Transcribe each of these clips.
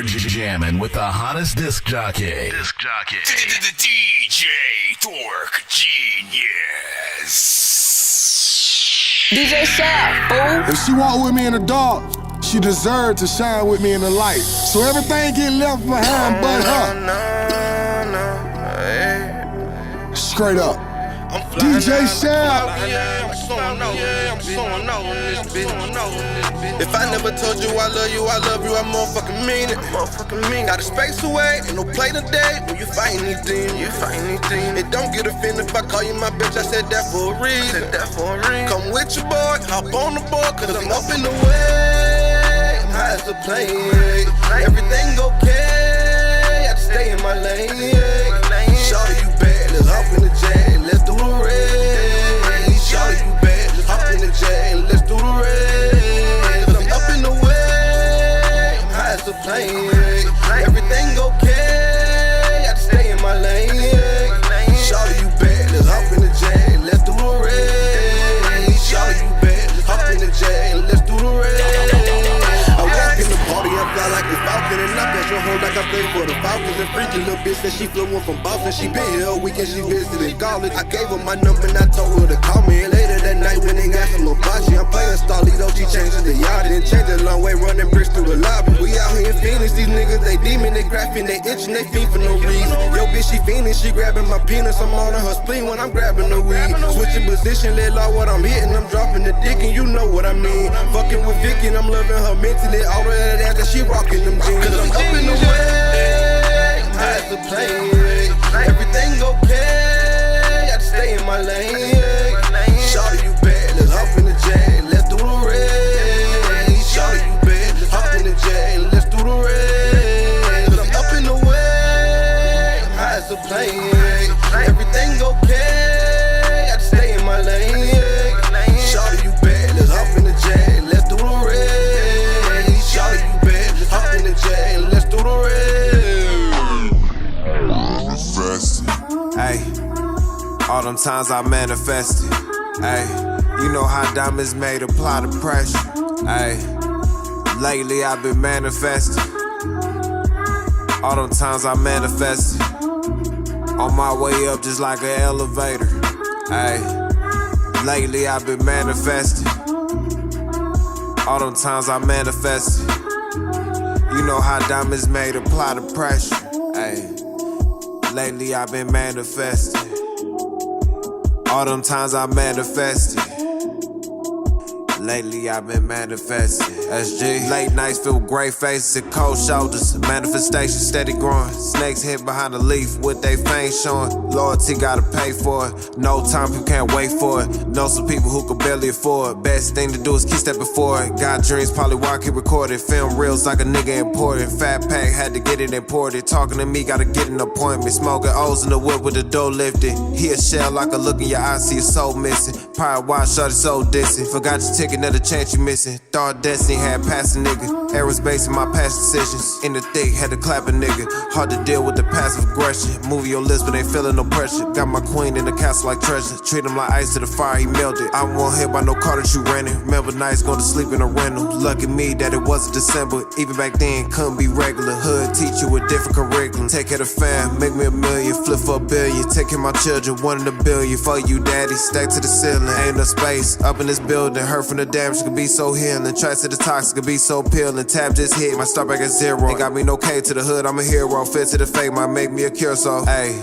You're jamming with the hottest disc jockey. The DJ Dork Genius. DJ Chef, fool. If she walked with me in the dark, she deserved to shine with me in the light. So everything get left behind but her. Straight up. DJ Chef. If I never told you I love you, I motherfucking mean it. Got a space away, ain't no play today. When you fight anything, It don't get offended if I call you my bitch, I said that for a reason. Come with your boy, hop on the board, cause I'm up in the way. I'm high as a plane. Everything okay, I just stay in my lane. Shawty, you bad, let's hop in the J, let's do the race. Shawty, you bad, let's hop in the J, let's do the race. Cause I'm up in the way, I'm high as a plane. Everything okay, I just stay in my lane. Shawty, you bad, let's hop in the J, let's do the race. Shawty, you bad, let's hop in the J, let's do the race. I walk in the party, I fly like a falcon, and I bet your hoe like I play for the Falcons. And freaky little bitch that she flew in from Boston. She been here all weekend, she visited college. I gave her my number and I told her to call me. And later that night when they got some hibachi, I'm playing Starlito, she changes the yard. And changed a long way, running bricks through the lobby. We out here in Phoenix, these niggas, they demon, they graphing, they itching, they fiend for no reason. Yo bitch, she fiending, she grabbing my penis, I'm on her spleen when I'm grabbing the weed. Switching position, let out what I'm hitting, I'm dropping the dick and you know what I mean. Fucking with Vicky and I'm loving her mentally, all of that ass that she rocking them jeans. Cause I'm up in the way, I'm high as a plane. Everything okay, I just stay in my lane. Shawty, you bad, let's hop in the J, let's do the race. Shawty, you bad, let's hop in the J, let's do the race. Cause I'm up in the way, I'm high as a plane. Everything okay, I just stay in my lane. Shawty, you bad, let's hop in the J, let's do the race. Shawty, you bad, let's hop in the J, let's do the race. Hey, all them times I manifested. Hey, you know how diamonds made, apply the pressure. Hey, lately I've been manifesting. All them times I manifested. On my way up just like an elevator. Hey, lately I've been manifesting. All them times I manifested. You know how diamonds made, apply the pressure. Hey, lately I've been manifesting. All them times I manifested. Lately I've been manifesting. SG. Late nights filled with gray faces and cold shoulders. Manifestation steady growing. Snakes hid behind a leaf with they fangs showing. Loyalty gotta pay for it. No time, you can't wait for it. Know some people who could barely afford it. Best thing to do is keep stepping forward. Got dreams, probably why I keep recording. Film reels like a nigga imported. Fat pack, had to get it imported. Talking to me, gotta get an appointment. Smoking O's in the wood with the door lifted. He a shell like a look in your eyes, see your soul missing. Pride wide, shorty so distant. Forgot your ticket, another chance you missing. Thought destiny had passed a nigga. Errors based on my past decisions. In the thick, had to clap a nigga. Hard to deal with the passive aggression. Move your lips, but ain't feeling no pressure. Got my queen in the castle like treasure. Treat him like ice to the fire, he melted. I won't hit by no car that you rented. Remember nights going to sleep in a rental. Lucky me that it wasn't December. Even back then, couldn't be regular. Hood teach you a different curriculum. Take care of the fam, make me $1 million. Flip for $1 billion. Take care of my children, 1 in a billion. For you, daddy, stack to the ceiling. Ain't no space up in this building. Hurt from the damage could be so healing. Try to the toxic could be so peeling. Tab just hit, my start back at 0. Ain't got me no K to the hood, I'm a hero. Fit to the fake, might make me a cure, so hey,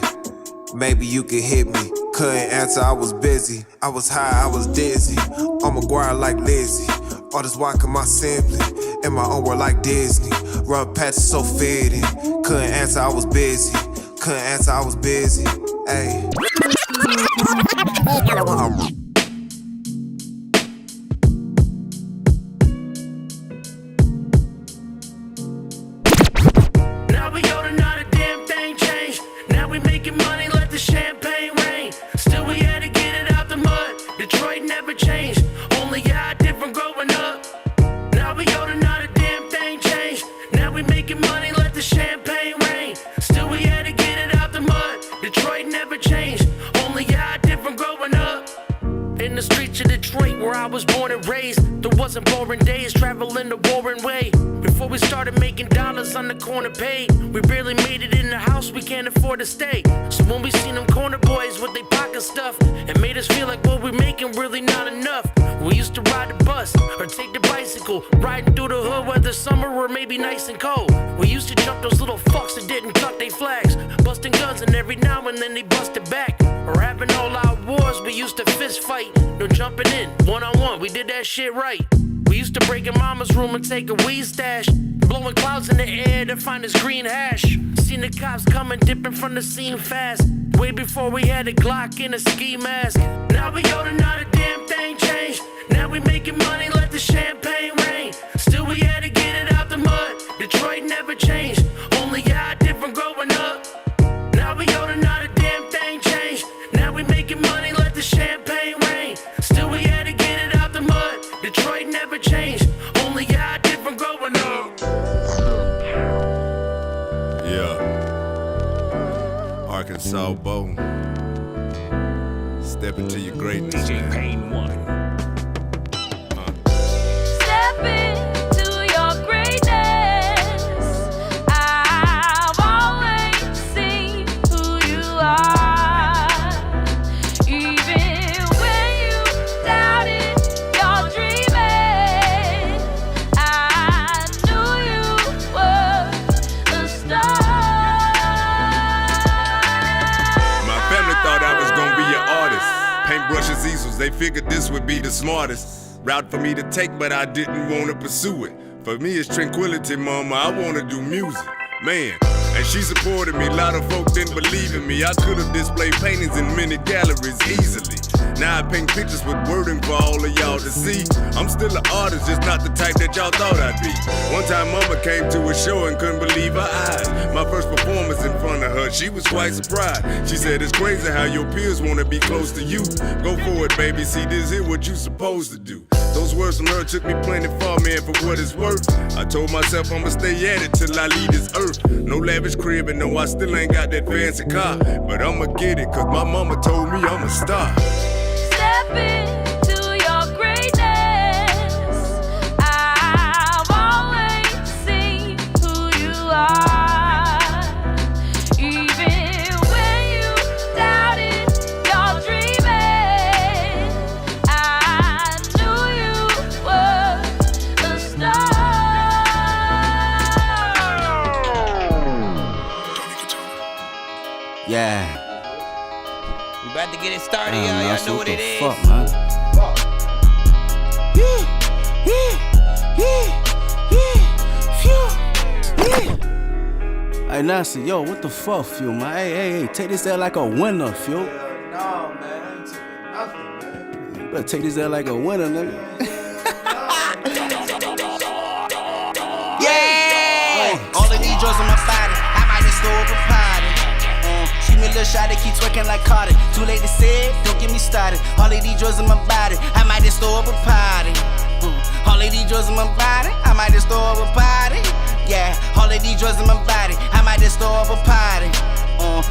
maybe you could hit me. Couldn't answer, I was busy. I was high, I was dizzy. On McGuire like Lizzie. All this walking my simply. In my own world like Disney. Rub patches so fitting. Couldn't answer, I was busy. Couldn't answer, I was busy. Hey. Now we older, not a damn thing changed. Now we making money, let the champagne rain. Still we had to get it out the mud. Detroit never changed, only got different growing up. Now we older, not a damn thing changed. Now we making money, let the champagne rain. Still we wasn't boring days, traveling the boring way. Before we started making dollars on the corner pay, we barely made it in the house, we can't afford to stay. So when we seen them corner boys with their pocket stuff, it made us feel like what we making really not enough. We used to ride the bus or take the bicycle, riding through the hood whether summer or maybe nice and cold. We used to jump those little fucks that didn't tuck they flags, busting guns and every now and then they busted back. Or having all our wars, we used to fist fight. No jumping in, one-on-one, we did that shit right. We used to break in mama's room and take a weed stash, blowing clouds in the air to find this green hash. Seen the cops coming, dipping from the scene fast, way before we had a Glock and a ski mask. Now we older, not a damn thing changed. Now we making money, let the champagne rain. Still we had to get it out the mud. Detroit never changed, only y'all different growing up. Now we older, not a damn thing changed. Now we making money, let the champagne rain. Still we had to get it out the mud. Detroit never changed, only y'all different growing up. Yeah. Arkansas Bow. Step into your greatness. DJ Payne 1. Step into your greatness. I've always seen who you are. Even when you doubted your dreaming, I knew you were a star. My family thought I was gonna be an artist. Paintbrushes, easels, they figured this would be the smartest route for me to take, but I didn't want to pursue it. For me, it's tranquility, mama, I want to do music. Man, and she supported me, a lot of folk didn't believe in me. I could have displayed paintings in many galleries easily. Now I paint pictures with wording for all of y'all to see. I'm still an artist, just not the type that y'all thought I'd be. One time mama came to a show and couldn't believe her eyes. My first performance in front of her, she was quite surprised. She said, it's crazy how your peers wanna be close to you. Go for it, baby, see this here what you supposed to do. Those words from her took me plenty far, man, for what it's worth. I told myself I'ma stay at it till I leave this earth. No lavish crib and no, I still ain't got that fancy car, but I'ma get it, cause my mama told me I'm a star. Step into your greatness. I've always seen who you are. Even when you doubted your dreaming, I knew you were a star. Yeah. We about to get it started, y'all. Y'all know what it is. Fuck, man. Hey, Nancy, yo, what the fuck, Phil, man? Hey, take this L like a winner, Phil. No, man, I ain't taking nothing, man. You better take this L like a winner, nigga. Yeah! All of these drugs on my body, I might just throw up a party. Shoot me a little shot, they keep twerking like Carter. Too late to say it, don't get me started. All of these drugs in my body, I might just throw up a party. All of these drugs in my body, I might just throw up a party. Yeah, all of these drugs in my body, I might just throw up a party.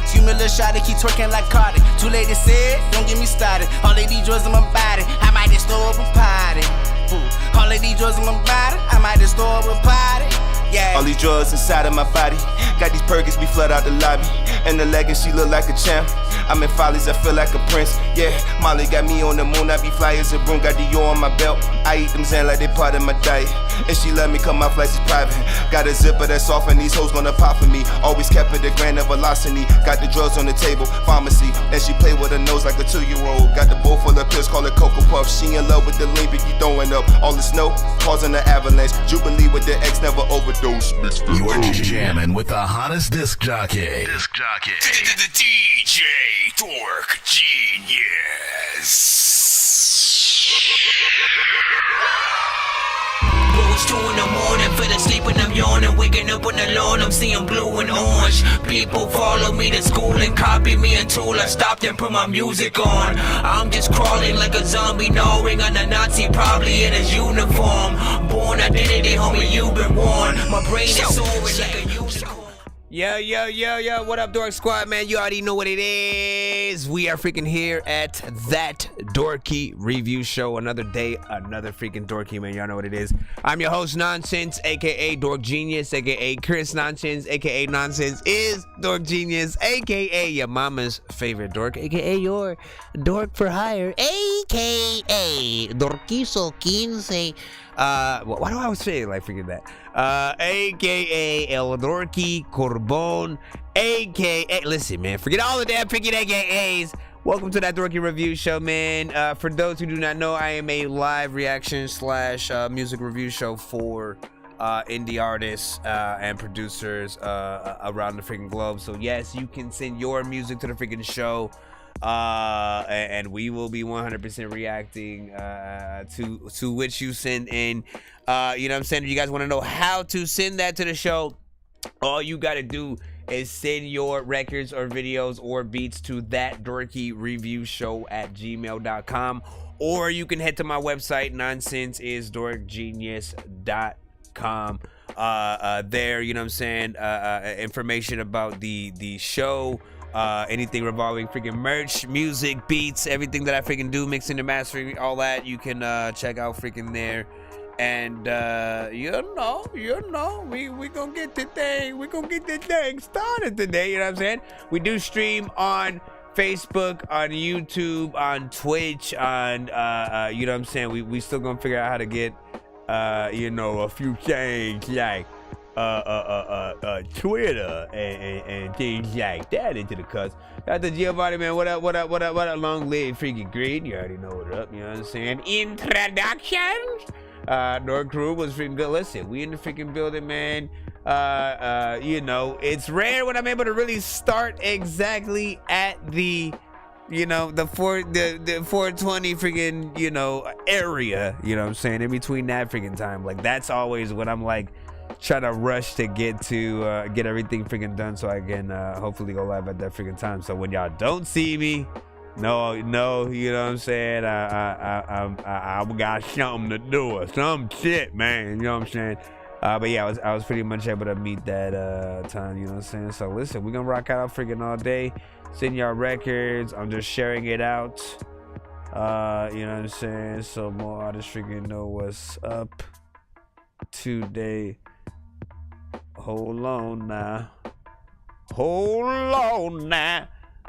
Shoot me a little shot, they keep twerking like Carter. Too late to say it, don't get me started. All of these drugs in my body, I might just throw up a party. All of these drugs in my body, I might just throw up a party. Yeah. All these drugs inside of my body. Got these Perkins, we flood out the lobby. And the leggings, she look like a champ. I'm in Follies, I feel like a prince. Yeah, Molly got me on the moon. I be fly as a broom, got Dior on my belt. I eat them Zen like they part of my diet. And she let me come my flights is private. Got a zipper that's off and these hoes gonna pop for me. Always kept it a grand of velocity. Got the drugs on the table, pharmacy. And she play with her nose like a 2-year-old. Got the bowl full of pills, call it Cocoa Puff. She in love with the lean, but you throwing up all the snow, causing the avalanche. Jubilee with the ex, never overdose. You are jamming with the hottest disc jockey. Disc jockey. DJ Dork Genius. It's 2 in the morning, fell asleep and I'm yawning. Waking up on the lawn, I'm seeing blue and orange. People follow me to school and copy me until I stopped and put my music on. I'm just crawling like a zombie, gnawing on a Nazi, probably in his uniform. Born identity, homie, you've been warned. My brain is soaring like a unicorn. Yo, what up, Dork Squad, man? You already know what it is. We are freaking here at That Dorky Review Show. Another day, another freaking Dorky, man. Y'all know what it is. I'm your host, Nonsenze, a.k.a. Dork Genius, a.k.a. Chris Nonsenze, a.k.a. Nonsenze is Dork Genius, a.k.a. your mama's favorite dork, a.k.a. your dork for hire, a.k.a. Dorkiso 15. Why do I always say it like freaking that? A.k.a. El Dorky Corbon, a.k.a. Listen, man, forget all the damn freaking a.k.a.s. Welcome to That Dorky Review Show, man. For those who do not know, I am a live reaction / music review show for indie artists and producers around the freaking globe. So yes, you can send your music to the freaking show. And we will be 100% reacting to which you send in. You know what I'm saying? If you guys want to know how to send that to the show, all you got to do is send your records or videos or beats to thatdorkyreviewshow@gmail.com, or you can head to my website, nonsenseisdorkgenius.com. There, you know what I'm saying, information about the show, anything revolving freaking merch, music, beats, everything that I freaking do, mixing and mastering, all that, you can check out freaking there. And you know, we gonna get the thing started today, you know what I'm saying? We do stream on Facebook, on YouTube, on Twitch, on you know what I'm saying? We still gonna figure out how to get you know, a few things like Twitter and things like that into the cuts. Dr. Giovanni, man, what up, long live freaking green. You already know what up, you know what I'm saying? Introductions. Dork Crew was freaking good. Listen, we in the freaking building, man. You know, it's rare when I'm able to really start exactly at the, you know, the 420 freaking, you know, area, you know what I'm saying, in between that freaking time. Like, that's always when I'm like trying to rush to get to get everything freaking done so I can hopefully go live at that freaking time. So when y'all don't see me, no, you know what I'm saying, I got something to do or some shit, man, you know what I'm saying. But yeah, I was pretty much able to meet that time, you know what I'm saying. So listen, we're gonna rock out freaking all day, send y'all records. I'm just sharing it out, you know what I'm saying, so more artists freaking know what's up today. Hold on now.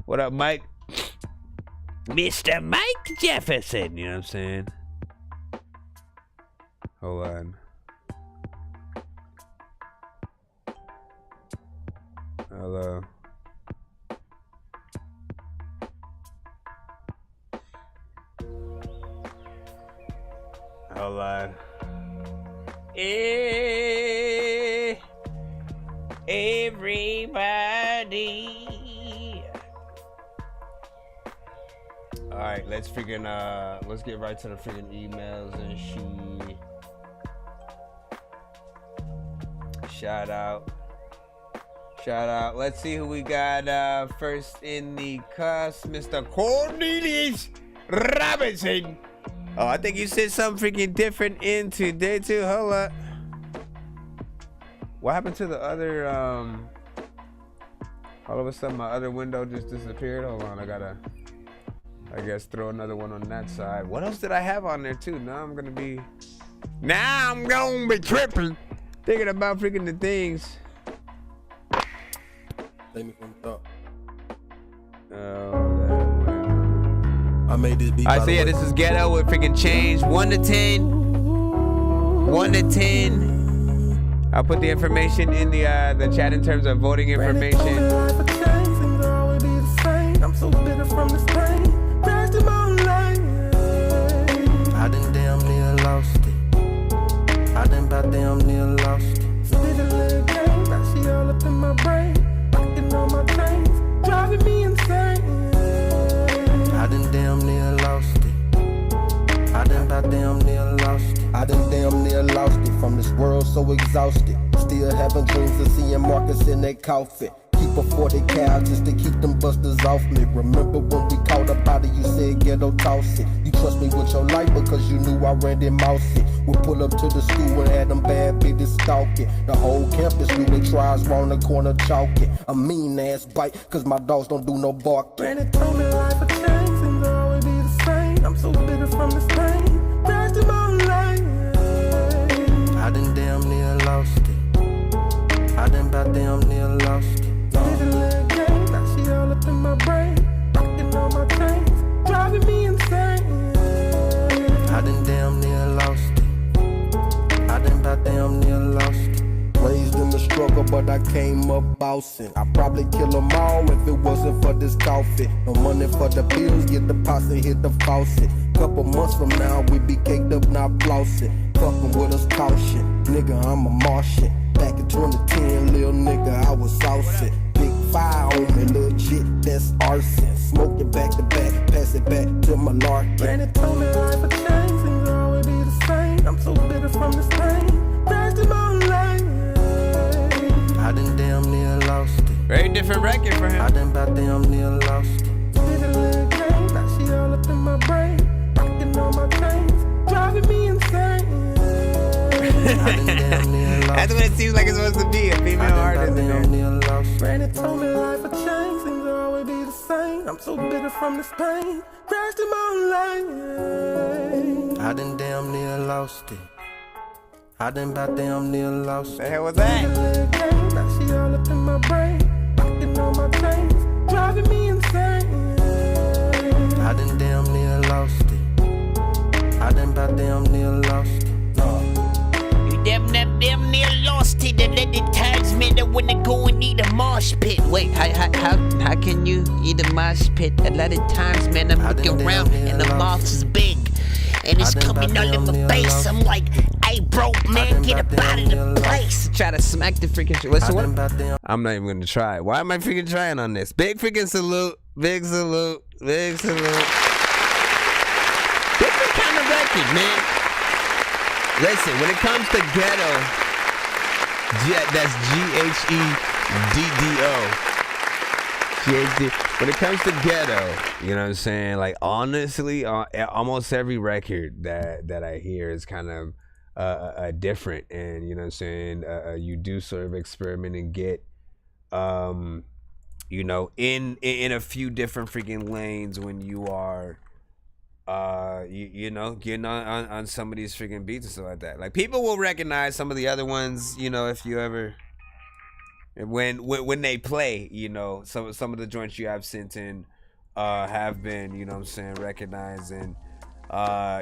What up, Mike? Mr. Mike Jefferson, you know what I'm saying? Hold on. Hello. Hold on. Everybody. All right, let's get right to the freaking emails and shit. Shout out. Let's see who we got first in the cuss. Mr. Cornelius Robinson. Oh, I think you said something freaking different in today too. Hold up. What happened to the other, all of a sudden my other window just disappeared. Hold on, I gotta, I guess, throw another one on that side. What else did I have on there too? Now I'm gonna be tripping, thinking about freaking the things. Take me from the top. I made this beat. I see. Yeah, this is Ghetto with freaking change 1 to 10. 1 to 10. I'll put the information in the chat in terms of voting information. I'm so bitter from this pain. Crashed in my lane. I done damn near lost it. I done about damn near lost it. Did a little game, now she all up in my brain. Rocking on my chains, driving me insane. I done damn near lost it. I done about damn near lost it. I done damn near lost it. From this world so exhausted. Still having dreams of seeing Marcus in that coffin. Keep a 40 cal just to keep them busters off me. Remember when we caught up out of you said ghetto toss it. You trust me with your life because you knew I ran them mouse it. Would pull up to the school and had them bad bitches stalking. The whole campus knew they tries round the corner chalking. A mean ass bite, cause my dogs don't do no barking. Granny told me life a change, seems to always be the same. I'm so bitter from this pain, crashed in my life. I done damn near lost it. I done about damn near lost it. Did a little game, now she all up in my brain. Rocking on my chains, driving me insane. I done damn near lost it. I done about damn near lost it. Raised in the struggle, but I came up bousing. I probably kill them all if it wasn't for this coffee. No money for the bills, get the pots and hit the faucet. Couple months from now, we be caked up, not flossing. Fucking with us caution, nigga, I'm a Martian. Back in 2010, little nigga, I was saucy. Big fire on me, legit, that's arson. Smoking back to back, pass it back to my larkin. Granny told me life a change, things always be the same. I'm so bitter from this pain, crashed in my life. I done damn near lost it. Very different record for him. I done about damn near lost it. Did a little game, now she all up in my brain. Rocking on my chains, driving me insane. That's what it seems like it's supposed to be, a female artist in there. Granny told me life a change, things will always be the same. I'm so bitter from this pain, crashed in my life. I done damn near lost it. I done about damn near lost it. The hell was that? Now she all up in my brain, rocking on my chains, driving me insane. I done damn near lost it. I done about damn near lost it. Damn near lost it. And let the times man that when they go and eat a mosh pit. Wait, how can you eat a mosh pit? A lot of times, man, I'm looking around and the moth is big. And it's coming all in my face. I'm like, hey, bro, man, get up out of the place. Try to smack the freaking shit. Listen, what? I'm not even gonna try. Why am I freaking trying on this? Big freaking salute. Big salute. Big salute. Different kind of record, man. Listen, when it comes to ghetto, that's GHEDDO. When it comes to ghetto, you know what I'm saying? Like, honestly, almost every record that I hear is kind of different. And, you know what I'm saying? You do sort of experiment and get, you know, in a few different freaking lanes when you are... you know, getting on some of these freaking beats and stuff like that. Like, people will recognize some of the other ones, you know, if you ever, when they play, you know, some of the joints you have sent in have been, you know what I'm saying, recognized, and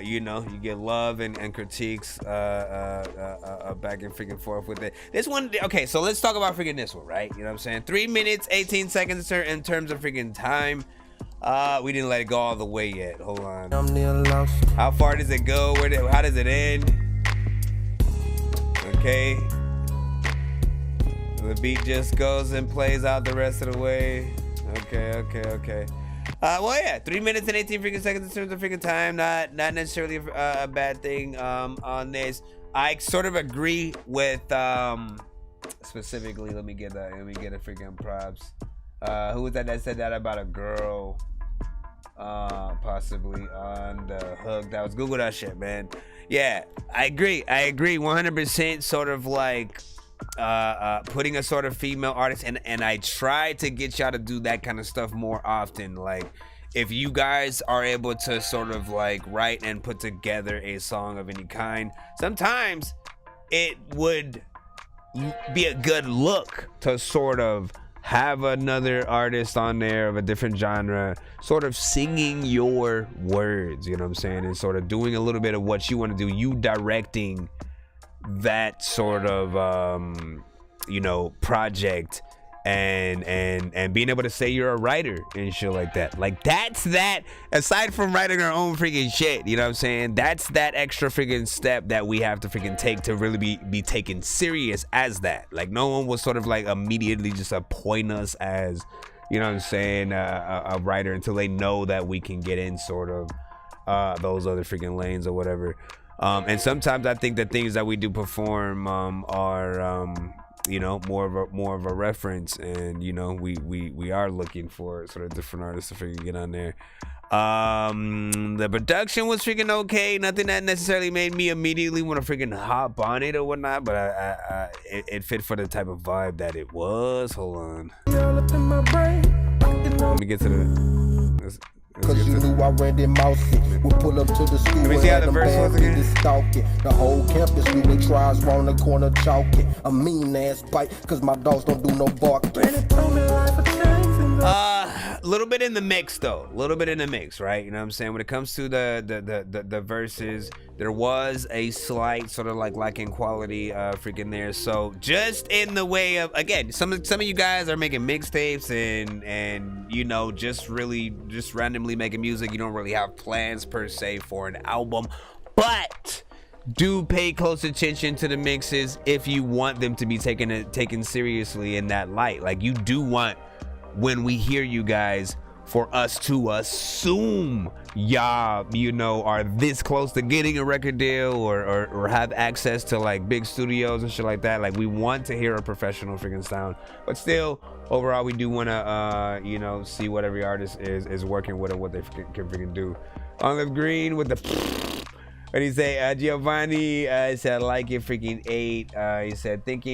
you know, you get love and critiques back and freaking forth with it. This one, okay, so let's talk about freaking this one, right? You know what I'm saying? 3 minutes, 18 seconds in terms of freaking time. We didn't let it go all the way yet. Hold on. I'm near lost. How far does it go? How does it end? Okay. The beat just goes and plays out the rest of the way. Okay. Well, yeah, 3 minutes and 18 freaking seconds in terms of freaking time. Not necessarily a bad thing on this. I sort of agree with specifically. Let me get a freaking props. Who was that said that about a girl possibly on the hook? That was Google that shit, man. Yeah, I agree 100%. Sort of like putting a sort of female artist, and I try to get y'all to do that kind of stuff more often. Like, if you guys are able to sort of like write and put together a song of any kind, sometimes it would be a good look to sort of have another artist on there of a different genre sort of singing your words, you know what I'm saying, and sort of doing a little bit of what you want to do, you directing that sort of you know, project, and being able to say you're a writer and shit like that. Like, that's that, aside from writing our own freaking shit, you know what I'm saying, that's that extra freaking step that we have to freaking take to really be taken serious as that. Like, no one will sort of like immediately just appoint us as, you know what I'm saying, a writer until they know that we can get in sort of those other freaking lanes or whatever. And sometimes I think the things that we do perform are you know, more of a reference, and you know, we are looking for sort of different artists to freaking get on there. The production was freaking okay. Nothing that necessarily made me immediately want to freaking hop on it or whatnot, but it fit for the type of vibe that it was. Hold on. Let me get to the. Cause you knew I ran them out. We'll pull up to the school. Let me see how the verse was again. The whole campus knew they tries round the corner chalking. A mean ass bite, cause my dogs don't do no barking. Little bit in the mix though. Little bit in the mix, right? You know what I'm saying? When it comes to the verses, there was a slight sort of like lacking quality freaking there. So just in the way of, again, some of you guys are making mixtapes and you know, just randomly making music. You don't really have plans per se for an album, but do pay close attention to the mixes if you want them to be taken seriously in that light. Like, you do want, when we hear you guys, for us to assume y'all, you know, are this close to getting a record deal or have access to like big studios and shit like that. Like, we want to hear a professional freaking sound, but still, overall, we do want to, you know, see what every artist is working with and what they can freaking do. Olive Green with the. What he say? Giovanni said, I like it, freaking 8. He said, think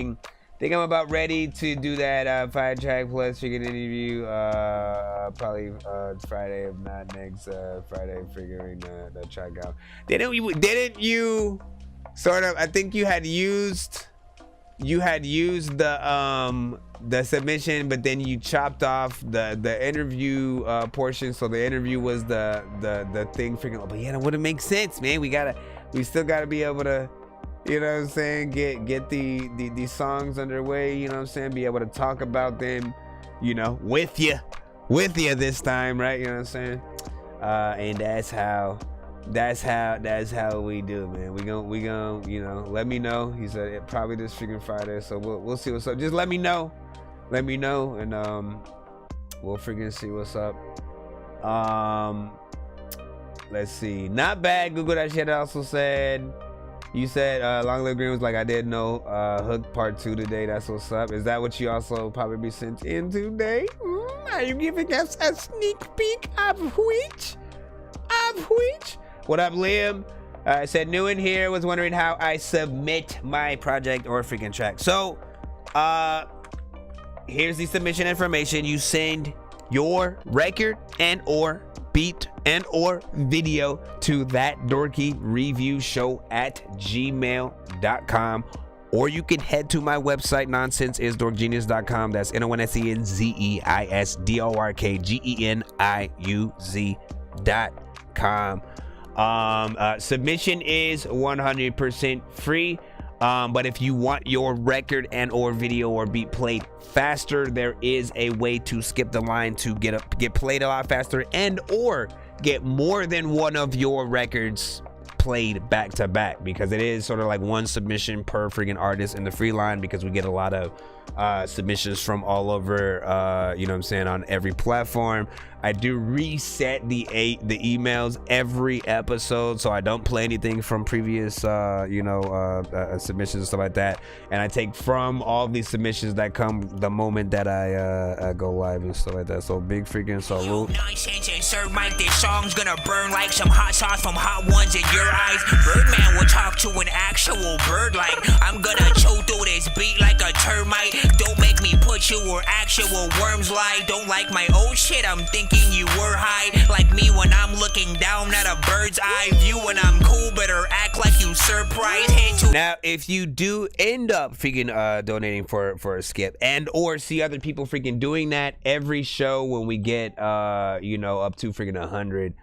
I'm about ready to do that 5-track plus freaking interview. Probably Friday, if not next Friday, figuring that track out. Didn't you sort of? I think you had used the submission, but then you chopped off the interview portion. So the interview was the thing freaking. But yeah, that wouldn't make sense, man. We still gotta be able to. You know what I'm saying? Get the songs underway, you know what I'm saying? Be able to talk about them, you know, with you this time, right? You know what I'm saying? And that's how we do, man. We gon' you know, let me know. He said probably this freaking Friday, so we'll see what's up. Just let me know, and we'll freaking see what's up. Let's see. Not bad. Google that shit also said. You said Long Live Green was like, I didn't know Hook Part 2 today. That's what's up. Is that what you also probably be sent in today? Are you giving us a sneak peek of which? What up, Liam? I said, new in here, was wondering how I submit my project or freaking track. So, here's the submission information. You send your record and or beat and or video to that Dorky Review Show at gmail.com, or you can head to my website, nonsenseisdorkgenius.com. That's nonsenseisdorkgenius.com. Submission is 100% free. But if you want your record and or video or beat played faster, there is a way to skip the line to get played a lot faster and or get more than one of your records played back to back, because it is sort of like one submission per freaking artist in the free line, because we get a lot of submissions from all over, you know what I'm saying, on every platform. I do reset the emails every episode, so I don't play anything from previous submissions and stuff like that, and I take from all these submissions that come the moment that I go live and stuff like that. So big freaking salute. Nonsense and Sir Mike, this song's gonna burn like some hot sauce from Hot Ones in your eyes. Birdman will talk to an actual bird like I'm gonna chew through this beat like a termite. Don't make me put you where actual worms lie. Don't like my old shit, I'm thinking you were high. Like me when I'm looking down at a bird's eye view. When I'm cool, better act like you surprised. Now, if you do end up freaking donating for a skip and or see other people freaking doing that, every show when we get up to freaking 100,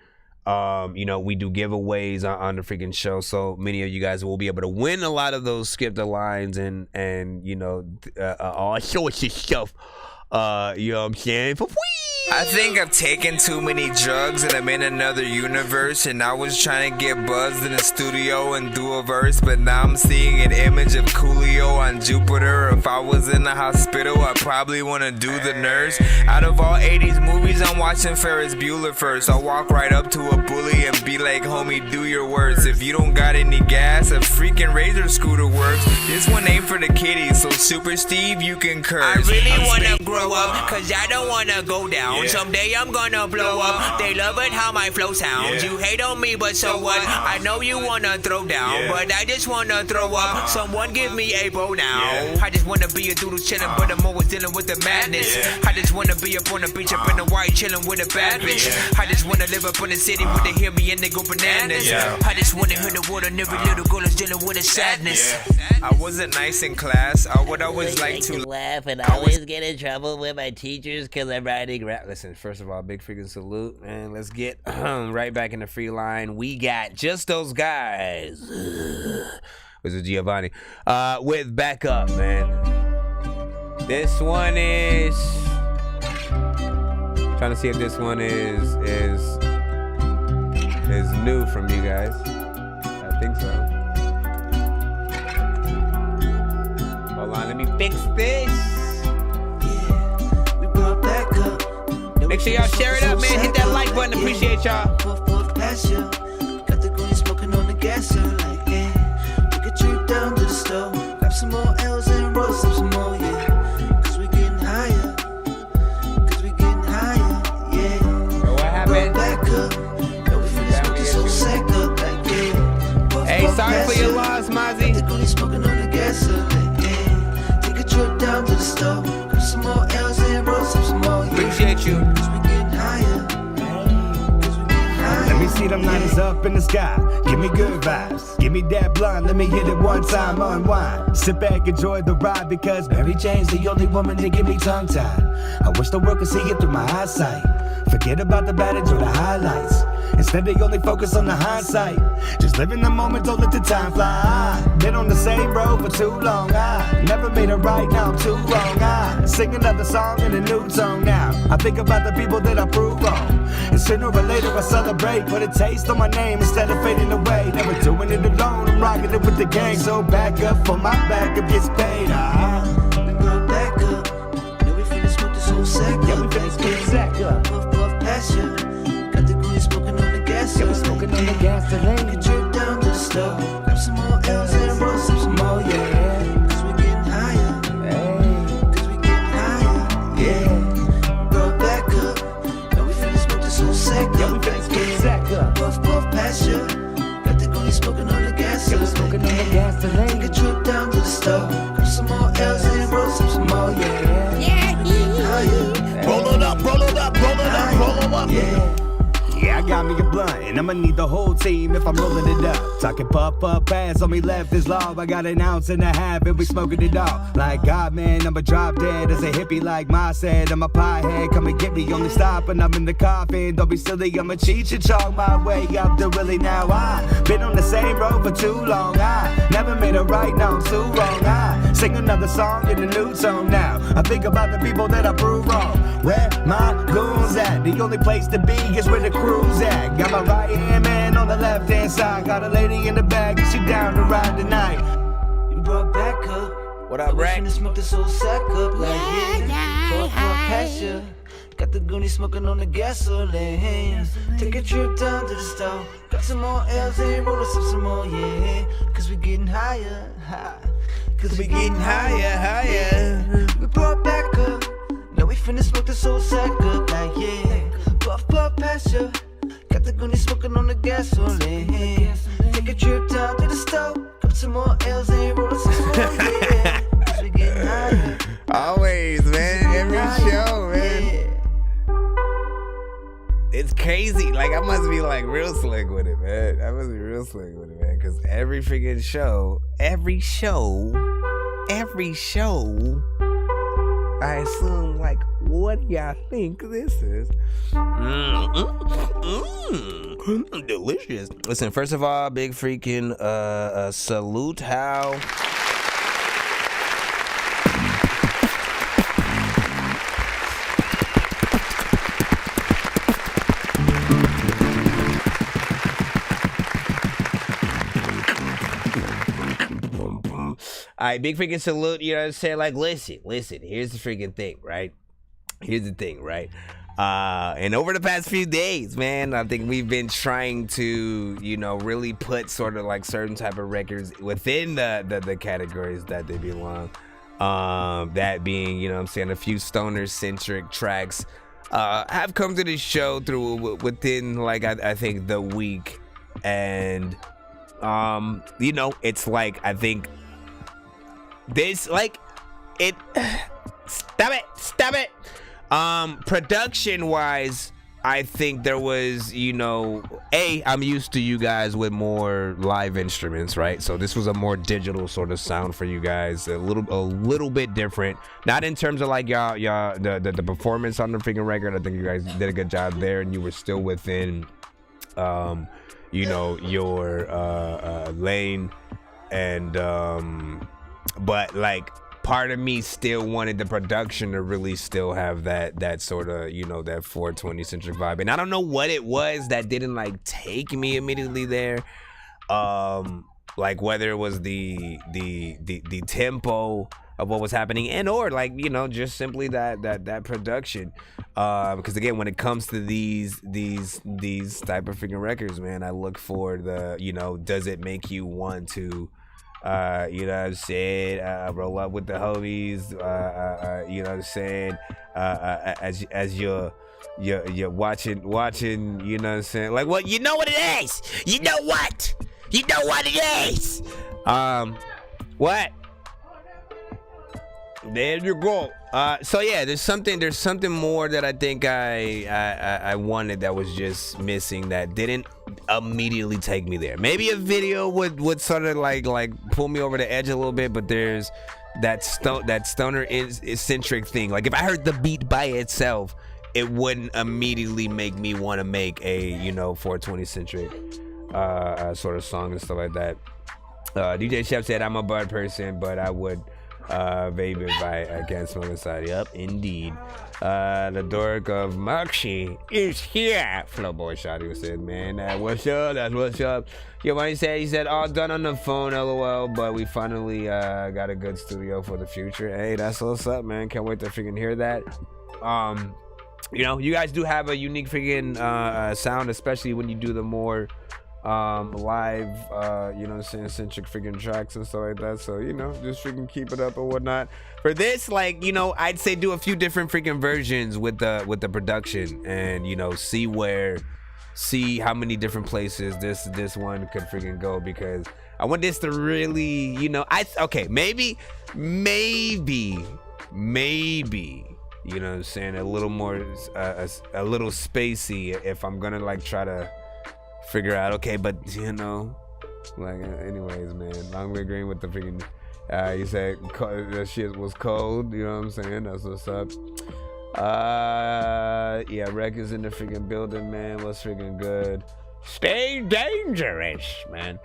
we do giveaways on the freaking show, so many of you guys will be able to win a lot of those skip the lines and all sorts of stuff. You know what I'm saying? I think I've taken too many drugs and I'm in another universe, and I was trying to get buzzed in the studio and do a verse, but now I'm seeing an image of Coolio on Jupiter. If I was in the hospital, I'd probably want to do the nurse. Out of all 80s movies, I'm watching Ferris Bueller first. I'll walk right up to a bully and be like, homie, do your worst. If you don't got any gas, a freaking razor scooter works. This one ain't for the kiddies, so Super Steve, you can curse. I really want to grow up, cause I don't want to go down. down. Someday I'm gonna blow up. They love it how my flow sounds. You hate on me, but so what? I know you wanna throw down, but I just wanna throw up. Someone give me a bow now. I just wanna be a doodle chillin', but I'm always dealing with the madness. I just wanna be up on the beach, up in the white, chillin' with a bad bitch. I just wanna live up in the city where they hear me and they go bananas. I just wanna hit the water and every little girl is dealing with a sadness. I wasn't nice in class. I would always like to laugh and I always get in trouble with my teachers because I'm writing rap. Listen, first of all, big freaking salute, man. Let's get right back in the free line. We got just those guys. Was it Giovanni? With backup, man. This one is trying to see if this one is new from you guys. I think so. Hold on, let me fix this. Make sure y'all share it up, man. Hit that like button. Appreciate y'all. Got the goonies smoking on the gas, like, yeah. We could trip down to the stove, grab some more L's and roll some more, yeah. Cause we getting higher. Cause we getting higher, yeah. Bro, what happened? Back up. No, we finna smoke this whole sack up, like, yeah. Hey, sorry for your loss, Mozzie. Got the goonies smoking on the gas, like, yeah. Take a trip down to the stove, grab some more L's and roll some more, yeah. Appreciate you. Let me see them lighters up in the sky. Give me good vibes. Give me that blunt. Let me hit it one time, unwind. Sit back, enjoy the ride because Mary Jane's the only woman that give me tongue tied. I wish the world could see it through my eyesight. Forget about the bad or the highlights. Instead they only focus on the hindsight. Just live in the moment, don't let the time fly. Been on the same road for too long. I never made it right, now I'm too wrong. I sing another song in a new tone now. I think about the people that I proved wrong. And sooner or later I celebrate. Put a taste on my name instead of fading away. Never doing it alone, I'm rocking it with the gang. So back up for my backup gets paid. We go back up. Yeah, we finna smoke this whole sack up. Yeah, we finna smoke the sack up. Puff, puff, pass ya. Got the goonies smoking on the gas. Yeah, we smoking on the gas today. We can trip down to the stove, grab some more L's and roll some more, yeah. Cause we getting higher. Cause we getting higher, yeah. We go back up. Yeah, we finna smoke this whole sack up. Yeah, we finna smoke the sack up. Puff, puff, pass ya. Got the goonies smoking on the gas. Yeah, we smoking on the gas today. Take a trip down to the stove, grab some more L's and roll some more, yeah. Roll it up, roll it up, roll it up, roll it up. Yeah. Yeah, I got me a blunt, and I'ma need the whole team if I'm rolling it up. Talking puff, puff, pass, on me left is law. I got an ounce and a half, and we smoking it all. Like God, man, I'ma drop dead as a hippie, like Ma said. I'm a pie head, come and get me. Only stop when I'm in the coffin. Don't be silly, I'ma cheat you, chalk my way up to really now. I been on the same road for too long. I never made it right, now I'm too wrong. I sing another song in a new tone now. I think about the people that I prove wrong. Where my goons at? The only place to be is where the crew's at. Got my right hand man on the left hand side. Got a lady in the bag and she down to ride tonight. You brought back up. What up, Rack? Finna smoke this whole sack up like yeah. Puff, puff, pass ya. Got the goonies smoking on the gasoline. Take a trip down to the store. Got some more L's and roll us up some more, yeah. Cause we getting higher, Cause we getting higher. We brought back up. Now we finna smoke this whole sack up like yeah. Puff, puff, pass ya. Got the goonies smoking on the gasoline. Take a trip down to the stove. Got some more L's and roll us up some more, yeah. Cause we getting higher. Always, man. Every show, man. It's crazy. Like, I must be like real slick with it, man. I must be real slick with it, man. Because every freaking show, I assume, like, what do y'all think this is? Delicious. Listen, first of all, big freaking salute how. All right, big freaking salute, you know what I'm saying? Like, listen, here's the freaking thing, right? And over the past few days, man, I think we've been trying to, you know, really put sort of like certain type of records within the categories that they belong. That being, you know what I'm saying, a few stoner-centric tracks, have come to this show through within like I think the week, and you know, it's like I think this like it. Stop it. Production wise, I think there was, you know, I'm used to you guys with more live instruments, right? So this was a more digital sort of sound for you guys, a little bit different. Not in terms of like y'all the performance on the freaking record. I think you guys did a good job there, and you were still within, you know, your lane, and but like. Part of me still wanted the production to really still have that sort of, you know, that 420 centric vibe, and I don't know what it was that didn't like take me immediately there, like whether it was the tempo of what was happening, and or like, you know, just simply that production, because again, when it comes to these type of freaking records, man, I look for the, you know, does it make you want to you know what I'm saying, roll up with the homies, you know what I'm saying, as you're watching, you know what I'm saying, like, well, you know what it is, you know what it is, what, there you go. So yeah, there's something more that I think I wanted that was just missing, that didn't immediately take me there. Maybe a video would sort of like pull me over the edge a little bit, but there's that stoner eccentric thing. Like if I heard the beat by itself, it wouldn't immediately make me want to make a, you know, 420 centric sort of song and stuff like that. DJ Chef said I'm a bud person, but I would vape if I can't smoke inside. Yep, indeed. The dork of Moxie is here. Flowboy Shotty said, man, what's up? That's what's up. Yo, what he said, all done on the phone, lol, but we finally got a good studio for the future. Hey, that's what's up, man. Can't wait to freaking hear that. You know, you guys do have a unique freaking sound, especially when you do the more live, you know what I'm saying, centric freaking tracks and stuff like that. So, you know, just freaking keep it up or whatnot. For this, like, you know, I'd say do a few different freaking versions with the production, and, you know, see how many different places this one could freaking go, because I want this to really, you know, maybe, you know what I'm saying, a little more, a little spacey if I'm gonna like try to figure out, okay, but you know, like, anyways, man, I'm agreeing with the freaking, you said that shit was cold, you know what I'm saying, that's what's up. Yeah, Rec is in the freaking building, man, what's freaking good? Stay dangerous, man.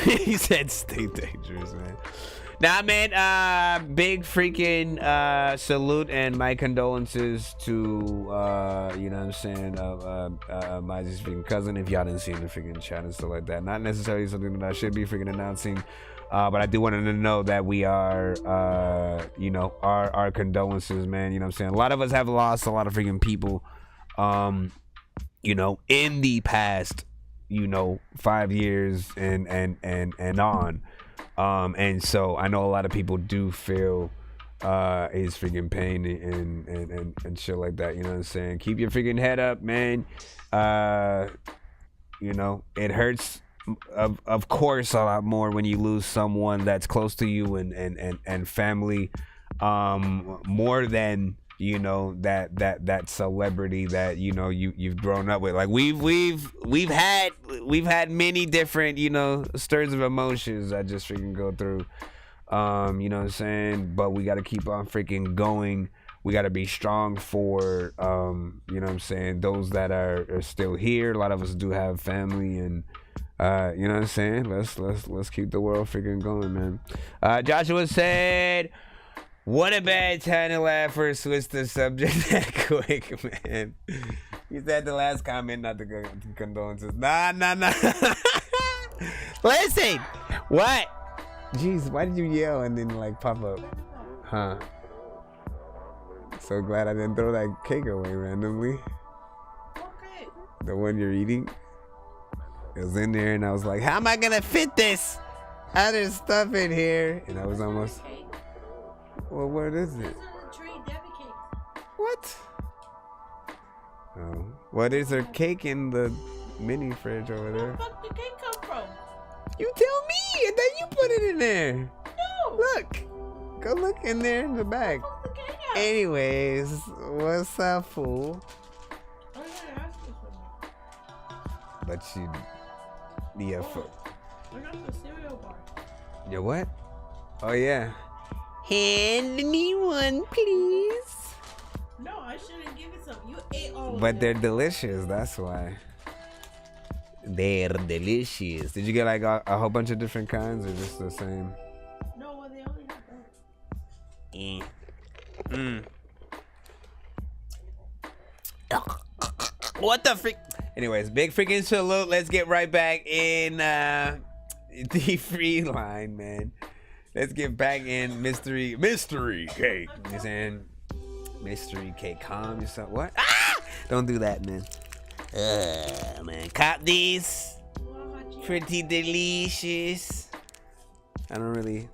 He said stay dangerous, man. Nah, man, big freaking salute and my condolences to, you know what I'm saying, my just freaking cousin, if y'all didn't see in the freaking chat and stuff like that. Not necessarily something that I should be freaking announcing, but I do want to know that we are, you know, our condolences, man, you know what I'm saying. A lot of us have lost a lot of freaking people, you know, in the past, you know, 5 years and on. And so I know a lot of people do feel his freaking pain and shit like that, you know what I'm saying? Keep your freaking head up, man. You know, it hurts of course a lot more when you lose someone that's close to you and family, more than, you know, that celebrity that, you know, you've grown up with. Like we've had many different, you know, stirs of emotions I just freaking go through, you know what I'm saying, but we got to keep on freaking going. We got to be strong for, you know what I'm saying, those that are still here. A lot of us do have family, and you know what I'm saying, let's keep the world freaking going, man. Joshua said, what a bad time to laugh or switch the subject that quick, man. He said the last comment, not the condolences. Nah. Listen, what? Jeez, why did you yell and then like pop up? Huh? So glad I didn't throw that cake away randomly. Okay. The one you're eating? It was in there and I was like, how am I gonna fit this other stuff in here? And I was almost... Well, what is it? What? Well, there's a cake in the mini fridge over there. Where the fuck did the cake come from? You tell me, and then you put it in there. No. Look. Go look in there in the bag. Anyways, what's up, fool? But you... Yeah, I got the cereal bar. You what? Oh, yeah. Hand me one, please. No, I shouldn't give it some. You ate all of But it. they're delicious, that's why. They're delicious. Did you get like a whole bunch of different kinds or just the same? No, well, they only have that. What the freak? Anyways, big freaking salute. Let's get right back in the free line, man. Let's get back in mystery cake. You saying mystery cake? Calm yourself. What? Ah! Don't do that, man. Man, cop these. Pretty delicious. I don't really.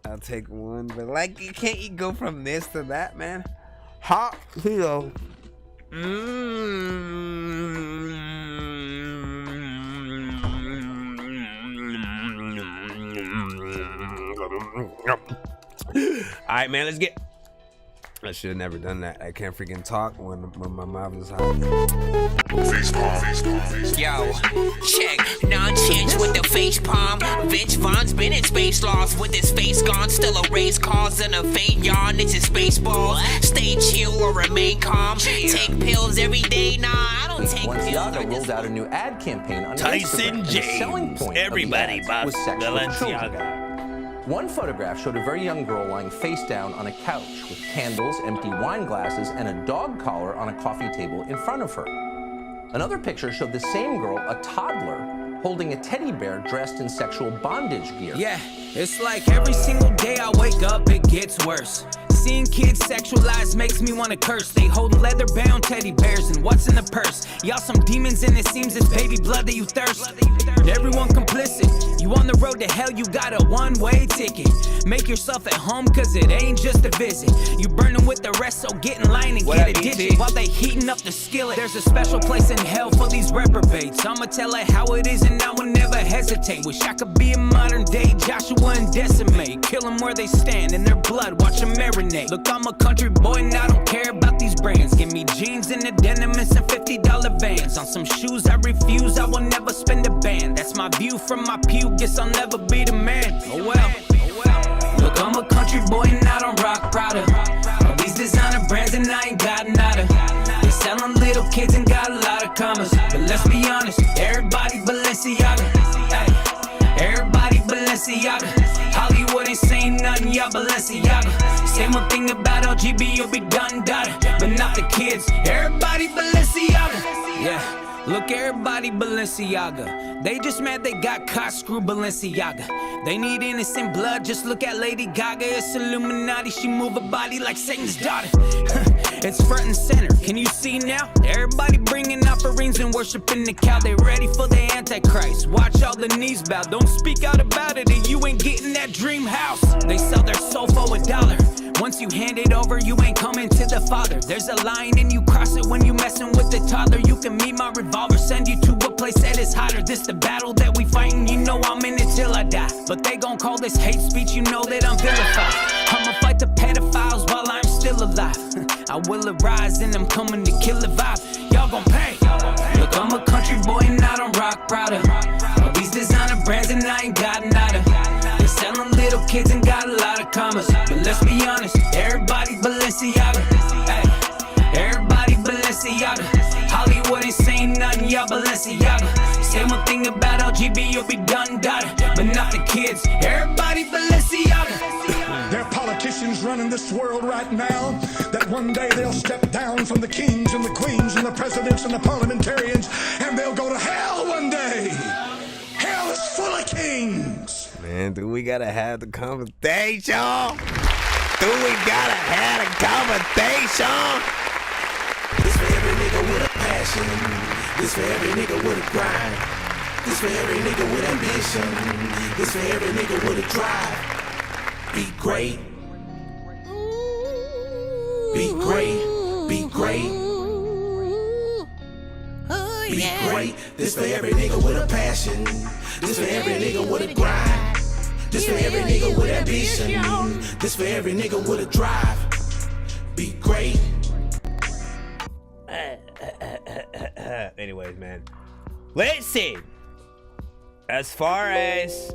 I'll take one, but like, you can't go from this to that, man. Hot Cheeto. Alright, man, let's get. I should have never done that. I can't freaking talk when my mouth is hot. Yo, check. Nonsense with the face palm. Vince Vaughn's been in space lost with his face gone. Still a race cause and a faint yawn. It's his baseball. Stay chill or remain calm. Take pills every day. Nah, I don't take pills. Balenciaga rolled out a new ad campaign on Tyson Instagram. James. The selling point Everybody of the ads was sexual Balenciaga. children. One photograph showed a very young girl lying face down on a couch with candles, empty wine glasses, and a dog collar on a coffee table in front of her. Another picture showed the same girl, a toddler, holding a teddy bear dressed in sexual bondage gear. Yeah, it's like every single day I wake up, it gets worse. Seeing kids sexualized makes me wanna curse. They hold leather-bound teddy bears and what's in the purse? Y'all some demons and it seems it's baby blood that you thirst. Everyone complicit. You on the road to hell, you got a one-way ticket. Make yourself at home, cause it ain't just a visit. You burning with the rest, so get in line and get addicted. While they heating up the skillet, there's a special place in hell for these reprobates. I'ma tell it how it is and I will never hesitate. Wish I could be a modern day Joshua and decimate. Kill them where they stand, in their blood, watch them marinate. Look, I'm a country boy and I don't care about these brands. Give me jeans and the denim and some $50 Vans. On some shoes I refuse, I will never spend a band. That's my view from my pew, guess I'll never be the man. Oh well. Look, I'm a country boy and I don't rock Prada. All these designer brands and I ain't got nada. They selling little kids and got a lot of commas. But let's be honest, everybody Balenciaga. Ay, everybody Balenciaga. Hollywood ain't saying nothing, y'all Balenciaga. Say one thing about LGB, you'll be done, but not the kids. Everybody Balenciaga. Yeah. Look, everybody Balenciaga. They just mad they got caught, screw Balenciaga. They need innocent blood, just look at Lady Gaga. It's Illuminati, she move her body like Satan's daughter. It's front and center, can you see now? Everybody bringing offerings and worshiping the cow. They ready for the Antichrist, watch all the knees bow. Don't speak out about it or you ain't getting that dream house. They sell their soul for $1. Once you hand it over, you ain't coming to the Father. There's a line and you cross it when you messing with the toddler. You can meet my revolver, send you to a place that is hotter. This the battle that we fighting, you know I'm in it till I die. But they gon' call this hate speech, you know that I'm vilified. I'ma fight the pedophiles while I'm still alive. I will arise and I'm coming to kill the vibe. Y'all gon' pay. Look, I'm a country boy and I don't rock Prada. All these designer brands and I ain't got nada. They selling little kids and got a lot of commas. But let's be honest, everybody Balenciaga. Ay, everybody Balenciaga. Hollywood ain't saying nothing, y'all Balenciaga. Say one thing about LGB, you'll be done, but not the kids. Everybody Balenciaga. There are politicians running this world right now that one day they'll step down from the kings and the queens and the presidents and the parliamentarians and they'll go to hell one day. Hell is full of kings. Man, do we gotta have the conversation? Do we gotta have the conversation? This for every nigga with a passion. This for every nigga with a grind. This for every nigga with ambition. This for every nigga with a drive. Be great. Be great. Be great. Be great. This for every nigga with a passion. This for every nigga with a grind. This for every nigga with ambition. This for every nigga with a drive. Be great. Anyways, man. Listen. As far as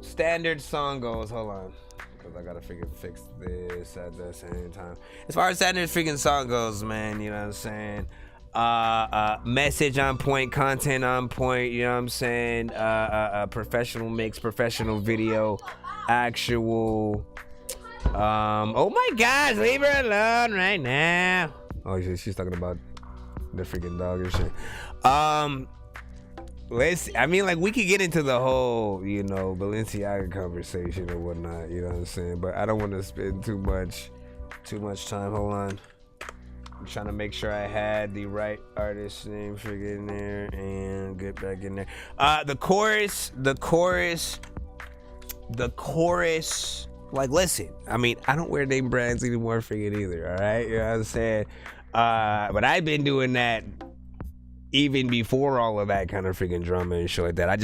standard song goes, hold on. Because I gotta freaking fix this at the same time. As far as standard freaking song goes, man, you know what I'm saying? Message on point, content on point, you know what I'm saying? Professional mix, professional video, actual. Oh my gosh, leave her alone right now. Oh, she's talking about the freaking dog and shit. We could get into the whole, you know, Balenciaga conversation or whatnot, you know what I'm saying? But I don't want to spend too much time. Hold on. I'm trying to make sure I had the right artist name freaking in there and get back in there. The chorus. Like, listen, I mean, I don't wear name brands anymore freaking either, all right? You know what I'm saying? But I've been doing that even before all of that kind of freaking drama and shit like that. I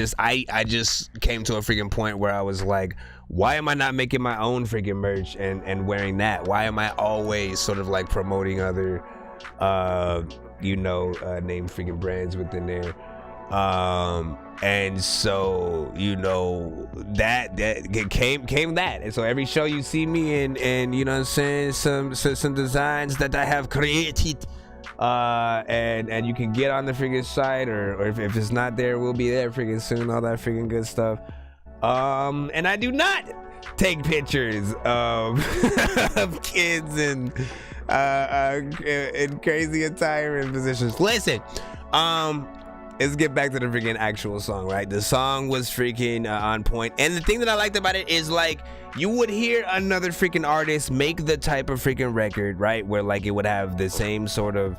just came to a freaking point where I was like, why am I not making my own freaking merch and wearing that? Why am I always sort of like promoting other, name freaking brands within there? And so, you know, that came that. And so every show you see me and you know what I'm saying, some designs that I have created, and you can get on the freaking site, or if it's not there, we'll be there freaking soon, all that freaking good stuff. And I do not take pictures of of kids in crazy attire and positions. Listen, let's get back to the freaking actual song, right? The song was freaking on point. And the thing that I liked about it is, like, you would hear another freaking artist make the type of freaking record, right? Where, like, it would have the same sort of,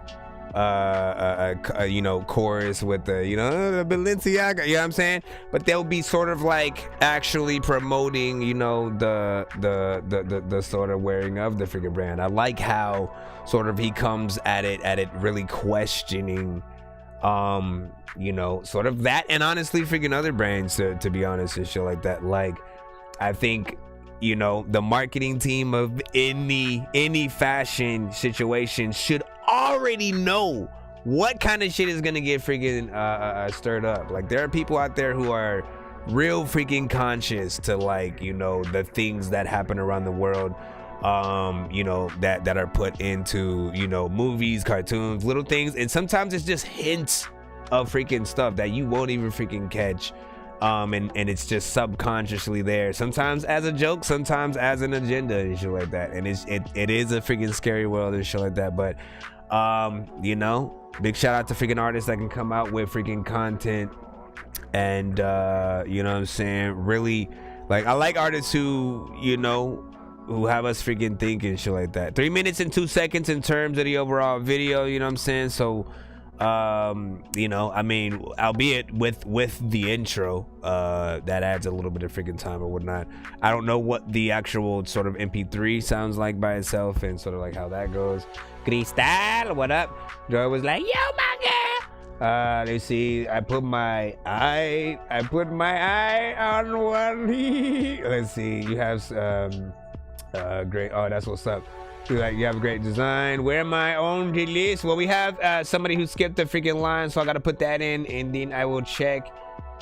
chorus with the, the Balenciaga, you know what I'm saying? But they'll be sort of, like, actually promoting, the sort of wearing of the freaking brand. I like how sort of he comes at it really questioning, sort of that, and honestly freaking other brands, to be honest, and shit like that. Like, I think, the marketing team of any fashion situation should already know what kind of shit is gonna get freaking stirred up. Like, there are people out there who are real freaking conscious to, like, the things that happen around the world, that are put into, movies, cartoons, little things. And sometimes it's just hints of freaking stuff that you won't even freaking catch. And it's just subconsciously there. Sometimes as a joke, sometimes as an agenda and shit like that. And it is a freaking scary world and shit like that. But, big shout out to freaking artists that can come out with freaking content. And, you know what I'm saying? Really, like, I like artists who have us freaking thinking shit like that. 3 minutes and 2 seconds in terms of the overall video, you know what I'm saying? So, I mean, albeit with the intro, that adds a little bit of freaking time or whatnot. I don't know what the actual sort of MP3 sounds like by itself and sort of like how that goes. Cristal, what up? Joy was like, yo, my girl. Let's see. I put my eye on one. Let's see. You have great. Oh, that's what's up. Like, you have a great design. Wear my own release. Well, we have somebody who skipped the freaking line, so I gotta put that in, and then I will check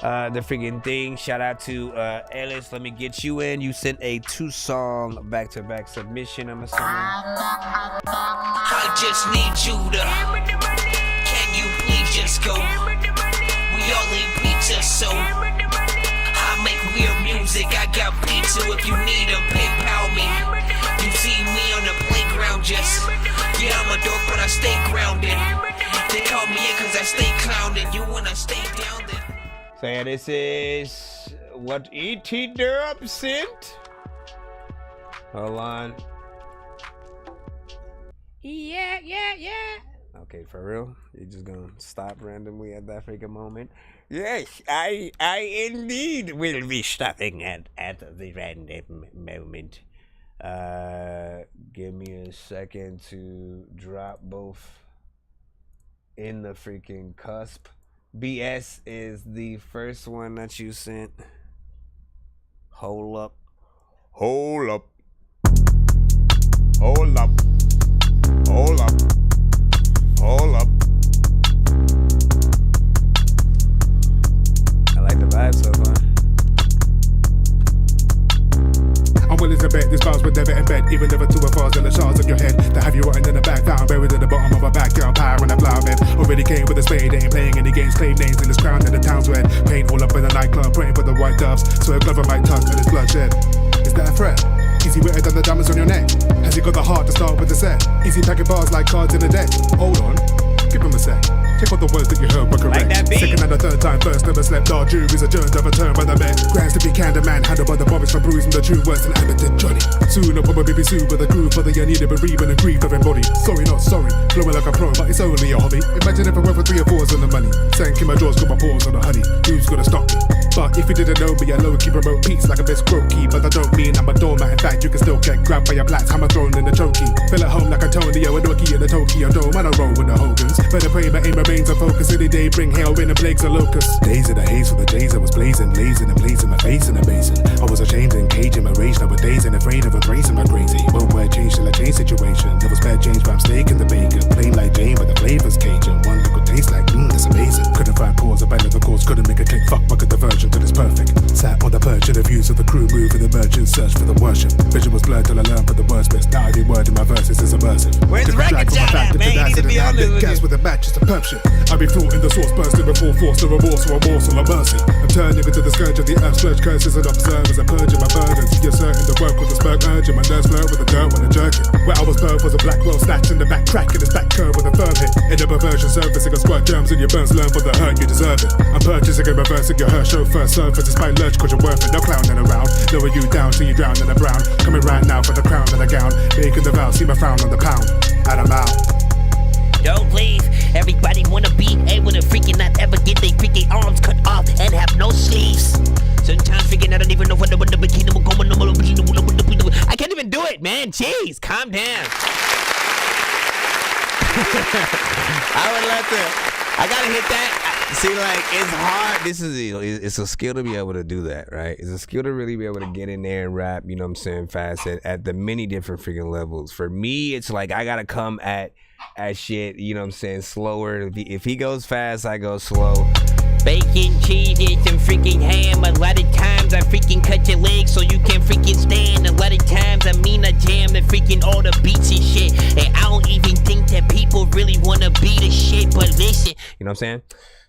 the freaking thing. Shout out to Ellis. Let me get you in. You sent a 2-song back-to-back submission, I'm assuming. I just need you to. Can you please just go? We all eat pizza, so I make weird music. I got pizza if you need them. PayPal me. You see me on the playground, just yeah, I'm a dork, but I stay grounded. They call me in cause I stay clowning. You wanna stay down then? So yeah, this is what E.T. Durham sent. Hold on. Yeah. Okay, for real? You're just gonna stop randomly at that freaking moment? Yes, I indeed will be stopping at the random moment. Give me a second to drop both in the freaking cusp. BS is the first one that you sent. Hold up. Hold up. Hold up. Hold up. Hold up. I like the vibe so far. I'm willing to bet these bars would never embed, even never to a falls in the shards of your head. To have you rotten in the back, found buried in the bottom of a backyard pyre and a plow bed. Already came with a spade, ain't playing any games, claim names in this crown in the town's red. Paint all up in the nightclub, praying for the white doves, so a glover might touch and it's bloodshed. Is that a threat? Easy wetter than the diamonds on your neck. Has he got the heart to start with the set? Easy packing bars like cards in the deck. Hold on, give him a sec. Check out the words that you heard were correct. Like that beat. Second and the third time, first never slept. Our jury's adjourned, overturned by the men. Grands to be candid man, handled by the bombers for bruising the true words and amateur Johnny. Soon I'll probably be sued by the groove for the unneeded bereavement and grief of embodied. Sorry, not sorry, flowing like a pro, but it's only a hobby. Imagine if I went for 3 or 4s on the money. Sank in my drawers, got my paws on the honey. Who's gonna stop me? But if you didn't know me, I low-key promote peace like a best croaky. But I don't mean I'm a doormat, in fact you can still get grabbed by your plats, hammer thrown in the chokey. Feel at home like Antonio and Dorky in the Tokyo Dome. I don't roll with the Hogans, better pray my aim remains on focus. Any day bring hail, rain and plagues and locusts. Days of the haze for the days I was blazing, lazing and blazing my face in the basin. I was ashamed and caging my rage, nowadays and afraid of embracing my crazy. Won't wear change till I change situation. There was bad change but I'm steak in the bacon. Plain like Jane but the flavor's Cajun. One that could taste like, that's amazing. Couldn't find pause, abandoned the course, couldn't make a click, fuck bucket diversion till it's perfect. Sat on the perch and the views of the crew moving the merchant search for the worship. Vision was blurred till I learned for the words best. Now every word in my verses is immersive. Where's the record shot at, man? You need to be on this with gas with a match, just a perp shit. I be floating the source, bursting before force, no remorse or a morsel of mercy. I'm turning into the scourge of the earth, splurge curses and observers. I'm purging my burdens. You're certain the work with the spurg urging. My nerves flirt with the dirt when I jerk it. Where I was burned was a black well snatch in the back crack in his back curve with a firm hit. In the perversion surfacing a squirt germs in your burns, learn for the hurt, you deserve it. I'm purchasing and reversing your hurt, show first surface despite lurch cause you're worth it. No clowning around, lower you down till you drown in the brown. Coming right now for the crown and the gown. Making the vow, see my frown on the pound. And I'm out. Don't leave. Everybody wanna be able to freaking not ever get their freaking arms cut off and have no sleeves. Sometimes freaking I don't even know what the bikini will go. I can't even do it, man. Jeez, calm down. I would love to. I gotta hit that. See, like, it's hard. It's a skill to be able to do that, right? It's a skill to really be able to get in there and rap, you know what I'm saying, fast at the many different freaking levels. For me, it's like I gotta come at shit, you know what I'm saying, slower. If he goes fast, I go slow. Bacon, cheese, and some freaking ham. A lot of times I freaking cut your legs so you can freaking stand. A lot of times I mean I jam the freaking all the beats and shit. And I don't even think that people really wanna be the shit, but listen. You know what I'm saying?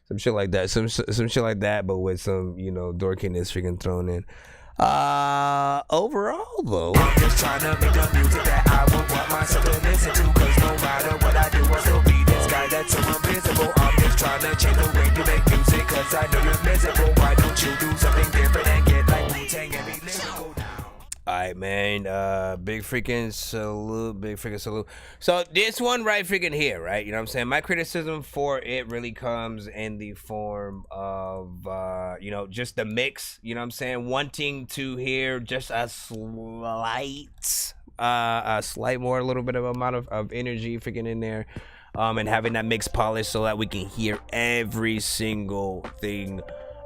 Some shit like that. Some shit like that, but with some, you know, dorkiness freaking thrown in. Overall though, I'm just trying to make the music that I would want myself to listen to. Cause no matter what I do, I'll still be this guy that's so invisible. I'm just trying to change the way you make music. Cause I know you're miserable. Why don't you do something different and get like Wu-Tang and be lyrical now? Alright, man. Big freaking salute. So this one right freaking here, right? You know what I'm saying? My criticism for it really comes in the form of you know, just the mix, you know what I'm saying? Wanting to hear just a little bit of amount of energy freaking in there. And having that mix polished so that we can hear every single thing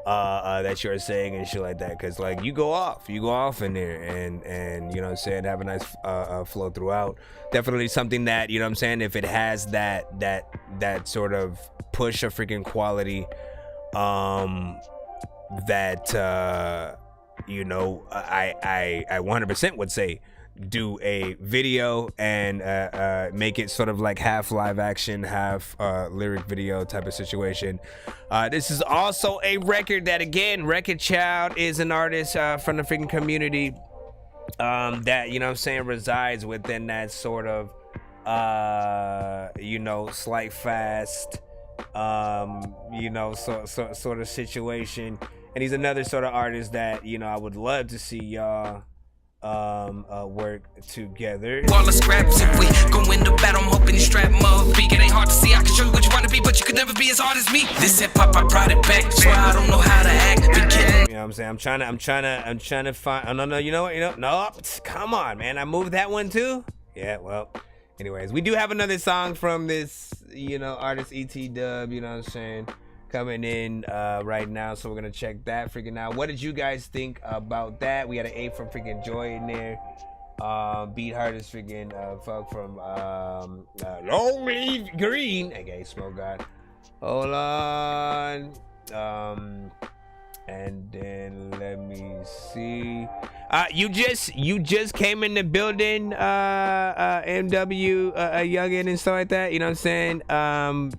that you're saying and shit like that, because like you go off in there and you know what I'm saying, have a nice flow throughout. Definitely something that, you know what I'm saying, if it has that sort of push of freaking quality, that you know, I 100% would say do a video and make it sort of like half live action, half lyric video type of situation. This is also a record that, again, Record Child is an artist from the freaking community that, you know what I'm saying, resides within that sort of you know, slight fast you know, sort of situation. And he's another sort of artist that, you know, I would love to see y'all work together. All the scraps, if we go into battle, I'm hoping you strap more. Big, it ain't hard to see. I can show you what you want to be, but you could never be as hard as me. This hip hop, I brought it back, so I don't know how to act. Been kidding. You know what I'm saying? I'm trying to find. Oh, no, you know what? No, come on, man. I moved that one too. Yeah, well. Anyways, we do have another song from this, artist ET Dub. You know what I'm saying? Coming in right now, so we're gonna check that freaking out. What did you guys think about that? We had an A from freaking Joy in there. Beat Hard is freaking fuck from Long Leaf Green, aka Smoke God. Hold on. And then let me see. You just came in the building, MW, youngin and stuff like that. You know what I'm saying?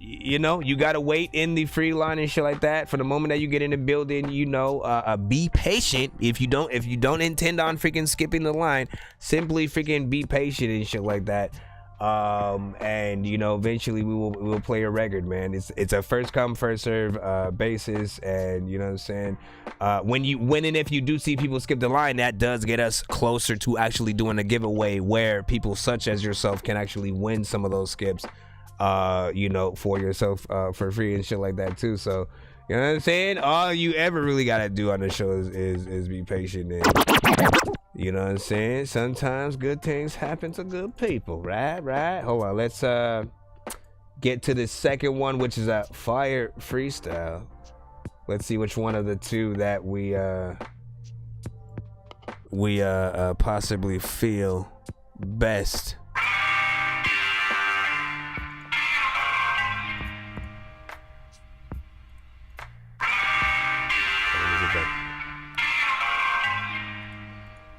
You gotta wait in the free line and shit like that. For the moment that you get in the building, be patient. If you don't intend on freaking skipping the line, simply freaking be patient and shit like that. And eventually we will play a record, man. It's a first come first serve basis, and you know what I'm saying, when and if you do see people skip the line, that does get us closer to actually doing a giveaway where people such as yourself can actually win some of those skips for yourself for free and shit like that too. So you know what I'm saying, all you ever really gotta do on the show is be patient, and you know what I'm saying? Sometimes good things happen to good people, right? Hold on, let's get to the second one, which is a fire freestyle. Let's see which one of the two that we possibly feel best.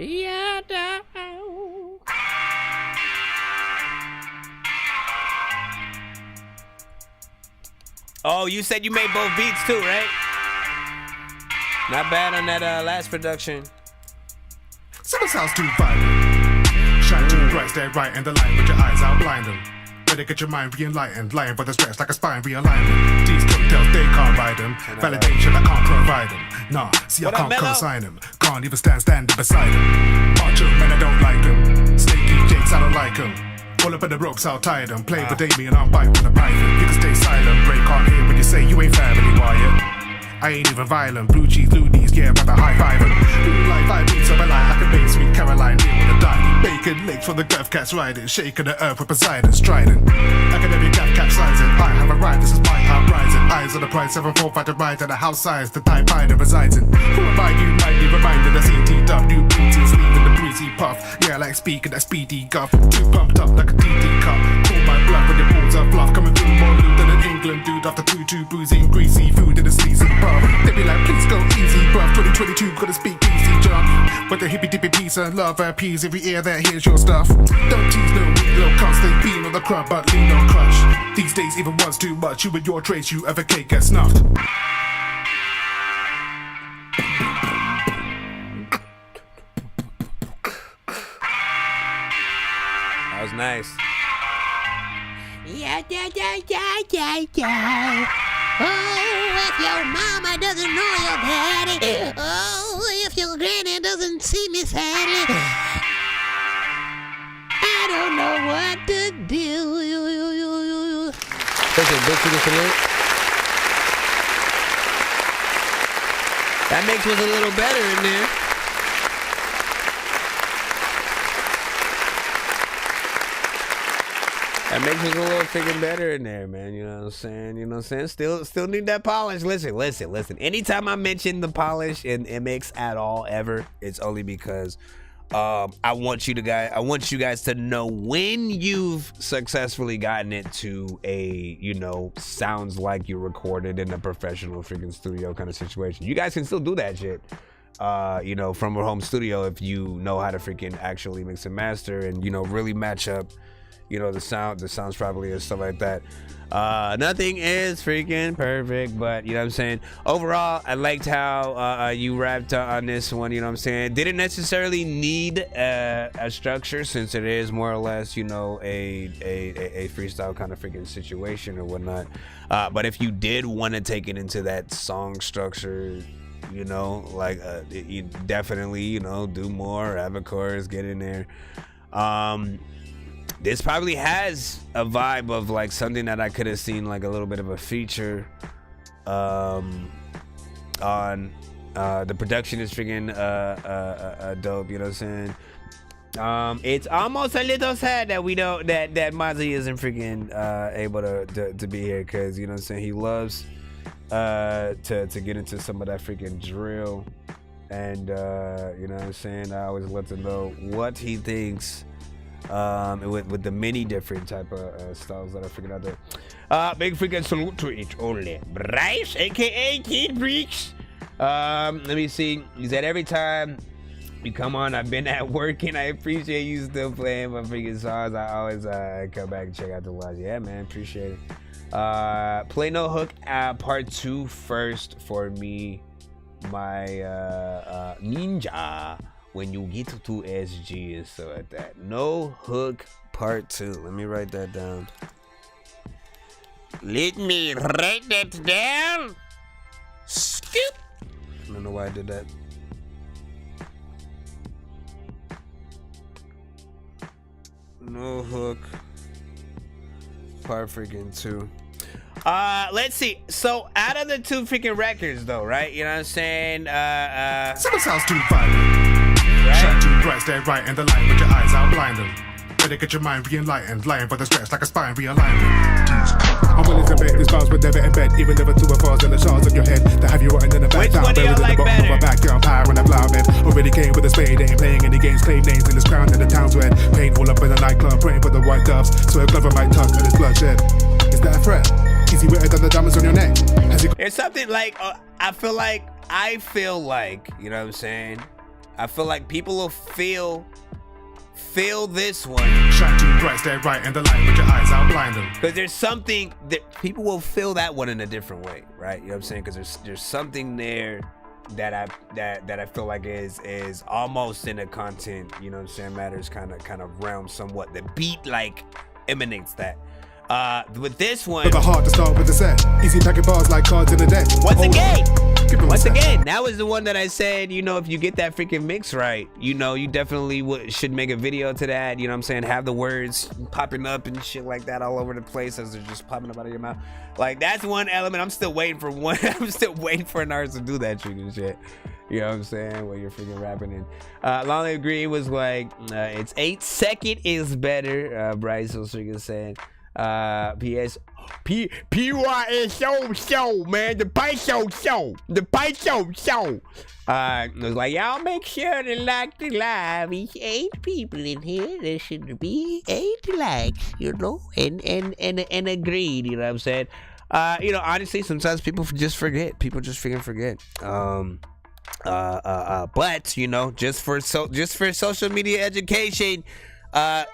Yeah, Oh, you said you made both beats too, right? Not bad on that last production. Summer sounds too violent. Shine too bright, stay right in the light, but your eyes outblind them. Better get your mind re-enlightened, lying for the stress like a spine realignment. These coattails, they can't ride them. Validation, I can't provide them. Nah, see, I can't co-sign them. Can't even standing beside them. Macho men, I don't like them. Snaky jakes, I don't like them. All up in the ropes, I'll tie them. Play with Damien, I'm biting with a python. You can stay silent, break can't hear when you say you ain't family, Wyatt. I ain't even violent, blue cheese, loonies, yeah, but I high five them. Blue light, 5 beats of a light, like a base, sweet Caroline, deal with a dime. Bacon legs for the Gulf cats riding, shaking the earth with Poseidon, striding. Academic gap capsizing, I have a ride, this is my uprising. Eyes on the prize, 7-4, fight to ride, and a house size, the time Biden resides in. Who am I, you might be reminded, that's ET new booties, leaving the breezy puff. Yeah, like speaking that speedy guff, too pumped up like a TT cup. Call my bluff when your balls are bluff, coming through more loot than an England dude after 2-2 boozing, greasy food in a sleazy puff. They be like, please go easy, bruv. 2022, gotta speak easy, John. With the hippy dippy peace and love and peace, every ear that hears your stuff. Don't tease no weak, no cunts. They bean on the crumb, but lean on crutch. These days, even once too much. You and your trace, you ever cake get snuffed. That was nice. Yeah. Oh, if your mama doesn't know your daddy. Oh, if your granny doesn't see me sadly. I don't know what to do. That mix was a little better in there. That makes it a little freaking better in there, man. You know what I'm saying? You know what I'm saying? Still need that polish. Listen. Anytime I mention the polish in mix at all, ever, it's only because I want you guys to know when you've successfully gotten it to a, sounds like you recorded in a professional freaking studio kind of situation. You guys can still do that shit. From a home studio if you know how to freaking actually mix and master and, really match up. The sounds properly and stuff like that. Nothing is freaking perfect, but you know what I'm saying? Overall, I liked how you rapped on this one, you know what I'm saying? Didn't necessarily need a structure since it is more or less, a freestyle kind of freaking situation or whatnot. But if you did want to take it into that song structure, you definitely, do more, have a chorus, get in there. This probably has a vibe of like something that I could have seen like a little bit of a feature on The production is freaking dope. You know what I'm saying? It's almost a little sad that we don't that Mozzie isn't freaking able to be here, because you know what I'm saying, he loves to get into some of that freaking drill, and you know what I'm saying, I always love to know what he thinks with the many different type of styles that are freaking out there. Big freaking salute to it only. Bryce, aka Kid Breeks. Let me see. He said, every time you come on, I've been at work, and I appreciate you still playing my freaking songs. I always come back and check out the live. Yeah, man, appreciate it. Play No Hook part 2 first for me, my ninja, when you get to SG and stuff like that. No Hook part 2. Let me write that down. Let me write that down. Scoop. I don't know why I did that. No Hook part freaking 2. Let's see. So out of the 2 freaking records though, right? You know what I'm saying? Some sounds too violent. Right? Shine too bright, stay right in the line with your eyes out blinding. Better get your mind re-enlightened, lying for the stretch like a spine realignment. I'm willing to bet these bounds would never embed, even never to a falls in the shards of your head that have you running in the back down, buried in the bottom of a backyard, power and a plow bed. Already came with a spade, ain't playing any games, claim names in this crown in the town's red. Pain all up in the nightclub, praying for the white doves, so a glover might tuck and it's bloodshed. Is that a threat? Easy wetter than the diamonds on your neck. There's something like, I feel like, you know what I'm saying? I feel like people will feel this one. Shine too bright, stay right in the light with your eyes out blinding. Because there's something that people will feel that one in a different way, right? You know what I'm saying? Because there's something there that I feel like is almost in the content, you know what I'm saying, matters kind of realm somewhat. The beat like emanates that. With this one, with the heart to start with the set. Easy packing bars like cards in the deck. Once again, that was the one that I said, you know, if you get that freaking mix right, you know, you definitely should make a video to that. You know what I'm saying? Have the words popping up and shit like that all over the place as they're just popping up out of your mouth. Like, that's one element. I'm still waiting for one. I'm still waiting for an artist to do that freaking shit. You know what I'm saying? Where you're freaking rapping in. Lonely Agree was like, it's 8 second is better. Bryce was freaking saying. P-Y-S-O show, man. The Python show. The Python show. It was like, y'all make sure to like the live. It's 8 people in here. There should be 8 likes, you know, and agreed, you know what I'm saying? You know, honestly, sometimes people just forget. People just freaking forget. But, you know, just for social media education,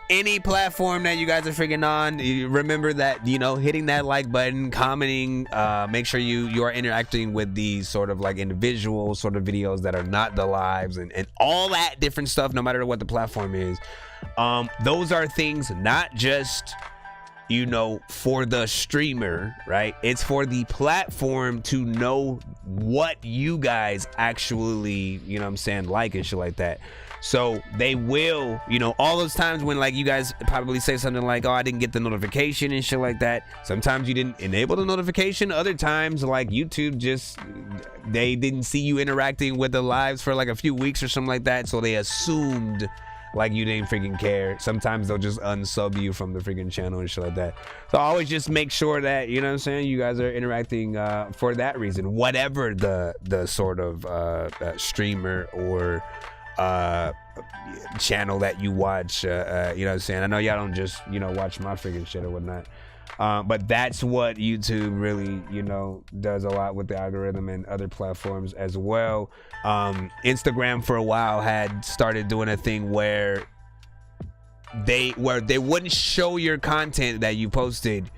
any platform that you guys are freaking on, you remember that, you know, hitting that like button, commenting, make sure you are interacting with these sort of like individual sort of videos that are not the lives and all that different stuff, no matter what the platform is. Those are things not just, you know, for the streamer, right? It's for the platform to know what you guys actually, you know what I'm saying, like and shit like that. So they will, you know, all those times when like you guys probably say something like, oh, I didn't get the notification and shit like that. Sometimes you didn't enable the notification. Other times like YouTube just, they didn't see you interacting with the lives for like a few weeks or something like that. So they assumed like you didn't freaking care. Sometimes they'll just unsub you from the freaking channel and shit like that. So always just make sure that, you know what I'm saying, you guys are interacting for that reason, whatever the sort of streamer or channel that you watch, you know what I'm saying? I know y'all don't just, you know, watch my freaking shit or whatnot, but that's what YouTube really, you know, does a lot with the algorithm and other platforms as well. Instagram for a while had started doing a thing where they wouldn't show your content that you posted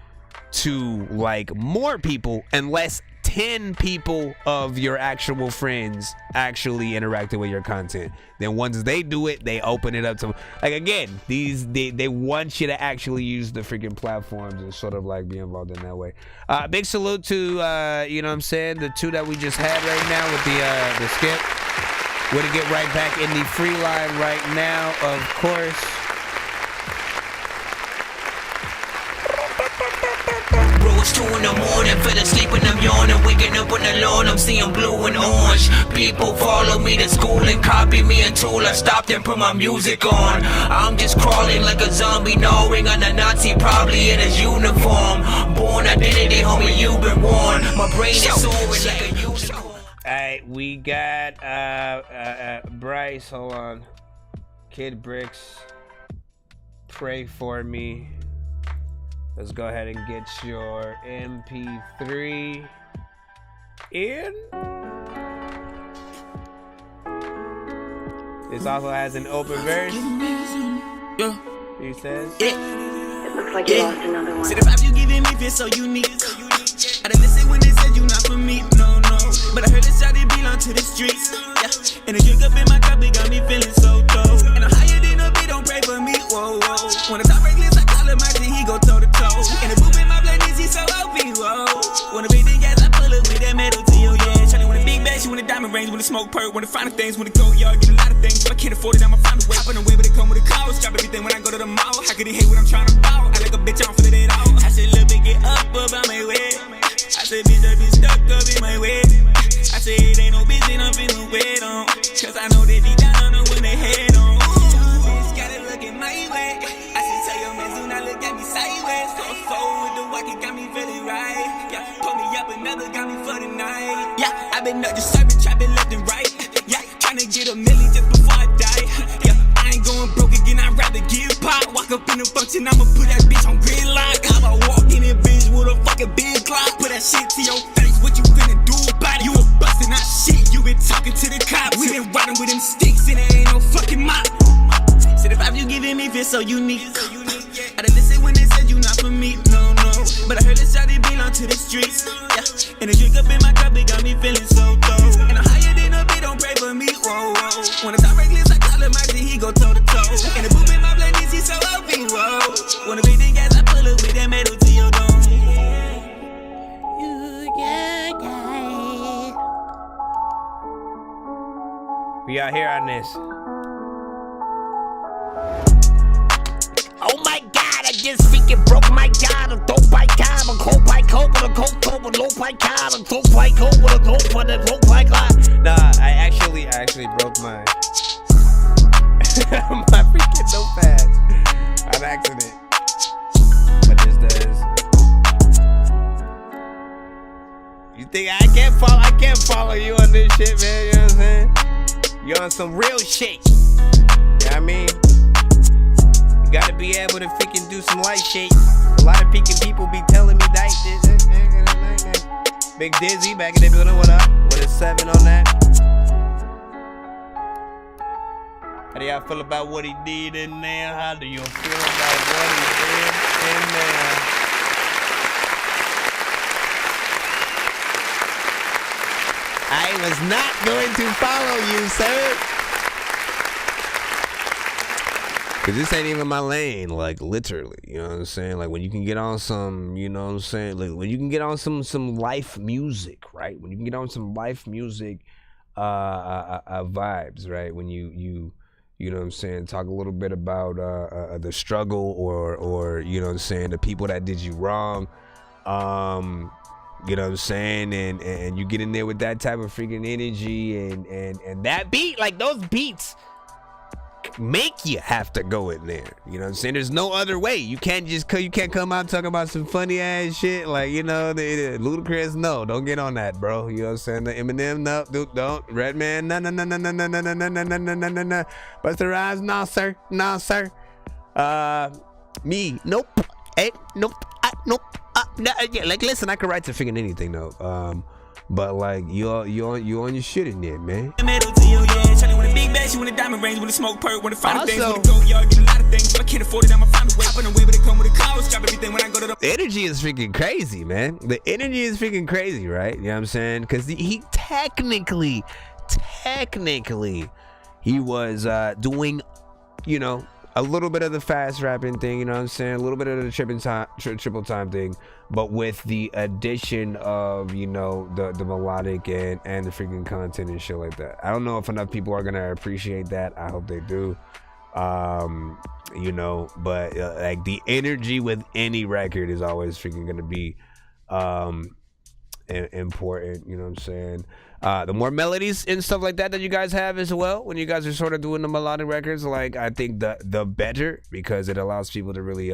to like more people unless 10 people of your actual friends actually interacted with your content. Then once they do it, they open it up to, like, again, they want you to actually use the freaking platforms and sort of like be involved in that way. Big salute to you know what I'm saying, the 2 that we just had right now with the skip. We're gonna get right back in the free line right now, of course. It's 2 in the morning, fell asleep and I'm yawning. Waking up on the lawn, I'm seeing blue and orange. People follow me to school and copy me until I stopped and put my music on. I'm just crawling like a zombie, gnawing on a Nazi, probably in his uniform. Born identity, homie, you've been warned. My brain is soaring like a unicorn. Alright, we got Bryce, hold on. Kid Bricks, Pray For Me. Let's go ahead and get your MP3 in. This also has an open verse. Yeah. He says. It looks like you lost another one. See the vibe you giving me feel so unique. I didn't listen when they said you not for me, no. But I heard this shawty belong to the streets. Yeah. And the drink up in my cup, it got me feeling so dope. And I'm higher than a beat, don't pray for me, whoa. When the top reckless, I call him Mercy, he go toe to toe. And the boom in my blood is he so OP, whoa. When the big thing gas, I pull it with that metal to you, yeah. Shawty want a big bag, she want a diamond range, want a smoke perk, want the finer things, want to go yard, get a lot of things. If I can't afford it, I'ma find a way. Hop on the way, but it come with a cost. Drop everything when I go to the mall. How could he hate when I'm trying to ball? I like a bitch, I don't feel it all. I said, little bit, get up on my way. I said, bitch, I be stuck up in my way. I said, it ain't no bitch, and I'm finna wait on. Cause I know they deep down, I know when they head on. Bitch, gotta look at my way. I said, tell your man, do not look at me sideways. Go forward with the walk, it got me feeling right. Yeah, pull me up, another got me for the night. Yeah, I been up just serving, trapping left and right. Yeah, tryna get a million just before I die. Yeah, I ain't going broke again, I'd rather give pop. Walk up in the function, I'ma put that bitch on grid lock. How I walk in it, bitch, with a fucking big clock. Put that shit to your face, what you finna do about it? You a bustin' out shit, you been talking to the cops. We been riding with them sticks and there ain't no fucking mop. See the vibe you giving me feel so unique. I didn't listen when they said you not for me, no. But I heard this shawty belong to the streets. Yeah, and the drink up in my cup, it got me feeling so dope. And I'm higher than a beat, don't pray for me, whoa. When the top reckless, I call him Mercy, he go toe to toe. And the boom in my blood is he so OP, whoa. When the big thing gas, I pull it with that metal to your dome. We out here on this. Oh my God, I just freaking broke my God. A dope by time, a cold by cold, with a cold toe, with low by God, a dope by cold, with a dope by the low by God. Nah, I actually broke my my freaking notepad on accident. But this does. You think I can't follow you on this shit, man? You know what I'm saying? You're on some real shit. You know what I mean? You gotta be able to freaking do some light shit. A lot of people be telling me that shit. Big Dizzy back in the building, what up? With a 7 on that. How do y'all feel about what he did in there? How do you feel about what he did in there? I was not going to follow you, sir. Cause this ain't even my lane, like literally, you know what I'm saying? Like when you can get on some, you know what I'm saying? Like when you can get on some life music, right? When you can get on some life music vibes, right? When you know what I'm saying? Talk a little bit about the struggle or you know what I'm saying? The people that did you wrong. You know what I'm saying? And you get in there with that type of freaking energy and that beat, like those beats make you have to go in there. You know what I'm saying? There's no other way. You can't come out talking about some funny ass shit like, you know, the Ludacris. No, don't get on that, bro. You know what I'm saying? The Eminem, no, dude, don't. Redman, no. Busta Rhymes, no sir. Me, nope. Hey, nope. Nope. Yeah, like listen, I could write to freaking anything though. But like you on your shit in there, man. She want a diamond range, want a smoke perk, want to find things, want to go yard, get a lot of things. If I can't afford it, I'ma find a way. Hop on the way, but it come with a cost. Drop everything when I go to the energy is freaking crazy, man. The energy is freaking crazy, right? You know what I'm saying? Because he technically, he was doing, you know, a little bit of the fast rapping thing, you know what I'm saying? A little bit of the triple time thing, but with the addition of, you know, the melodic and the freaking content and shit like that. I don't know if enough people are gonna appreciate that. I hope they do. You know, but like the energy with any record is always freaking gonna be important, you know what I'm saying? The more melodies and stuff like that you guys have as well, when you guys are sort of doing the melodic records, like I think the better, because it allows people to really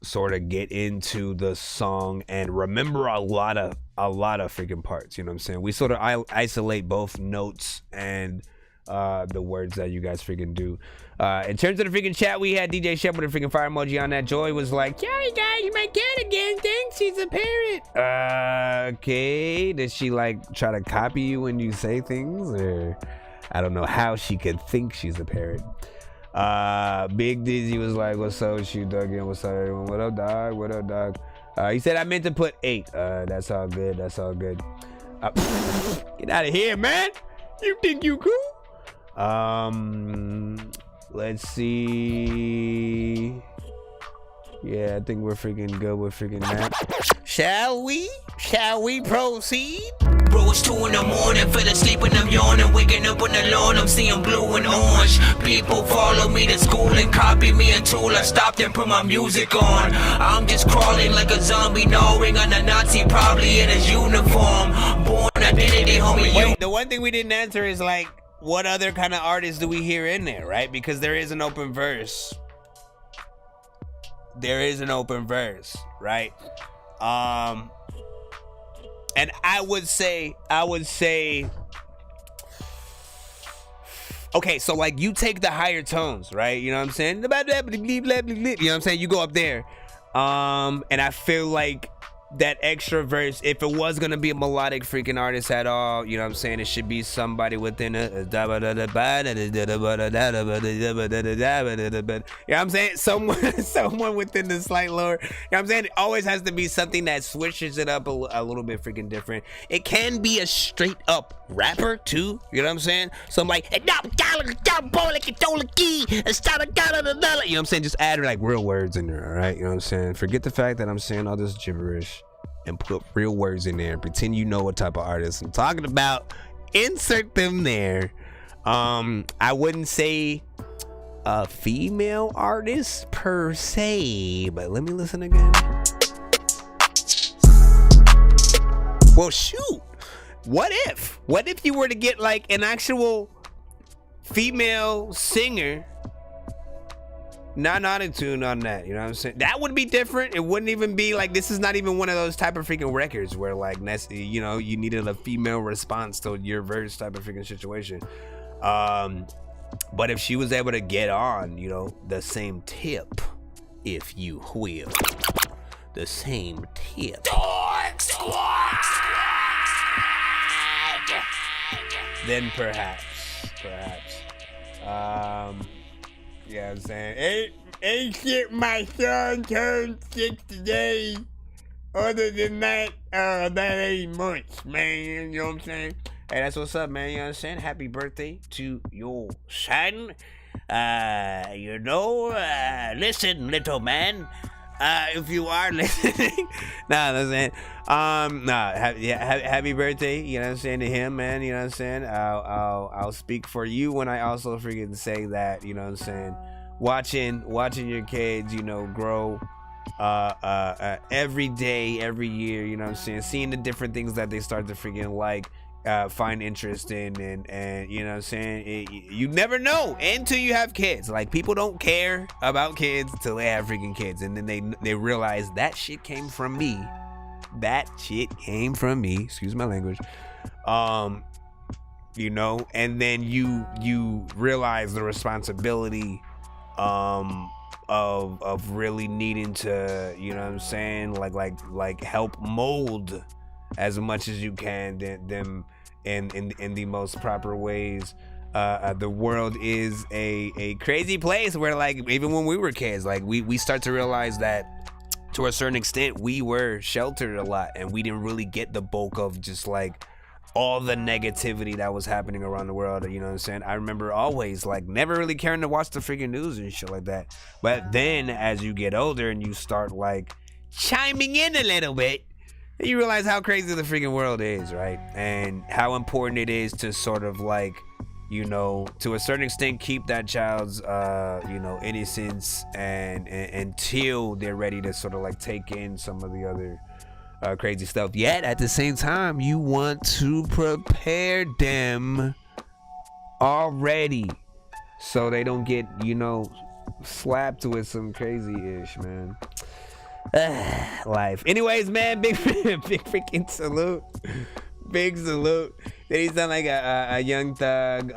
sort of get into the song and remember a lot of freaking parts, you know what I'm saying? We sort of isolate both notes and the words that you guys freaking do. In terms of the freaking chat, we had DJ Shep with a freaking fire emoji on that. Joy was like, "Sorry guys, you might get again. Thanks, she's a parrot." Okay, did she like try to copy you when you say things, or I don't know how she could think she's a parrot. Big Dizzy was like, "What's up with you, Dougie? What's up, everyone? What up, dog? What up, dog?" He said I meant to put 8. That's all good. That's all good. Get out of here, man. You think you cool? Let's see. Yeah, I think we're freaking good with freaking that. Shall we proceed? Bro, it's 2 in the morning, fell asleep and I'm yawning. Waking up on the lawn, I'm seeing blue and orange. People follow me to school and copy me until I stopped and put my music on. I'm just crawling like a zombie, gnawing on a Nazi, probably in his uniform. Born identity, homie. Wait, the one thing we didn't answer is like, what other kind of artists do we hear in there, right? Because there is an open verse. There is an open verse, right? And I would say, okay, so like you take the higher tones, right? You know what I'm saying? You know what I'm saying? You go up there. And I feel like that extra verse, if it was gonna be a melodic freaking artist at all, you know what I'm saying, it should be somebody within a, you know what I'm saying, someone within the slight lower, you know what I'm saying, it always has to be something that switches it up a little bit freaking different. It can be a straight up rapper too, you know what I'm saying, so I'm like, you know what I'm saying, just add like real words in there, all right, you know what I'm saying, forget the fact that I'm saying all this gibberish and put real words in there. Pretend you know what type of artist I'm talking about. Insert them there. I wouldn't say a female artist per se, but let me listen again. Well, shoot. What if you were to get like an actual female singer, not auto-tune on that, you know what I'm saying? That would be different. It wouldn't even be like, this is not even one of those type of freaking records where like, you know, you needed a female response to your verse type of freaking situation. But if she was able to get on, you know, the same tip, if you will, the same tip, Dork Squad, then perhaps. Yeah, I'm saying, ain't shit, my son turned 6 today. Other than that, that ain't much, man. You know what I'm saying? Hey, that's what's up, man. You know what I'm saying? Happy birthday to your son. You know, listen, little man. If you are listening, happy birthday, you know what I'm saying, to him, man, you know what I'm saying, I'll speak for you when I also freaking say that, you know what I'm saying, watching your kids, you know, grow, every day, every year, you know what I'm saying, seeing the different things that they start to freaking like, find interest in, and you know what I'm saying, you never know until you have kids. Like, people don't care about kids till they have freaking kids, and then they realize that shit came from me, excuse my language, you know, and then you realize the responsibility of really needing to, you know what I'm saying, like help mold as much as you can them in the most proper ways. The world is a crazy place where, like, even when we were kids, like we start to realize that to a certain extent we were sheltered a lot, and we didn't really get the bulk of just like all the negativity that was happening around the world, you know what I'm saying? I remember always like never really caring to watch the freaking news and shit like that. But then as you get older and you start like chiming in a little bit, you realize how crazy the freaking world is, right? And how important it is to sort of like, you know, to a certain extent, keep that child's, you know, innocence and until they're ready to sort of like take in some of the other crazy stuff. Yet at the same time, you want to prepare them already so they don't get, slapped with some crazy ish, man. Life. Anyways, man, big freaking salute. Big salute. They sound like a young thug.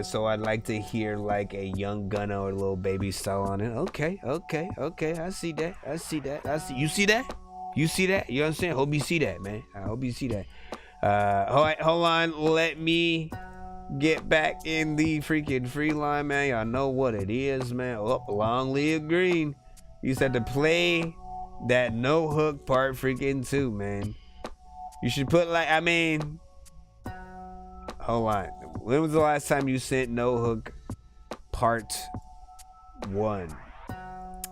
So I'd like to hear like a Young Gunna or Lil Baby style on it. Okay. I see that. You see that? You see that? You know what I'm saying? Hope you see that, man. I hope you see that. Hold on. Let me get back in the freaking free line, man. Y'all know what it is, man. Long live green. You said to play that no hook part freaking 2, man. You should put hold on. When was the last time you sent no hook part 1?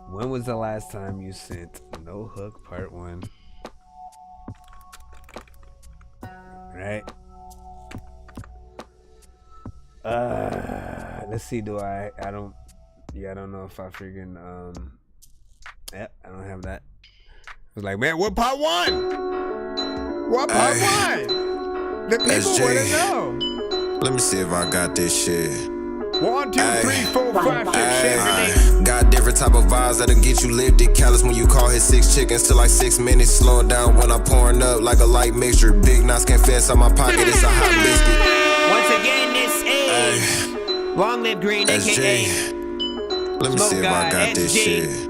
When was the last time you sent no hook part 1? Right? Let's see. I don't know if I freaking yep, I don't have that. I was like, man, what part 1? What part 1? The people want to know. Let me see if I got this shit. 1, 2, 3, 4, 5, 6, 7, 8. Got different type of vibes that'll get you lifted. Callous when you call his 6 chickens till like 6 minutes. Slowing down when I'm pouring up like a light mixture. Big knots can't fit inside my pocket. It's a hot biscuit. Once again, this is Long Live Green, aka Let me see if I got this shit.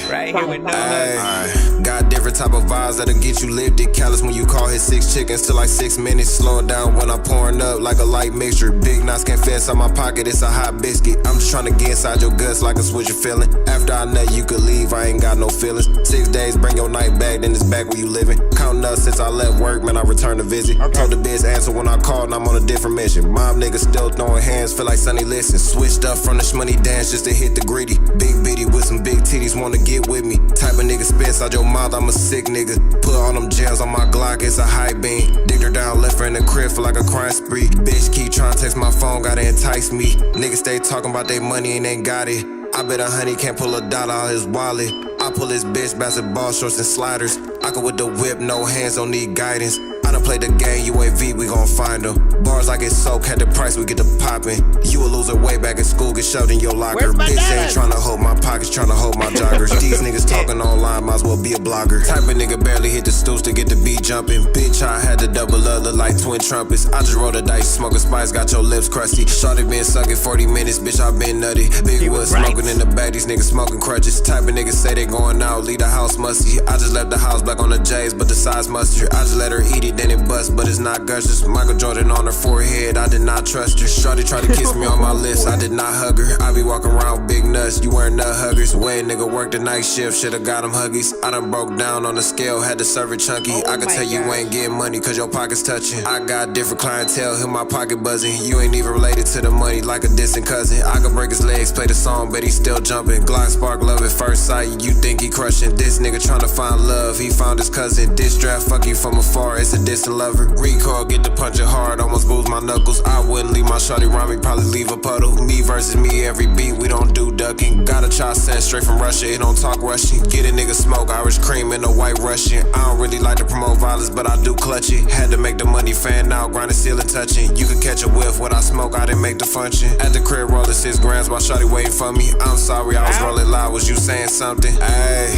Right here with no hook. Got different type of vibes that'll get you lifted. Callous when you call his 6 chickens till like 6 minutes. Slowing down when I'm pouring up like a light mixture. Big knots can't fit inside my pocket. It's a hot biscuit. I'm just trying to get inside your guts like a switch of feeling. After I nut, you could leave. I ain't got no feelings. 6 days, bring your night back, then it's back where you living. Counting up since I left work, man, I returned to visit. Told the bitch answer when I called, and I'm on a different mission. Mom niggas still throwing hands, feel like Sonny Listen. Switched up from the shmoney dance just to hit the gritty. Big bitty with some big titties, wanna get with me. Type of nigga spit inside your mouth, I'm a sick nigga. Put all them gems on my Glock, it's a high beam. Digged her down, left her in the crib for like a crime spree. Bitch keep trying to text my phone, gotta entice me. Niggas stay talking about their money and ain't got it. I bet $100 can't pull $1 out his wallet. I pull his bitch basketball shorts and sliders. I go with the whip, no hands, don't need guidance. I done played the game, UAV, we gon' find them. Bars like it's soak, had the price, we get the poppin'. You a loser way back in school, get shoved in your locker. Bitch ain't tryna hold my pockets, tryna hold my joggers. These niggas talking online, might as well be a blogger. Type of nigga barely hit the stools to get the beat jumping. Bitch, I had to double up, look like twin trumpets. I just rolled the dice, smoking spice, got your lips crusty. Shorty been sucking 40 minutes, bitch, I been nutty. Big wood smoking in the back, these niggas smoking crutches. Type of niggas say they going out, leave the house musty. I just left the house back on the J's, but the size mustard. I just let her eat it, then it bust, but it's not gushers. Michael Jordan on her forehead, I did not trust her. Shorty tried to kiss me on my lips, I did not hug her. I be walking around with big nuts, you wearing nut huggers. Way nigga worked the night shift, should've got him huggies. I done broke down on the scale, had to serve it chunky. I can tell you ain't getting money cause your pocket's touching. I got different clientele, hear my pocket buzzing. You ain't even related to the money like a distant cousin. I could break his legs, play the song, but he still jumping. Glock spark, love at first sight, you think he crushing. This nigga tryna find love, he found his cousin. Diss draft, fuck you from afar, it's a distant lover. Recoil, get to punching hard, almost bruise my knuckles. I wouldn't leave my shorty around me, probably leave a puddle. Me versus me, every beat, we don't do ducking. Got a chop sent straight from Russia, it don't talk Russian. Get a nigga smoke, Irish cream and a white Russian. I don't really like to promote violence, but I do clutch it. Had to make the money fan out, grinding, ceiling touching. You could catch a whiff, what I smoke, I didn't make the function. At the crib, rolling 6 grams while shorty waiting for me. I'm sorry, I was rolling loud, was you saying something? Ayy,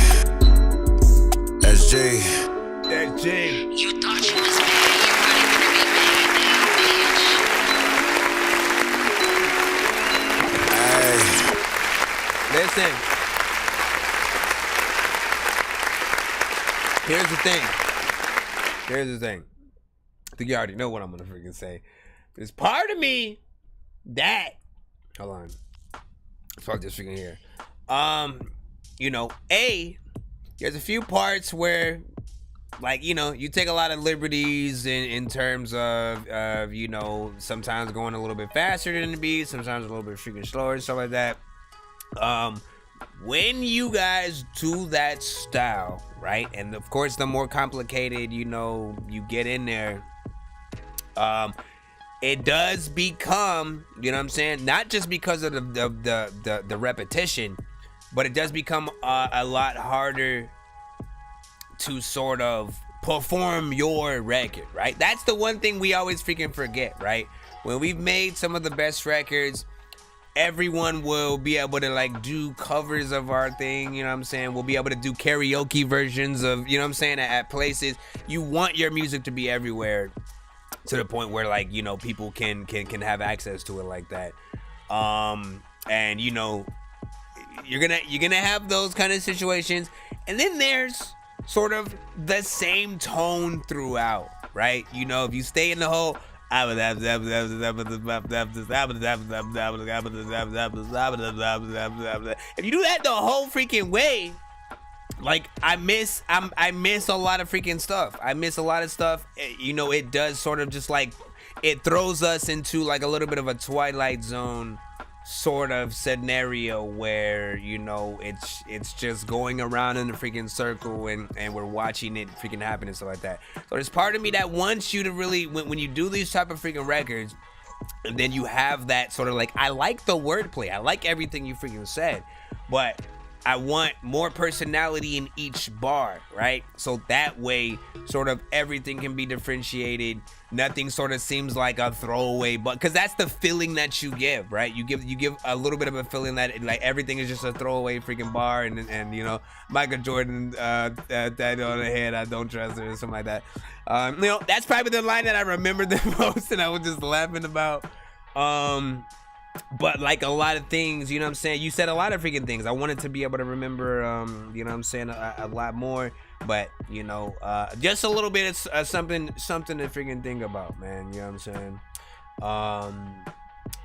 SG. SG. You thought you was Listen. Here's the thing. I think you already know what I'm gonna freaking say. There's part of me that hold on. Fuck this freaking here. There's a few parts where you take a lot of liberties in terms of sometimes going a little bit faster than the beat, sometimes a little bit freaking slower and stuff like that. When you guys do that style, right, and of course the more complicated you get in there, it does become, not just because of the repetition, but it does become a lot harder to sort of perform your record, right? That's the one thing we always freaking forget, right? When we've made some of the best records, everyone will be able to like do covers of our thing, you know what I'm saying? We'll be able to do karaoke versions of, you know what I'm saying, at places. You want your music to be everywhere to the point where like, you know, people can have access to it like that. And you know, you're gonna have those kind of situations, and then there's sort of the same tone throughout, right? You know, if you stay in the whole if you do that the whole freaking way, like I miss a lot of freaking stuff. I miss a lot of stuff. You know, it does sort of just like, it throws us into like a little bit of a Twilight Zone sort of scenario where, you know, it's just going around in a freaking circle and we're watching it freaking happen and stuff like that. So there's part of me that wants you to really, when you do these type of freaking records, and then you have that sort of like, I like the wordplay, I like everything you freaking said, but I want more personality in each bar, right? So that way, sort of everything can be differentiated. Nothing sort of seems like a throwaway, but because that's the feeling that you give, right? You give a little bit of a feeling that like everything is just a throwaway freaking bar, and you know, Michael Jordan, that on the head, I don't trust her, or something like that. You know, that's probably the line that I remember the most, and I was just laughing about. But like a lot of things, you know what I'm saying? You said a lot of freaking things. I wanted to be able to remember, you know what I'm saying, a lot more. But, you know, just a little bit of something to freaking think about, man. You know what I'm saying?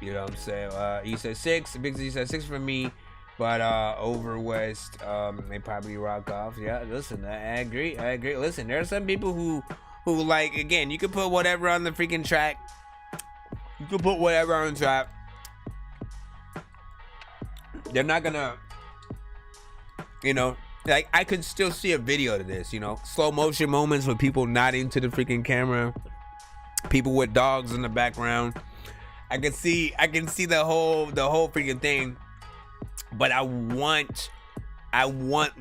You know what I'm saying? He said 6. Big Z said 6 for me. But over West, they probably rock off. Yeah, listen, I agree. Listen, there are some people who like, again, you can put whatever on the freaking track. You can put whatever on the track. They're not gonna, you know, like I could still see a video to this, you know, slow motion moments with people nodding to the freaking camera, people with dogs in the background. I can see the whole freaking thing, but I want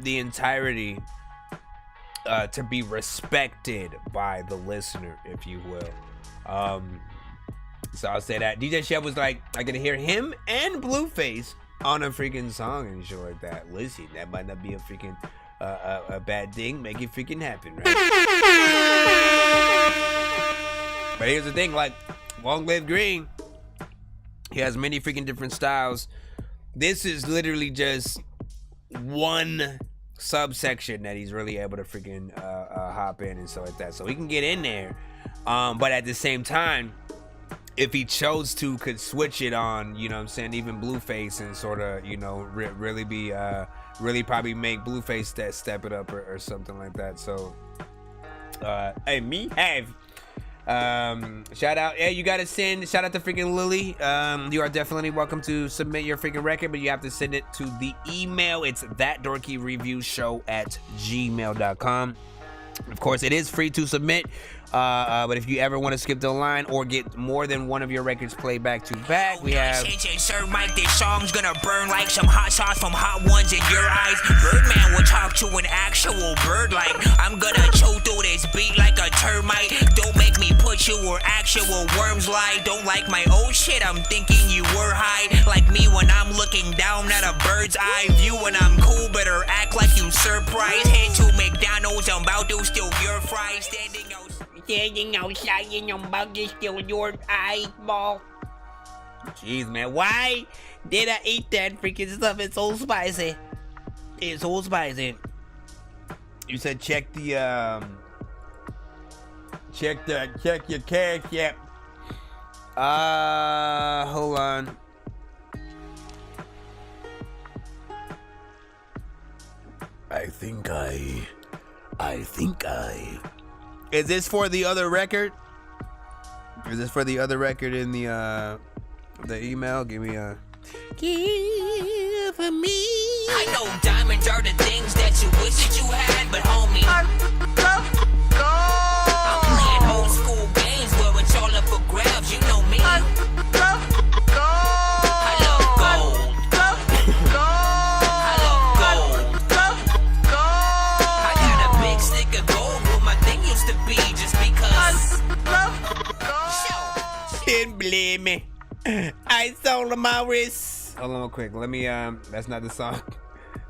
the entirety to be respected by the listener, if you will. So I'll say that. DJ Chef was like, I can hear him and Blueface on a freaking song and shit like that. Listen, that might not be a freaking a bad thing. Make it freaking happen, right? But here's the thing, like Long Live Green, he has many freaking different styles. This is literally just one subsection that he's really able to freaking hop in and stuff like that. So he can get in there, but at the same time, if he chose to, could switch it on, you know what I'm saying, even Blueface, and sort of, you know, really be, really probably make Blueface step it up or something like that. So, hey, me have. Shout out, yeah, you gotta send, shout out to freaking Lily. You are definitely welcome to submit your freaking record, but you have to send it to the email. It's thatdorkyreviewshow@gmail.com. Of course, it is free to submit. But if you ever want to skip the line or get more than one of your records played back to back, we have. Sir Mike, this song's gonna burn like some hot sauce from Hot Ones in your eyes. Birdman will talk to an actual bird like I'm gonna chew through this beat like a termite. Don't make me put you where actual worms lie. Don't like my old shit, I'm thinking you were high. Like me when I'm looking down at a bird's eye view. When I'm cool, better act like you surprised. Head to McDonald's, I'm about to steal your fries. Standing outside and I'm about to steal your eyeball. Jeez, man, why did I eat that freaking stuff? It's so spicy. It's so spicy. You said check the check your cash app. Hold on. I think Is this for the other record? Is this for the other record in the email? Give me a. Give me. I know diamonds are the things that you wish that you had, but homie, I'm playing old school games where it's all up for grabs. You know me. I love gold. I love gold. I got a big stick be just because. Didn't believe me. I sold my wrist. Hold on real quick. Let me, that's not the song.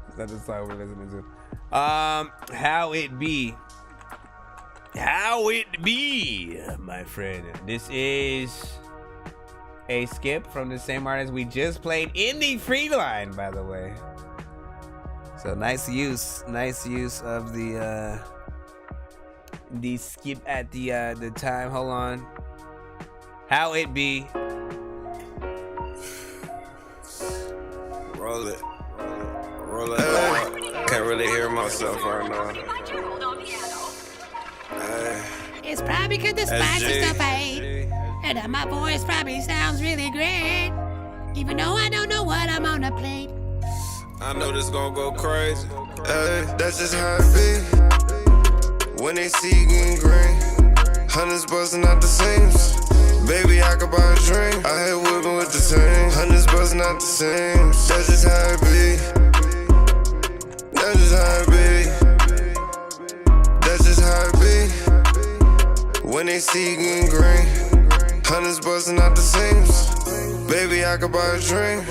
That's not the song we're listening to. How it be. How it be, my friend. This is a skip from the same artist we just played in the free line, by the way. So nice use of the skip at the time. Hold on. How it be. Roll it. Can't really hear myself right now. It's probably because the spices so fade, and that my voice probably sounds really great, even though I don't know what I'm on the plate. I know this gon' go crazy. That's just how it be. When they see you getting green, hundreds busting out the seams. Baby, I could buy a drink. I had whipping with the same. Hundreds busting out the seams. That's just how it be. That's just how it be. That's just how it be. When they see you getting green, hundreds busting out the seams. Baby, I could buy a drink.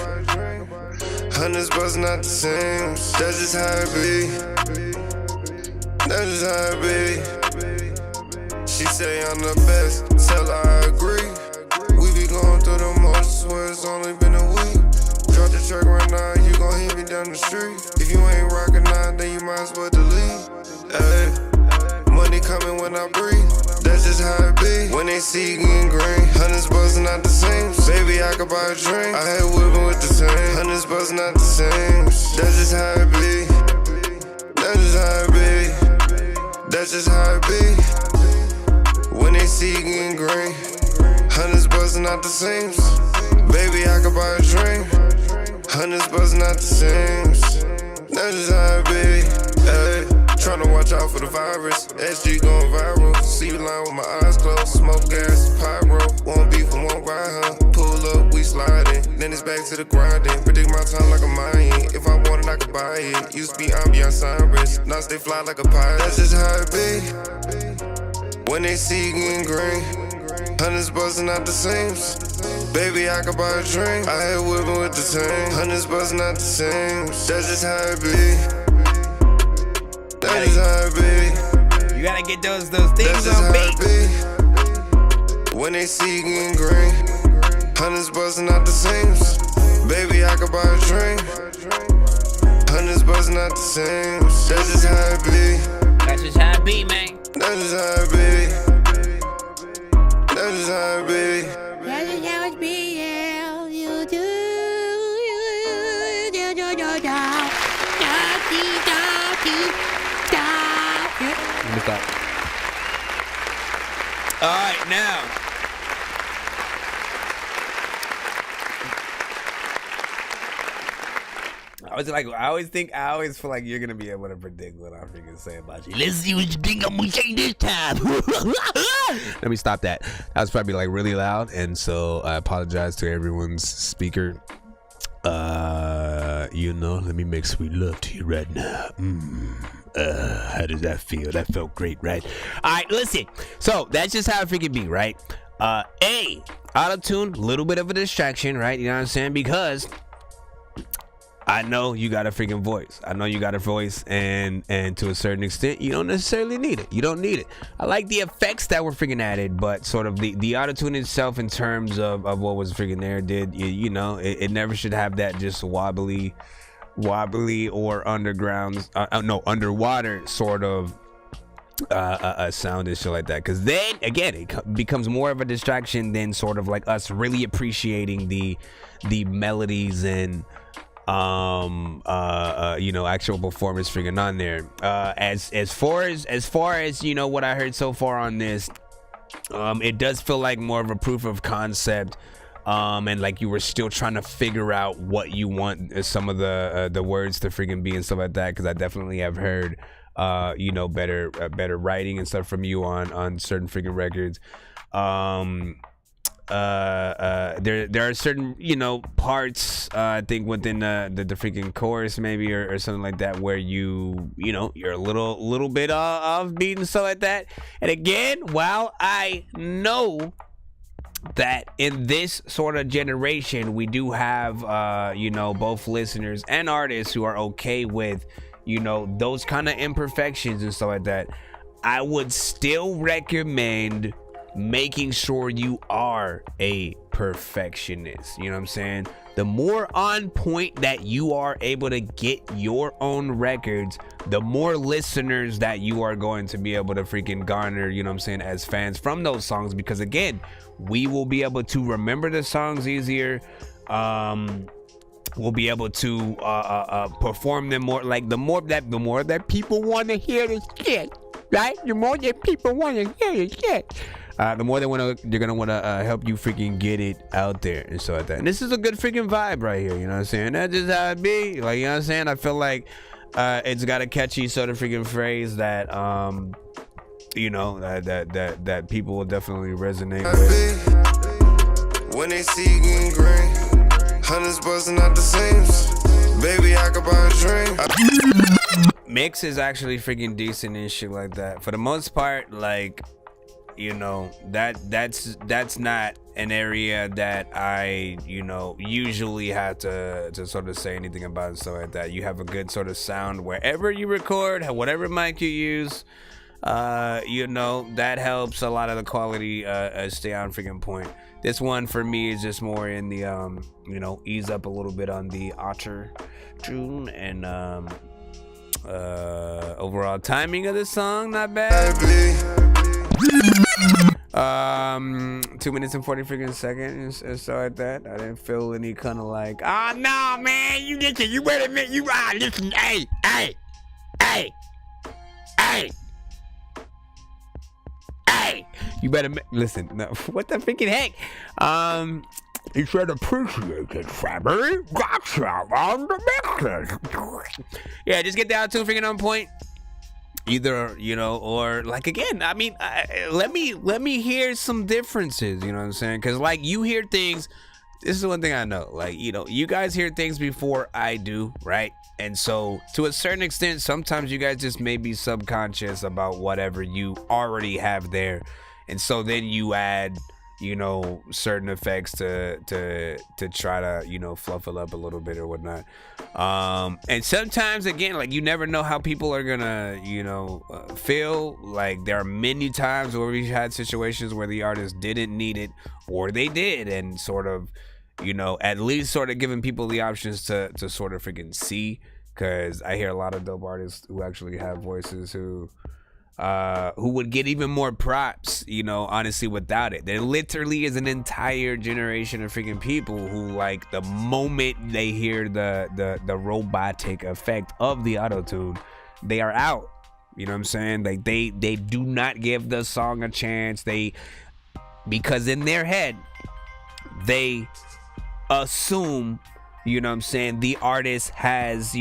Hundreds busting out the seams. That's just how it be. That's just how it be. She say I'm the best, tell her I agree. We be going through the motions where it's only been a week. Drop the truck right now, you gon' hit me down the street. If you ain't rockin' now, then you might as well delete. Ay, money coming when I breathe. That's just how it be. When they see you getting green, hundreds buzzing out the seams. Baby, I could buy a drink. I had whipping with the same. Hundreds buzzing out the seams. That's just how it be. That's just how it be. That's just how it be. When they see you getting green, hundreds buzzing out the seams. Baby, I could buy a drink. Hundreds buzzing out the seams. That's just how it be. Ay, tryna watch out for the virus. SG going viral. See you lying with my eyes closed. Smoke gas, pyro. Won't beef and won't ride, huh? Pull up, we sliding. Then it's back to the grinding. Predict my time like a Mayan. If I want it, I could buy it. Used to be ambiance Cyrus. Now stay fly like a pirate. That's just how it be. When they see you getting green, hundreds buzzing out the seams. Baby, I could buy a drink. I had whipping with the same. Hundreds buzzing out the seams. That's just how it be. That's just how it be. You gotta get those things on beat. When they see you getting green, hundreds buzzing out the seams. Baby, I could buy a drink. Hundreds buzzing out the seams. That's just how it be. That's just how it be, man. That's just how it be. That's just how it be. That's just how it be, yeah. You do. Let me stop. All right, now. I always feel like you're gonna be able to predict what I'm freaking saying about you. Let's see what you think I'm gonna say this time. Let me stop that. That was probably like really loud, and so I apologize to everyone's speaker. Let me make sweet love to you right now. How does that feel? That felt great, right? All right, listen. So that's just how it freaking be, right? Auto-tune, little bit of a distraction, right? You know what I'm saying? Because I know you got a freaking voice. I know you got a voice, and to a certain extent, you don't necessarily need it. You don't need it. I like the effects that were freaking added, but sort of the auto-tune itself in terms of what was freaking there it never should have that just wobbly or underwater sort of a sound and shit like that, because then again it becomes more of a distraction than sort of like us really appreciating the melodies and actual performance freaking on there. As far as what I heard so far on this, it does feel like more of a proof of concept, and like you were still trying to figure out what you want some of the words to freaking be and stuff like that, because I definitely have heard better writing and stuff from you on certain freaking records. there are certain, parts, I think within the freaking chorus maybe or something like that where you're a little bit off beat and stuff like that. And again, while I know that in this sort of generation we do have both listeners and artists who are okay with those kind of imperfections and stuff like that, I would still recommend making sure you are a perfectionist. You know what I'm saying? The more on point that you are able to get your own records, the more listeners that you are going to be able to freaking garner, as fans from those songs. Because again, we will be able to remember the songs easier. We'll be able to perform them more. Like the more that people want to hear this shit, right? The more that people want to hear this shit, the more they're gonna want to help you freaking get it out there and stuff like that. And this is a good freaking vibe right here. You know what I'm saying? That's just how it be. Like, you know what I'm saying? I feel like it's got a catchy sort of freaking phrase that that people will definitely resonate with. When they see you getting green, hundreds busting out the seams. Baby, I could buy a drink. Mix is actually freaking decent and shit like that. For the most part, like, that's not an area that I, usually have to sort of say anything about and stuff like that. You have a good sort of sound wherever you record, whatever mic you use. That helps a lot of the quality stay on freaking point. This one for me is just more in the ease up a little bit on the auto tune, and overall timing of the song not bad. 2 minutes and 40 freaking seconds and stuff like that. I didn't feel any kind of like, oh no man, you listen, you better admit you listen, hey. You better listen. No, what the freaking heck? You should appreciate it, family. Gotcha on the mixes. Yeah, just get down to freaking on point. Either, or like, again, I mean, let me hear some differences. You know what I'm saying? Because like, you hear things. This is one thing I know. Like, you guys hear things before I do, right? And so, to a certain extent, sometimes you guys just may be subconscious about whatever you already have there. And so then you add, certain effects to try to, fluff it up a little bit or whatnot. And sometimes, again, like, you never know how people are gonna, feel. Like, there are many times where we've had situations where the artist didn't need it, or they did, and sort of, at least sort of giving people the options to sort of freaking see. Because I hear a lot of dope artists who actually have voices who would get even more props, honestly, without it. There literally is an entire generation of freaking people who, like, the moment they hear the robotic effect of the auto-tune, they are out. You know what I'm saying? Like, they do not give the song a chance. Because in their head, they assume, the artist has,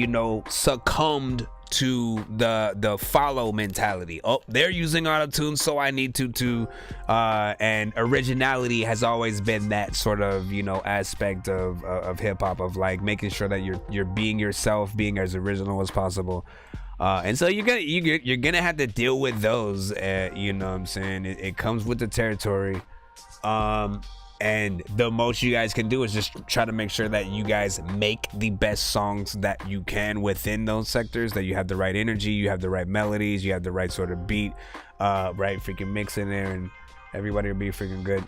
succumbed to the follow mentality. Oh, they're using auto-tune, so I need to and originality has always been that sort of aspect of hip-hop, of like making sure that you're being yourself, being as original as possible. And so you're gonna have to deal with those. You know what I'm saying? It comes with the territory. And the most you guys can do is just try to make sure that you guys make the best songs that you can within those sectors, that you have the right energy, you have the right melodies, you have the right sort of beat, right freaking mix in there, and everybody will be freaking good.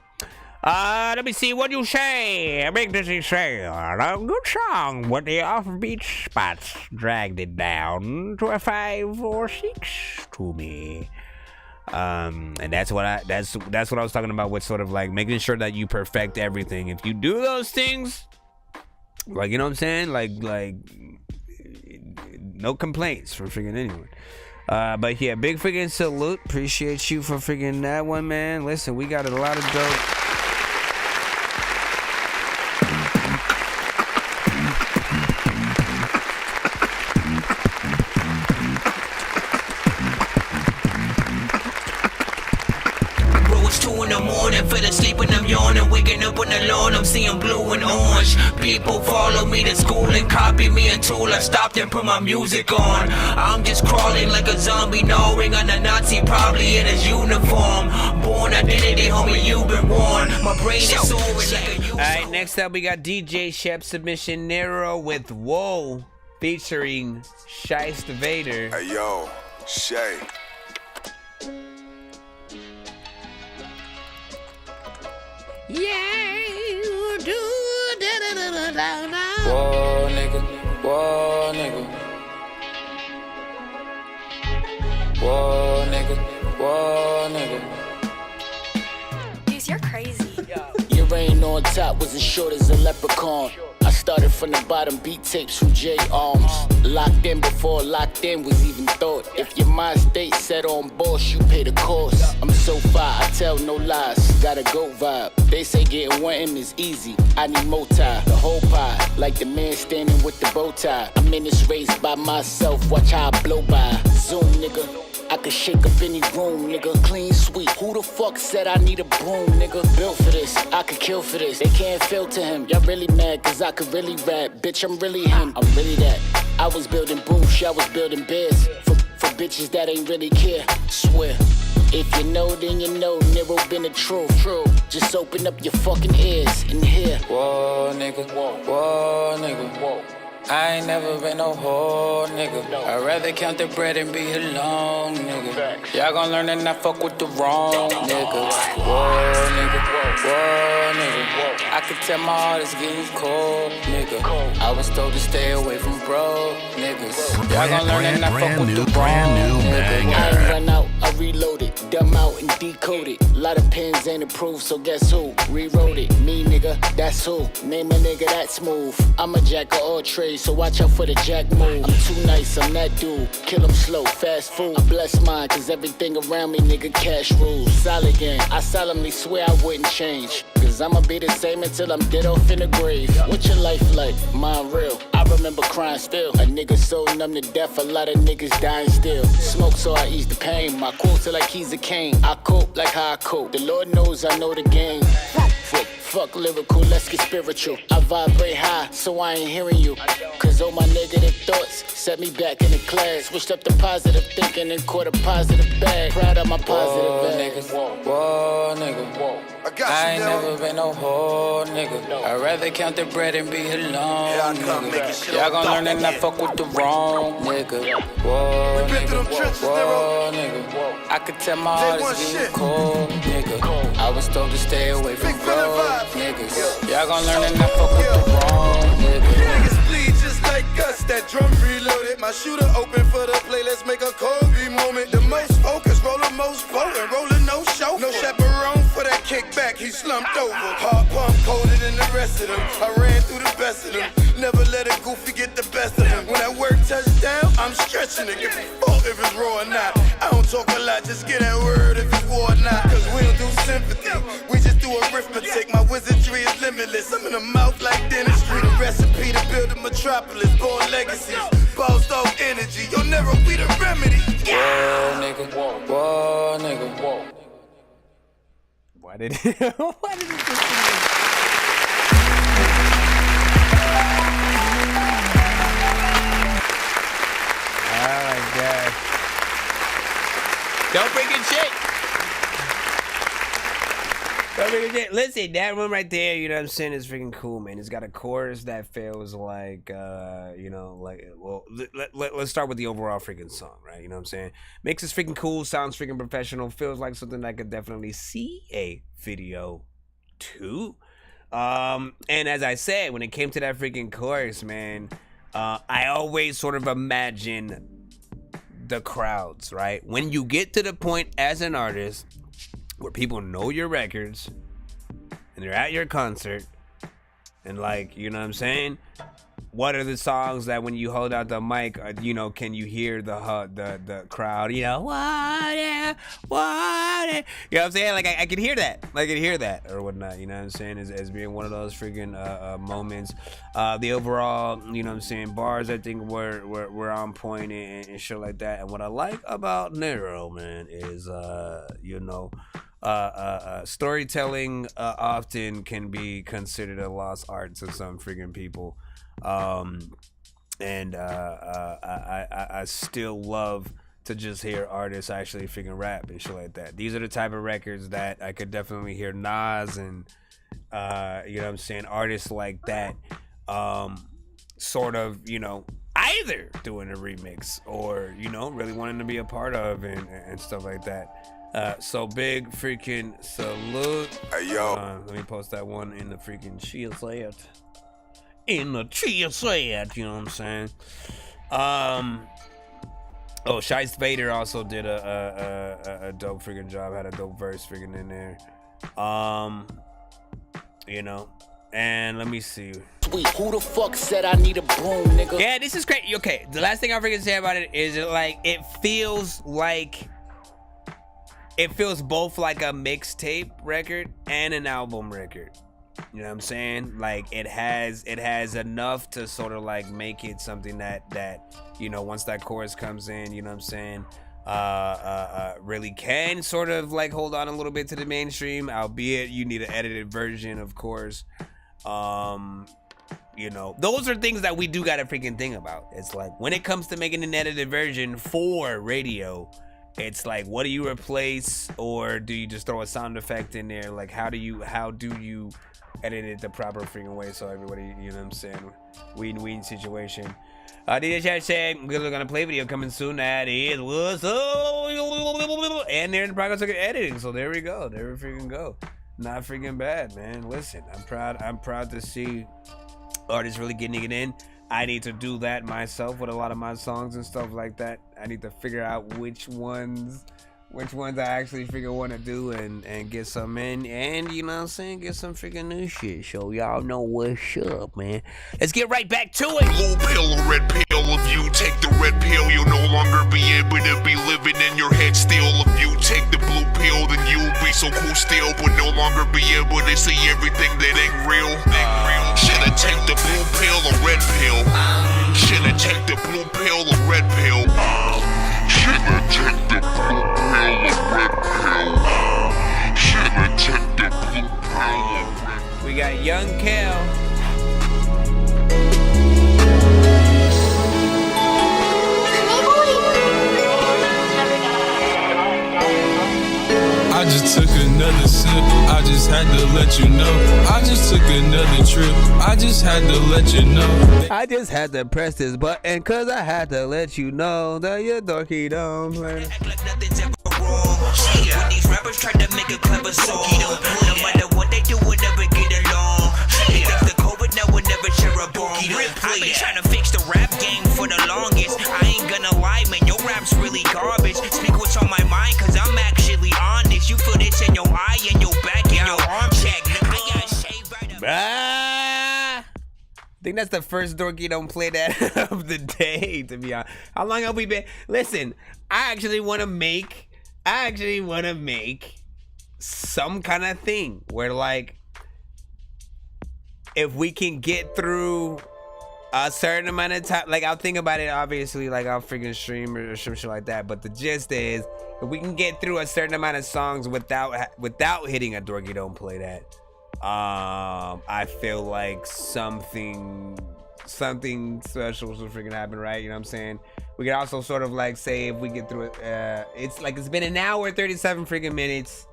Let me see what you say. Make this you say. A good song, but the offbeat spots dragged it down to a 5 or 6 to me. And that's what I was talking about with sort of like making sure that you perfect everything. If you do those things, like, you know what I'm saying, like no complaints from freaking anyone. But yeah, big freaking salute. Appreciate you for freaking that one, man. Listen, we got a lot of dope. morning, fell asleep and I'm yawning. Waking up on the lawn, I'm seeing blue and orange. People follow me to school and copy me until I stopped and put my music on. I'm just crawling like a zombie, gnawing on a Nazi, probably in his uniform. Born identity, homie, you've been warned. My brain is soaring like a Alright, next up we got DJ Shep submission Nero with Whoa featuring Shiest Vader. Hey yo, Shay. Yeah, you do da-da-da-da-da-da. Whoa, nigga. Whoa, nigga. Whoa, nigga. Whoa, nigga. Dude, you're crazy. Your reign on top was as short as a leprechaun. I started from the bottom, beat tapes from J Arms. Locked in before locked in was even thought. If your mind state set on boss, you pay the cost. I'm so far, I tell no lies. Got a goat vibe. They say getting one M is easy. I need more tie, the whole pie. Like the man standing with the bow tie. I'm in this race by myself, watch how I blow by. Zoom, nigga. I could shake up any room, nigga. Clean sweep. Who the fuck said I need a broom, nigga? Built for this, I could kill for this. They can't filter him. Y'all really mad cause I could really rap. Bitch, I'm really him. I'm really that. I was building booths, y'all was building bears. For bitches that ain't really care. Swear. If you know, then you know. Nero been the truth. True. Just open up your fucking ears and hear. Whoa, nigga. Whoa, nigga. Whoa. I ain't never been no whore, nigga. I'd rather count the bread and be alone, nigga. Y'all gon' learn and not fuck with the wrong nigga. Whoa, nigga. Whoa, nigga. I could tell my heart is getting cold, nigga. I was told to stay away from broke niggas. Y'all gon' learn and not fuck with the wrong nigga. I ain't run out, I reloaded. Dumb out and decoded. Lot of pins ain't approved, so guess who? Rewrote it. Me, nigga, that's who. Name a nigga that smooth. I'm a jack of all trades, so watch out for the jack move. I'm too nice, I'm that dude. Kill him slow, fast food. I bless mine, cause everything around me, nigga, cash rules. Solid gang, I solemnly swear I wouldn't change. Cause I'ma be the same until I'm dead off in the grave. What's your life like? Mine real. I remember crying still. A nigga so numb to death, a lot of niggas dying still. Smoke so I ease the pain. My quotes are like he's a cane. I cope like how I cope. The Lord knows I know the game. Fuck lyrical, let's get spiritual. I vibrate high, so I ain't hearing you. Cause all my negative thoughts set me back in the class. Switched up to positive thinking and caught a positive bag. Proud of my positive nigga. Whoa, nigga. I ain't never been no whore, nigga. I'd rather count the bread and be alone, nigga. Y'all gon' learn and not fuck with the wrong nigga. Whoa, nigga. Whoa, nigga. I could tell my heart is getting cold, nigga. I was told to stay away from broke niggas. Y'all gon' learn and not fuck with the wrong nigga. Niggas bleed just like us. That drum reloaded. My shooter open for the play. Let's make a Kobe moment. The most focused, roll the most potent, rolling no show. No chaperone for that kickback. He slumped over. Heart pump colder than the rest of them. I ran through the best of them. Never let a goofy get the best of him. When that work touched down, I'm stretching it. Give a fuck if it's raw or not. I don't talk a lot, just get that word if it's war or not. Cause we don't do sympathy, we just do arithmetic. My wizardry is limitless. I'm in the mouth like dentistry. The recipe to build a metropolis, born legacies. Bossed off energy, you'll never be the remedy. Whoa, nigga. Whoa, nigga. Why did it just Oh my god. Don't bring in shit. Don't bring in shit. Listen, that one right there, you know what I'm saying, is freaking cool, man. It's got a chorus that feels like, you know, like, well, let's start with the overall freaking song, right? You know what I'm saying? Makes it freaking cool, sounds freaking professional, feels like something I could definitely see a video to. And as I said, when it came to that freaking chorus, man, I always sort of imagine the crowds, right? When you get to the point as an artist where people know your records and they're at your concert and, like, you know what I'm saying? What are the songs that when you hold out the mic, you know, can you hear the crowd, you know, what, you know what I'm saying? Like, I can hear that. I can hear that or whatnot, you know what I'm saying? As being one of those freaking moments. The overall, you know what I'm saying, bars, I think were on point and shit like that. And what I like about Nero, man, is, you know, storytelling often can be considered a lost art to some freaking people. And I still love to just hear artists actually freaking rap and shit like that. These are the type of records that I could definitely hear Nas and you know what I'm saying, artists like that sort of, you know, either doing a remix or, you know, really wanting to be a part of and stuff like that. So big freaking salute. Hey, yo. Let me post that one in the freaking chia set. In the chia set, you know what I'm saying? Oh, Shice Vader also did a dope freaking job, had a dope verse freaking in there. You know, and let me see. Sweet, who the fuck said I need a broom, nigga? Yeah, this is crazy. Okay, the last thing I freaking say about it is it feels both like a mixtape record and an album record. You know what I'm saying? Like it has enough to sort of like make it something that you know, once that chorus comes in, you know what I'm saying, really can sort of like hold on a little bit to the mainstream, albeit you need an edited version, of course. You know, those are things that we do gotta freaking think about. It's like when it comes to making an edited version for radio, it's like, what do you replace, or do you just throw a sound effect in there? Like how do you edit it the proper freaking way so everybody, you know what I'm saying, win-win situation. DJ Chat said we're gonna play video coming soon. That is what's up. And they're in the progress of editing, so there we go. There we freaking go. Not freaking bad, man. Listen, I'm proud to see artists really getting it in. I need to do that myself with a lot of my songs and stuff like that. I need to figure out which ones I actually want to do and get some in, and you know what I'm saying, get some freaking new shit, so y'all know what's up, man. Let's get right back to it. Blue pill or red pill, if you take the red pill, you'll no longer be able to be living in your head still. If you take the blue pill, then you'll be so cool still, but no longer be able to see everything that ain't real. Shoulda take the blue pill or red pill. Shoulda take the blue pill or red pill. Shoulda take the blue pill or red pill. Shoulda take the blue pill or red pill. We got Young Kel. I just took another sip, I just had to let you know. I just took another trip, I just had to let you know. I just had to press this button cause I had to let you know that you're dorky don't play. When these rappers try to make a clever song, no matter what they do, we'll never get along. They got the COVID, now we'll never share a bomb. I've been trying to fix the rap game for the longest. I ain't gonna lie, man, your rap's really garbage. Speak what's on my mind, cause I'm actually honest. You feel this in your eye, in your back, in your arm check. I got shaved right up. I think that's the first Dorky don't play that of the day, to be honest. How long have we been? Listen, I actually want to make some kind of thing where, like, if we can get through a certain amount of time, like, I'll think about it, obviously, like, I'll freaking stream or some shit like that, but the gist is, if we can get through a certain amount of songs without hitting a Dorky don't play that, I feel like something special will freaking happen, right? You know what I'm saying? We could also sort of like say if we get through it, it's like it's been an hour 37 freaking minutes.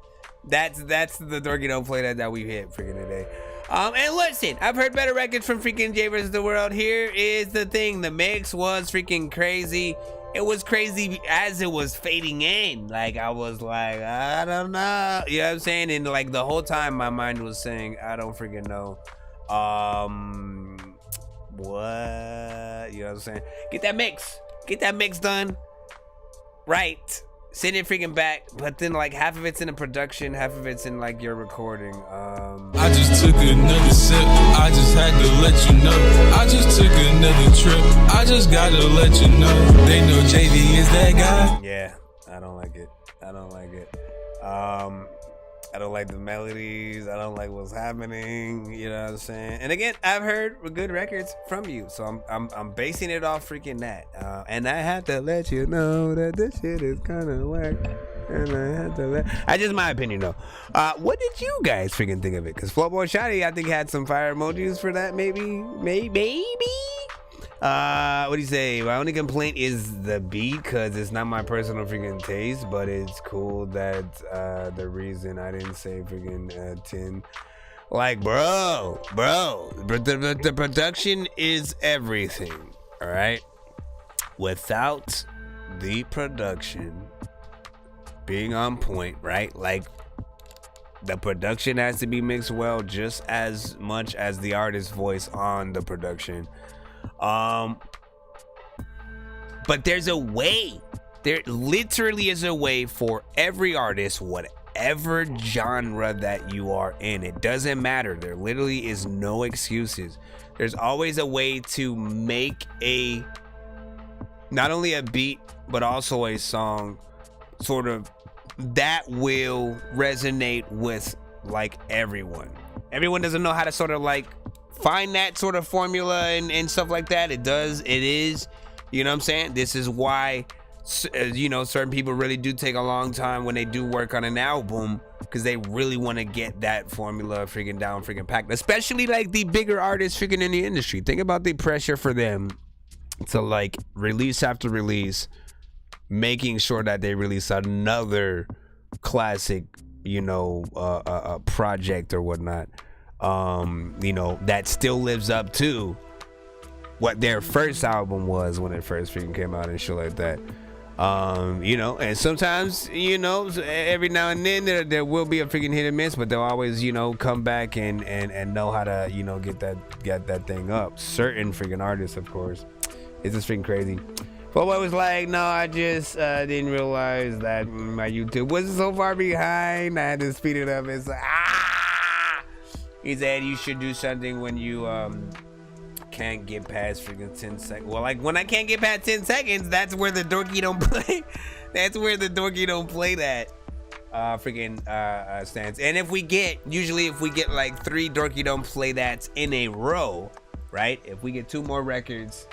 That's the Dorky don't play that we hit freaking today. And listen, I've heard better records from freaking Jay vs. the World. Here is the thing: the mix was freaking crazy. It was crazy as it was fading in. Like I was like, I don't know, you know what I'm saying? And like the whole time, my mind was saying, I don't freaking know. What? You know what I'm saying? Get that mix done. Right. Send it freaking back. But then like half of it's in the production, half of it's in like your recording. I just took another sip, I just had to let you know. I just took another trip, I just gotta let you know. They know JD is that guy. Yeah, I don't like it. I don't like the melodies. I don't like what's happening. You know what I'm saying? And again, I've heard good records from you, so I'm basing it off freaking that. And I have to let you know that this shit is kind of whack. And I had to let. That's just my opinion, though. What did you guys freaking think of it? Because Flowboy Shotty, I think, had some fire emojis for that, maybe. What do you say? My only complaint is the beat, because it's not my personal freaking taste, but it's cool that the reason I didn't say freaking 10. Like, bro, the production is everything, all right? Without the production being on point, right? Like, the production has to be mixed well just as much as the artist's voice on the production. But there's a way. There literally is a way for every artist, whatever genre that you are in. It doesn't matter. There literally is no excuses. There's always a way to make not only a beat, but also a song sort of that will resonate with like everyone. Everyone doesn't know how to sort of like find that sort of formula and stuff like that. It is, you know what I'm saying? This is why, you know, certain people really do take a long time when they do work on an album, because they really want to get that formula freaking down, freaking packed. Especially like the bigger artists freaking in the industry. Think about the pressure for them to like release after release, making sure that they release another classic, you know, project or whatnot, you know, that still lives up to what their first album was when it first freaking came out and shit like that. You know, and sometimes, you know, every now and then there will be a freaking hit and miss, but they'll always, you know, come back and know how to, you know, get that thing up. Certain freaking artists, of course. It's just freaking crazy. Flowboy was like, no, I just didn't realize that my YouTube was so far behind. I had to speed it up. It's like, He said you should do something when you can't get past freaking 10 seconds. Well, like when I can't get past 10 seconds, that's where the Dorky don't play. That's where the Dorky don't play that freaking stance. And if we get like 3 Dorky don't play that in a row, right? If we get 2 more records,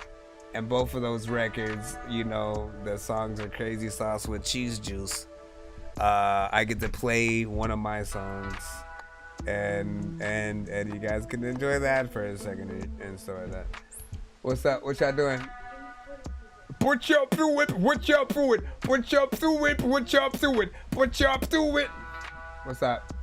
and both of those records, you know, the songs are Crazy Sauce with Cheese Juice, I get to play one of my songs, and you guys can enjoy that for a second and stuff like that. What's up? What y'all doing? Put y'all through it. What y'all through it? Put y'all through it. What y'all through it? Put y'all through it. What's up?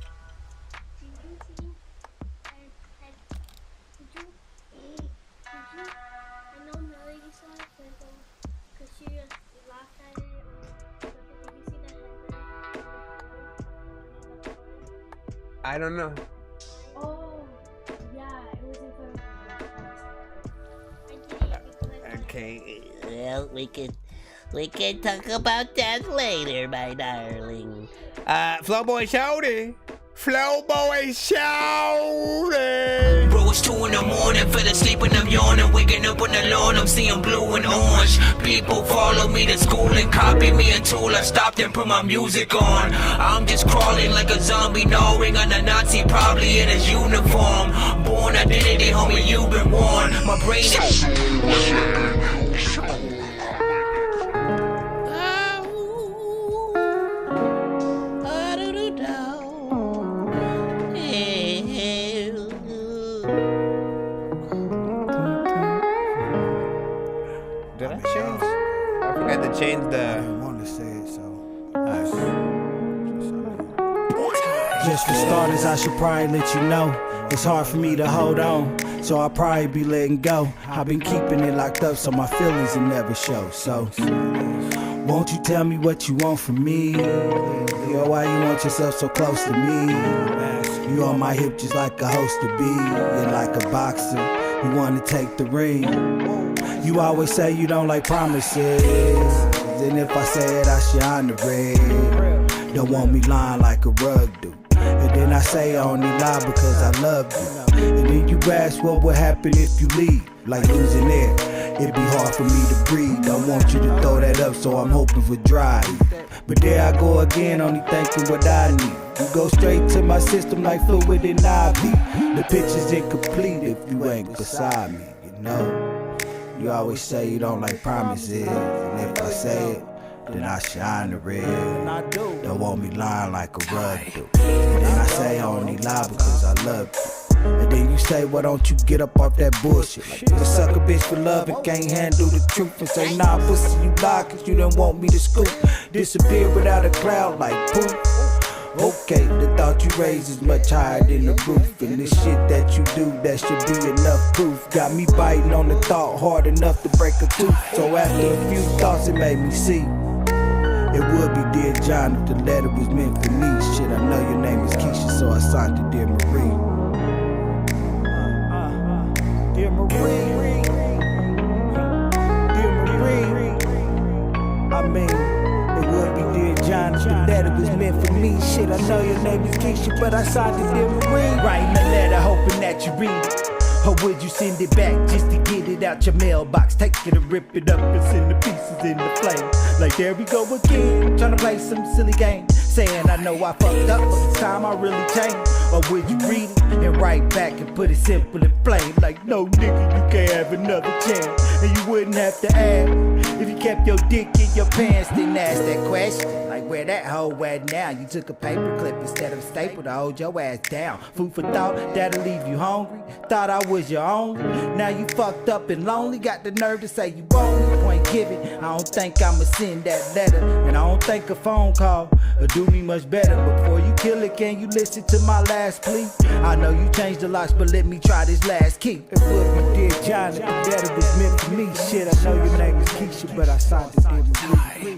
I don't know. Oh, yeah, it was in front of Okay. Well, we can talk about that later, my darling. Flowboy Shouty. Flowboy Shouty. Bro, it's 2 in the morning, fell asleep and I'm yawning. Waking up on the lawn, I'm seeing blue and orange. People follow me to school and copy me until I stopped and put my music on. I'm just crawling like a zombie, gnawing on a Nazi, probably in his uniform. Born identity, homie, you've been warned. My brain is... Did I change? I forgot to change the. I didn't want to say it, so. Just for starters, I should probably let you know it's hard for me to hold on, so I'll probably be letting go. I've been keeping it locked up so my feelings will never show. So, won't you tell me what you want from me? Yo, why you want yourself so close to me? You on my hip just like a host to be. You're like a boxer, you wanna take the ring. You always say you don't like promises, and if I say it, I should honor it. Don't want me lying like a rug do. And then I say I only lie because I love you. And then you ask what would happen if you leave, like losing air. It'd be hard for me to breathe. I want you to throw that up, so I'm hoping for dry. But there I go again, only thinking what I need. You go straight to my system like fluid and IV. The picture's incomplete if you ain't beside me, you know. You always say you don't like promises, and if I say it, then I shine the red. Don't want me lying like a rug do. And then I say I only lie because I love you. And then you say, why don't you get up off that bullshit? Like, you a sucker bitch for love and can't handle the truth. And say, nah, pussy, you lie cause you don't want me to scoop. Disappear without a cloud like poof. Okay, the thought you raised is much higher than the roof. And the shit that you do, that should be enough proof. Got me biting on the thought hard enough to break a tooth. So after a few thoughts, it made me see it would be Dear John if the letter was meant for me. Shit, I know your name is Keisha, so I signed it Dear Marie. Dear Marie, Dear Marie, I mean, it would be Dear John if the letter was meant for me. Shit, I know your name is Keisha, but I signed it Dear Marie. Writing a letter hoping that you read it. Or would you send it back just to get it out your mailbox? Take it and rip it up and send the pieces in the flame. Like there we go again, trying to play some silly game. Saying I know I fucked up, but this time I really changed. Or would you read it and write back and put it simple and plain? Like no nigga, you can't have another chance. And you wouldn't have to ask if you kept your dick in your pants. Didn't ask that question, like where that hoe at now? You took a paper clip instead of a staple to hold your ass down. Food for thought, that'll leave you hungry. Thought I was your only, now you fucked up and lonely. Got the nerve to say you won't, point give it. I don't think I'ma send that letter, and I don't think a phone call will do me much better. Before you kill it, can you listen to my last plea? I know you changed the locks, but let me try this last key. It would be Dear John if the letter was meant for me. Shit, I know your name is Keisha, but I signed it Dear Marie.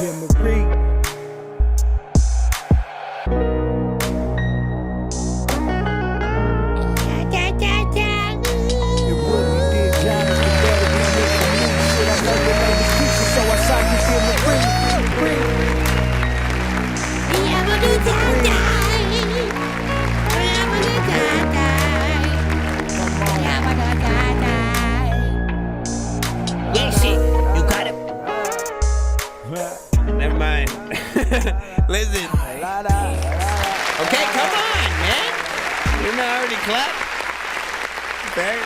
Dear Marie. Yeah, shit, you got it. Never mind. Listen. Okay, come on, man. You're not already clapped. Okay.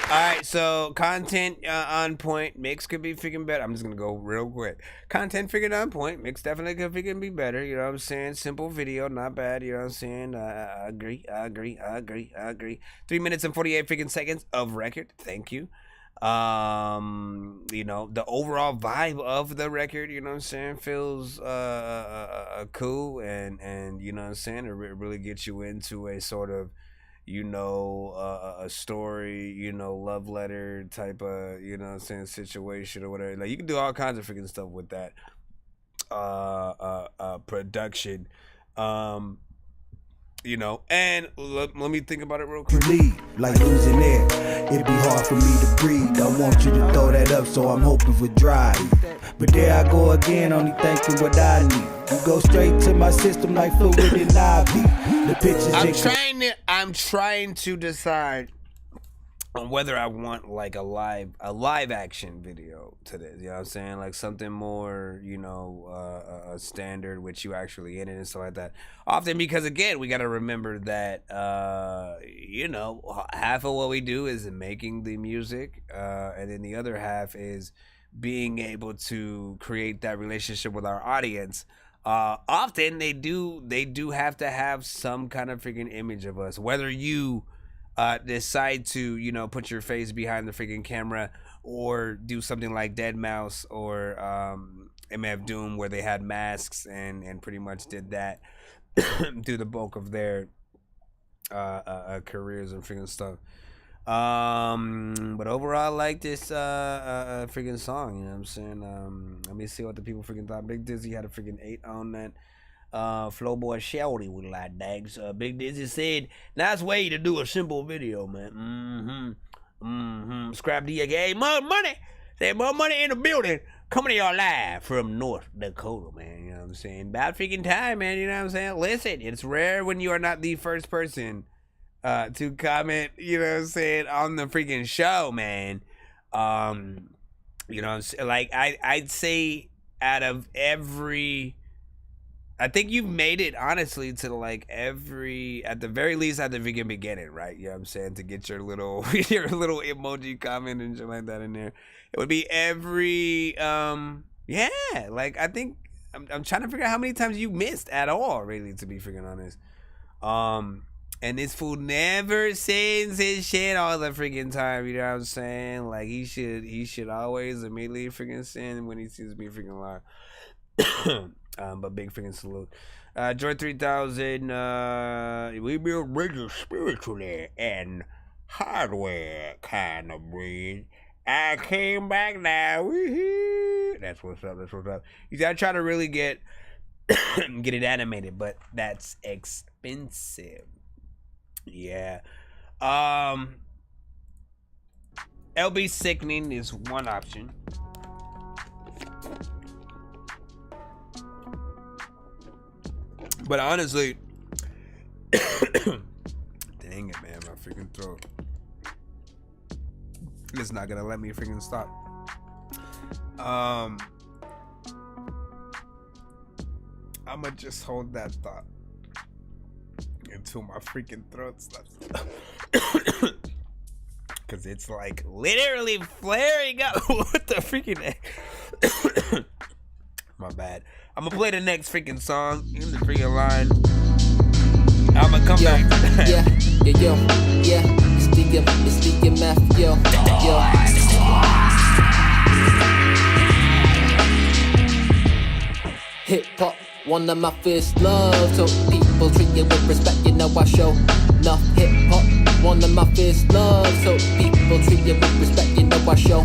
Alright, so content on point. Mix could be freaking better. I'm just gonna go real quick. Content freaking on point. Mix definitely could freaking be better. You know what I'm saying? Simple video, not bad. You know what I'm saying? I agree. 3 minutes and 48 freaking seconds of record. Thank you. You know, the overall vibe of the record, you know what I'm saying, feels cool and you know what I'm saying, it really gets you into a sort of, you know, a story, you know, love letter type of, you know what I'm saying, situation or whatever. Like you can do all kinds of freaking stuff with that production. You know, and let me think about it real quick. Leave, like losing air. It'd be hard for me to breathe. I want you to throw that up, so I'm hoping for dry. But there I go again, only thinking what I need. You go straight to my system like fluid and IV. The pictures I'm trying to decide on whether I want like a live action video to this. You know what I'm saying? Like something more, you know, a standard with you actually in it and stuff like that. Often because again, we got to remember that you know, half of what we do is making the music, and then the other half is being able to create that relationship with our audience. Often they do have to have some kind of freaking image of us, whether you decide to, you know, put your face behind the freaking camera or do something like Deadmau5 or MF Doom where they had masks and pretty much did that through the bulk of their careers and freaking stuff. But overall I like this freaking song, you know what I'm saying? Let me see what the people freaking thought. Big Dizzy had a freaking 8 on that. Flowboy Shouty with like dags. Big Dizzy said, nice way to do a simple video, man. Scrap DA, hey, more money. There's more money in the building. Coming to y'all live from North Dakota, man. You know what I'm saying? About freaking time, man. You know what I'm saying? Listen, it's rare when you are not the first person to comment, you know what I'm saying, on the freaking show, man. You know what I'm saying? Like, I'd say out of every I think you've made it honestly to like at the very least at the freaking beginning, right? You know what I'm saying? To get your little emoji comment and shit like that in there. It would be every yeah, like I think I'm trying to figure out how many times you missed at all, really, to be freaking honest. And this fool never sends his shit all the freaking time, you know what I'm saying? Like he should always immediately freaking send when he sees me freaking live. But big freaking salute. George 3000, we build bridges spiritually and hardware kind of bridge. I came back now. Woo-hoo. That's what's up. That's what's up. You gotta try to really get it animated, but that's expensive. Yeah. LB sickening is one option. But honestly, dang it, man, my freaking throat. It's not gonna let me freaking stop. I'ma just hold that thought until my freaking throat stops. Cause it's like literally flaring up. What the freaking heck? My bad. I'm gonna play the next freaking song in the freaking line. I'm gonna come back. It's the math, yo. Hip hop, one of my first loves. So people treat you with respect, you know I show enough. Hip hop, one of my first loves. So people treat you with respect, you know I show.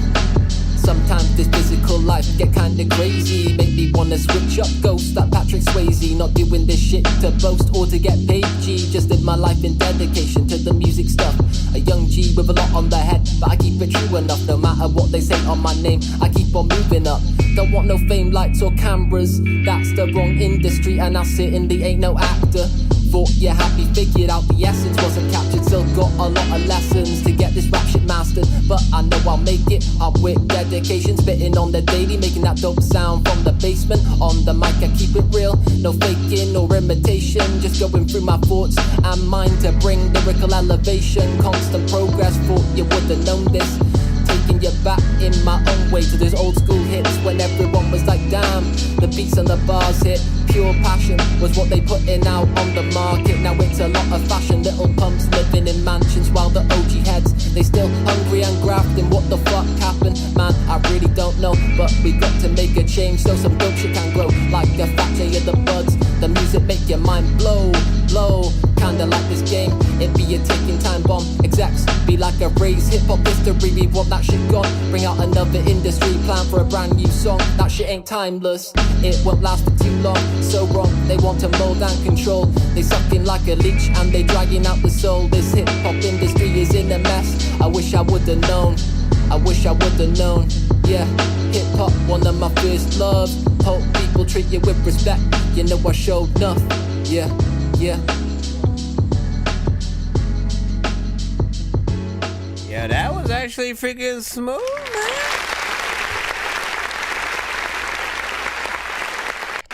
Sometimes this physical life get kinda crazy. Make me wanna switch up, ghost like Patrick Swayze. Not doing this shit to boast or to get paid, G. Just live my life in dedication to the music stuff. A young G with a lot on the head, but I keep it true enough. No matter what they say on my name, I keep on moving up. Don't want no fame, lights or cameras. That's the wrong industry, and I certainly ain't no actor. Thought you had me figured out, the essence wasn't captured. Still got a lot of lessons to get this rap shit mastered, but I know I'll make it. I'm with dedication, spitting on the daily, making that dope sound from the basement. On the mic I keep it real, no faking or imitation. Just going through my thoughts and mind to bring lyrical elevation. Constant progress, thought you would've known this. Taking you back in my own way to those old school hits when everyone was like, damn, the beats and the bars hit. Pure passion was what they putting out on the market. Now it's a lot of fashion, little pumps living in mansions while the OG heads, they still hungry and grafting. What the fuck happened? Man, I really don't know, but we got to make a change so some dope shit can grow. Like the factor of the buds, the music make your mind blow. Kinda like this game, it be a ticking time bomb. Execs be like a raise, hip hop history, we want that shit gone. Bring out another industry, plan for a brand new song. That shit ain't timeless, it won't last for too long. So wrong, they want to mold and control. They sucking like a leech and they dragging out the soul. This hip hop industry is in a mess. I wish I would've known. I wish I would've known. Yeah, hip hop, one of my first loves. Hope people treat you with respect. You know I showed enough. Yeah. Yeah, that was actually freaking smooth, man.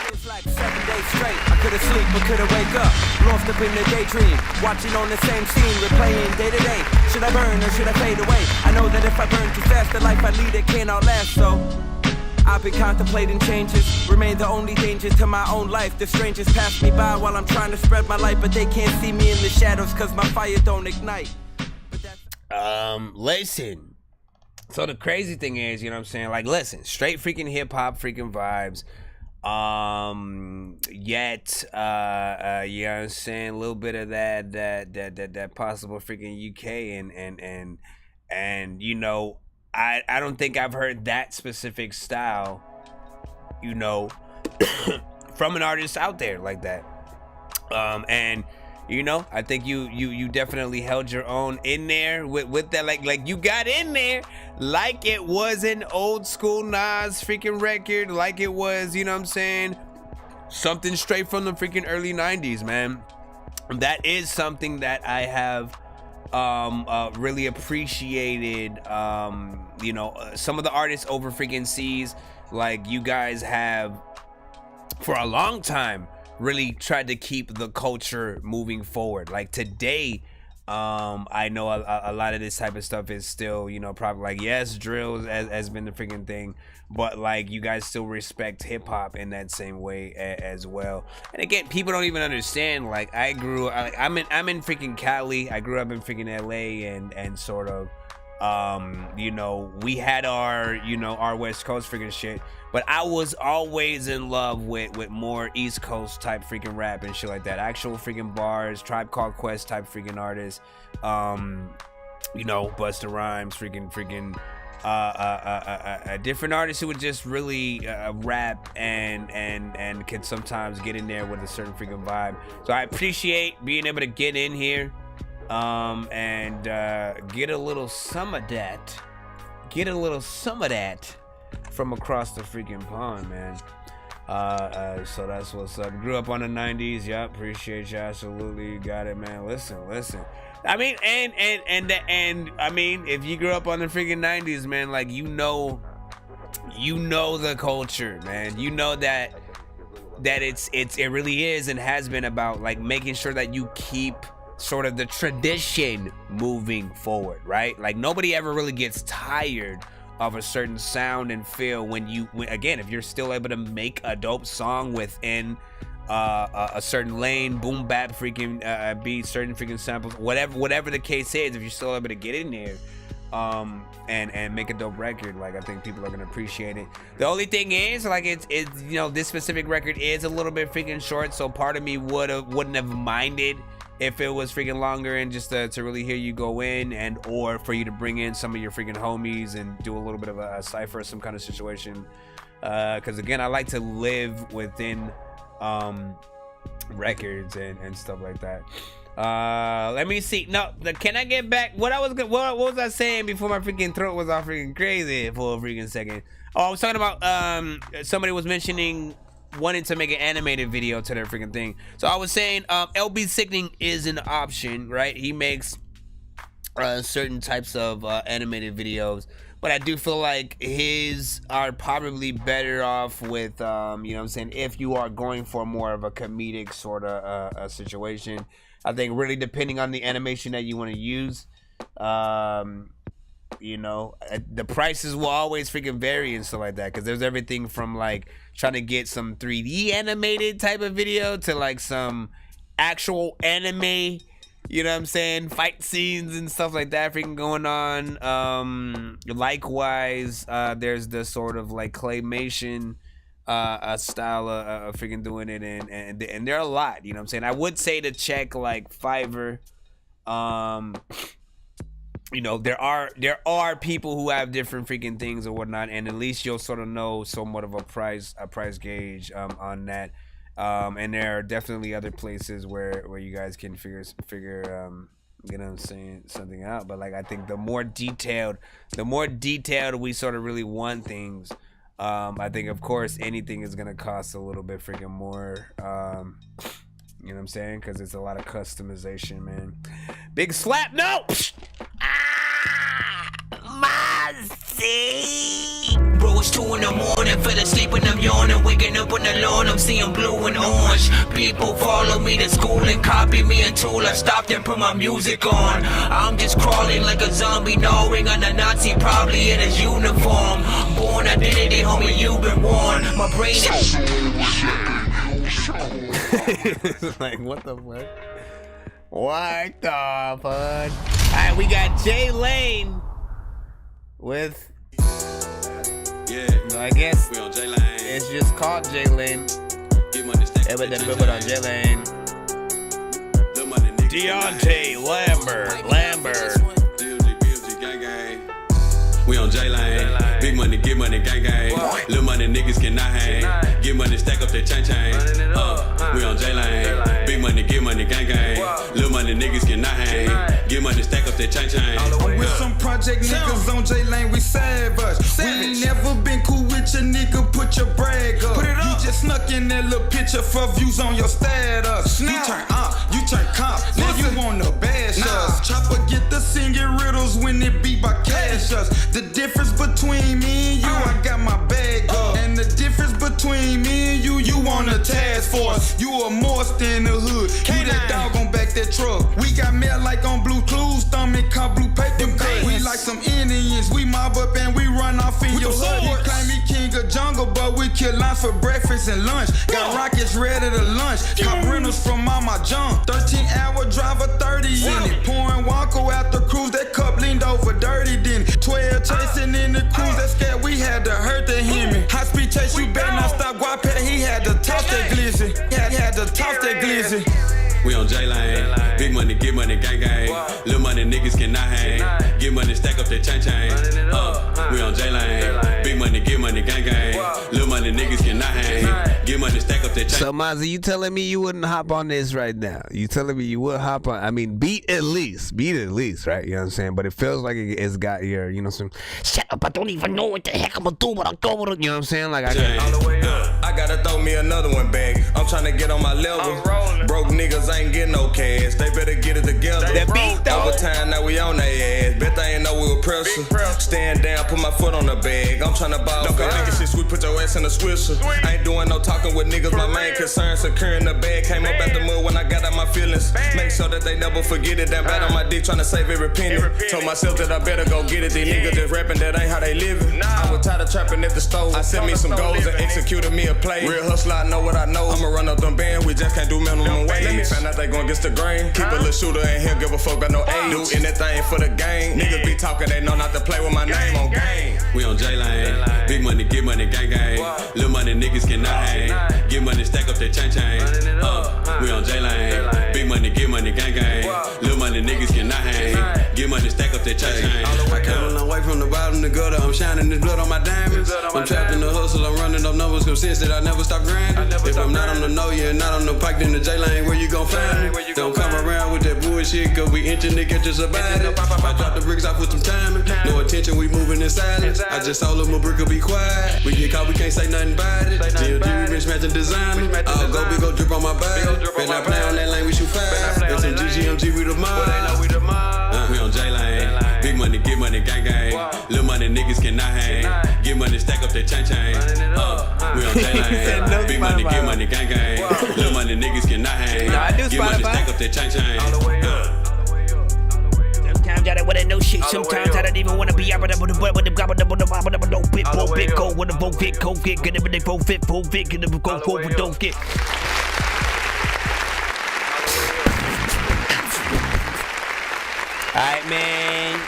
It's like 7 days straight. I couldn't sleep, but couldn't wake up. Lost up in the daydream, watching on the same scene, replaying day to day. Should I burn or should I fade away? I know that if I burn too fast, the life I lead it can't outlast. So I've been contemplating changes, remain the only danger to my own life. The strangers pass me by while I'm trying to spread my light, but they can't see me in the shadows cause my fire don't ignite. Listen. So the crazy thing is, you know what I'm saying? Like, listen, straight freaking hip hop freaking vibes. Yet, you know what I'm saying? A little bit of that possible freaking UK and you know, I don't think I've heard that specific style, you know, from an artist out there like that. And you know, I think you definitely held your own in there with that, like you got in there like it was an old school Nas freaking record, like it was, you know what I'm saying, something straight from the freaking early 90s, man. That is something that I have really appreciated, you know, some of the artists over freaking seas. Like, you guys have for a long time really tried to keep the culture moving forward. Like today, I know a lot of this type of stuff is still, you know, probably like, yes, drill has been the freaking thing, but like you guys still respect hip hop in that same way as well. And again, people don't even understand. Like I'm in freaking Cali. I grew up in freaking LA, and sort of, you know, we had our, you know, our West Coast freaking shit, but I was always in love with more East Coast type freaking rap and shit like that. Actual freaking bars, Tribe Called Quest type freaking artists, you know, Busta Rhymes, freaking different artists who would just really rap and can sometimes get in there with a certain freaking vibe. So I appreciate being able to get in here and get a little some of that. Get a little some of that from across the freaking pond, man. So that's what's up. Grew up on the 90s. Yep, appreciate you. Absolutely, you got it, man. Listen. I mean, and I mean, if you grew up on the freaking 90s, man, like you know the culture, man. You know that it really is and has been about like making sure that you keep sort of the tradition moving forward, right? Like nobody ever really gets tired of a certain sound and feel when again, if you're still able to make a dope song within a certain lane, boom bap freaking beat, certain freaking samples, whatever the case is, if you're still able to get in there and make a dope record, like I think people are gonna appreciate it. The only thing is, like it's you know, this specific record is a little bit freaking short, so part of me wouldn't have minded if it was freaking longer and just to really hear you go in, and or for you to bring in some of your freaking homies and do a little bit of a cypher, some kind of situation, because again, I like to live within records and stuff like that. Let me see. No, can I get back? What was I saying before my freaking throat was all freaking crazy for a freaking second? Oh, I was talking about somebody was mentioning wanting to make an animated video to their freaking thing. So I was saying LB Sickening is an option, right? He makes certain types of animated videos, but I do feel like his are probably better off with you know what I'm saying, if you are going for more of a comedic sort of a situation. I think really depending on the animation that you want to use, you know, the prices will always freaking vary and stuff like that, because there's everything from like trying to get some 3D animated type of video to like some actual anime, you know what I'm saying, fight scenes and stuff like that freaking going on. Likewise, there's the sort of like claymation style of freaking doing it, and there are a lot, you know what I'm saying. I would say to check like Fiverr. You know, there are people who have different freaking things or whatnot, and at least you'll sort of know somewhat of a price gauge on that. And there are definitely other places where you guys can figure you know what I'm saying, something out. But like I think the more detailed we sort of really want things, I think of course anything is gonna cost a little bit freaking more. You know what I'm saying? Because it's a lot of customization, man. Big slap, no! Bro, it's 2 in the morning, fell asleep and I'm yawning, waking up on the lawn, I'm seeing blue and orange. People follow me to school and copy me until I stopped and put my music on. I'm just crawling like a zombie, gnawing on a Nazi, probably in his uniform. Born identity, homie, you've been warned. My brain is... Like, what the fuck? What the fuck? Alright, we got Jay Lane with... I guess we on J Lane. It's just called Jay Lane. Everything on Jay Lane. Deontay Lambert. We on J Lane. Big money, get money, gang gang. Little money, niggas cannot hang. Get money, stack up that chain chain. We on J Lane. Big money, get money, gang gang. Little money, niggas cannot hang. Get money, stack up that chain chain. With some project niggas on J Lane, we savage. We ain't never been cool with your nigga, put your brag up. You just snuck in that little picture for views on your status. You turn up, you turn comp. Now you wanna bash us. Chopper get the singing riddles when it be by cash us. The difference between me and you, I got my bag up. And the difference between me and you wanna task force. You a monster in the hood. You that dog on back that truck. We got mail like on Blue Clues, stomach called blue paper cut. We like some Indians. We mob up and we run off in your hood. He claim he king of jungle, but we kill lines for breakfast and lunch. Got rockets ready to lunch. Cop rentals from all my junk. 13-hour driver, 30 in it. Pouring Walker out the cruise. That cup leaned over dirty, then 12 chasing in the cruise. That scared we had to hurt the Hemi. High speed chase, you better not stop. Guapet, he had to toss that glizzy. Had to toss that glizzy. We on J-Lane, big money, get money, gang gang. Little money, niggas cannot hang. Get money, stack up that chain chain. We on J-Lane, big money, get money, gang gang. Little money, niggas cannot hang. Get money, stack up that chain. So Mozzie, you telling me you wouldn't hop on this right now? You telling me you would hop on? I mean, beat at least, right? You know what I'm saying? But it feels like it's got your, you know, some shut up. I don't even know what the heck I'm gonna do, but I'll go with it. You know what I'm saying? Like I gotta throw me another one back. I'm trying to get on my level. Broke niggas ain't getting no cash. They better get it together. That beat though. Over time now we on their ass. Bet they ain't know we were pressure. Stand down, put my foot on the bag. I'm trying to ball fat. Nigga shit sweet, put your ass in the swisher. I ain't doing no talking with niggas. My main concern securing the bag. Came up at the mud when I got out my feelings. Make sure that they never forget it. Damn bad on my dick trying to save every penny. Told myself that I better go get it. These niggas just rapping, that ain't how they living. I was tired of trapping at the stove. I set me some goals and executed me a play. Real hustler, I know what I know. I'ma run up them bands, we just can't do minimum wage. Let me find out they gon' get the grain. Keep a little shooter and he'll give a fuck about no age. Do anything for the game. Niggas be talking, they know not to play with my name on game. We on J-Lane, big money, get money, gang gang. Little money, niggas cannot hang. Get money, stack up that chain chain. We on J-Lane, big money, get money, gang gang. Little money, niggas cannot hang. Get money, stack up that chain chain. I came a long way from the bottom to gutter. I'm shining this blood on my diamonds. I'm trapped in the hustle, I'm running up numbers, cause since that I never stop grinding. If I'm not on the know, yeah, not on the pike, then the J-Lane, where you gon' find me? Don't come around with that bullshit, cause we inching to get just about it. I drop the bricks, I put some timing. No attention, we moving in silence. I just told him a brick will be quiet. We get caught, we can't say nothing about it. DLG, we been matching designer. I'll go big, go drip on my body. When I play on that lane, we shoot fire. It's in GGMG, we the mob. We on J-Lane, big money, get money, gang gang. Little money, niggas cannot hang. Get money, stack up that chain chain. We on J-Lane, big money, get money, gang gang. Little money, niggas cannot hang. Get money, stack up that chain chain. Sometimes I don't wanna know shit. Sometimes I don't even wanna be out with the bit go with the vote fit, go get it with the vote fit, get it go forward, don't get. Alright, man.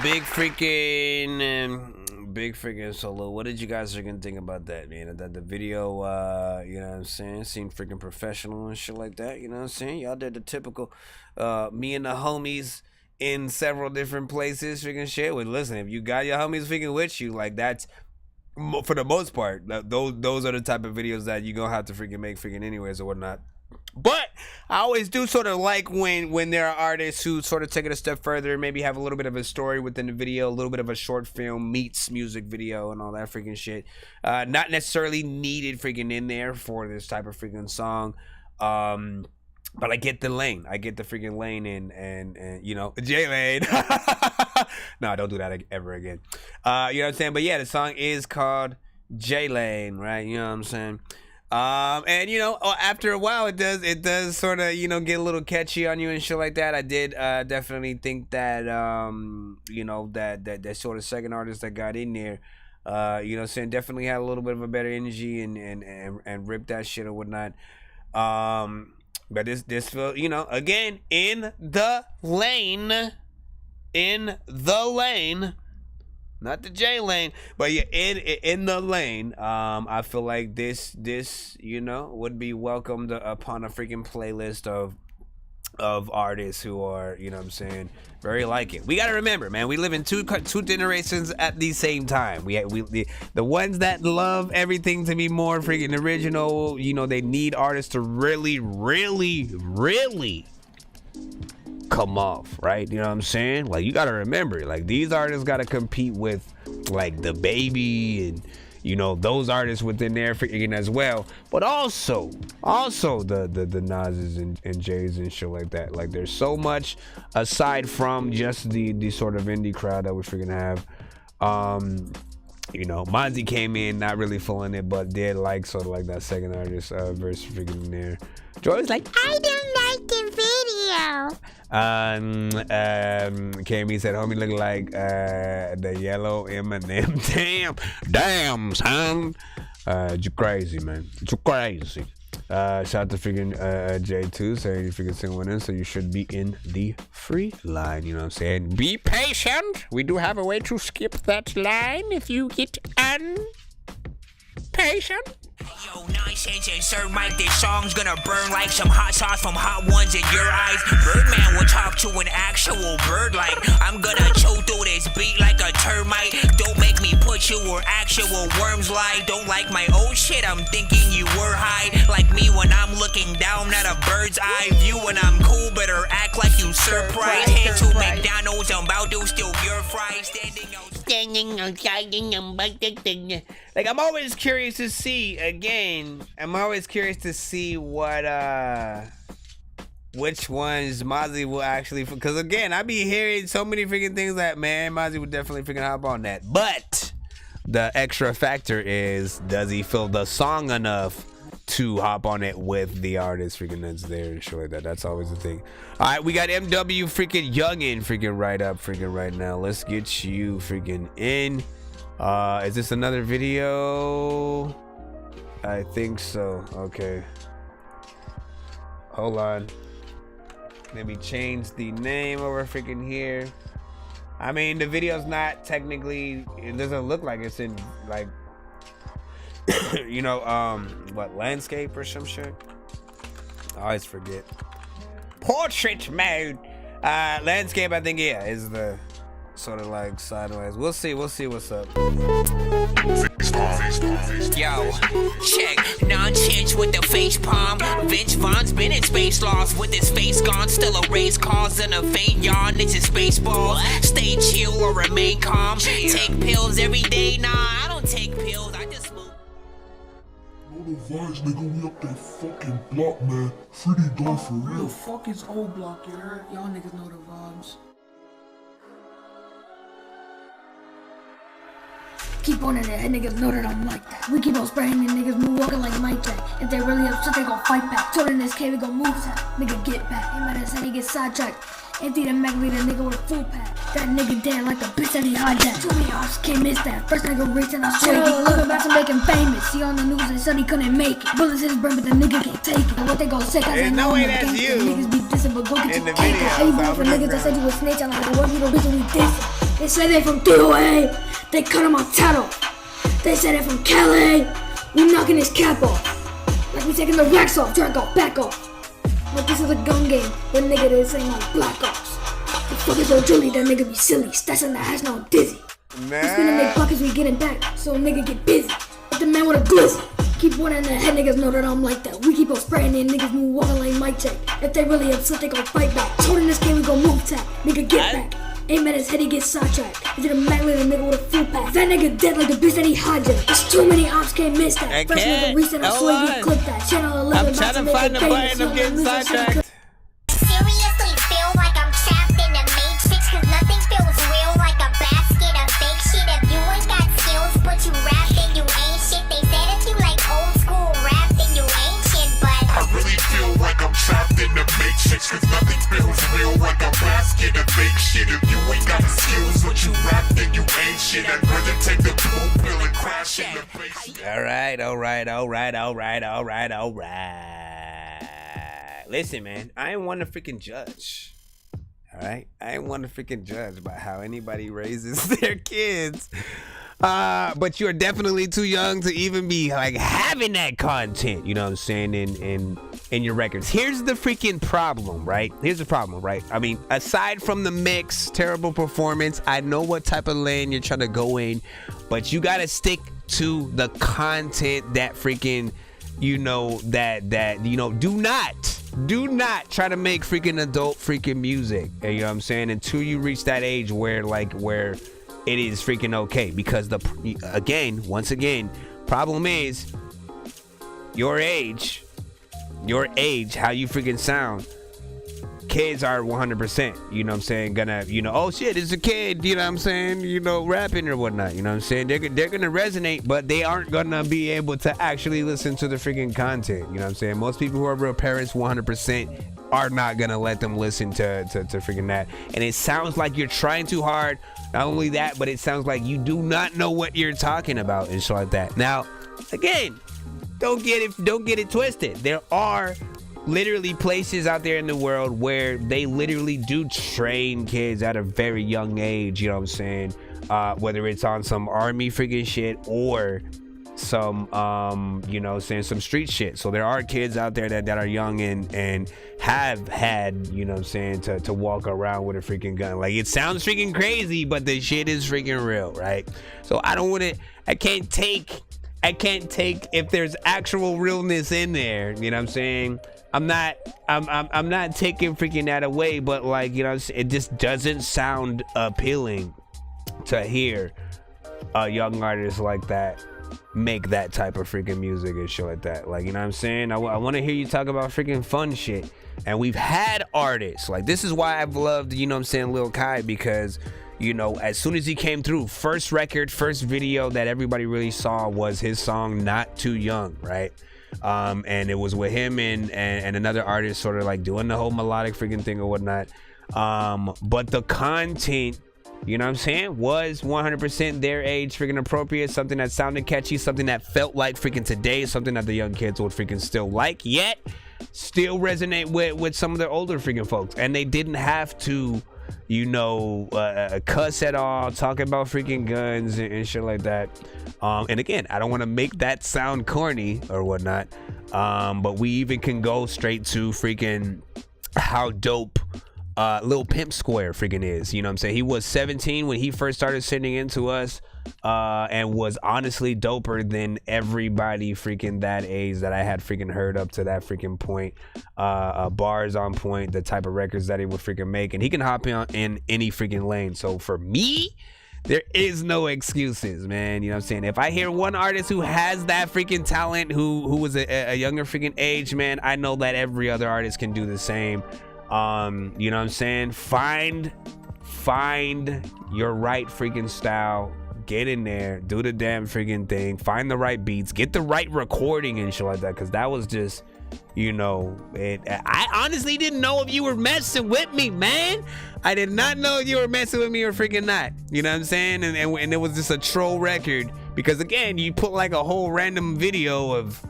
Big freaking solo. What did you guys freaking think about that, man? That the video, you know what I'm saying, seemed freaking professional and shit like that, you know what I'm saying? Y'all did the typical, me and the homies in several different places freaking shit. Well, listen, if you got your homies freaking with you, like that's, for the most part, those are the type of videos that you gonna have to freaking make freaking anyways or whatnot. But I always do sort of like when there are artists who sort of take it a step further, maybe have a little bit of a story within the video, a little bit of a short film meets music video and all that freaking shit. Not necessarily needed freaking in there for this type of freaking song. But I get the lane. I get the freaking lane and you know, J-Lane. No, don't do that ever again. You know what I'm saying? But yeah, the song is called J-Lane, right? You know what I'm saying? And you know, after a while it does sort of, you know, get a little catchy on you and shit like that. I did definitely think that you know, that sort of second artist that got in there, you know, saying definitely had a little bit of a better energy and ripped that shit or whatnot. But this feel, you know, again, in the lane, not the J lane, but yeah, in the lane. I feel like this, you know, would be welcomed upon a freaking playlist of artists who are, you know what I'm saying, very like it. We gotta remember, man, we live in two generations at the same time. The ones that love everything to be more freaking original, you know, they need artists to really come off, right? You know what I'm saying? Like, you gotta remember, like, these artists gotta compete with like the Baby and, you know, those artists within there freaking as well, but also the Nas's and Jay's and shit like that. Like, there's so much aside from just the sort of indie crowd that we freaking have. You know, Mozzie came in not really feeling it, but did like sort of like that second artist verse freaking in there. Joy's like, I don't like the video. Cammy said, homie look like the yellow Eminem. Damn, son. You crazy, man. You crazy. Shout out to freaking J2 saying you freaking sing one in, so you should be in the free line. You know what I'm saying? Be patient. We do have a way to skip that line if you get impatient. Yo, Nonsenze and Sir Mike, this song's gonna burn like some hot sauce from hot ones in your eyes. Birdman will talk to an actual bird like I'm gonna chew through this beat like a termite. Don't make me put you where actual worms lie. Don't like my old shit, I'm thinking you were high. Like me when I'm looking down at a bird's eye view. When I'm cool, better act like you surprised. Head to McDonald's, I'm about to steal your fries. Like, I'm always curious to see, again, what, which ones Mozzie will actually, because again, I be hearing so many freaking things that, man, Mozzie would definitely freaking hop on that. But the extra factor is, does he feel the song enough to hop on it with the artist freaking that's there and shit like that? That's always the thing. All right, we got MW freaking Youngin freaking right up freaking right now. Let's get you freaking in. Is this another video? I think so. Okay. Hold on. Let me change the name over freaking here. I mean, the video's not technically, it doesn't look like it's in like, you know, what, landscape or some shit? I always forget. Portrait mode. Landscape, I think, yeah, is the sort of like sideways. We'll see what's up. Yo, check Nonsenze with the face palm. Vince Vaughn's been in space lost with his face gone. Still a race cause and a faint yawn. This is Spaceballs. Stay chill or remain calm. Take pills every day. Nah, I don't take pills. I just smoke. Know the vibes, nigga. We up that fucking block, man. Pretty dog for real. The fuck is old block, you heard? Y'all niggas know the vibes. Keep on in there, and niggas know that I'm like that. We keep on spraying and niggas move walking like Mike Jack. If they really upset, they gon' fight back. Told in this cave, we gon' move that. Nigga get back. He might have said he get sidetracked. Empty the mag, lead a nigga with a full pack. That nigga dead like the bitch that he hijacked. Too many ops can't miss that. First nigga reached and I swear he looking about to make him famous. He on the news and said he couldn't make it. Bullets in his brain, but the nigga can't take it. What they gon' say, cause they know way that's you. Niggas be dissing, but go get in your the video. How you vote for niggas that said you a snitch? I'm like, what you don't bitch and we dissing. They say they from DOA. They cut him on title. They said it from Cali. We knocking his cap off. Like we taking the racks off, drag off, back off. But this is a gun game, but nigga this ain't like Black Ops. The fuck is old Julie, that nigga be silly. Stats in the hash, now I'm dizzy. Nah. We spinning make buckets, we getting back, so a nigga get busy. But the man with a glizzy. Keep one in the head, niggas know that I'm like that. We keep on spraying and niggas move walking like Mike Jack. If they really upset, they gon' fight back. Told in this game, we gon' move tap. Nigga get back. Aim at his head, he gets sidetracked. He did a mag with a nigga with a full pack. That nigga dead like the bitch that he hijacked. There's too many ops, can't miss that. I Fresh can't. nigga reset, I swear you clip that. Channel 11, I'm trying to find the button, I'm getting sidetracked. Seriously feel like I'm trapped in the matrix, cause nothing feels real like a basket of fake shit. If you ain't got skills but you rap, then you ain't shit. They said if you like old school rap, then you ain't shit, but I really feel like I'm trapped in the matrix, cause nothing feels real like a basket of fake shit. If you ain't got the skills but you rap, then you ain't shit. I'd rather take the blue pill and crash in the face. All right. Listen, man, I ain't one to freaking judge. All right, I ain't one to freaking judge about how anybody raises their kids. But you're definitely too young to even be like having that content. You know what I'm saying? In your records. Here's the freaking problem, right? I mean, aside from the mix, terrible performance, I know what type of lane you're trying to go in, but you gotta stick to the content that freaking, you know, that you know. Do not try to make freaking adult freaking music. You know what I'm saying? Until you reach that age where it is freaking okay. Because once again, problem is your age, how you freaking sound kids are 100%, you know what I'm saying, gonna, oh shit, it's a kid, you know what I'm saying, rapping or whatnot, you know what I'm saying, they're gonna resonate, but they aren't gonna be able to actually listen to the freaking content, you know what I'm saying. Most people who are real parents 100% are not gonna let them listen to freaking that. And it sounds like you're trying too hard. Not only that, but it sounds like you do not know what you're talking about and shit like that. Now, again, don't get it twisted. There are literally places out there in the world where they literally do train kids at a very young age, you know what I'm saying? Whether it's on some army freaking shit or some some street shit. So there are kids out there that are young and have had, you know what I'm saying, to walk around with a freaking gun. Like, it sounds freaking crazy, but the shit is freaking real, right? So I can't take if there's actual realness in there, you know what I'm saying? I'm not taking freaking that away, but like, you know, it just doesn't sound appealing to hear a young artist like that make that type of freaking music and shit like that. Like, you know what I'm saying? I want to hear you talk about freaking fun shit. And we've had artists, like, this is why I've loved, you know what I'm saying, Lil Kai, because, you know, as soon as he came through, first record, first video that everybody really saw was his song Not Too Young, right? And it was with him and another artist sort of like doing the whole melodic freaking thing or whatnot. But the content, you know what I'm saying, was 100% their age freaking appropriate, something that sounded catchy, something that felt like freaking today, something that the young kids would freaking still like, yet still resonate with some of the older freaking folks. And they didn't have to, you know, cuss at all, talk about freaking guns and shit like that. And again, I don't want to make that sound corny or whatnot, but we even can go straight to freaking how dope Lil Pimp Square freaking is. You know what I'm saying? He was 17 when he first started sending into us, and was honestly doper than everybody freaking that age that I had freaking heard up to that freaking point. Bars on point, the type of records that he would freaking make, and he can hop in any freaking lane. So for me, there is no excuses, man. You know what I'm saying? If I hear one artist who has that freaking talent, who was a younger freaking age, man, I know that every other artist can do the same. You know what I'm saying? Find your right freaking style, get in there, do the damn freaking thing, find the right beats, get the right recording and shit like that, because that was just, you know, I honestly didn't know if you were messing with me, man. I did not know if you were messing with me or freaking not, you know what I'm saying? And it was just a troll record, because again, you put like a whole random video of,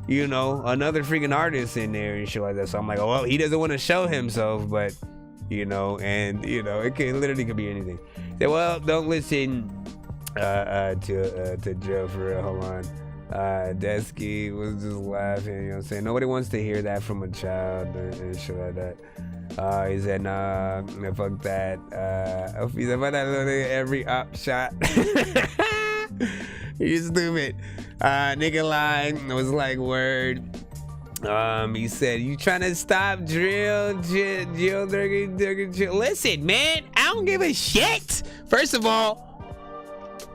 you know, another freaking artist in there and shit like that. So I'm like, oh, well, he doesn't want to show himself, but, you know, and, you know, it literally could be anything. Say, well, don't listen to Joe for real. Hold on. Desky was just laughing, you know what I'm saying? Nobody wants to hear that from a child and shit like that. He said, nah, fuck that. He said, fuck that little nigga every op shot. You stupid. Nikolai was like, word. He said, you trying to stop drill, Dorky, chill. Listen, man, I don't give a shit. First of all,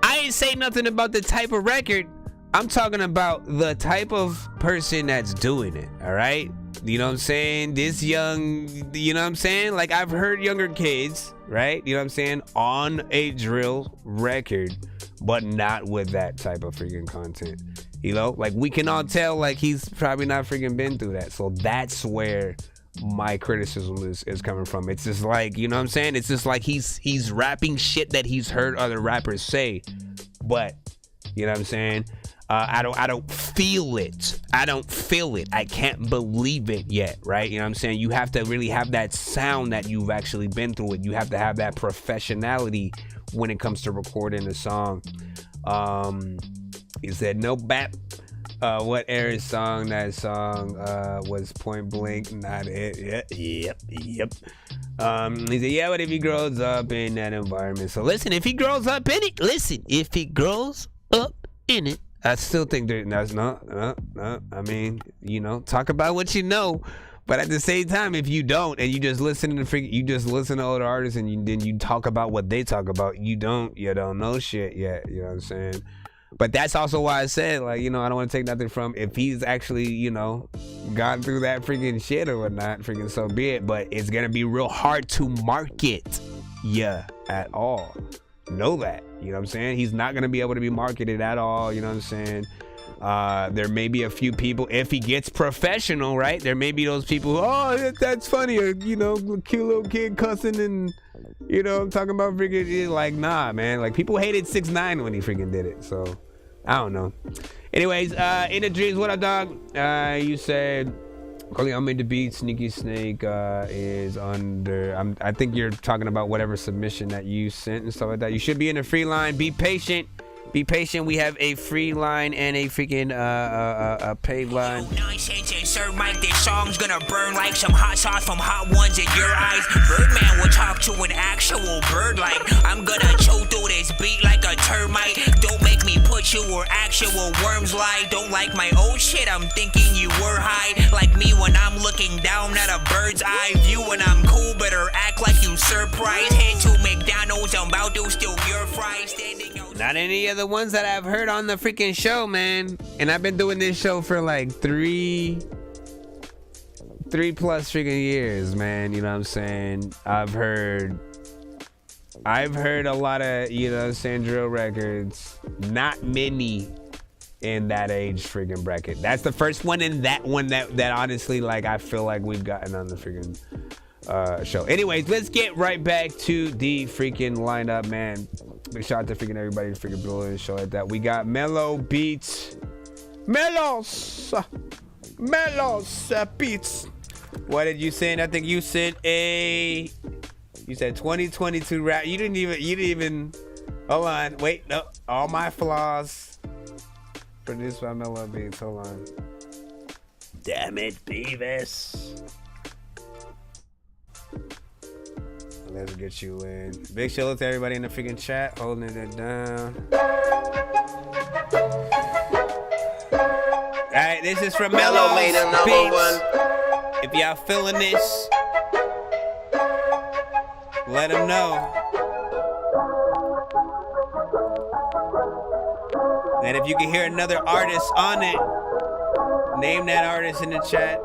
I ain't say nothing about the type of record. I'm talking about the type of person that's doing it, all right? You know what I'm saying? This young, you know what I'm saying? Like, I've heard younger kids, right? You know what I'm saying? On a drill record, but not with that type of freaking content. You know, like, we can all tell, like, he's probably not freaking been through that. So that's where my criticism is coming from. It's just like, you know what I'm saying? It's just like he's rapping shit that he's heard other rappers say, but, you know what I'm saying? I don't feel it. I don't feel it. I can't believe it yet, right? You know what I'm saying? You have to really have that sound that you've actually been through it. You have to have that professionality when it comes to recording a song. He said, no bap. What Aaron's song? That song was Point Blank. Not it. Yep. He said, yeah, but if he grows up in that environment. So listen, if he grows up in it, I still think that's no. I mean, you know, talk about what you know, but at the same time, if you don't and you just listen to older artists and then you talk about what they talk about, you don't know shit yet. You know what I'm saying? But that's also why I said, like, you know, I don't want to take nothing from if he's actually, you know, gone through that freaking shit or whatnot, freaking so be it. But it's gonna be real hard to market at all. Know that, you know what I'm saying? He's not gonna be able to be marketed at all, you know what I'm saying? There may be a few people, if he gets professional, right? There may be those people who, oh, that's funny, or, you know, cute little kid cussing and, you know, talking about freaking, like, nah, man. Like, people hated 6ix9ine when he freaking did it, so I don't know. Anyways, In the Dreams, what up, dog? You said, Carly, I'm in the beat. Sneaky Snake is under. I think you're talking about whatever submission that you sent and stuff like that. You should be in the free line. Be patient. Be patient. We have a free line and a freaking a paid line. Nonsense and Sir Mike, this song's gonna burn like some hot sauce from Hot Ones in your eyes. Birdman will talk to an actual bird like I'm gonna chew through this beat like a termite. Don't make me put you where actual worms lie. Don't like my old shit, I'm thinking you were high. Like me when I'm looking down at a bird's eye view. When I'm cool, better act like you surprised. Head to McDonald's, I'm about to steal your fries. Standing out. Not any of the ones that I've heard on the freaking show, man. And I've been doing this show for like three plus freaking years, man. You know what I'm saying? I've heard a lot of, you know, Sandro records. Not many in that age freaking bracket. That's the first one in that one that honestly, like, I feel like we've gotten on the freaking show. Anyways, let's get right back to the freaking lineup, man. Big shout out to freaking everybody who freaking blew in the show like that. We got Mellow Beats. Melos Beats. What did you send? I think you sent you said 2022 rap. You didn't even hold on. Wait, no. All My Flaws. Produced by Mellow Beats. Hold on. Damn it, Beavis. Let's get you in. Big shout out to everybody in the freaking chat holding it down. Alright, this is from Mellow Beats. If y'all feeling this, let them know. And if you can hear another artist on it, name that artist in the chat.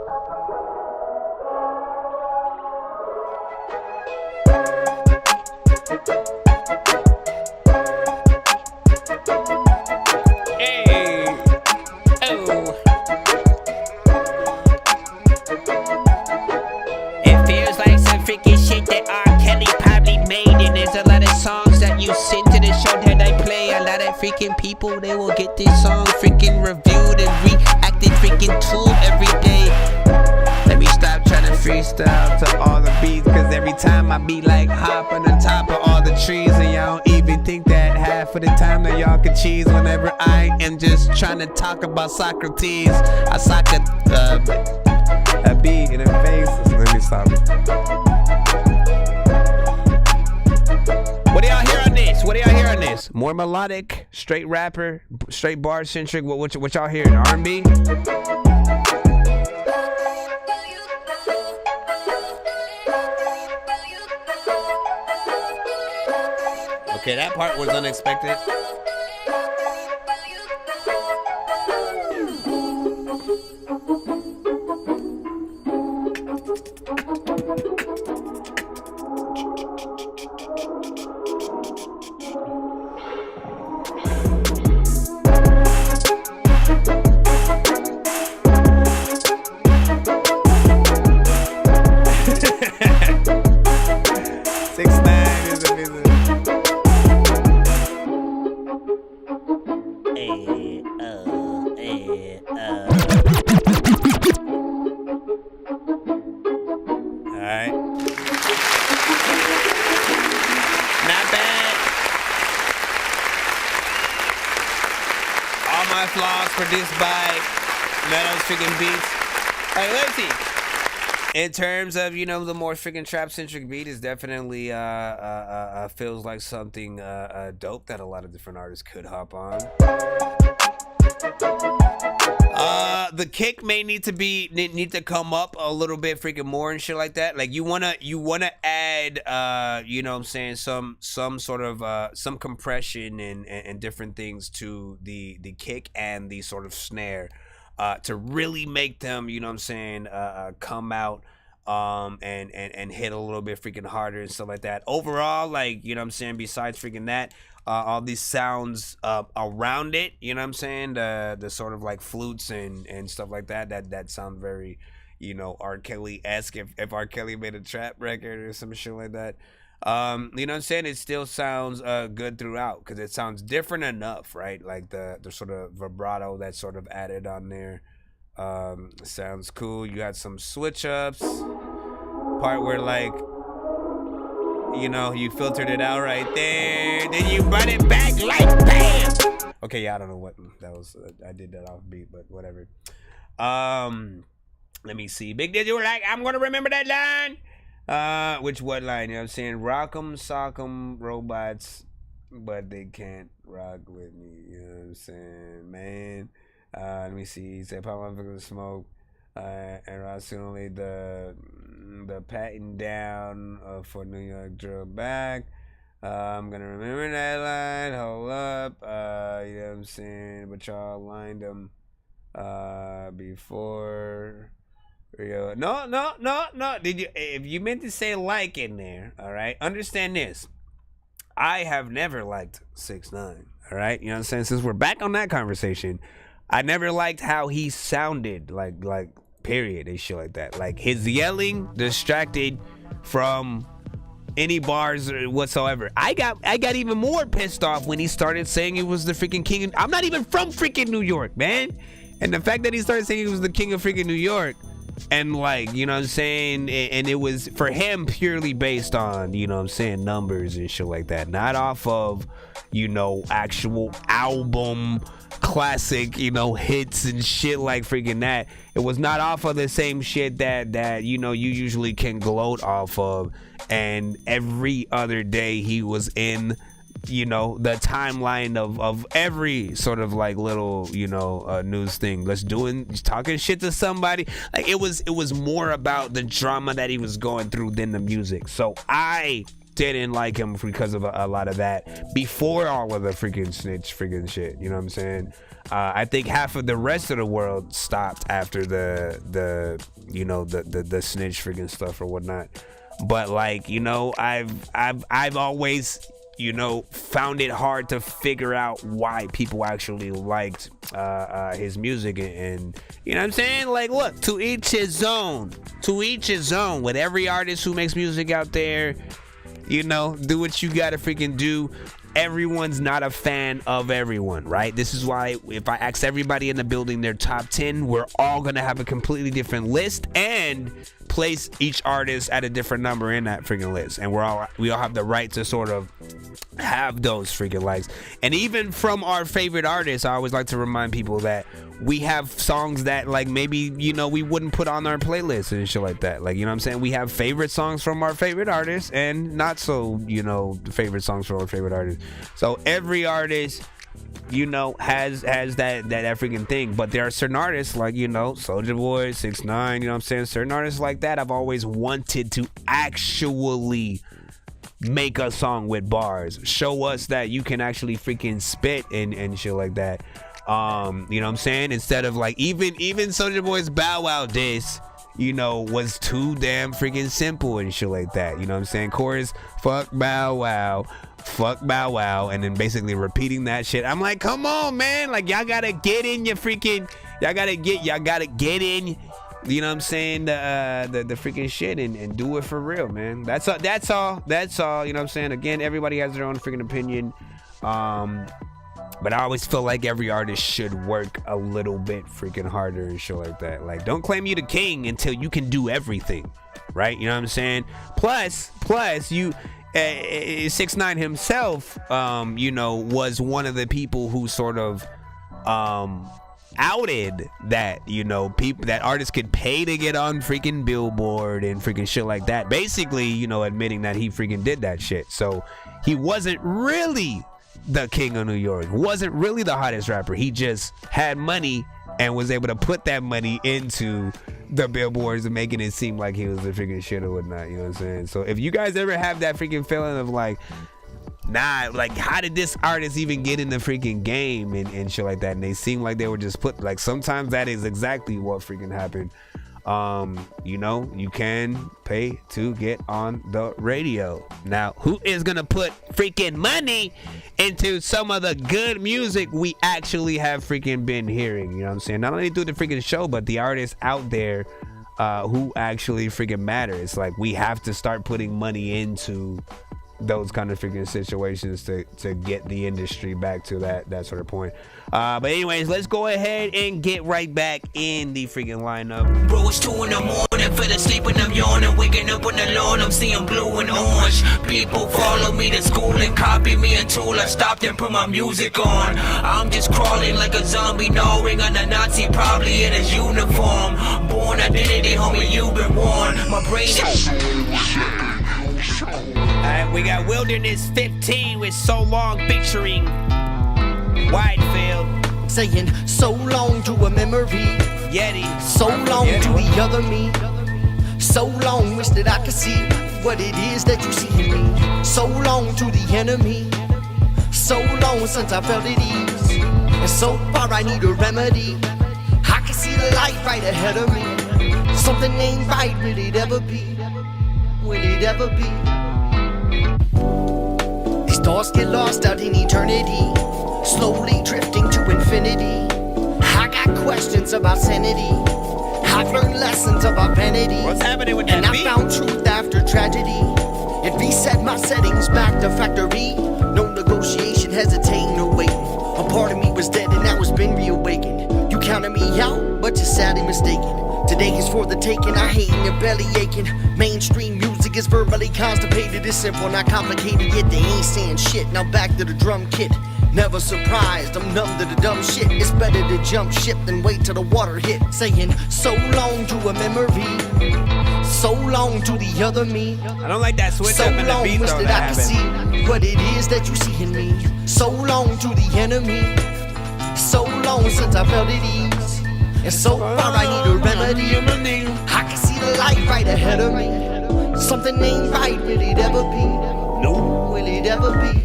Freaking people, they will get this song freaking reviewed and reacted freaking to every day. Let me stop trying to freestyle to all the beats, cause every time I be like hopping on top of all the trees, and y'all don't even think that half of the time that y'all can cheese whenever I am just trying to talk about Socrates. I sock a beat in the face. Let me stop it. What do y'all hear on this? What do y'all hear on this? More melodic, straight rapper, straight bar centric. What y'all hearing? R&B? Okay, that part was unexpected. Produced by Meadows freaking Beats. Alright, let's see. In terms of, you know, the more freaking trap centric beat is definitely feels like something dope that a lot of different artists could hop on. The kick may need to come up a little bit freaking more and shit like that. Like you wanna add you know what I'm saying, some sort of some compression and different things to the kick and the sort of snare to really make them, you know what I'm saying, come out and hit a little bit freaking harder and stuff like that. Overall, like, you know what I'm saying, besides freaking that, all these sounds around it, you know what I'm saying, the sort of like flutes and stuff like that sound very, you know, R. Kelly-esque. If R. Kelly made a trap record or some shit like that, you know what I'm saying, it still sounds good throughout because it sounds different enough, right? Like the sort of vibrato that's sort of added on there sounds cool. You got some switch ups, part where, like, you know, you filtered it out right there, then you run it back like bam. Okay, yeah, I don't know what that was. I did that off beat, but whatever. Let me see. Big did you like? I'm gonna remember that line. What line? You know what I'm saying? Rock'em, sock'em, robots, but they can't rock with me. You know what I'm saying, man? Let me see. He said, "Pop my fucking smoke." And Rationally, the patting down for New York drill back. I'm gonna remember that line. Hold up. You know what I'm saying? But y'all lined them before. No. Did you? If you meant to say like in there, all right. Understand this. I have never liked 6ix9ine. All right. You know what I'm saying? Since we're back on that conversation, I never liked how he sounded. Like. Period and shit like that. Like his yelling distracted from any bars whatsoever. I got even more pissed off when he started saying he was the freaking king. I'm not even from freaking New York, man. And the fact that he started saying he was the king of freaking New York, and, like, you know what I'm saying, and it was for him purely based on, you know what I'm saying, numbers and shit like that, not off of, you know, actual album classic, you know, hits and shit like freaking that. It was not off of the same shit that you know you usually can gloat off of. And every other day he was in, you know, the timeline of every sort of like little, you know, news thing. Talking shit to somebody. Like it was more about the drama that he was going through than the music. So I didn't like him because of a lot of that before all of the freaking snitch freaking shit. You know what I'm saying? I think half of the rest of the world stopped after the you know the snitch freaking stuff or whatnot. But, like, you know, I've always, you know, found it hard to figure out why people actually liked his music, and you know what I'm saying? Like, look, to each his own. With every artist who makes music out there, you know, do what you gotta freaking do. Everyone's not a fan of everyone, right? This is why if I ask everybody in the building their top 10, we're all gonna have a completely different list and place each artist at a different number in that freaking list. And we all have the right to sort of have those freaking likes. And even from our favorite artists, I always like to remind people that we have songs that, like, maybe, you know, we wouldn't put on our playlist and shit like that. Like, you know what I'm saying? We have favorite songs from our favorite artists and not so, you know, favorite songs from our favorite artists. So every artist, you know, has that freaking thing. But there are certain artists like, you know, Soulja Boy, 6ix9ine, you know what I'm saying? Certain artists like that I've always wanted to actually make a song with bars. Show us that you can actually freaking spit and shit like that. You know what I'm saying? Instead of, like, even Soulja Boy's Bow Wow diss, you know, was too damn freaking simple and shit like that. You know what I'm saying? Chorus, fuck Bow Wow, and then basically repeating that shit. I'm like, come on, man. Like, y'all gotta get in your freaking, y'all gotta get in, you know what I'm saying, the freaking shit and do it for real, man. That's all, you know what I'm saying? Again, everybody has their own freaking opinion. But I always feel like every artist should work a little bit freaking harder and shit like that. Like, don't claim you the king until you can do everything, right? You know what I'm saying? Plus, you, 6ix9ine himself, you know, was one of the people who sort of outed that, you know, people, that artists could pay to get on freaking Billboard and freaking shit like that. Basically, you know, admitting that he freaking did that shit. So he wasn't really the king of New York. Wasn't really the hottest rapper. He just had money and was able to put that money into the billboards and making it seem like he was the freaking shit or whatnot. You know what I'm saying? So if you guys ever have that freaking feeling of like, nah, like how did this artist even get in the freaking game and shit like that, and they seem like they were just put, like sometimes that is exactly what freaking happened. You know, you can pay to get on the radio. Now, who is gonna put freaking money into some of the good music we actually have freaking been hearing? You know what I'm saying? Not only through the freaking show, but the artists out there who actually freaking matter. It's like we have to start putting money into those kind of freaking situations to get the industry back to that sort of point. But anyways, let's go ahead and get right back in the freaking lineup. Bro, it's 2 in the morning, fell asleep and I'm yawning, waking up on the lawn, I'm seeing blue and orange. People follow me to school and copy me until I stopped and put my music on. I'm just crawling like a zombie, gnawing on a Nazi, probably in his uniform. Born identity, homie, you've been warned. My brain is... Alright, we got Wilderness 15 with So Long featuring Whitefield. Saying so long to a memory. Yeti. So long to the other me. So long, wish that I could see what it is that you see in me. So long to the enemy. So long since I felt at ease. And so far I need a remedy. I can see the light right ahead of me. Something ain't right, will it ever be? Will it ever be? These thoughts get lost out in eternity, slowly drifting to infinity. I got questions about sanity. I've learned lessons about vanity. What's happening with that and beat? I found truth after tragedy. It reset my settings back to factory. No negotiation, hesitating, no waiting. A part of me was dead and now it's been reawakened. You counted me out, but you're sadly mistaken. Today is for the taking, I hate and belly aching. Mainstream music is verbally constipated. It's simple, not complicated, yet they ain't saying shit. Now back to the drum kit. Never surprised, I'm numb to the dumb shit. It's better to jump ship than wait till the water hit. Saying so long to a memory. So long to the other me. I don't like that switch so up in the beat wish though. that I could see what it is that you see in me. So long to the enemy. So long since I felt at ease. And so far I need a remedy. I can see the light right ahead of me. Something ain't right, will it ever be? No, will it ever be?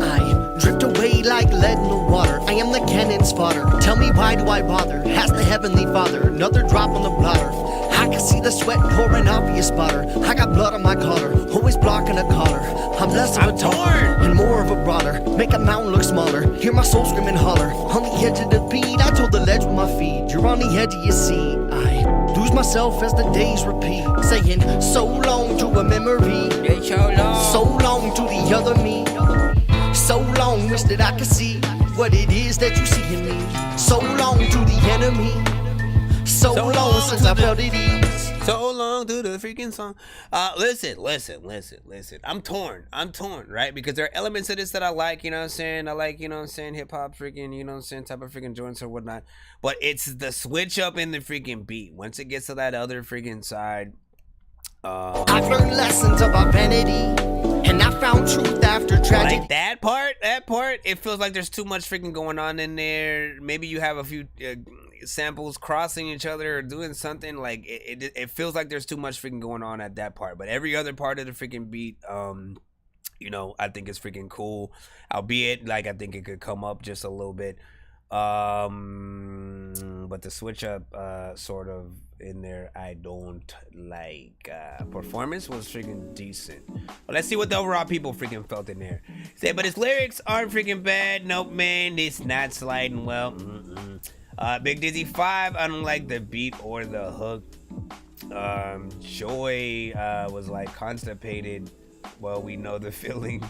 I drift away like lead in the water. I am the cannon spotter. Tell me why do I bother? Ask the Heavenly Father. Another drop on the blotter. I can see the sweat pouring off your spotter. I got blood on my collar, always blocking a collar. I'm less of a talker and more of a brawler. Make a mountain look smaller. Hear my soul scream and holler. On the edge of the beat, I told the ledge with my feet. You're on the edge of your seat. I lose myself as the days repeat. Saying so long to a memory. So long to the other me. So long, wish that I could see what it is that you see in me. So long to the enemy. So long since I felt at ease. So long to the freaking song. Listen. I'm torn, right? Because there are elements of this that I like, you know what I'm saying? I like, you know what I'm saying, hip hop freaking, you know what I'm saying, type of freaking joints or whatnot. But it's the switch up in the freaking beat. Once it gets to that other freaking side. I've learned lessons about vanity. And I found truth after tragedy. Like that part, it feels like there's too much freaking going on in there. Maybe you have a few samples crossing each other or doing something. Like it feels like there's too much freaking going on at that part. But every other part of the freaking beat, you know, I think it's freaking cool. Albeit, like, I think it could come up just a little bit. But the switch up sort of in there, I don't like. Performance was freaking decent. But let's see what the overall people freaking felt in there. Say, but his lyrics aren't freaking bad. Nope, man, it's not sliding well. Big Dizzy 5, I don't like the beat or the hook. Joy was like constipated. Well, we know the feeling.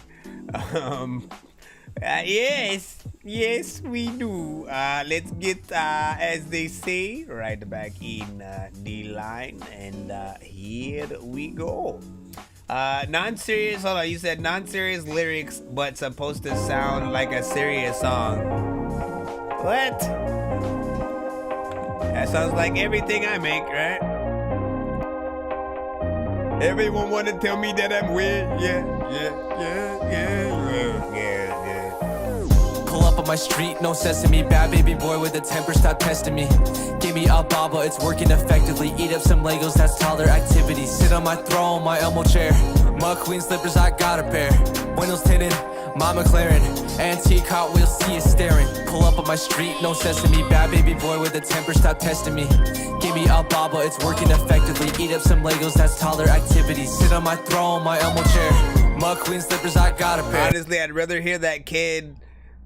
Yes, we do. Let's get, as they say, right back in the line, and here we go. Non-serious, hold on, you said non-serious lyrics, but supposed to sound like a serious song. What? That sounds like everything I make, right? Everyone wanna tell me that I'm weird. Yeah. Pull up on my street, no sesame. Bad baby boy with a temper, stop testing me. Give me a baba, it's working effectively. Eat up some Legos, that's taller activity. Sit on my throne, my Elmo chair. McQueen slippers, I got a pair. Windows tinted, my McLaren. Antique Hot Wheels, see it staring. Pull up on my street, no sesame. Bad baby boy with a temper, stop testing me. Give me a baba, it's working effectively. Eat up some Legos, that's taller activity. Sit on my throne, my Elmo chair. McQueen slippers, I got a pair. Honestly, I'd rather hear that kid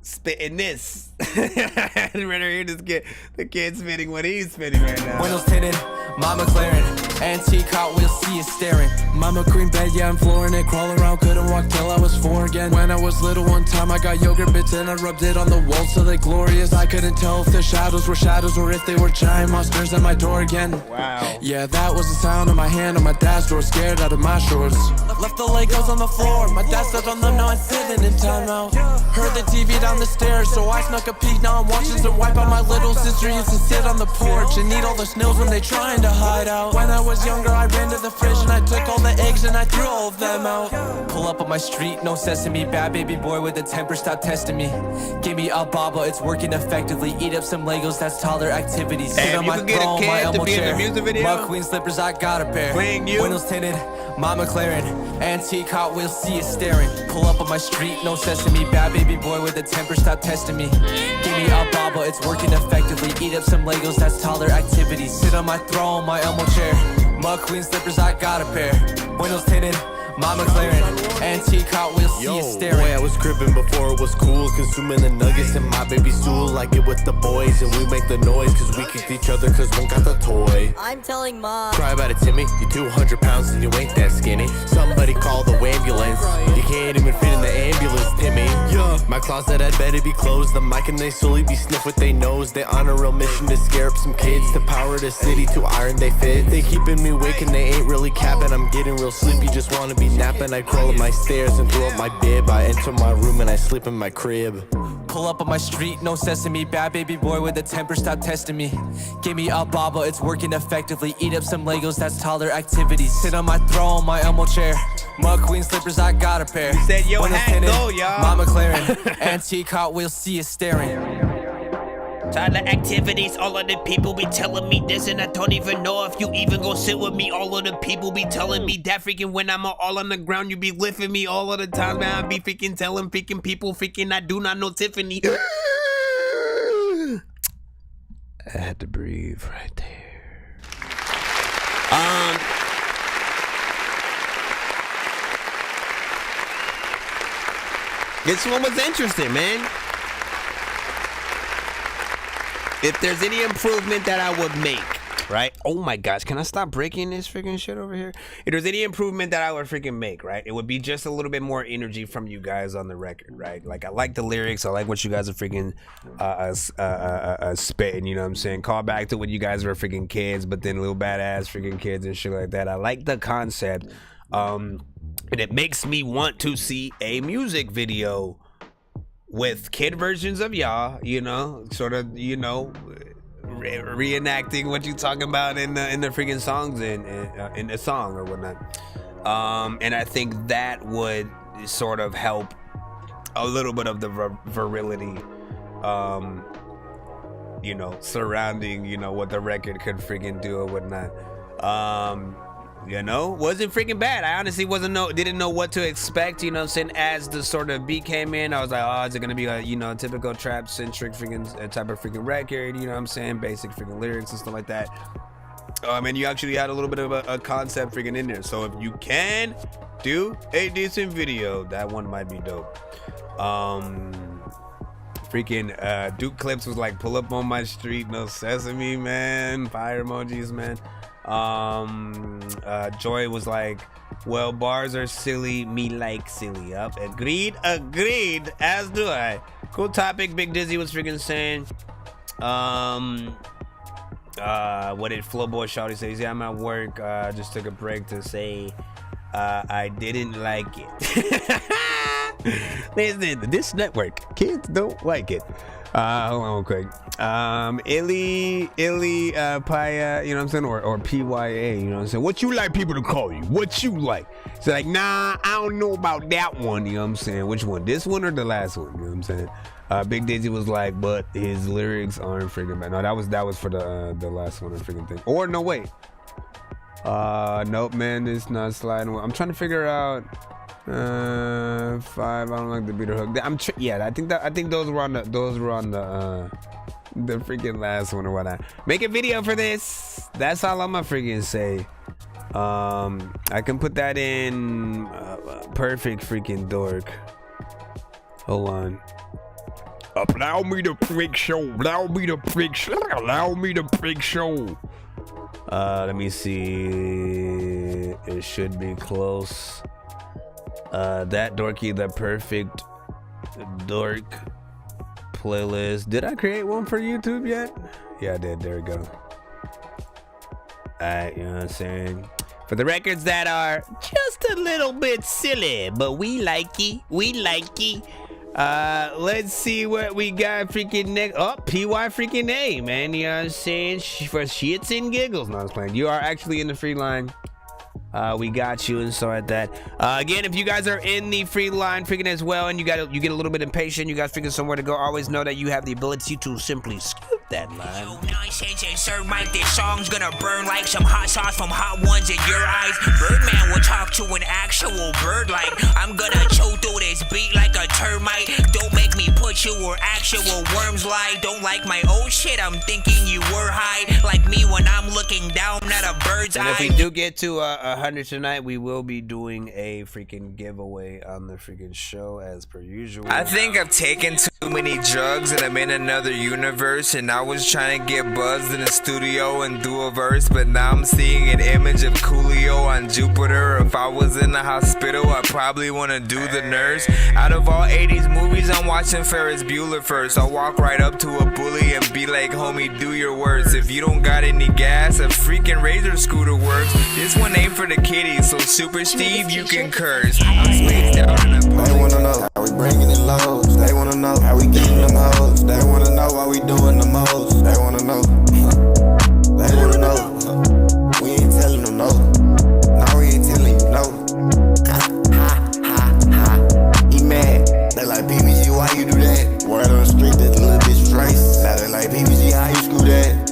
spitting this. I'd rather hear the kid spitting what he's spitting right now. Windows tinted, my McLaren. Antique Hot Wheels, see it staring. Mama cream bed, yeah, I'm flooring it. Crawl around, couldn't walk till I was 4 again. When I was little one time, I got yogurt bits and I rubbed it on the walls so they glorious. I couldn't tell if the shadows were shadows or if they were giant monsters at my door again. Wow. Yeah, that was the sound of my hand on my dad's door, scared out of my shorts. Left the Legos on the floor, my dad stepped on them, now I'm sitting in timeout. Heard the TV down the stairs, so I snuck a peek, now I'm watching some wipe out. My little sister used to sit on the porch and eat all the snails when they trying to hide out. When I was younger, I ran to the fridge and I took all the eggs and I threw all of them out. Pull up on my street, no sesame. Bad baby boy with a temper, stop testing me. Give me a baba, it's working effectively. Eat up some Legos, that's taller activity. Sit on my throne, my Elmo chair. McQueen slippers, I got a pair. Windows tinted, my McLaren. Antique Hot Wheels, see it staring. Pull up on my street, no sesame. Bad baby boy with a temper, stop testing me. Give me a baba, it's working effectively. Eat up some Legos, that's taller activity. Sit on my throne, my Elmo chair. McQueen slippers, I got a pair. Windows tinted, my McLaren. Antique Hot Wheels, see it staring. Boy, I was cribbing before it was cool. Consuming the nuggets in my baby stool. I get with the boys and we make the noise. Cause we kicked each other cause one got the toy. I'm telling Mom. Cry about it, Timmy. You 200 pounds and you ain't that skinny. Somebody call the ambulance. You can't even fit in the ambulance, Timmy. Yeah. My closet had better be closed. The mic and they slowly be sniff with they nose. They on a real mission to scare up some kids. To power the city to iron they fit. They keeping me awake and they ain't really capping. I'm getting real sleepy, just wanna be napping. I crawl up my stairs and throw up my bib. I enter my room and I sleep in my crib. Pull up on my street, no sesame. Bad baby boy with a temper, stop testing me. Give me a baba, it's working effectively. Eat up some Legos, that's taller activity. Sit on my throne, my Elmo chair. McQueen slippers, I got a pair. You said yo Windows hat, tinted, go y'all. my McLaren. Antique Hot Wheels, see it staring. Tyler activities, all of the people be telling me this, and I don't even know if you even gon' sit with me. All of the people be telling me that freaking when I'm all on the ground, you be lifting me all of the time, man. I be freaking telling freaking people freaking I do not know Tiffany. I had to breathe right there. This one was interesting, man. If there's any improvement that I would make, right? Oh my gosh, can I stop breaking this freaking shit over here? If there's any improvement that I would freaking make, right? It would be just a little bit more energy from you guys on the record, right? Like I like the lyrics, I like what you guys are freaking spitting, you know what I'm saying? Call back to when you guys were freaking kids, but then little badass freaking kids and shit like that. I like the concept. And it makes me want to see a music video with kid versions of y'all, you know, sort of, you know, reenacting what you talking about in the freaking songs in the song or whatnot. And I think that would sort of help a little bit of the virility, you know, surrounding, you know, what the record could freaking do or whatnot. You know, wasn't freaking bad. I honestly didn't know what to expect, you know what I'm saying? As the sort of beat came in, I was like, oh, is it gonna be a, you know, typical trap centric freaking type of freaking record, you know what I'm saying? Basic freaking lyrics and stuff like that. And you actually had a little bit of a concept freaking in there. So if you can do a decent video, that one might be dope. Freaking Duke Clips was like, pull up on my street, no sesame, man. Fire emojis, man. Joy was like, well, bars are silly, me like silly. Up, agreed, as do I. Cool topic. Big Dizzy was freaking saying, what did Flowboy Shawty say? Yeah, I'm at work, just took a break to say I didn't like it. Listen, this network, kids don't like it. Hold on quick. Illy, Paya, you know what I'm saying? Or PYA, you know what I'm saying? What you like people to call you? What you like? So like, nah, I don't know about that one, you know what I'm saying? Which one? This one or the last one? You know what I'm saying? Big Dizzy was like, but his lyrics aren't freaking bad. No, that was for the last one or freaking thing. Or no, wait. Nope, man, it's not sliding. I'm trying to figure out 5. I don't like the beater hook. I think those were on the freaking last one or whatnot. Make a video for this. That's all I'm gonna freaking say. I can put that in perfect freaking dork. Hold on. Allow me to freak show. Allow me to freak show. Allow me to freak show. Let me see. It should be close. That Dorky, the perfect dork playlist. Did I create one for YouTube yet? Yeah, I did. There we go. Alright, you know what I'm saying? For the records that are just a little bit silly, but we like it. We like it. Let's see what we got freaking next. Oh, PY freaking A, man. You know what I'm saying? For shits and giggles. No, I was playing. You are actually in the free line. We got you and so like that. Again, if you guys are in the free line freaking as well and you get a little bit impatient, you guys freaking somewhere to go, always know that you have the ability to simply skip that line. Yo, Nonsenze and Sir Mike, this song's gonna burn like some hot sauce from hot ones in your eyes. Birdman will talk to an actual bird like I'm gonna chew through this beat like a termite. Don't make me put you where actual worms lie. Don't like my old shit, I'm thinking you were high. Like me when I'm looking down at a bird's eye. And if we do get to 100 tonight, we will be doing a freaking giveaway on the freaking show as per usual. I think I've taken too many drugs and I'm in another universe, and I was trying to get buzzed in the studio and do a verse, but now I'm seeing an image of Coolio on Jupiter. If I was in the hospital, I'd probably want to do the nurse. Out of all 80s movies, I'm watching Ferris Bueller first. I'll walk right up to a bully and be like, homie, do your worst. If you don't got any gas, a freaking Razor scooter works. This one ain't for the kiddies, so Super Steve, you can curse. I'm spaced out in a post. They wanna know how we bringing it lows. They wanna know how we getting them hoes. They wanna know why we doing the most. They wanna know. They wanna know. We ain't telling them no. No, we ain't telling you no. Ha. He mad. They like PBG, why you do that? Word on the street that the little bitch was race. Now they like PBG, how you screw that?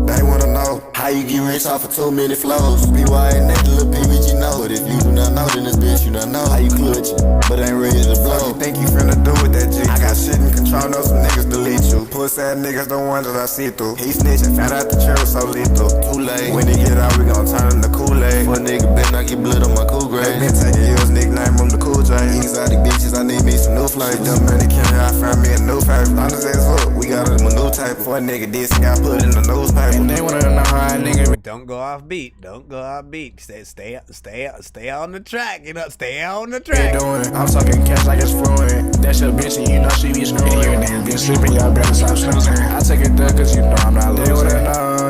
They wanna know how you get rich off of too many flows. BY and that little PBG know. But if you do not know, then this bitch you don't know how you clutch it, but ain't ready to blow. What you think you finna do with that G? I got shit in control, know some niggas delete you. Puss ass niggas the ones that I see through. He snitching, found out the trail was so lethal. Too late. When he get out, we gon' turn him to Kool-Aid. For a nigga better not get blood on my cool grade. They been taking yours, nickname him the Cool J. Exotic bitches, I need me some new flavors. Dumb money killing, I found me a new favorite. Honest as fuck, we got a new type. For a nigga this and got put in the newspaper. And they wanna know how a nigga. Don't go off beat. Don't go off beat. Stay on the track. You know, stay on the track. I'm talking cash like it's fluent. That's your bitch and you know she be screwing. You niggas been sleeping, y'all better stop snoozing. I take it there cause you know I'm not losing.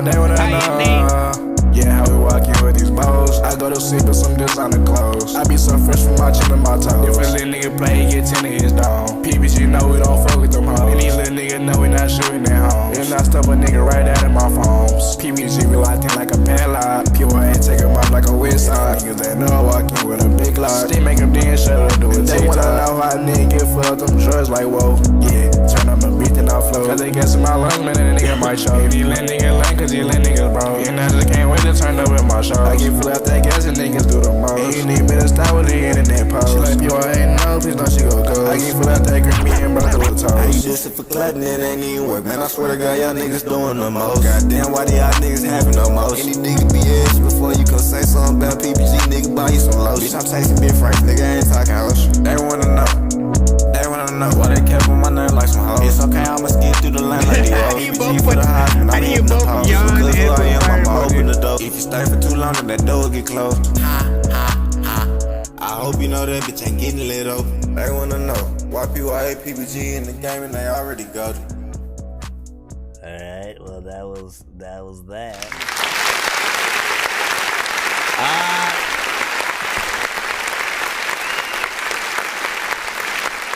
They wanna know. Yeah, how we walking with these bows. I go to sleep with some designer clothes. I be so fresh from my chin to my toes. If a little nigga play, he get 10 of his dog. PBG know we don't fuck with them hoes. And these little niggas know we not shooting at home. And I stuff a nigga right out of my phones. PBG we locked in like a padlock. PYA take him off like a west side. Niggas that know I walk in with a big lock. Still make him dance, shut up, do it. They wanna know how a nigga get fucked them drugs like whoa. Yeah, turn up my beat and I flow. Cause they guess in my lungs, man, and a nigga might show. If you let niggas lane, cause you let niggas bro. And I just can't wait to turn up in my show. I get full out that gas and niggas do the most. And you need me to stop with the internet post. She like, yo, I ain't know, please don't she go go. I get full out that green meat and bro through the toes. I you just for cutting it ain't even work. Man, I swear to God, y'all niggas doing the most. Goddamn, why do y'all niggas having the most? Any nigga be ass before you can say something about PBG, nigga, buy you some lotion. Bitch, I'm tasting big Frank, nigga, I ain't talking ocean. They wanna know. They wanna know why they kept on my name like some hoes. It's okay, I'ma skip through the line like the hoes. PBG for the Heisman, I'm hitting the post. Because who I am, I'ma open the door. If you stay for too long, then that door will get closed. I hope you know that bitch ain't getting lit open. They wanna know why PYA, PBG in the game and they already got it. Alright, well that was that.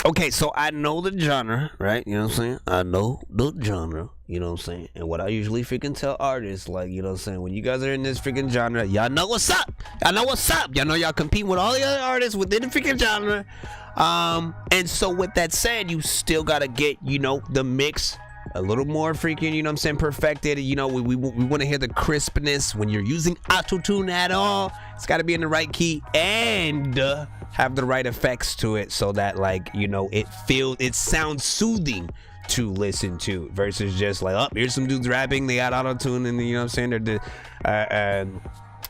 Okay, so I know the genre, right? You know what I'm saying? I know the genre, you know what I'm saying? And what I usually freaking tell artists, like, you know what I'm saying? When you guys are in this freaking genre, y'all know what's up. Y'all know what's up. Y'all know y'all compete with all the other artists within the freaking genre. And so with that said, you still got to get, you know, the mix a little more freaking, you know what I'm saying, perfected. You know, we want to hear the crispness when you're using auto-tune at all. It's got to be in the right key and have the right effects to it so that, like, you know, it sounds soothing to listen to versus just like, oh, here's some dudes rapping, they got auto-tune, and you know what I'm saying, they're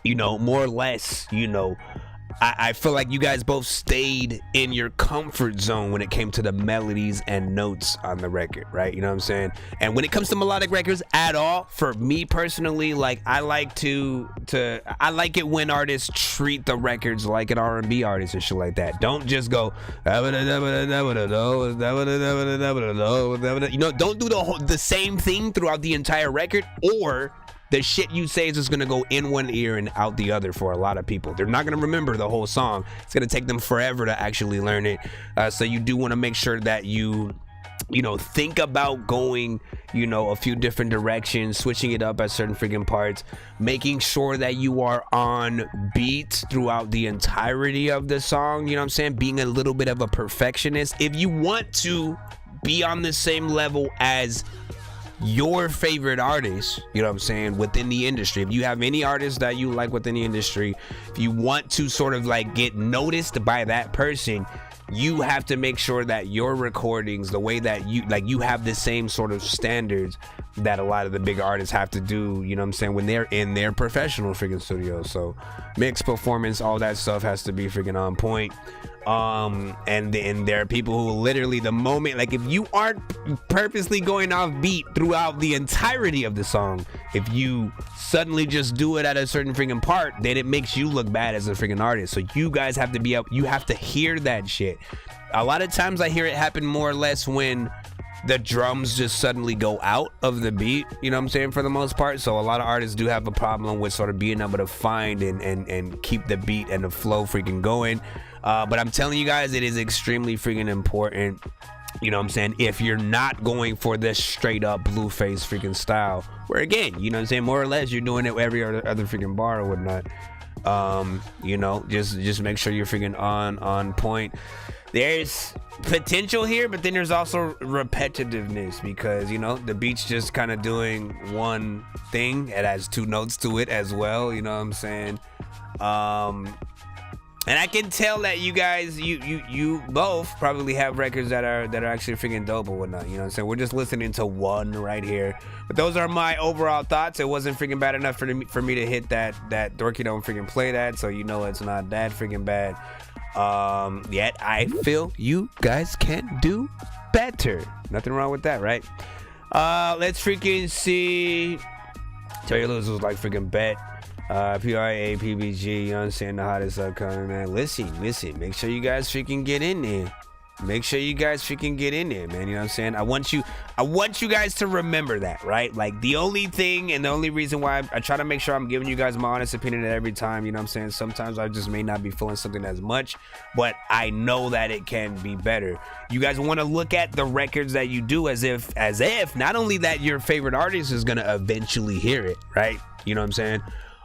you know, more or less, you know, I feel like you guys both stayed in your comfort zone when it came to the melodies and notes on the record, right? You know what I'm saying? And when it comes to melodic records at all, for me personally, like, I like I like it when artists treat the records like an R&B artist and shit like that. Don't just go, you know, don't do the same thing throughout the entire record, or the shit you say is just gonna go in one ear and out the other for a lot of people. They're not gonna remember the whole song. It's gonna take them forever to actually learn it. So you do want to make sure that you know, think about going, you know, a few different directions, switching it up at certain freaking parts, making sure that you are on beat throughout the entirety of the song. You know what I'm saying? Being a little bit of a perfectionist. If you want to be on the same level as your favorite artist, you know what I'm saying, within the industry, if you have any artists that you like within the industry, if you want to sort of like get noticed by that person, you have to make sure that your recordings, the way that you have the same sort of standards that a lot of the big artists have to do, you know what I'm saying, when they're in their professional freaking studios. So mix, performance, all that stuff has to be freaking on point. And there are people who literally, the moment, like, if you aren't purposely going off beat throughout the entirety of the song, if you suddenly just do it at a certain freaking part, then it makes you look bad as a freaking artist. So you guys have to be up, you have to hear that shit. A lot of times I hear it happen more or less when the drums just suddenly go out of the beat, you know what I'm saying, for the most part. So a lot of artists do have a problem with sort of being able to find and keep the beat and the flow freaking going. But I'm telling you guys, it is extremely freaking important, you know what I'm saying, if you're not going for this straight up Blueface freaking style, where again, you know what I'm saying, more or less you're doing it with every other freaking bar or whatnot. You know, just make sure you're freaking on point. There's potential here, but then there's also repetitiveness, because, you know, the beat's just kind of doing one thing. It has two notes to it as well, you know what I'm saying. And I can tell that you guys, you both probably have records that are actually freaking dope or whatnot. You know what I'm saying? We're just listening to one right here. But those are my overall thoughts. It wasn't freaking bad enough for me to hit that Dorky don't freaking play that, so you know it's not that freaking bad. Yet I feel you guys can do better. Nothing wrong with that, right? Let's freaking see. Terry Lewis was like freaking bet. PRA, PBG, you know what I'm saying, the hottest upcoming, man. Listen, make sure you guys freaking get in there. Make sure you guys freaking get in there, man. You know what I'm saying? I want you guys to remember that, right? Like, the only thing and the only reason why I try to make sure I'm giving you guys my honest opinion every time, you know what I'm saying? Sometimes I just may not be feeling something as much, but I know that it can be better. You guys want to look at the records that you do as if not only that your favorite artist is going to eventually hear it, right? You know what I'm saying?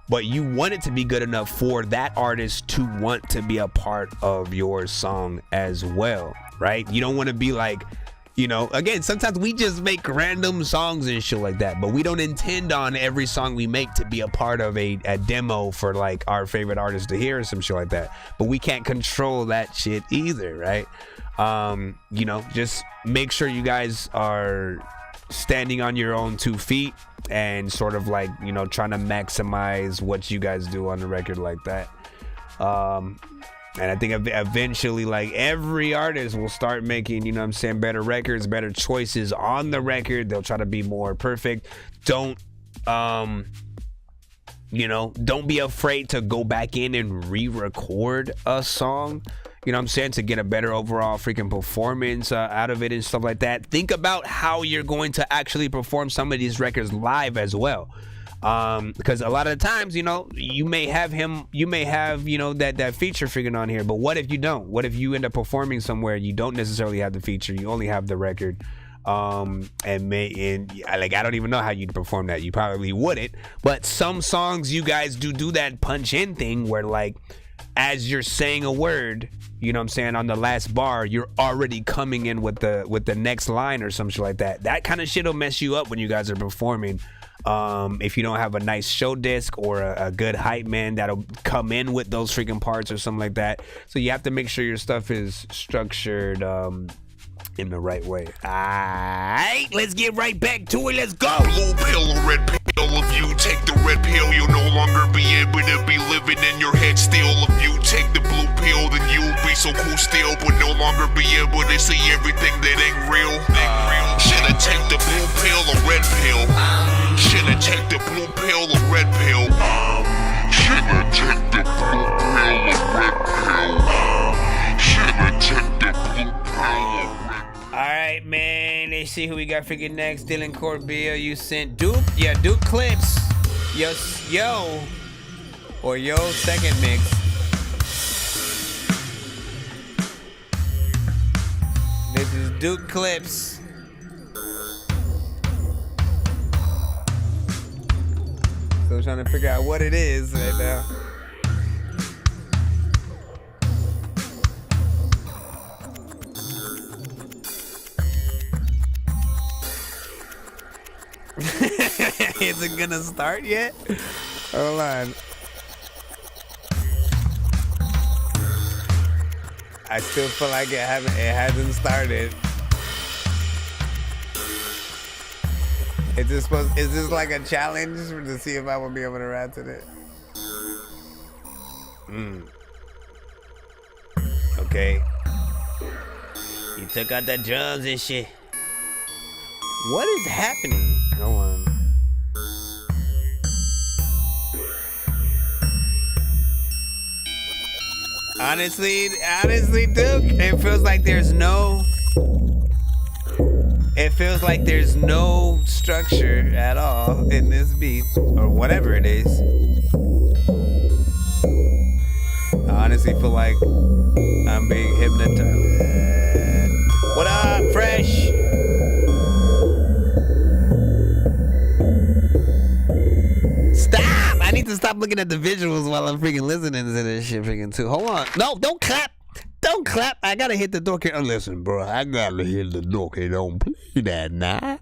But you want it to be good enough for that artist to want to be a part of your song as well, right? You don't want to be like, you know, again, sometimes we just make random songs and shit like that, but we don't intend on every song we make to be a part of a demo for like our favorite artist to hear or some shit like that. But we can't control that shit either, right? You know, just make sure you guys are standing on your own 2 feet and sort of like, you know, trying to maximize what you guys do on the record like that. And I think eventually, like, every artist will start making, you know what I'm saying, better records, better choices on the record. They'll try to be more perfect. Don't you know, don't be afraid to go back in and re-record a song, you know what I'm saying, to get a better overall freaking performance out of it and stuff like that. Think about how you're going to actually perform some of these records live as well. Because a lot of the times, you know, you may have, you know, that feature freaking on here, but what if you don't? What if you end up performing somewhere you don't necessarily have the feature, you only have the record? I don't even know how you'd perform that. You probably wouldn't, but some songs you guys do that punch in thing where, like, as you're saying a word, you know what I'm saying, on the last bar, you're already coming in with the next line or some shit like that. That kind of shit will mess you up when you guys are performing. If you don't have a nice show disc or a good hype man that'll come in with those freaking parts or something like that. So you have to make sure your stuff is structured in the right way. Alright, let's get right back to it. Let's go. Blue pill or red pill. If you take the red pill, you'll no longer be able to be living in your head still. If you take the blue pill, then you'll be so cool still, but no longer be able to see everything that ain't real. Shoulda take the blue pill or red pill. Shoulda take the blue pill or red pill. Shoulda take the blue pill or red pill. Shoulda take the blue pill or red pill. Alright, man. Let's see who we got freaking next. Dylan Corbilla, you sent Duke. Yeah, Duke Clips. Yo. Or yo, second mix. This is Duke Clips. So I'm trying to figure out what it is right now. Is it gonna start yet? Hold on. I still feel like it hasn't started. Is this like a challenge to see if I will be able to rap to it? Okay. You took out the drums and shit. What is happening? Go on. Honestly, Duke, it feels like there's no structure at all in this beat or whatever it is. I honestly feel like I'm being hypnotized. What up, Fresh? Stop! I need to stop looking at the visuals while I'm freaking listening to this shit freaking too. Hold on. No, don't clap. Don't clap. I gotta hit the Dorky. Oh, listen, bro. I gotta hit the Dorky. Don't play that now.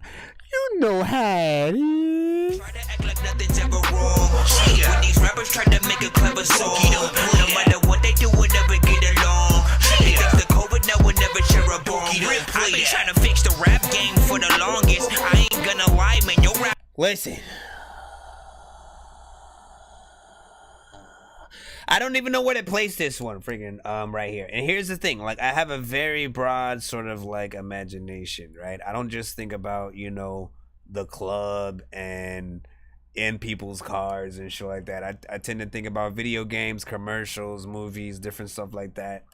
You know how it is. Try to act like nothing's ever wrong. When these rappers try to make a clever song, no matter what they do, we'll never get along. Niggas the COVID now will never share a bomb. I've been trying to fix the rap game for the longest. I ain't gonna lie, man. Your rap. Listen. I don't even know where to place this one freaking right here. And here's the thing, like, I have a very broad sort of like imagination, right? I don't just think about, you know, the club and in people's cars and shit like that. I tend to think about video games, commercials, movies, different stuff like that.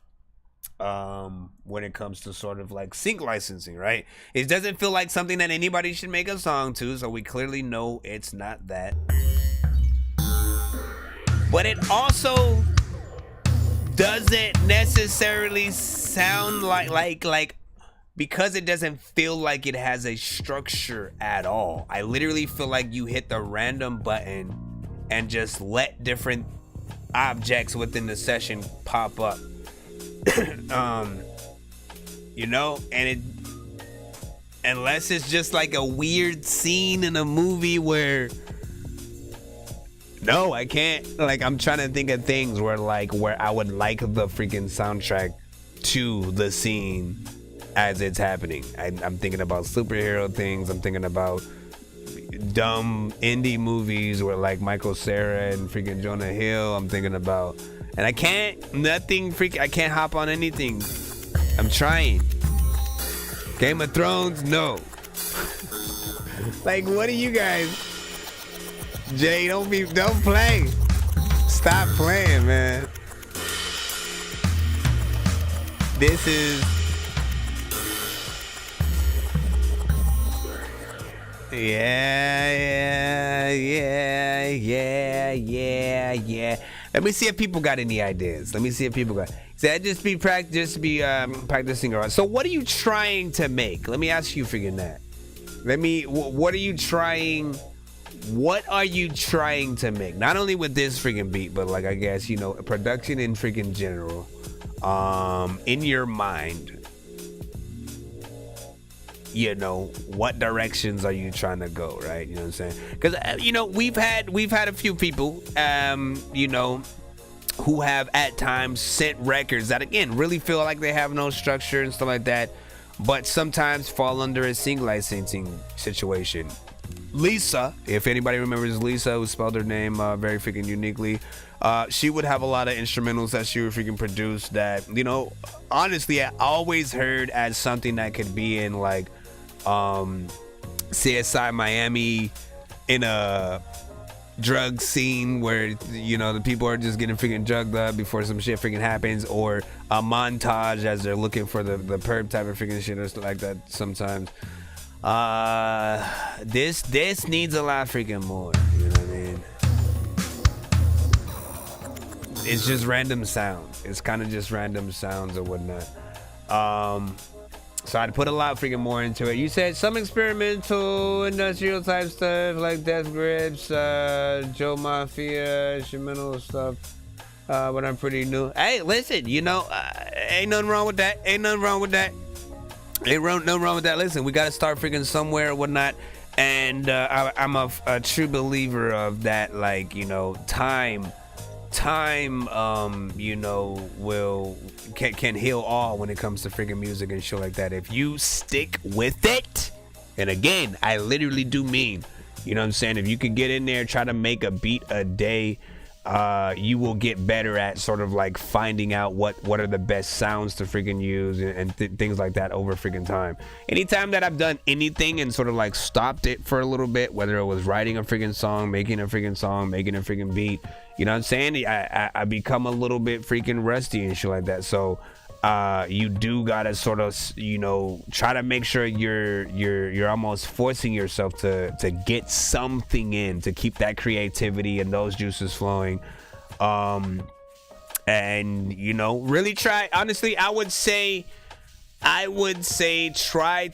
When it comes to sort of like sync licensing, right? It doesn't feel like something that anybody should make a song to, so we clearly know it's not that. But it also doesn't necessarily sound like because it doesn't feel like it has a structure at all. I literally feel like you hit the random button and just let different objects within the session pop up. You know, and it, unless it's just like a weird scene in a movie where, no, I can't. Like, I'm trying to think of things where I would like the freaking soundtrack to the scene as it's happening. I'm thinking about superhero things. I'm thinking about dumb indie movies where like Michael Cera and freaking Jonah Hill. I'm thinking about, and I can't hop on anything. I'm trying. Game of Thrones, no. Like, what do you guys? Jay, don't play. Stop playing, man. This is. Yeah. Let me see if people got any ideas. See, I just be practicing around. So what are you trying to make? Let me ask you freaking that. What are you trying to make? Not only with this freaking beat, but like, I guess, production in freaking general. In your mind, what directions are you trying to go, right? You know what I'm saying? Because we've had a few people who have at times sent records that, again, really feel like they have no structure and stuff like that, but sometimes fall under a sync licensing situation. Lisa, if anybody remembers Lisa, who spelled her name very freaking uniquely, she would have a lot of instrumentals that she would freaking produce that, honestly, I always heard as something that could be in like CSI Miami, in a drug scene where the people are just getting freaking drugged up before some shit freaking happens, or a montage as they're looking for the perp type of freaking shit or stuff like that sometimes. This needs a lot freaking more, you know what I mean? It's just random sounds. It's kind of just random sounds or whatnot. So I'd put a lot freaking more into it. You said some experimental, industrial type stuff like Death Grips, Joe Mafia, instrumental stuff. But I'm pretty new. Hey, listen, ain't nothing wrong with that. Ain't nothing wrong with that. Listen, we got to start freaking somewhere or whatnot. And I'm a true believer of that, like, time can heal all when it comes to freaking music and shit like that. If you stick with it, and again, I literally do mean, you know what I'm saying, if you can get in there, try to make a beat a day, you will get better at sort of like finding out what are the best sounds to freaking use and things like that over freaking time. Anytime that I've done anything and sort of like stopped it for a little bit, whether it was writing a freaking song, making a freaking beat, you know what I'm saying? I become a little bit freaking rusty and shit like that. So you do gotta sort of, try to make sure you're almost forcing yourself to get something in to keep that creativity and those juices flowing. And really try. Honestly, I would say try.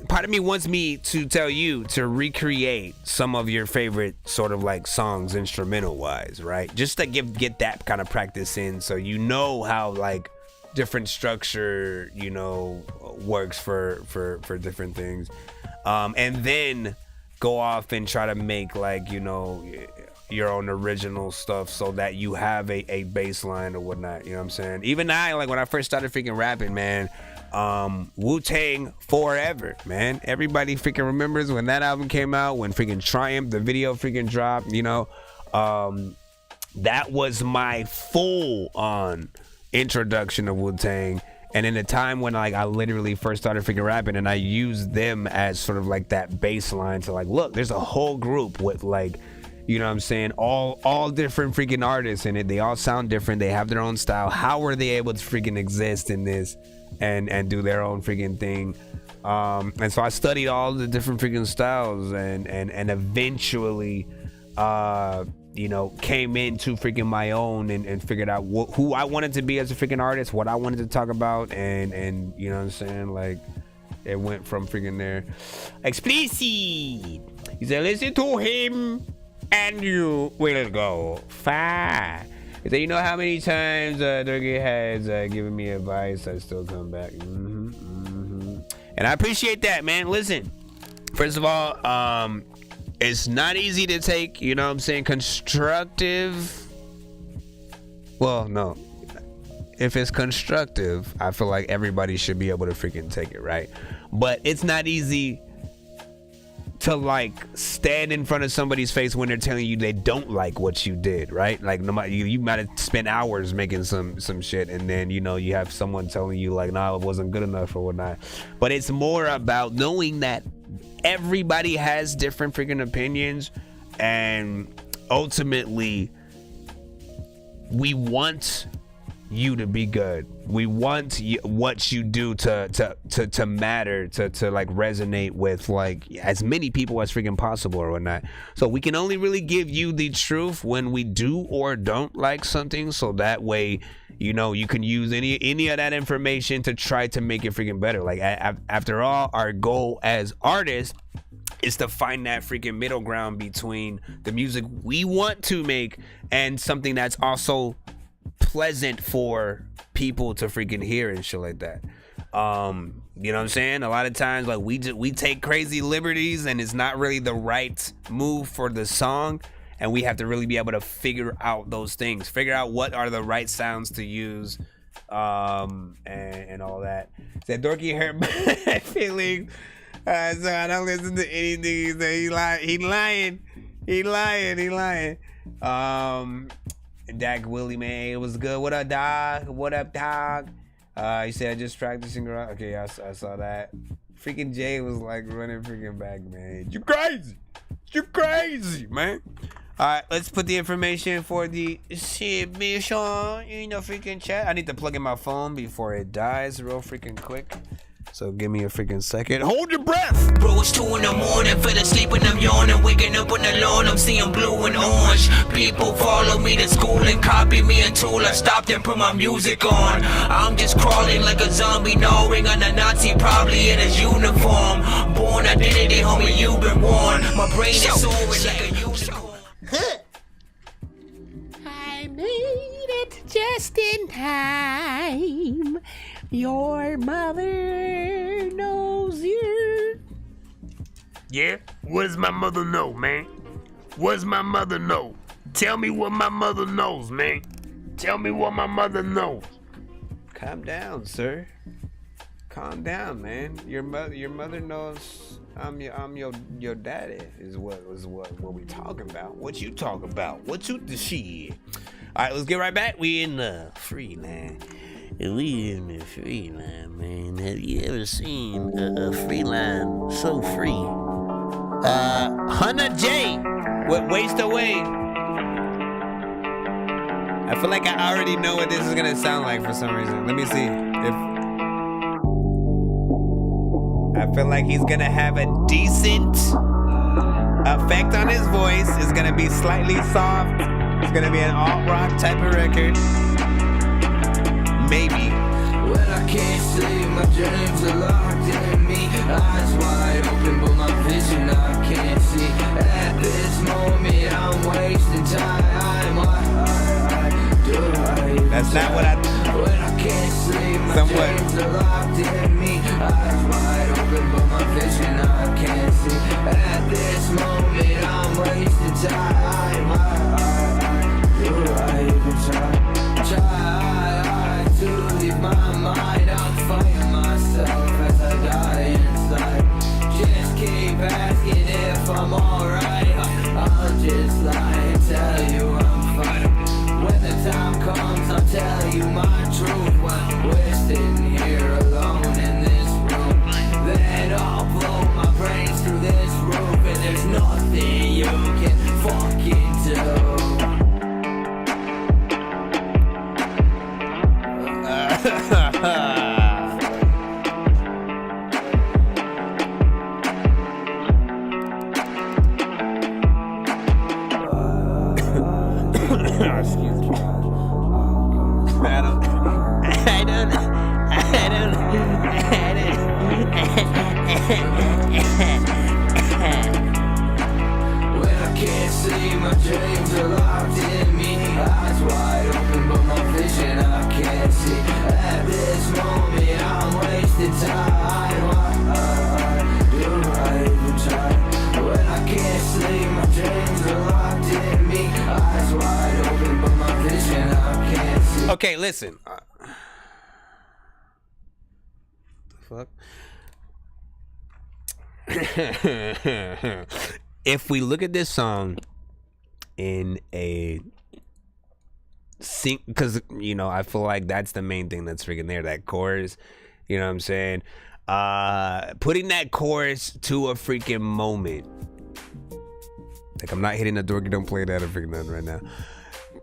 Part of me wants me to tell you to recreate some of your favorite sort of like songs instrumental wise, right? Just to get that kind of practice in, so how like different structure works for different things, and then go off and try to make like your own original stuff so that you have a baseline or whatnot. You know what I'm saying? Even like when I first started freaking rapping, man, Wu-Tang Forever, man. Everybody freaking remembers when that album came out, when freaking Triumph, the video freaking dropped, that was my full on introduction to Wu-Tang. And in a time when like I literally first started freaking rapping, and I used them as sort of like that baseline to like, look, there's a whole group with like, you know what I'm saying, all different freaking artists in it. They all sound different. They have their own style. How were they able to freaking exist in this and do their own freaking thing? And so I studied all the different freaking styles and eventually came into freaking my own and figured out who I wanted to be as a freaking artist, what I wanted to talk about, and you know what I'm saying, like it went from freaking there. Explicit. He said, listen to him and you will go far. He said, how many times Dorky has given me advice, I still come back. And I appreciate that, man. Listen, first of all, it's not easy to take, you know what I'm saying, constructive. Well, no. If it's constructive, I feel like everybody should be able to freaking take it, right? But it's not easy to like stand in front of somebody's face when they're telling you they don't like what you did, right? Like no matter, you might have spent hours making some shit, and then you have someone telling you like, nah, it wasn't good enough or whatnot. But it's more about knowing that everybody has different freaking opinions, and ultimately we want you to be good. We want what you do to matter, to like resonate with like as many people as freaking possible or whatnot. So we can only really give you the truth when we do or don't like something, so that way, you know, you can use any of that information to try to make it freaking better. Like after all, our goal as artists is to find that freaking middle ground between the music we want to make and something that's also pleasant for people to freaking hear and shit like that. You know what I'm saying? A lot of times, like we take crazy liberties and it's not really the right move for the song, and we have to really be able to figure out those things, figure out what are the right sounds to use, and all that. Said Dorky hurt my feelings. So I don't listen to anything he say. He lying. Dak Willie, man, it was good. What up, dog? He said I just practicing. Okay, I saw that. Freaking Jay was like running freaking back, man. You crazy, man. All right, let's put the information for the submission in the freaking chat. I need to plug in my phone before it dies real freaking quick. So give me a freaking second. Hold your breath. Bro, it's 2 in the morning, fell asleep and I'm yawning. Waking up on the lawn, I'm seeing blue and orange. People follow me to school and copy me until I stopped and put my music on. I'm just crawling like a zombie, gnawing on a Nazi, probably in his uniform. Born identity, homie, you've been warned. My brain is soaring like a unicorn. I made it just in time. Your mother knows you. Yeah? What does my mother know, man? What does my mother know? Tell me what my mother knows, man. Tell me what my mother knows. Calm down, sir. Calm down, man. Your mother knows I'm your daddy is what we talking about. What you talking about? What you the shit? All right, let's get right back. We in the free land. We in the free line, man. Have you ever seen a free line so free? Hunter J with Waste Away. I feel like I already know what this is gonna sound like for some reason. Let me see if I feel like he's gonna have a decent effect on his voice. It's gonna be slightly soft. It's gonna be an alt rock type of record. Maybe. When I can't sleep, my dreams are locked in me. Eyes wide open, but my vision I can't see. At this moment, I'm wasting time. That's not what I. When I can't sleep, my dreams are locked in me. Eyes wide open, but my vision I can't see. At this moment, I'm wasting time. Do I even try to leave my mind? I'm fighting myself as I die inside. Just keep asking if I'm alright. I'll just lie and tell you I'm fine. When the time comes, I'll tell you my truth. When we're sitting here alone in this room, then I'll blow my brains through this roof, and there's nothing you can fucking do. Excuse me. I don't. When I can't see, my dreams are locked in me. Eyes wide open, but my vision I can't see. At this moment, I'm wasting time. Do I even try? When I can't sleep, my dreams are locked in me. Eyes wide open, but my vision I can't see. Okay, listen. The fuck? If we look at this song in a sync, because you know, I feel like that's the main thing that's freaking there, that chorus. You know what I'm saying? Putting that chorus to a freaking moment. Like, I'm not hitting the Dorky, don't play that or freaking nothing right now.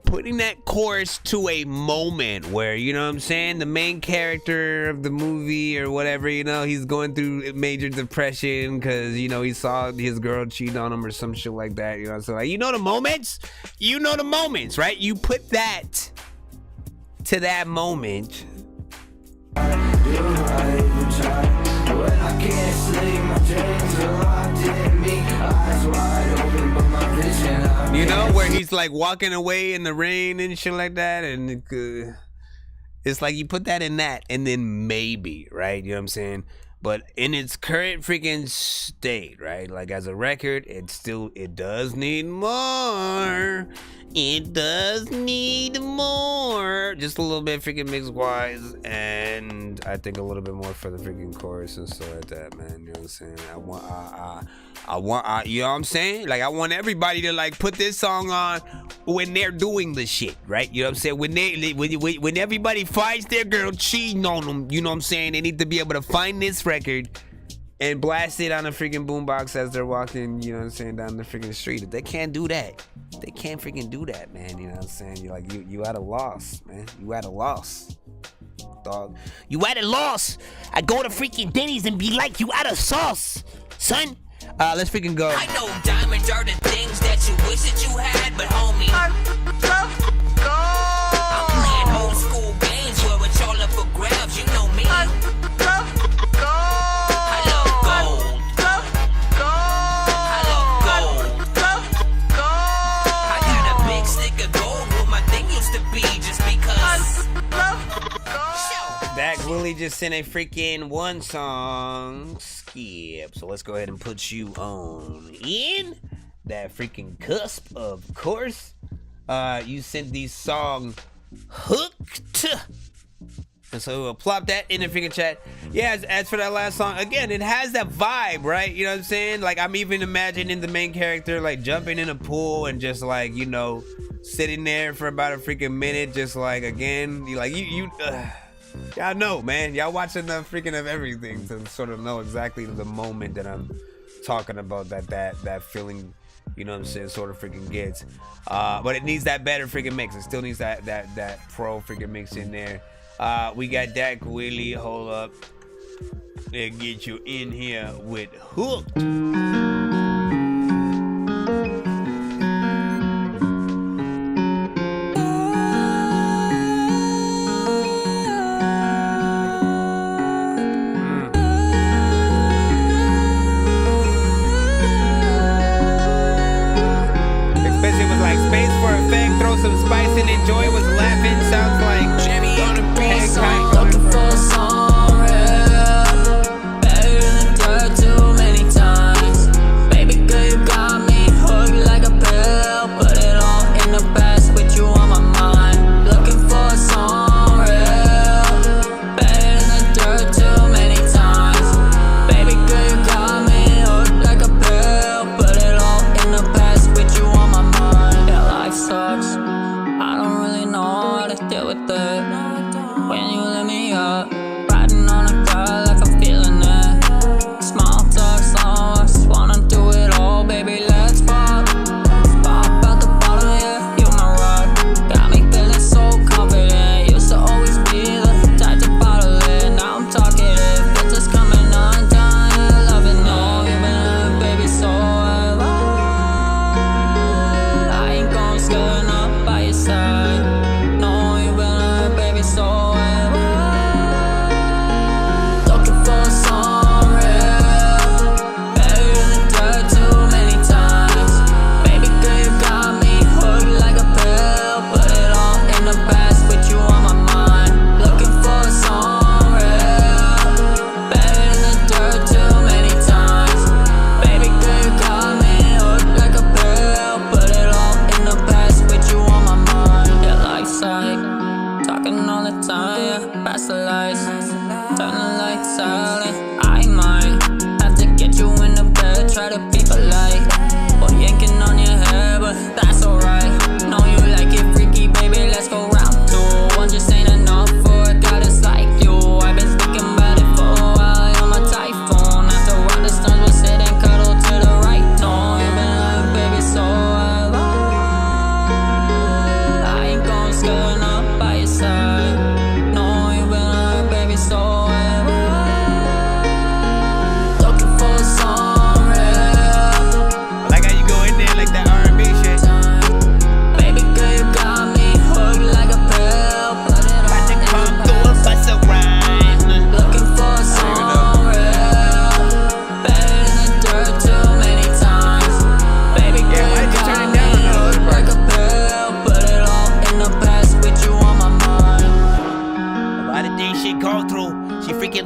putting that chorus to a moment where, you know what I'm saying, the main character of the movie or whatever, you know, he's going through major depression because, you know, he saw his girl cheat on him or some shit like that, you know. So like, you know the moments, right? You put that to that moment. You know, where he's like walking away in the rain and shit like that, and it's like you put that in that, and then maybe, right? You know what I'm saying? But in its current freaking state, right? Like as a record, it does need more. It does need more. Just a little bit freaking mix wise, and I think a little bit more for the freaking chorus and stuff like that, man. You know what I'm saying? I want, you know what I'm saying? Like I want everybody to like put this song on when they're doing the shit, right? You know what I'm saying? When everybody finds their girl cheating on them, you know what I'm saying? They need to be able to find this record and blast it on a freaking boombox as they're walking, you know what I'm saying, down the freaking street. If they can't do that, they can't freaking do that, man. You know what I'm saying? You're like, you at a loss, man. You at a loss, dog. You at a loss. I go to freaking Denny's and be like, you out of sauce, son. Let's freaking go. I know diamonds are the things that you wish that you had, but homie, I'm playing old school games where it's all up for grabs. You know me. Dak Willie just sent a freaking one song skip. So let's go ahead and put you on in that freaking cusp, of course. You sent the song Hooked. And so we'll plop that in the freaking chat. Yeah, as for that last song, again, it has that vibe, right? You know what I'm saying? Like, I'm even imagining the main character, like, jumping in a pool and just, like, you know, sitting there for about a freaking minute, just, like, again, y'all know, man. Y'all watch enough freaking of everything to sort of know exactly the moment that I'm talking about, that feeling, you know what I'm saying, sort of freaking gets. But it needs that better freaking mix. It still needs that pro freaking mix in there. We got Dak Willie, hold up, and get you in here with Hooked. Especially with like space for effect, throw some spice in it, Joy was laughing, sounds like Jimmy on the beat. Looking for a song real, better than dirt too many times. Baby girl, you got me hooked like a pill. Put it all in the past with you on my mind. Looking for a song real, better than dirt too many times. Baby girl, you got me hooked like a pill. Put it all in the past with you on my mind. Yeah, life sucks. I don't really know how to deal with it. When you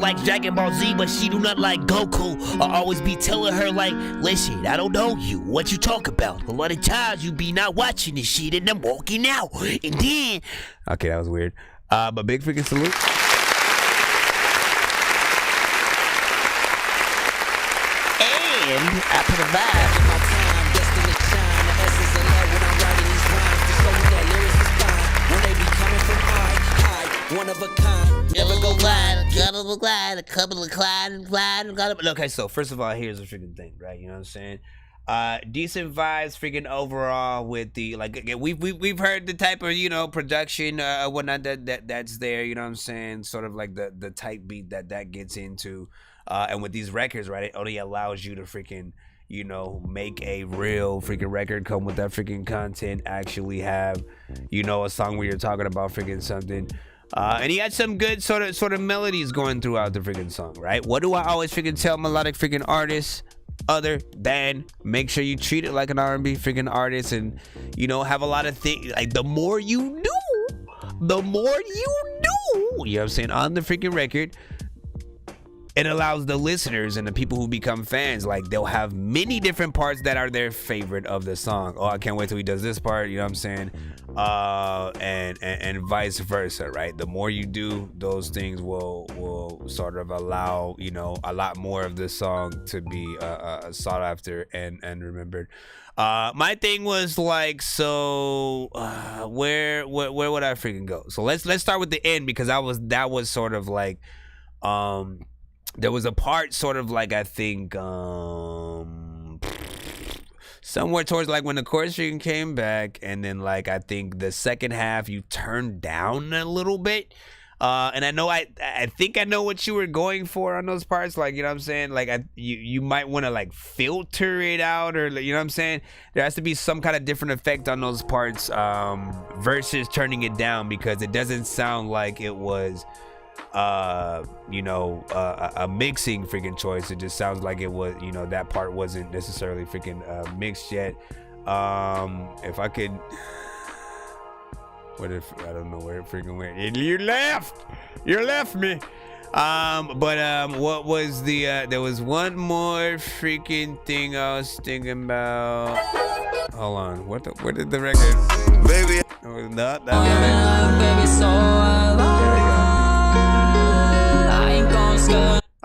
like Dragon Ball Z, but she do not like Goku. I always be telling her like, listen, I don't know you. What you talk about? A lot of times you be not watching this shit and I'm walking out. And then... Okay, that was weird. But big freaking salute. And I put a vibe in my time, destined to shine. The essence of love when I'm writing these rhymes. To show you that lyrics is fine. When they be coming from high, one of a kind. Never go glide, couple of glide, a couple of glide. Okay, so first of all, here's the freaking thing, right? You know what I'm saying? Decent vibes, freaking overall with the like. Again, we've heard the type of, you know, production, whatnot that's there. You know what I'm saying? Sort of like the type beat that gets into. And with these records, right, it only allows you to freaking, you know, make a real freaking record, come with that freaking content, actually have, you know, a song where you're talking about freaking something. And he had some good sort of melodies going throughout the freaking song, right? What do I always freaking tell melodic freaking artists? Other than make sure you treat it like an R&B freaking artist, and, you know, have a lot of things. Like, the more you do, the more you do. You know what I'm saying? On the freaking record, it allows the listeners and the people who become fans, like, they'll have many different parts that are their favorite of the song. Oh, I can't wait till he does this part, you know what I'm saying? And vice versa, right? The more you do, those things will sort of allow, you know, a lot more of the song to be sought after and remembered. My thing was like, so where would I freaking go? So let's start with the end, because that was sort of like there was a part sort of like, I think, somewhere towards like when the chorus freaking came back, and then like I think the second half you turned down a little bit. And I know I think I know what you were going for on those parts, like, you know what I'm saying? Like, you might want to like filter it out, or, you know what I'm saying? There has to be some kind of different effect on those parts versus turning it down, because it doesn't sound like it was you know, a mixing freaking choice. It just sounds like it was, you know, that part wasn't necessarily freaking mixed yet. If I could, what if, I don't know where it freaking went. You left me. But what was the there was one more freaking thing I was thinking about. Hold on, where did the record, baby? No, baby, so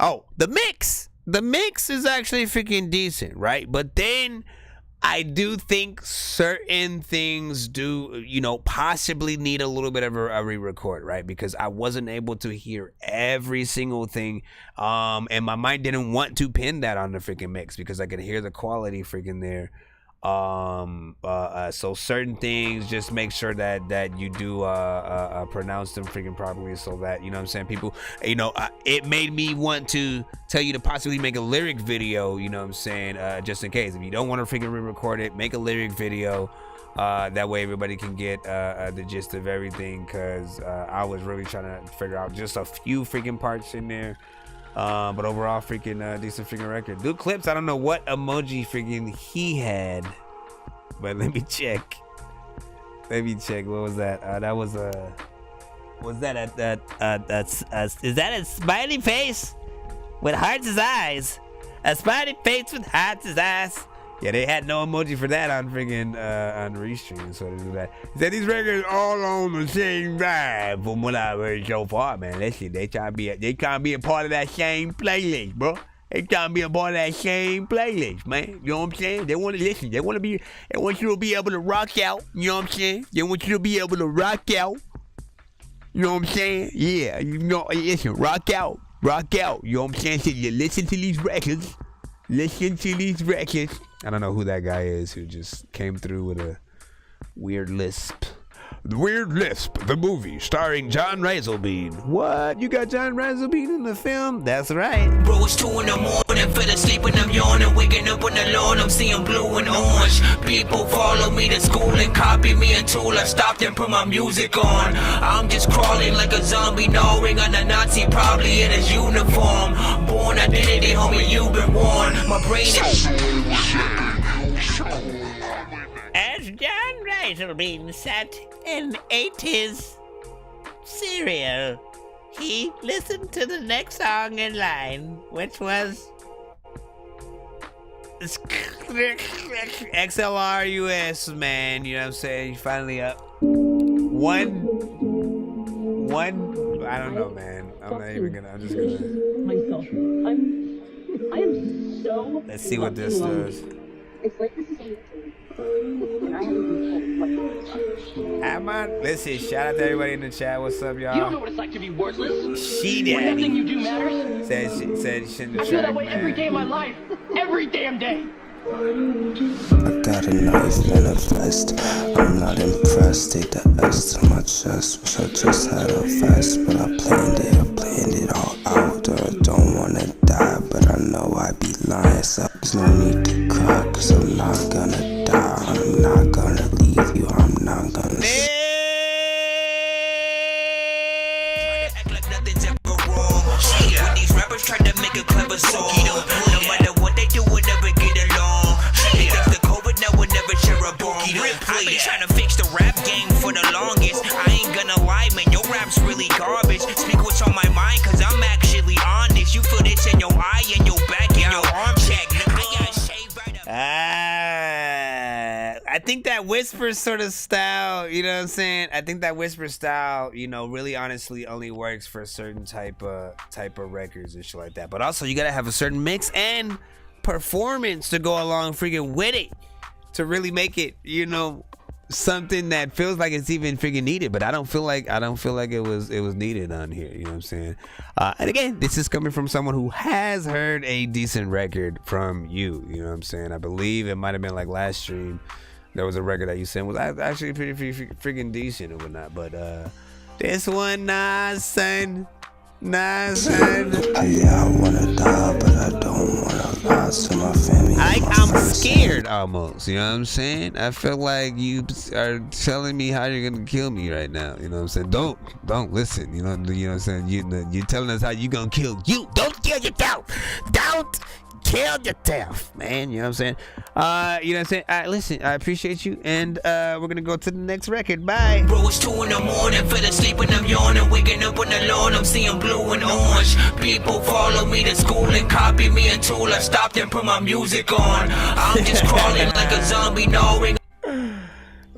oh, the mix is actually freaking decent, right? But then I do think certain things do, you know, possibly need a little bit of a re-record, right? Because I wasn't able to hear every single thing, and my mind didn't want to pin that on the freaking mix, because I could hear the quality freaking there. So certain things, just make sure that you do pronounce them freaking properly, so that, you know what I'm saying, people, you know, it made me want to tell you to possibly make a lyric video, you know what I'm saying, just in case. If you don't want to freaking re-record it, make a lyric video, that way everybody can get the gist of everything, because I was really trying to figure out just a few freaking parts in there. But overall, freaking decent freaking record. Good clips. I don't know what emoji freaking he had, but let me check. What was that? That was is that a smiley face with hearts as eyes? A smiley face with hearts as eyes. Yeah, they had no emoji for that on freaking on Restream, so they do that. Said these records all on the same vibe from what I've heard so far, man. Listen, they trying to be a part of that same playlist, bro. They trying to be a part of that same playlist, man. You know what I'm saying? They want to listen. They want you to be able to rock out. You know what I'm saying? They want you to be able to rock out. You know what I'm saying? Yeah, you know, listen, rock out. You know what I'm saying? So you listen to these records. I don't know who that guy is who just came through with a weird lisp. The Weird Lisp, the movie starring John Razelbean. What? You got John Razelbean in the film? That's right. Bro, it's 2 in the morning, fell asleep and I'm yawning. Waking up on the lawn, I'm seeing blue and orange. People follow me to school and copy me until I stopped and put my music on. I'm just crawling like a zombie, gnawing on a Nazi, probably in his uniform. Born identity, homie, you've been warned. My brain is... As John Razelbean sat and ate his cereal he listened to the next song in line, which was XLRUS, man. You know what I'm saying? He's finally up. One. I don't know, man. I'm not even gonna. I'm just gonna. Myself. I am so. Let's see what this does. It's like this is. And I haven't Am I? Listen, shout out to everybody in the chat. What's up, y'all? You don't know what it's like to be worthless. She When daddy. nothing you do matters. Said she shouldn't I have feel that tried, way every day man. of my life. Every damn day. I got a knife and a vest. I'm not impressed. Take the S to my chest. Wish I just had a vest, but I planned it all out. Don't wanna die, but I know I be lying. So there's no need to cry, cause I'm not gonna die. I'm not gonna leave you. I'm not gonna. When these rappers try to make a clever song, no matter what they do, we'll never get along. They think the COVID now will never share a bomb. I've been trying to fix the rap game for the longest. I ain't gonna lie, man, your rap's really garbage. Speak what's on my mind, cause I'm actually honest. You feel this in your eye and your back and your arm check. I got shaved right up. I think that whisper sort of style, you know what I'm saying? I think that whisper style, you know, really honestly only works for a certain type of records and shit like that. But also you gotta have a certain mix and performance to go along freaking with it to really make it, you know, something that feels like it's even freaking needed. But I don't feel like it was needed on here, you know what I'm saying? And again, this is coming from someone who has heard a decent record from you, you know what I'm saying? I believe it might have been like last stream. There was a record that you sent was actually pretty freaking decent and whatnot. But this one, nah, son. Yeah, I wanna die, but I don't wanna lie to my family. I'm scared almost, you know what I'm saying? I feel like you are telling me how you're gonna kill me right now, you know what I'm saying? Don't listen, you know what I'm saying? You're telling us how you gonna kill you. Don't kill yourself. Don't kill yourself, man, you know what I'm saying? You know what I'm saying? Listen, I appreciate you, and we're gonna go to the next record. Bye. Bro, it's 2 in the morning, fell asleep and I'm yawning. Waking up on the lawn, I'm seeing blue and orange. People follow me to school and copy me until I stopped and put my music on. I'm just crawling like a zombie, knowing.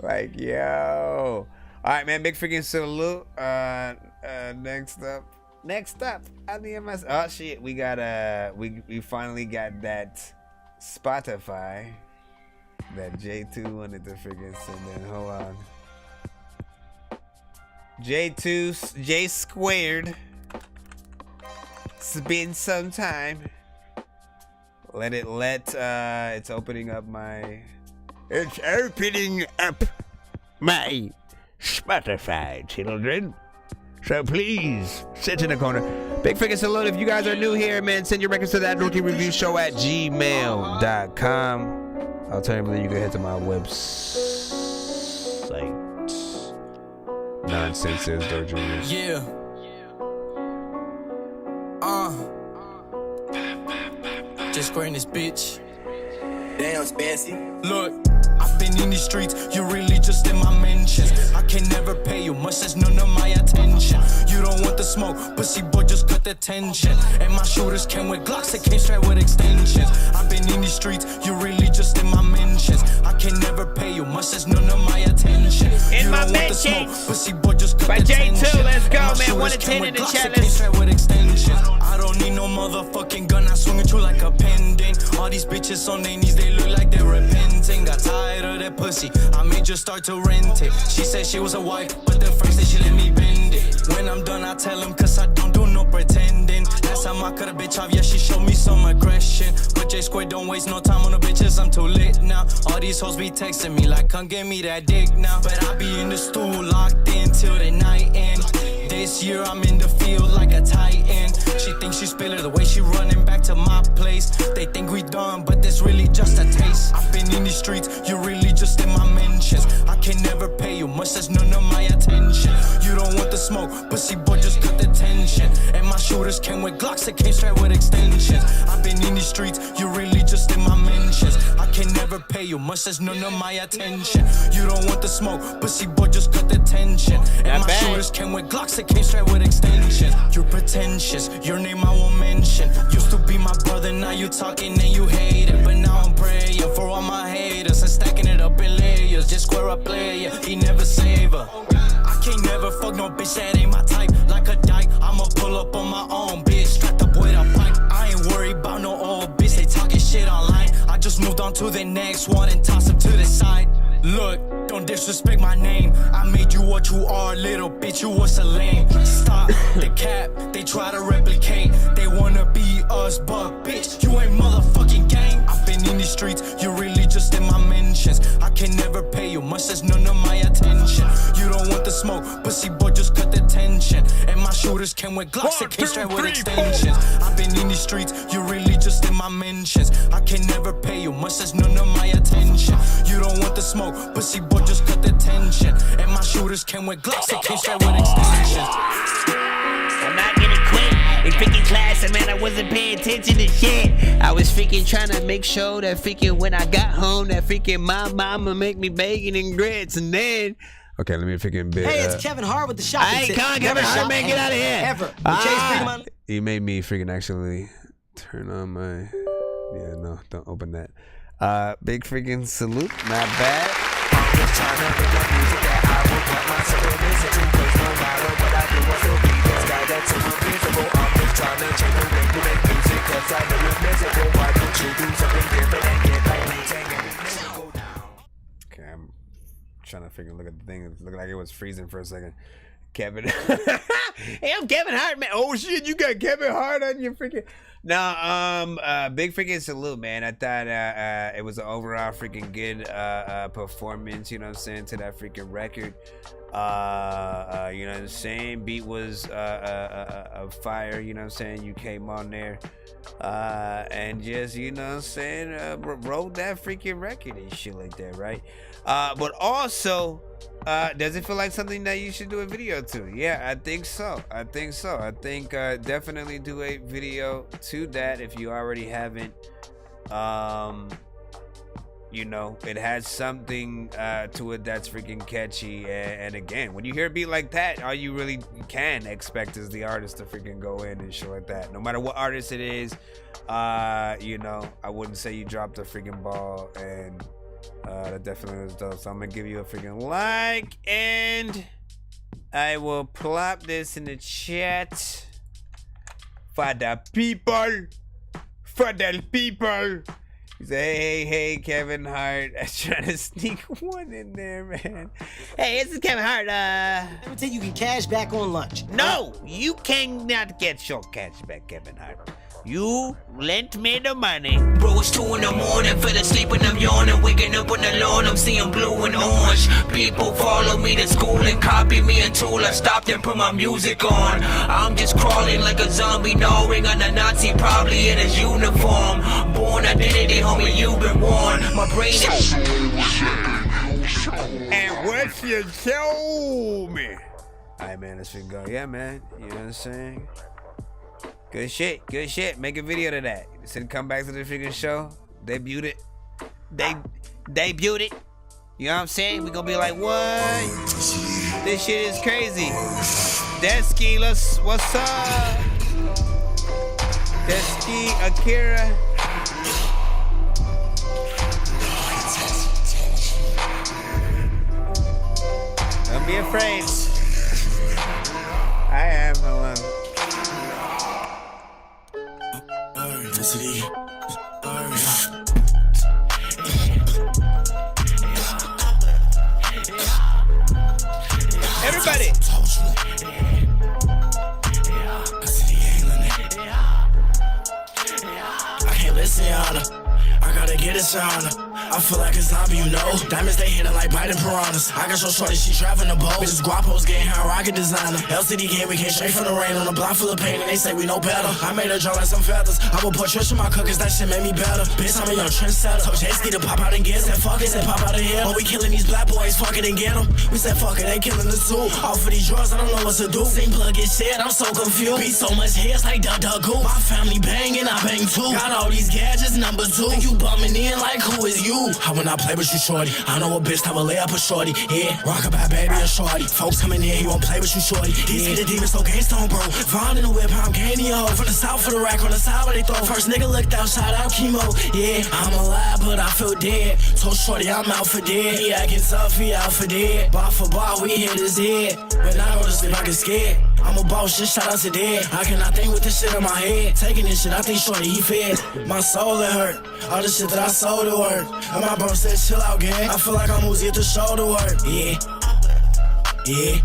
Like, yo. Alright, man, big freaking salute. Next up, oh shit, we got we finally got that Spotify that J2 wanted to freaking send in. Hold on. J squared. It's been some time. It's opening up my Spotify, children. So please, sit in the corner. Big freaking salute. If you guys are new here, man, send your records to that Dorky Review Show at gmail.com. Alternatively, you can head to my website. Nonsenze, Dorky Reviews. Yeah. Just squaring this bitch. Damn, Spancy. Look, I've been in these streets, you really just in my mentions. I can never pay you much, that's none of my attention. You don't want the smoke, pussy boy, just cut the tension. And my shooters came with Glocks, they came straight with extensions. I've been in these streets, you really just in my mentions. I can never pay you much, that's none of my attention. In you my don't want the smoke, mentions. pussy boy, just cut By the J2, tension. let's go, And my man. shooters 1 to 10 came in with the Glocks, chat, they came let's- straight with extensions. I don't need no motherfucking gun, I swing at you like a pendant. All these bitches on their knees, they look like they're repenting. Got tired of that pussy, I made you start to rent it. She said she was a wife, but the first day she let me bend it. When I'm done, I tell him, cause I don't do no pretending. Last time I cut a bitch off, yeah, she showed me some aggression. But J Square don't waste no time on the bitches, I'm too lit now. All these hoes be texting me like, come give me that dick now. But I be in the stool, locked in till the night end. This year I'm in the field like a tight end. She thinks she's spiller the way she running back to my place. They think we done, but this really just a taste. I've been in these streets, you really just in my mentions. I can never pay you much, that's none of my attention. attention. You don't want the smoke, pussy boy, just cut the tension. And my shooters came with Glocks, they came straight with extensions. I've been in these streets, you really just in my mentions. I can never pay you much, there's none of my attention. You don't want the smoke, pussy boy, just cut the tension. And my shooters came with Glocks, they came straight with extensions. You're pretentious, your name I won't mention. Used to be my brother, now you talking and you hate it. But now I'm praying for all my haters and stacking it up in layers. Just square up player, he never save her. I can't never fuck no bitch that ain't my type. Like a dyke, I'ma pull up on my own bitch, strapped up with a pipe. I ain't worried about no old bitch, they talking shit online. I just moved on to the next one and toss him to the side. Look, don't disrespect my name. I made you what you are, little bitch, you was a lame. Stop the cap, they try to replicate. They wanna be us, but bitch, you ain't motherfucking gang. I've been in these streets, you really just in my mentions. I can never pay you much, there's none of my attention. You don't want the smoke, pussy boy, just cut the tension. And my shooters came with Glocks, they came straight with extensions. I've been in these streets, you really just in my mentions. I can never pay you much, there's none of my attention. You don't want the smoke, pussy boy, just cut the tension. And my shooters came with Glocks, they came straight with extensions. I'm not gonna quit in freaking class, and man, I wasn't paying attention to shit. I was freaking trying to make sure that freaking when I got home, that freaking my mama make me bacon and grits, and then. Okay, let me freaking bit. Hey, it's Kevin Hart with the shopping Hey, tip. come on, Kevin Hart, man, get out of here. Ever. You made me freaking actually turn on my. Yeah, no, don't open that. Big freaking salute, not bad. I'm just trying to make my music that I will cut myself in this into. Cause no matter what I do, I still be this guy that's invisible. I'm just trying to change the way you make music. Cause I know you're miserable. Why don't you do something different and get like me? Okay, I'm trying to freaking look at the thing. It looked like it was freezing for a second. Kevin. Hey, I'm Kevin Hart, man. Oh shit, you got Kevin Hart on your freaking. No, big freaking salute, man. I thought it was an overall freaking good performance, you know what I'm saying, to that freaking record. You know what I'm saying? Beat was a fire, you know what I'm saying? You came on there and just, you know what I'm saying, wrote that freaking record and shit like that, right? But also, does it feel like something that you should do a video to? Yeah, I think so. I think definitely do a video to that if you already haven't. You know, it has something to it that's freaking catchy. And again, when you hear a beat like that, all you really can expect is the artist to freaking go in and shit like that. No matter what artist it is, you know, I wouldn't say you dropped a freaking ball. And that definitely was dope. So I'm gonna give you a freaking like, and I will plop this in the chat for the people. For the people. He said, hey, Kevin Hart. I'm trying to sneak one in there, man. Hey, this is Kevin Hart. Let me tell you, can cash back on lunch. No, you cannot get your cash back, Kevin Hart. You lent me the money. Bro, it's 2 in the morning, fell asleep and I'm yawning. Waking up on the lawn, I'm seeing blue and orange. People follow me to school and copy me until I stopped and put my music on. I'm just crawling like a zombie, gnawing on a Nazi, probably in his uniform. Born identity, homie, you've been warned. My brain is... And what you told me. Alright, man, let's freaking go. Yeah, man, you know what I'm saying? Good shit. Make a video to that. Said come back to the freaking show. Debut it. Debut it. You know what I'm saying? We gonna be like, what? This shit is crazy. Desky, what's up? Desky, Akira. Don't be afraid. I am, hold on. Everybody. I can't listen, y'all. I gotta get it sound. I feel like a zombie, you know. Diamonds, they hitting like biting piranhas. I got so shorty, she driving the boat. Bitches guapos getting high rocket designer. LCD game, we came straight from the rain on a block full of pain, and they say we know better. I made her draw like some feathers. I will put Trish in my cookers, that shit made me better. Bitch, I'm a young trendsetter. Told Jay-Z to pop out and get him. Said fuck it, said pop out of here. But we killing these black boys, fuck it and get them. We said fuck it, they killing us too. Off of these drugs, I don't know what to do. Same plug get shit, I'm so confused. Beat so much hits like Duck Goo. My family banging, I bang too. Got all these gadgets, number 2. Think you bumming in like who is you? I will not play with you, shorty. I know a bitch that will lay up a shorty. Yeah, rock about baby or shorty. Folks coming in, he won't play with you, shorty. These the demons, so gangsta on bro. Vaughn in the whip, I'm candy ho. From the south for the rack on the side where they throw. First nigga looked out, shout out chemo. Yeah, I'm alive, but I feel dead. Told shorty I'm out for dead. He acting tough, he out for dead. Bar for bar, we hit his head. When I go to sleep, I get scared. I'm a boss, shit, shout out to dead. I cannot think with this shit in my head. Taking this shit, I think shorty, he fed. My soul, it hurt. All the shit that I sold to work. And my bro said, chill out, gang. I feel like I'm Uzi at the shoulder work. Yeah. Yeah.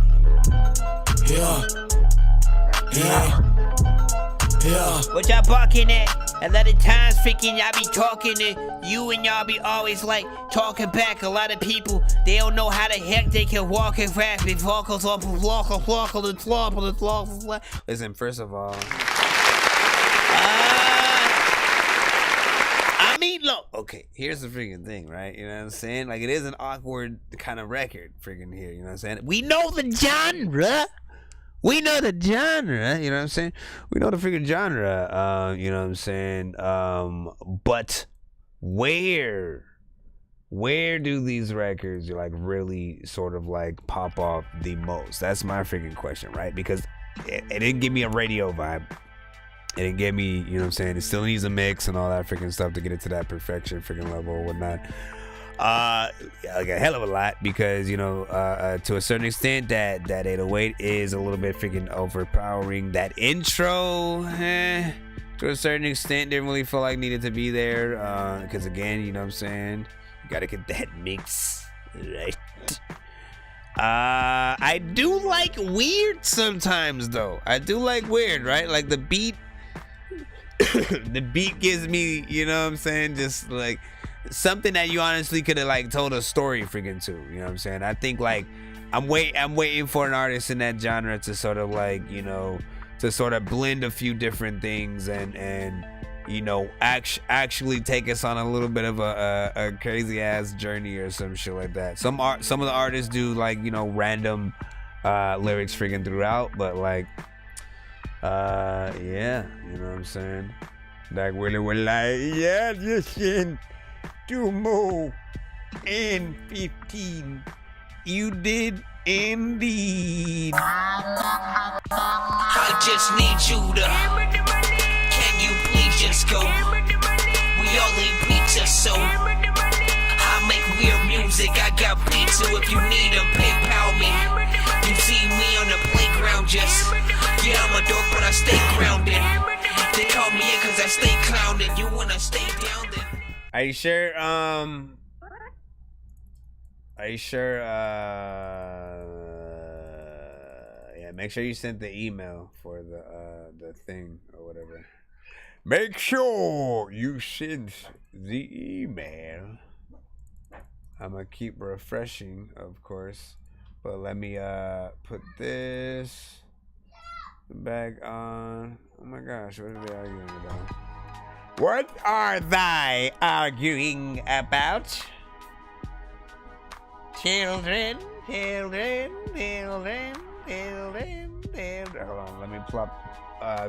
Yeah. What y'all barking at? A lot of times freaking y'all be talking to you and y'all be always like talking back. A lot of people, they don't know how the heck they can walk and rap and vocals off of Listen, first of all, I mean, look. Okay, here's the freaking thing, right? You know what I'm saying? Like, it is an awkward kind of record freaking here, you know what I'm saying? We know the genre. We know the genre, you know what I'm saying? We know the freaking genre, you know what I'm saying? But where do these records like really sort of like pop off the most? That's my freaking question, right? Because it didn't give me a radio vibe. It didn't give me, you know what I'm saying? It still needs a mix and all that freaking stuff to get it to that perfection freaking level or whatnot. Like a hell of a lot, because you know, to a certain extent that 808 is a little bit freaking overpowering. That intro, to a certain extent, didn't really feel like needed to be there, because again, you know what I'm saying, you gotta get that mix right. I do like weird sometimes though. I do like weird, right? Like the beat the beat gives me, you know what I'm saying, just like something that you honestly could have like told a story freaking to, you know what I'm saying? I think like I'm waiting for an artist in that genre to sort of like, you know, to sort of blend a few different things and you know, actually take us on a little bit of a crazy ass journey or some shit like that. Some of the artists do like, you know, random lyrics freaking throughout, but like yeah, you know what I'm saying? Like Willie was like, yeah, listen, 2 more and 15. You did indeed. I just need you to. Can you please just go? We all eat pizza, so I make weird music. I got beats, so if you need them, PayPal me. You see me on the playground, just yeah, I'm a dork, but I stay grounded. They call me in 'cause I stay clowning. You wanna stay down then? Are you sure? Yeah, make sure you sent the email for the thing or whatever. Make sure you send the email. I'm gonna keep refreshing, of course, but let me put this back on. Oh my gosh, what are they arguing about? What are they arguing about? Children. Hold on, let me plop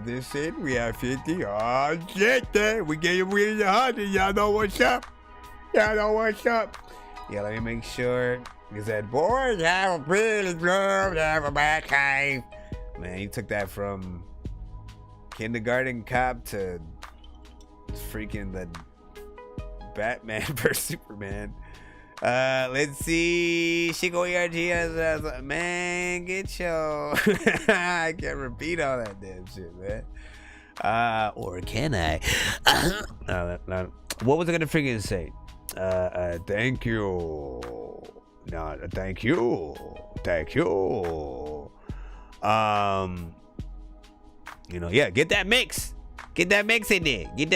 this in. We have 50. Oh shit, there. We gave him really 100. Y'all know what's up. Yeah, let me make sure. He said, boys have a pretty girl, have a back cave. Man, you took that from Kindergarten Cop to freaking the Batman vs Superman. Let's see. Chico ERG has man, get your I can't repeat all that damn shit, man. Or can I? No. What was I gonna freaking say? Thank you. No, thank you. You know, yeah, get that mix in there. You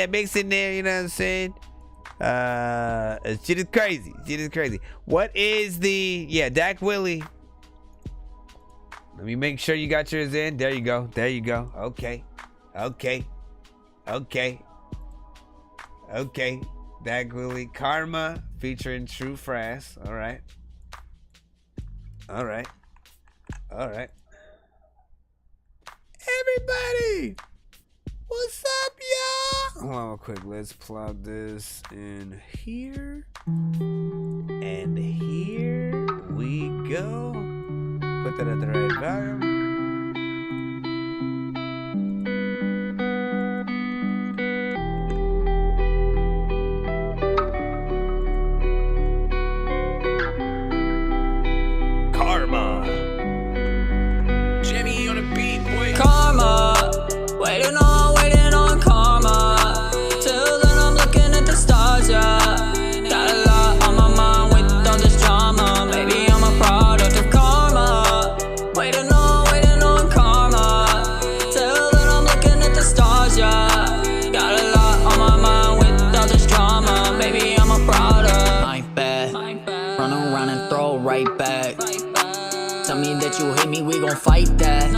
know what I'm saying? Shit is crazy. Shit is crazy. What is the Dak Willie? Let me make sure you got yours in. There you go. There you go. Okay. Dak Willie, Karma featuring True Frass. All right. Everybody, what's up, y'all? Hold on real quick. Let's plug this in here. And here we go. Put that at the right volume. Karma. Jimmy on the beat, boy. Karma, waiting on karma. Till then I'm looking at the stars, yeah. Got a lot on my mind with all this drama. Maybe I'm a product of karma. Waiting on karma. Till then I'm looking at the stars, yeah. Got a lot on my mind with all this drama. Maybe I'm a product. My bad. Run around and throw right back. Tell me that you hate me, we gon' fight that.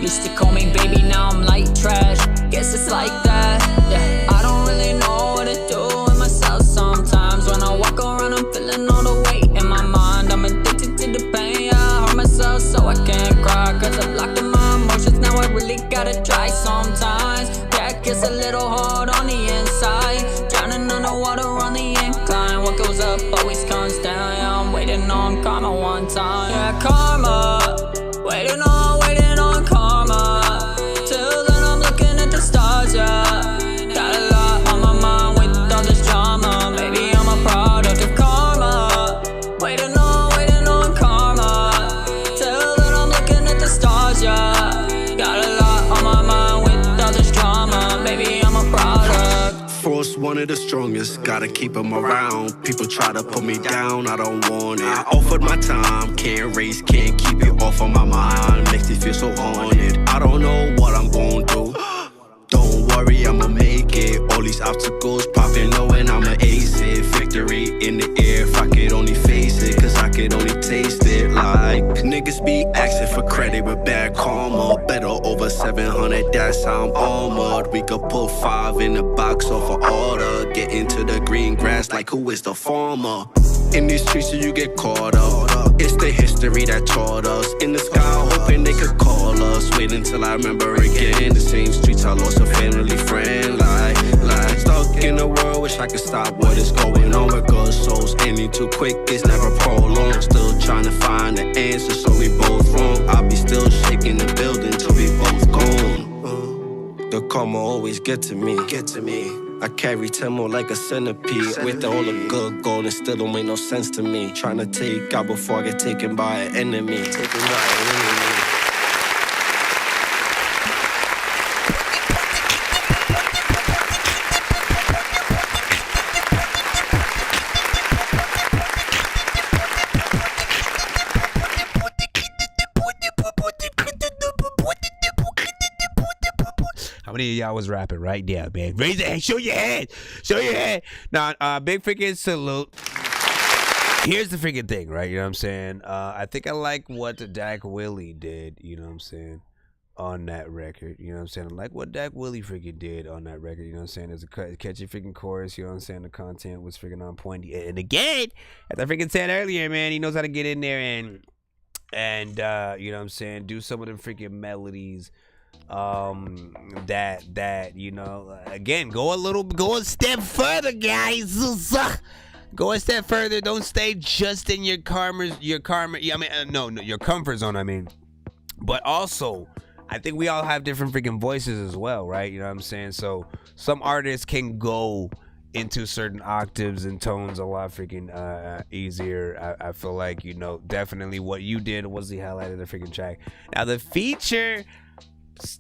Used to call me baby, now I'm like trash. Guess it's like that, yeah. I don't really know what to do with myself sometimes. When I walk around, I'm feeling all the weight in my mind. I'm addicted to the pain, yeah. I hurt myself so I can't cry, cause I'm locked in my emotions. Now I really gotta try sometimes. Yeah, it gets a little hard on the inside. Drowning underwater on the incline. What goes up always comes down, yeah. I'm waiting on karma one time. Yeah, karma, waiting on karma. Till then I'm looking at the stars, yeah. Got a lot on my mind with all this drama. Maybe I'm a product of karma. Waiting on karma. Till then I'm looking at the stars, yeah. Got a lot on my mind with all this drama. Maybe I'm a product. Force one of the strongest, gotta keep them around. People try to put me down, I don't want it. I offered my time, can't race, can't keep it off of my mind. Makes me feel so haunted, I don't know what I'm gonna do. Don't worry, I'ma make it. All these obstacles popping, knowing I'ma ace it. Victory in the air, if I could only face it. Cause I could only taste it. Like, niggas be asking for credit with bad karma. Better over 700, that's how I'm armored. We could put 5 in the box off of order. Get into the green grass like who is the farmer? In these streets you get caught up. It's the history that taught us. In the sky hoping they could call us. Wait until I remember again. The same streets I lost a family friend. Like stuck in the world, wish I could stop what is going on. With good souls ending too quick, it's never prolonged. Still trying to find the answer, so we both wrong. I'll be still shaking the building till we both gone. The karma always get to me. I carry 10 more like a centipede. With all the good gold, it still don't make no sense to me. Trying to take out before I get taken by an enemy. How many of y'all was rapping right there, man? Raise your hand. Show your hand. Show your hand. Now, big freaking salute. Here's the freaking thing, right? You know what I'm saying? I think I like what Dak Willie did, you know what I'm saying, on that record. You know what I'm saying? I like what Dak Willie freaking did on that record. You know what I'm saying? There's a catchy freaking chorus. You know what I'm saying? The content was freaking on point. And again, as I freaking said earlier, man, he knows how to get in there and you know what I'm saying, do some of them freaking melodies that you know, again, go a step further, guys. Go a step further. Don't stay just in your comfort zone, I mean. But also, I think we all have different freaking voices as well, right? You know what I'm saying? So some artists can go into certain octaves and tones a lot freaking easier. I feel like, you know, definitely what you did was the highlight of the freaking track. Now the feature,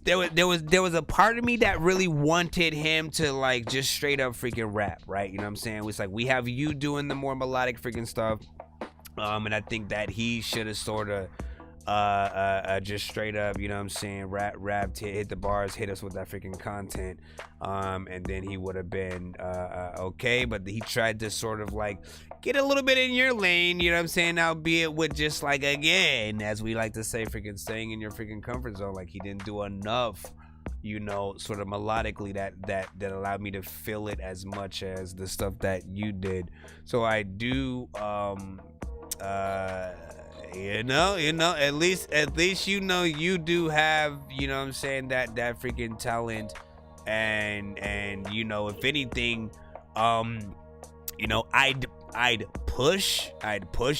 there was a part of me that really wanted him to like just straight up freaking rap, right? You know what I'm saying? It's like we have you doing the more melodic freaking stuff, and I think that he should have sort of just straight up, you know what I'm saying, rapped, hit the bars, hit us with that freaking content, and then he would have been okay. But he tried to sort of like get a little bit in your lane, you know what I'm saying, albeit with just like, again, as we like to say, freaking staying in your freaking comfort zone. Like, he didn't do enough, you know, sort of melodically that allowed me to feel it as much as the stuff that you did. So I do you know, at least you know you do have, you know what I'm saying, that freaking talent, and you know, if anything, you know, I'd push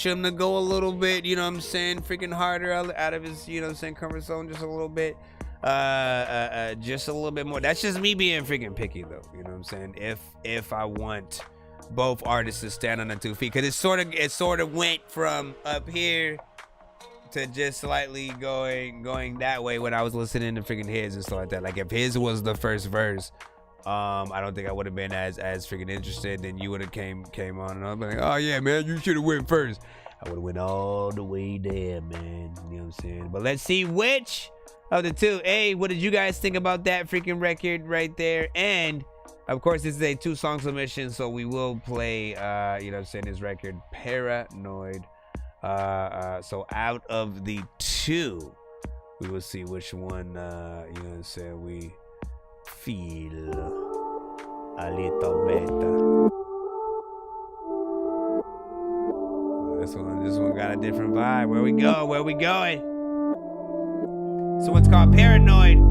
him to go a little bit, you know what I'm saying, freaking harder out of his, you know what I'm saying, comfort zone just a little bit, just a little bit more. That's just me being freaking picky though, you know what I'm saying, if I want both artists to stand on their 2 feet, because it sort of went from up here to just slightly going that way when I was listening to freaking his and stuff like that. Like, if his was the first verse, I don't think I would have been as freaking interested. Then you would have came on, and I was like, oh yeah, man, you should have went first. I would have went all the way there, man. You know what I'm saying? But let's see which of the two. Hey, what did you guys think about that freaking record right there? And of course, this is a 2-song submission, so we will play, you know what I'm saying, his record, Paranoid. So out of the 2, we will see which one, you know what I'm saying, we feel a little better. This one got a different vibe. Where we going? This one's called Paranoid.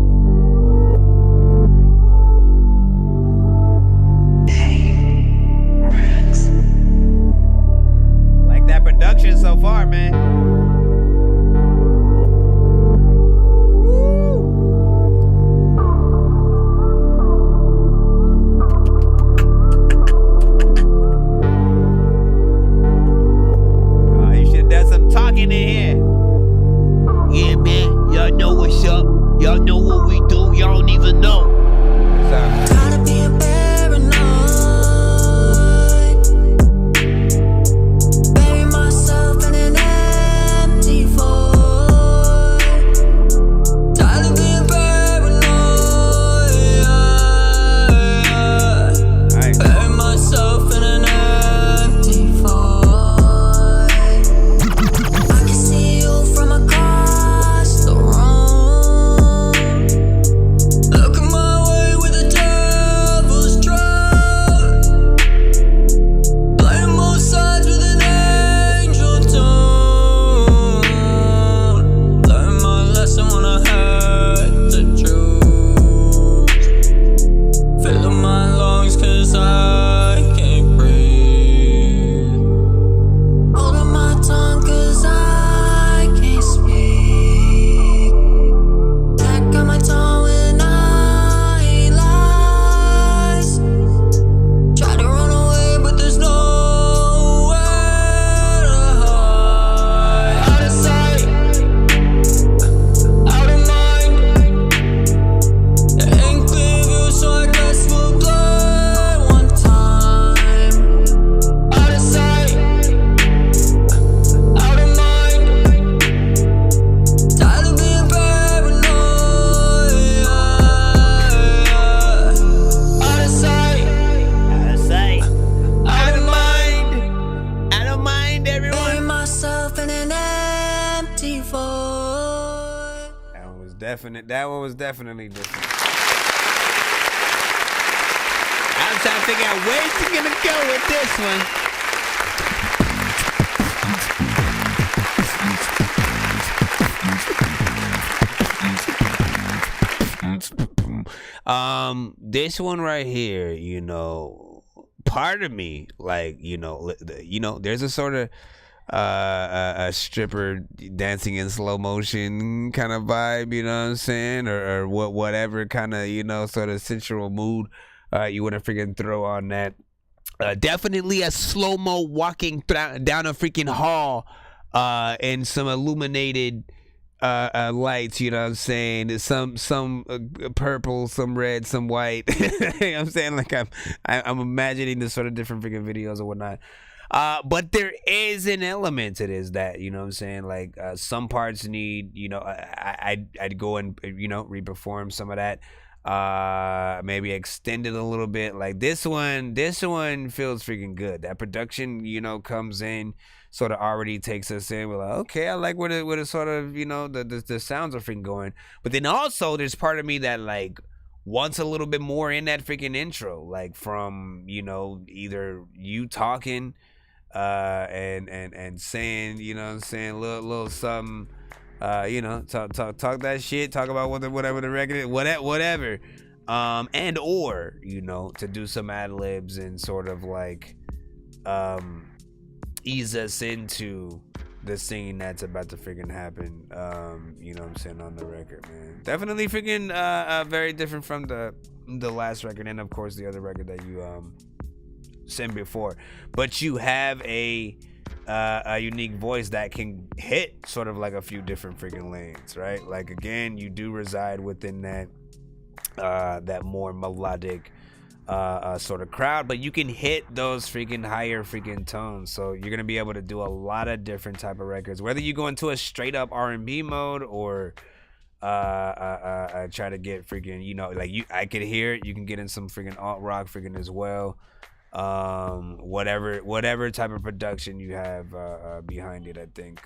That production so far, man. Oh, you should have done some talking in here. Yeah, man. Y'all know what's up. Y'all know what we do. Y'all don't even know. Tired of being paranoid. That one was definitely different. I'm trying to figure out where she's gonna go with this one. This one right here, you know, part of me, like, you know, there's a sort of a stripper dancing in slow motion kind of vibe, you know what I'm saying, or whatever kind of, you know, sort of sensual mood you want to freaking throw on that. Definitely a slow-mo walking down a freaking hall and some illuminated lights, you know what I'm saying, some purple, some red, some white. You know what I'm saying, like I'm imagining the sort of different freaking videos or whatnot. But there is an element to this that, you know what I'm saying, like some parts need, you know, I'd go and, you know, reperform some of that. Maybe extend it a little bit. Like this one feels freaking good. That production, you know, comes in, sort of already takes us in. We're like, okay, I like where the sort of, you know, the sounds are freaking going. But then also there's part of me that like wants a little bit more in that freaking intro, like from, you know, either you talking and saying, you know what I'm saying, little something, you know, talk that shit, talk about whatever the record is, whatever, and or, you know, to do some ad libs and sort of like ease us into the scene that's about to freaking happen. You know what I'm saying, on the record, man. Definitely freaking very different from the last record, and of course the other record that you sent before. But you have a unique voice that can hit sort of like a few different freaking lanes, right? Like again, you do reside within that more melodic sort of crowd, but you can hit those freaking higher freaking tones. So you're gonna be able to do a lot of different type of records, whether you go into a straight up R&B mode or try to get freaking, you know, like I could hear it. You can get in some freaking alt rock freaking as well. Whatever type of production you have behind it, I think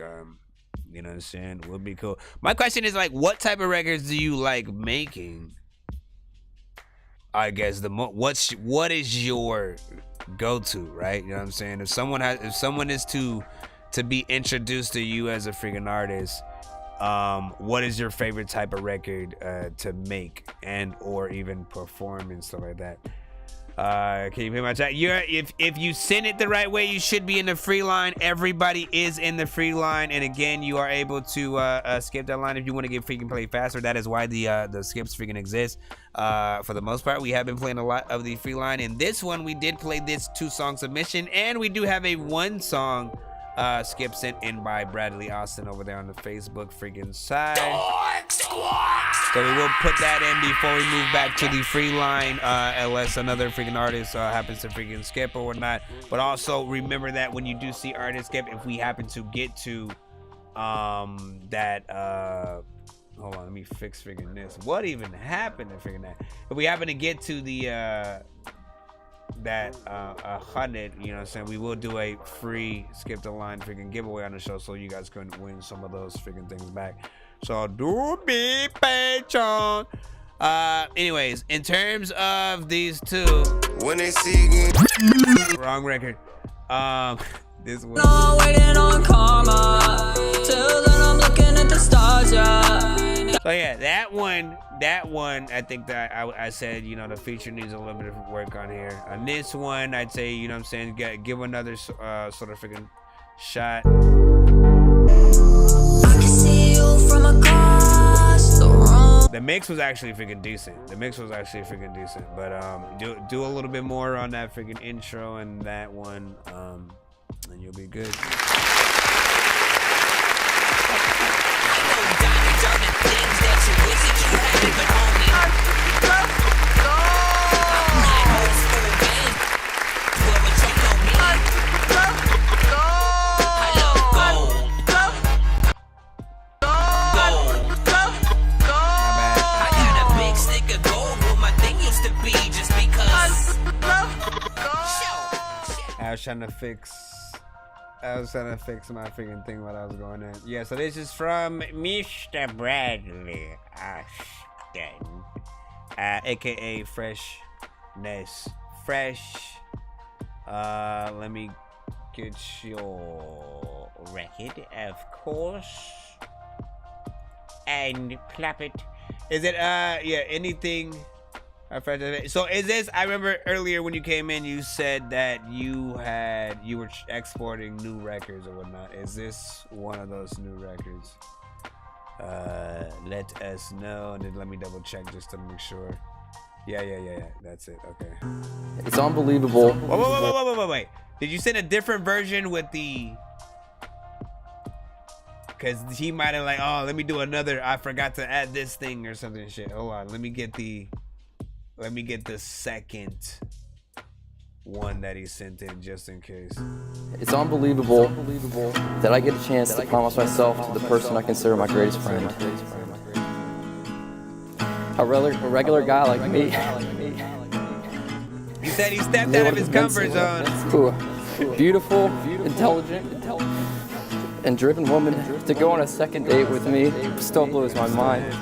you know what I'm saying, would be cool. My question is, like, what type of records do you like making? I guess what is your go-to, right? You know what I'm saying? If someone is to be introduced to you as a freaking artist, what is your favorite type of record to make and or even perform and stuff like that? Can you pay my chat? If you send it the right way, you should be in the free line. Everybody is in the free line, and again, you are able to skip that line if you want to get freaking play faster. That is why the skips freaking exist. For the most part, we have been playing a lot of the free line. In this one, we did play this 2-song submission, and we do have a 1-song skip sent in by Bradley Austin over there on the Facebook freaking side. So we will put that in before we move back to the free line, unless another freaking artist happens to freaking skip or whatnot. But also remember that when you do see artists skip, if we happen to get to that hold on, let me fix freaking this. What even happened to freaking that? If we happen to get to the that 100, you know what I'm saying, we will do a free skip the line freaking giveaway on the show, so you guys can win some of those freaking things back. So do be patient. Anyways, in terms of these two, when they see wrong record, this one. No, waiting on karma. Till then I'm looking at the stars, yeah. So yeah, that one, I think that I said, you know, the feature needs a little bit of work on here. On this one, I'd say, you know what I'm saying, give another sort of freaking shot. I can see you from across the room. The mix was actually freaking decent. But do a little bit more on that freaking intro and that one, and you'll be good. I was trying to fix my freaking thing while I was going in. Yeah, so this is from Mr. Bradley Austin, aka Freshness Fresh. Let me get your record, of course, and plop it. Is it yeah, anything? So is this, I remember earlier when you came in, you said that you were exporting new records or whatnot. Is this one of those new records? Let us know, and then let me double check just to make sure. Yeah, that's it. Okay. It's unbelievable. Wait. Did you send a different version with the, because he might have like, oh, let me do another, I forgot to add this thing or something shit. Hold on, let me get the second one that he sent in just in case. It's unbelievable that I get a chance to promise myself to the person I consider my greatest friend. A regular guy like me. He said he stepped out of his comfort zone. Beautiful, intelligent, and driven woman to go on a second date with me still blows my mind.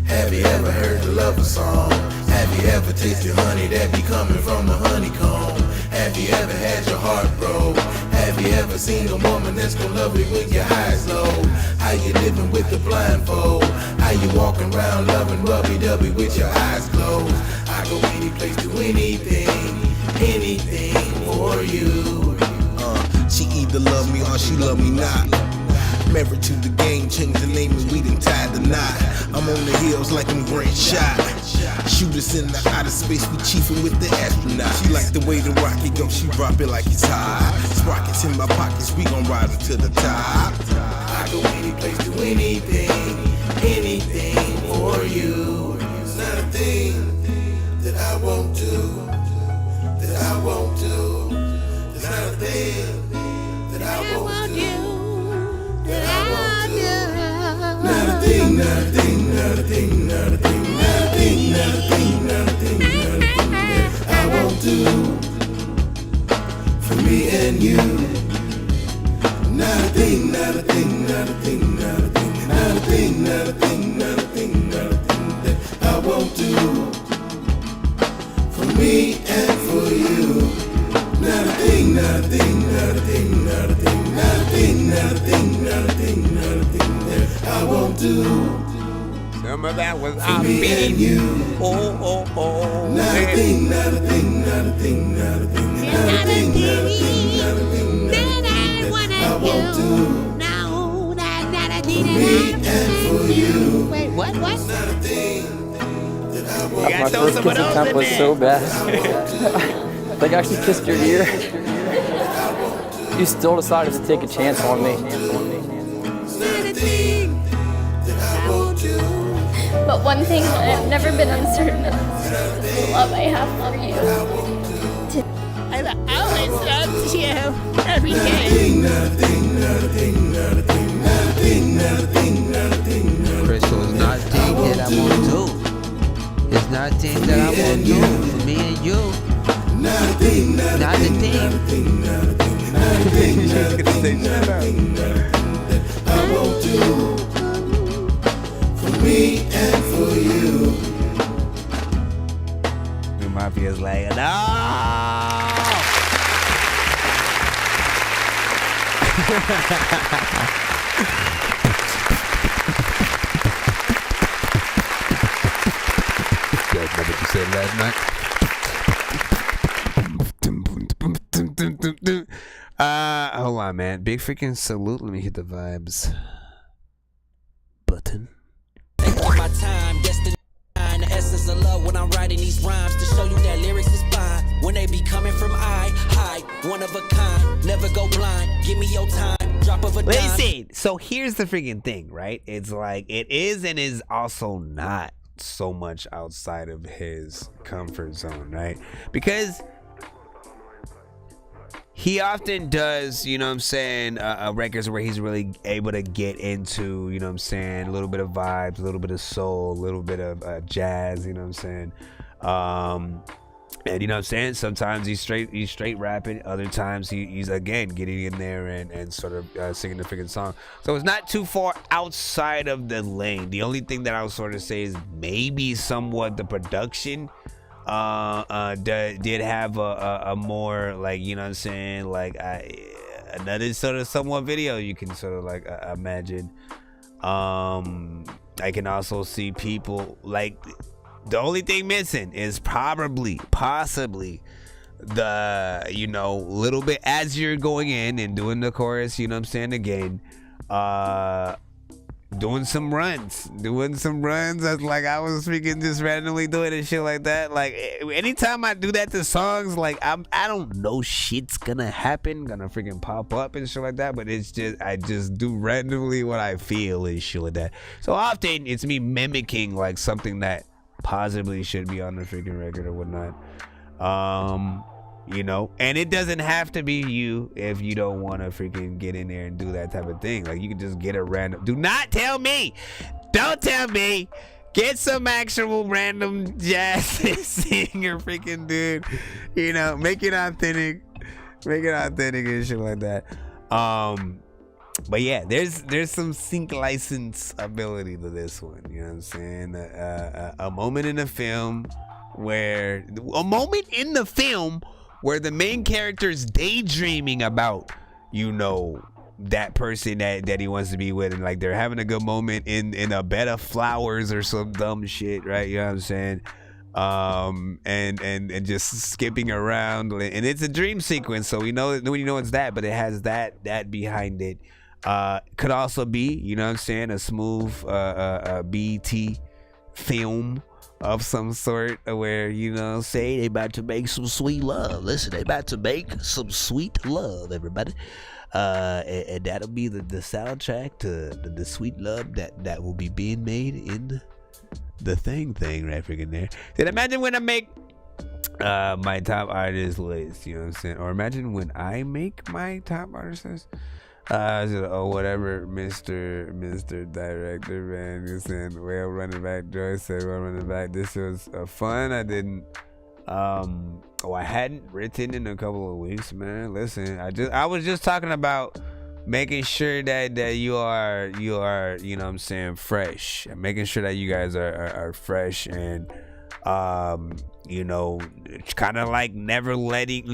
Have you ever heard the lover song? Have you ever tasted honey that be coming from a honeycomb? Have you ever had your heart broke? Have you ever seen a woman that's gonna love you when your eyes low? How you living with the blindfold? How you walking around loving rubby-dubby with your eyes closed? I go any place, do anything for you. She either love me or she love me not. Married to the game, changed the name and we done tied the knot. I'm on the hills like I'm Grant Shot. Shoot us in the outer space, we chiefin' with the astronaut. She like the way the rocket go, she drop it like it's hot. Sprockets in my pockets, we gon' ride it to the top. I go any place, do anything for you. It's not a thing that I won't do, that I won't do. It's not a thing that I won't do. Not a thing, not a thing, not a thing, not a thing, not a thing, not a thing, not a thing, not a thing that I won't do for me and you. Not a thing, not a thing, not a thing, not a thing, not a thing, not a thing, not a thing, not a thing that I won't do for me and for you. Not a thing, not a thing, not a thing, not a thing, not a thing, not a thing, not a thing, not a thing that I won't do. Some of that was for me and you. Oh. Not a thing, not a thing, not a thing, not a thing, not a thing, not a thing, not a thing, not a thing that I won't do. For me and for you. Wait, what? Not a thing that I won't do. My first kiss attempt was so bad. I think I actually kissed your ear. You still decided to take a chance on me. But one thing that I've never been uncertain of is the love I have for you. I've always loved you every day. Crystal, it's not things that I won't do. It's not things that I won't do for me and you. Not a thing, not a thing, not a thing, not a thing, not a thing, not a thing, not a thing that I won't do for me and for you. The Mafia's like, no! You guys know what you said last night? Hold on, man. Big freaking salute. Let me hit the vibes button. My time, destiny, the essence of love when I'm writing these rhymes to show you that lyrics is fine. When they be coming from high, one of a kind, never go blind. Give me your time, drop of a dime. Listen, so here's the freaking thing, right? It's like it is and is also not so much outside of his comfort zone, right? Because he often does, you know what I'm saying, records where he's really able to get into, you know what I'm saying, a little bit of vibes, a little bit of soul, a little bit of jazz, you know what I'm saying. And you know what I'm saying, sometimes he's straight rapping, other times he's again getting in there and sort of singing the freaking song. So it's not too far outside of the lane. The only thing that I'll sort of say is maybe somewhat the production did have a more, like, you know what I'm saying, like another sort of somewhat video you can sort of like imagine. I can also see people, like, the only thing missing is possibly the, you know, little bit as you're going in and doing the chorus, you know what I'm saying, again, doing some runs. That's like I was freaking just randomly doing and shit like that. Like anytime I do that to songs, like I don't know shit's gonna happen, gonna freaking pop up and shit like that. But it's just I just do randomly what I feel and shit like that. So often it's me mimicking like something that possibly should be on the freaking record or whatnot. You know, and it doesn't have to be you if you don't want to freaking get in there and do that type of thing. Like, you can just get a random. Do not tell me. Don't tell me. Get some actual random jazz singer, freaking dude. You know, make it authentic. Make it authentic and shit like that. But yeah, there's some sync license ability to this one. You know what I'm saying? A moment in the film where the main character is daydreaming about, you know, that person that he wants to be with, and like they're having a good moment in a bed of flowers or some dumb shit, right? You know what I'm saying? And just skipping around, and it's a dream sequence, so we know it's that, but it has that behind it. Could also be, you know what I'm saying, a smooth BT film of some sort, where, you know, say they about to make some sweet love. Listen, they about to make some sweet love, everybody. And that'll be the soundtrack to the sweet love that will be being made in the thing right freaking there. Then imagine when I make my top artist list, you know what I'm saying? Or imagine when I make my top artist list. Whatever, Mr. Director, man. You saying, well, running back, Joyce said, well, running back. This was fun. I didn't, I hadn't written in a couple of weeks, man. Listen, I was just talking about making sure that you are, you know what I'm saying, fresh. And making sure that you guys are fresh and, you know, kind of like never letting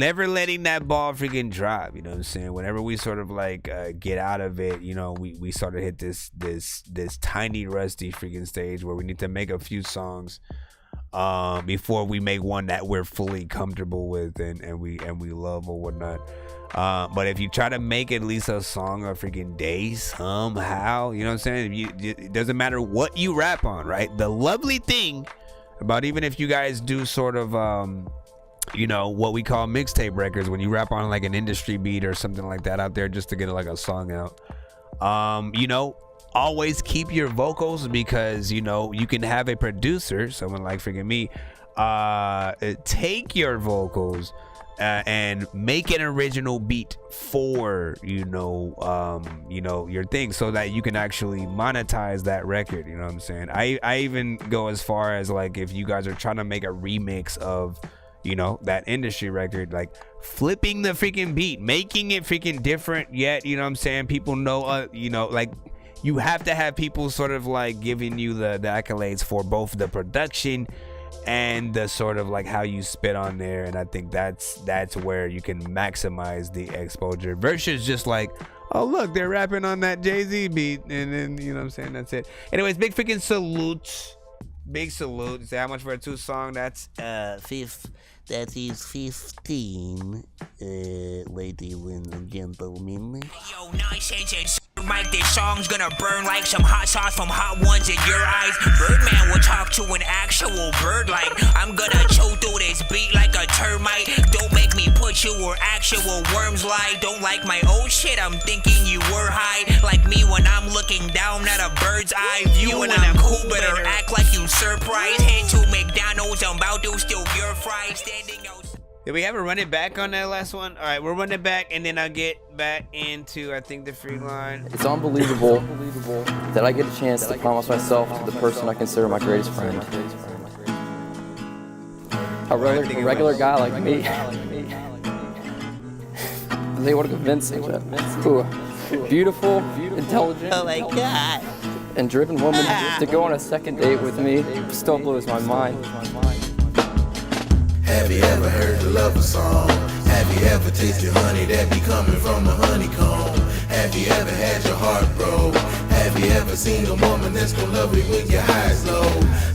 that ball freaking drop. You know what I'm saying? Whenever we sort of like get out of it, you know, we sort of hit this tiny rusty freaking stage where we need to make a few songs before we make one that we're fully comfortable with and we love or whatnot. But if you try to make at least a song a freaking day somehow, you know what I'm saying? It doesn't matter what you rap on, right? The lovely thing about, even if you guys do sort of you know, what we call mixtape records, when you rap on like an industry beat or something like that out there just to get like a song out, you know, always keep your vocals, because, you know, you can have a producer, someone like freaking me, take your vocals and make an original beat for, you know, your thing, so that you can actually monetize that record. You know what I'm saying? I even go as far as, like, if you guys are trying to make a remix of, you know, that industry record, like flipping the freaking beat, making it freaking different, yet, you know what I'm saying, people know, you know, like, you have to have people sort of like giving you the accolades for both the production and the sort of like how you spit on there. And I think that's where you can maximize the exposure, versus just like, oh look, they're rapping on that Jay-Z beat, and then, you know what I'm saying, that's it. Anyways, big freaking salute. Big salute. Say how much for a 2 song? That's that is 15, ladies and gentlemen. Yo, Nonsenze and Mike, this song's gonna burn like some hot sauce from hot ones in your eyes. Birdman will talk to an actual bird like, I'm gonna chew through this beat like a termite. Don't make me put you where actual worms lie. Don't like my old shit, I'm thinking you were high. Like me when I'm looking down at a bird's eye view, and I'm cool, better act like you surprised. Head to McDonald's, I'm about to steal your fries. Did we ever run it back on that last one? All right, we'll run it back, and then I'll get back into, I think, the free line. It's unbelievable that I get a chance to promise myself to the person I consider my greatest friend. A regular guy like me. They want to convince me that beautiful, intelligent, oh my God, and driven woman to go on a second date with me still blows my mind. Have you ever heard the lover song? Have you ever tasted honey that be coming from a honeycomb? Have you ever had your heart broke? Have you ever seen a woman that's gonna love you when your eyes low?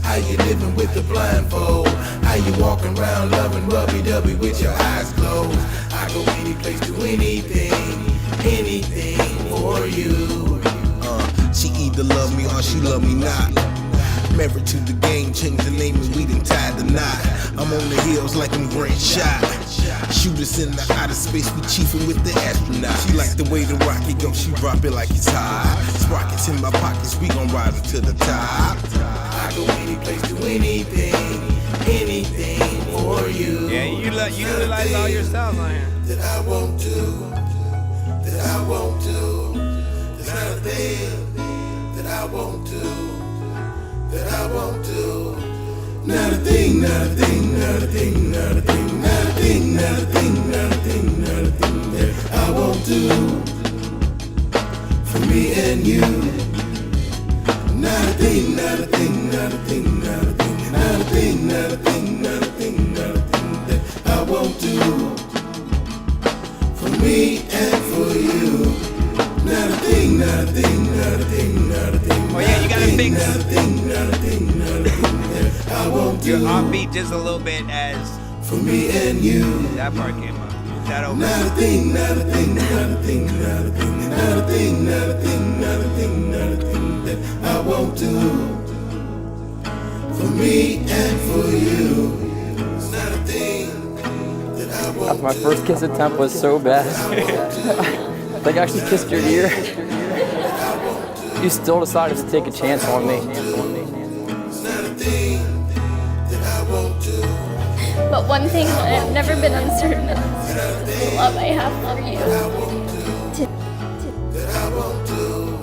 How you living with the blindfold? How you walking around loving rubby-dubby with your eyes closed? I go any place, do anything for you. She either love me or she love me not. Married to the game, changed the name and we done tied the knot. I'm on the hills like I'm Grant Shot. Shoot us in the outer space, we chiefin' with the astronaut. She like the way the rocket go, she drop it like it's hot. Rockets in my pockets, we gon' ride it to the top. I go any place, do anything for you. Yeah, you utilize all your styles on here. That I won't do, that I won't do. There's not a thing that I won't do, that I won't do. Not a thing, not a thing, not a thing, not a thing, not a thing, not a thing, not a thing, not a thing that I won't do for me and you. Not a thing, not a thing, not a thing, not a thing, not a thing, not a thing, not a thing, not a thing that I won't do for me and for you. Not a thing, not a thing, not a thing, not a thing. Oh yeah, you gotta fix not a thing, not a thing, not a thing that I won't do. Your offbeat just a little bit as for me and you. That part came up. That over. Not a thing, not a thing, not a thing, not a thing, not a thing, not a thing, not a thing, not a thing that I won't do for me and for you. It's not a thing that I won't do. My first kiss attempt was so bad. I think I actually kissed your ear. You still decided to take a chance on me. It's not a thing that I won't do. But one thing that I've never been uncertain of is the love I have for you. That I won't do.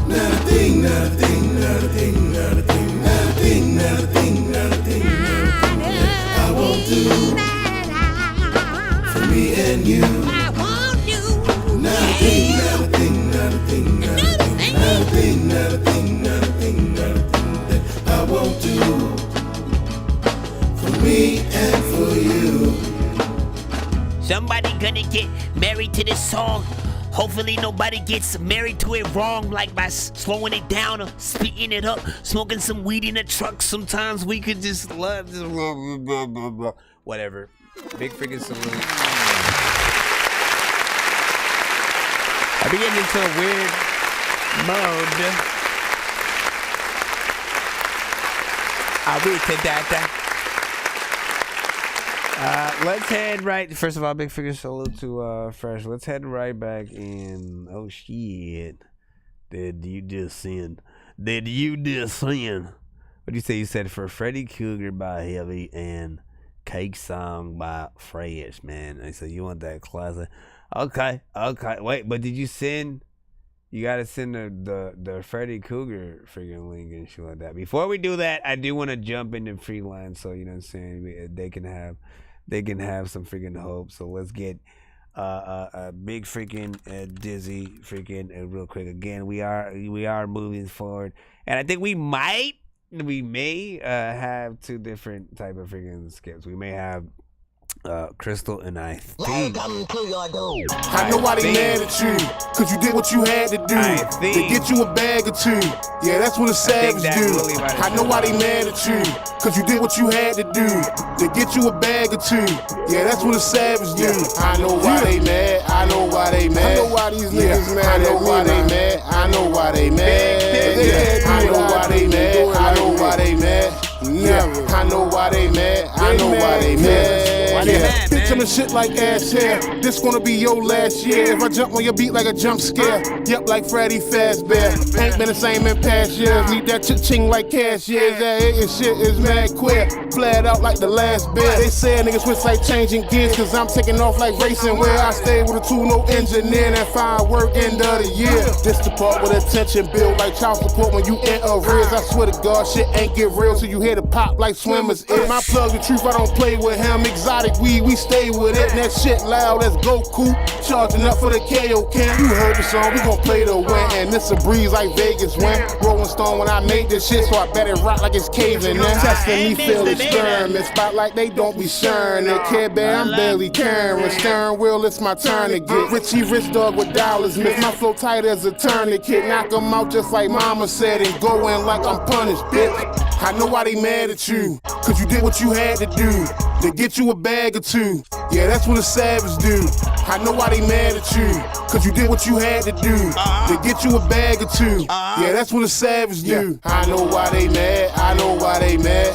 Not a thing, not a thing, not a thing, not a thing, not a thing, not a thing, not a thing, that I won't do for me and you. Not a thing, not a thing, not a thing, not a thing, not a thing, not a thing, not a thing, not a thing that I won't do for me and for you. Somebody gonna get married to this song. Hopefully nobody gets married to it wrong, like by slowing it down or speeding it up, smoking some weed in the truck. Sometimes we could just love this whatever. Big freaking salute. I be getting into a weird mode. I'll be to that. Let's head right. First of all, big figure salute to Fresh. Let's head right back in. Oh shit! Did you just sin? Did you just sin? What do you say? You said for Freddy Cougar by Heavy and Cake Song by Fresh, man. I said you want that classic. Okay. Wait, but did you send? You gotta send the Freddy Cougar freaking link and shit like that. Before we do that, I do want to jump into Freelance, so you know what I'm saying. They can have some freaking hope. So let's get a big freaking Dizzy freaking real quick. Again, we are moving forward, and I think we may have two different type of freaking skips. We may have Crystal and I think. I know why they mad at you, cause you did what you had to do to get you a bag or two. Yeah, that's what a savage do. I know why they mad at you, cause you did what you had to do to get you a bag or two. Yeah, that's what a savage do. I know why they mad, I know why they mad. I know why these niggas mad. I know why they mad, I know why they mad. I know why they mad, I know why they mad. Yeah, I know why they mad, I know why they mad. Yeah, picture me shit like ass hair. This gonna be your last year. If I jump on your beat like a jump scare, yep, like Freddy Fazbear. Ain't been the same in past years. Need that cha-ching like cashiers. That hating shit is mad queer. Flat out like the last bear. They say niggas switch like changing gears, cause I'm taking off like racing. Where I stay with a tool, no engineer, and find work end of the year. This the part with attention build like child support when you in arrears. I swear to God, shit ain't get real till you hear the pop like swimmers. If my plug the truth, I don't play with him. Exotic weed, we stay with it. And that shit loud as Goku, charging up for the KO cam. You heard the song, we gon' play the win. And this a breeze like Vegas when Rolling Stone when I made this shit, so I bet it rock like it's caving in. Testing me, feel experiment. Spot like they don't be sharing it. Care Bear, I'm barely caring. Steering wheel, it's my turn to get Richie Rich Dog with dollars. Miss my flow tight as a tourniquet. Knock 'em out just like mama said and go in like I'm punished, bitch. I know why they mad at you, cause you did what you had to do to get you a bag or two. Yeah, that's what a savage do. I know why they mad at you, cause you did what you had to do to get you a bag or two. Yeah, that's what a savage do. I know why they mad, I know why they mad.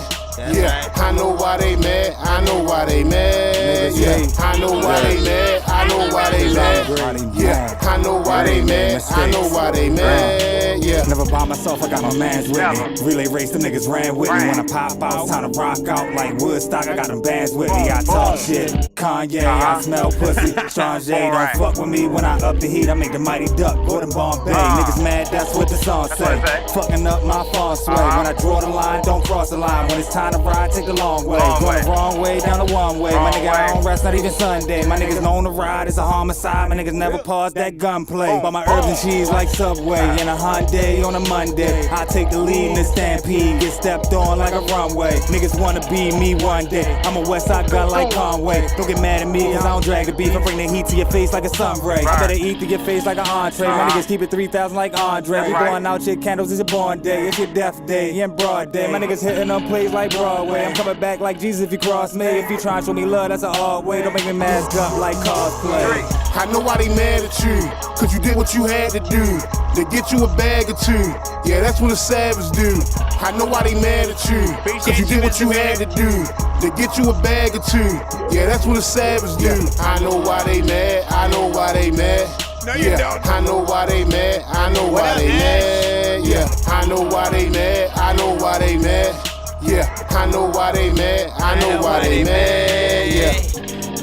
Yeah, I know why they mad. I know why they mad. Yeah, I know why they mad. I know why they mad. Yeah, I know why they mad. I know why they mad. Yeah. Never by myself, I got my mans with me. Relay race, them niggas ran with me. When I pop out, it's time to rock out like Woodstock. I got them bands with me. I talk shit. Kanye, I smell pussy. Strange, don't fuck with me when I up the heat. I make the mighty duck, go to Bombay. Niggas mad, that's what the song say. Fucking up my phone sway. When I draw the line, don't cross the line. When it's time to ride, take the long way. Going the wrong way, down the one way. My nigga, I don't rest, not even Sunday. My niggas known to ride, it's a homicide. My niggas never pause that gunplay. Buy my herbs and cheese like Subway. In a Hyundai on a Monday. I take the lead in the stampede. Get stepped on like a runway. Niggas wanna be me one day. I'm a West Side gun like Conway. Don't get mad at me, cause I don't drag the beef. I bring the heat to your face like a sun ray. I better eat to your face like an entree. My niggas keep it 3,000 like Andre. We going out, shit candles, it's your born day. It's your death day, you in broad day. My niggas hitting them plays like Broadway. I'm coming back like Jesus if you cross me. If you try and show me love, that's an odd way. Don't make me mask up like cosplay. I know why they mad at you, cause you did what you had to do. They get you a bag or two. Yeah, that's what a savage do. I know why they mad at you, cause you did what you had to do. They get you a bag or two. Yeah, that's what a savage do. I know why they mad. I know why they mad. No, you don't. I know why they mad. I know why they mad. Yeah, I know why they mad. I know why they mad. Yeah, I know why they mad. I know why they mad. Yeah.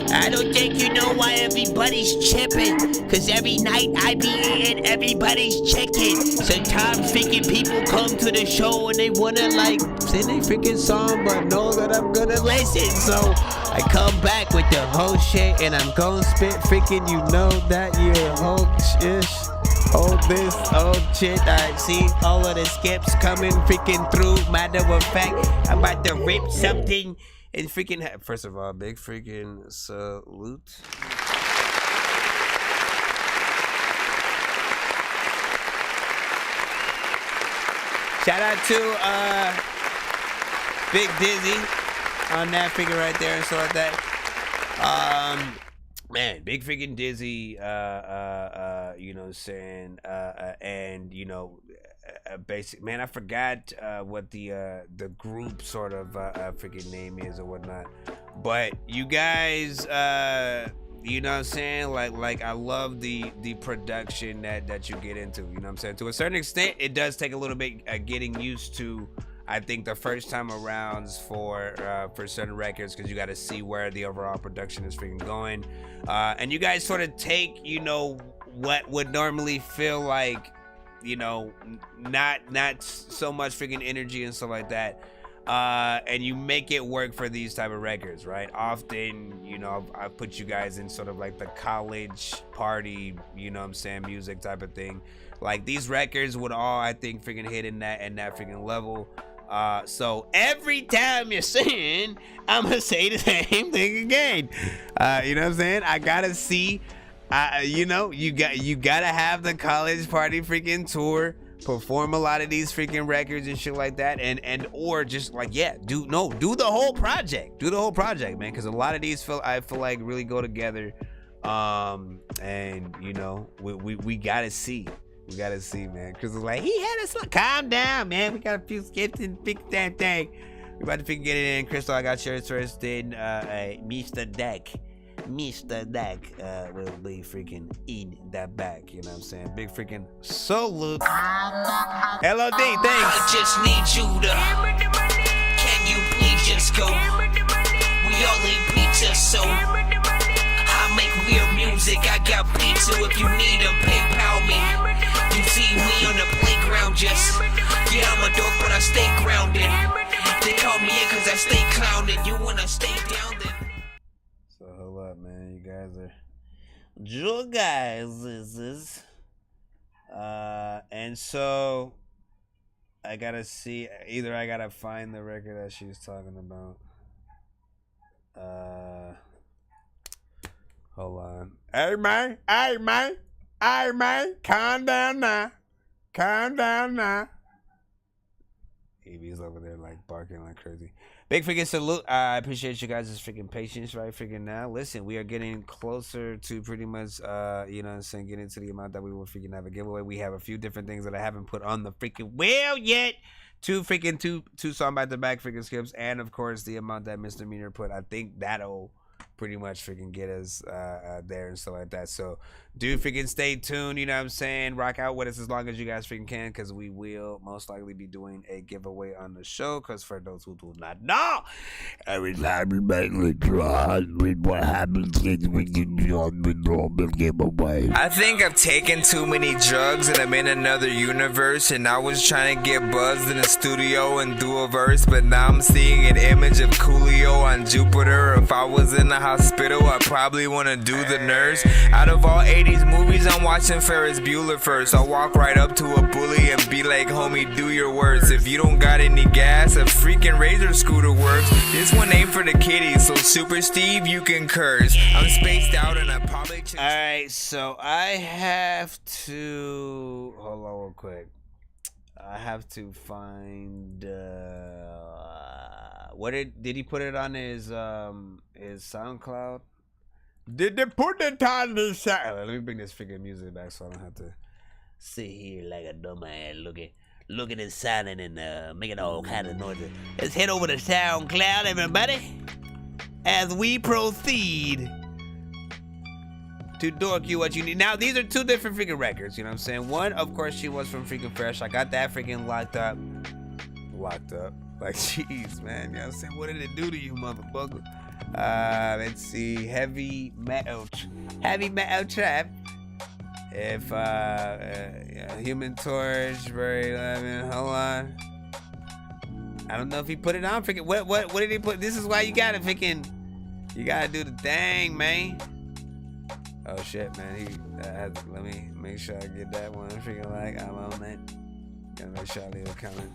I don't think you know why everybody's chipping. Cause every night I be eating everybody's chicken. Sometimes freaking people come to the show and they wanna like sing a freaking song, but know that I'm gonna listen. So I come back with the whole shit and I'm gonna spit freaking, you know that you whole ish. Hold this, old shit, I see all of the skips coming freaking through. Matter of fact, I'm about to rip something and freaking first of all, big freaking salute. Shout out to Big Dizzy on that figure right there and stuff like that. Man, big freaking Dizzy, you know what I'm saying, and you know, basic man, I forgot what the group sort of freaking name is or whatnot, but you guys, you know what I'm saying, like I love the production that you get into, you know what I'm saying. To a certain extent, it does take a little bit getting used to. I think the first time arounds for certain records, because you got to see where the overall production is freaking going, and you guys sort of take, you know, what would normally feel like, you know, not so much freaking energy and stuff like that, and you make it work for these type of records, right? Often, you know, I've put you guys in sort of like the college party, you know what I'm saying, music type of thing. Like these records would all, I think, freaking hit in that freaking level. So every time you're saying, I'm gonna say the same thing again. You know what I'm saying? I gotta see, you know, you gotta have the college party freaking tour, perform a lot of these freaking records and shit like that, and or just like, yeah, do the whole project, man, because a lot of these I feel like really go together, and you know, we gotta see. We gotta see, man. Chris was like, he had us. Calm down, man. We got a few skips and fix that thing. We about to freaking get it in. Crystal, I got yours first. Then Mr. Deck will be freaking in that back. You know what I'm saying? Big freaking salute. LOD, thanks. I just need you to. Can you please just go? We all need pizza, so I make weird music. I got pizza if you need them. PayPal me. You see me on the playground, just yeah, I'm a dork, but I stay grounded. They call me in cause I stay clowning. You wanna stay down then? So hold up, man. You guys are Joe guys is and so I gotta see, either I gotta find the record that she's talking about. Hold on. Hey man, calm down now. Evie's over there like barking like crazy. Big freaking salute. I appreciate you guys' freaking patience right freaking now. Listen, we are getting closer to pretty much, you know what I'm saying, getting to the amount that we will freaking have a giveaway. We have a few different things that I haven't put on the freaking wheel yet two song back-to-back freaking skips, and of course the amount that Misdemeanor put. I think that'll pretty much freaking get us there and stuff like that. So do freaking stay tuned, you know what I'm saying? Rock out with us as long as you guys freaking can, because we will most likely be doing a giveaway on the show. Because for those who do not know, every time we make a draw, what happens when you do the giveaway. I think I've taken too many drugs and I'm in another universe, and I was trying to get buzzed in the studio and do a verse, but now I'm seeing an image of Coolio on Jupiter. If I was in the hospital, I probably want to do the nurse. Out of all 80s movies, I'm watching Ferris Bueller first. I'll walk right up to a bully and be like, homie, do your worst. If you don't got any gas, a freaking Razor scooter works. This one ain't for the kiddies, so Super Steve, you can curse. I'm spaced out in a public. Alright, so I have to hold on real quick. I have to find what did he put it on his SoundCloud? Did they put it on his SoundCloud? Let me bring this freaking music back so I don't have to sit here like a dumbass looking and silent and making all kind of noises. Let's head over to SoundCloud, everybody, as we proceed to Dork You What You Need. Now, these are two different freaking records, you know what I'm saying? One, of course, She Was From Freaking Fresh. I got that freaking locked up. Like, jeez, man. You know what I'm saying? What did it do to you, motherfucker? Let's see. Heavy Metal Trap. If, Human Torch, Very 11. Hold on. I don't know if he put it on. Freaking, what did he put? This is why you gotta freaking, you gotta do the thing, man. Oh shit, man. Let me make sure I get that one. Freaking like I'm on that. Gotta make sure I leave a comment.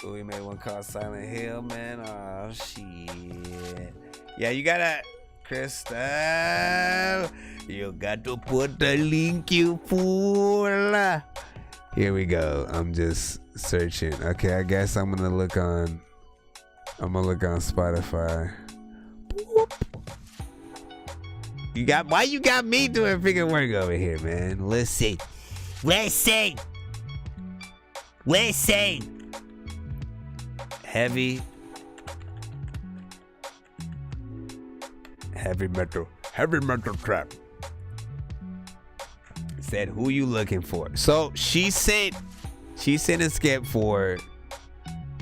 Ooh, we made one called Silent Hill, man. Oh shit. Yeah, you gotta, Crystal. You got to put the link, you fool. Here we go. I'm just searching. Okay, I guess I'm gonna look on Spotify. Boop. Why you got me doing freaking work over here, man? Listen. Heavy metal trap. Said, who you looking for? So she sent a skip for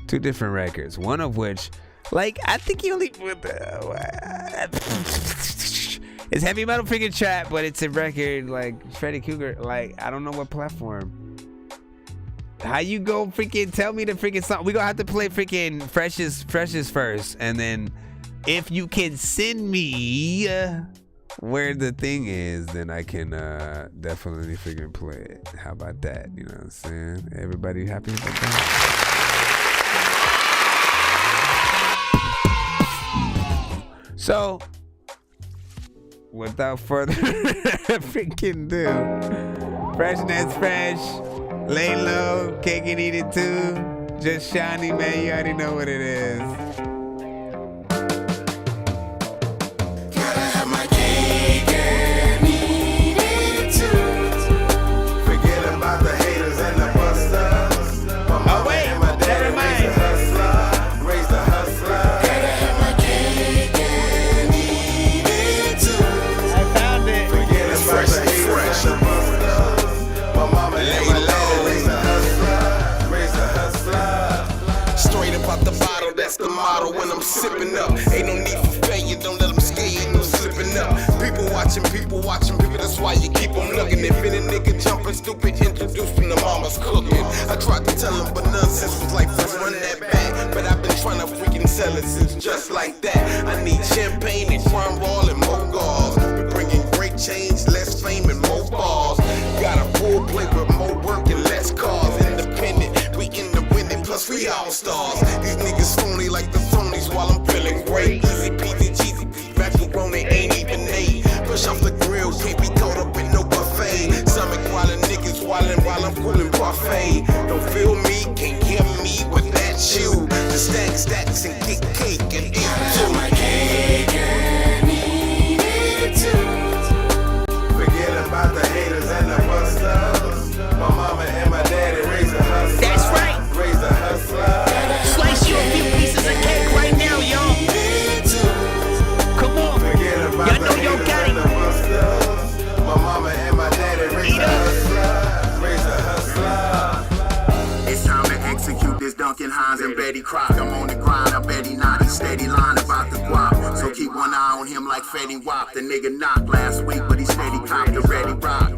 two different records. One of which, like, I think he only put it's heavy metal freaking trap, but it's a record like Freddy Cougar. Like, I don't know what platform. How you go freaking tell me the freaking song? We gonna have to play freaking freshest first, and then if you can send me where the thing is, then I can definitely freaking play it. How about that? You know what I'm saying? Everybody happy about that? So, without further freaking ado, Freshness Fresh, Lay Low, Cake and Eat It Too, Just Shiny, man, you already know what it is. The motto when I'm sipping up. Ain't no need for failure, don't let them scare you, no slipping up. People watching, that's why you keep on looking. If any nigga jumping stupid, introduce me to mama's cooking. I tried to tell him, but nonsense was like, first run that back. But I've been trying to freaking sell it since just like that. I need champagne and crime roll and more gauze. We bringing great change, less fame and more balls. Got a full plate with more work and less cars. Independent, we in the winning, plus we all stars. These niggas phony like the phonies while I'm feeling great. Easy peasy, cheesy peasy, macaroni ain't even made. Push off the grill, can't be caught up in no buffet. Stomach wildin', niggas wildin' while I'm cooling parfait. Don't feel me, can't hear me with that shoe. Just stack stacks and get cake and eat too. My cake and eat it too. Forget about the haters and the busters. My mama and my daddy raised a hustler. That's right. and Betty Crock. I'm on the grind, I bet he not. He steady lying about the guap. So keep one eye on him like Fetty Wap. The nigga knocked last week, but he steady copped the ready rock.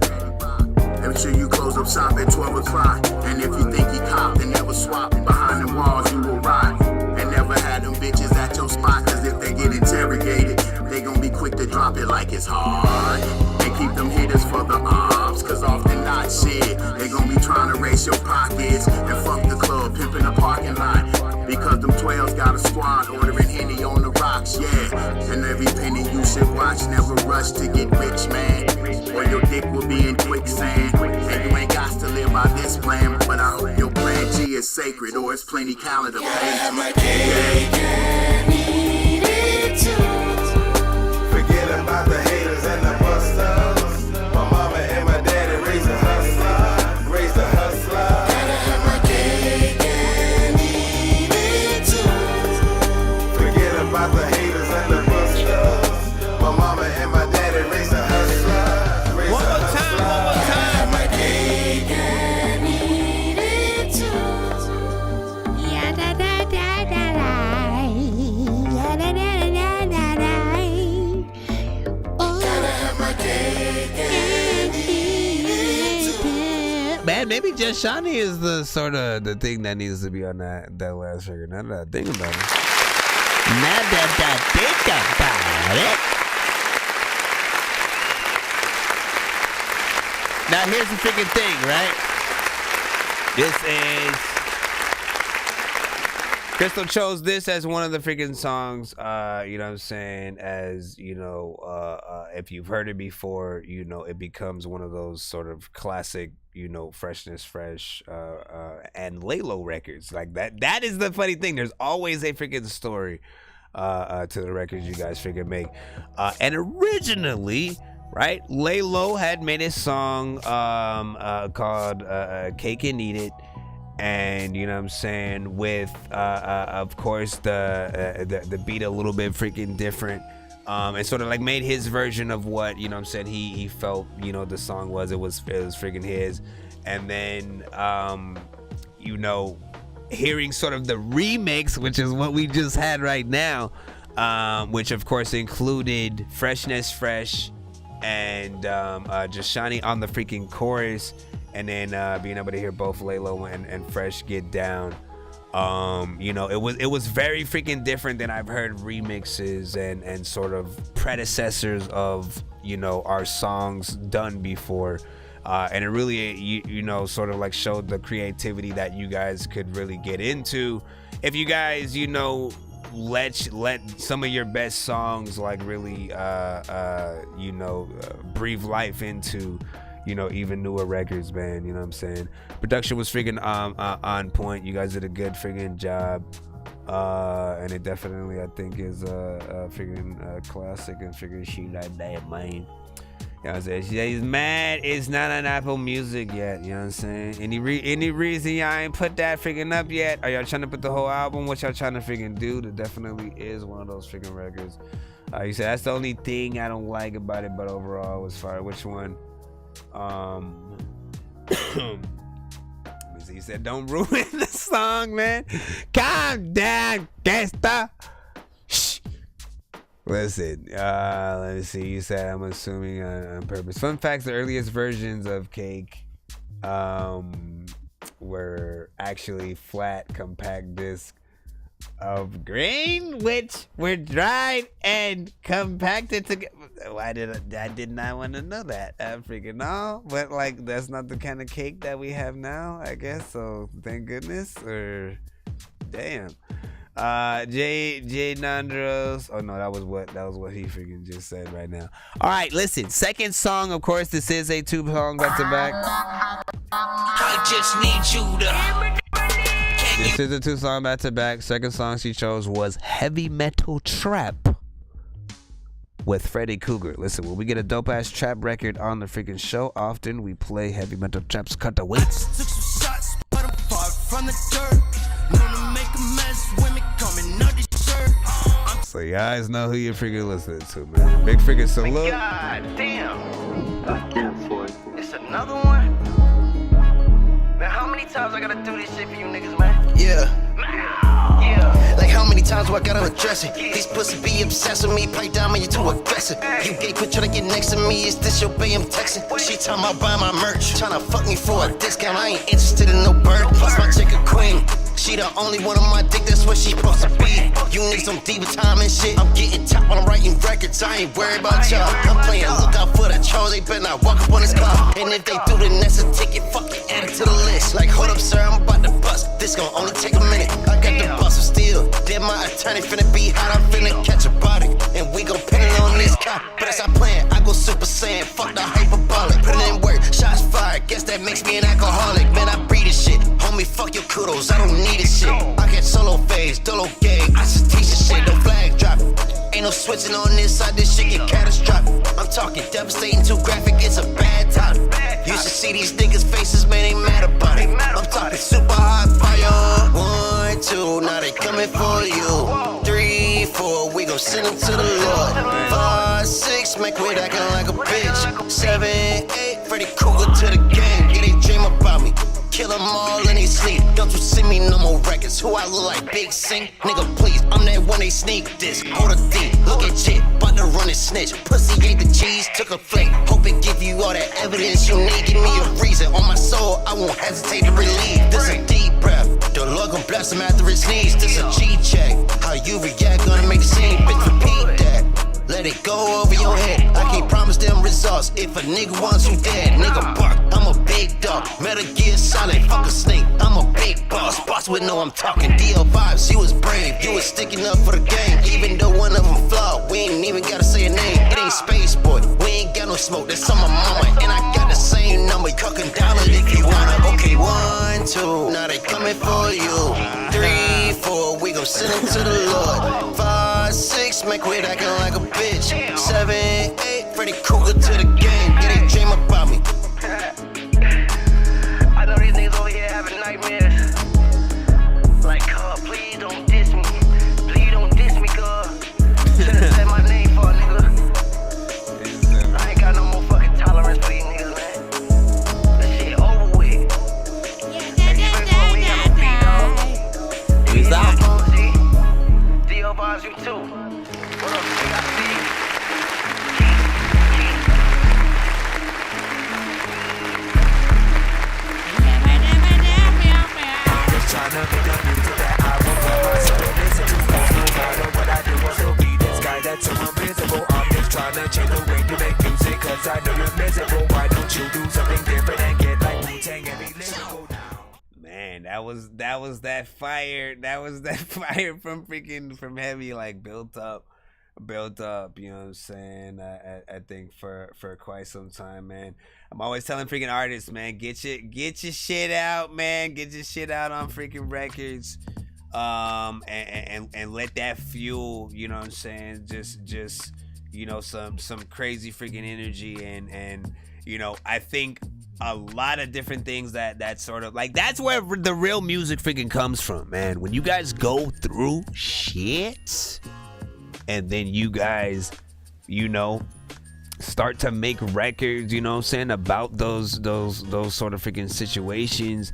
And make sure you close up shop at 12 o'clock. And if you think he copped and never swap, behind them walls you will rot. And never had them bitches at your spot, cause if they get interrogated, they gon' be quick to drop it like it's hard. And keep them hitters for the ops, cause often not shit. They gon' be trying to race your pockets and fuck the club, pimpin' the parking lot. Because them 12s got a squad ordering Henny on the rocks, yeah. And every penny you should watch, never rush to get rich, man. Or your dick will be in quicksand. And you ain't got to live by this plan, but I hope your plan G is sacred, or it's plenty calendar pages. Forget about the haters and the busters. My mama and my daddy raised a hustler. Raised a hustler. Gotta have my cake and eat it too. Forget about the haters and the busters. My mama and my daddy raised a hustler. Raised a hustler. One more time. My cake and eat it too. Yeah, da da da da da. Yeah, da da da da da. Man, maybe Just Shawnee is the sort of the thing that needs to be on that last record. Now that I think about it. Now that I think about it. Now here's the freaking thing, right? This is Crystal chose this as one of the freaking songs, you know what I'm saying, as, you know, if you've heard it before, you know, it becomes one of those sort of classic, you know, Freshness Fresh and Laylo records. Like that is the funny thing. There's always a freaking story to the records you guys freaking make. And originally, right, Laylo had made a song called Cake and Eat It. And you know what I'm saying, with of course the beat a little bit freaking different, and sort of like made his version of what, you know what I'm saying, he felt, you know, the song was. It was freaking his. And then you know, hearing sort of the remix, which is what we just had right now, which of course included Freshness Fresh and Just Shawnee on the freaking chorus. And then being able to hear both Laylo and Fresh get down, you know, it was very freaking different than I've heard remixes and sort of predecessors of, you know, our songs done before, and it really you know, sort of like showed the creativity that you guys could really get into if you guys, you know, let some of your best songs like really you know, breathe life into, you know, even newer records, man. You know what I'm saying? Production was freaking on point. You guys did a good freaking job. And it definitely, I think, is a freaking classic and freaking shit like that, man. You know what I'm saying? She's mad it's not on Apple Music yet. You know what I'm saying? Any reason y'all ain't put that freaking up yet? Are y'all trying to put the whole album? What y'all trying to freaking do? That definitely is one of those freaking records. You said that's the only thing I don't like about it, but overall, as far as which one? He said, "Don't ruin the song, man. Calm down, gangsta." Shh. Listen, let me see. You said, I'm assuming on purpose. Fun facts: the earliest versions of Cake, were actually flat compact discs of grain, which were dried and compacted together. I did not want to know that. I freaking know, but like that's not the kind of cake that we have now, I guess. So thank goodness. Or damn. Jay Nandros. Oh no, that was what he freaking just said right now. All right, listen. Second song, of course. This is a 2-song back to back. I just need you to. This is a 2-song back to back. Second song she chose was Heavy Metal Trap with Freddy Cougar. Listen, when we get a dope ass trap record on the freaking show, often we play Heavy Metal Trap's Cut the Weights. Took some shots, but I'm far from the dirt. Known to make a mess, women coming out the shirt. So you guys know who you're freaking listening to, man. Big freaking salute. God damn. It's another one. Man, how many times I gotta do this shit for you niggas, man? Yeah. Like how many times do I gotta address it? These pussy be obsessed with me, play dumb and you too aggressive. You gay quit tryna get next to me, is this your bae I'm texting? She talking about buying my merch, tryna fuck me for a discount, I ain't interested in no bird. Plus my chick a queen, she the only one on my dick, that's where she supposed to be. You niggas on diva time and shit, I'm getting top when I'm writing records, I ain't worried about y'all. I'm playing look out for the trolls, they better not walk up on this car. And if they do, then that's a ticket, fuck it, add it to the list. Like hold up sir, I'm about to bust, this gon' only take a minute. I got the bust of steel, then my attorney finna be hot, I'm finna catch a body. And we gon' pin it on this cop, but as I plan, I go super saiyan, fuck the hyperbolic. Put it in work, shots fired, guess that makes me an alcoholic. Man, I breathe this shit, homie, fuck your kudos, I don't need this shit. I catch solo phase, dolo gay, I just teach this shit, no flag dropping. Ain't no switching on this side, this shit get catastrophic. I'm talking devastating, too graphic, it's a bad topic. You should see these niggas' faces, man, they mad about it. I'm talking super hot fire. 1, 2, now they coming for you. 3, 4, we gon' send them to the Lord. 5, 6, make quit acting like a bitch. 7, 8, Freddy Krueger to the game. Yeah, they dream about me. Kill them all in they sleep. Don't you see me no more records? Who I look like? Big Sing? Nigga, please, I'm that one they sneak this. Hold a D, look at shit, bout to run and snitch. Pussy ate the cheese, took a flick. Hope it give you all that evidence you need. Give me a reason. On my soul, I won't hesitate to relieve. This a deep breath. The Lord gon' bless him after his knees. This a G check. How you react gonna make the scene. Bitch, repeat that. Let it go over your head. I can't promise them results. If a nigga wants you dead, nigga bark. I'm a big dog. Metal Gear Solid, fuck a snake. I'm a big boss. Boss would know I'm talking. DL vibes, you was brave. You was sticking up for the game. Even though one of them flawed, we ain't even gotta say a name. It ain't Space Boy. We ain't got no smoke. That's on my mama. And I got the same number. Cucking dollar if you wanna. Okay, 1, 2. Now they coming for you. 3, 4. We gon' send them to the Lord. 5, 6. Make quit acting like a bitch. 7, 8. Freddy Krueger to the game. Yeah, they dream about me. I know these niggas over here having nightmares. Like, please don't diss me. Please don't diss me, Should've said my name for a nigga. I ain't got no more fucking tolerance for these niggas, man. This shit over with. Who's that? DL vibes, you too. What up, nigga? I see you. Tryna make a music that I won't put myself miserable. No matter what I do, I'll still be this guy that's so invisible. I'm just tryna change the way you make music, cause I know you're miserable. Why don't you do something different and get like Wu-Tang and be lyrical now? Man, that was that fire. That was that fire from Heavy, like built up, you know what I'm saying? I think for quite some time, man. I'm always telling freaking artists, man, get your shit out, man. Get your shit out on freaking records. And let that fuel, you know what I'm saying? Just you know, some crazy freaking energy and you know, I think a lot of different things that sort of like that's where the real music freaking comes from, man. When you guys go through shit and then you guys, you know, start to make records, you know what I'm saying, about those sort of freaking situations,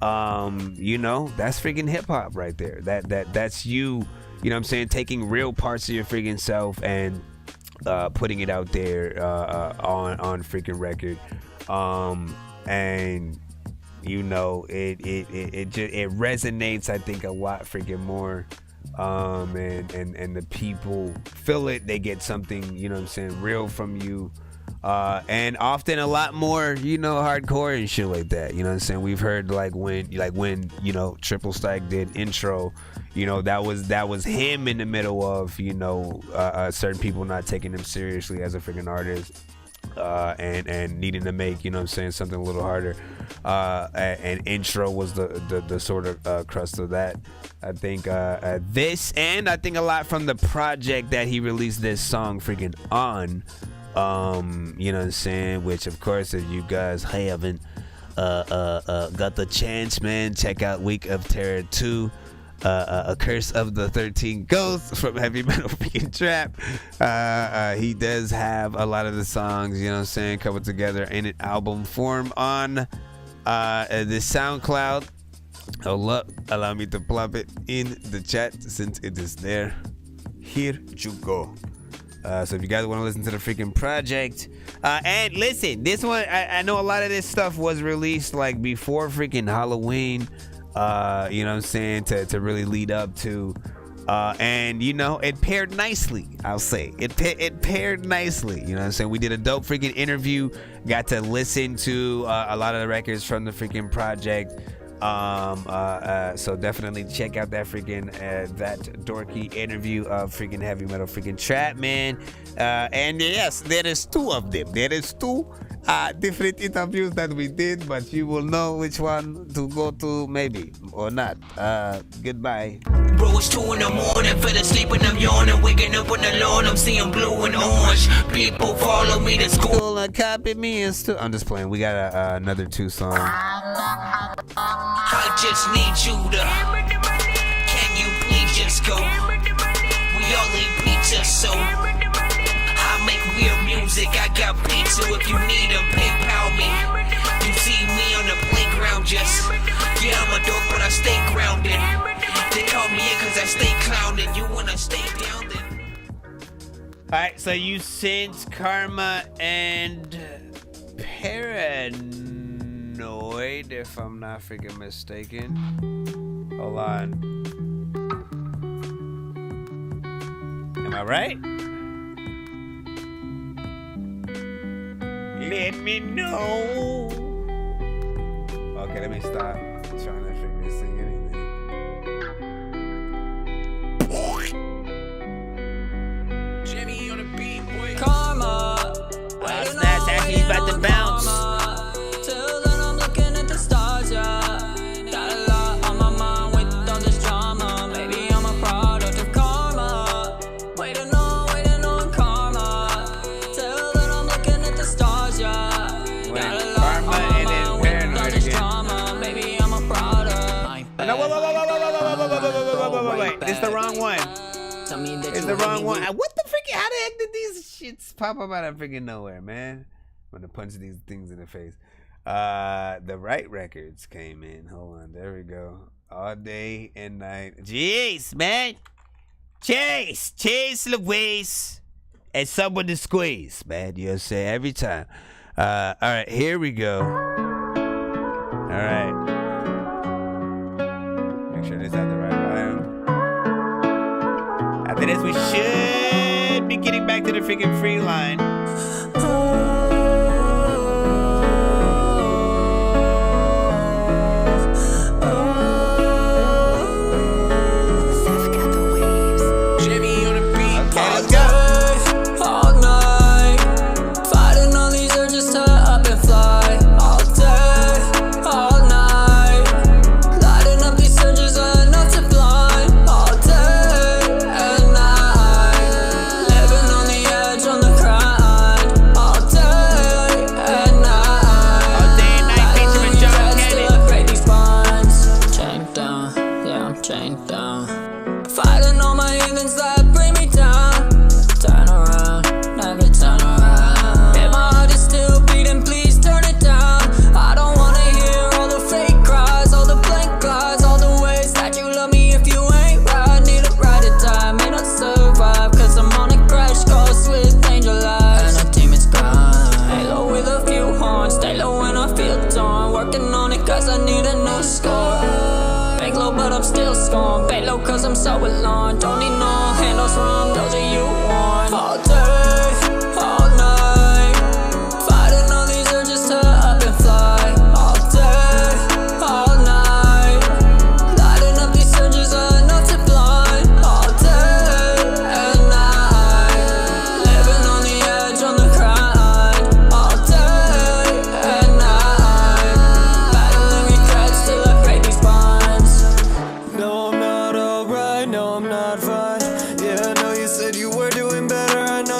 you know, that's freaking hip hop right there. That's you know what I'm saying, taking real parts of your freaking self and putting it out there on freaking record. And you know, it resonates, I think, a lot freaking more. And the people feel it. They get something, you know what I'm saying, real from you. And often a lot more, you know, hardcore and shit like that. You know what I'm saying? We've heard when, you know, Triple Stack did Intro, you know, that was him in the middle of, you know, certain people not taking him seriously as a freaking artist. And needing to make, you know what I'm saying, something a little harder. And Intro was the sort of crust of that. I think this, and I think a lot from the project that he released this song freaking on. You know what I'm saying? Which, of course, if you guys haven't got the chance, man, check out Week of Terror 2. A Curse of the 13 Ghosts from Heavy Metal Freaking Trap. He does have a lot of the songs, you know what I'm saying, coupled together in an album form on the SoundCloud. Hold up, allow me to plop it in the chat since it is there. Here you go. So if you guys want to listen to the freaking project, and listen, this one, I know a lot of this stuff was released like before freaking Halloween, you know what I'm saying, to really lead up to, and you know, it paired nicely, I'll say. It paired nicely, you know what I'm saying? We did a dope freaking interview, got to listen to a lot of the records from the freaking project. So definitely check out that freaking that dorky interview of freaking heavy metal freaking trap, man. And yes, there is 2 of them. There is 2 different interviews that we did, but you will know which one to go to, maybe or not. Goodbye. Bro, it's 2 in the morning, fell asleep and I'm yawning, waking up on the lawn, I'm seeing blue and orange. People follow me to school and copy me and still. I'm just playing. We got another 2 songs. I just need you to. Can you please just go? We all eat pizza, so I make weird music. I got pizza if you need them. PayPal me. You see me on the playground, just yeah, I'm a dork, but I stay grounded. They call me in cause I stay clowning. You wanna stay down then? Alright, so you sent Karma and Paranoid, if I'm not freaking mistaken. Hold on. Am I right? Let me know. Okay, let me stop trying to freaking sing anything. Jimmy on the beat, boy. Karma. Snatch actually about to bounce. Till then I'm looking at the stars, yeah. Got a lot on my mind with all this drama. Maybe I'm a product of karma. Waiting on karma. Till then I'm looking at the stars, yeah. Got a lot on my mind with all this drama. Maybe I'm a product. No, wait. It's the wrong one. It's the wrong one. What the freaking? How the heck did these shits pop up out of freaking nowhere, man? I'm gonna punch these things in the face. The right records came in. Hold on, there we go. All day and night. Jeez, man. Chase Louise, and someone to squeeze, man. You know what I'm saying? Every time. All right, here we go. All right. Make sure this has the right volume. After this, we should be getting back to the freaking free line. Jimmy on the beat. Okay, let's go. All night, fighting all these urges to up and fly. All day, all night, lighting up these surges are enough to blind. All day and night, living on the edge, on the grind. All day and night, featuring John Kennedy. to break these bonds. Chained down, yeah, I'm chained down. Fighting all my heathens that bring me down. Turn around, never turn around. If my heart is still beating, please turn it down. I don't wanna hear all the fake cries, all the blank lies, all the ways that you love me if you ain't right. Need a ride or die, may not survive, cause I'm on a crash course with angel eyes. And a demon's grind. Halo with a few horns, stay low when I feel torn. Working on it cause I need a new score. Make low but I'm still scorned. Pay low cause I'm so alone. Don't need no handles from those of you worn. All day, all night, fighting all these urges to up and fly. All day, all night, lighting up these surges are enough to blind. All day and night, living on the edge, on the grind. All day and night, battling regrets till I break these bonds. No, I'm not alright, no, I'm not fine. Yeah, I know you said you were doing better, I know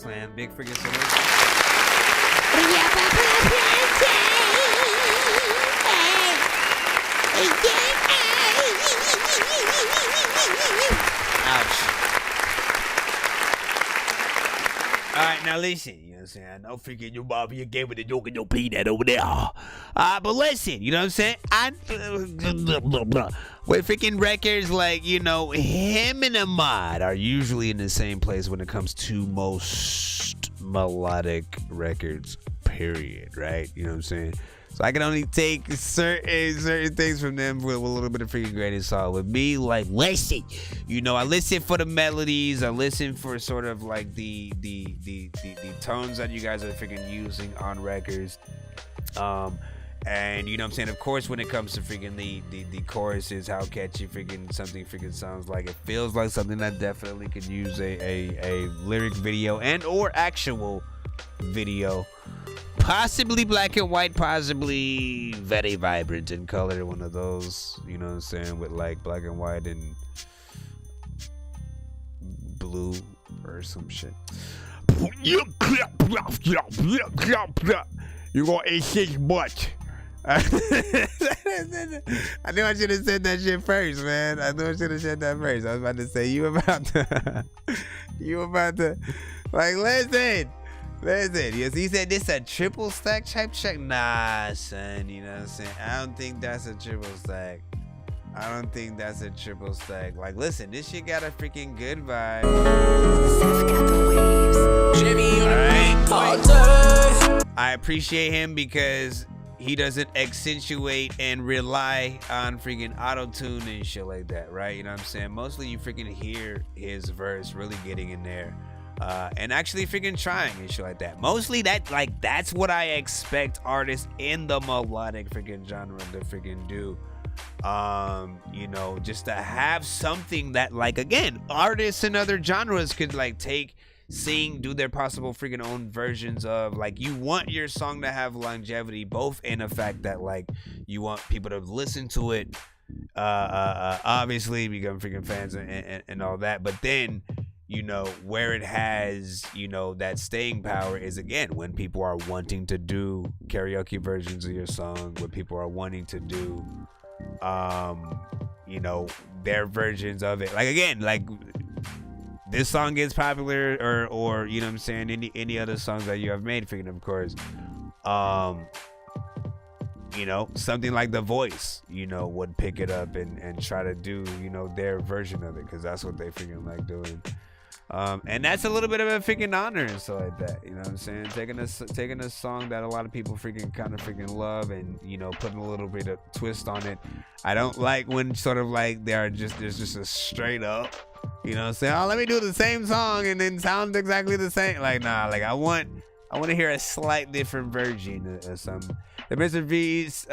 Man, big freaking salute. Ouch. Alright, now listen, you know what I'm saying? I know freaking your mama, you gave it the joke and your peanut over there. But listen, you know what I'm saying? With freaking records like, you know, him and Ahmad are usually in the same place when it comes to most melodic records, period, right? You know what I'm saying? So I can only take certain things from them with a little bit of freaking grain of salt. With me, like, listen, you know, I listen for the melodies. I listen for sort of like the tones that you guys are freaking using on records. And you know what I'm saying? Of course, when it comes to freaking the choruses, how catchy freaking something freaking sounds like. It feels like something that definitely could use a lyric video and or actual video. Possibly black and white, possibly very vibrant in color. One of those, you know what I'm saying, with like black and white and blue or some shit. You gonna eat 6 butts. I knew I should have said that shit first, man. I knew I should have said that first. I was about to say, you about to, like, listen, yes, he said this a triple stack type check. Nah, son, you know what I'm saying? I don't think that's a triple stack. Like, listen, this shit got a freaking good vibe. Alright. I appreciate him because he doesn't accentuate and rely on freaking auto-tune and shit like that, right? You know what I'm saying? Mostly you freaking hear his verse really getting in there. And actually freaking trying and shit like that. Mostly that's what I expect artists in the melodic freaking genre to freaking do. You know, just to have something that, like, again, artists in other genres could like take, sing, do their possible freaking own versions of. Like, you want your song to have longevity, both in the fact that like you want people to listen to it, obviously become freaking fans and all that, but then, you know, where it has, you know, that staying power is, again, when people are wanting to do karaoke versions of your song, when people are wanting to do, you know, their versions of it. Like, again, like, this song gets popular, or you know what I'm saying, any other songs that you have made, freaking, of course, you know, something like The Voice, you know, would pick it up and try to do, you know, their version of it, because that's what they freaking like doing. And that's a little bit of a freaking honor and stuff like that, you know what I'm saying? Taking a song that a lot of people freaking kind of freaking love and, you know, putting a little bit of twist on it. I don't like when sort of like there's just a straight up, you know what I'm saying? Oh, let me do the same song and then sound exactly the same. Like, nah, like I want to hear a slight different version of something. The Mr. Beast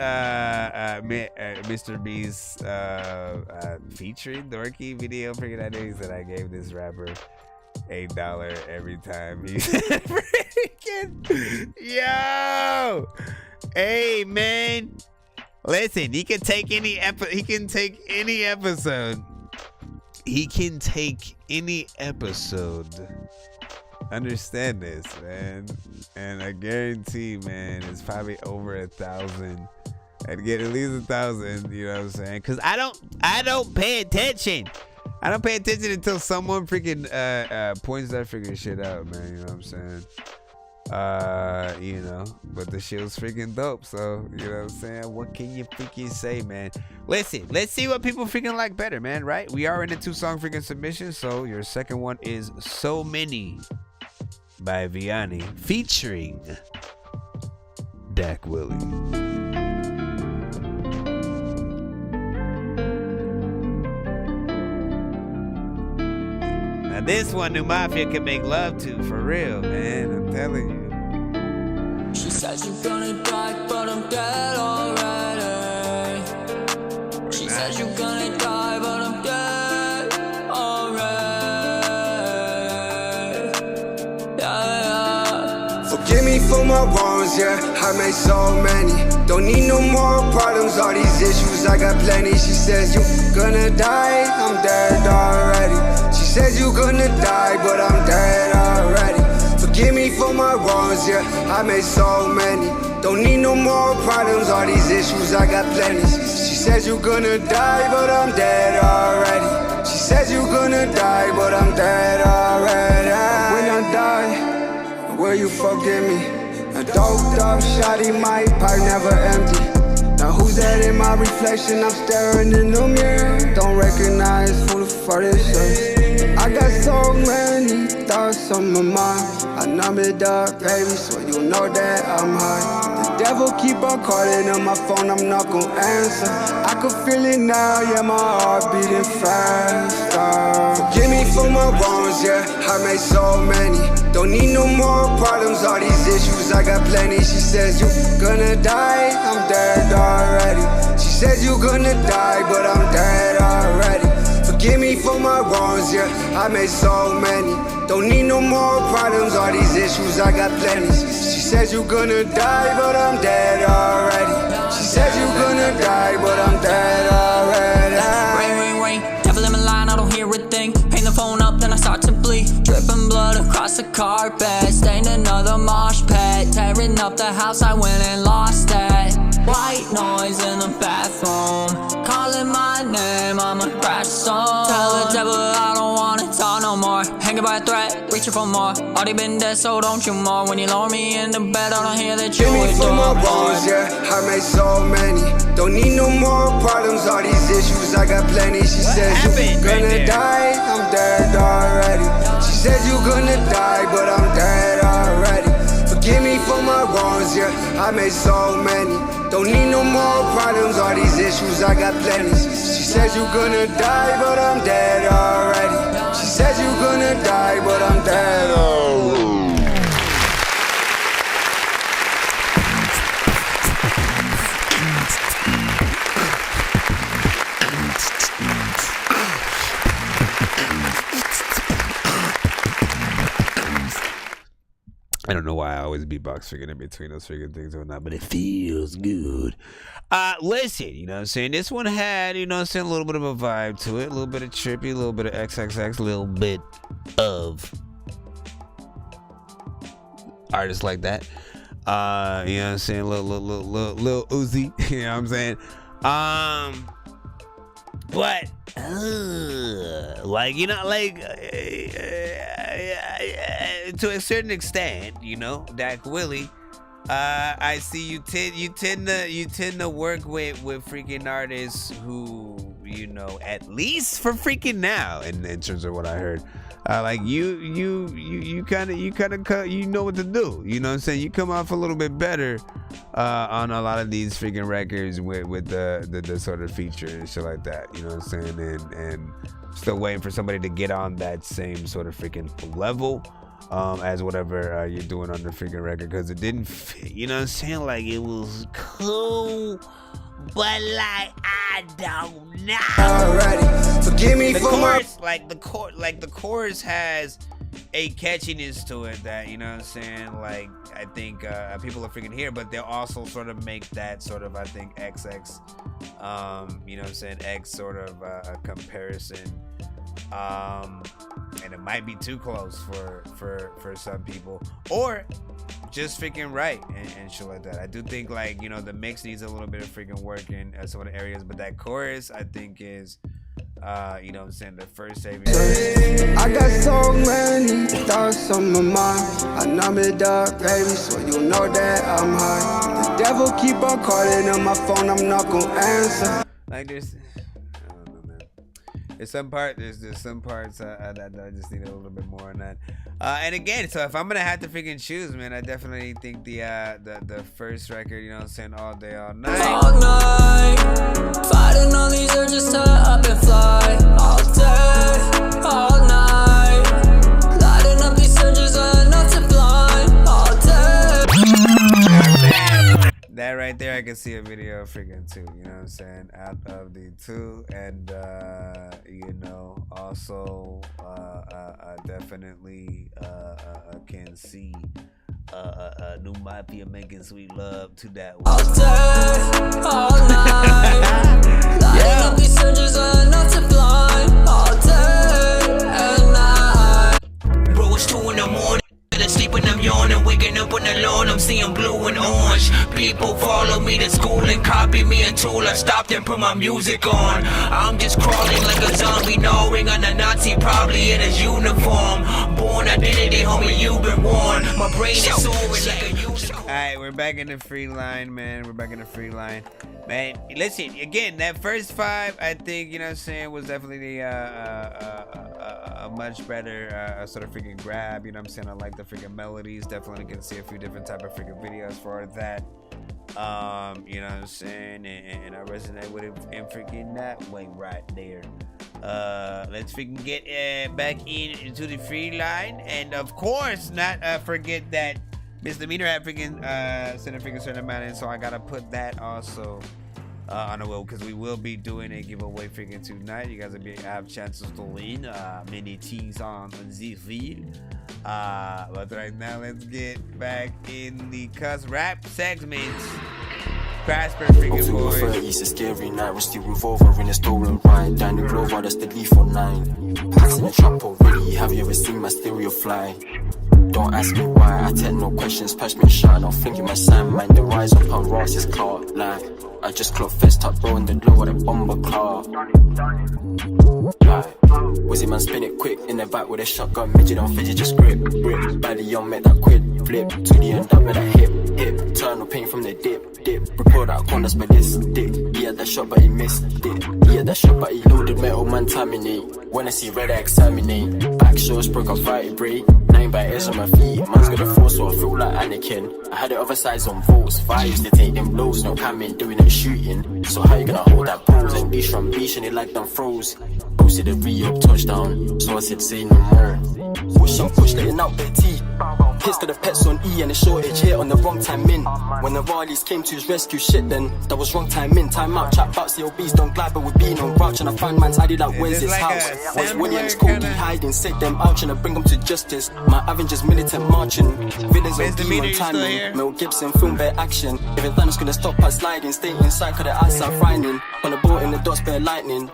featuring Dorky video, freaking that is that I gave this rapper $8 every time he said freaking yo. Hey man, listen, he can take any episode. Understand this, man, and I guarantee, man, it's probably over 1,000. I'd get at least 1,000. You know what I'm saying? Because I don't pay attention. I don't pay attention until someone freaking points that freaking shit out, man. You know what I'm saying? You know, but the shit was freaking dope. So you know what I'm saying? What can you freaking say, man? Listen, let's see what people freaking like better, man. Right? We are in a 2-song freaking submission. So your second one is "So Many" by Vianney featuring Dak Willie. Now this one, New Mafia can make love to, for real, man. I'm telling you. She says you're gonna die, but I'm dead already. She says you're gonna die, but I'm dead already. Yeah, yeah. Forgive me for my wrongs, yeah. I made so many. Don't need no more problems, all these issues, I got plenty. She says you gonna die, I'm dead already. She says you gonna die, but I'm dead already. Forgive me for my wrongs, yeah, I made so many. Don't need no more problems, all these issues, I got plenty. She says you gonna die, but I'm dead already. She says you gonna die, but I'm dead already. When I die, will you forgive me? A doped up shotty, my pipe never empty. Now who's that in my reflection? I'm staring in the mirror. Don't recognize who the fuck this is. I got so many thoughts on my mind. I numb it up, baby, so you know that I'm high. The devil keep on calling on my phone, I'm not gon' answer. I can feel it now, yeah, my heart beating faster. Forgive me for my wrongs, yeah, I made so many. Don't need no more problems, all these issues, I got plenty. She says you gonna die, I'm dead already. She says you gonna die, but I'm dead already. Forgive me for my wrongs, yeah, I made so many. Don't need no more problems, all these issues, I got plenty. She says you gonna die, but I'm dead already. She says you gonna die, but I'm dead already. Ring, devil in my line, I don't hear a thing. Hang the phone up, then I start to bleed. Dripping blood across the carpet. Stained another mosh pit. Tearing up the house, I went and lost it. White noise in the bathroom. Calling my name, I'm a crash song. Tell the devil I don't wanna talk no more. Hanging by a thread, reaching for more. Already been dead, so don't you more. When you lower me in the bed, I don't hear that you Give me for my adore. wrongs, yeah, I made so many. Don't need no more problems, all these issues, I got plenty. She says you gonna die, I'm dead already. She says you gonna die, but I'm dead already. Forgive me for my wrongs, yeah, I made so many. Don't need no more problems, all these issues, I got plenty. She says you gonna die, but I'm dead already. She says you gonna die, but I'm dead already. I don't know why I always beatbox freaking in between those freaking things or not, but it feels good. Listen, you know what I'm saying? This one had, you know what I'm saying, a little bit of a vibe to it, a little bit of trippy, a little bit of XXX, a little bit of artists like that. You know what I'm saying? Little Uzi, you know what I'm saying? But like, you know, like to a certain extent, you know, Dak Willie, I see you tend to work with freaking artists who, you know, at least for freaking now, in terms of what I heard, like you kind of you know what to do, you know what I'm saying? You come off a little bit better on a lot of these freaking records with the sort of feature and shit like that, you know what I'm saying? And still waiting for somebody to get on that same sort of freaking level as whatever you're doing on the freaking record, because it didn't fit, you know what I'm saying? Like, it was cool, but like, I don't know. Alrighty, forgive me for chorus, the chorus has a catchiness to it that, you know what I'm saying, like, I think people are freaking here, but they'll also sort of make that sort of, I think, XX, you know what I'm saying, X sort of a comparison, and it might be too close for some people, or just freaking right and shit like that. I do think, like, you know, the mix needs a little bit of freaking work in some of the areas, but that chorus, I think, is you know what I'm saying, the first saving. I got so many thoughts on my mind. I numb it up, baby, so you know that I'm high. The devil keep on calling on my phone, I'm not gon' answer. Like, there's, I don't know, man. There's some parts that I just need a little bit more on that. And again, so if I'm gonna have to freaking choose, man, I definitely think the first record, you know what I'm saying, All Day, All Night. All night, fighting all these urges to up and fly. All day, all night, lighting up these surges enough to blind. All day. That right there, I can see a video of freaking 2, you know what I'm saying, out of the 2, and you know, also I definitely can see New Mafia making sweet love to that one. All day, all night. Lighting up these surges are not to blind. All day and night. Bro, it's 2 in the morning. Sleep when I'm yawning, waking up on the lawn, I'm seeing blue and orange. People follow me to school and copy me until I stopped and put my music on. I'm just crawling like a zombie, gnawing on a Nazi, probably in his uniform. Born identity, homie, you've been warned. My brain is soaring like a unicorn. Alright, we're back in the free line, man. We're back in the free line. Man, listen, again, that first 5, I think, you know what I'm saying, was definitely a much better sort of freaking grab, you know what I'm saying? I like the freaking melodies. Definitely can see a few different type of freaking videos for that. You know what I'm saying? And I resonate with it in freaking that way right there. Let's freaking get back into the free line. And of course, not forget that Misdemeanor had freaking sent a freaking certain amount in, so I gotta put that also on the wheel, because we will be doing a giveaway freaking tonight. You guys will have chances to win many things on the field. But right now, let's get back in the cuss rap segments. Casper freaking boy. 30, it's a scary night. We're still revolver in a stolen ride. Down the Glover, that's the lethal 9. Passing the trap already. Have you ever seen my stereo fly? Don't ask me why, I take no questions, patch me a shot, don't think in my sign, mind the rise up on Ross's car, like, I just clocked fest up, bro, in the low of the bomber car. Like, Wizzy man spin it quick, in the back with a shotgun, midget on fidget, just grip, body on, make that quid, flip, to the end up with a hip, turn no pain from the dip, report out corners by this dick, he had that shot but he missed it, he had that shot but he loaded metal man terminate, when I see red I exterminate, back shows broke up vertebrae, 9 by airs on my feet, man's got a force so I feel like Anakin, I had the other sides on votes, fires to take them blows, no camming, doing it shooting, so how you gonna hold that pose, and beach from beach and it like them froze, posted a re-up touchdown, so I said say no more, push up, push letting out Betty, hits to the pets on E and a shortage here on the wrong time in, when the Raleigh came to his rescue, shit then, that was wrong time in, time out, chat about CLBs, don't glide but we're being on grouch, and I find man's ID like where's his house, where's Williams, Cody hiding, set them out and I bring them to justice, my Avengers militant marching, villains on D on timing, Mel Gibson film bare action, if it Thanos gonna stop us sliding, stay inside cause the eyes are frightening, on the boat in the dots bare lightning.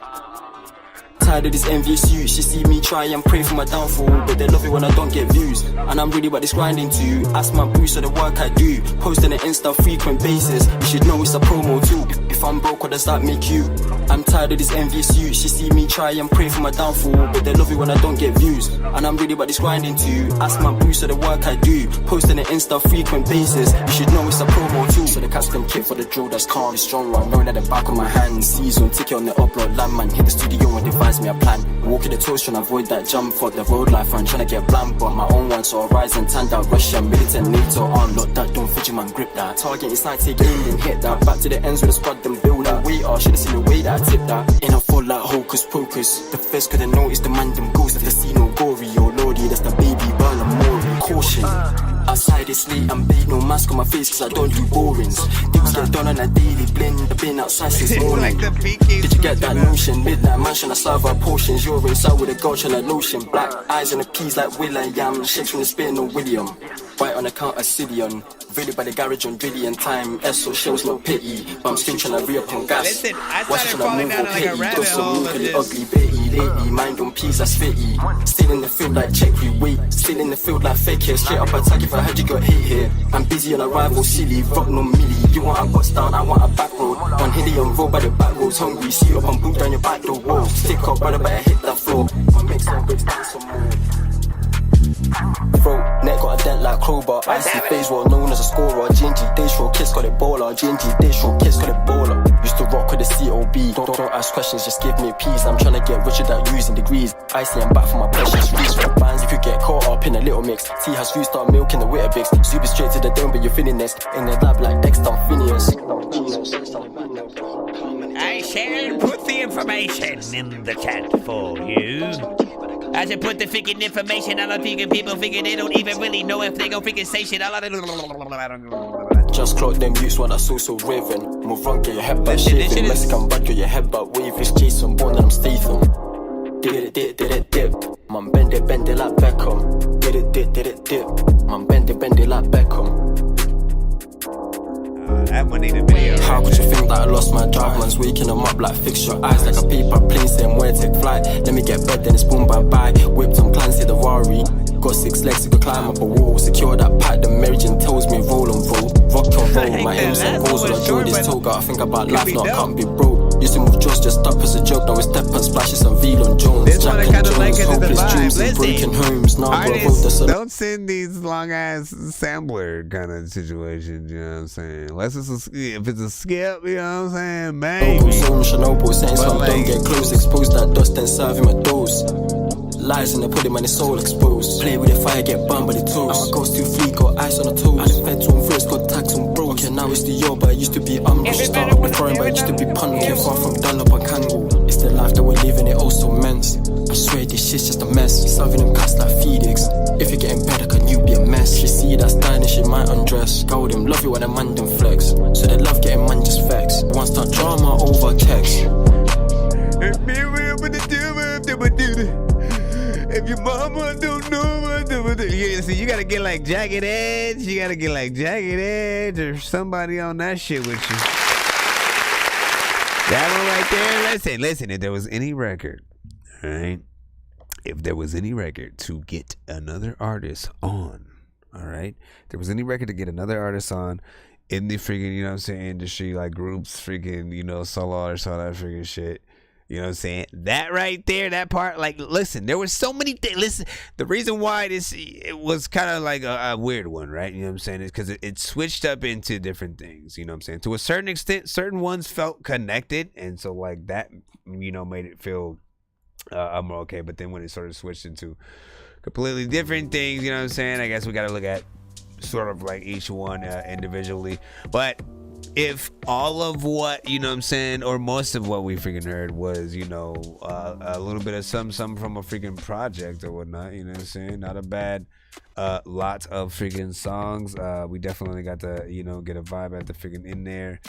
Tired of this envious you, she see me try and pray for my downfall, but they love it when I don't get views, and I'm really about this grinding too, ask my boost of the work I do, posting an Insta frequent basis, you should know it's a promo too, if I'm broke what does that make you, I'm tired of this envious you, she see me try and pray for my downfall, but they love it when I don't get views, and I'm really about this grinding too, ask my boost of the work I do, posting an Insta frequent basis, you should know it's a promo too, so the catch them kit for the drill that's calm, it's strong run, knowing at the back of my hand, season ticket on the upload landman, hit the studio and devise me a plan, walking the toes trying to avoid that jump for the road life, I'm trying to get bland, but my own one, so I rise and tan down, Russia, militant, NATO, unlock that, don't fidget man, grip that, target inside, take aim and hit that, back to the ends with the squad, them build that, wait, I should've seen the way that I tip that, in a fall like hocus pocus, the first couldn't notice the man, them ghosts, the casino, gory, oh lordy, that's the baby, burn and Maury, caution, outside it's late, I'm bait, no mask on my face, cause I don't do borings, things get done on a daily blend, I've been outside since morning, did you get that notion, midnight mansion, I serve our potions, you're inside with a gulch and a lotion, black eyes on the keys like Will.i.am, shakes from the spin, no William, white on account of Sidion, really by the garage on Drillian time, SO shows no pity, but I'm still trying to re-up on gas, listen, I watch started trying falling to down move like a petty, rabbit got some hole move of the this. ugly Betty, lately, mind on peace, that's fitty, still in the field like check weight, still in the field like fake here, straight up attack if I heard you got hate here, I'm busy on a rival silly, rock no milli, you want a bust down, I want a back road, one hilly on road by the back roads, hungry, see you up and boot down your back door, whoa, stick up brother better hit that floor, I make some bricks down some more. Throat, neck got a dent like crowbar, icy phase well known as a scorer, GNG days show kids got it baller, GNG days show kids got it baller, used to rock with the COB, don't ask questions, just give me peace, I'm trying to get rich without using degrees, icy and back for my precious fees, for bands you could get caught up in a little mix, tea has food start milk in the Weetabix, super straight to the dome but you're feeling this, in the lab like Dexter Phineas. I shall put the information in the chat for you. I should put the freaking information, all the freaking people figure they don't even really know if they gon' freaking say shit. Just clock them youths when I so raving. Move wrong, get your head back shaving. Mexican bad, get your head back waving. Jason Bourne and I'm Statham. Did it, dip. Man, bend it like Beckham. did it dip. Man, bend it like Beckham. That one need a video. How could you think that I lost my drive? Man's waking them up like fix your eyes. Like a paper plane saying where take flight. Let me get bed then it's boom bye bye. Whipped on plans, hit the Rari. Got 6 legs, you could climb up a wall. Secure that pack, the Merrigan tells me roll and roll. Rock and roll, my aim's and goals. When I draw this toe, gotta think about life, no, I can't be broke. Used to move just up as a joke. Now we step and splashes and veal on Jones. This one I kinda like it to the hopeless vibe. dreams and broken homes. Now bro, Artists, don't send these long ass sampler kind of situations, you know what I'm saying? Unless it's if it's a skip, you know what I'm saying? Maybe. Chernobyl saying But some like- don't get close. Expose that dust and serve him a dose. Lies in the pudding, man, it's all exposed. Play with the fire, get burned by the toes. I'm a ghost too free, got ice on the toes. And the fed to him first, got tax on bro. Okay, now it's the yo, but it used to be just start up with foreign, but it used to be pun. Came far from Dunlop and Kangol. It's the life that we're living, it all so men's. I swear this shit's just a mess. Serving them cats like Felix. If you're getting better, can you be a mess? She see that styling, she might undress. Gold him, love you when a man them flex. So they love getting man just vex. Once that drama over checks. If your mama don't know what to do, you gotta get like Jagged Edge. You gotta get like Jagged Edge or somebody on that shit with you. That one right there. Listen. If there was any record, all right? If there was any record to get another artist on, all right? If there was any record to get another artist on in the freaking, you know what I'm saying, industry, like groups, freaking, you know, solo artists, all that freaking shit. You know what I'm saying? That right there, that part, like, listen, there was so many things. Listen, the reason why it was kind of like a weird one, right? You know what I'm saying? Is because it switched up into different things. You know what I'm saying? To a certain extent, certain ones felt connected. And so, like, that, you know, made it feel more okay. But then when it sort of switched into completely different things, you know what I'm saying? I guess we got to look at sort of like each one individually. But if all of what, you know what I'm saying, or most of what we freaking heard was, you know, a little bit of some from a freaking project or whatnot, you know what I'm saying? Not a bad lot of freaking songs. We definitely got to, you know, get a vibe at the freaking in there.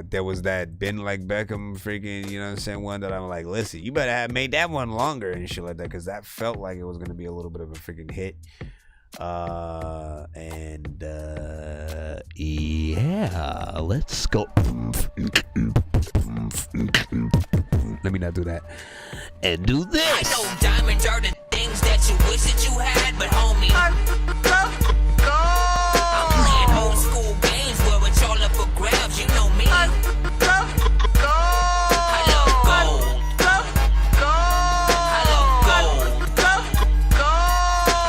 There was that Bend Like Beckham freaking, you know what I'm saying, one that I'm like, listen, you better have made that one longer and shit like that, because that felt like it was going to be a little bit of a freaking hit. Yeah, let's go. Let me not do that. And do this. I know diamonds are the things that you wish that you had, but homie, I'm playing old school games where it's all up for grabs. You know me. I love gold. I love gold.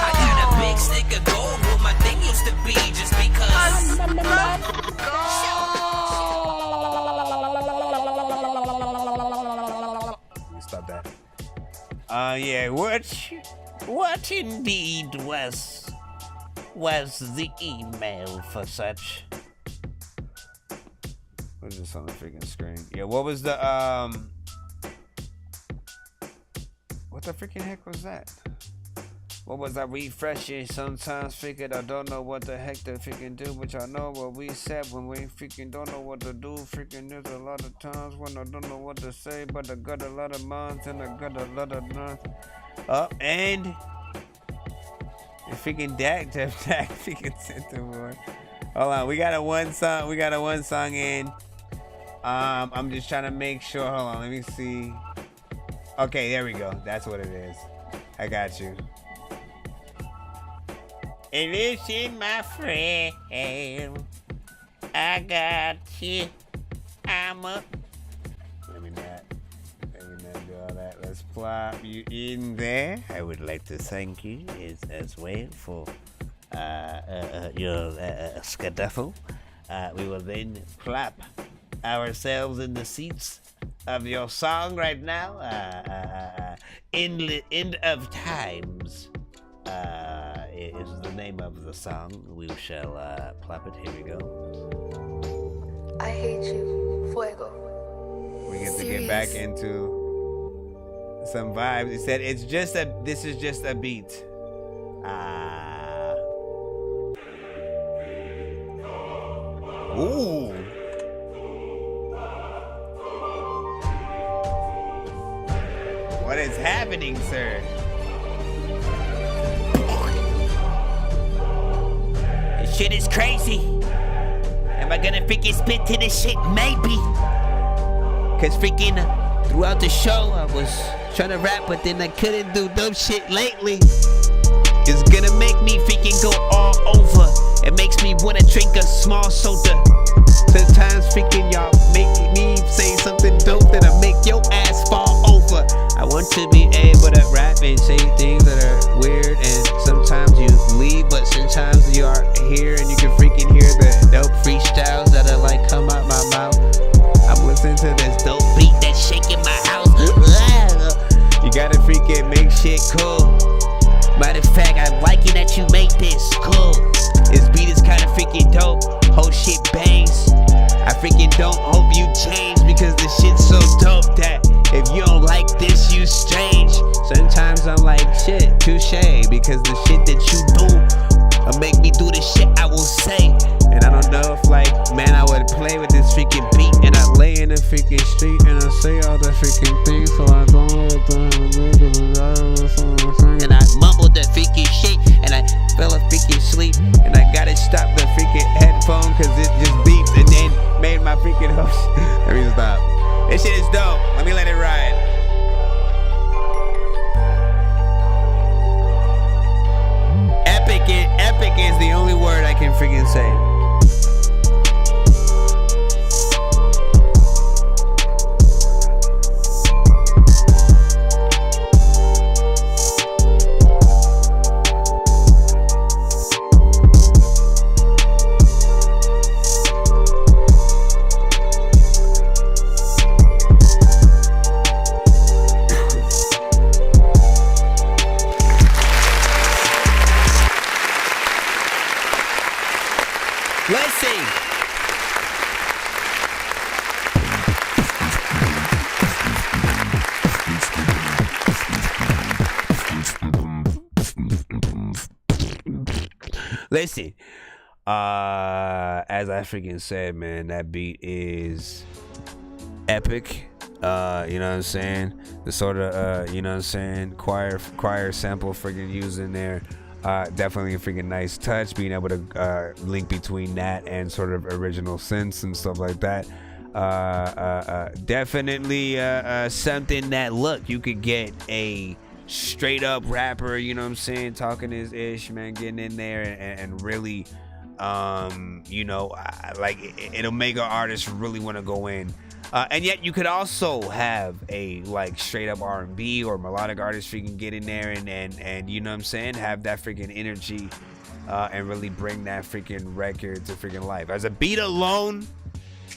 I got a big stick of gold where my thing used to be, just because. Stop that. Yeah, what indeed was the email for such? What's this on the freaking screen? Yeah, what was the what the freaking heck was that? What was I refreshing? Sometimes figured I don't know what the heck to freaking do, but y'all know what we said when we freaking don't know what to do. Freaking there's a lot of times when I don't know what to say, but I got a lot of minds and I got a lot of nuts. And the freaking Dak freaking sent the one. Hold on, we got a one song in. I'm just trying to make sure. Hold on, let me see. Okay, there we go. That's what it is. I got you. Hey, listen, my friend, I got you. Let me not do all that. Let's plop you in there. I would like to thank you as well for your skedaddle. We will then plop ourselves in the seats of your song right now. End of Times. Is the name of the song. We shall plop it. Here we go. I hate you, Fuego. We get to get back into some vibes. He said this is just a beat. Ooh. What is happening, sir? Shit is crazy. Am I gonna freaking spit to this shit? Maybe. Cause freaking throughout the show I was trying to rap, but then I couldn't do dumb shit lately. It's gonna make me freaking go all over. It makes me wanna drink a small soda. Sometimes freaking y'all make me say something dope that'll make your ass fall over. I want to be able to rap and say things that are weird, and sometimes you leave, but sometimes you are here and you can freaking hear the dope freestyles that are like come out my mouth. I'm listening to this dope beat that's shaking my house. You gotta freaking make shit cool. Matter of fact, I'm liking that you made this cool. This beat is kinda freaking dope. Whole shit bangs. I freaking don't hope you change, because the shit's so dope that if you don't like this, you strange. Sometimes I'm like, shit, touche, because the shit that you do make me do the shit I will say. And I don't know if like, man, I would play with this freaking beat and I lay in the freaking street and I say all the freaking things, so I don't and I mumbled the freaking shit and I fell a freaking sleep and I gotta stop the freaking headphone cause it just beeped and then made my freaking host. Let me stop. This shit is dope. Let me let it ride. Epic is the only word I can freaking say. Let's see. Listen, as I freaking said, man, that beat is epic. You know what I'm saying? The sort of, you know what I'm saying, choir sample freaking used in there. Definitely a freaking nice touch, being able to link between that and sort of original synths and stuff like that. Definitely something that, look, you could get a straight up rapper, you know what I'm saying, talking his ish, man, getting in there and really, you know, like it'll make an artist really want to go in. And yet you could also have a like straight up R&B or melodic artist freaking get in there and you know what I'm saying, have that freaking energy and really bring that freaking record to freaking life. As a beat alone,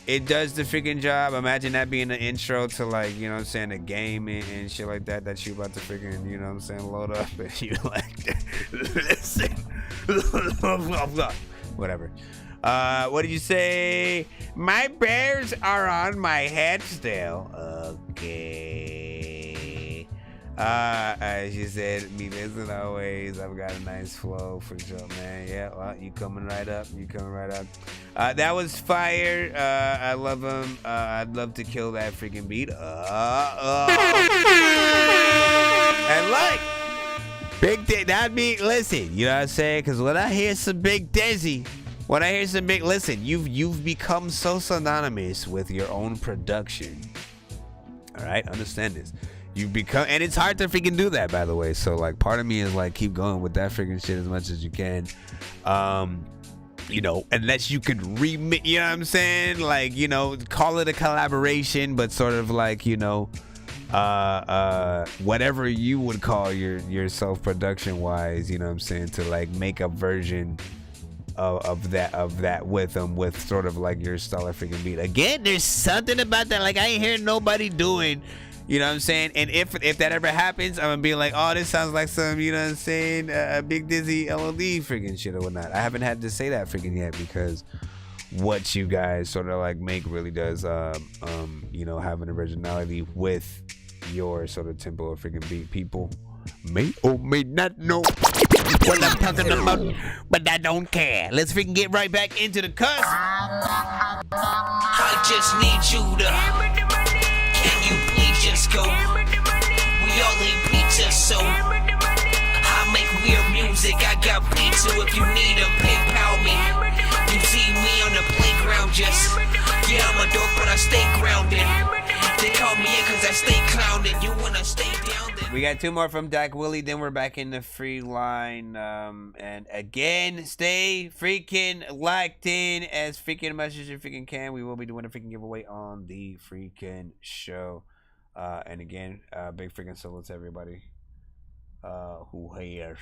it does the freaking job. Imagine that being the intro to like, you know what I'm saying, a game and shit like that you about to freaking, you know what I'm saying, load up and you like listen. Whatever. What did you say? My bears are on my head still. Okay. She said, me listen always. I've got a nice flow for sure, man. Yeah, well, you coming right up. That was fire. I love him. I'd love to kill that freaking beat. And like, Big Dizzy, that beat, listen, you know what I'm saying? Because when I hear some Big Dizzy, listen, you've become so synonymous with your own production. All right, understand this. You've become, and it's hard to freaking do that, by the way. So like, part of me is like, keep going with that freaking shit as much as you can. You know, unless you could remix, you know what I'm saying? Like, you know, call it a collaboration, but sort of like, you know, whatever you would call your self-production wise, you know what I'm saying, to like make a version of that with them, with sort of like your stellar freaking beat. Again, there's something about that, like I ain't hearing nobody doing, you know what I'm saying? And if that ever happens, I'm gonna be like, oh, this sounds like some, you know what I'm saying, Big Dizzy LOD freaking shit or whatnot. I haven't had to say that freaking yet, because what you guys sort of like make really does you know, have an originality with your sort of tempo of freaking beat. People may or may not know what I'm talking about, but I don't care. Let's freaking get right back into the cuss. I just need you to, can you please just go? We all need pizza, so I make weird music. I got pizza if you need them, PayPal me. stay grounded. They call me in cause I stay clowned. You wanna stay down there. We got 2 more from Dak Willie, then we're back in the free line. And again, stay freaking locked in as freaking much as you freaking can. We will be doing a freaking giveaway on the freaking show. And again, big freaking salute to everybody who hears.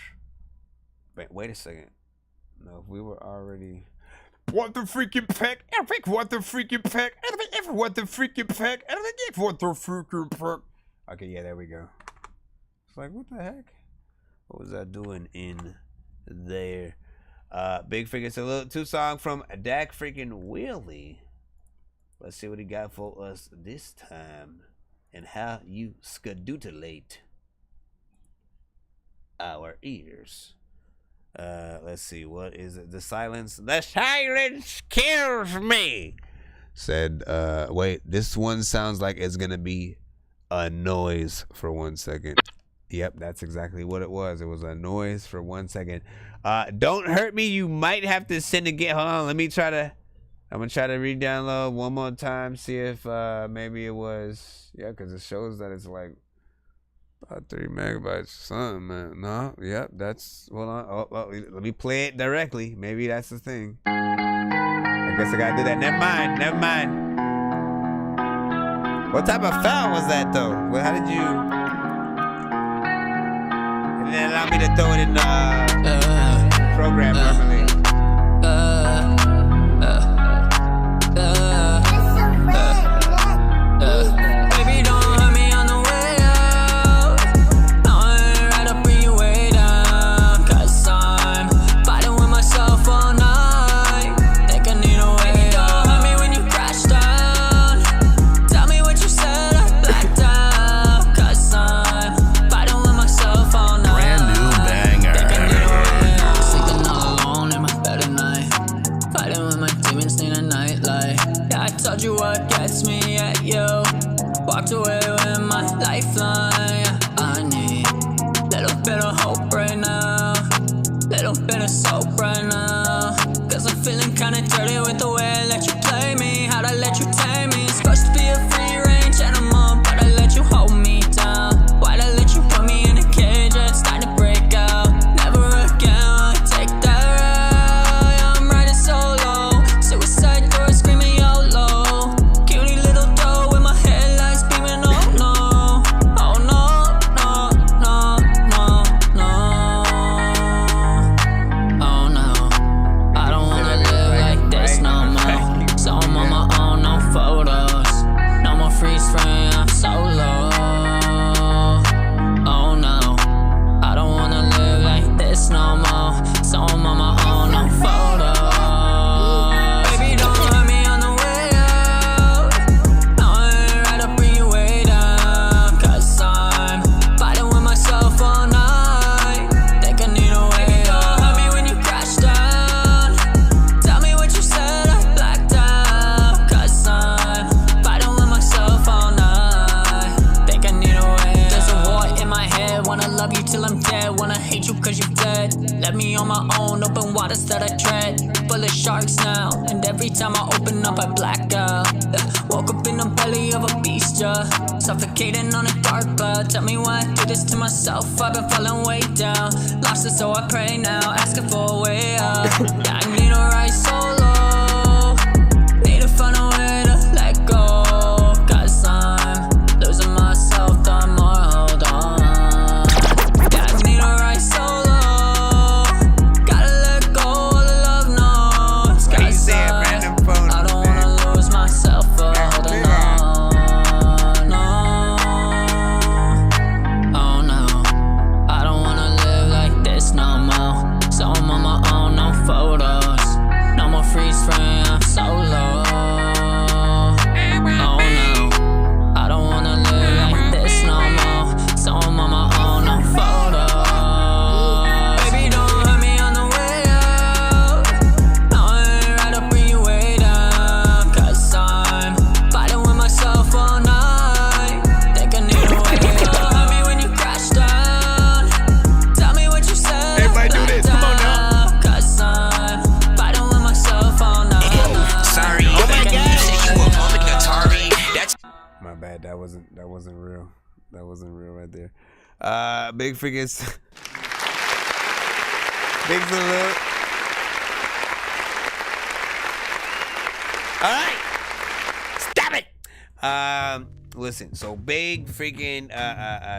Wait a second. No, if we were already... What the freaking peck? Epic, what the freaking peck? Epic, what the freaking peck? Epic, what the freaking peck? Okay, yeah, there we go. It's like, what the heck? What was I doing in there? Big freaking salute. 2 songs from Dak freaking Willie. Let's see what he got for us this time. And how you skadoodlate our ears. Let's see, what is it? The silence kills me. Said, wait, this one sounds like it's gonna be a noise for 1 second. Yep, that's exactly what it was. It was a noise for 1 second. Don't hurt me. You might have to send again. Hold on, I'm gonna try to re-download one more time, see if maybe it was, yeah, because it shows that it's like about 3 megabytes or something, man. No, yep, that's, hold on. Oh, let me play it directly. Maybe that's the thing. I guess I gotta do that. Never mind. What type of file was that, though? Well, how did you... It didn't allow me to throw it in the program normally. Baby, don't hurt me on the way out. I'd rather bring you way down. 'Cause I'm fighting with myself all night. Think I need a way out. Don't hurt me when you crash down. Tell me what you said, I blacked out. 'Cause I'm fighting with myself all night. Brand new banger. Think I need a way out. Sleeping all alone in my bed at night. Fighting with my demons in a nightlight. Yeah, I told you what gets me at you. Walked away with my lifeline. I need little bit of hope right now. Little bit of soap right now. 'Cause I'm feeling kinda dirty with the way I let you play me. How'd I let you tame me? Supposed to be a free range animal, but I let you hold me down. Why'd I let you put me in a cage? It's time to break out. Never again will I take that route. Yeah, I'm riding solo. Suicide door screaming YOLO. Cutie little doe with my headlights beaming. Oh no. Oh no, no, no, no, no. Oh no. I don't wanna live like this no more. So I'm on my own, no photos. No more freeze frame, I'm solo. Oh no. I don't wanna live like this no more. So I'm on my own, no photos. Baby, don't hurt me on the way out. I'd rather bring you way down. 'Cause I'm fighting with myself all night. Think I need a way out. Don't hurt me when you crash down. Tell me what you said, I blacked out. 'Cause I'm fighting with myself all night. Think I need a way out. There's a war in my head. Wanna love you till I'm dead. Wanna hate you 'cause you're dead. Left me on my own, open waters that I tread. Full of sharks now, and every time I open up I black out. Woke up in the belly of a beast, yeah. Suffocating on a dark cloud. Tell me why I do this to myself. I've been falling way down. Lost it, so I pray now, asking for a way out. Yeah, I need a ride solo. Need to find a way to let go. 'Cause I'm losing myself, the more I hold on. Yeah, I need a ride solo. Gotta let go of the love notes. 'Cause I don't wanna lose myself for holding on. No. Oh no. I don't wanna live like this no more. So I'm on my own, no photos. No That wasn't real. That wasn't real right there. Big freaking big salute. All right, stop it. Listen, so big freaking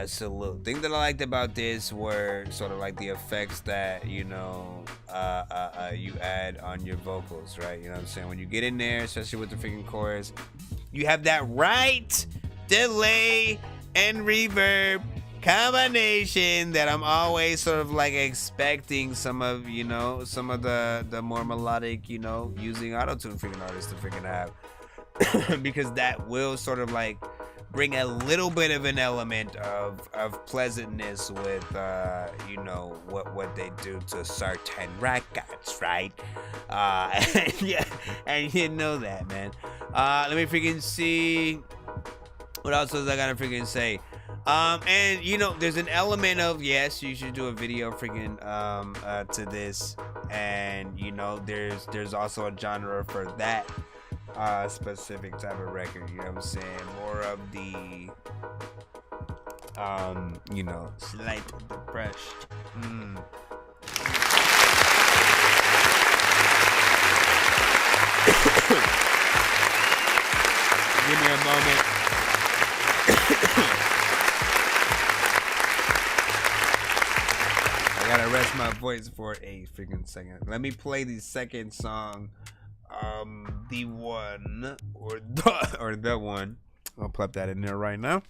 salute. Thing that I liked about this were sort of like the effects that, you know, you add on your vocals, right? You know what I'm saying? When you get in there, especially with the freaking chorus, you have that right delay and reverb combination that I'm always sort of like expecting some of, you know, some of the more melodic, you know, using auto-tune freaking artists to freaking have. Because that will sort of like bring a little bit of an element of pleasantness with you know, what they do to certain records, right? Yeah, and you know that, man. Let me freaking see what else was I gotta freaking say. And you know, there's an element of, yes, you should do a video freaking to this, and you know, there's also a genre for that specific type of record, you know what I'm saying? More of the you know, slight depressed. Give me a moment. I gotta rest my voice for a freaking second. Let me play the second song. The one or the one. I'll plop that in there right now.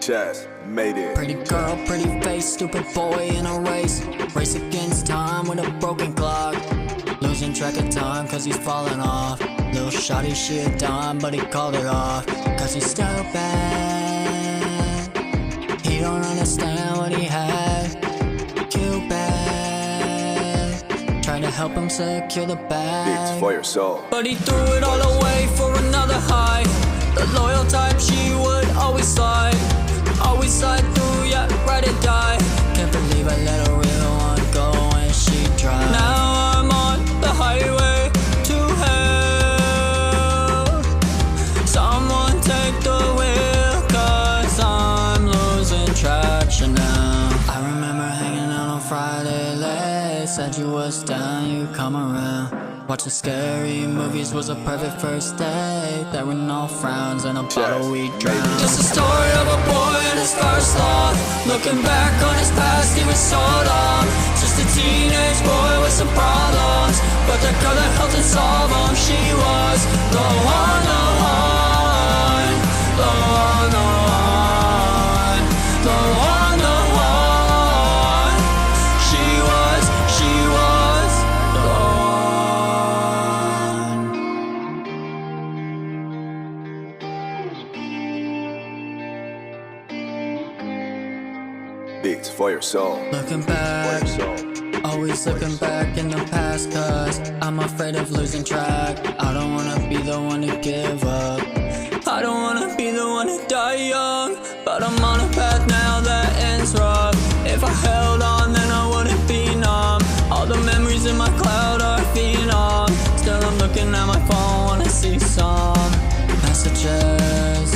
Chaz made it. Pretty girl, pretty face, stupid boy in a race. Race against time with a broken clock. Losing track of time cause he's falling off. Little shawty, she a dime, but he called it off cause he's stupid. He don't understand what he had. Cupid trying to help him secure the bag. It's for your soul. But he threw it all away for another high. The loyal type, she would always slide. Always slide through, yeah, ride or die. Can't believe I let a real one go when she tried. Now I'm on the highway to hell. Someone take the wheel cause I'm losing traction now. I remember hanging out on Friday late. Said you was down, you come around. Watching scary movies was a perfect first date. There were no frowns and a bottle we drowned. Just a story of a boy and his first love. Looking back on his past, he was so dumb. Just a teenage boy with some problems, but the girl that helped him solve them, she was the one, the one, the one, the one, the one, the one. She was the one. Beats for your soul. Looking back, always looking back in the past cause I'm afraid of losing track. I don't wanna be the one to give up. I don't wanna be the one to die young. But I'm on a path now that ends rough. If I held on then I wouldn't be numb. All the memories in my cloud are phenom. Still I'm looking at my phone, wanna see some messages.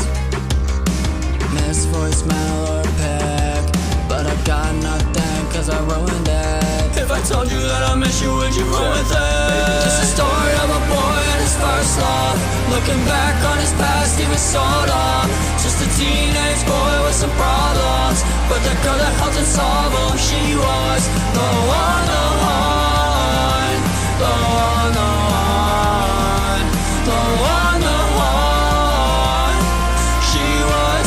Miss voicemail or pic, but I got nothing cause I ruined it. If I told you that I miss you, would you run with it? Just a story of a boy and his first love. Looking back on his past, he was so dumb. Just a teenage boy with some problems, but the girl that helped him solve them, she was the one, the one, the one, the one, the one, the one. She was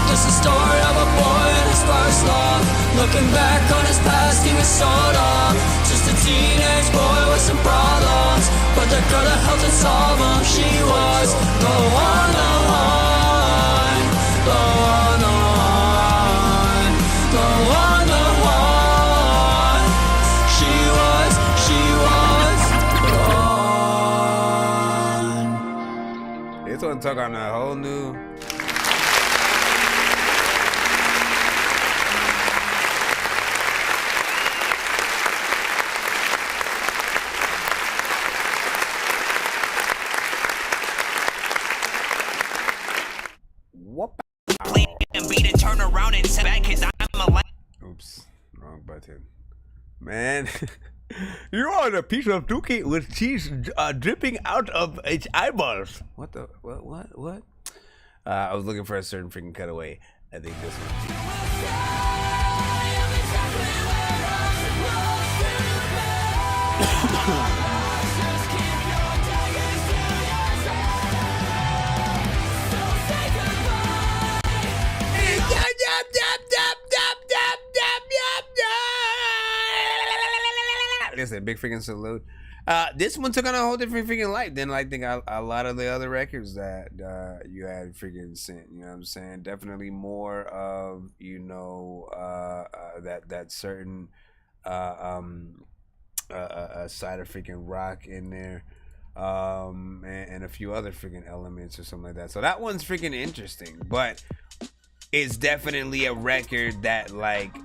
just a story of a boy and his first love. Looking back on his past, he was so dumb. Just a teenage boy with some problems, but the girl that helped him solve them, she was the one, the one, the one, the one, the one, the one. She was the one. This one took on a whole new. Man, you're on a piece of dookie with cheese dripping out of its eyeballs. What the? What? I was looking for a certain freaking cutaway. I think this one. Listen, big freaking salute. This one took on a whole different freaking life than I think a lot of the other records that you had freaking sent. You know what I'm saying? Definitely more of, you know, that certain side of freaking rock in there, and a few other freaking elements or something like that. So that one's freaking interesting, but it's definitely a record that like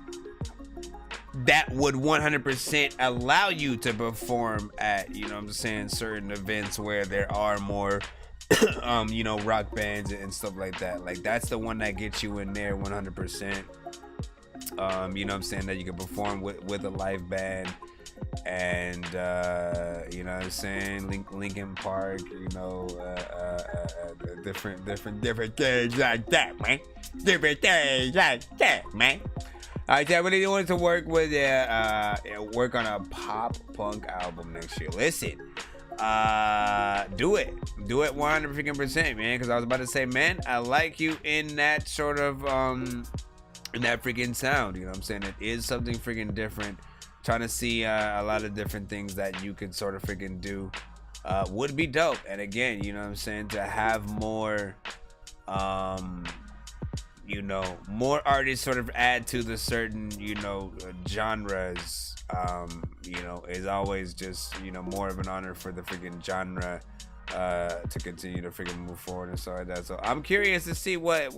that would 100% allow you to perform at, you know what I'm saying, certain events where there are more you know, rock bands and stuff like that. Like that's the one that gets you in there 100%. You know what I'm saying, that you can perform with a live band. And you know what I'm saying, Linkin Park, you know, different things like that, man. Different things like that, man. I really wanted to work with work on a pop punk album next year. Listen, do it 100%, man. Because I was about to say, man, I like you in that sort of in that freaking sound. You know what I'm saying? It is something freaking different. Trying to see a lot of different things that you could sort of freaking do would be dope. And again, you know what I'm saying, to have more you know, more artists sort of add to the certain, you know, genres, you know, is always just, you know, more of an honor for the freaking genre to continue to freaking move forward and stuff like that. So I'm curious to see what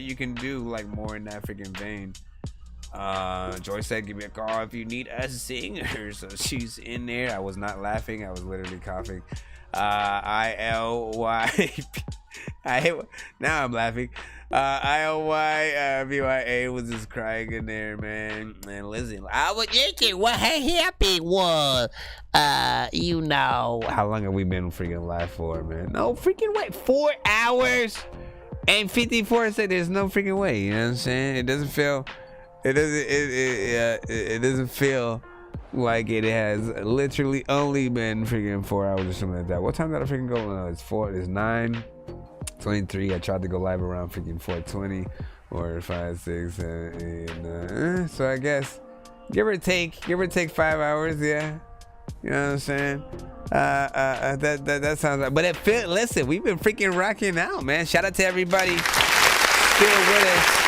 you can do, like, more in that freaking vein. Joy said, give me a call if you need a singer. So she's in there. I was not laughing. I was literally coughing. Now I'm laughing. ILYBYA was just crying in there, man. And listen, I was thinking what happened was, you know, how long have we been freaking live for, man? No freaking way. 4 hours and 54 seconds. There's no freaking way. You know what I'm saying? It doesn't feel. It doesn't feel like it has literally only been freaking 4 hours or something like that. What time did I freaking go? No, it's 9:23. I tried to go live around freaking 4:20 or 5:06, and so I guess give or take 5 hours. Yeah, you know what I'm saying. That sounds right. But it feel. Listen, we've been freaking rocking out, man. Shout out to everybody still with us.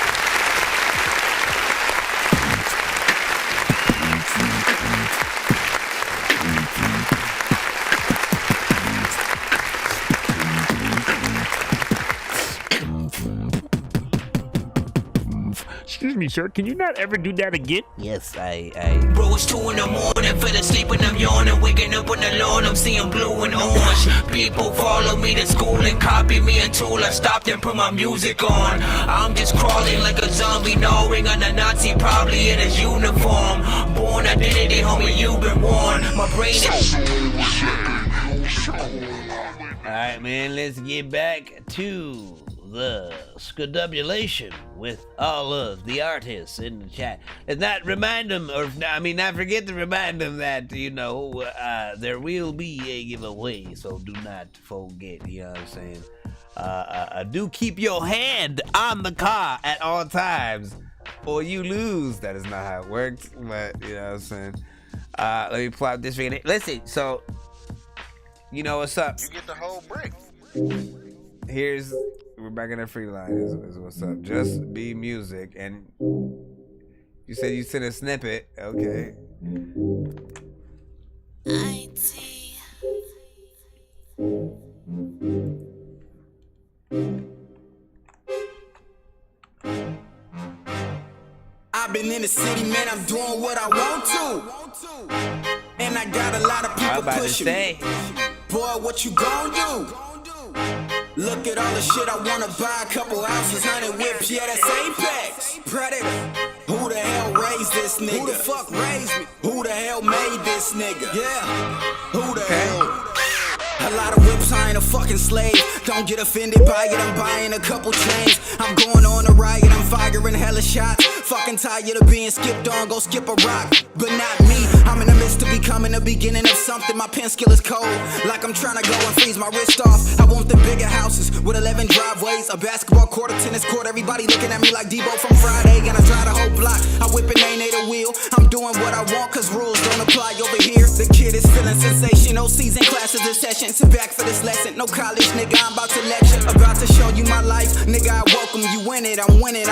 Excuse me, sir, can you not ever do that again? Yes, I. Bro, it's 2 in the morning, fell asleep and I'm yawning, waking up on the lawn, I'm seeing blue and orange. People follow me to school and copy me until I stopped and put my music on. I'm just crawling like a zombie, gnawing on a Nazi, probably in his uniform. Born identity, homie, you've been warned. My brain is. Alright, man, let's get back to the skedubulation with all of the artists in the chat. And not remind them, not forget to remind them that, you know, there will be a giveaway, so do not forget, you know what I'm saying? Do keep your hand on the car at all times, or you lose. That is not how it works, but, you know what I'm saying? Let me plop this for you. Listen, so, you know what's up? You get the whole brick. We're back in the free line is what's up. Just be music. And you said you sent a snippet. Okay. I've been in the city, man, I'm doing what I want to. And I got a lot of people pushing me. Boy, what you gon' do? Look at all the shit I wanna buy, a couple ounces, 100 whips, yeah, that's Apex. Predator. Who the hell raised this nigga? Who the fuck raised me? Who the hell made this nigga? Yeah. Who the hell? A lot of whips, I ain't a fucking slave. Don't get offended by it, I'm buying a couple chains. I'm going on a riot, I'm firing hella shots. Fucking tired of being skipped on, go skip a rock. But not me, I'm in the midst of becoming the beginning of something. My pen skill is cold, like I'm trying to go and freeze my wrist off. I want the bigger houses with 11 driveways, a basketball court, a tennis court. Everybody looking at me like Debo from Friday, and I drive the whole block. I whip and ain't a wheel. I'm doing what I want, cause rules don't apply over here. The kid is feeling sensational, season classes in session. Sit back for this lesson, no college, nigga, I'm about to lecture. About to show you my life, nigga, I welcome you in it. I'm winning,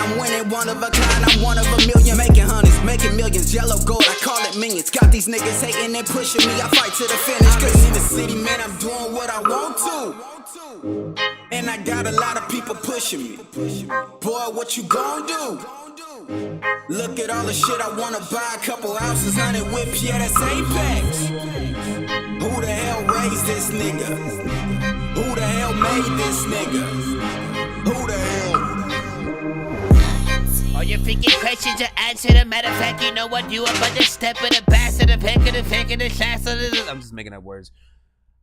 one of a kind, I'm one of a million. Making hundreds, making millions, yellow gold, I call it minions. Got these niggas hating and pushing me, I fight to the finish. Cause in the city, man, I'm doing what I want to. And I got a lot of people pushing me. Boy, what you gon' do? Look at all the shit I wanna buy, a couple ounces, 100 whips, yeah, that's Apex. Who the hell raised this nigga? Who the hell made this nigga? Who the hell? All your freaking questions are answered. A matter of fact, you know what? You about to step in the bass of the peck of the peck of the shast of the... I'm just making up words.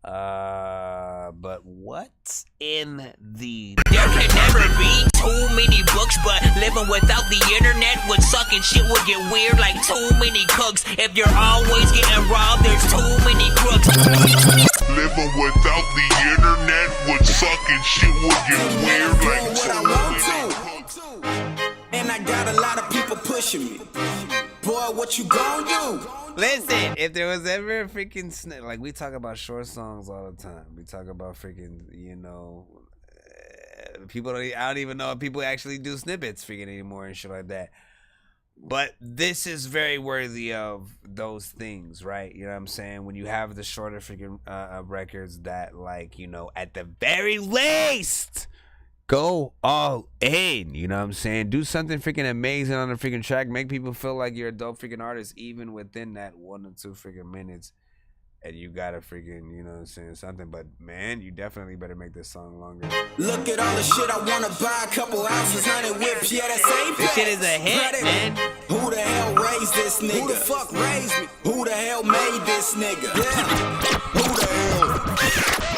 But what's in the... There can never be too many books, but living without the internet would suck and shit would get weird like too many cooks. If you're always getting robbed, there's too many crooks. Living without the internet would suck and shit would get weird like too many cooks. And I got a lot of people pushing me. Boy, what you gon' do? Listen, if there was ever a freaking like we talk about short songs all the time. We talk about freaking, you know, people I don't even know if people actually do snippets freaking anymore and shit like that. But this is very worthy of those things, right? You know what I'm saying? When you have the shorter freaking records that, like, you know, at the very least go all in, you know what I'm saying? Do something freaking amazing on the freaking track. Make people feel like you're a dope freaking artist, even within that 1 or 2 freaking minutes. And you gotta freaking, you know what I'm saying, something. But, man, you definitely better make this song longer. Look at all the shit I wanna buy, a couple ounces, 100 whips, yeah, that's Apex. This shit is a hit, man. Who the hell raised this nigga? Who the fuck raised me? Who the hell made this nigga? Yeah. Who the hell?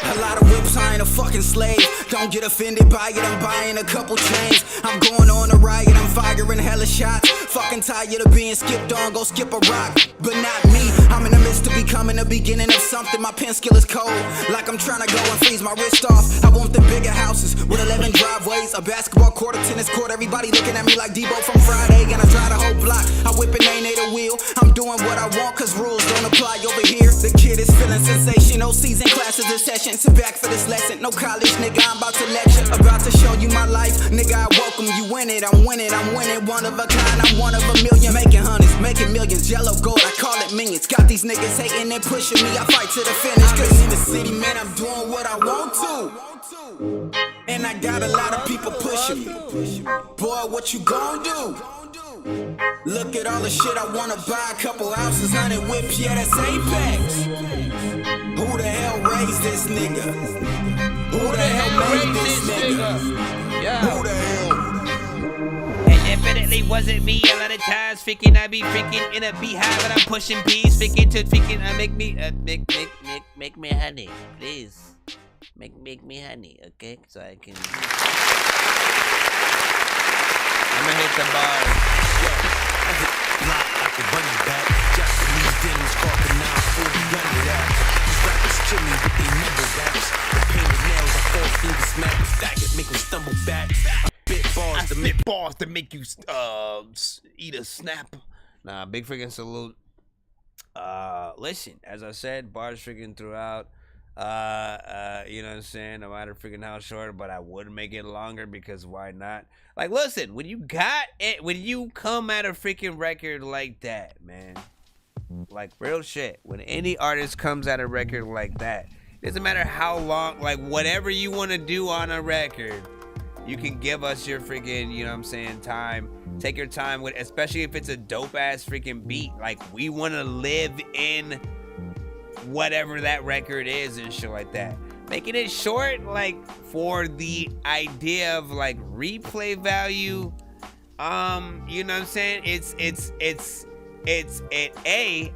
A lot of whips, I ain't a fucking slave. Don't get offended by it, I'm buying a couple chains. I'm going on a riot, I'm firing hella shots. Fucking tired of being skipped on, go skip a rock. But not me, I'm in the midst of becoming the beginning of something. My pen skill is cold, like I'm trying to go and freeze my wrist off. I want the bigger houses with 11 driveways, a basketball court, a tennis court. Everybody looking at me like Debo from Friday, and I drive the whole block. I whip and ain't a wheel. I'm doing what I want, cause rules don't apply over here. The kid is feeling sensational, season classes in session. Sit back for this lesson, no college, nigga, I'm about to lecture. About to show you my life, nigga, I welcome you in it. I'm winning, one of a kind, I'm one of a million. Making hundreds, making millions, yellow gold, I call it minions. Got these niggas hating and pushing me, I fight to the finish. Cause in the city, man, I'm doing what I want to. And I got a lot of people pushing me. Boy, what you gon' do? Look at all the shit I wanna buy, a couple ounces, 100 whips, yeah, that's Apex. Who the hell raised this nigga? Who the hell made this nigga? Yeah. Who the hell? It definitely wasn't me. A lot of times, freaking, I be freaking in a beehive and I'm pushing bees, freaking to freaking, make me honey, please. Make me honey, okay? So I can. I'm gonna hit the bar. I hit block like a running back. Japanese denims caught the 940 under that. These rappers kill me with their number raps. The painted nails, I fall through the smack. Stack it, make them stumble back. I spit bars to make you eat a snap. Nah, big freaking salute. Listen, as I said, bars freaking throughout. You know what I'm saying? No matter freaking how short, but I would make it longer because why not? Like, listen, when you come at a freaking record like that, man, like real shit, when any artist comes at a record like that, it doesn't matter how long, like whatever you want to do on a record, you can give us your freaking, you know what I'm saying, time. Take your time with, especially if it's a dope ass freaking beat. Like, we want to live in whatever that record is and shit like that. Making it short, like, for the idea of like replay value, You know what I'm saying?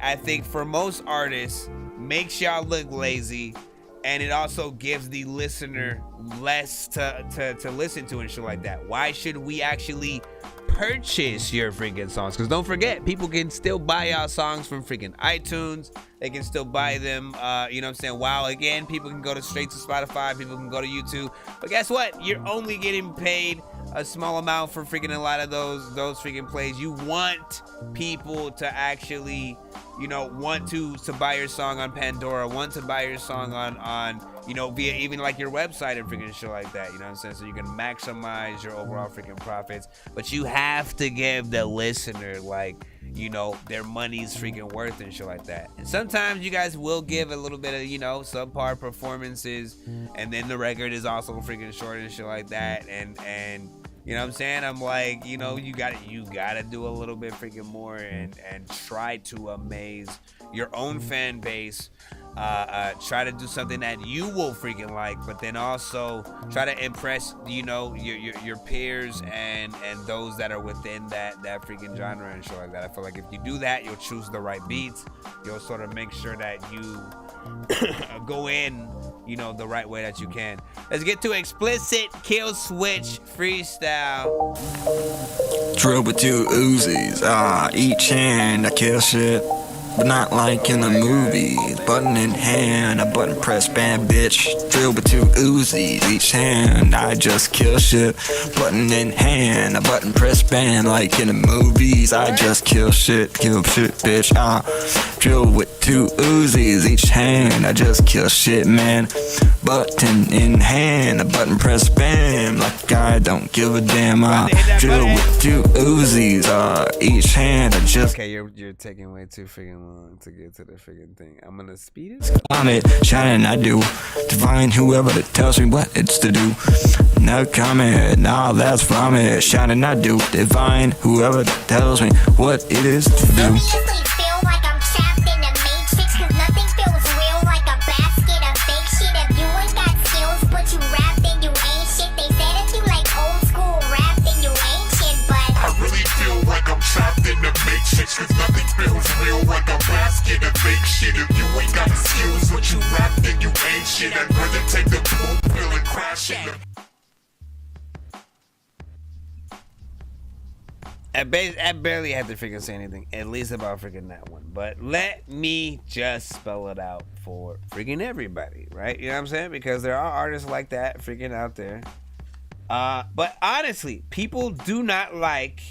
I think for most artists, makes y'all look lazy, and it also gives the listener less to listen to and shit like that. Why should we actually purchase your freaking songs? Because don't forget, people can still buy y'all songs from freaking iTunes. They can still buy them, you know what I'm saying? While again, people can go straight to Spotify, people can go to YouTube. But guess what? You're only getting paid a small amount for freaking a lot of those freaking plays. You want people to actually, you know, want to buy your song on Pandora, want to buy your song on you know, via even like your website and freaking shit like that, you know what I'm saying? So you can maximize your overall freaking profits, but you have to give the listener, like, you know, their money's freaking worth and shit like that. And sometimes you guys will give a little bit of, you know, subpar performances, and then the record is also freaking short and shit like that, and you know what I'm saying? I'm like, you know, you gotta do a little bit freaking more and try to amaze your own fan base. Try to do something that you will freaking like, but then also try to impress, you know, your peers and those that are within that freaking genre and shit like that. I feel like if you do that, you'll choose the right beats. You'll sort of make sure that you go in, you know, the right way that you can. Let's get to explicit kill switch freestyle. Drill with 2 Uzis, each hand I kill shit, but not like in the movie. Button in hand, a button press bam, bitch. Drill with 2 Uzis, each hand I just kill shit. Button in hand, a button press bam, like in the movies. I just kill shit, bitch. Drill with 2 Uzis, each hand I just kill shit, man. Button in hand, a button press bam, like I don't give a damn. Drill with 2 Uzis, each hand I just. Okay, you're taking way too freaking long to get to the freaking thing. I'm gonna speed it. I'm it, shining I do. Divine whoever that tells me what it's to do. No comment, nah, that's from it. Shining I do. Divine whoever that tells me what it is to do. Cause nothing feels real like a basket of fake shit. If you ain't got the skills, what you rap, then you ain't shit. I'd rather take the blue pill and crash in the. I barely had to freaking say anything, at least about freaking that one. But let me just spell it out for freaking everybody, right? You know what I'm saying? Because there are artists like that freaking out there. But honestly, people do not like,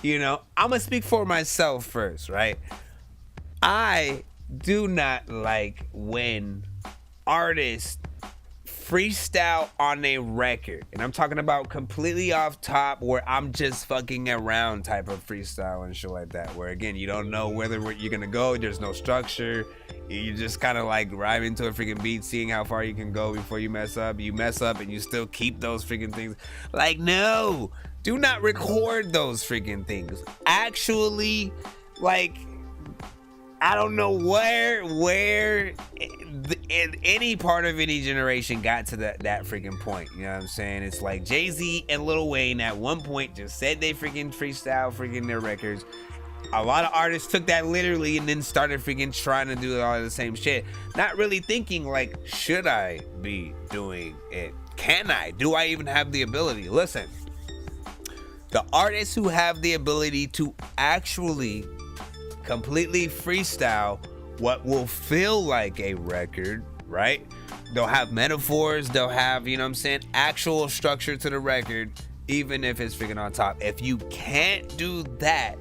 you know, I'm gonna speak for myself first, right? I do not like when artists freestyle on a record, and I'm talking about completely off top, where I'm just fucking around type of freestyle and shit like that, where again, you don't know where you're gonna go, there's no structure, you just kind of like ride into a freaking beat, seeing how far you can go before you mess up and you still keep those freaking things. Like, no, do not record those freaking things. Actually, like, I don't know where in any part of any generation got to that freaking point. You know what I'm saying? It's like Jay-Z and Lil Wayne at one point just said they freaking freestyle freaking their records. A lot of artists took that literally and then started freaking trying to do all the same shit. Not really thinking like, should I be doing it? Can I? Do I even have the ability? Listen, the artists who have the ability to actually completely freestyle what will feel like a record, right? They'll have metaphors, they'll have, you know what I'm saying, actual structure to the record, even if it's freaking on top. If you can't do that,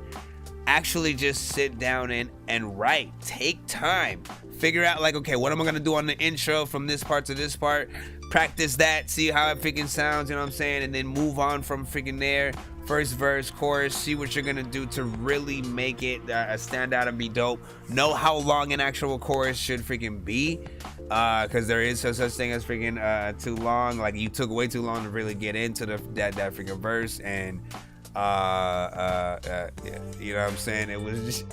actually just sit down and write. Take time. Figure out like, okay, what am I gonna do on the intro from this part to this part? Practice that, see how it freaking sounds, you know what I'm saying? And then move on from freaking there. First verse, chorus, see what you're gonna do to really make it stand out and be dope. Know how long an actual chorus should freaking be, because there is such thing as freaking too long. Like, you took way too long to really get into that freaking verse, and You know what I'm saying? It was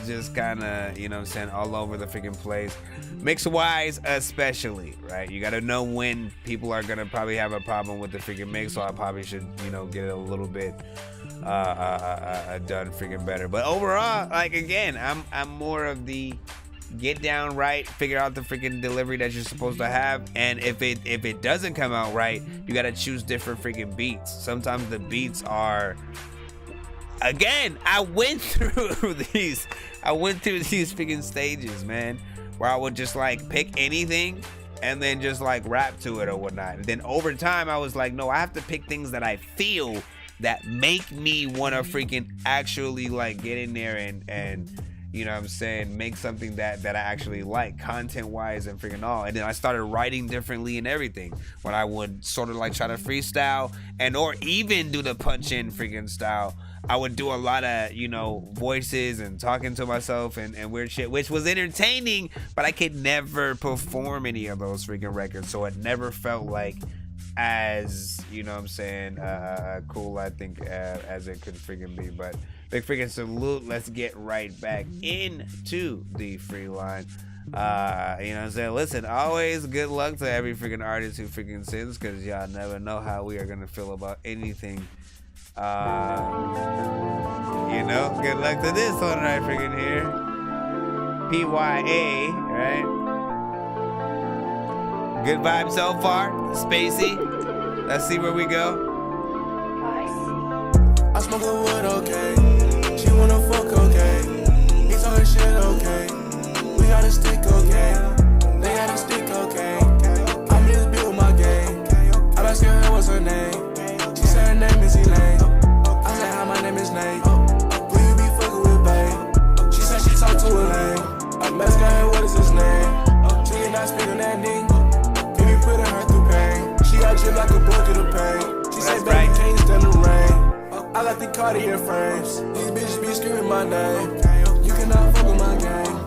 just kind of, you know what I'm saying, all over the freaking place. Mix wise, especially, right? You got to know when people are gonna probably have a problem with the freaking mix, so I probably should, you know, get it a little bit done freaking better. But overall, like, again, I'm more of the get down right, figure out the freaking delivery that you're supposed to have, and if it doesn't come out right, you gotta choose different freaking beats. Sometimes the beats are, again, I went through these freaking stages, man, where I would just like pick anything and then just like rap to it or whatnot. And then over time I was like, no, I have to pick things that I feel that make me want to freaking actually like get in there and you know what I'm saying, make something that I actually like, content-wise and freaking all. And then I started writing differently and everything. When I would sort of like try to freestyle and or even do the punch-in freaking style, I would do a lot of, you know, voices and talking to myself and weird shit, which was entertaining, but I could never perform any of those freaking records. So it never felt like as, you know what I'm saying, cool, I think, as it could freaking be. But big freaking salute. Let's get right back into the free line. You know what I'm saying? Listen, always good luck to every freaking artist who freaking sins, because y'all never know how we are gonna feel about anything. You know, good luck to this one right freaking here. PYA, right? Good vibe so far. Spacey. Let's see where we go. I smoke a wood, okay. She wanna fuck, okay. He told her shit, okay. We got a stick, okay. They got a stick, okay. I'm just build my game. I'm asking her what's her name. She said her name is Elaine. I said hi, my name is Nate. Will you be fucking with babe? She said she talked to Elaine. I'm asking her what is his name. She did not speak on that nigga. Baby putting her through pain. She got chip like a bucket of pain. She said baby can't stand the rain. I like the Cartier frames. These bitches be screaming my name. You cannot fuck with my game.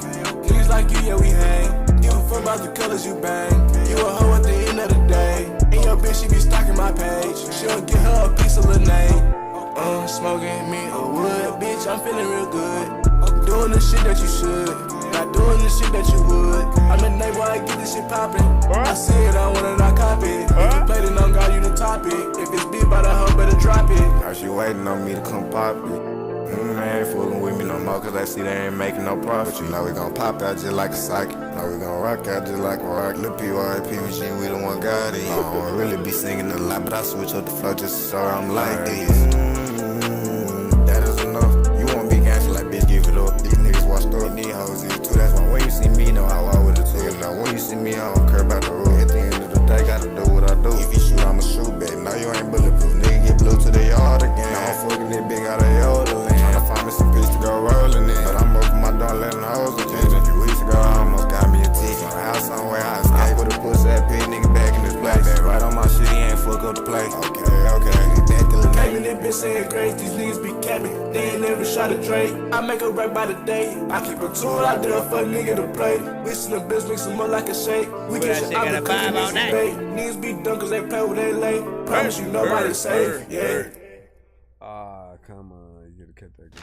Niggas like you, yeah, we hang. Give a fuck about the colors you bang. You a hoe at the end of the day. And your bitch, she be stalking my page. She don't get her a piece of the name. Smoking me a wood, bitch, I'm feeling real good. Doing the shit that you should. Not doing the shit that you would. I'm the neighbor, I get this shit poppin'. I see it, I want it, I copy it. If you played it on God, you the top it. If it's beat by the hoe, better drop it. Are she waiting on me to come pop it? They ain't fooling with me no more, cause I see they ain't making no profit. But you know we gon' pop out just like a psychic. Know we gon' rock out just like a rock. Lil' PYP machine, we the one got it. I don't really be singing a lot, but I switch up the flow just so I'm like this. That is enough. You won't be gangster like bitch, give it up. These niggas washed up, these hoes is too. That's why when you see me, know I walk with it too. You know when you see me, I don't care about the rule. At the end of the day, gotta do what I do. If you shoot, I'ma shoot back. No, you ain't bulletproof. Nigga get blue to the yard again. Now I'm fucking this big out of Yoda land. Tryna find me some peace to go rolling in. But I'm open my door, letting hoes again. A few weeks ago, I almost got me a ticket. My house somewhere, I escaped with a pussy that pig nigga back in his place. Right on my shit, he ain't fuck up the place. Okay. Came in this bitch saying grace, these niggas be capping. They ain't never shot a Drake. I make her right by the day. I keep a tool out there for a nigga to play. Listen to bitch, mix them up like a shake. We get shit out the cookie, mix some bait. Niggas be done cause they play with they late. Promise you nobody safe, yeah. Come on, you gotta cut that going.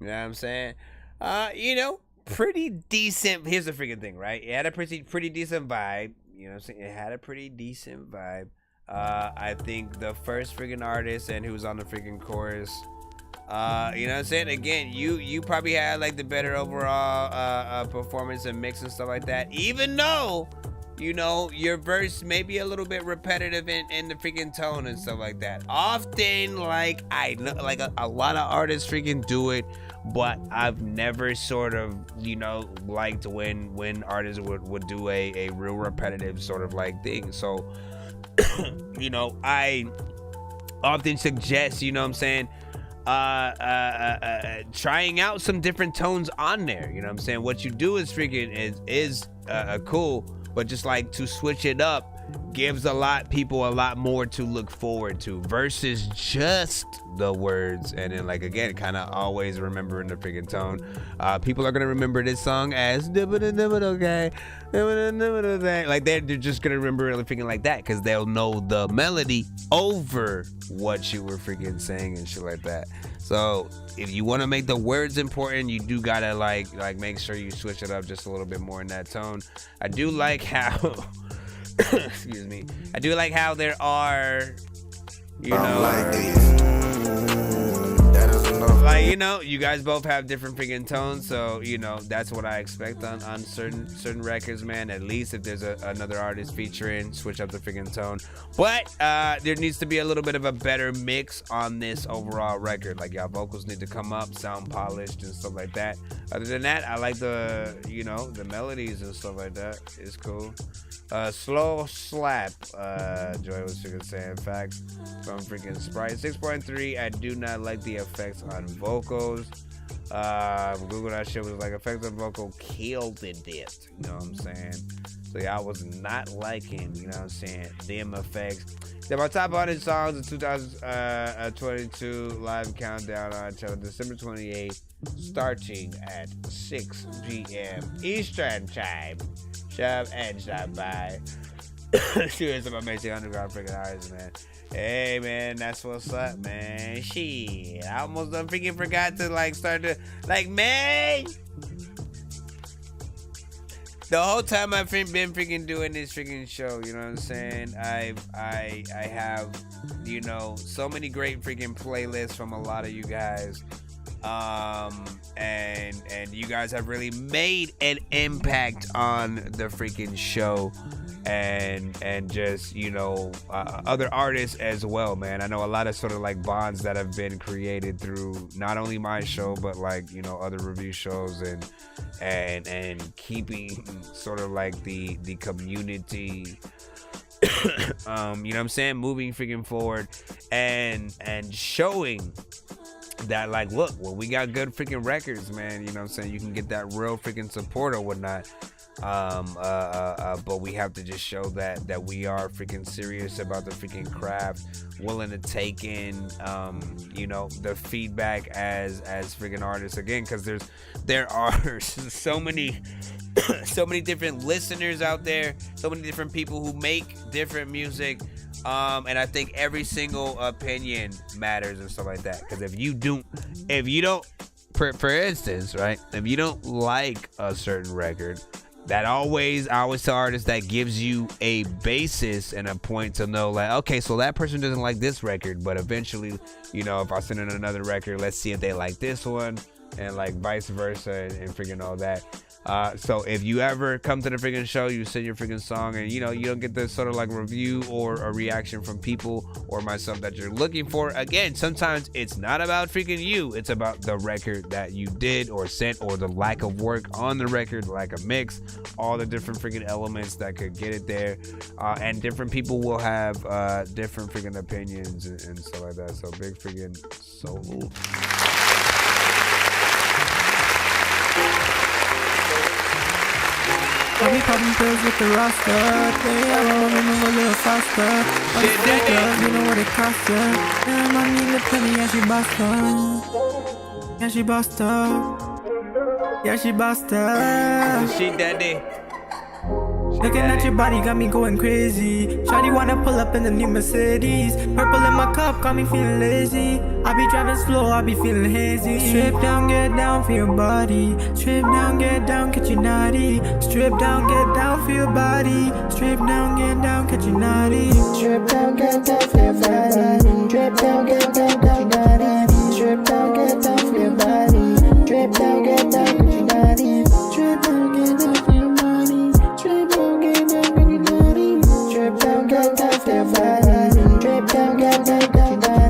You know what I'm saying? You know, pretty decent. Here's the freaking thing, right? It had a pretty decent vibe. You know what I'm saying? It had a pretty decent vibe. I think the first freaking artist and who was on the freaking chorus, you know what I'm saying? Again, you probably had like the better overall performance and mix and stuff like that. Even though, you know, your verse may be a little bit repetitive in the freaking tone and stuff like that. Often, like, I know, like a lot of artists freaking do it, but I've never sort of, you know, liked when artists would do a real repetitive sort of like thing. So, you know, I often suggest, you know what I'm saying, trying out some different tones on there. You know what I'm saying? What you do is freaking is cool. But just like to switch it up gives people a lot more to look forward to versus just the words. And then, like, again, kind of always remembering the freaking tone. People are gonna remember this song as okay, like they're just gonna remember it freaking like that because they'll know the melody over what you were freaking saying and shit like that. So if you want to make the words important, you do gotta like make sure you switch it up just a little bit more in that tone. I do like how excuse me, I do like how there are, you know, you guys both have different freaking tones, so you know that's what I expect on certain records, man. At least if there's another artist featuring, switch up the freaking tone. But there needs to be a little bit of a better mix on this overall record. Like, y'all vocals need to come up, sound polished and stuff like that. Other than that, I like the melodies and stuff like that. It's cool. Slow slap, Joy was freaking saying. Facts from freaking Sprite. 6.3, I do not like the effects on vocals. Google that shit was like, effects on vocal killed it. You know what I'm saying? So yeah, I was not liking, you know what I'm saying, them effects. They're my top 100 songs of 2022 live countdown on channel December 28th, starting at 6 p.m. Eastern time. Shove and stop by. Here's some amazing underground freaking artists, man. Hey, man, that's what's up, man. Shit, I almost done freaking forgot to start to man. The whole time I've been freaking doing this freaking show, you know what I'm saying? I have, you know, so many great freaking playlists from a lot of you guys. And you guys have really made an impact on the freaking show, and just, you know, other artists as well, man. I know a lot of sort of like bonds that have been created through not only my show, but like, you know, other review shows and keeping sort of like the community you know what I'm saying, moving freaking forward and showing that, like, look, well, we got good freaking records, man. You know what I'm saying? You can get that real freaking support or whatnot. But we have to just show that we are freaking serious about the freaking craft, willing to take in, you know, the feedback as freaking artists again, because there are so many different listeners out there, so many different people who make different music. And I think every single opinion matters and stuff like that. Because if you don't, for instance, right, if you don't like a certain record, I always tell artists that gives you a basis and a point to know, like, okay, so that person doesn't like this record, but eventually, you know, if I send in another record, let's see if they like this one, and like vice versa, and freaking all that. So if you ever come to the freaking show, you send your freaking song, and you know you don't get this sort of like review or a reaction from people or myself that you're looking for. Again, sometimes it's not about freaking you, it's about the record that you did or sent, or the lack of work on the record, like a mix, all the different freaking elements that could get it there. And different people will have different freaking opinions and stuff like that. So big freaking soul. I'll be popping pills with the roster. They all move a little faster. All the fake love, you know what it costs ya. And I need the penny, yeah, she bust up. Yeah, she bust up. Yeah, she bust up. She daddy. Looking at your body got me going crazy. Shawty wanna pull up in the new Mercedes. Purple in my cup got me feeling lazy. I be driving slow, I be feeling hazy. Strip down, get down for your body. Strip down, get down, catch you naughty. Strip down, get down for your body. Strip down, get down, catch you naughty. Strip down, get down for your body. Strip down, get down, catch you naughty. Strip down, get down for your body. Strip down, get down, catch you naughty. Strip down, get down for your body. Strip down, get down, catch you naughty. Strip down, get down for your body. Strip down, get down, catch you naughty.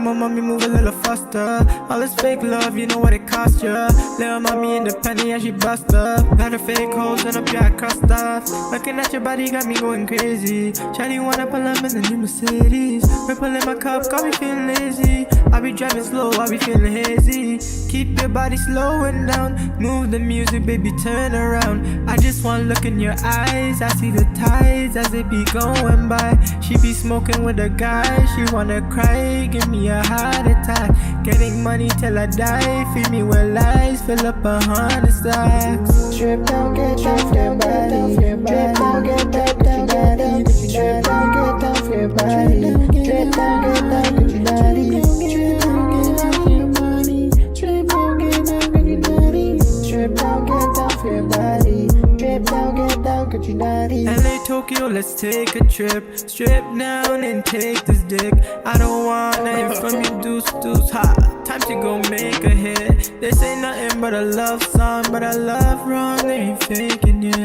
My mommy move a little faster. All this fake fake love, you know what it cost ya. Little mommy independent, yeah, she bust up. Got her fake hoes and up, yeah, crossed off. Looking at your body got me going crazy. Shawty wanna pull up in the new Mercedes. Purple in my cup, got me feeling lazy. I be driving slow, I be feeling hazy. Keep your body slowing down. Move the music, baby, turn around. I just wanna look in your eyes. I see the tides as they be going by. She be smoking with a guy, she wanna cry, give me a heart attack. Getting money till I die, feed me with lies, fill up 100 stacks. Strip down, get down for your body. Drip down, get down, get down. Strip down, get down for your body. Drip down, get down, get your body. Strip down, get down for your body. Strip down, get down, get your body. Strip down, get down for your body. Strip down, get down, get your body. LA, Tokyo, let's take a trip. Strip down and take this dick. I don't want nothing from you, deuce, ha. Time to go make a hit. This ain't nothing but a love song, but I love wrong, they ain't faking it.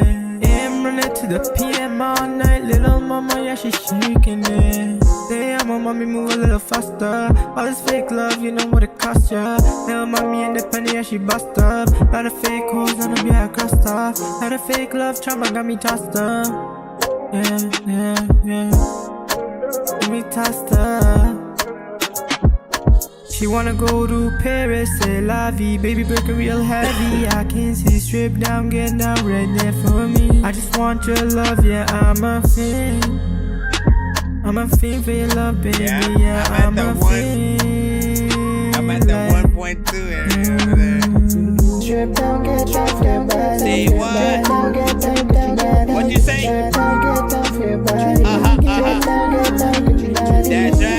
AM running to the PM all night. Little mama, yeah, she shaking it. Damn, my mommy move a little faster. All this fake love, you know what it cost ya. Little mommy independent, yeah, she bust up. Lot of fake hoes on them, yeah, I crossed off. Lot of fake love, trauma got me tossed up. Yeah. Got me tossed up. She wanna go to Paris, c'est la vie. Baby breaking real heavy. I can see strip down, get down right there for me. I just want your love, yeah, I'm a fiend. I'm a fiend for your love, baby, yeah, I'm a fiend. I'm at the 1.2 area over there. Strip down, get down for your body. Say what? Strip down, get down, get your body. What'd you say? Strip down, get down for your body. Strip down, get down, get your body. That's right.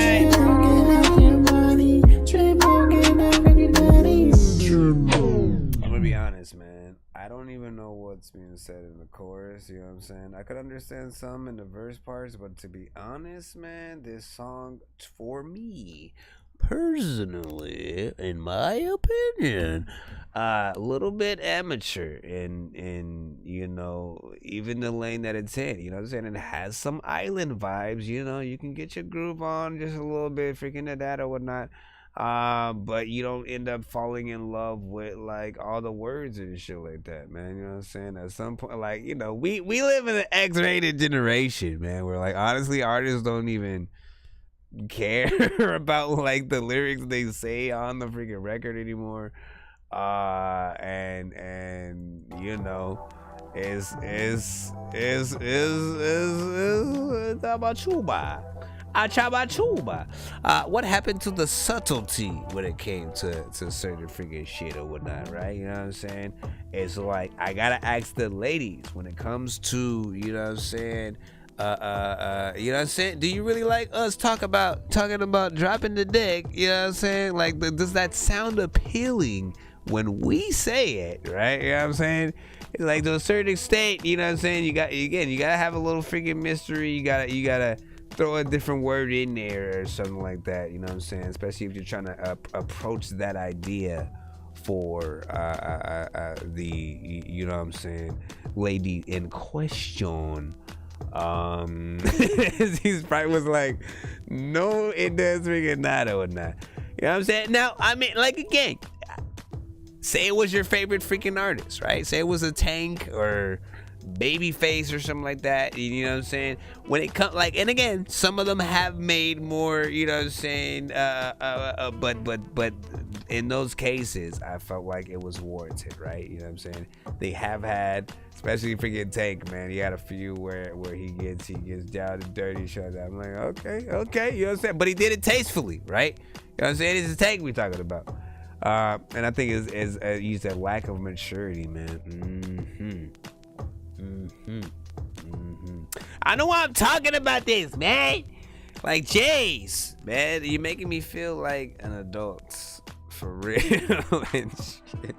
I'm gonna be honest, man. I don't even know what's being said in the chorus, you know what I'm saying? I could understand some in the verse parts, but to be honest, man, this song, for me, personally, in my opinion, a little bit amateur in you know, even the lane that it's in, you know what I'm saying? It has some island vibes, you know, you can get your groove on just a little bit, freaking that or whatnot. But you don't end up falling in love with like all the words and shit like that, man. You know what I'm saying? At some point, like, you know, we live in an X-rated generation, man, where like honestly artists don't even care about like the lyrics they say on the freaking record anymore. And you know, is about Achabachuba. What happened to the subtlety when it came to certain freaking shit or whatnot, right? You know what I'm saying? It's like I gotta ask the ladies when it comes to, you know what I'm saying, you know what I'm saying? Do you really like us talking about dropping the dick? You know what I'm saying? Like, does that sound appealing when we say it, right? You know what I'm saying? It's like to a certain extent, you know what I'm saying? You gotta have a little freaking mystery. You gotta throw a different word in there or something like that, you know what I'm saying? Especially if you're trying to approach that idea for the, you know what I'm saying, lady in question. He's probably was like, no, it does freaking nada or not. You know what I'm saying? Now, I mean, like, again, say it was your favorite freaking artist, right? Say it was a Tank or Babyface or something like that, you know what I'm saying? When it comes, like, and again, some of them have made more, you know what I'm saying, but in those cases, I felt like it was warranted, right? You know what I'm saying? They have had, especially freaking Tank, man, he had a few where he gets down and dirty, shut up. I'm like, okay, you know what I'm saying? But he did it tastefully, right? You know what I'm saying? It's a Tank we're talking about. And I think is you said lack of maturity, man. I know why I'm talking about this, man. Like, jeez, man, you're making me feel like an adult, for real. And shit.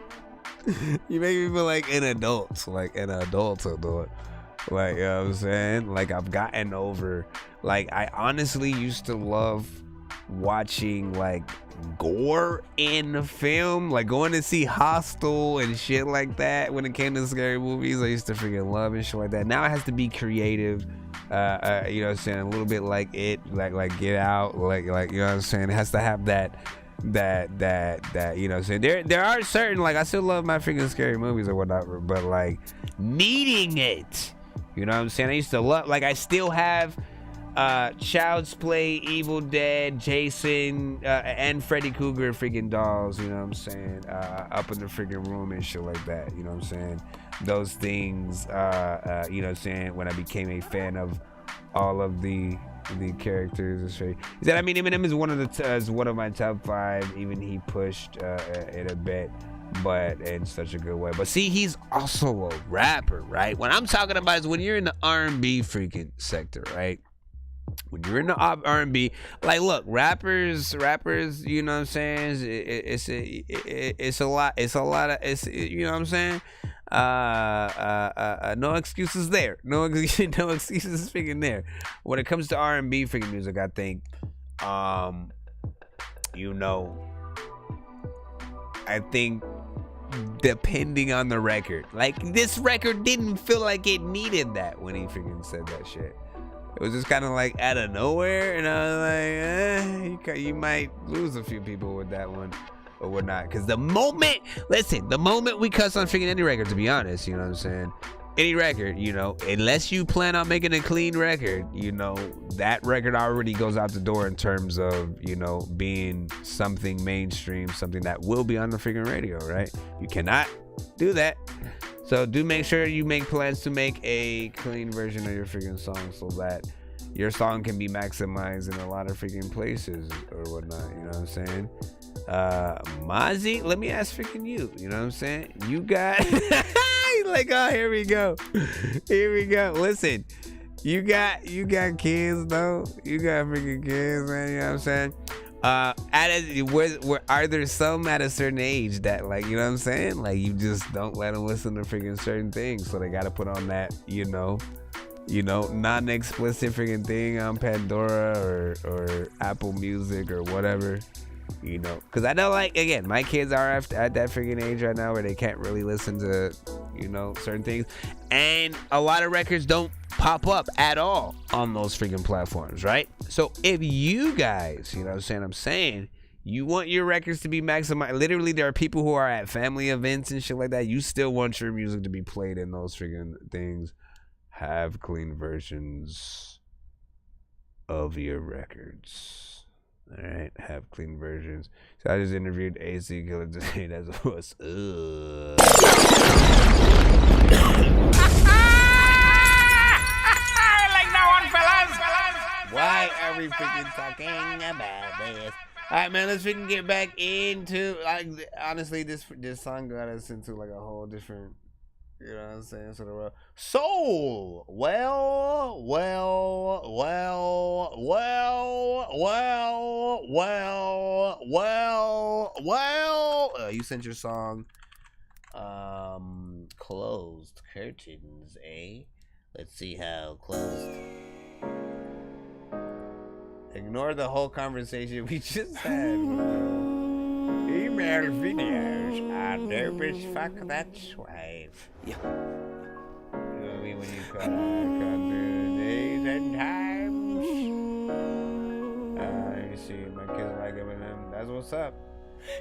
You make me feel like an adult, like an adult. Like, you know what I'm saying? Like, I've gotten over, like, I honestly used to love watching like gore in film, like going to see Hostel and shit like that. When it came to scary movies, I used to freaking love and shit like that. Now it has to be creative, you know what I'm saying, a little bit like it, like Get Out, like you know what I'm saying. It has to have that that you know. So there are certain, like, I still love my freaking scary movies or whatnot, but like needing it, you know what I'm saying? I used to love, like, I still have Child's Play, Evil Dead, Jason, and Freddy Krueger freaking dolls, you know what I'm saying, up in the freaking room and shit like that, you know what I'm saying? Those things, you know what I'm saying, when I became a fan of all of the characters. Is straight. He said, I mean, Eminem is one of my top 5. Even he pushed it a bit, but in such a good way. But see, he's also a rapper, right? What I'm talking about is when you're in the R&B freaking sector, right? When you're in the R&B, like, look, rappers, you know what I'm saying? It's a lot of, you know what I'm saying? No excuses there. No excuses freaking there. When it comes to R&B freaking music, I think, you know, I think depending on the record, like, this record didn't feel like it needed that when he freaking said that shit. It was just kind of like out of nowhere, and I was like, you might lose a few people with that one or whatnot. Because the moment we cuss on freaking any record, to be honest, you know what I'm saying? Any record, you know, unless you plan on making a clean record, you know, that record already goes out the door in terms of, you know, being something mainstream, something that will be on the freaking radio, right? You cannot do that. So do make sure you make plans to make a clean version of your freaking song so that your song can be maximized in a lot of freaking places or whatnot, you know what I'm saying? Mozzie, let me ask freaking you know what I'm saying? You got, like, oh, here we go. Listen, you got kids, though. You got freaking kids, man, you know what I'm saying? Are there some at a certain age that, like, you know what I'm saying, like, you just don't let them listen to freaking certain things, so they gotta put on that, you know, non-explicit freaking thing on Pandora or Apple Music or whatever, you know, because I know, like, again, my kids are at that freaking age right now where they can't really listen to, you know, certain things, and a lot of records don't pop up at all on those freaking platforms, right? So if you guys, you know what I'm saying, you want your records to be maximized, literally there are people who are at family events and shit like that, you still want your music to be played in those freaking things, have clean versions of your records. All right, have clean versions. So I just interviewed AC Killer today. That's what's up. Why are we freaking talking about this? All right, man, let's freaking get back into, like, honestly, this song got us into, like, a whole different, you know what I'm saying, sort of soul. You sent your song, Closed Curtains, eh? Let's see how closed. Ignore the whole conversation we just had. Email videos on Derbish Fuck That's Wife. Yeah. You know what I mean? When you come through the days and times. You see, my kids like Eminem. That's what's up.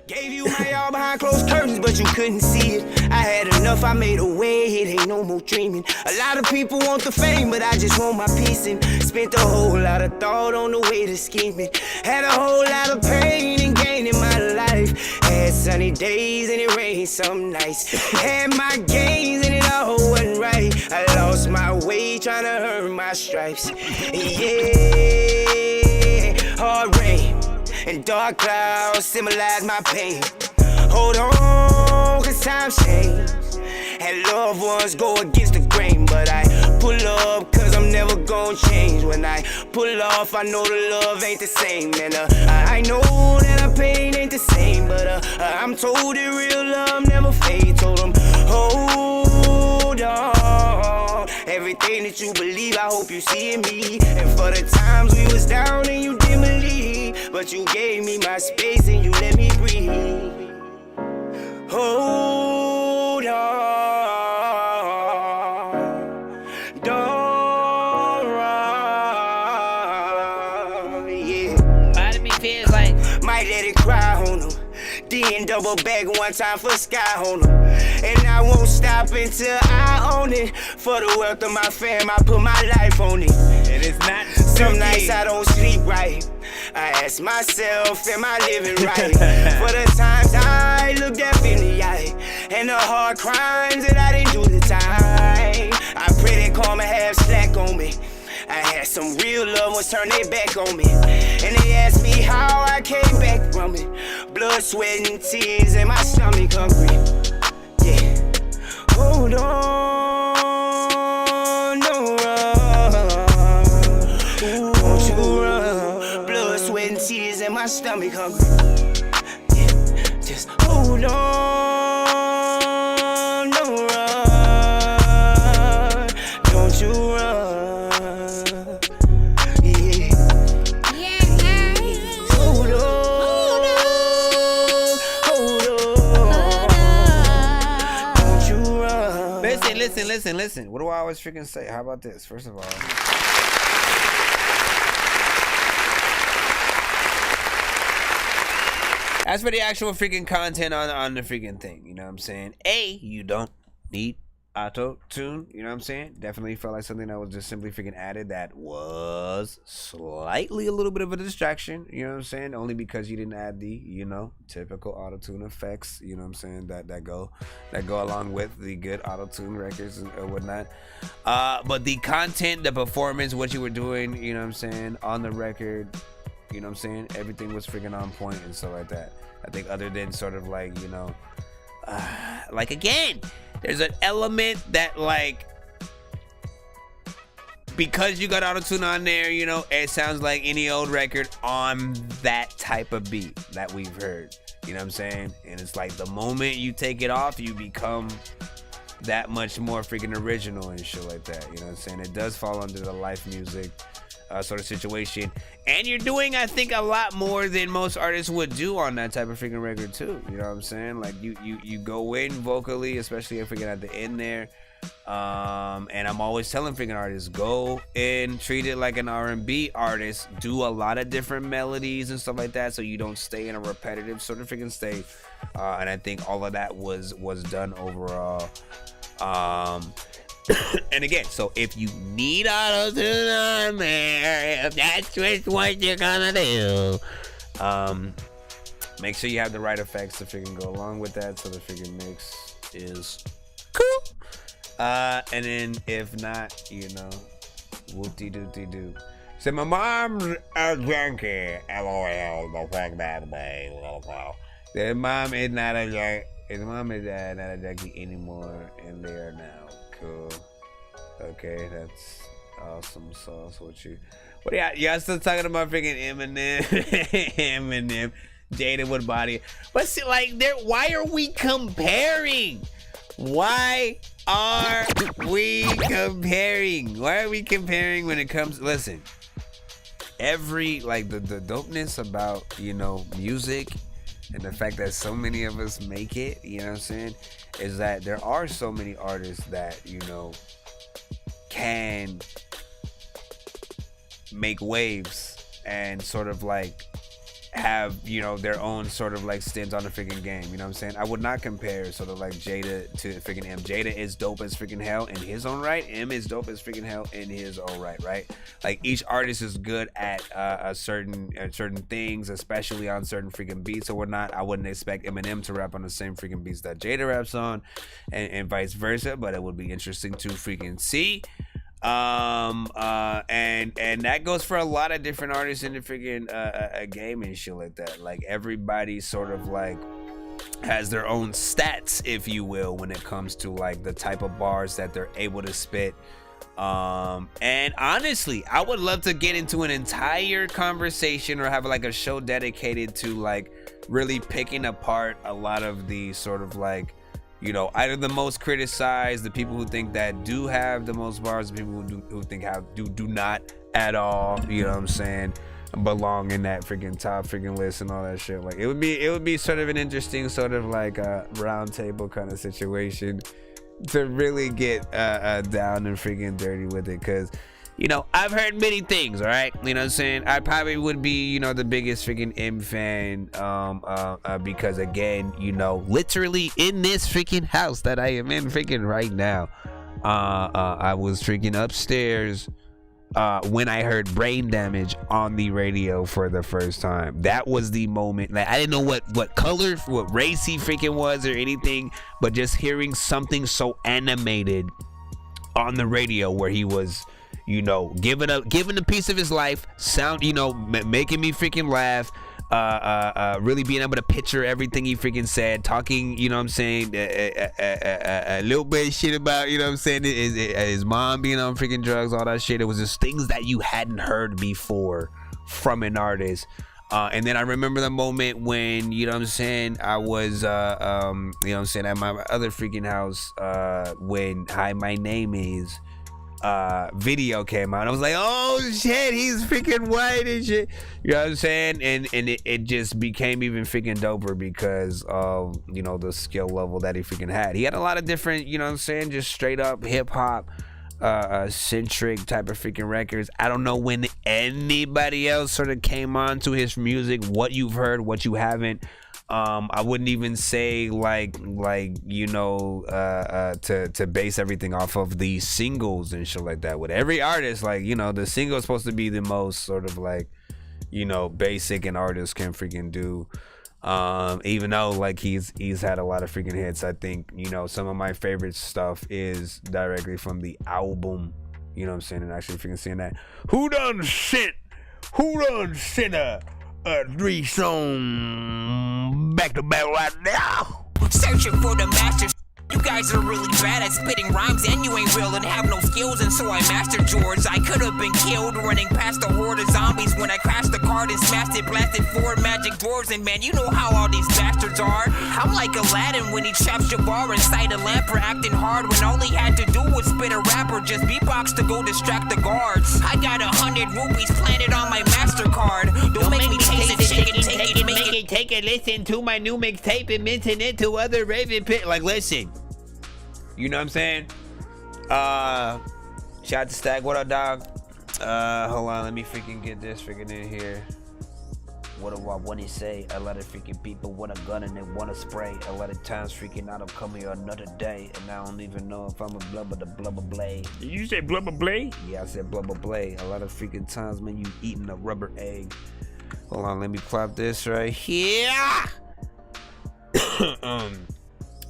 Gave you my all behind closed curtains, but you couldn't see it. I had enough, I made a way, it ain't no more dreaming. A lot of people want the fame, but I just want my peace. And spent a whole lot of thought on the way to scheming. Had a whole lot of pain and gain in my life. Had sunny days and it rained some nights. Had my gains and it all wasn't right. I lost my way trying to earn my stripes. Yeah, hard rain and dark clouds symbolize my pain. Hold on, cause times change. And loved ones go against the grain. But I pull up cause I'm never gonna change. When I pull off, I know the love ain't the same. And I know that our pain ain't the same. But I'm told that real love never fades. Told them, hold on. Everything that you believe, I hope you see in me. And for the times we was down and you didn't believe, but you gave me my space and you let me breathe. Hold on, don't run, yeah. Part of me feels like might let it cry on and double back one time for sky on them. And I won't stop until I own it. For the wealth of my fam, I put my life on it. It is not some nights I don't sleep right. I ask myself, am I living right? For the times I look death in the eye, and the hard crimes that I didn't do the time. I pray that karma have slack on me. I had some real loved ones turn their back on me, and they asked me how I came back from it. Blood, sweat, and tears, and my stomach hungry. Yeah, hold on, don't run. Don't you run. Blood, sweat, and tears, and my stomach hungry. Yeah, just hold on, don't run. Don't you run. Listen. What do I always freaking say? How about this? First of all, as for the actual freaking content on the freaking thing, you know what I'm saying? You don't need auto-tune, you know what I'm saying? Definitely felt like something that was just simply freaking added that was slightly a little bit of a distraction, you know what I'm saying? Only because you didn't add the, you know, typical auto-tune effects, you know what I'm saying, that go along with the good auto-tune records and whatnot. But the content, the performance, what you were doing, you know what I'm saying, on the record, you know what I'm saying, everything was freaking on point and stuff like that. I think other than sort of like, you know, like again, there's an element that, like, because you got auto-tune on there, you know, it sounds like any old record on that type of beat that we've heard. You know what I'm saying? And it's like the moment you take it off, you become that much more freaking original and shit like that. You know what I'm saying? It does fall under the life music sort of situation. And you're doing, I think, a lot more than most artists would do on that type of freaking record too. You know what I'm saying? Like you go in vocally, especially if we get at the end there. And I'm always telling freaking artists, go in, treat it like an R&B artist, do a lot of different melodies and stuff like that, so you don't stay in a repetitive sort of freaking state. And I think all of that was done overall. And again, so if you need auto-tune on there, if that's just what you're gonna do, make sure you have the right effects to freaking go along with that, so the freaking mix is cool. And then if not, you know, whoop-de-doop-de-doo. So my mom's a junkie. LOL, the fuck that way. Their mom is not a junkie. His mom is not a junkie anymore, and they are now. Cool. Okay, that's awesome sauce. What y'all still talking about freaking Eminem, Jada with body. But see, like, why are we comparing? Why are we comparing? Why are we comparing when it comes? Listen, every, like, the dopeness about, you know, music and the fact that so many of us make it, you know what I'm saying, is that there are so many artists that, you know, can make waves and sort of like have, you know, their own sort of like stint on the freaking game. You know what I'm saying? I would not compare sort of like Jada to freaking M. Jada is dope as freaking hell in his own right. M is dope as freaking hell in his own right, right? Like each artist is good at certain things, especially on certain freaking beats. So I wouldn't expect Eminem to rap on the same freaking beats that Jada raps on, and vice versa. But it would be interesting to freaking see. And that goes for a lot of different artists in the freaking game and shit like that. Like everybody sort of like has their own stats, if you will, when it comes to like the type of bars that they're able to spit. And honestly, I would love to get into an entire conversation or have like a show dedicated to like really picking apart a lot of the sort of like, you know, either the most criticized, the people who think that do have the most bars, the people who think do not at all, you know what I'm saying, belong in that freaking top freaking list and all that shit. Like it would be sort of an interesting sort of like a round table kind of situation to really get down and freaking dirty with it, because you know, I've heard many things, all right? You know what I'm saying? I probably would be, you know, the biggest freaking M fan because, again, you know, literally in this freaking house that I am in freaking right now, I was freaking upstairs when I heard Brain Damage on the radio for the first time. That was the moment. Like, I didn't know what color, what race he freaking was or anything, but just hearing something so animated on the radio where he was, you know, giving a piece of his life, sound, you know, making me freaking laugh, really being able to picture everything he freaking said, talking, you know what I'm saying, a little bit of shit about, you know what I'm saying, his mom being on freaking drugs, all that shit. It was just things that you hadn't heard before from an artist. And then I remember the moment when, you know what I'm saying, I was, you know what I'm saying, at my other freaking house, when Hi, My Name Is video came out. I was like, oh shit, he's freaking white and shit. You know what I'm saying? And it just became even freaking doper because of, you know, the skill level that he freaking had. He had a lot of different, you know what I'm saying, just straight up hip hop centric type of freaking records. I don't know when anybody else sort of came on to his music, what you've heard, what you haven't. I wouldn't even say like you know, to base everything off of the singles and shit like that. With every artist, like, you know, the single is supposed to be the most sort of like, you know, basic an artist can freaking do. Even though like he's had a lot of freaking hits, I think, you know, some of my favorite stuff is directly from the album. You know what I'm saying? And actually freaking seeing that. Who done sent a 3-song back to back right now? Searching for the masters. You guys are really bad at spitting rhymes and you ain't real and have no skills, and so I mastered yours. I could have been killed running past a horde of zombies when I crashed the card and smashed it, blasted 4 magic doors, and man, you know how all these bastards are. I'm like Aladdin when he traps Jabbar inside a lamp for acting hard when all he had to do was spit a rap or just beatbox to go distract the guards. I got 100 rupees planted on my MasterCard. Don't make me taste it, shake it, take it, make it, take it, listen to my new mixtape and mention it to other Raven Pit. Like, listen. You know what I'm saying? Shout out to Stag. What up, dog? Hold on. Let me freaking get this freaking in here. What do I want to say? A lot of freaking people want a gun and they want to spray. A lot of times freaking out, I'm coming another day. And I don't even know if I'm a blubber the blubber blade. Did you say blubber blade? Yeah, I said blubber blade. A lot of freaking times when you eating a rubber egg. Hold on. Let me plop this right here.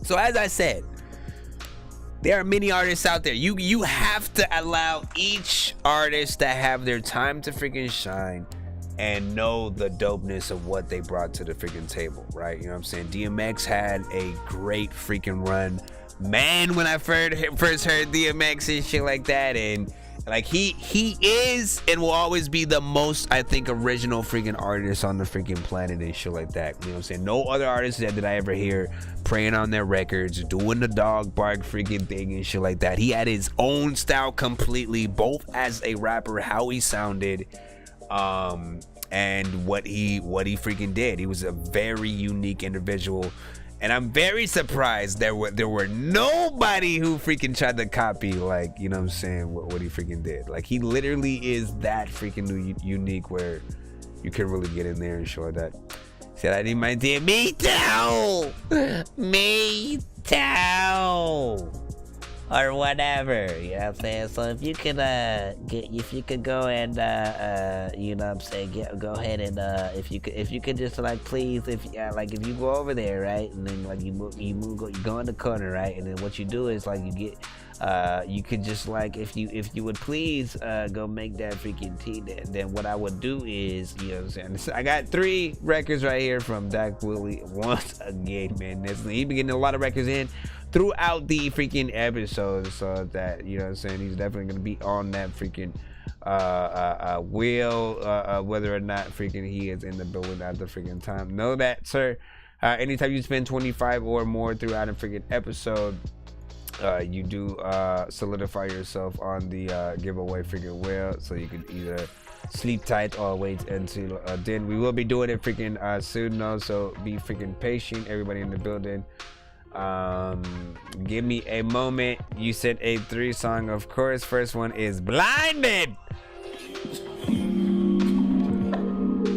So as I said, there are many artists out there. You have to allow each artist to have their time to freaking shine and know the dopeness of what they brought to the freaking table, right? You know what I'm saying? DMX had a great freaking run. Man, when I first heard DMX and shit like that, and like he is and will always be the most, I think, original freaking artist on the freaking planet and shit like that. You know what I'm saying? No other artist that I ever hear praying on their records, doing the dog bark freaking thing and shit like that. He had his own style completely, both as a rapper, how he sounded, and what he freaking did. He was a very unique individual. And I'm very surprised there were nobody who freaking tried to copy, like, you know what I'm saying, what he freaking did. Like, he literally is that freaking unique where you can really get in there and show that. Said I need my dear me too, or whatever. You know what I'm saying? So if you could go and you know what I'm saying, go ahead and if you could just like please, if you go over there, right, and then like you go in the corner, right, and then what you do is like you get you could just like if you would please go make that freaking tea. Then what I would do is, you know what I'm saying, so I got 3 records right here from Dak Willie. Once again, man, he been getting a lot of records in throughout the freaking episodes, so that, you know what I'm saying, he's definitely gonna be on that freaking wheel, whether or not freaking he is in the building at the freaking time. Know that, sir. Anytime you spend 25 or more throughout a freaking episode, you do solidify yourself on the giveaway freaking wheel, so you can either sleep tight or wait until then. We will be doing it freaking soon though, so be freaking patient, everybody in the building. Give me a moment. You said a 3 song, of course. First one is Blinded.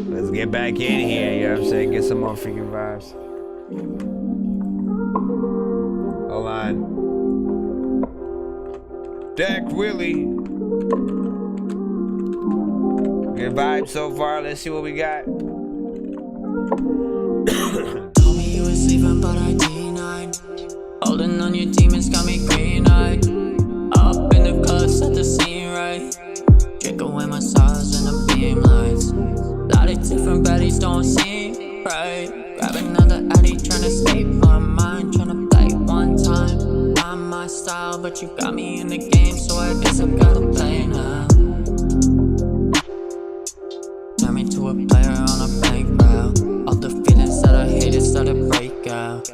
Let's get back in here, you know what I'm saying? Get some more freaking vibes. Hold on. Deck Willie. Good vibe so far. Let's see what we got. Told me you was leaving, but I denied. Holding on your demons got me green-eyed. Up in the club, set the scene right. Drink away my sorrows in the beam lights. Lot of different baddies don't seem right. Grab another addy, tryna escape my mind. Tryna play one time. Not my style, but you got me in the game, so I guess I gotta play now. Turn me to a player on a bankroll. All the feelings that I hated started to break out.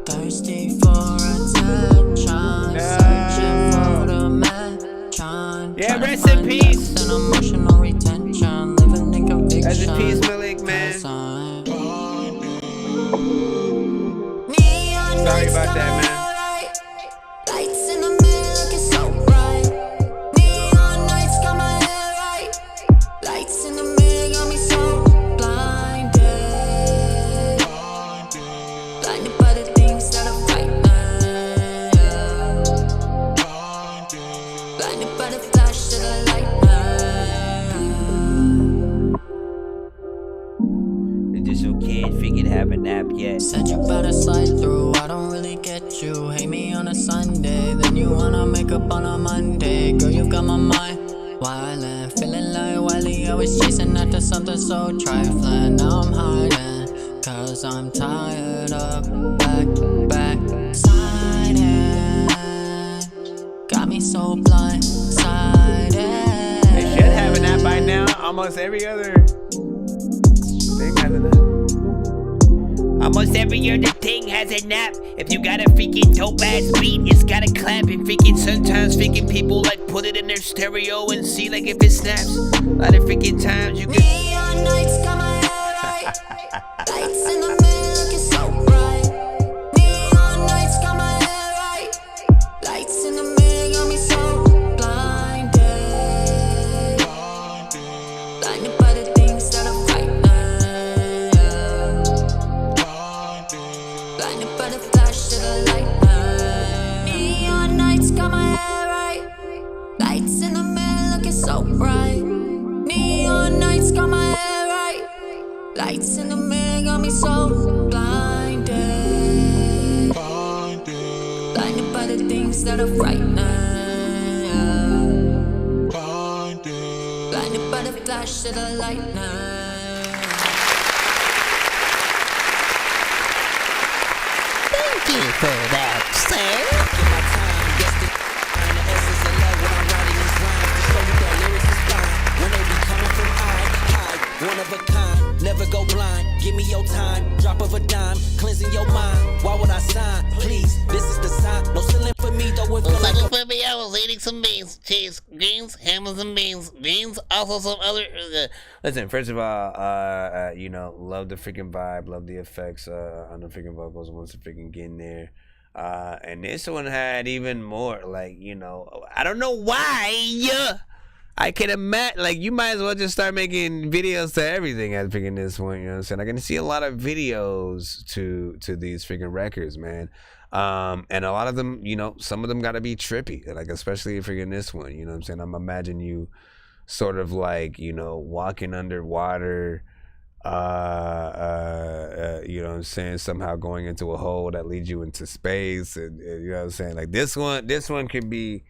Thirsty for attention, searching for the matron. Yeah, rest in peace. An emotional retention, living in conviction. Rest in peace, Malik, man. Sorry about that, man. Lights in the middle looking so bright. Neon nights got my head right. Lights in the middle got me so blinded. Blinded by the things that are frightening. Blinded by the flash of the lightning. It just so can't freaking have a nap yet. Said you better slide through, I don't really get you. Hate me on a Sunday, then you wanna make up on a Monday. Girl, you got my mind wildin', feeling like Wiley. I was chasing after something so trifling. Now I'm hiding, cause I'm tired of back siding. Got me so blindsided. They should have an app by now. Almost every other thing has an app. Almost every other thing has a nap. If you got a freaking dope ass beat, it's gotta clap. And freaking sometimes freaking people like put it in their stereo and see like if it snaps. A lot of freaking times you can. Neon nights got my head right. Lights in the middle looking so bright. Neon nights got my head right. Lights in the middle got me so blinded. Blinded by the things that are frightening. Blinded by the flash of the lightning. Neon nights got my head right. Lights in the middle looking so bright. Neon nights got my head right. Lights in the middle got me so blinded. Blinded by the things that are frightening. Blinded by the flash of the lightning. Thank you for that, sir. One of a kind, never go blind. Give me your time, drop of a dime, cleansing your mind. Why would I sign? Please, this is the sign. No ceiling for me, though. No ceiling for me. I was eating some beans, cheese, greens, hammers, and beans. Beans, also some other. Listen, first of all, you know, love the freaking vibe, love the effects on the freaking vocals once they freaking get in there. And this one had even more, like, you know, I don't know why. I can imagine, like, you might as well just start making videos to everything at freaking this point, you know what I'm saying? I can see a lot of videos to these freaking records, man. And a lot of them, you know, some of them got to be trippy, like, especially freaking this one, you know what I'm saying? I'm imagining you sort of like, you know, walking underwater, you know what I'm saying, somehow going into a hole that leads you into space, and you know what I'm saying? Like, this one could be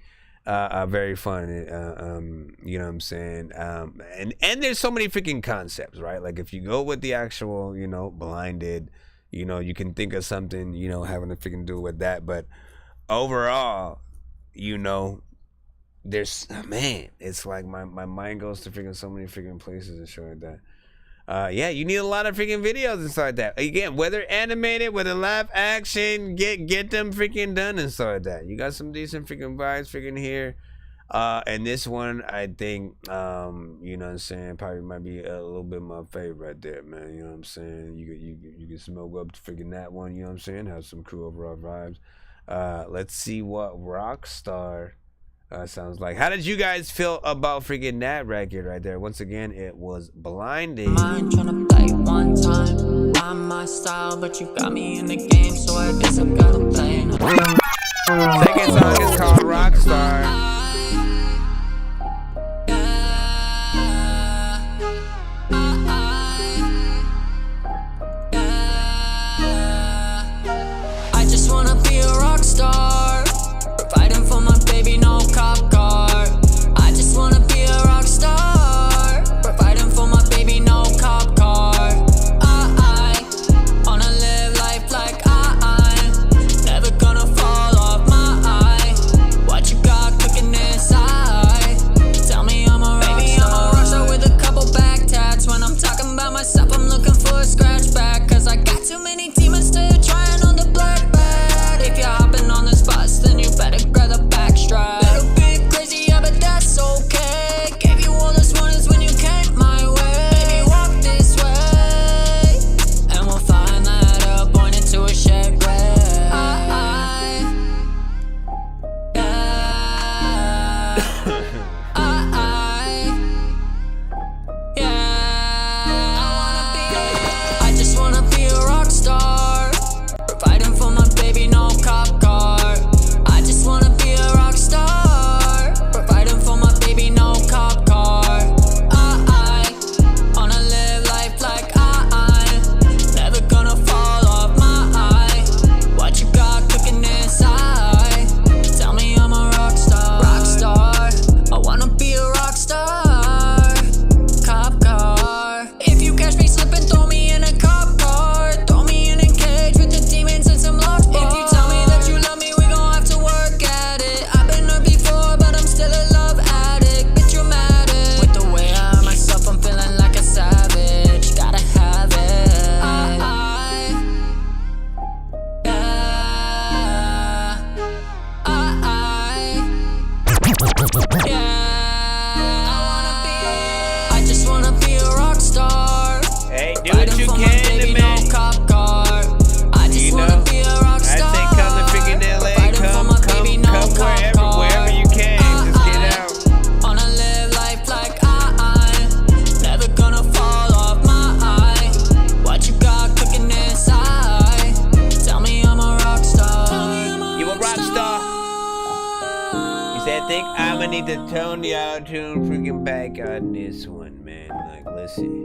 very fun, you know what I'm saying? And there's so many freaking concepts, right? Like, if you go with the actual, you know, blinded, you know, you can think of something, you know, having to freaking do with that. But overall, you know, there's, man, it's like my mind goes to freaking so many freaking places and shit like that. Yeah, you need a lot of freaking videos inside that. Again, whether animated, whether live action, get them freaking done inside that. You got some decent freaking vibes freaking here. And this one, I think, you know what I'm saying, probably might be a little bit my favorite right there, man. You know what I'm saying? You can smoke up to freaking that one, you know what I'm saying? Have some crew overall vibes. Let's see what Rockstar sounds like. How did you guys feel about freaking that record right there? Once again, it was Blinded. Mind tryna play one time. Not my style, but you got me in the game, so I guess I gotta play now. Second song is called Rockstar. I just wanna be a rock star, fighting for my baby, no cop car. I just wanna be a rock star, fighting for my baby, no cop car. I wanna live life like I never gonna fall off my eye. What you got cooking inside? Tell me I'm a rock star. I'm a rock star with a couple back tats. When I'm talking about myself, I'm looking for a scratch back, cause I got too many demons still trying on the black bag. If you're hopping on this bus, then you better grab the back strap. Little bit crazy, yeah, but that's okay. Gave you all this warnings when you came my way. Baby, walk this way, and we'll find that up, point into a shared grave. I just wanna be a rock star, fighting for my baby, no cop car. I just wanna be a rock star, fighting for my baby, no cop car. I wanna live life like I never gonna fall off my eye. What you got cooking inside? Tell me I'm a rock star. Rock star, I wanna be a rock star. Cop car. If you catch me slipping, throw me in a cop car. Throw me in a cage with the demons and some locked bars. If you tell me that you love me, we gon' have to work at it. I've been hurt before, but I'm still a love addict. Bit dramatic. With the way I am myself, I'm feeling like a savage. Gotta have it. I just wanna be a rock star. Hey, do what you can, man. No cop car. I just wanna be a rock star. I say come to freaking LA, come wherever you can. Just get out. Wanna live life like I never gonna fall off my eye. What you got cooking inside? Tell me I'm a rock star. You a rock star. You said, I think I'ma need to tone the auto-tune freaking back on this one, man. Like, listen.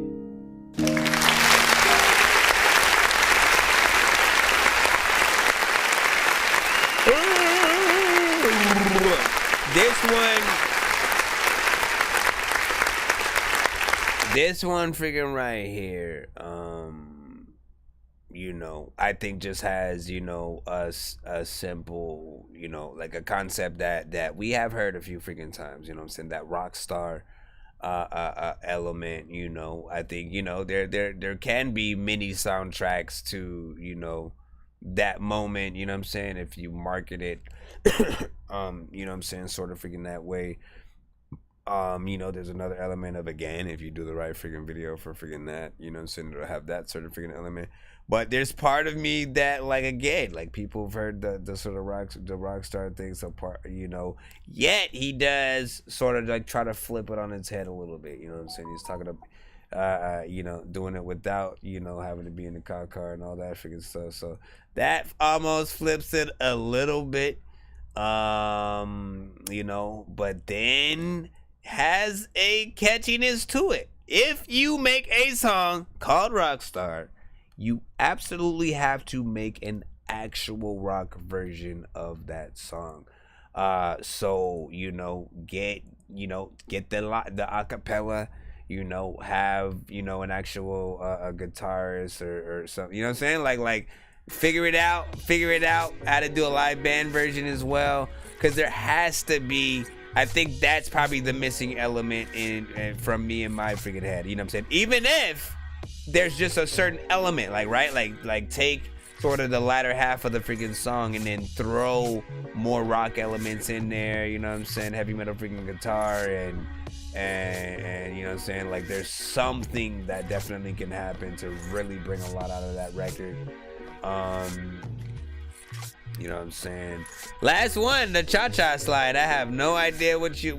This one freaking right here, you know, I think just has, you know, a simple, you know, like a concept that we have heard a few freaking times, you know what I'm saying, that rock star element, you know. I think, you know, there can be mini soundtracks to, you know, that moment, you know what I'm saying, if you market it, you know what I'm saying, sort of freaking that way. You know, there's another element of, again, if you do the right freaking video for freaking that, you know what I'm saying, it'll have that sort of freaking element. But there's part of me that, like, again, like, people have heard the sort of rock star thing, so part, you know, yet he does sort of like try to flip it on its head a little bit, you know what I'm saying. He's talking about you know, doing it without, you know, having to be in the car and all that freaking stuff. So that almost flips it a little bit, you know, but then has a catchiness to it. If you make a song called Rockstar, you absolutely have to make an actual rock version of that song. So, you know, get the acapella, you know, have, you know, an actual a guitarist or something, you know what I'm saying? Like figure it out how to do a live band version as well, because there has to be, I think that's probably the missing element in from me in my freaking head, you know what I'm saying? Even if there's just a certain element, like, right, like take sort of the latter half of the freaking song and then throw more rock elements in there, you know what I'm saying, heavy metal freaking guitar and you know what I'm saying, like there's something that definitely can happen to really bring a lot out of that record. You know what I'm saying? Last one, the cha-cha slide. I have no idea what you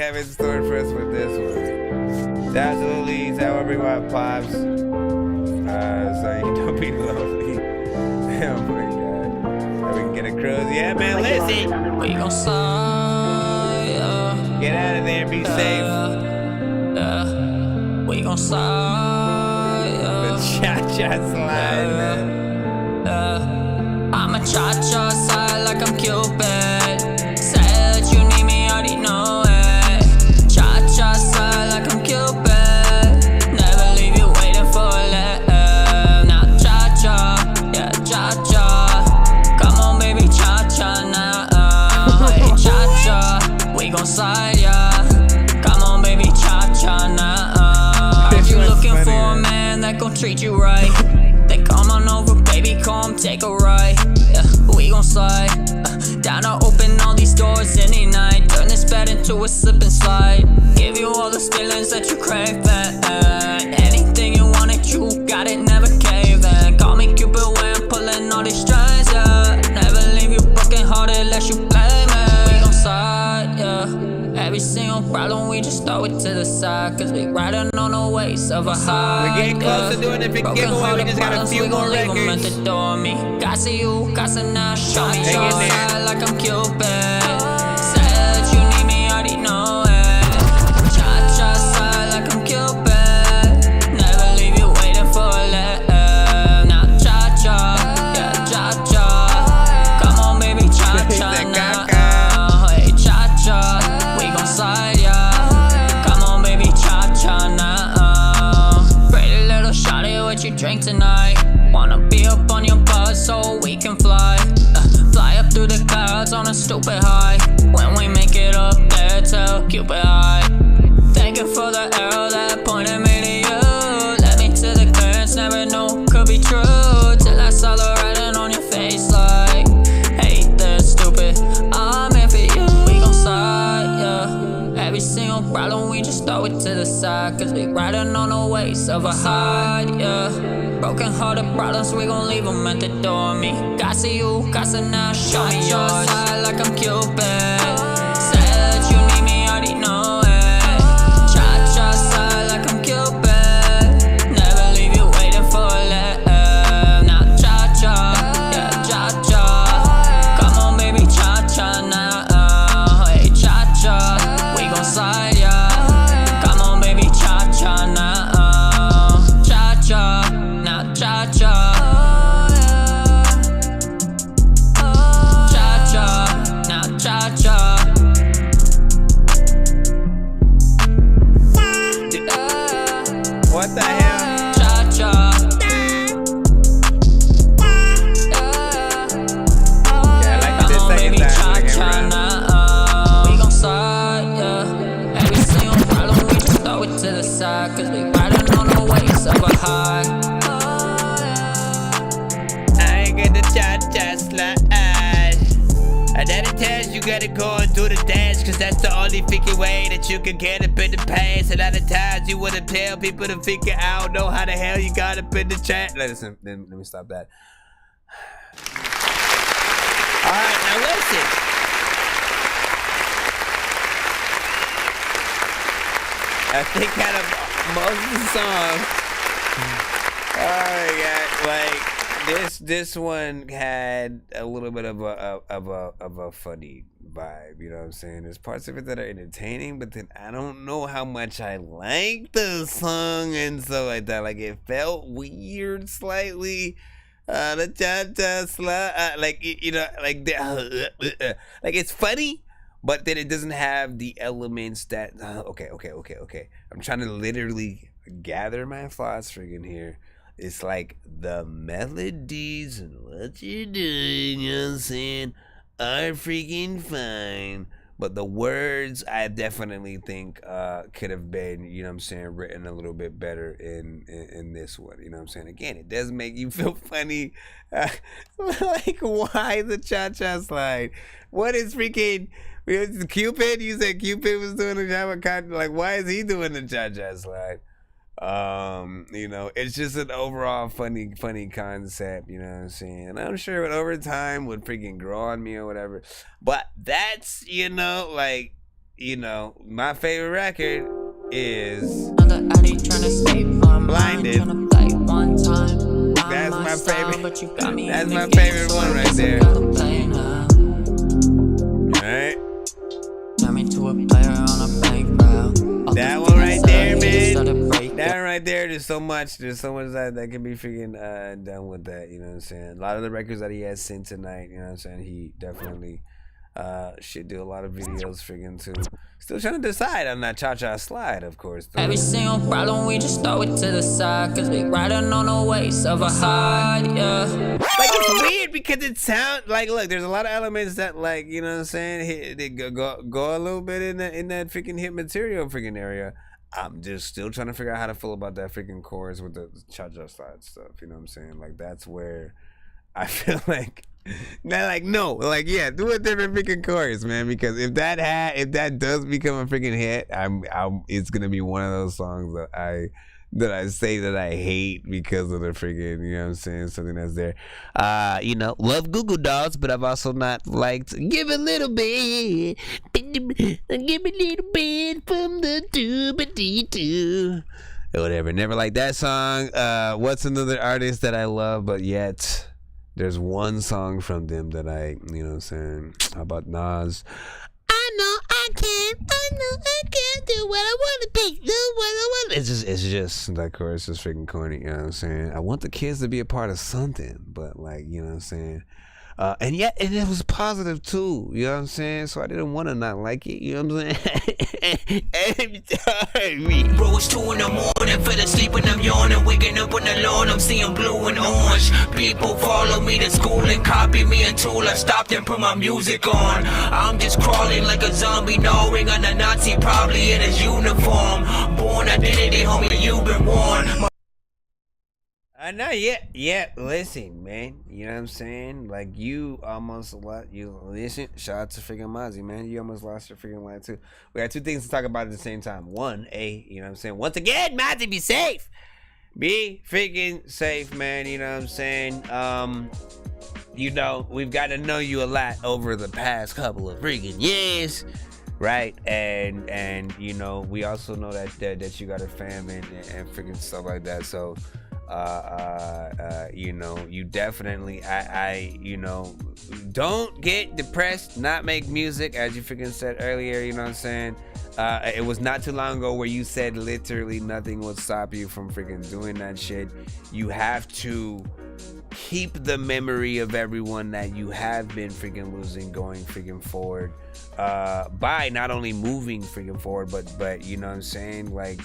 have in store for us with this one. That's Louise, however my pops. So you don't be lonely. Oh my god. So we can get a cruise. Yeah, man, listen. We gon' slide, yeah. Get out of there, be safe. Yeah. We gon' slide, yeah. The cha-cha slide, man. I'm a cha-cha slide like I'm Cupid. Say that you need me, already know it. Cha-cha slide like I'm Cupid. Never leave you waiting for a letter. Now cha-cha, yeah, cha-cha. Come on, baby, cha-cha now. Hey, cha-cha, we gon' slide, yeah. Come on, baby, cha-cha now. If you looking for a man that gon' treat you right, then come on over, baby, come take a ride. Yeah, we gon' slide down to open all these doors any night. Turn this bed into a slip and slide. Give you all the feelings that you crave. Anything you wanted, you got it, never cave in. Call me Cupid when I'm pulling all these strings, yeah. Never leave you broken hearted unless you blame it. We gon' slide, yeah. Every single problem, we just throw it to the side. Cause we riding on the waves of a high. We're getting close to doing a big giveaway. We just got a few more records. At the door, me. Got to you, got to now. Show me your side like I'm Cupid. Say that you need me, already know it. Cha-cha side like I'm Cupid. Never leave you waiting for a letter. Now cha-cha, yeah, cha-cha. Come on, baby, cha-cha now. Hey, cha-cha, we gon' slide, yeah. Come on, baby, cha-cha now. Pretty little shawty, what you drink tonight? Wanna be up on your butt so we can fly. Fly up through the clouds on a stupid high. When we make it up there, tell Cupid hi. Thank you for the arrow that pointed me to you. Led me to the clearance, never knew could be true. Till I saw the writing on your face like, hey, they're stupid, I'm here for you. We gon' slide, yeah. Every single problem, we just throw it to the side. Cause we riding on the waves of a high, yeah. Broken hearted problems, we gon' leave them at the door. Me, got to you, got to now. Show me your side like I'm Cupid. Say that you need me, already know it. Cha-cha side like I'm Cupid. Never leave you waiting for a letter. Now cha-cha, yeah, cha-cha. Come on, baby, cha-cha now. Hey, cha-cha, we gon' slide, yeah. Come on, baby, cha-cha now. Cha-cha. Cha-cha, cha-cha, now cha-cha. What the hell? Cha-cha. Yeah, I like this second time. Cha-cha now. We gon' slide, yeah. Every single problem, we just throw it to the side. Cause we riding on the waves of a high. The cha-cha slide. That tells you gotta go and do the dance. Cause that's the only freaking way that you can get up in the past. A lot of times you wanna tell people to figure out, know how the hell you got up in the chat. Listen, let me stop that. Alright, now listen. I think out of most of the songs, oh my god, like this one had a little bit of a funny vibe, you know what I'm saying? There's parts of it that are entertaining, but then I don't know how much I like the song and stuff like that. Like it felt weird slightly. The cha-cha slide, like you know, like the, like it's funny, but then it doesn't have the elements that. Okay. I'm trying to literally gather my thoughts friggin' here. It's like the melodies and what you're doing, you know what I'm saying, are freaking fine. But the words, I definitely think could have been, you know what I'm saying, written a little bit better in this one. You know what I'm saying? Again, it does make you feel funny. Like, why the cha-cha slide? What is freaking Cupid? You said Cupid was doing the cha-cha. Like, why is he doing the cha-cha slide? You know, it's just an overall funny concept, you know what I'm saying? And I'm sure over time would freaking grow on me or whatever. But that's, you know, like, you know, my favorite record is Blinded. That's my favorite. That's my favorite one right there. Alright. That one right there, man. That right there, there's so much that can be freaking done with that, you know what I'm saying? A lot of the records that he has sent tonight, you know what I'm saying? He definitely should do a lot of videos freaking too. Still trying to decide on that cha-cha slide, of course. Though. Every single problem, we just throw it to the side, cause we riding on the waist of a high, yeah. Like, it's weird because it sounds like, look, there's a lot of elements that, like, you know what I'm saying, they go a little bit in that freaking hit material freaking area. I'm just still trying to figure out how to feel about that freaking chorus with the cha-cha slide stuff. You know what I'm saying? Like, that's where I feel like, yeah, do a different freaking chorus, man. Because if that does become a freaking hit, it's gonna be one of those songs that I say that I hate because of the freaking, you know what I'm saying, something that's there. You know, love Google Dolls, but I've also not liked Give a Little Bit, give a little bit from the doobity-doo. Whatever, never liked that song. What's another artist that I love, but yet there's one song from them that I, you know what I'm saying, how about Nas? I know I can't do what I want to be, do what I want. It's just that chorus is freaking corny, you know what I'm saying? I want the kids to be a part of something, but like, you know what I'm saying? And it was positive too, you know what I'm saying? So I didn't want to not like it, you know what I'm saying? Every time. Bro, it's 2 in the morning, fell asleep and I'm yawning, waking up on the lawn, I'm seeing blue and orange. People follow me to school and copy me until I stopped and put my music on. I'm just crawling like a zombie, gnawing on a Nazi, probably in his uniform. Born identity, homie, you've been warned. Not yet. Yeah, listen, man. You know what I'm saying? Like, you almost lost. You listen. Shout out to freaking Mozzie, man. You almost lost your freaking life too. We got 2 things to talk about at the same time. One, you know what I'm saying? Once again, Mozzie, be safe. Be freaking safe, man. You know what I'm saying? You know, we've got to know you a lot over the past couple of freaking years. Right, and you know, we also know that you got a fam and freaking stuff like that. So, you know, you definitely, you know, don't get depressed, not make music, as you freaking said earlier. You know what I'm saying? It was not too long ago where you said literally nothing would stop you from freaking doing that shit. You have to keep the memory of everyone that you have been freaking losing going freaking forward, by not only moving freaking forward, but you know what I'm saying, like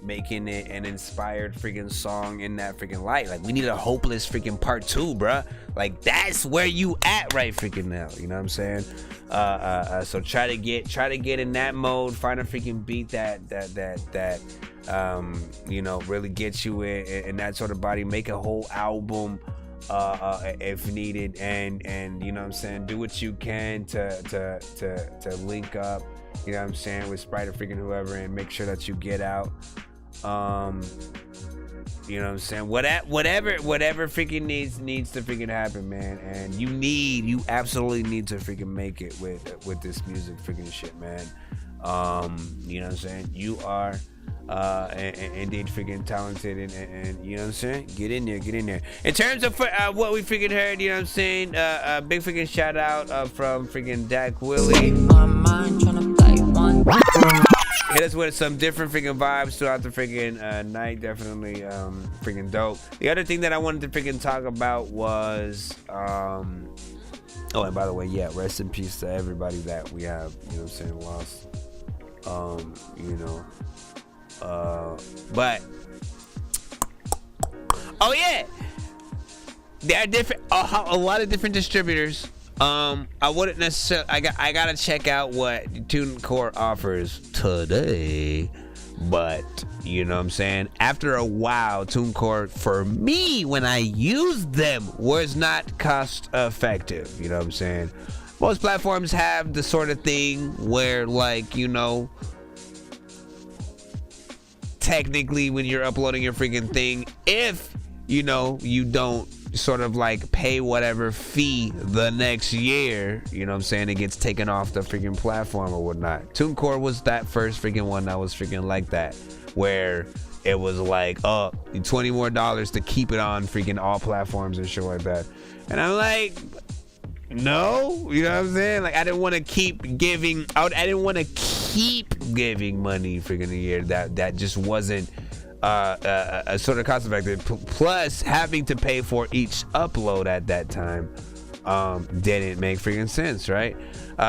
making it an inspired freaking song in that freaking light. Like, we need a Hopeless freaking part 2, bruh. Like, that's where you at right freaking now, you know what I'm saying? So try to get in that mode, find a freaking beat that you know, really gets you in that sort of body, make a whole album if needed, and you know what I'm saying, do what you can to link up, you know what I'm saying, with Sprite or freaking whoever, and make sure that you get out, you know what I'm saying, whatever freaking needs to freaking happen, man. And you absolutely need to freaking make it with this music freaking shit, man. You know what I'm saying, you are indeed freaking talented, and you know what I'm saying, get in there. In terms of what we freaking heard, you know what I'm saying, big freaking shout out from freaking Dak Willie. Hit us with some different freaking vibes throughout the freaking night. Definitely freaking dope. The other thing that I wanted to freaking talk about was oh, and by the way, yeah, rest in peace to everybody that we have, you know what I'm saying, lost. You know, but oh yeah, there are different a lot of different distributors I wouldn't necessarily. I gotta check out what TuneCore offers today, but you know what I'm saying. After a while, TuneCore for me when I used them was not cost effective. You know what I'm saying. Most platforms have the sort of thing where, like, you know, technically when you're uploading your freaking thing, if you know you don't sort of like pay whatever fee the next year, you know what I'm saying, it gets taken off the freaking platform or whatnot. TuneCore was that first freaking one that was freaking like that, where it was like, oh, $20 more to keep it on freaking all platforms and shit like that. And I'm like, no, you know what I'm saying? Like, I didn't want to keep giving out. I didn't want to keep giving money freaking a year. That just wasn't a sort of cost effective. Plus, having to pay for each upload at that time didn't make freaking sense, right?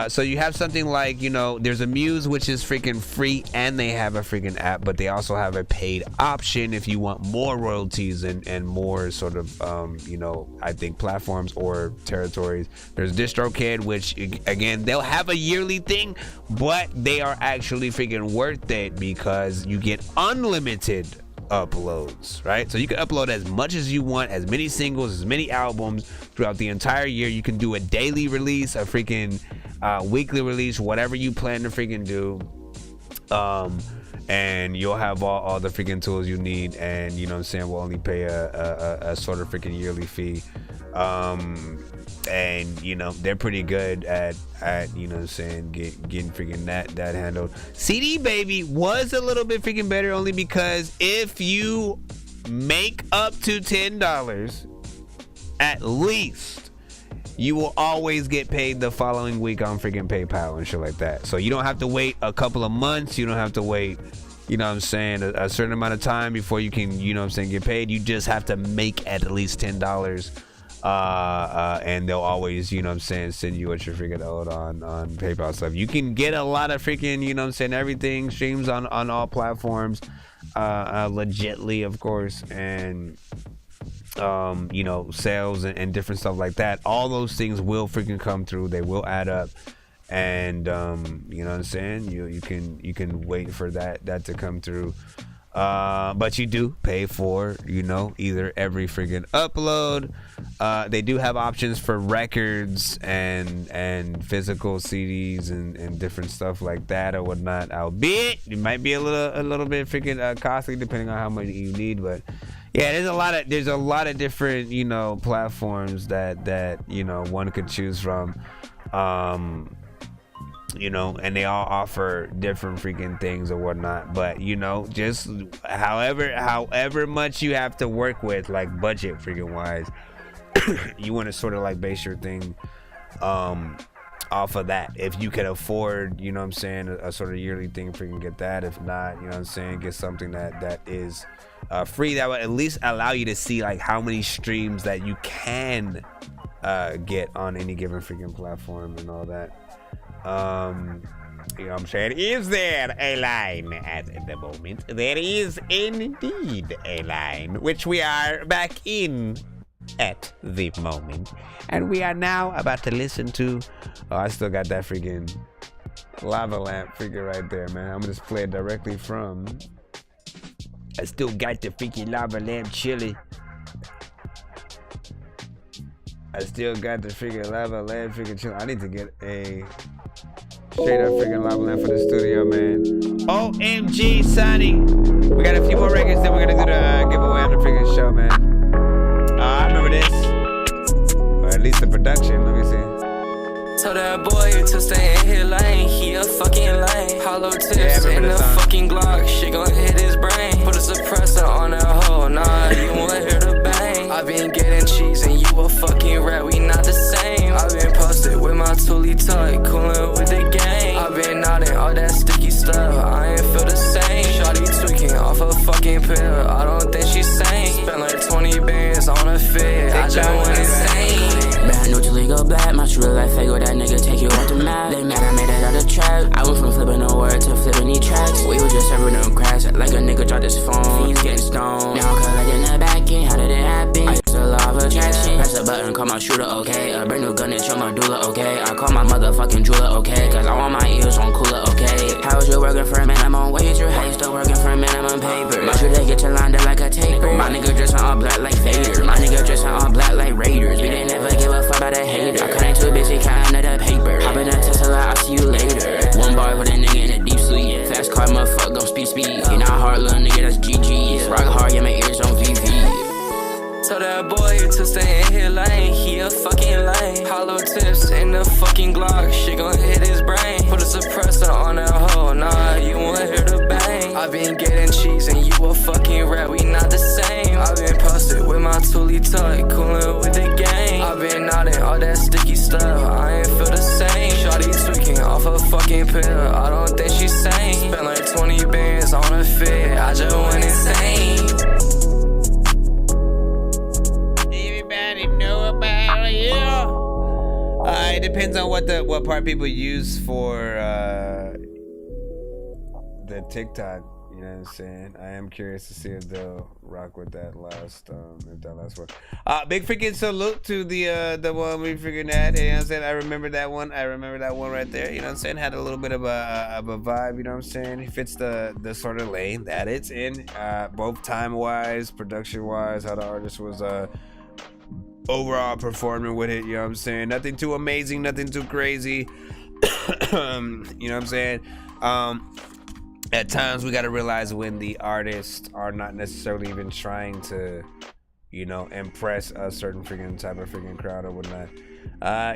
So you have something like, you know, there's Amuse, which is freaking free, and they have a freaking app, but they also have a paid option if you want more royalties and more sort of, you know, I think platforms or territories. There's DistroKid, which, again, they'll have a yearly thing, but they are actually freaking worth it because you get unlimited uploads, right? So you can upload as much as you want, as many singles, as many albums throughout the entire year. You can do a daily release, a freaking weekly release, whatever you plan to freaking do, and you'll have all the freaking tools you need, and you know what I'm saying, we'll only pay a sort of freaking yearly fee. And you know, they're pretty good at you know what I'm saying, getting freaking that handled. CD Baby was a little bit freaking better, only because if you make up to $10 at least, you will always get paid the following week on freaking PayPal and shit like that. So you don't have to wait a couple of months, you don't have to wait, you know what I'm saying, a certain amount of time before you can, you know what I'm saying, get paid. You just have to make at least $10, and they'll always, you know what I'm saying, send you what you're freaking owed on PayPal stuff. You can get a lot of freaking, you know what I'm saying, everything streams on all platforms, legitly, of course, and you know, sales and different stuff like that. All those things will freaking come through. They will add up, and you know what I'm saying, you can wait for that to come through. But you do pay for, you know, either every freaking upload. They do have options for records and physical CDs and different stuff like that or whatnot. Albeit it might be a little bit freaking costly depending on how much you need. But yeah, there's a lot of different, you know, platforms that you know one could choose from. You know, and they all offer different freaking things or whatnot, but you know, just however much you have to work with, like budget freaking wise, you want to sort of like base your thing off of that. If you can afford, you know what I'm saying, a sort of yearly thing, freaking get that. If not, you know what I'm saying, get something that is free, that would at least allow you to see like how many streams that you can get on any given freaking platform and all that. You know what I'm saying? Is there a line at the moment? There is indeed a line, which we are back in at the moment. And we are now about to listen to, oh, I still got that freaking lava lamp freaking right there, man. I'm gonna just play it directly from, I still got the freaking lava lamp chili. I still got the freaking lava lamp freaking chili. I need to get a straight up freaking lava lamp for the studio, man. OMG, Sonny. We got a few more records, then we're gonna do the giveaway on the freaking show, man. I remember this. Or at least the production, let me see. Told that boy to stay in his lane, he a fucking lame. Hollow tips in the fucking Glock, shit gon' hit his brain. Put a suppressor on that hoe, nah, you won't hear the bang. I been getting cheese and you a fucking rat, we not the same. I been posted with my toolie tuck, coolin' with the gang. I been nodding all that sticky stuff, I ain't feel the same. Shawty tweaking off a fucking pill, I don't think she's sane. Spent like 20 bands on a fit, I just went insane. Bad neutrally go bad, my true life fake with that nigga take you off the map. They mad I made it out of trap. I went from flipping a word to flipping these tracks. We was just serving them cracks like a nigga dropped his phone. He's getting stoned. Now I'm collecting the back end. How did it happen? I used to love attraction. Press a button, call my shooter, okay. A brand new gun and show my doula, all black like Vader. My nigga dressing all black like Raiders. We didn't ever give a fuck about a hater. I couldn't too busy counting of that paper. Hop in a Tesla, I'll see you later. One bar with a nigga in a deep sleep. Fast car, motherfucker, gon' speed. You not hard, little nigga, that's GG. Rock hard, yeah, my ears on VV. Tell that boy to stay in his lane, he a fucking lame. Hollow tips in the fucking Glock, shit gon' hit his brain. Put a suppressor on that hoe, nah, you won't hear the bang. I been getting cheese and you a fucking rat, we not the same. I been posted with my toolie tuck, coolin' with the gang. I been nodding all that sticky stuff, I ain't feel the same. Shawty tweaking off a fucking pill, I don't think she's sane. Spent like 20 bands on a fit, I just went insane. It depends on what part people use for the TikTok. You know what I'm saying? I am curious to see if they'll rock with that last one. Big freaking salute to the one we freaking had. You know what I'm saying? I remember that one. Right there. You know what I'm saying? Had a little bit of a vibe. You know what I'm saying? He fits the sort of lane that it's in, both time wise, production wise, how the artist was overall performing with it. You know what I'm saying? Nothing too amazing, nothing too crazy. You know what I'm saying? At times we got to realize when the artists are not necessarily even trying to, you know, impress a certain freaking type of freaking crowd or whatnot.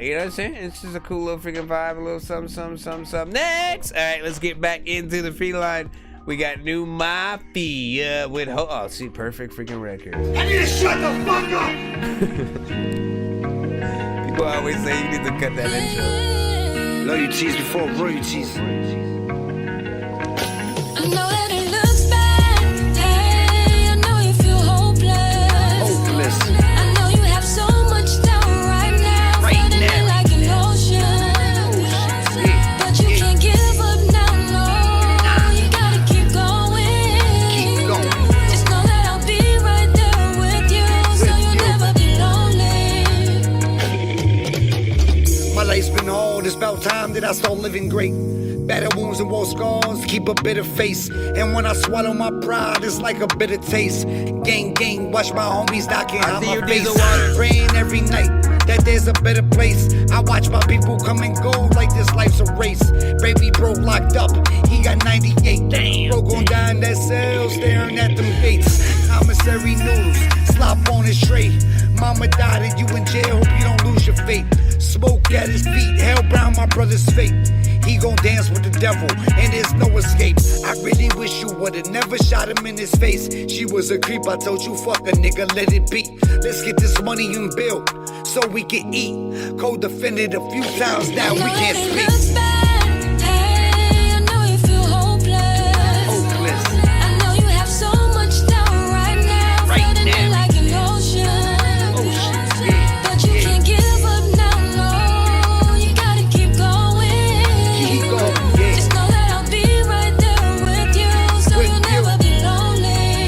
You know what I'm saying? It's just a cool little freaking vibe, a little something. Next! All right, let's get back into the free line. We got New Mafia with oh, see, perfect freaking record. I need to shut the fuck up! People always say you need to cut that intro. Loyalties before royalties. I know that it looks bad. Hey, I know you feel hopeless. I know you have so much doubt right now. Flooding it like an ocean. But you can't give up now, no. You gotta keep going. Just know that I'll be right there with you, so you'll never be lonely. My life's been hard, it's about time that I start living great. Battle wounds and war scars, keep a bitter face. And when I swallow my pride, it's like a bitter taste. Gang, watch my homies knocking on my face. Praying every night that there's a better place. I watch my people come and go like this life's a race. Baby bro locked up, he got 98. Damn. Bro gon' die in that cell, staring at them gates. Commissary noodles, slop on his tray. Mama died and you in jail, hope you don't lose your faith. Smoke at his feet, hell brown my brother's fate. He gon' dance with the devil, and there's no escape. I really wish you would've never shot him in his face. She was a creep, I told you, fuck a nigga, let it be. Let's get this money and build, so we can eat. Co-defended a few times, now we can't speak. Hey, I know you feel hopeless. I know you have so much doubt right now. Flooding it like an ocean. But you can't give up now, no. You gotta keep going. Just know that I'll be right there with you, so you'll never be lonely.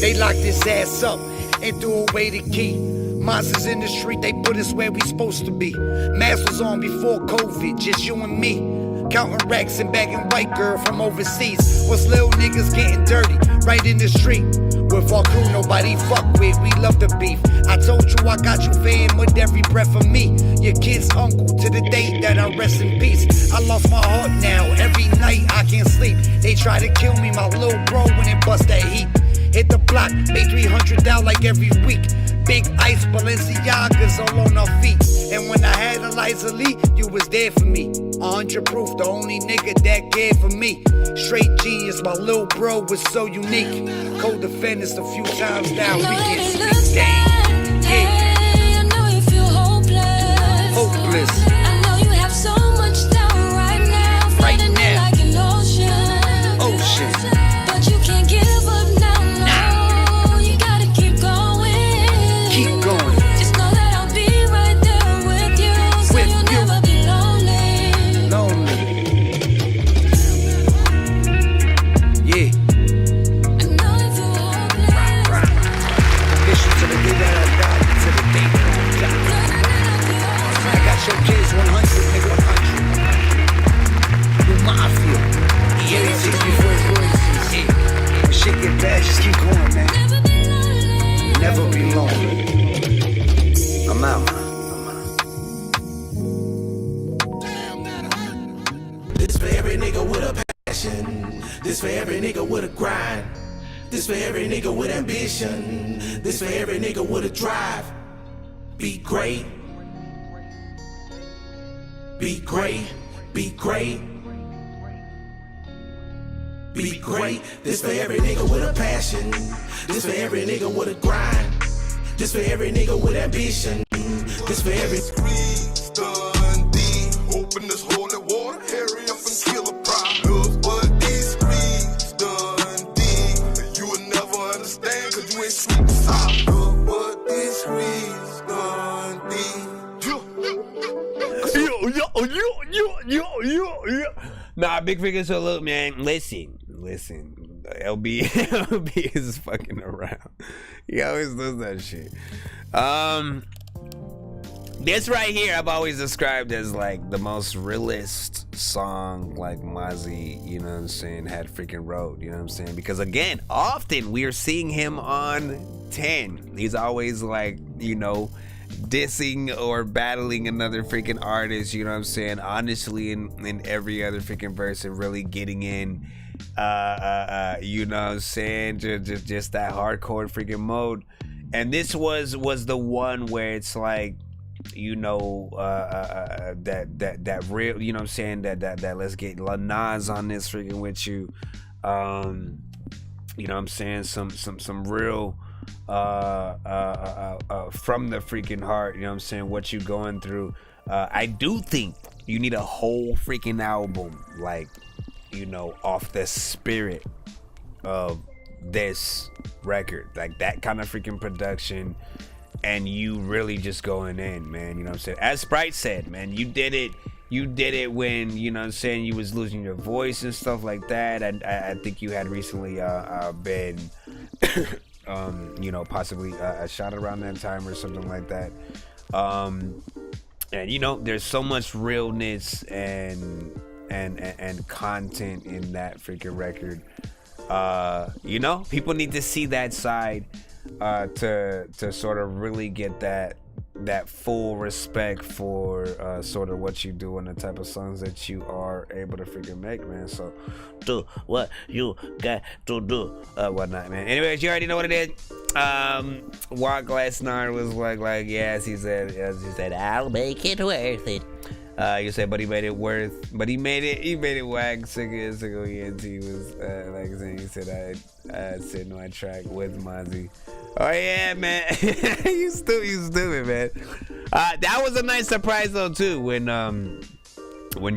They locked his ass up and threw away the key. Monsters in the street, they put us where we supposed to be. Mask was on before COVID, just you and me. Counting racks and bagging white girl from overseas. What's little niggas getting dirty right in the street? With our crew, nobody fuck with, we love the beef. I told you I got you fam with every breath of me. Your kid's uncle to the day that I rest in peace. I lost my heart now, every night I can't sleep. They try to kill me, my little bro, when it bust that heat. Hit the block, make 300 down like every week. Big ice, Balenciagas all on our feet. And when I had Eliza Lee, you was there for me. 100 proof, the only nigga that cared for me. Straight genius, my little bro was so unique. Co-defendants a few times now, we can't speak. Damn. Hey, I know you feel hopeless. I know you have so much doubt right now. Flooding it like an ocean. But you can't give up now, no. You gotta keep going. Keep going. Just know that I'll be right there with you, so you'll never be lonely. Yeah. I know you feel hopeless. Wish you to the day that I died, to the day that I die. I got your kids every nigga with a passion. This for every nigga with a grind. This for every nigga with ambition. This for every nigga with a drive. Be great. Be great. Be great. Be great. This for every nigga with a passion. This for every nigga with a grind. This for every nigga with ambition. This for every. Dundee, open this holy water, hurry up and kill a problem. But these streets Dundee, you will never understand, cause you ain't sweet and sour. But these streets Dundee. Nah, big figure. So look, man, listen. LB is fucking around. He always does that shit. This right here I've always described as like the most realist song like Mozzie, you know what I'm saying, had freaking wrote, you know what I'm saying? Because again, often we are seeing him on 10. He's always like, you know, dissing or battling another freaking artist, you know what I'm saying, honestly in every other freaking verse, and really getting in you know what I'm saying, just that hardcore freaking mode. And this was the one where it's like, you know, that real, you know what I'm saying, that let's get La Nas on this freaking with you, you know what I'm saying, some real from the freaking heart, you know what I'm saying, what you going through. I do think you need a whole freaking album, like, you know, off the spirit of this record, like that kind of freaking production, and you really just going in, man, you know what I'm saying. As Sprite said, man, you did it when, you know what I'm saying, you was losing your voice and stuff like that. I think you had recently been you know, possibly a shot around that time or something like that. And you know, there's so much realness and content in that freaking record. You know, people need to see that side to sort of really get that full respect for sort of what you do and the type of songs that you are able to freaking make, man. So do what you got to do, whatnot, man. Anyways, you already know what it is. Walk last night was like yes, he said I'll make it worth it. You said, but he made it worth, but he made it whack. Sicko ENT was like saying, he said I said no, I track with Mozzie. Oh yeah, man. you stupid, man. That was a nice surprise though too, when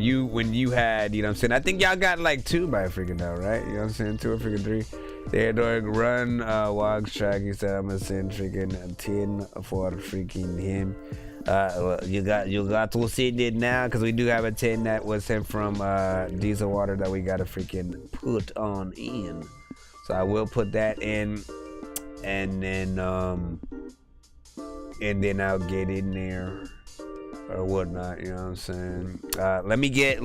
you had, you know what I'm saying, I think y'all got like 2 by freaking now, right? You know what I'm saying, 2 or freaking 3. There, Dork, run Walk's track. He said I'm gonna send freaking 10 for freaking him. You got to send it now, because we do have a 10 that was sent from Diesel Water that we gotta freaking put on in. So I will put that in, and then I'll get in there or whatnot, you know what I'm saying. Let me get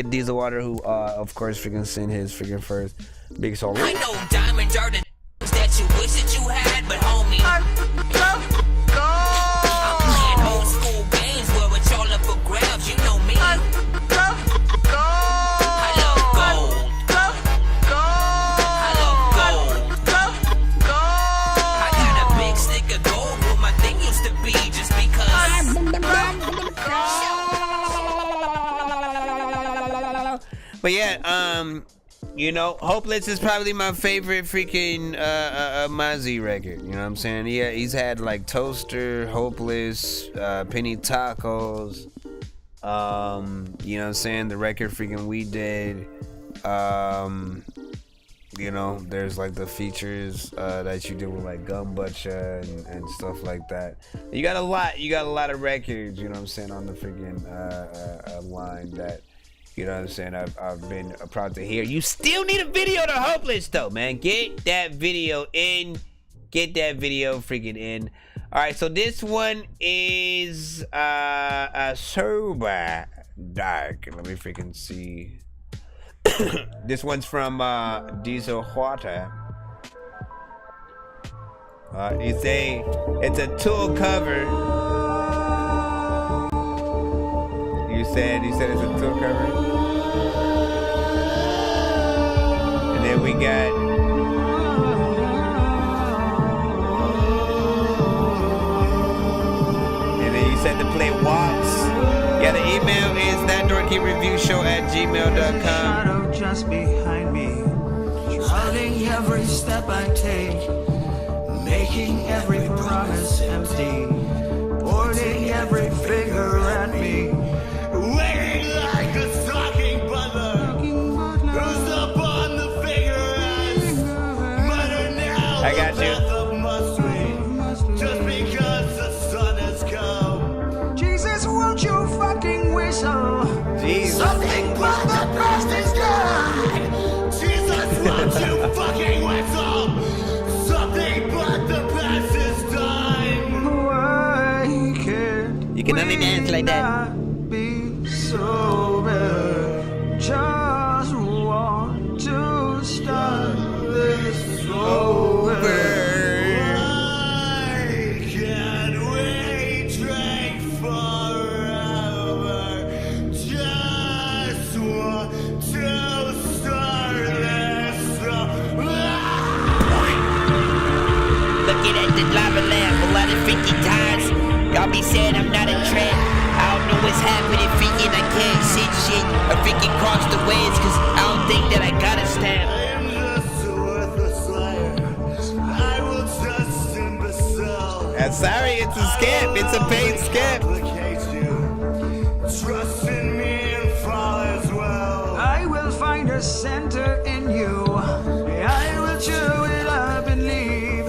Diesel Water, who of course freaking sent his freaking first big song. I know diamonds are the that you wish that you had, but homie, I'm playing old school games where it's all up for grabs, you know me. I love gold. I love gold. I got a big stick of gold where my thing used to be, just because. But yeah, you know, Hopeless is probably my favorite freaking Mozzie record. You know what I'm saying? Yeah, he's had like Toaster, Hopeless, Penny Tacos. You know what I'm saying? The record freaking we did. You know, there's like the features that you did with like Gumbutcha and stuff like that. You got a lot of records, you know what I'm saying, on the freaking line that, you know what I'm saying, I've been proud to hear. You still need a video to Hopeless though, man. Get that video in. Get that video freaking in. Alright, so this one is Sober Dark. Let me freaking see. This one's from Diesel Water. It's a Tool cover. You said it's a Tool cover? we got. And then you said to play WAPs. Yeah, the email is thatdorkyreviewshow@gmail.com. Just behind me, shrouding every step I take, making every promise empty, pointing every finger at me, waiting like a stalking butler who's up on the figureheads. Mutter now, I got you. Just because the sun has come. Jesus, won't you fucking whistle? Jesus. Something but the past is gone. Jesus, won't you fucking whistle? Something but the past is done. Why can't You can only dance like that. be sober? Just want to start this over. Looking at the lava lamp a lot of freaking times. Y'all be saying I'm not a tramp. I don't know what's happening, freaking. I can't sit shit. I freaking cross the ways, cause I don't think that I got a stamp. Sorry, it's a skip. It's a paid skip. Trust in me and fall as well. I will find a center in you. I will chew it up and leave.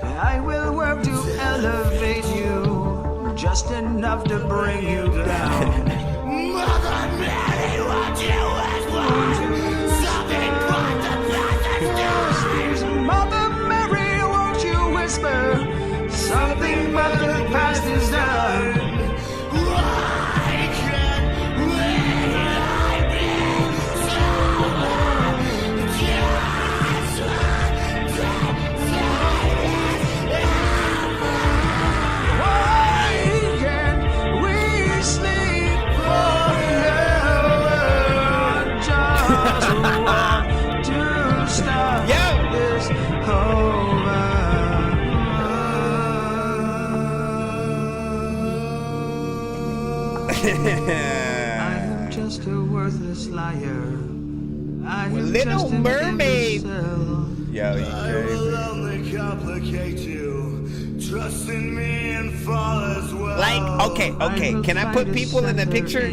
I will work to elevate you, just enough to bring you down. Mother Mary, what you ask for? Something but the past. Mother Mary, won't you whisper? Something but the past is done. Why can't we not be Why can't we sleep forever? Just want to stop this over. I am just a worthless liar. I am Little just an Mermaid. imbecile. Yo, you I will only complicate you. Trust in me and fall as well. Like, okay. Can I put people in the picture?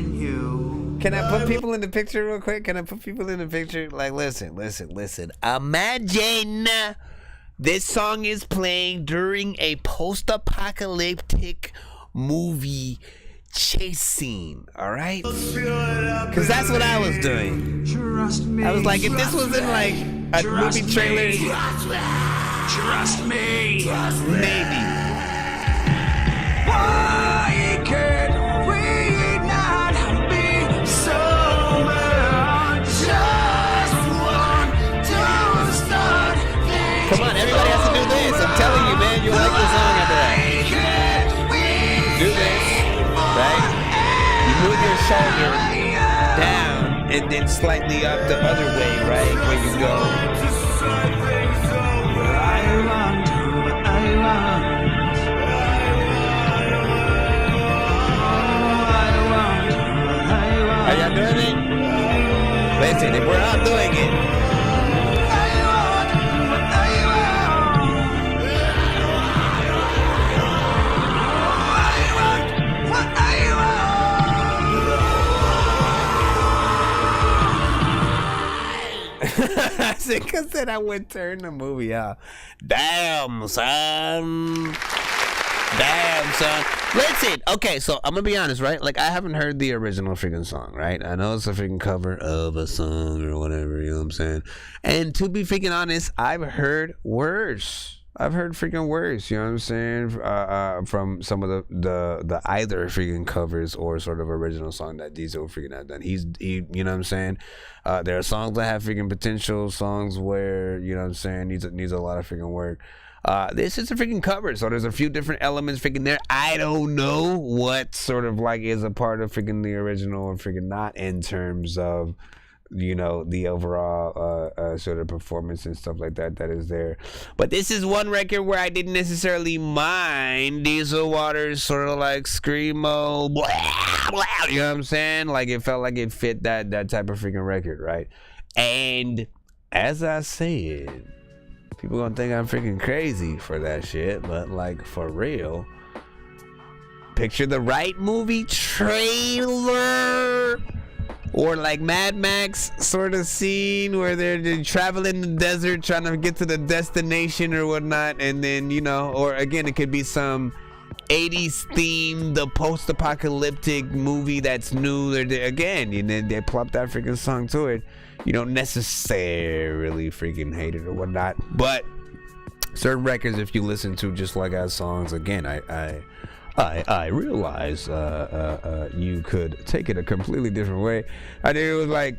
Can I put people in the picture real quick? Can I put people in the picture? Like, listen. Imagine this song is playing during a post-apocalyptic movie chase scene, all right? Because that's what I was doing. I was like, if this was in like a movie trailer, Trust me. maybe. Why can't we not be sober? Just want to start things. Come on, everybody has to do this. I'm telling you, man, you like the song after that. Do this, right? You move your shoulder down and then slightly up the other way, right? Where you go. Are y'all doing it? Listen, if we're all doing it. Because then I would turn the movie off. Damn, son. Listen, okay, so I'm gonna be honest, right? Like, I haven't heard the original freaking song, right? I know it's a freaking cover of a song or whatever, you know what I'm saying? And to be freaking honest, I've heard worse. I've heard freaking worse, you know what I'm saying? From some of the either freaking covers or sort of original song that Diesel freaking have done. He, you know what I'm saying? There are songs that have freaking potential, songs where, you know what I'm saying, needs a lot of freaking work. This is a freaking cover, so there's a few different elements freaking there. I don't know what sort of like is a part of freaking the original or freaking not in terms of the overall sort of performance and stuff like that is there. But this is one record where I didn't necessarily mind Diesel Waters sort of like screamo, blah, blah, you know what I'm saying? Like it felt like it fit that type of freaking record, right? And as I said, people gonna think I'm freaking crazy for that shit, but like for real, picture the right movie trailer or like Mad Max sort of scene where they're traveling the desert trying to get to the destination or whatnot, and then or again it could be some 80s themed post-apocalyptic movie that's new. Again, they plop that freaking song to it. You don't necessarily freaking hate it or whatnot, but certain records, if you listen to just like as songs, again, I realize you could take it a completely different way. I think it was like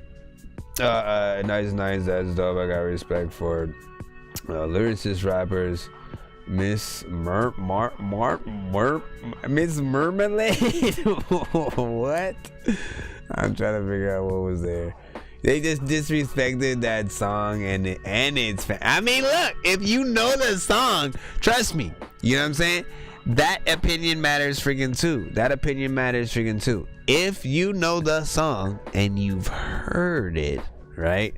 nice, that's dope. I got respect for lyricist rappers. Miss Miss Mermelade. What? I'm trying to figure out what was there. They just disrespected that song and its I mean, look, if you know the song, trust me, you know what I'm saying? That opinion matters freaking too. If you know the song and you've heard it, right?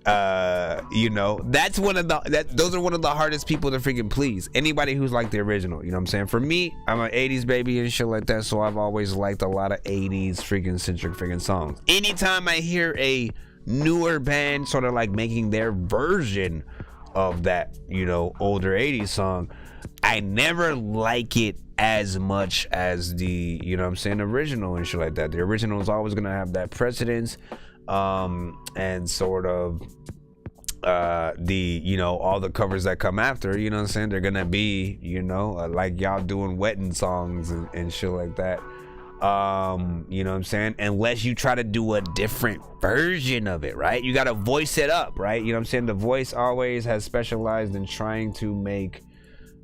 That's those are one of the hardest people to freaking please. Anybody who's like the original, you know what I'm saying? For me, I'm an 80s baby and shit like that, so I've always liked a lot of 80s freaking centric freaking songs. Anytime I hear a newer band sort of like making their version of that, older 80s song, I never like it as much as the, original and shit like that. The original is always gonna have that precedence. And sort of all the covers that come after, you know what I'm saying, they're gonna be like y'all doing wedding songs and shit like that, you know what I'm saying, unless you try to do a different version of it, right? You gotta voice it up, right? You know what I'm saying? The voice always has specialized in trying to make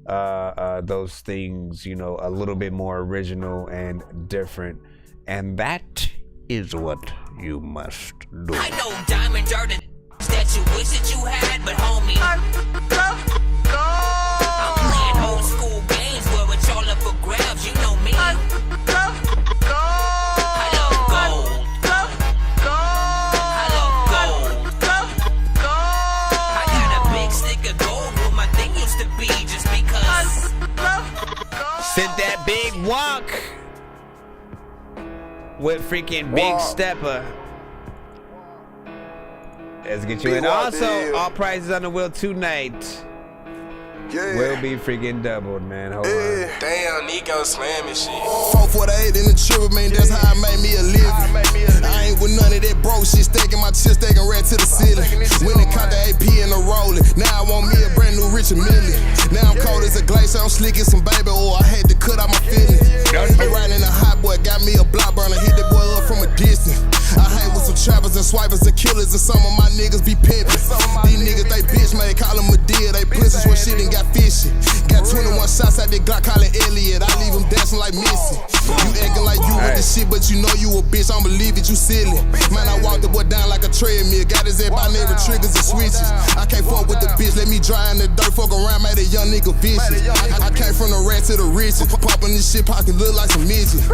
those things a little bit more original and different, and that is what you must do. I know diamonds are the that you wish that you had, but homie, I'm playing old school games where it's all up for grabs. You know me. I love gold. I got a big stick of gold where my thing used to be, just because. Sent that big walk with freaking Big Stepper. Let's get you in. Also, all prices on the wheel tonight will be freaking doubled, man. Hold on. Damn, Nico slamming shit. 448 in the triple, man, that's how I made me a living. I ain't with none of that broke shit, stacking my chips, stacking right to the ceiling. When they caught the AP in the rolling, now I want me a brand new Richard Mille. Now I'm cold as a glacier, I'm slick as some baby oil, I had to cut out my feelings. I'm riding a hot boy, got me a block burner, hit that boy up from a distance. I hang with some trappers and swipers and killers, and some of my niggas be pimping. These niggas, they bitch made, call them a deal, they pussies where shit and got fishy. Got 21 shots out that Glock, calling Elliot, I leave them dancing like Missy. You acting like you with the shit, but you know you a bitch, I don't believe it, you silly. Man, I walked the boy down like a treadmill, got his head by neighbor triggers and switches. I can't fuck with the bitch, let me dry in the dirt, fuck around, made a young nigga vicious. I came from the rat to the riches, popping this shit, pocket look like some midget.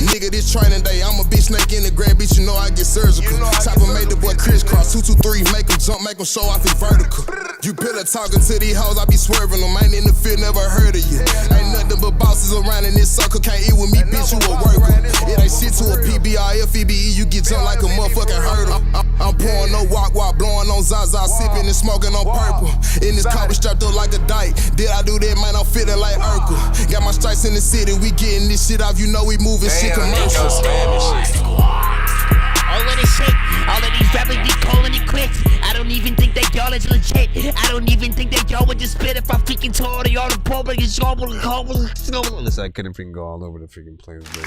Nigga, this training day, I'm a bitch snake in the grab, bitch, you know I get surgical. Chopper made the boy crisscross, 223, make him jump, make him show off his vertical. You pillar talking to these hoes, I be swerving them, ain't in the field, never heard of you. Ain't nothing but bosses around in this circle, can't eat with me, bitch, you a worker. It ain't shit to a PBR, FEBE, you get jumped like a motherfucking hurdle. I'm pouring no walk, blowing on Zaza, sipping and smoking on purple. In this car, we strapped up like a dyke. Did I do that, man, I'm feeling like Urkel. Got my stripes in the city, we getting this shit off, you know we moving shit commercial. All of this shit, all of these rappers be calling it quits. I don't even think that y'all is legit. I don't even think that y'all would just spit if I freaking told y'all the public is all. Listen, I couldn't freaking go all over the freaking place, but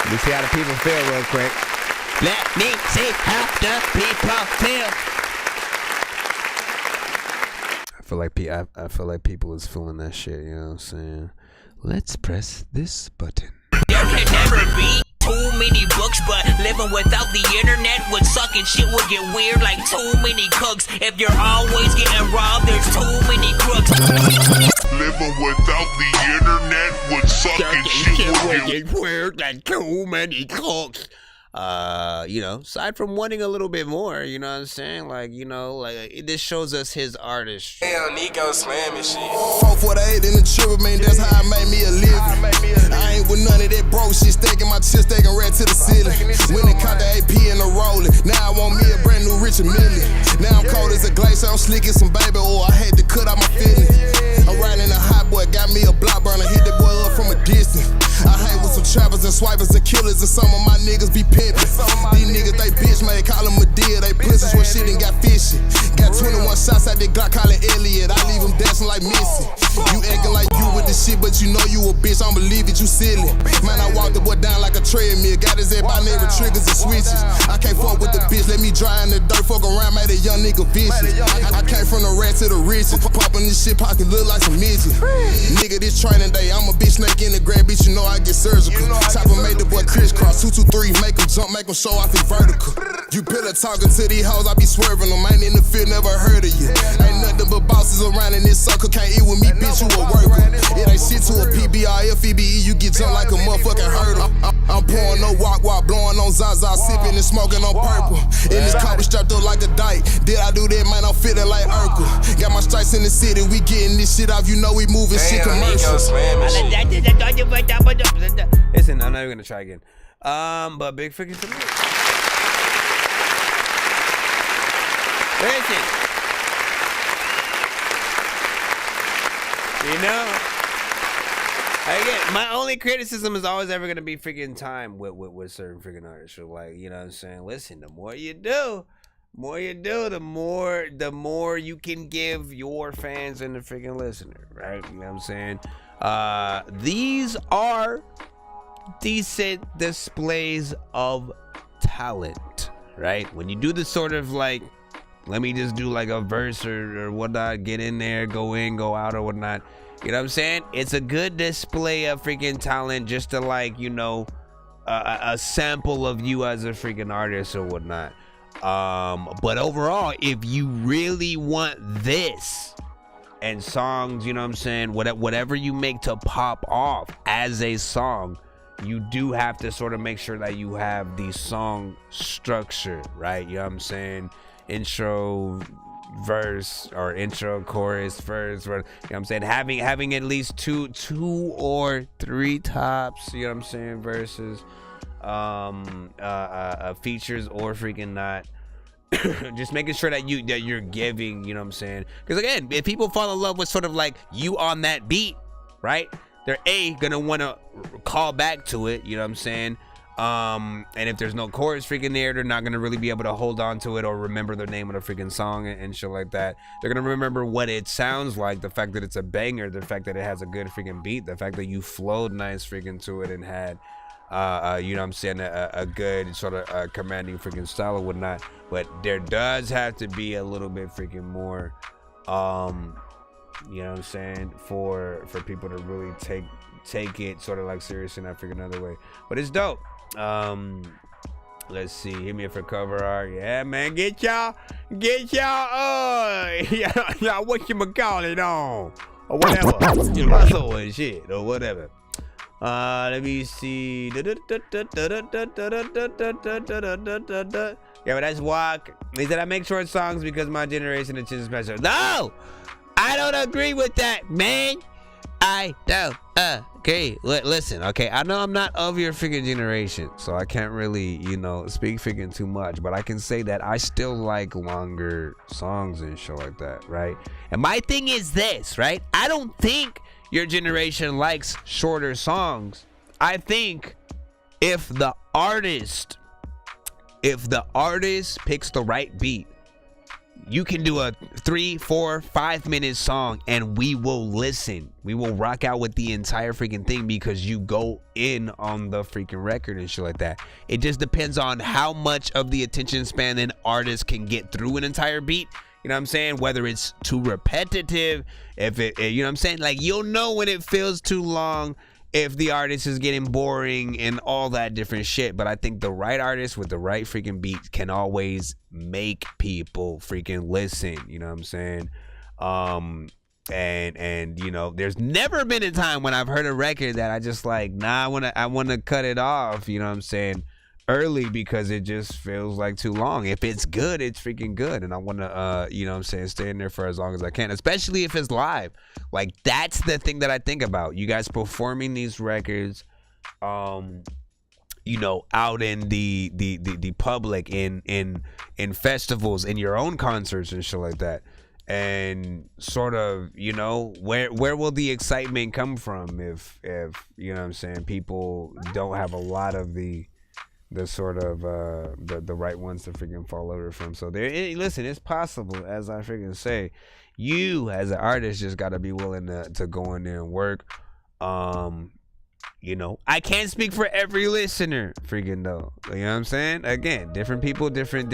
let me see how the people feel real quick. Let me see how the people feel. I feel like people is feeling that shit, you know what I'm saying? let's press this button. There can never be too many books, but living without the internet would suck and shit would get weird like too many cooks. If you're always getting robbed, there's too many crooks. Living without the internet would suck and shit would get weird like too many cooks. Aside from wanting a little bit more, you know what I'm saying? This shows us his artistry. Damn, Nico slamming shit. 448 in the triple, man, that's how I made me a living. I ain't with none of that broke shit, stacking my chips, stacking right to the ceiling. When they caught the AP in the rolling, now I want me a brand new Richard Millie. Now I'm cold as a glacier, I'm slick as some baby oil, I had to cut out my feelings. I'm riding a hot boy, got me a block burner, hit that boy up from a distance. I hang with some trappers and swipers and killers, and some of my niggas be pimping. These niggas, they bitch, man, call them a deal. They pussies where shit and got fishy. Got 21 shots out that Glock, call it Elliot. I leave them dancing like Missy. You acting like you with the shit, but you know you a bitch. I don't believe it, you silly. Man, I walked the boy down like a treadmill. Got his head by neighbor triggers and switches. I can't fuck with the bitch, let me dry in the dirt. Fuck around, made a young nigga vicious. I came from the rat to the riches. Popping this shit, pocket look like some midget. Nigga, this training day, I'm a bitch snake in the grab, bitch, you know I get surgical. Chopper made the boy crisscross, 223, make him jump, make him show off his vertical. You pillar talking to these hoes, I be swerving them. Ain't in the field, never heard of you. Ain't nothing but bosses around in this circle. Can't eat with me, bitch, you a worker. It ain't shit to a PBR, FEBE, you get jumped like a motherfucking hurdle. I'm pouring no walk while blowing on Zaza, sipping and smoking on purple. In this car, we strapped up like a dyke. Did I do that, man? I'm feeling like Urkel. Got my stripes in the city, we getting this shit off. You know we moving shit commercial. Listen, I'm not even gonna try again. But big freaking for me. Listen. Again, my only criticism is always ever gonna be freaking time with certain freaking artists. So you know what I'm saying? Listen, the more you do, the more you can give your fans and the freaking listener, right? You know what I'm saying? These are decent displays of talent, right? When you do the sort of let me just do like a verse or whatnot, get in there, go in, go out or whatnot, you know what I'm saying? It's a good display of freaking talent just to a sample of you as a freaking artist or whatnot. But overall, if you really want this and songs, you know what I'm saying, whatever you make to pop off as a song, you do have to sort of make sure that you have the song structure, right? You know what I'm saying? Intro, verse, or intro, chorus, verse, you know what I'm saying? Having at least two or three tops, you know what I'm saying, verses, features or freaking not. Just making sure that you're giving, you know what I'm saying? Because again, if people fall in love with sort of you on that beat, right? They're gonna want to call back to it, you know what I'm saying? And if there's no chorus freaking there, they're not gonna really be able to hold on to it or remember the name of the freaking song and shit like that. They're gonna remember what it sounds like, the fact that it's a banger, the fact that it has a good freaking beat, the fact that you flowed nice freaking to it and had you know what I'm saying, a good sort of commanding freaking style or whatnot. But there does have to be a little bit freaking more you know what I'm saying, for people to really take it sort of serious and not freaking another way. But it's dope. Let's see, hit me for cover art. Yeah, man, get y'all y'all what you call it on or whatever, muscle and shit or whatever. Let me see. Yeah, but that's Walk. He said I make short songs because my generation is special. No, I don't agree with that, man. I don't agree. Listen, okay, I know I'm not of your freaking generation, so I can't really, speak freaking too much, but I can say that I still like longer songs and shit like that, right? And my thing is this, right? I don't think your generation likes shorter songs. I think if the artist picks the right beat, you can do a 3, 4, 5 minute song and we will listen. We will rock out with the entire freaking thing because you go in on the freaking record and shit like that. It just depends on how much of the attention span an artist can get through an entire beat. You know what I'm saying? Whether it's too repetitive, if it, you know what I'm saying? Like, you'll know when it feels too long, if the artist is getting boring and all that different shit. But I think the right artist with the right freaking beat can always make people freaking listen. You know what I'm saying? And you know, there's never been a time when I've heard a record that I just like, nah, I wanna cut it off, you know what I'm saying, early, because it just feels like too long. If it's good, it's freaking good, and I wanna you know what I'm saying, stay in there for as long as I can, especially if it's live. Like, that's the thing that I think about. You guys performing these records, you know, out in the public, in festivals, in your own concerts and shit like that. And sort of, you know, where will the excitement come from if you know what I'm saying, people don't have a lot of the sort of the right ones to freaking fall over from. So there, listen, it's possible, as I freaking say. You as an artist just gotta be willing to go in there and work. You know, I can't speak for every listener, freaking though. You know what I'm saying? Again, different people, different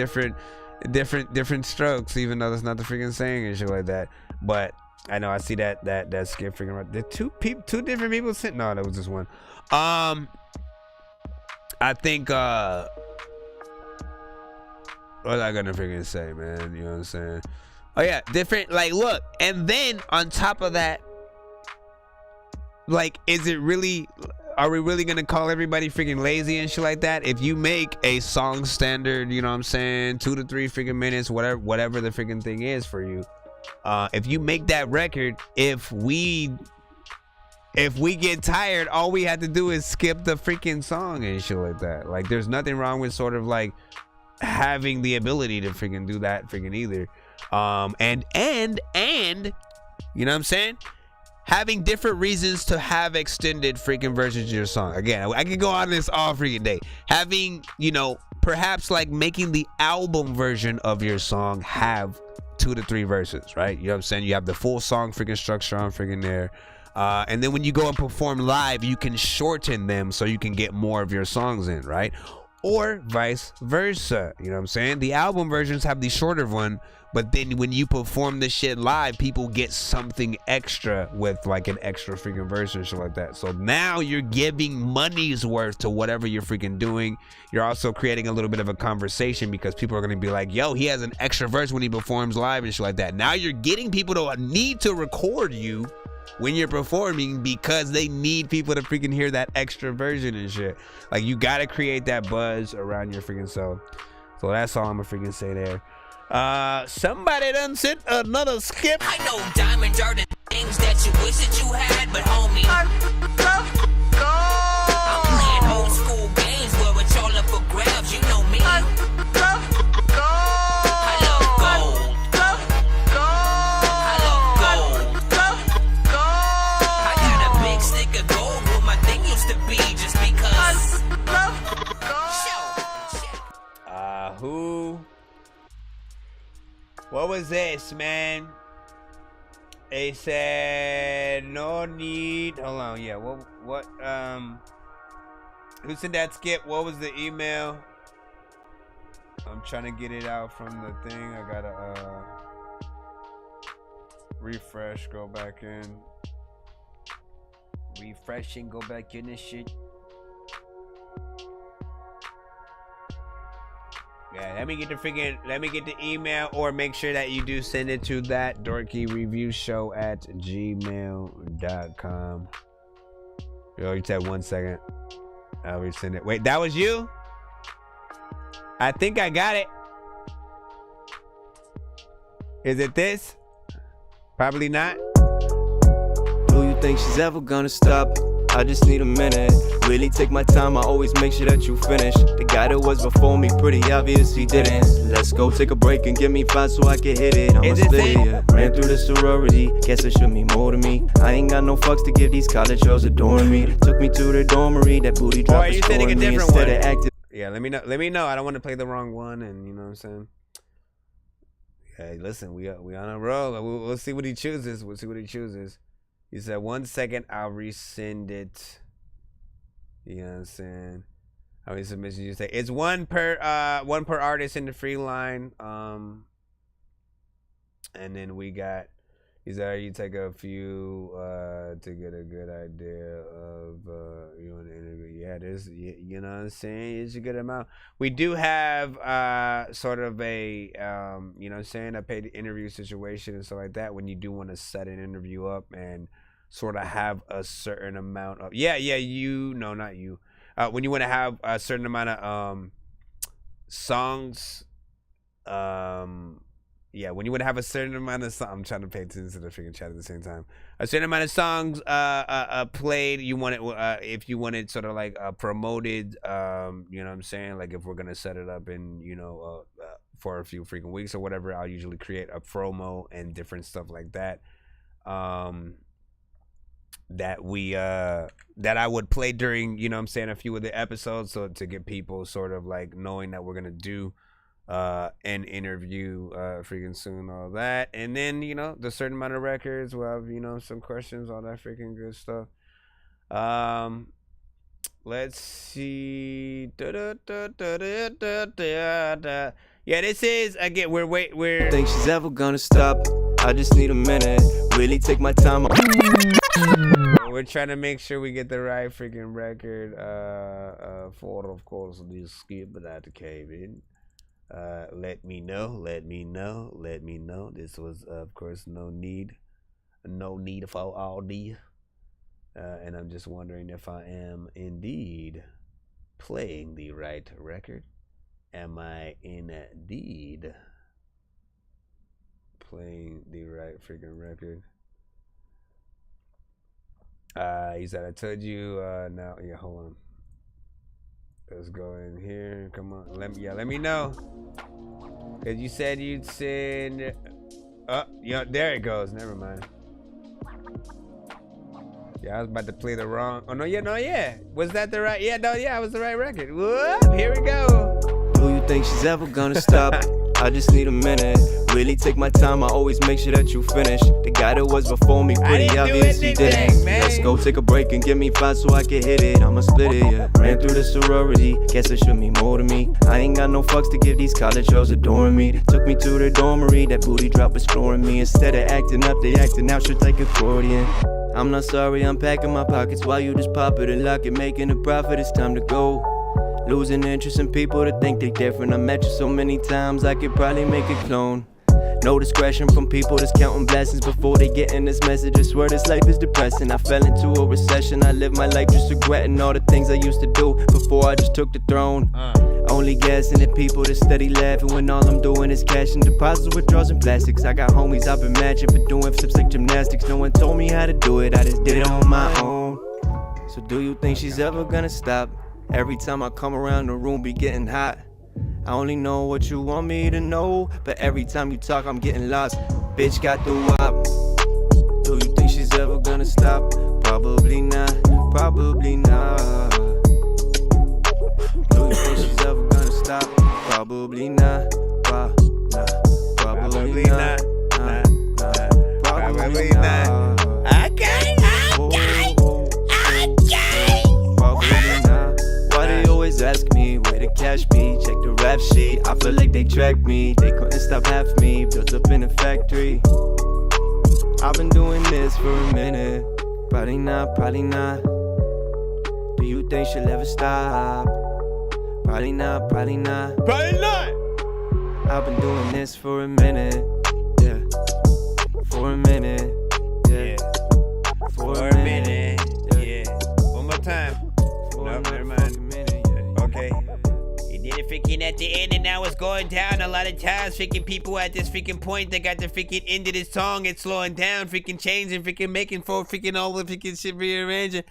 strokes, even though that's not the freaking saying and shit like that. But I know I see that skip freaking right. The two different people sitting. No, that was just one. I think what was I gonna freaking say, man? You know what I'm saying? Oh yeah, different. Like, look, and then on top of that, like, are we really gonna call everybody freaking lazy and shit like that? If you make a song standard, you know what I'm saying, 2 to 3 freaking minutes, whatever the freaking thing is for you, if you make that record, if we get tired, all we have to do is skip the freaking song and shit like that. Like, there's nothing wrong with sort of like having the ability to freaking do that freaking either. And you know what I'm saying, having different reasons to have extended freaking versions of your song. Again, I could go on this all freaking day. Having, you know, perhaps like making the album version of your song have 2 to 3 verses, right? You know what I'm saying? You have the full song freaking structure on freaking there. And then when you go and perform live, you can shorten them so you can get more of your songs in, right? Or vice versa. You know what I'm saying? The album versions have the shorter one, but then when you perform this shit live, people get something extra with like an extra freaking verse and shit like that. So now you're giving money's worth to whatever you're freaking doing. You're also creating a little bit of a conversation, because people are going to be like, yo, he has an extra verse when he performs live and shit like that. Now you're getting people to need to record you when you're performing, because they need people to freaking hear that extra version and shit. Like, you got to create that buzz around your freaking self. So that's all I'm gonna freaking say there. Somebody done sent another skip. I know diamonds are the things that you wish that you had, but homie, I'm playing old school games where it's all up for grabs. You know me. I love gold. I love gold. I got a big stick of gold where my thing used to be, just because. Who? What was this, man? They said no need. Hold on, yeah. What? Who sent that skip? What was the email? I'm trying to get it out from the thing. I gotta refresh. Go back in. Refresh and go back in and shit. Yeah, let me get the email, or make sure that you do send it to that Dorky Review Show at gmail.com. Yo, you said 1 second. I'll resend it. Wait, that was you? I think I got it. Is it this? Probably not. Do you think she's ever gonna stop? I just need a minute. Really take my time, I always make sure that you finish. The guy that was before me, pretty obvious he didn't. Let's go take a break and give me 5 so I can hit it. I'ma split it, yeah. Ran through the sorority, guess it should mean more to me. I ain't got no fucks to give these college girls adoring me. Took me to the dormery, that booty drop is scoring me instead of acting. Yeah, let me know. I don't want to play the wrong one, and you know what I'm saying? Hey, listen, we on a roll. We'll see what he chooses. He said 1 second, I'll resend it. You know what I'm saying? How many submissions you say? It's one per artist in the free line. And then we got, is that you take a few to get a good idea of you want to interview? Yeah, there's, you know what I'm saying? It's a good amount. We do have sort of a you know what I'm saying, a paid interview situation and stuff like that when you do want to set an interview up and sort of have a certain amount of not you. When you want to have a certain amount of songs, when you want to have a certain amount of songs, I'm trying to pay attention to the freaking chat at the same time. A certain amount of songs played. You want it if you want it sort of like promoted. You know what I'm saying? Like if we're gonna set it up in for a few freaking weeks or whatever, I'll usually create a promo and different stuff like that. That I would play during, you know what I'm saying, a few of the episodes, so to get people sort of like knowing that we're gonna do an interview freaking soon, all that. And then, you know, the certain amount of records, we'll have, you know, some questions, all that freaking good stuff. Let's see. Yeah, this is again, we're think she's ever gonna stop. I just need a minute, really take my time. We're trying to make sure we get the right freaking record for, of course, this skip that the Kevin. Let me know. This was, of course, no need for all the. And I'm just wondering if I am indeed playing the right record. Am I indeed playing the right freaking record? He said, I told you, now, yeah, hold on. Let's go in here. Come on. Let me know. Cause you said you'd send. Oh, yeah, there it goes. Never mind. Yeah, I was about to play the wrong. Oh no, yeah. Was that the right? Yeah, no, yeah, it was the right record. Whoop, here we go. Do you think she's ever gonna stop? I just need a minute. Really take my time. I always make sure that you finish. The guy that was before me, pretty obvious he didn't. Let's go take a break and give me 5 so I can hit it. I'ma split it, yeah. Ran through the sorority. Guess it should mean more to me. I ain't got no fucks to give these college girls adoring me. They took me to the dormery. That booty drop was flooring me. Instead of acting up, they acting out shit like accordion. I'm not sorry, I'm packing my pockets while you just pop it and lock it, making a profit. It's time to go. Losing interest in people that think they different. I met you so many times, I could probably make a clone. No discretion from people that's counting blessings before they get in this message. I swear this life is depressing. I fell into a recession. I live my life just regretting all the things I used to do before I just took the throne. Only guessing at people that steady laughing when all I'm doing is cashing deposits, withdrawals, and plastics. I got homies I've been matching for doing flips like gymnastics. No one told me how to do it, I just did it on my own. So do you think she's ever gonna stop? Every time I come around the room be getting hot. I only know what you want me to know, but every time you talk I'm getting lost. Bitch got the wop. Do you think she's ever gonna stop? Probably not, probably not. Do you think she's ever gonna stop? Probably not, probably not, probably not. Okay. Probably not. Why they always ask me where to catch me? Check the rap sheet, I feel like they tracked me. They couldn't stop half me, built up in a factory. I've been doing this for a minute. Probably not, probably not. Do you think she'll ever stop? Probably not, probably not. Probably not. I've been doing this for a minute. Yeah. For a minute. Yeah. For a minute. Yeah. One more time. No, never mind. Okay. You did it freaking at the end and now it's going down. A lot of times freaking people at this freaking point, they got the freaking end of this song. It's slowing down, freaking changing, freaking making for freaking all the freaking shit rearranging.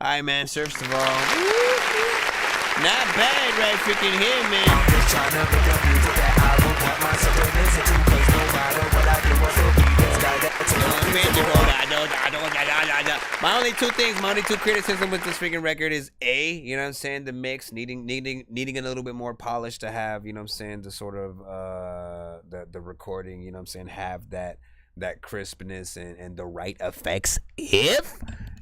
Alright, man, first of all, not bad right freaking here, man. Just trying to pick up music that I would want myself to listen to, cause no matter what I do, I still be this guy that My only two criticism with this freaking record is you know what I'm saying, the mix needing a little bit more polish to have, you know what I'm saying, the sort of the recording, you know what I'm saying, have that crispness and the right effects. If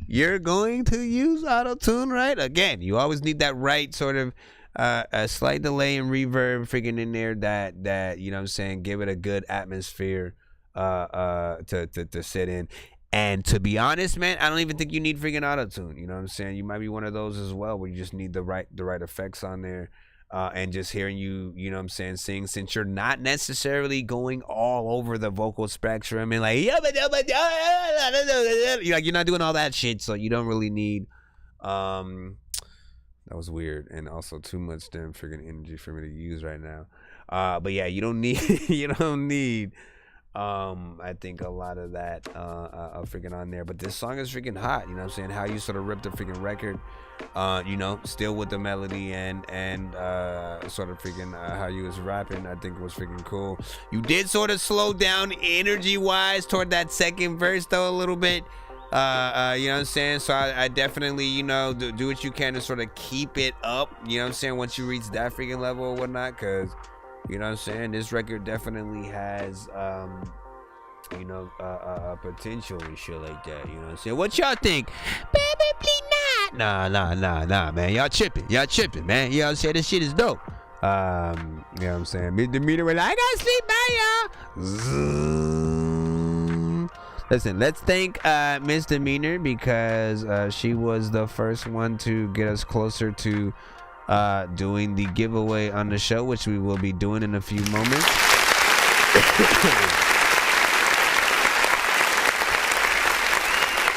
you're going to use auto-tune, right? Again, you always need that right sort of a slight delay and reverb freaking in there that you know what I'm saying, give it a good atmosphere to sit in. And to be honest, man, I don't even think you need freaking auto-tune. You know what I'm saying? You might be one of those as well where you just need the right effects on there. And just hearing you know what I'm saying, sing, since you're not necessarily going all over the vocal spectrum and like, you're not doing all that shit, so you don't really need, that was weird, and also too much damn freaking energy for me to use right now. But yeah, you don't need, I think a lot of that freaking on there. But this song is freaking hot, you know what I'm saying? How you sort of ripped the freaking record, you know, still with the melody and sort of freaking how you was rapping, I think was freaking cool. You did sort of slow down energy wise toward that second verse though a little bit. You know what I'm saying? So I definitely, you know, do what you can to sort of keep it up, you know what I'm saying, once you reach that freaking level or whatnot, because you know what I'm saying, this record definitely has you know, potential and shit like that, you know what I'm saying? What y'all think? Probably not. Nah, man. Y'all tripping, man. You know what I'm saying? This shit is dope. You know what I'm saying? Misdemeanor, I gotta sleep by y'all. Listen, let's thank Misdemeanor because she was the first one to get us closer to doing the giveaway on the show, which we will be doing in a few moments.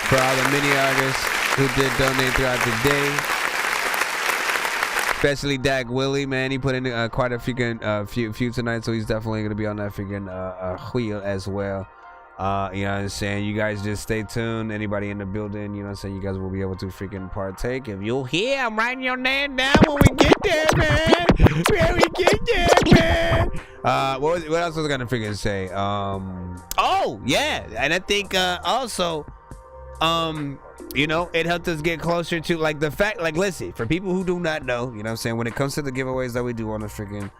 For all the mini artists who did donate throughout the day, especially Dak Willie, man, he put in quite a few tonight, so he's definitely gonna be on that freaking wheel as well. You know what I'm saying? You guys just stay tuned. Anybody in the building, you know what I'm saying? You guys will be able to freaking partake. If you'll hear, I'm writing your name down when we get there, man. What else was I gonna freaking say? Oh, yeah. And I think also, you know, it helped us get closer to, like, the fact, like, listen, for people who do not know, you know what I'm saying, when it comes to the giveaways that we do on the freaking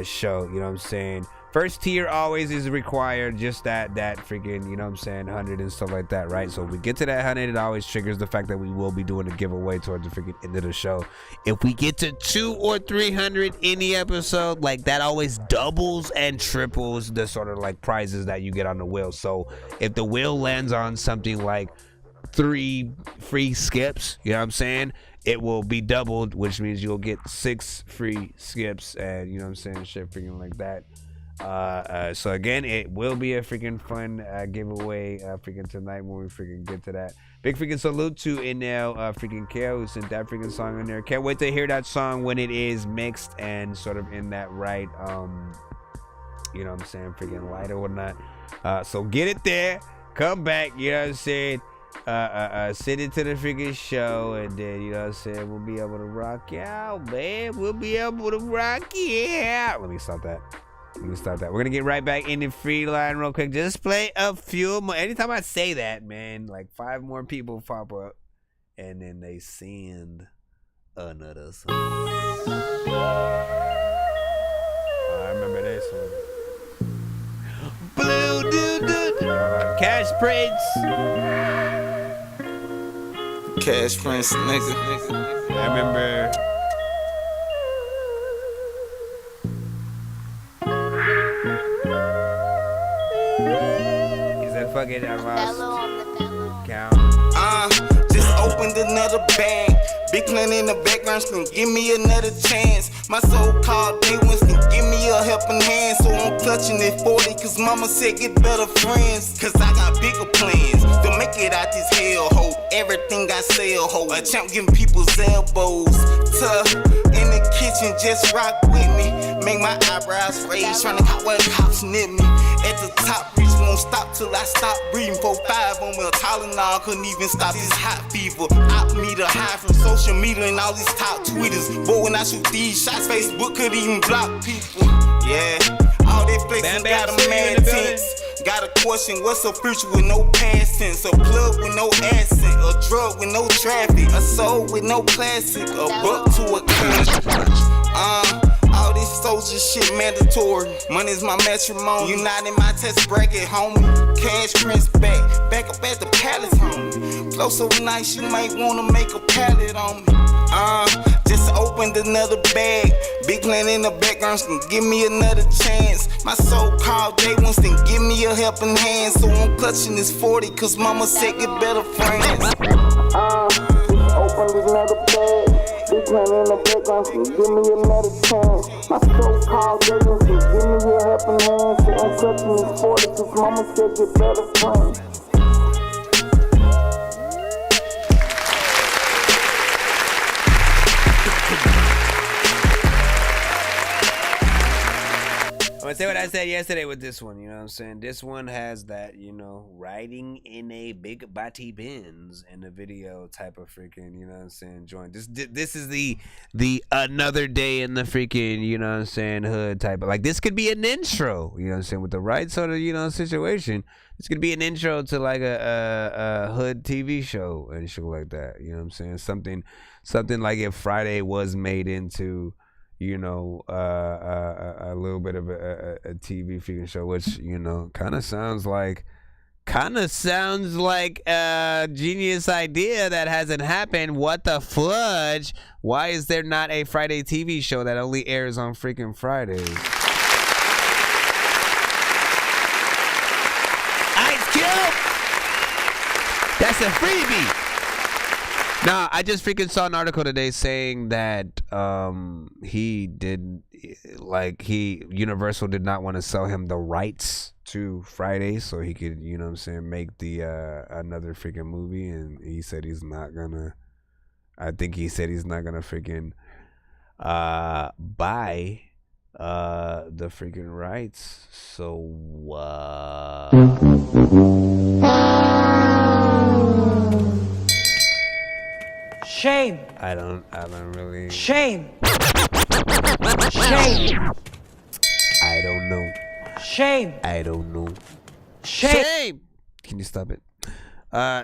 show, you know what I'm saying, first tier always is required, just that freaking, you know what I'm saying, 100 and stuff like that, right? So if we get to that 100, it always triggers the fact that we will be doing a giveaway towards the freaking end of the show. If we get to 200 or 300 in the episode, like, that always doubles and triples the sort of like prizes that you get on the wheel. So if the wheel lands on something like 3 free skips, you know what I'm saying, it will be doubled, which means you'll get 6 free skips, and you know what I'm saying, shit freaking like that. So again, it will be a freaking fun giveaway freaking tonight when we freaking get to that. Big freaking salute to Inel freaking Kale, who sent that freaking song in there. Can't wait to hear that song when it is mixed and sort of in that right you know what I'm saying, freaking light or whatnot. So get it there, come back, you know what I'm saying, send it to the freaking show, and then, you know what I'm saying, we'll be able to rock out, man. We'll be able to rock out. Let me stop that. We're gonna get right back in the free line real quick. Just play a few more. Anytime I say that, man, like 5 more people pop up, and then they send another song. I remember this one. Blue doo. Cash Prince. Cash Prince, nigga. I remember. Is that fucking Ross? Count. Just opened another bag. Big Clan in the background, can give me another chance. My so-called day ones can give me a helping hand. So I'm clutching at 40, cause mama said get better friends. Cause I got bigger plans to make it out this hellhole. Everything I sell, ho. A champ giving people's elbows. Tough in the kitchen, just rock with me. Make my eyebrows raise, trying to cop where the cops near me. At the top, reach won't stop till I stop breathing. 4-5 on me, Tylenol couldn't even stop this hot fever. Op me to hide from social media and all these top tweeters. But when I shoot these shots, Facebook couldn't even block people. Yeah, all that flexing got them mad tense. Got a question, what's a future with no past tense? A plug with no accent, a drug with no traffic, a soul with no classic, a buck to a country. All this soldier shit mandatory. Money's my matrimony. You not in my test bracket, homie. Cash Prince back up at the palace, homie. Flow so nice, you might wanna make a palette on me. Just opened another bag. Big plan in the background, can give me another chance. My so-called day ones can give me a helping hand. So I'm clutching this 40, cause mama said get better friends. Opened another bag. Big plan in the background, can give me another chance. My so-called day ones can give me a helping hand. So I'm clutching this 40, cause mama said get better friends. I'm gonna say what I said yesterday with this one, you know what I'm saying? This one has that, you know, riding in a big body Benz in the video type of freaking, you know what I'm saying, joint. This is the another day in the freaking, you know what I'm saying, hood type of, like, this could be an intro, you know what I'm saying, with the right sort of, you know, situation. This could be an intro to like a hood TV show and shit like that, you know what I'm saying? Something like if Friday was made into, you know, a little bit of a TV freaking show, which, you know, kind of sounds like a genius idea that hasn't happened. What the fudge? Why is there not a Friday TV show that only airs on freaking Fridays? Ice Cube! That's a freebie! Nah, I just freaking saw an article today saying that Universal did not want to sell him the rights to Friday so he could, you know what I'm saying, make the another freaking movie, and he said he's not gonna freaking buy the freaking rights. So Shame. I don't really. Shame. Shame. I don't know. Shame. I don't know. Shame. Can you stop it?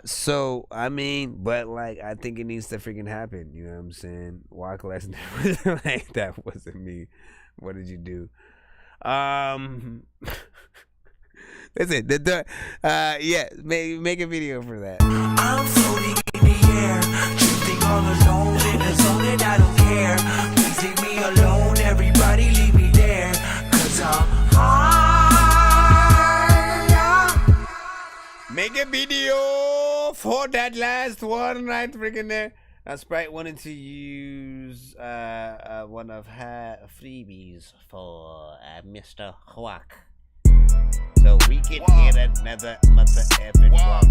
So I mean, but like, I think it needs to freaking happen. You know what I'm saying? Walk Lesnar, like, that wasn't me. What did you do? That's it. Yeah, make a video for that. I'm floating in the air, drifting all alone in the zone, and I don't care. Please leave me alone, everybody leave me there, cause I'm high. Make a video for that last one right freaking there. Now Sprite wanted to use one of her freebies for Mr. Hawk. So we can get another mother effing walk.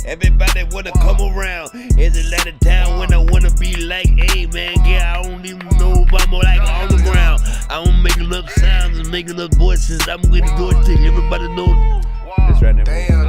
Everybody wanna come around. It's a lot of time when I wanna be like, hey man, yeah, I don't even know if I'm like on the ground. I'm making up sounds and making up voices. I'm gonna do it till everybody knows. This right now. Damn,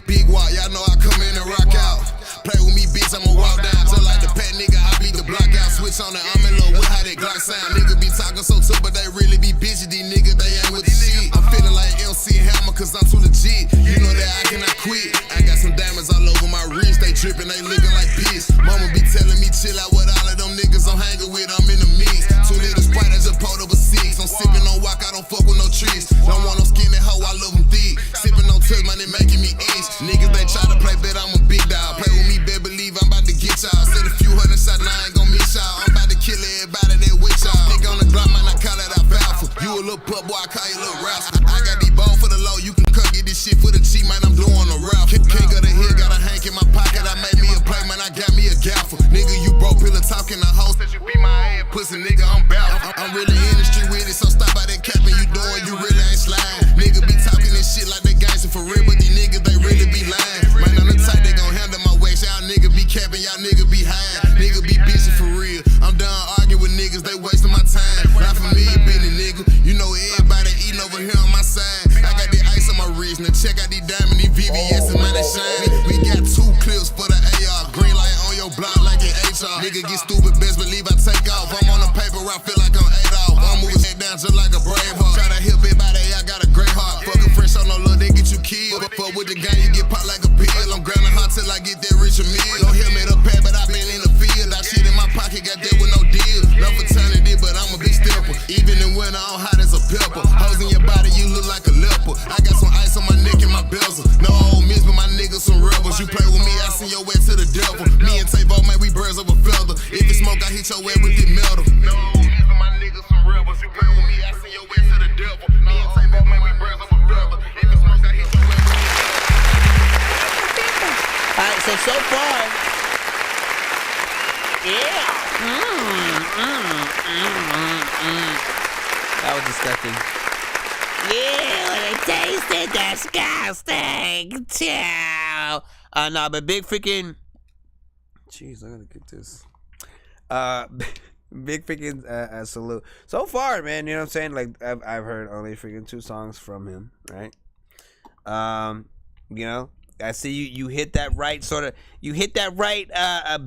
big walk, y'all know I come in and rock out. Play with me, bitch, I'ma walk down. Just like the pet nigga, I beat the block out. Switch on the arm and look with how that Glock sound. Nigga be talking so tough, but they really be bitchy. These niggas, they ain't with the shit. I'm feeling like MC Hammer, cause I'm too legit. You know that I cannot quit. I got some diamonds all over my wrist. They tripping, they looking like piss. Mama be telling me chill out with all of them niggas I'm hanging with. I'm in the mix. 2 little Sprite, I just pulled over 6. I'm sipping on walk, I don't fuck with no tricks. Don't want no skinny hoe, I love them thick. Sipping on touch, man, they making me itch. Niggas, they try to play bet, I'm a big dog. Play with me, better believe I'm about to get y'all. Said a few hundred shots, now I ain't gon' miss y'all. I'm about to kill everybody that with y'all. Nigga on the Glock, man, I call that out powerful. You a little pup, boy, I call you little rascal. I got these balls for the low, you can come get this shit for the cheap, man, I'm doing a rap. King of the hill, got a hank in my pocket, I made me a play, man, I got me a gaffle. Nigga, you broke pillar talking, the hoe said you beat my ass, pussy nigga, I'm baffled. I'm really in the street with it, so stop by that capping you doing, you really ain't slime. Nigga be talking this shit like they gangster for real, but these niggas, they really be lying. Man, on the tight, they gon' handle my waist, y'all nigga be capping, y'all nigga be high. Nigga be bitchin' for real, I'm done arguing with niggas, they wasting my time. Not for me, Benny nigga, you know everybody eating over here on my side. I got the ice on my wrist, now check out these diamonds, these VVS, man, they shine. We got 2 clips for the AR, green light on your block like an HR. Nigga get stupid, best believe I take off. I'm on the paper, I feel like I'm 8 off. I'm moving head down just like a brave heart. Try to hit everybody, I got a great heart. Fuck a friend, so no love, they get you killed. Fuck with the gang, you get popped like a pill. I'm grinding hard till I get that rich a meal. Don't hear me the pad, but I been in the field. I shit in my disgusting. Yeah, it tasted disgusting too. Nah, but big freaking. Jeez, I gotta get this. Big freaking salute. So far, man, you know what I'm saying? Like, I've heard only freaking 2 songs from him, right? You know, I see you hit that right sort of, you hit that right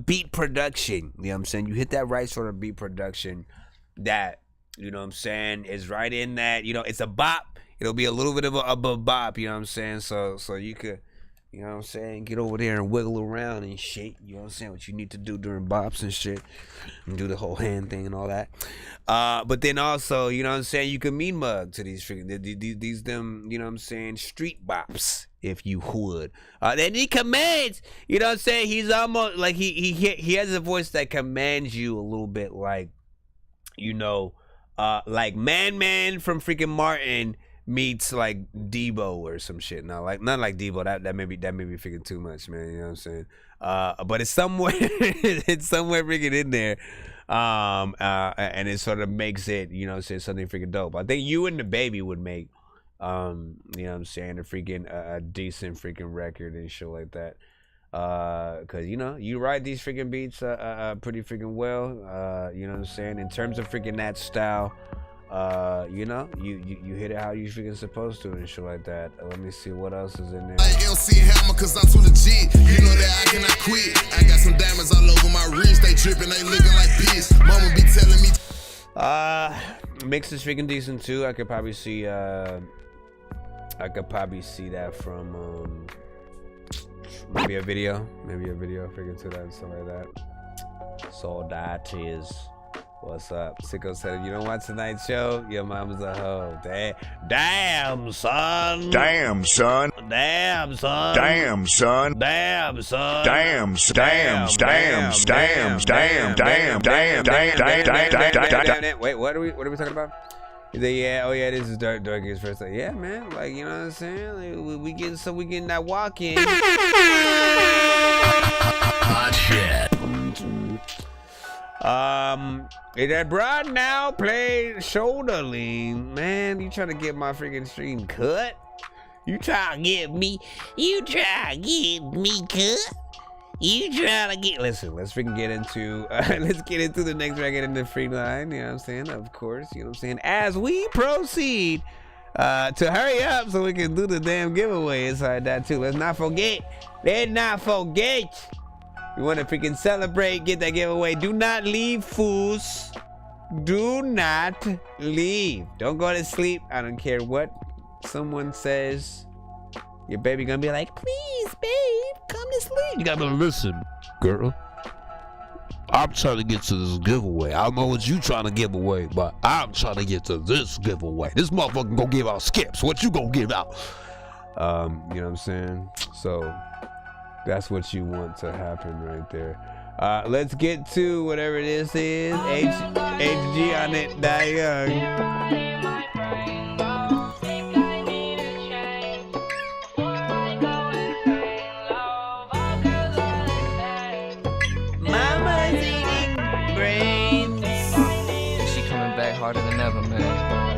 beat production. You know what I'm saying? You hit that right sort of beat production that, you know what I'm saying, is right in that, you know, it's a bop. It'll be a little bit of a bop, you know what I'm saying? So you could, you know what I'm saying, get over there and wiggle around and shit. You know what I'm saying? What you need to do during bops and shit. And do the whole hand thing and all that. But then also, you know what I'm saying, you can mean mug to these freaking, these them, you know what I'm saying, street bops, if you would. Then he commands, you know what I'm saying, he's almost, like, he has a voice that commands you a little bit like, you know, like Man from freaking Martin meets like Debo or some shit. No, like not like Debo. That may be freaking too much, man. You know what I'm saying? But it's somewhere freaking in there. And it sort of makes it, you know what I'm saying, something freaking dope. I think You and the Baby would make you know what I'm saying, a freaking a decent freaking record and shit like that. Cause you know, you write these freaking beats pretty freaking well. You know what I'm saying? In terms of freaking that style. You know, you hit it how you freaking supposed to and shit like that. Let me see what else is in there. LC Hammer, cause I'm too legit. You know that I cannot quit. I got some diamonds all over my wrist. They dripping, they looking like piss. Mama be telling me. Mix is freaking decent too. I could probably see that from maybe a video freaking to that and stuff like that. So that is. What's up? Sicko said, you don't watch tonight's show? Your mama's a hoe. Damn, son. Damn, son. Damn, son. Damn, son. Damn, son. Damn, damn, damn, damn, damn, damn. Wait, what are we talking about? Yeah, oh yeah, this is Dorkiest first time. Yeah, man, like, you know what I'm saying? Like, we getting that walk in. Hot shit. That broad now played shoulder lean. Man, you trying to get my freaking stream cut? You try to get me cut? You try to get... Listen, let's freaking get into let's get into the next record in the free line, you know what I'm saying? Of course, you know what I'm saying? As we proceed to hurry up so we can do the damn giveaway inside that too. Let's not forget. We want to freaking celebrate, get that giveaway. Do not leave, fools. Do not leave. Don't go to sleep. I don't care what someone says. Your baby gonna be like, please, babe, come to sleep. You gotta listen, girl. I'm trying to get to this giveaway. I don't know what you trying to give away, but I'm trying to get to this giveaway. This motherfucker gonna give out skips. What you gonna give out? You know what I'm saying? So that's what you want to happen right there. Let's get to whatever this is. HG on it, Die Young. Mama's eating brains. She coming back harder than ever, man.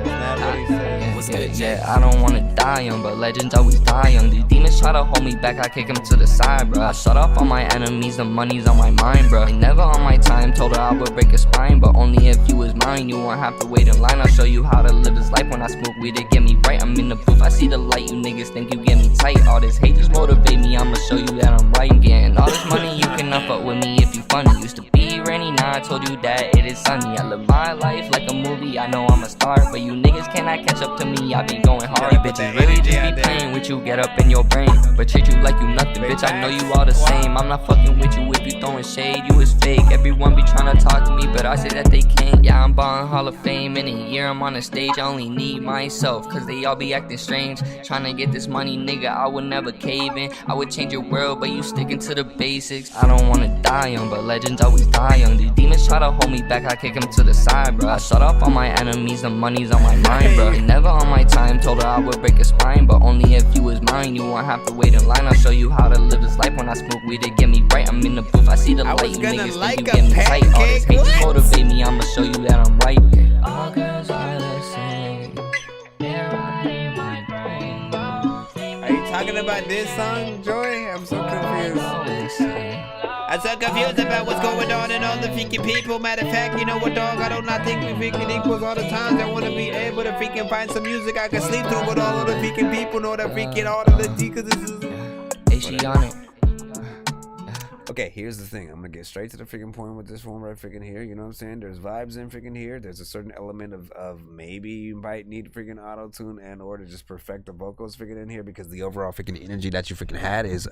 That's not what he said. What's good? Yeah, I don't wanna die young, but legends always die young. These demons try to hold me back, I kick them to the side, bro. I shut off all my enemies, the money's on my mind, bro. Ain't never on my time, told her I would break a spine, but only if you was mine. You won't have to wait in line, I'll show you how to live this life. When I smoke weed, it get me right. I'm in the booth, I see the light, you niggas think you get me tight. All this hate just motivate me, I'ma show you that I'm right. I'm getting all this money, you cannot fuck with me if you funny. Used to be rainy, now I told you that it is sunny. I live my life like a movie, I know I'm a star, but you niggas cannot catch up to me, I be going hard. Bitches really just be playing with you, get up in your brain, but treat you like you nothing, bitch, I know you all the same. I'm not fucking with you if you throwing shade, you is fake. Everyone be trying to talk to me, but I say that they can't. Yeah, I'm ballin' Hall of Fame, in a year I'm on the stage, I only need myself, cause they all be acting strange. Trying to get this money, nigga, I would never cave in. I would change your world, but you sticking to the basics. I don't wanna die young, but legends always die young. These demons try to hold me back, I kick them to the side, bro. I shut off all my enemies, the money's on my mind, bro. Ain't never on my time, told her I would break a spine, but only if you was mine. You won't have to wait in line, I'll show you how to live this life. When I smoke weed, it get me right. I'm in the booth, I see the light, you niggas think you get me tight. All this hate just motivate me, I'ma show you that I'm right. All girls are the same. talking about this song, Joy? I'm so confused. I'm so confused about what's going on and all the freaking people. Matter of fact, you know what, dog? I do not think we freaking equals all the times. I want to be able to freaking find some music I can sleep to with all of the freaking people. Know that freaking all of the D, cause this is. Hey, she on it. Okay, here's the thing. I'm gonna get straight to the freaking point with this one right freaking here. You know what I'm saying? There's vibes in freaking here. There's a certain element of maybe you might need freaking auto tune and or to just perfect the vocals freaking in here, because the overall freaking energy that you freaking had is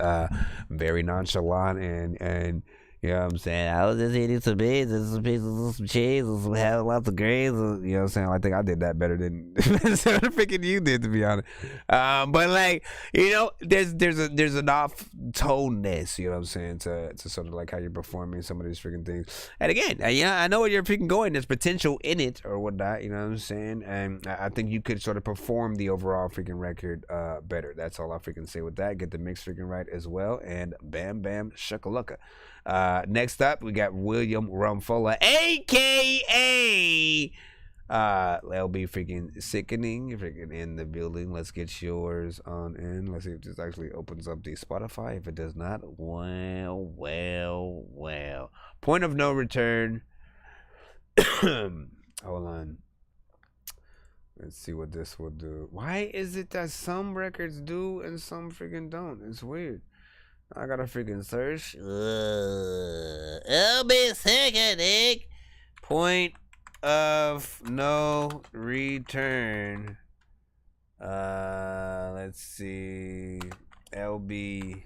very nonchalant and you know what I'm saying? I was just eating some beans and some pieces of some cheese and some having lots of grains. You know what I'm saying? I think I did that better than freaking you did, to be honest. But like, you know, there's an off toneness, you know what I'm saying, to sort of like how you're performing some of these freaking things. And again, yeah, I know where you're freaking going. There's potential in it or whatnot, you know what I'm saying? And I think you could sort of perform the overall freaking record better. That's all I freaking say with that. Get the mix freaking right as well. And bam, bam, shakalaka. Next up, we got William Rumfola, aka LB freaking Sickening, freaking in the building. Let's get yours on in. Let's see if this actually opens up the Spotify. If it does not, well. Point of no return. Hold on. Let's see what this will do. Why is it that some records do and some freaking don't? It's weird. I gotta freaking search. LB Sickening. Point of no return. Let's see. LB.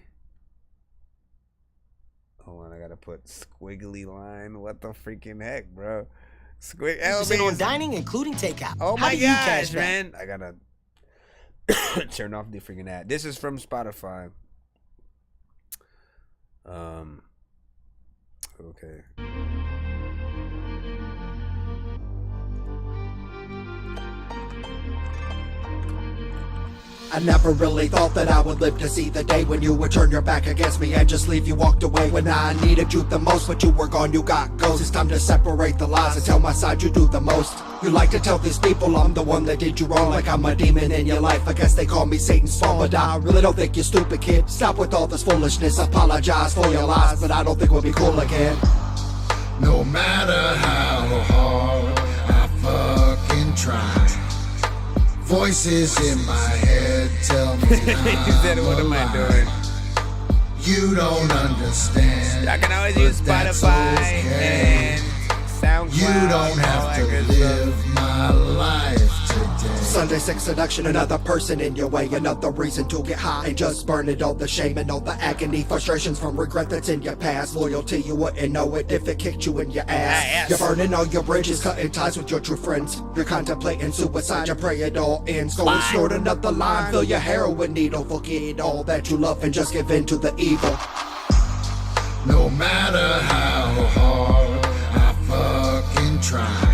Hold on, I gotta put squiggly line. What the freaking heck, bro? LB on dining, including takeout. Oh my gosh, man! I gotta turn off the freaking ad. This is from Spotify. Okay. I never really thought that I would live to see the day when you would turn your back against me and just leave. You walked away when I needed you the most, but you were gone, you got ghosts. It's time to separate the lies and tell my side you do the most. You like to tell these people I'm the one that did you wrong, like I'm a demon in your life. I guess they call me Satan's spawn, but I really don't think you're stupid, kid. Stop with all this foolishness, apologize for your lies, but I don't think we'll be cool again. No matter how hard I fucking try, voices in my head tell me He said, what am I doing? You don't understand. I can always use Spotify and SoundCloud. You don't have to live my life today. Sunday sex seduction, another person in your way, another reason to get high and just burn it. All the shame and all the agony, frustrations from regret that's in your past. Loyalty, you wouldn't know it if it kicked you in your ass. You're burning all your bridges, cutting ties with your true friends. You're contemplating suicide, you pray it all ends. Go and snort another line, fill your heroin needle. Forget all that you love and just give in to the evil. No matter how hard I fucking try,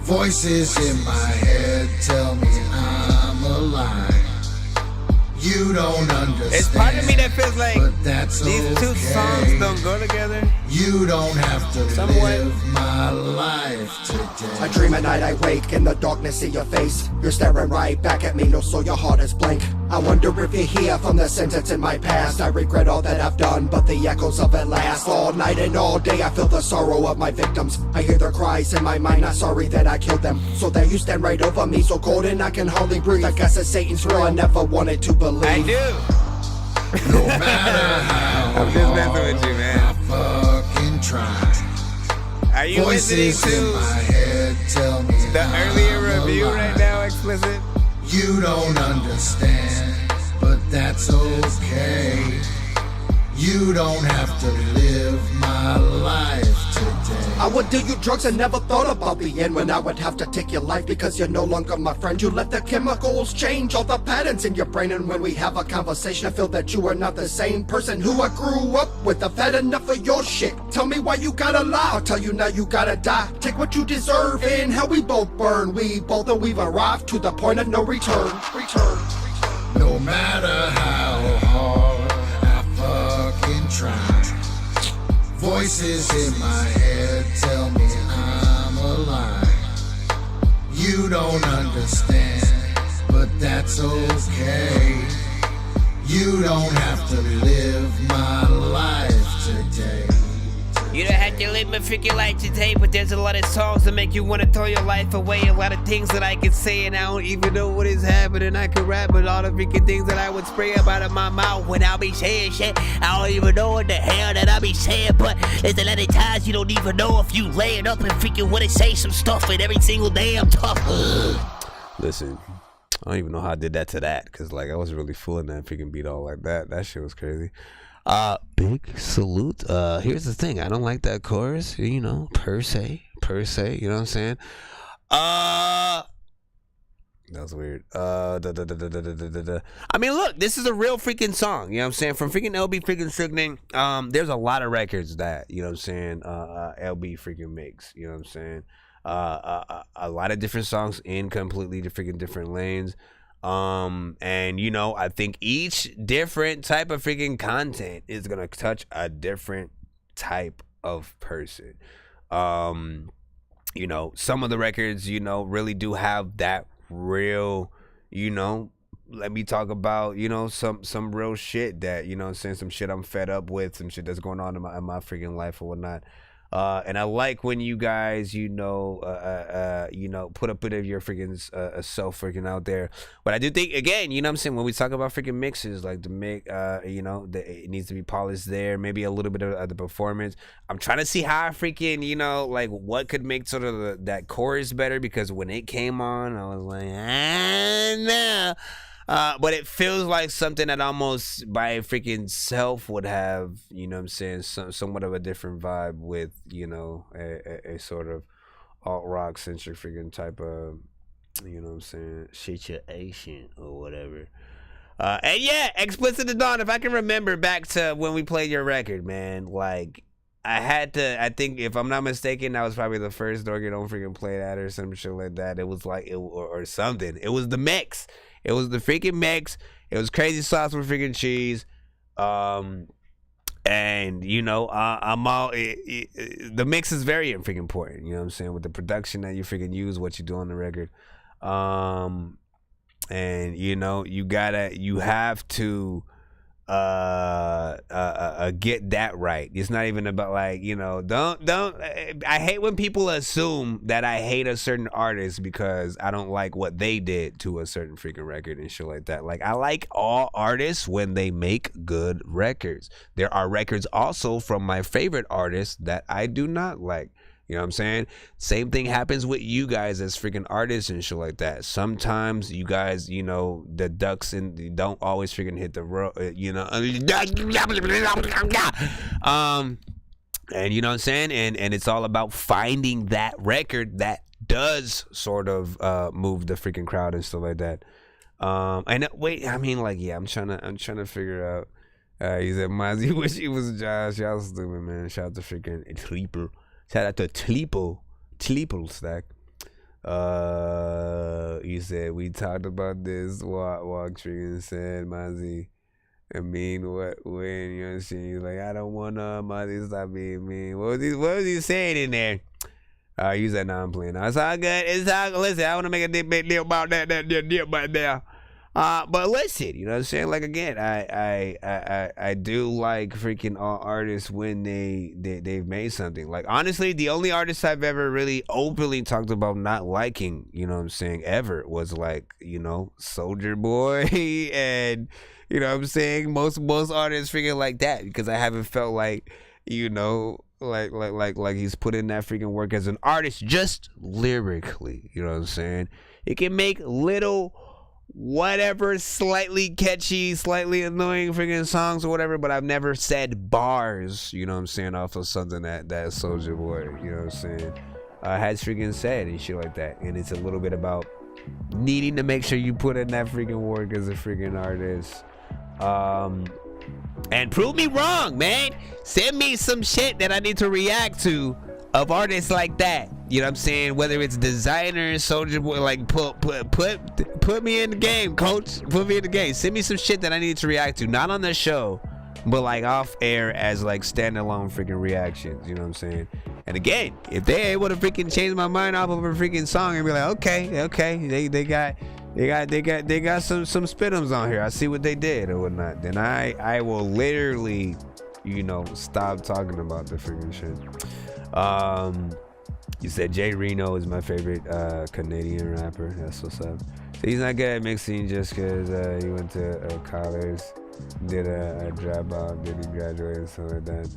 voices in my head tell me I'm a lie. You don't understand. It's part of me that feels like but that's these two songs don't go together. You don't have to live my life today. I dream at night, I wake in the darkness, see your face. You're staring right back at me, no, so your heart is blank. I wonder if you hear from the sentence in my past. I regret all that I've done, but the echoes of it last. All night and all day I feel the sorrow of my victims. I hear their cries in my mind, not sorry that I killed them. So there you stand right over me, so cold and I can hardly breathe. I guess it's Satan's real, I never wanted to believe. I do. No matter how I'm just messing with you, man. I fucking try. Are you listening Voices in to my head tell me the earlier review right now, explicit? You don't understand, but that's okay. You don't have to live my life today. I would do you drugs and never thought about the end, when I would have to take your life because you're no longer my friend. You let the chemicals change all the patterns in your brain, and when we have a conversation I feel that you are not the same person who I grew up with. I've had enough of your shit. Tell me why you gotta lie, I'll tell you now you gotta die. Take what you deserve, in hell we both burn. We both and we've arrived to the point of no return. No matter how hard I fucking try, voices in my head tell me I'm a lie. You don't understand, but that's okay. You don't have to live my life today. You don't have to live my freaking life today, but there's a lot of songs that make you want to throw your life away. A lot of things that I can say, and I don't even know what is happening. I can rap, but all the freaking things that I would spray up out of my mouth when I be saying shit, I don't even know what the hell that I be saying. But there's a lot of times you don't even know if you laying up and freaking want to say some stuff, and every single day I'm tough. Listen, I don't even know how I did that to that, because like I was really fooling that freaking beat all like that. That shit was crazy. Big salute. Here's the thing, I don't like that chorus, you know, per se, you know what I'm saying? That was weird. I mean, look, this is a real freaking song, you know what I'm saying? From freaking LB freaking Sickening, there's a lot of records that, you know what I'm saying, LB freaking makes, you know what I'm saying? A lot of different songs in completely different lanes. And you know, I think each different type of freaking content is gonna touch a different type of person. You know, some of the records, you know, really do have that real, you know, let me talk about, you know, some real shit that, you know what I'm saying, some shit I'm fed up with, some shit that's going on in my freaking life or whatnot. And I like when you guys, you know, put a bit of your freaking self freaking out there. But I do think, again, you know what I'm saying, when we talk about freaking mixes, like the mix, you know, it needs to be polished there. Maybe a little bit of the performance. I'm trying to see how I freaking, you know, like what could make sort of that chorus better, because when it came on, I was like, no. But it feels like something that almost by freaking self would have, you know what I'm saying, somewhat of a different vibe with, you know, a sort of alt-rock centric freaking type of, you know what I'm saying, situation or whatever. And yeah, Explicit to Dawn, if I can remember back to when we played your record, man, like, I think, if I'm not mistaken, that was probably the first Dorky don't freaking play that or some shit like that. It was like, or something. It was the mix. It was the freaking mix. It was Crazy Sauce with freaking cheese. And, you know, I'm all, the mix is very freaking important, you know what I'm saying, with the production that you freaking use, what you do on the record. And, you know, you have to, get that right. It's not even about, like, you know, don't I hate when people assume that I hate a certain artist because I don't like what they did to a certain freaking record and shit like that. Like, I like all artists when they make good records. There are records also from my favorite artists that I do not like. You know what I'm saying? Same thing happens with you guys as freaking artists and shit like that. Sometimes you guys, you know, the ducks and don't always freaking hit the road, you know. And you know what I'm saying? And it's all about finding that record that does sort of move the freaking crowd and stuff like that. And wait, I mean, like, yeah, I'm trying to figure out. He said, Mozzie, wish he was Josh. Y'all stupid, man. Shout out to freaking Triple. Shout out to Triple Stack. He said, we talked about this. Walk Tree and said, Mozzie, I mean, when, you know what I'm saying? He's like, I don't want Mozzie to stop being mean. What was he saying in there? You said, no, I'm playing. It's all good. It's all good. Listen, I want to make a big deal about that deal right there. But listen, you know what I'm saying? Like, again, I do like freaking all artists when they've made something. Like, honestly, the only artist I've ever really openly talked about not liking, you know what I'm saying, ever was, like, you know, Soulja Boy and, you know what I'm saying, most artists freaking like that, because I haven't felt like, you know, like he's put in that freaking work as an artist just lyrically, you know what I'm saying? It can make little whatever slightly catchy, slightly annoying freaking songs or whatever, but I've never said bars, you know what I'm saying, off of something that Soulja Boy, you know what I'm saying, has freaking said and shit like that. And it's a little bit about needing to make sure you put in that freaking work as a freaking artist. And prove me wrong, man. Send me some shit that I need to react to of artists like that. You know what I'm saying? Whether it's designers, Soulja Boy, like put me in the game, coach. Put me in the game. Send me some shit that I need to react to, not on the show, but like off air as like standalone freaking reactions. You know what I'm saying? And again, if they're able to freaking change my mind off of a freaking song and be like, okay, they got They got some spitums on here. I see what they did or whatnot. Then I will literally, stop talking about the freaking shit. You said Jay Reno is my favorite Canadian rapper. That's what's up. So he's not good at mixing just because he went to college, did a dropout, did he graduate and stuff like that.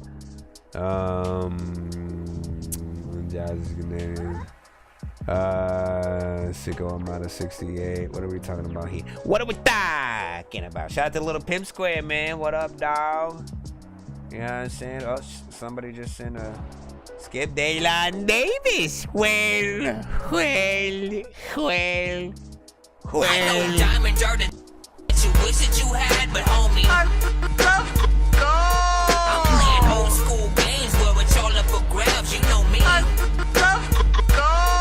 Jazz is Canadian. Sicko, I'm out of 68. What are we talking about here? What are we talking about? Shout out to Little Pimp Square, man. What up, dog? You know what I'm saying? Oh, somebody just sent a Skip Daylon Davis. Well. I know diamonds are the that you wish that you had, but homie, I'm playing old school games where it's all up for grabs. You know me. I love gold.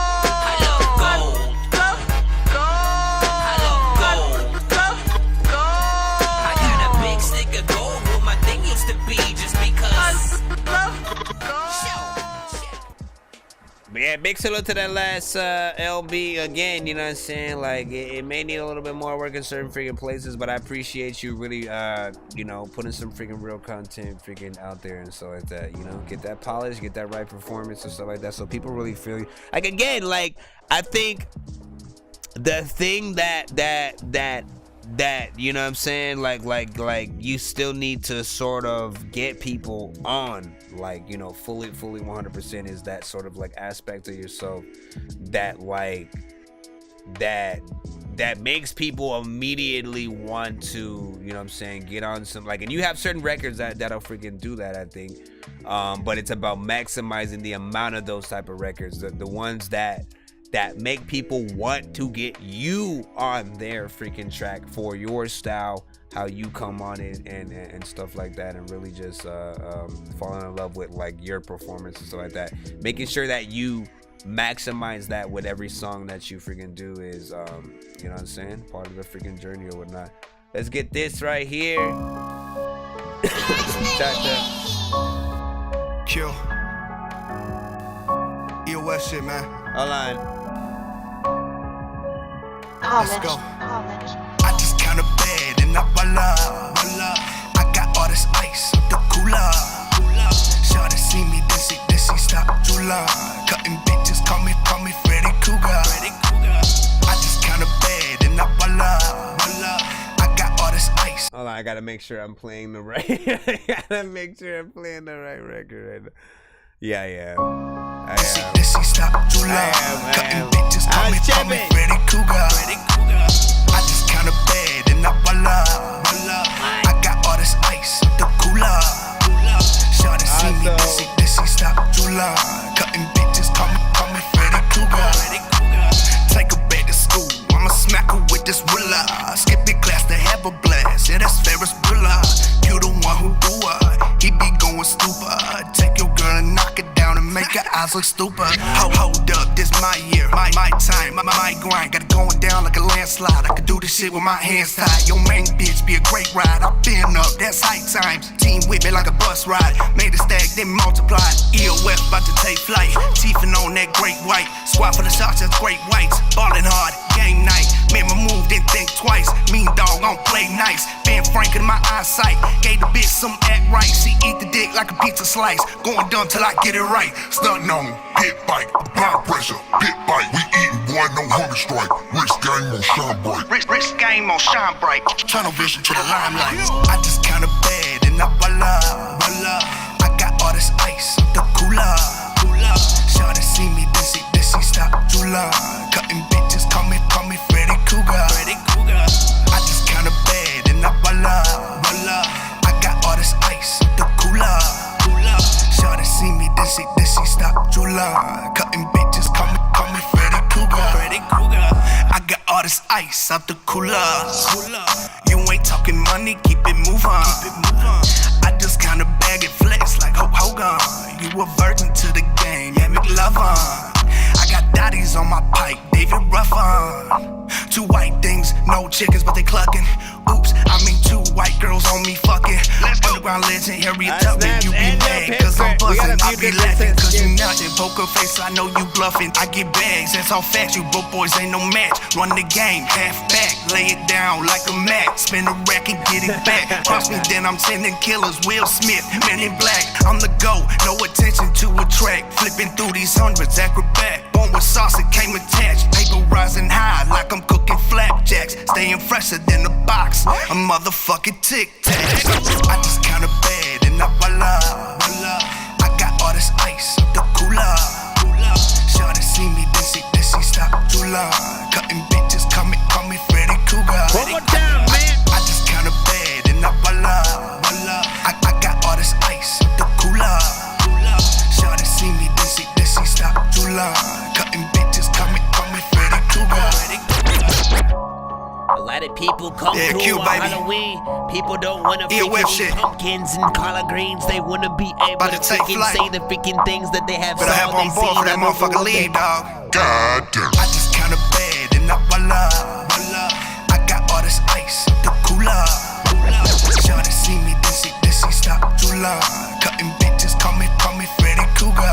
I got a big stick of gold where my thing used to be just because. But yeah, big salute to that last LB again, you know what I'm saying? Like, it may need a little bit more work in certain freaking places, but I appreciate you really, putting some freaking real content freaking out there and stuff like that, Get that polish, get that right performance and stuff like that, so people really feel you. Like, again, like, I think the thing that you know what I'm saying, like you still need to sort of get people on, like, fully 100% is that sort of like aspect of yourself that like that makes people immediately want to, you know what I'm saying, get on some, like, and you have certain records that'll freaking do that, I think, but it's about maximizing the amount of those type of records, the ones that make people want to get you on their freaking track for your style, how you come on it and stuff like that, and really just falling in love with like your performance and stuff like that. Making sure that you maximize that with every song that you freaking do is, you know what I'm saying, part of the freaking journey or whatnot. Let's get this right here. Kill. EOS shit, man. Hold on. Let's go. I just kinda bad and I voila. I got all this ice up the cooler. Shawty see me dizzy, stop July. Cutting bitches, call me Freddy Cougar. I just kinda bad and I voila. I got all this ice. Hold on, I gotta make sure I'm playing the right. Record right now. Yeah. Dizzy, stop July. Cutting bitches, call me Freddy Cougar. I just kinda bad and I voila. I got all this ice up the cooler. Shawty see me dizzy, stop July. Cutting bitches, call me Freddy Cougar. Take her back to school, I'ma smack her with this ruler. Skip the class to have a blast, yeah, that's Ferris Bueller. You the one who do it, he be going stupid. Take your girl and knock it down and make her eyes look stupid. Hold up, this my year, my time, my grind. Got it going down like a landslide. I could do this shit with my hands tied. Your main bitch be a great ride. I been up, that's high times. Team with me like a bus ride. Made a stack, then multiplied. EOF about to take flight. Teething on that great white. Squad for the shots, that's great whites. Ballin' hard, game night. Man, my move, didn't think twice. Mean dog, I don't play nice. Ben Frank in my eyesight. Gave the bitch some act right. She eat the dick like a pizza slice. Going dumb till I get it right. Stuntin' on, hit bite, blood pressure, pit bite. We eatin', boy, no hunger strike. Wrist game on shine bright. Wrist game on shine bright. Tunnel vision to the limelight. I just kinda bad and I voila. I got all this ice up the cooler. Shawty see me dizzy, stop July. Cutting bitches, call me Freddy Cougar. I just kinda bad and I voila. I got all this ice up the cooler. Shawty see me dizzy, stop July. Cutting bitches, call me Freddy Cougar. I got all this ice out the cooler. You ain't talking money, keep it moving. I just kinda bag it flex like Hulk Hogan. You a virgin to the game, yeah, McLovin. I got daddies on my pipe, David Ruffin. Two white things, no chickens, but they clucking. Oops, I mean two white girls on me fucking. Underground underground legend, Harriet Tubman. You be mad, cause I'm buzzing. I be laughing, cause you nothing. Poker face, I know you bluffing. I get bags, that's all facts. You broke boys ain't no match. Run the game, half back, lay it down like a mat. Spin a rack and get it back. Cross me, then I'm sending killers. Will Smith, Men in Black. I'm the GOAT, no attention to attract. Flipping through these hundreds, acrobat. Born with sauce, it came attached. Paper rising high, like I'm cooking flapjacks. Staying fresher than the box. A motherfucking tic-tac. I just kinda bad and I voila. I got all this ice up the cooler. Shawty see me, then she stop too long. Cutting bitches, call me Freddy Cougar. One more time, man. I just kinda bad and I voila. I got all this ice up the cooler. Shawty see me, then she stop too long. Cutting bitches, call me Freddy Cougar. A lot of people come Yeah, through cute, on baby. Halloween. People don't wanna Yeah, whip freaking shit. eat pumpkins and collard greens. They wanna be able About to to take freaking flight. say the freaking things that they have Better have saw, on they board seen, for that and the motherfucker food lead, they- dog. God damn. I just kinda bad and I voila. I got all this ice up the cooler. Shawty see me, then she stop too long. Cutting bitches, call me Freddy Cougar. I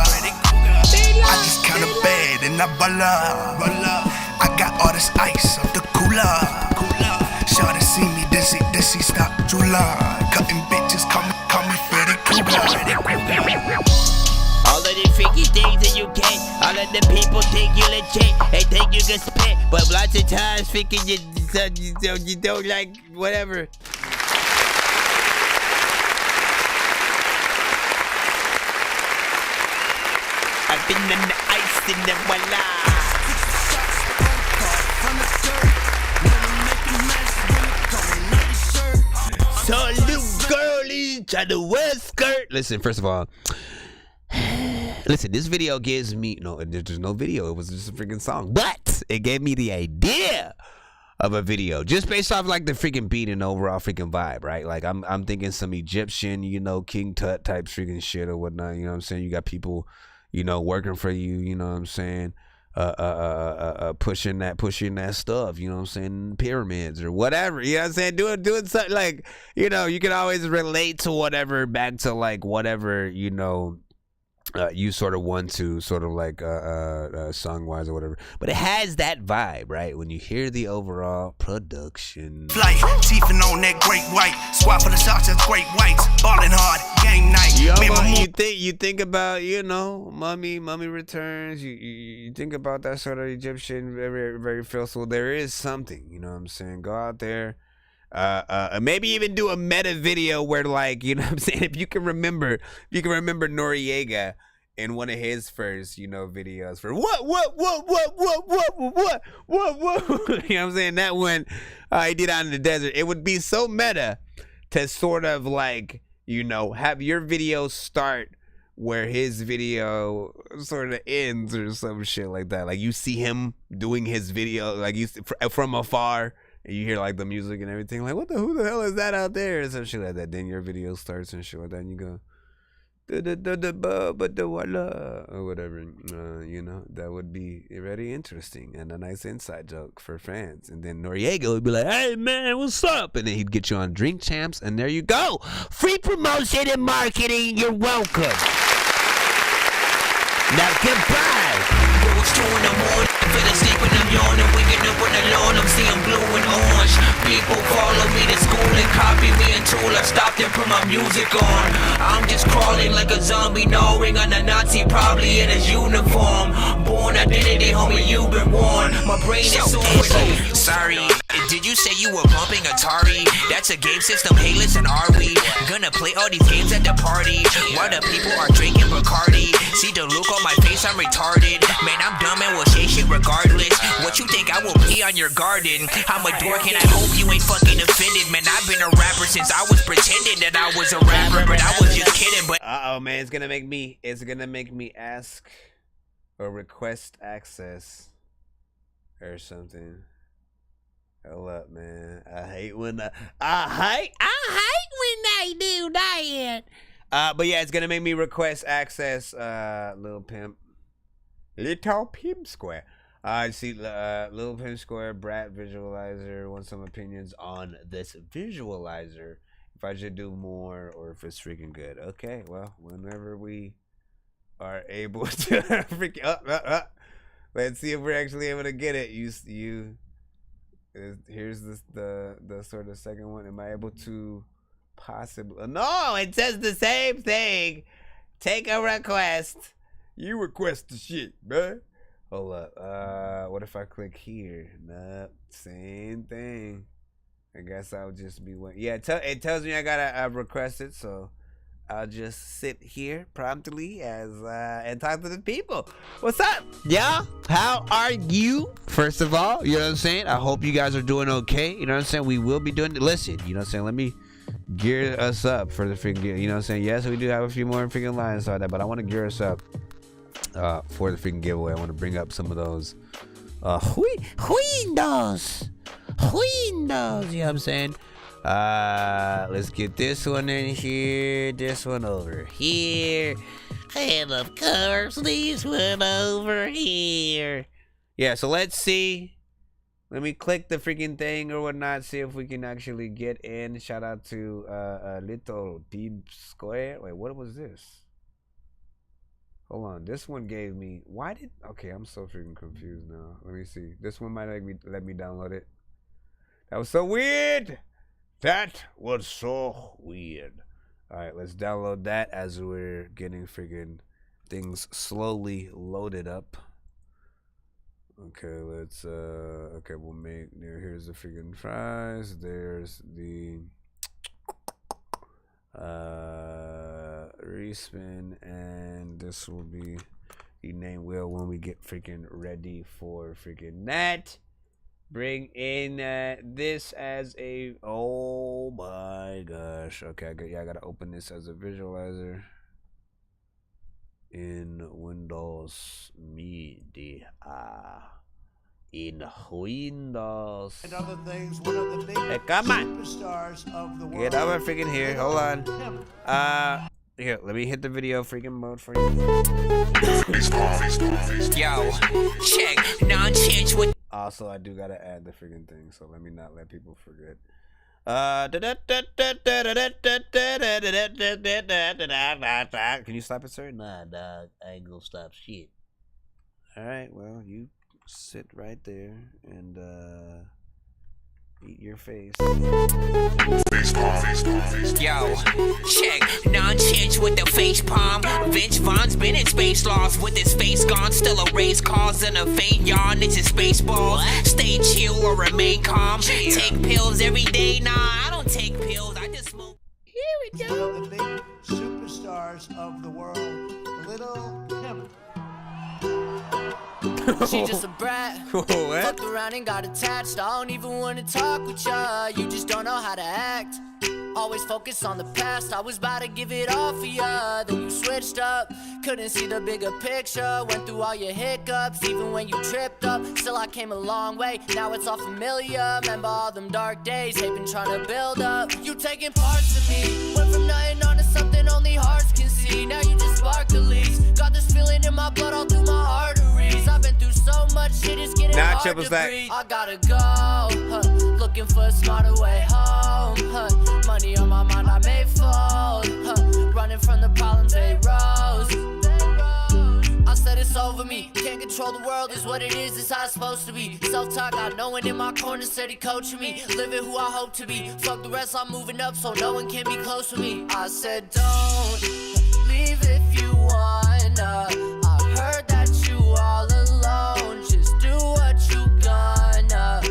just kinda bad and I voila. I got all this ice up the cooler. Shawty see me, then she stop too long. Cutting bitches, call me Freddy Cougar. All of the freaky things that you get, all of the people think you legit, they think you can spit, but lots of times freaking you don't like whatever. I've been in the ice in the voila. Salute girlies to the west skirt. Listen, first of all, listen, this video gives me there's no video. It was just a freaking song, but it gave me the idea of a video just based off like the freaking beat and overall freaking vibe, right? Like I'm thinking some Egyptian, King Tut type freaking shit or whatnot. You know what I'm saying? You got people, working for you. You know what I'm saying? Pushing that stuff, you know what I'm saying, pyramids or whatever, you know what I'm saying, doing something like, you can always relate to whatever, back to like whatever, you sort of want to sort of like song wise or whatever, but it has that vibe, right? When you hear the overall production. Flight, teething on that great white. Squad for the shots, that's great whites. Ballin' hard, game night. You think about, Mummy Returns. You think about that sort of Egyptian, very, very festival. There is something, you know what I'm saying? Go out there. Maybe even do a meta video where, like, you know what I'm saying, if you can remember Noriega in one of his first, videos for what, you know what I'm saying, that one he did out in the desert. It would be so meta to sort of like, have your video start where his video sort of ends or some shit like that. Like you see him doing his video, like you from afar. And you hear like the music and everything, like who the hell is that out there, and some shit like that. Then your video starts and shit like that, and you go, or whatever. That would be very interesting and a nice inside joke for fans. And then Noriega would be like, "Hey man, what's up?" And then he'd get you on Drink Champs, and there you go, free promotion and marketing. You're welcome. Now goodbye. It's 2 in the morning, feel asleep and I'm yawning, waking up on the lawn, I'm seeing blue and orange. People follow me to school and copy me until I stop and put my music on. I'm just crawling like a zombie, gnawing on a Nazi, probably in his uniform. Born identity, homie, you've been warned. My brain is so sorry, did you say you were bumping Atari? That's a game system, hey listen, are we gonna play all these games at the party while the people are drinking Bacardi? See the look on my face, I'm retarded. Man, I'm dumb and will say shit regardless. What you think I will pee on your garden? I'm a dork and I hope you ain't fucking offended. Man, I've been a rapper since I was pretending that I was a rapper, but I was just kidding. But man, it's gonna make me ask or request access or something. Hold up, man. I hate when I do that. But yeah, it's gonna make me request access. Little Pimp Square. I see. Little Pimp Square. Brat Visualizer wants some opinions on this visualizer if I should do more or if it's freaking good. Okay, well, whenever we are able to freaking let's see if we're actually able to get it. Here's the sort of second one. Am I able to possibly? No, it says the same thing. Take a request. You request the shit, bruh. Hold up. What if I click here? Nope, same thing. I guess I'll just be waiting. Yeah, it tells me I gotta request it, so I'll just sit here promptly and talk to the people. What's up, y'all? How are you? First of all, you know what I'm saying? I hope you guys are doing okay. You know what I'm saying? We will be doing. Listen, you know what I'm saying? Let me gear us up for the freaking. You know what I'm saying? Yes, we do have a few more freaking lines like that, but I want to gear us up for the freaking giveaway. I want to bring up some of those windows. You know what I'm saying? Let's get this one in here, this one over here, and of course this one over here. Yeah, so let's see. Let me click the freaking thing or whatnot, see if we can actually get in. Shout out to Little Team Square. Wait, what was this? Hold on, this one gave me, okay, I'm so freaking confused now. Let me see. This one might let me download it. That was so weird. That was so weird. All right, let's download that as we're getting freaking things slowly loaded up. Okay, let's okay, we'll make here's the freaking fries. There's the respin, and this will be the name wheel when we get freaking ready for freaking that. Bring in this as a, oh my gosh. Okay, I gotta open this as a visualizer in Windows Media. In Windows. And other things, one of the big come on. superstars of the world. Get over freaking here. Hold on. Here, let me hit the video freaking mode for you. Yo, check Nonsenze with. Also, I do gotta add the freaking thing, so let me not let people forget. Can you stop it, sir? Nah, dog. I ain't gonna stop shit. Alright, well, you sit right there and eat your face. Yo, check Nonsenze with the face palm. Vince Vaughn's been in space lost with his face gone. Still a race cause and a faint yawn. It's his space balls. Stay chill or remain calm. Take pills every day. Nah, I don't take pills. I just smoke. Here we go. One of the big superstars of the world, Little Pimp. She just a brat. Fucked around and got attached. I don't even wanna talk with ya. You just don't know how to act. Always focus on the past. I was about to give it all for ya, then you switched up. Couldn't see the bigger picture. Went through all your hiccups, even when you tripped up. Still I came a long way, now it's all familiar. Remember all them dark days, hate been trying to build up. You taking parts of me, went from nothing on to something only hearts can see. Now you just spark the leaks. Got this feeling in my blood all through my arteries. I've been through so much shit, it's getting hard to breathe. I gotta go, looking for a smarter way home. Money on my mind, I may fold. Running from the problems, they rose. I said it's over me. Can't control the world, is what it is, it's how it's supposed to be. Self-talk, got no one in my corner, steady coaching me. Living who I hope to be. Fuck the rest, I'm moving up so no one can be close to me. I said don't leave if you wanna. I heard that you all alone. Just do what you gonna.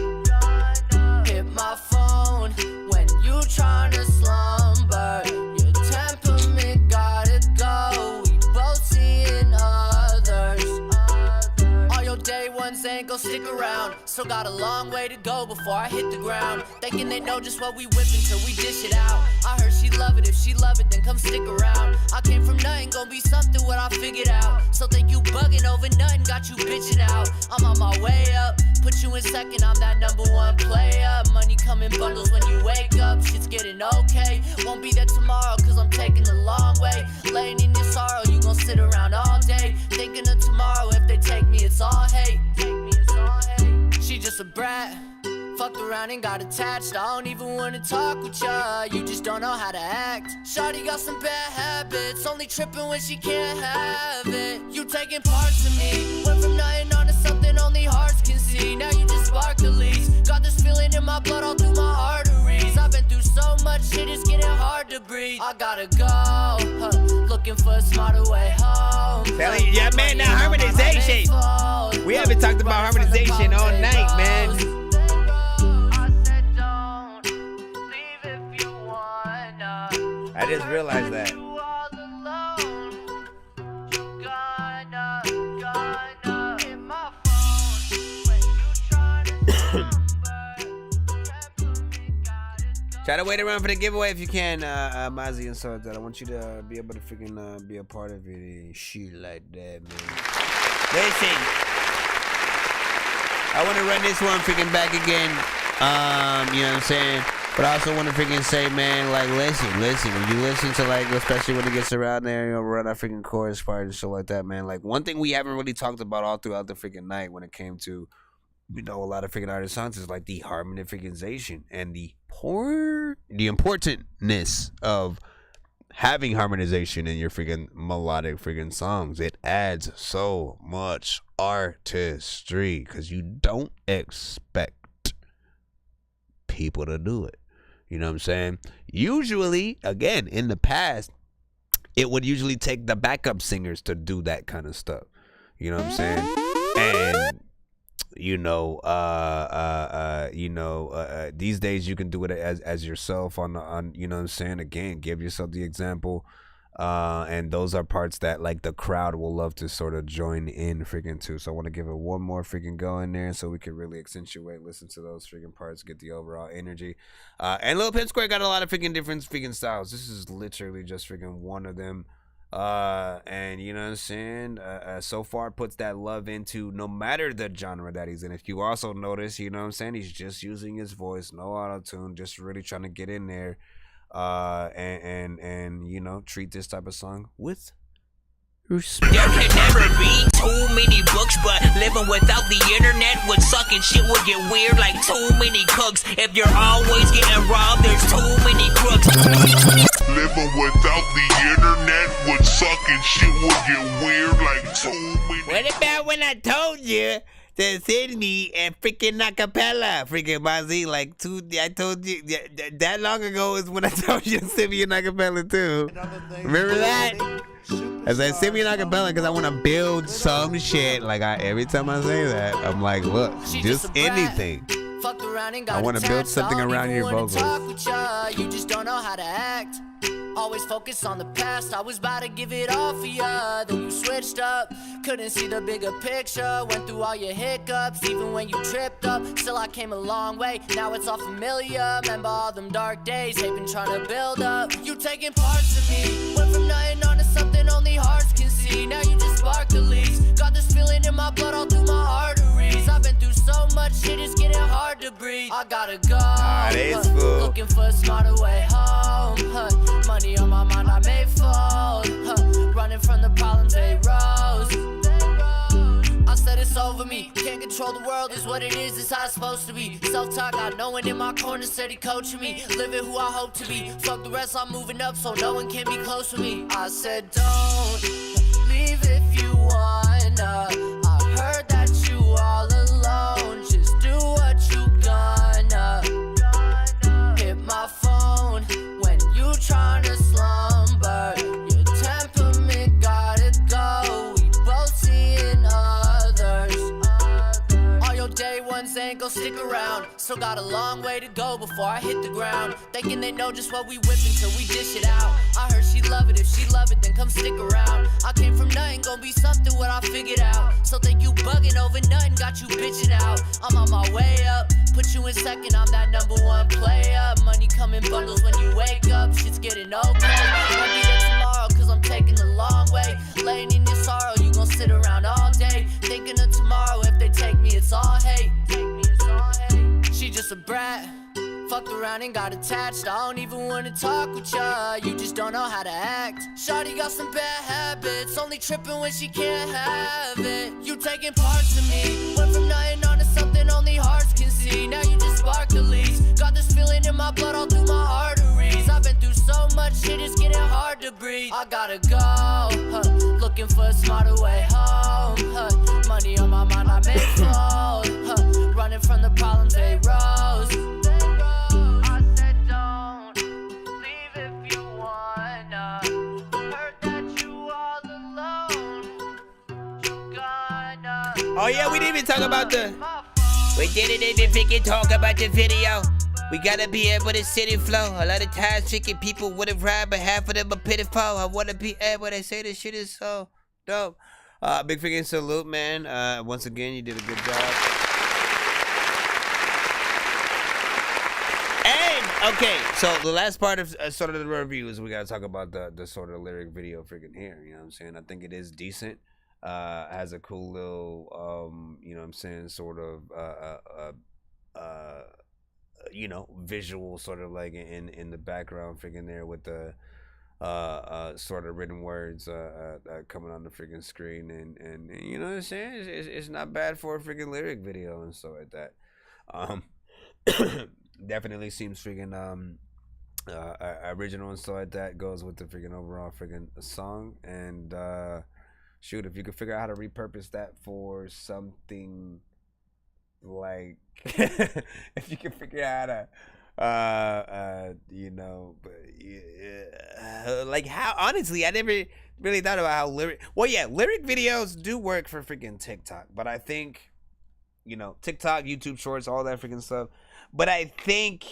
Hit my phone when you tryna slumber. Your temperament gotta go. We both seeing others. All your day ones ain't gon' stick around. Still got a long way to go before I hit the ground. Thinking they know just what we whippin' till we dish it out. I heard she love it, if she love it then come stick around. I came from nothing, gon' be something what I figured out. So think you bugging over nothing, got you bitching out. I'm on my way up, put you in second, I'm that #1 player. Money come in bundles when you wake up, shit's getting okay. Won't be there tomorrow cause I'm taking the long way. Laying in your sorrow, you gon' sit around all day. Thinking of tomorrow, if they take me it's all hate. She just a brat, Fucked around and got attached. I don't even wanna talk with ya. You just don't know how to act. Shawty got some bad habits. Only tripping when she can't have it. You taking parts of me. Went from nothing on to something only hearts can see. Now you just spark the leaks. Got this feeling in my blood all through my arteries. I've been through so much shit, it's getting hard to breathe. I gotta go, looking for a smarter way home. Yeah, man, now harmonization. We haven't talked about harmonization all night, man. I just realized that. Try to wait around for the giveaway if you can, Mozzie and Swords. I want you to be able to freaking be a part of it and shit like that, man. Listen, I want to run this one freaking back again. You know what I'm saying? But I also want to freaking say, man, like, listen. When you listen to, like, especially when it gets around there, you know, around that freaking chorus part and shit like that, man. Like, one thing we haven't really talked about all throughout the freaking night when it came to, you know, a lot of freaking artist songs is like the harmonification and the importantness of having harmonization in your freaking melodic freaking songs. It adds so much artistry because you don't expect people to do it. You know what I'm saying? Usually, again, in the past, it would usually take the backup singers to do that kind of stuff. You know what I'm saying? And these days you can do it as yourself on you know what I'm saying? Again, give yourself the example. And those are parts that like the crowd will love to sort of join in freaking too. So I want to give it one more freaking go in there so we can really accentuate, listen to those freaking parts, get the overall energy. And Lil Pimp Square got a lot of freaking different freaking styles. This is literally just freaking one of them. And you know what I'm saying? So far puts that love into no matter the genre that he's in. If you also notice, you know what I'm saying? He's just using his voice, no auto-tune, just really trying to get in there. And you know, treat this type of song with respect. There can never be too many books, but living without the internet would suck and shit would get weird like too many cooks. If you're always getting robbed, there's too many crooks. Living without the internet would suck and shit would get weird like too many. What about when I told you to send me a freaking acapella, freaking Mozzie? I told you that long ago is when I told you to send me an acapella too. Remember that? I said send me an acapella because I want to build some shit. Like every time I say that, I'm like, look, just anything. I want to build something around your vocals. You just don't know how to act. Always focus on the past. I was about to give it all for ya, then you switched up. Couldn't see the bigger picture. Went through all your hiccups, even when you tripped up. Still I came a long way, now it's all familiar. Remember all them dark days, hate been trying to build up. You taking parts of me, went from nothing on to something only hearts can see. Now you just spark the leaks. Got this feeling in my blood all through my arteries. I've been through so much shit, it's getting hard to breathe. I gotta go, looking for a smarter way home. Money on my mind, I may fold. Running from the problems, they rose. I said it's over me. Can't control the world, is what it is, it's how it's supposed to be. Self-talk, got no one in my corner, said he coaching me. Living who I hope to be. Fuck the rest, I'm moving up so no one can be close to me. I said don't leave if you wanna. I heard that you all alone. Just do what you gonna. Hit my phone when you tryna slumber. Your temperament gotta go. We both seeing others. All your day ones ain't gon' stick around. Still got a long way to go before I hit the ground. Thinking they know just what we whippin' till we dish it out. I heard she love it, if she love it then come stick around. I came from nothing, gon' be something what I figured out. So think you bugging over nothing, got you bitching out. I'm on my way up, put you in second, I'm that #1 player. Money come in bundles when you wake up, shit's getting okay. I'll be there tomorrow cause I'm taking the long way. Laying in your sorrow, you gon' sit around all day. Thinking of tomorrow, if they take me it's all hate. She just a brat, fucked around and got attached. I don't even wanna talk with ya, you just don't know how to act. Shawty got some bad habits, only tripping when she can't have it. You taking parts of me, went from nothing on to something only hearts can see. Now you just spark breathe. I gotta go, looking for a smarter way home. Money on my mind, I make flow. Running from the problems, they rose. I said don't leave if you wanna. Heard that you all alone. You gonna. Oh yeah, we didn't even talk about we didn't even freaking talk about the video. We gotta be able to sit and flow. A lot of times freaking people wouldn't ride, but half of them are pitiful. I wanna be able to say this shit is so dope. Big freaking salute, man. Once again, you did a good job. And okay, so the last part of sort of the review is we gotta talk about the sort of lyric video freaking here. You know what I'm saying? I think it is decent. Has a cool little you know what I'm saying, sort of you know, visual sort of like in the background freaking there with the sort of written words coming on the freaking screen, and you know what I'm saying, it's not bad for a freaking lyric video and stuff like that. Definitely seems freaking original and stuff like that. Goes with the freaking overall freaking song. And shoot, if you could figure out how to repurpose that for something like if you can figure out how to you know, like how, honestly, I never really thought about how lyric videos do work for freaking TikTok, but I think, you know, TikTok, YouTube Shorts, all that freaking stuff, but I think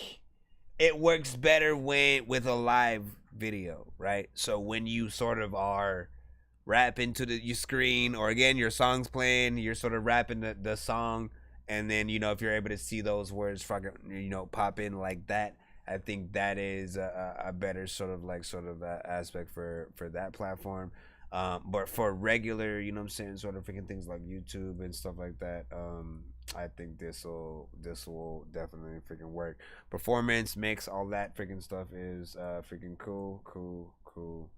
it works better with a live video, right? So when you sort of are rapping to your screen, or again your song's playing, you're sort of rapping the song, and then, you know, if you're able to see those words fucking, you know, pop in like that, I think that is a better sort of aspect for that platform. But for regular, you know what I'm saying, sort of freaking things like YouTube and stuff like that, I think this will definitely freaking work. Performance, mix, all that freaking stuff is freaking cool.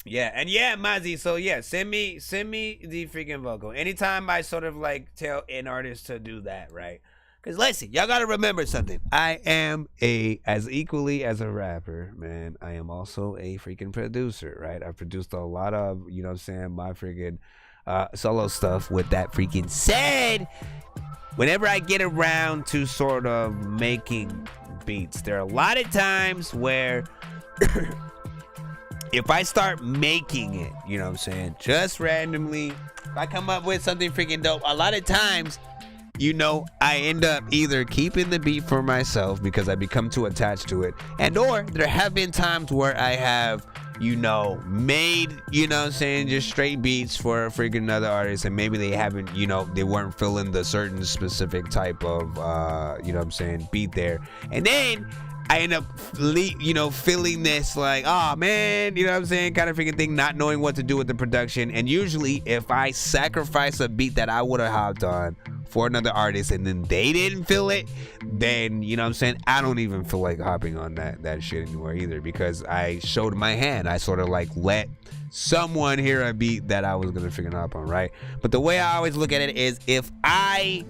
Yeah, and yeah, Mazzy, so yeah, send me the freaking vocal. Anytime I sort of like tell an artist to do that, right? Because listen, y'all gotta remember something. I am as equally as a rapper, man, I am also a freaking producer, right? I've produced a lot of, you know what I'm saying, my freaking solo stuff. With that freaking said, whenever I get around to sort of making beats, there are a lot of times where if I start making it, you know what I'm saying, just randomly, if I come up with something freaking dope, a lot of times, you know, I end up either keeping the beat for myself because I become too attached to it, and or there have been times where I have, you know, made, you know what I'm saying, just straight beats for a freaking another artist, and maybe they haven't, you know, they weren't feeling the certain specific type of, you know what I'm saying, beat there, and then I end up, you know, feeling this like, oh man, you know what I'm saying, kind of freaking thing, not knowing what to do with the production. And usually if I sacrifice a beat that I would have hopped on for another artist and then they didn't feel it, then, you know what I'm saying, I don't even feel like hopping on that shit anymore either, because I showed my hand. I sort of like let someone hear a beat that I was gonna freaking hop on, right? But the way I always look at it is, if I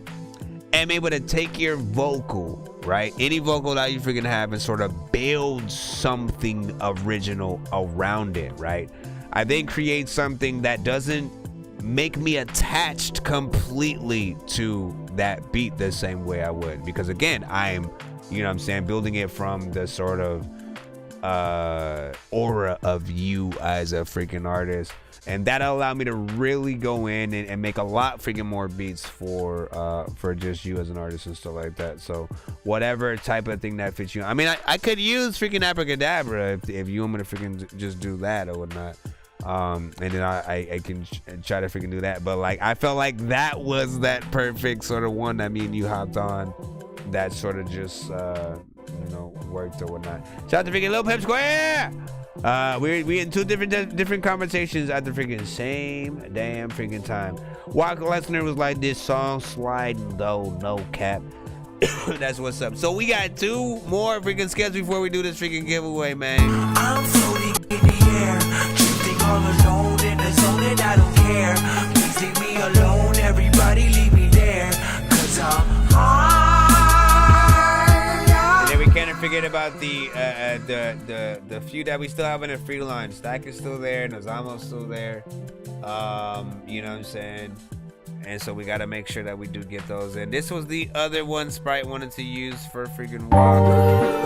am able to take your vocal, right, any vocal that you freaking have, and sort of build something original around it, right, I then create something that doesn't make me attached completely to that beat the same way I would, because again, I'm, you know what I'm saying, building it from the sort of aura of you as a freaking artist. And that'll allow me to really go in and make a lot freaking more beats for just you as an artist and stuff like that. So whatever type of thing that fits you. I mean, I could use freaking Abracadabra if you want me to freaking just do that or whatnot. And then I can try to freaking do that. But like, I felt like that was that perfect sort of one that me and you hopped on. That sort of just you know, worked or whatnot. Shout out to freaking Lil Pep Square. We in two different conversations at the freaking same damn freaking time. Walker Lesnar was like, this song sliding though, no cap. That's what's up. So we got two more freaking sketches before we do this freaking giveaway, man. I'm floating in the air, drifting all alone in the zone, and I don't care. Please leave me alone, everybody leave me there, 'cause I'm high. And then we can't freaking forget about the few that we still have in a free line. Stack is still there, Nazamo's still there. You know what I'm saying? And so we gotta make sure that we do get those in. This was the other one Sprite wanted to use for freaking walk.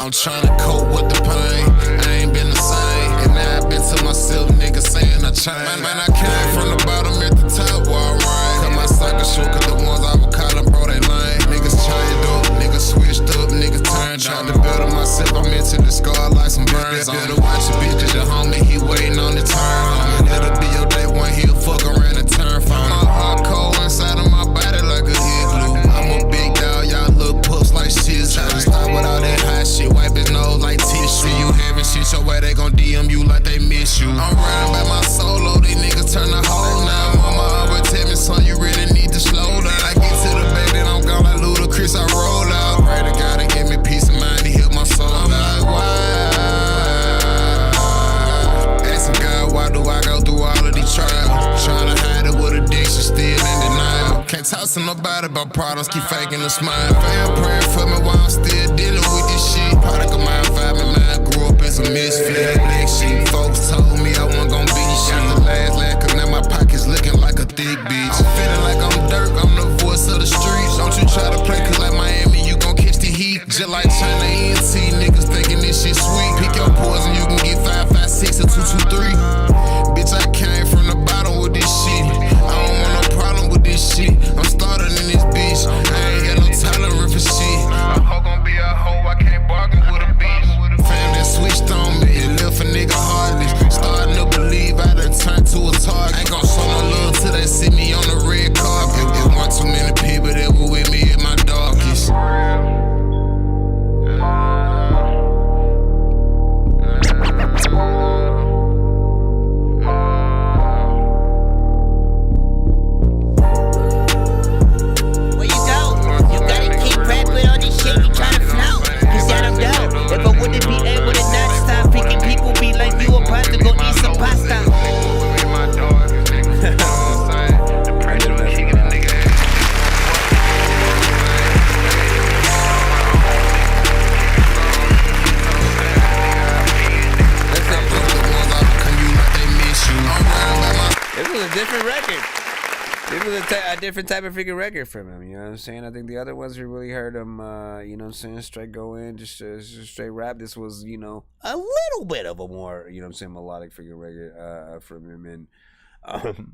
I'm tryna cope with the pain. I ain't been the same. And now I've been to myself, niggas saying I changed. Man, I came from the bottom at the top where I ran. Cut my cycle short, cause the ones I was calling, bro, they lame. Niggas changed up, niggas switched up, niggas turned down. Trying to build on myself, I'm mentally scarred like some burns. Better watch your bitch, the homie, he waiting on the turn. It'll be your day one, he'll fuck around and turn phone. My heart cold inside of my body like a igloo. I'm a big dog, y'all look pups like shit. Try to stop with all that hot shit, wipe his nose like tissue. See you having shit your way, they gon' DM you like they miss you. I'm riding by my solo, these niggas turn the whole now. Mama always tell me, son, you really need to slow down. I get to the bed and I'm gone like Ludacris, I roll out. Pray to God to give me peace of mind, he heal my soul. I'm like, why? Asking God, why do I go through all of these trials? Trying to hide it with addiction, still in denial. Can't talk to nobody about problems, keep faking a smile. Fam praying for me while I'm still dealing with this shit. Product of my environment, man, grew up as a misfit. Black sheep, folks told me I wasn't gon' be shit. Got the last laugh, cause now my pocket's looking like a thick bitch. I'm feeling like I'm Dirk, I'm the voice of the streets. Don't you try to play, cause like Miami, you gon' catch the heat. Just like China ENT, niggas thinking this shit sweet. Pick your poison, you can get 5, 5, 6, or 2, 2, 3. Bitch, I came from the bottom with this shit. I don't want no problem with this shit. I'm starting in this bitch. I ain't got no tolerance for shit. A hoe gon' be a hoe, I can't bargain with a bitch. Fam that switched on me, it left a nigga heartless. Starting to believe I done turned to a target. Ain't gon' show no love till they see me on the red carpet. It one too many people that were with me at my darkest. If I wouldn't be able to not stop picking people, be like you about to go eat some pasta. This was a different record. This was a different type of freaking record from him, you know what I'm saying? I think the other ones we really heard him, you know what I'm saying, straight go in, just straight rap. This was, you know, a little bit of a more, you know what I'm saying, melodic freaking record from him. And, you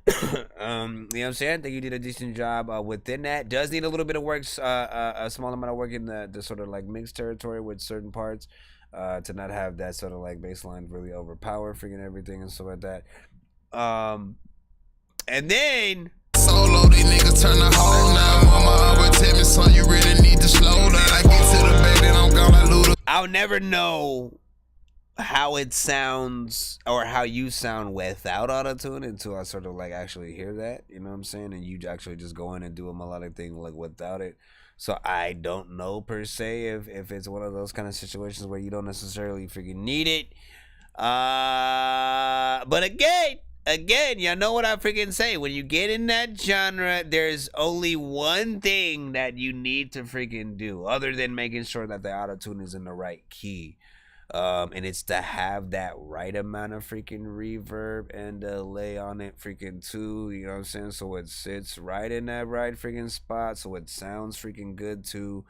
know what I'm saying? I think you did a decent job within that. Does need a little bit of work, a small amount of work in the sort of like mixed territory with certain parts, to not have that sort of like bass line really overpower freaking everything and stuff like that. And then solo, these niggas turn the whole now. Mama always tell me, son, you really need to slow down. I get to the bed and I'm gone like Luda. I'll never know how it sounds or how you sound without autotune until I sort of like actually hear that, you know what I'm saying? And you actually just go in and do a melodic thing like without it. So I don't know per se if it's one of those kind of situations where you don't necessarily freaking need it. But again, y'all know what I freaking say. When you get in that genre, there's only one thing that you need to freaking do other than making sure that the autotune is in the right key. And it's to have that right amount of freaking reverb and delay on it freaking too, you know what I'm saying? So it sits right in that right freaking spot, so it sounds freaking good too.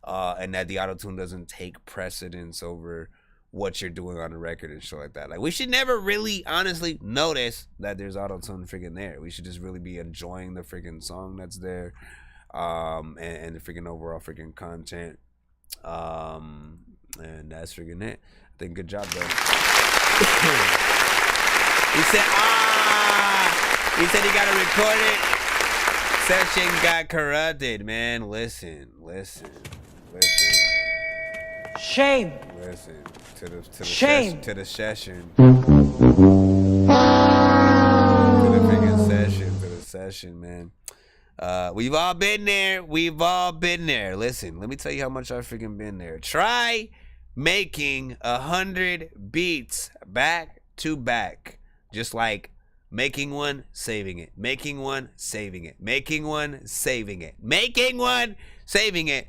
And that the autotune doesn't take precedence over what you're doing on the record and shit like that. Like, we should never really honestly notice that there's auto-tune freaking there. We should just really be enjoying the freaking song that's there, and the freaking overall freaking content. And that's freaking it. I think good job though. He said he gotta record it. Session got corrupted, man. Listen. Shame. Listen to the Shame. To the session. To the freaking session, man. We've all been there. We've all been there. Listen, let me tell you how much I've freaking been there. Try making 100 beats back to back. Just like making one, saving it. Making one, saving it. Making one, saving it. Making one, saving it.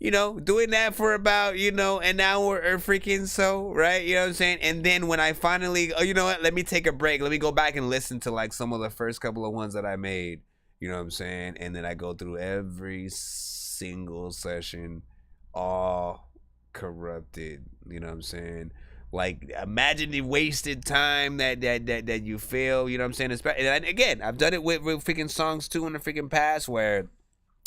You know, doing that for about, you know, an hour or freaking so, right? You know what I'm saying? And then when I finally, oh, you know what? Let me take a break. Let me go back and listen to like some of the first couple of ones that I made. You know what I'm saying? And then I go through every single session, all corrupted. You know what I'm saying? Like, imagine the wasted time that you feel. You know what I'm saying? And again, I've done it with freaking songs too in the freaking past where,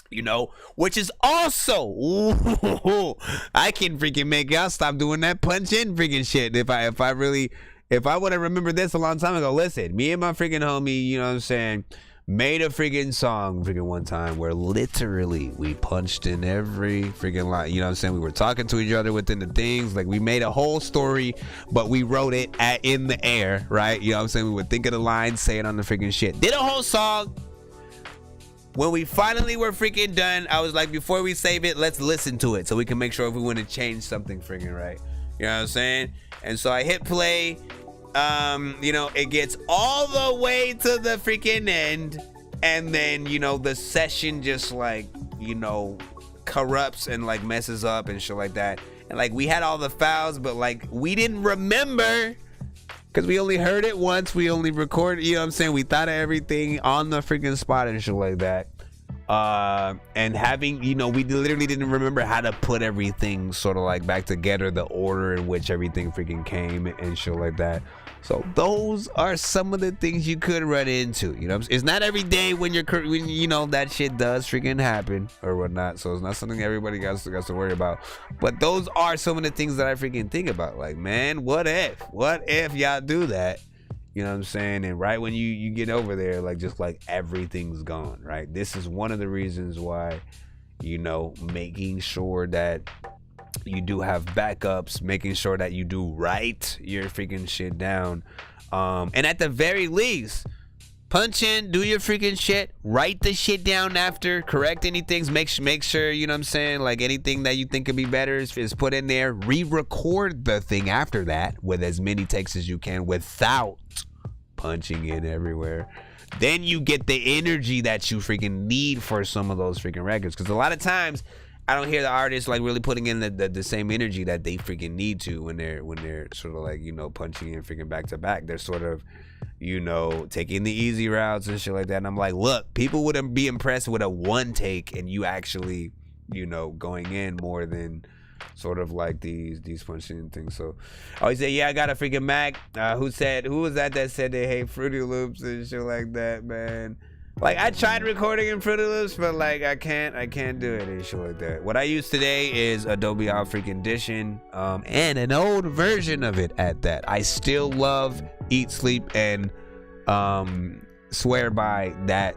you know, which is also, ooh, I can freaking make y'all stop doing that punch in freaking shit. If I would have remembered this a long time ago, listen, me and my freaking homie, you know what I'm saying, made a freaking song freaking one time where literally we punched in every freaking line. You know what I'm saying? We were talking to each other within the things. Like, we made a whole story, but we wrote it in the air, right? You know what I'm saying? We would think of the lines, say it on the freaking shit. Did a whole song. When we finally were freaking done, I was like, before we save it, let's listen to it so we can make sure if we want to change something freaking right. You know what I'm saying? And so I hit play. You know, it gets all the way to the freaking end. And then, you know, the session just like, you know, corrupts and like messes up and shit like that. And like, we had all the files, but like, we didn't remember. Because we only heard it once. We only recorded, you know what I'm saying? We thought of everything on the freaking spot and shit like that. And having, you know, we literally didn't remember how to put everything sort of like back together, the order in which everything freaking came and shit like that. So those are some of the things you could run into. You know, it's not every day when you know, that shit does freaking happen or whatnot. So it's not something everybody got to worry about. But those are some of the things that I freaking think about. Like, man, what if y'all do that? You know what I'm saying? And right when you get over there, like, just like everything's gone, right? This is one of the reasons why, you know, making sure that you do have backups, making sure that you do write your freaking shit down. And at the very least, punch in, do your freaking shit, write the shit down after, correct anything, make sure, you know what I'm saying, like anything that you think could be better is put in there, re-record the thing after that with as many takes as you can without punching in everywhere. Then you get the energy that you freaking need for some of those freaking records. Because a lot of times, I don't hear the artists like really putting in the same energy that they freaking need to when they're sort of like, you know, punching in freaking back to back. They're sort of, you know, taking the easy routes and shit like that. And I'm like, look, people wouldn't be impressed with a one take and you actually, you know, going in more than sort of like these punching in things. So I always say, yeah, I got a freaking Mac. Who was that said they hate Fruity Loops and shit like that, man? Like, I tried recording in Fruity Loops, but like I can't do it and shit like that. What I use today is Adobe Audition, and an old version of it at that. I still love Eat, Sleep, and swear by that,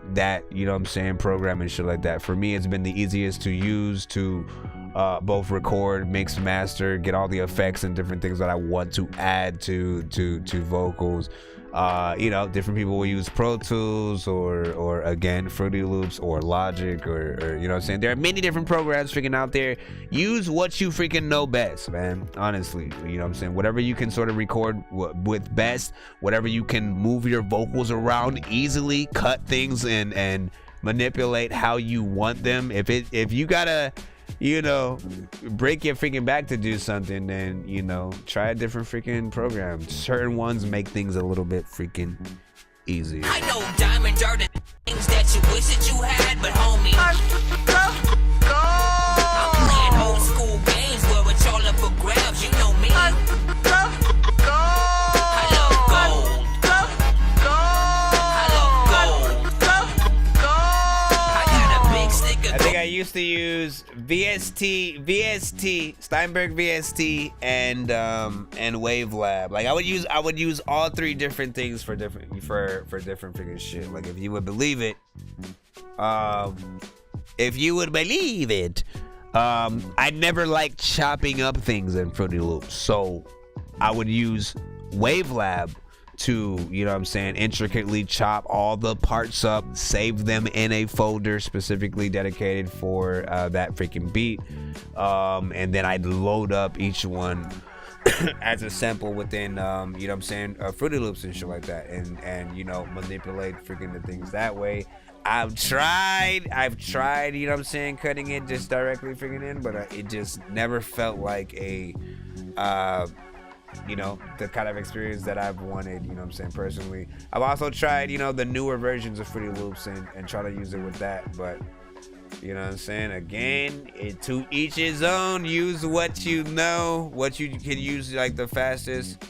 you know what I'm saying, program and shit like that. For me, it's been the easiest to use to both record, mix, master, get all the effects and different things that I want to add to vocals. You know, different people will use Pro Tools or again Fruity Loops or Logic or you know what I'm saying. There are many different programs freaking out there. Use what you freaking know best, man. Honestly, you know what I'm saying. Whatever you can sort of record with best, whatever you can move your vocals around easily, cut things and manipulate how you want them. If you gotta, you know, break your freaking back to do something, then, you know, try a different freaking program. Certain ones make things a little bit freaking easier. I know diamonds are the things that you wish that you had, but homie, I'm playing old school games where it's all up for grabs, you know me. I love gold. I got a big stick of I think I used to use VST, Steinberg VST, and Wavelab. Like I would use all three different things for different freaking shit. Like if you would believe it, I never liked chopping up things in Fruity Loops, so I would use Wavelab to, you know what I'm saying, intricately chop all the parts up, save them in a folder specifically dedicated for that freaking beat, and then I'd load up each one as a sample within, you know what I'm saying, Fruity Loops and shit like that, and you know, manipulate freaking the things that way. I've tried, you know what I'm saying, cutting it just directly freaking in, but it just never felt like a you know, the kind of experience that I've wanted, you know what I'm saying, personally. I've also tried, you know, the newer versions of Fruity Loops and try to use it with that, but, you know what I'm saying, again, to each his own. Use what you know, what you can use like the fastest.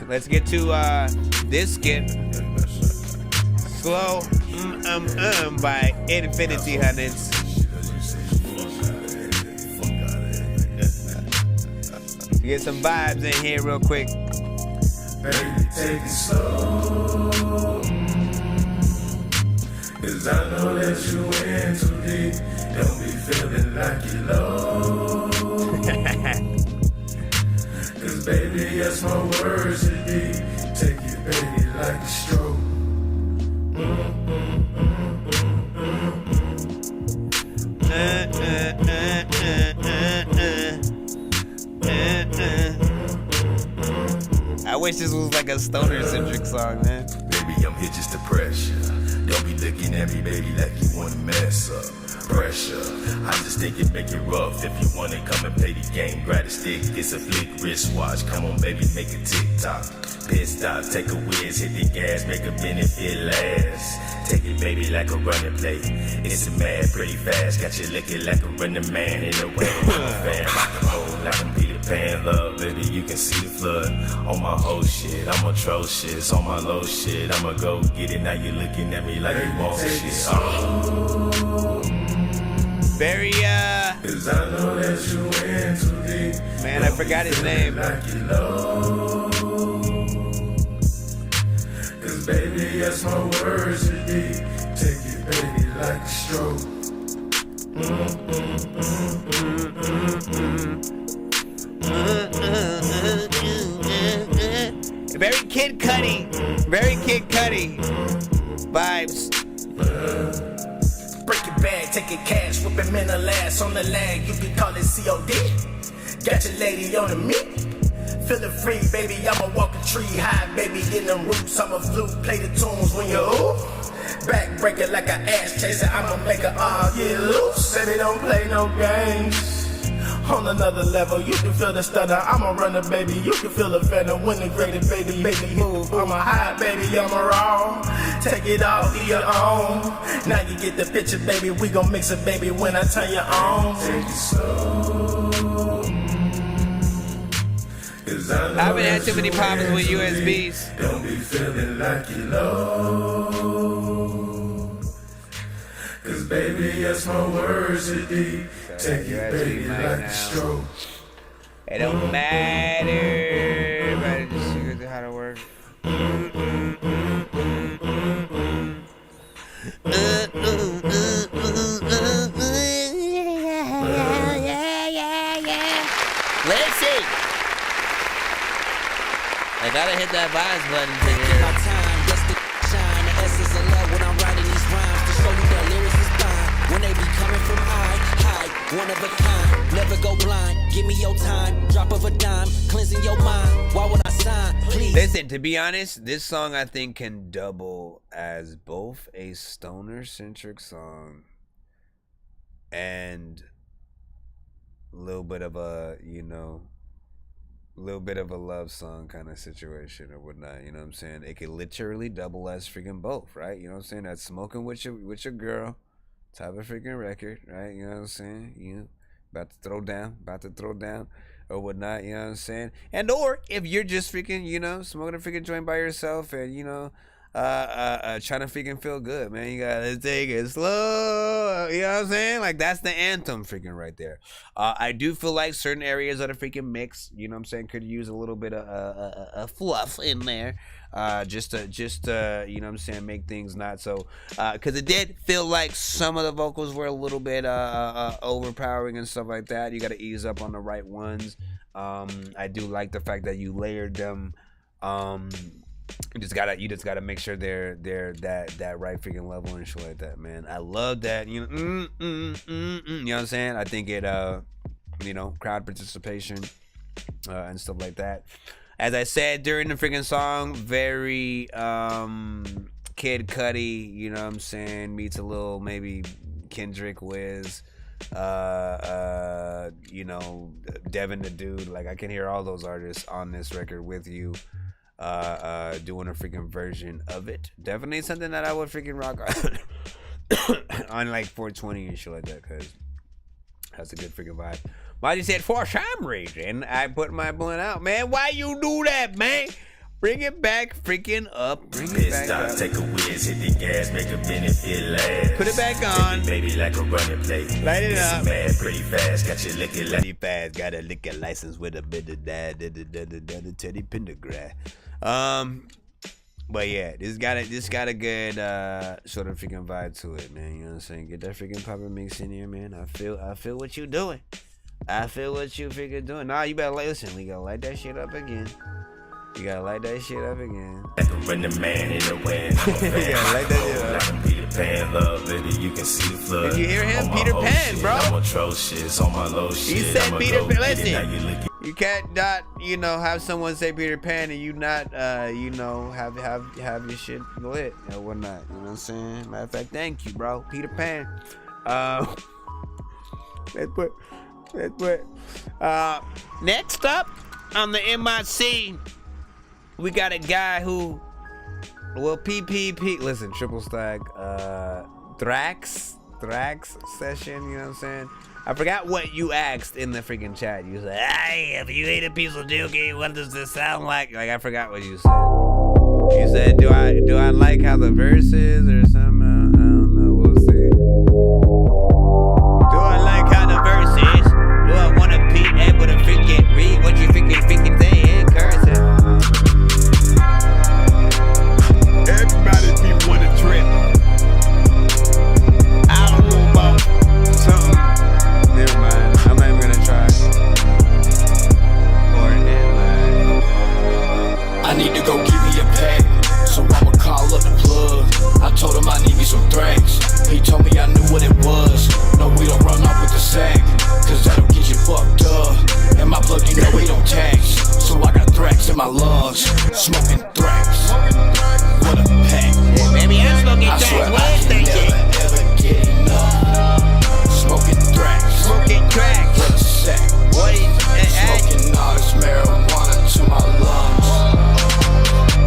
Let's get to this skit. Slow by Infinity Hundreds. Get some vibes in here real quick. Baby, take it slow. Cause I know that you in too deep. Don't be feeling like you low. Cause baby, yes, my words are deep. Take it, baby, like a stroke. I wish this was like a stoner-centric song, man. Baby, I'm here just to pressure. Don't be looking at me, baby, like you wanna mess up. Pressure, I just think it make it rough. If you wanna come and play the game, grab a stick, it's a flick wristwatch. Come on, baby, make a tick-tock. Pit stop, take a whiz, hit the gas, make a benefit last. Take it, baby, like a running play. It's a mad, pretty fast. Got you looking like a running man in a way. I'm a fan, rock and roll like I'm Peter Pan. Love, baby, you can see the flood on my whole shit. I'm atrocious on my low shit. I'ma go get it. Now you looking at me like you want shit. Very, Cause I know that you in too deep. Man, I forgot his name. Like you low. Cause baby, yes, my words are deep. Take it, baby, like a stroke. Very Kid Cudi. Very Kid Cudi. Vibes. Break it bag, take it cash, whip him in the last on the lag. You can call it COD. Got your lady on the meat. Feeling free, baby, I'ma walk a tree high, baby, in them roots. I'm a flute, play the tunes when you ooh. Back break it like an ass chaser, I'ma make her all get loose. Baby, don't play no games. On another level, you can feel the stutter. I'm a runner, baby. You can feel the phantom when the greater baby, baby move. I'm a high, baby. I'm a raw. Take it all to your own. Now you get the picture, baby. We gon' mix it, baby. When I turn you on. Take it slow. I haven't had too many problems with USBs. Don't be feeling like you low. Cause baby, yes, my words are deep. Take it, baby, like a stroke. It don't matter, but just figure how to work. Listen, I gotta hit that vibes button to hear. My time, yes, the shine. The essence of love when I'm writing these rhymes to show you that lyrics is fine. When they be coming from high, one of a kind. Never go blind. Give me your time. Drop of a dime, cleansing your mind. Why would I sign? Please. Listen, to be honest, this song I think can double as both a stoner-centric song and a little bit of a, you know, little bit of a love song kind of situation or whatnot, you know what I'm saying? It could literally double as freaking both, right? You know what I'm saying? That's smoking with your girl type of freaking record, right? You know what I'm saying? You know, about to throw down or whatnot, you know what I'm saying? And or if you're just freaking, you know, smoking a freaking joint by yourself and, you know, trying to freaking feel good, man. You gotta take it slow. You know what I'm saying? Like, that's the anthem freaking right there. I do feel like certain areas of the freaking mix, you know what I'm saying, could use a little bit of fluff in there. Just to you know what I'm saying, make things not so, because it did feel like some of the vocals were a little bit overpowering and stuff like that. You got to ease up on the right ones. I do like the fact that you layered them. You just gotta make sure they're that right freaking level and shit like that, man. I love that. You know, you know what I'm saying? I think it crowd participation and stuff like that. As I said during the freaking song, very Kid Cudi, you know what I'm saying, meets a little maybe Kendrick, Wiz, Devin the Dude. Like, I can hear all those artists on this record with you doing a freaking version of it. Definitely something that I would freaking rock on like 420 and shit like that, because that's a good freaking vibe. Marty said, for some reason, I put my blunt out. Man, why you do that, man? Bring it back freaking up. Bring it back up. Take a whiz, hit the gas, make a benefit last. Put it back on. Baby, like a running plate. Light it up. Mad, pretty fast, got your liquor pretty fast, got a liquor license with a bit of that. Teddy Pendergrass. But yeah, this got a good sort of freaking vibe to it, man. You know what I'm saying? Get that freaking pepper mix in here, man. I feel what you doing. I feel what you freaking doing. Nah, you better listen. We gotta light that shit up again. You gotta light that shit up again. Like a running man in the wind. You gotta light that shit up. Like Peter Pan, love, baby, you can see the flood. Did you hear him? Peter Pan, shit. bro. I'm atrocious on my low shit. He said Peter Pan. Listen, you can't not, have someone say Peter Pan and you not, have your shit lit or whatnot. You know what I'm saying? Matter of fact, thank you, bro. Peter Pan. Let's put. Next up on the MIC, we got a guy who, PPP. Listen, triple stack, Thrax session. You know what I'm saying? I forgot what you asked in the freaking chat. You said, "Hey, if you ate a piece of dookie, what does this sound like?" Like, I forgot what you said. You said, "Do I like how the verse is or something?" I don't know. We'll see. Do I like how the verse is? Do I want to be able to freaking read what you freaking say in cursive? Everybody be wanna trip. I don't know about something. Never mind. I'm not even gonna try. I need to go give me a pack, so I'ma call up the plug. I told him I need me some Thrax. He told me I knew what it was. No, we don't run off with the sack, cause that'll get you fucked up. And my plug, you know we don't tax. So I got Thrax in my lungs, smoking Thrax. What a pack. Yeah, baby, I'm smoking Thrax. Where's that shit? Ever get enough. Smoking Thrax. Smoking Thrax. What a sack. What is smoking all this marijuana to my lungs.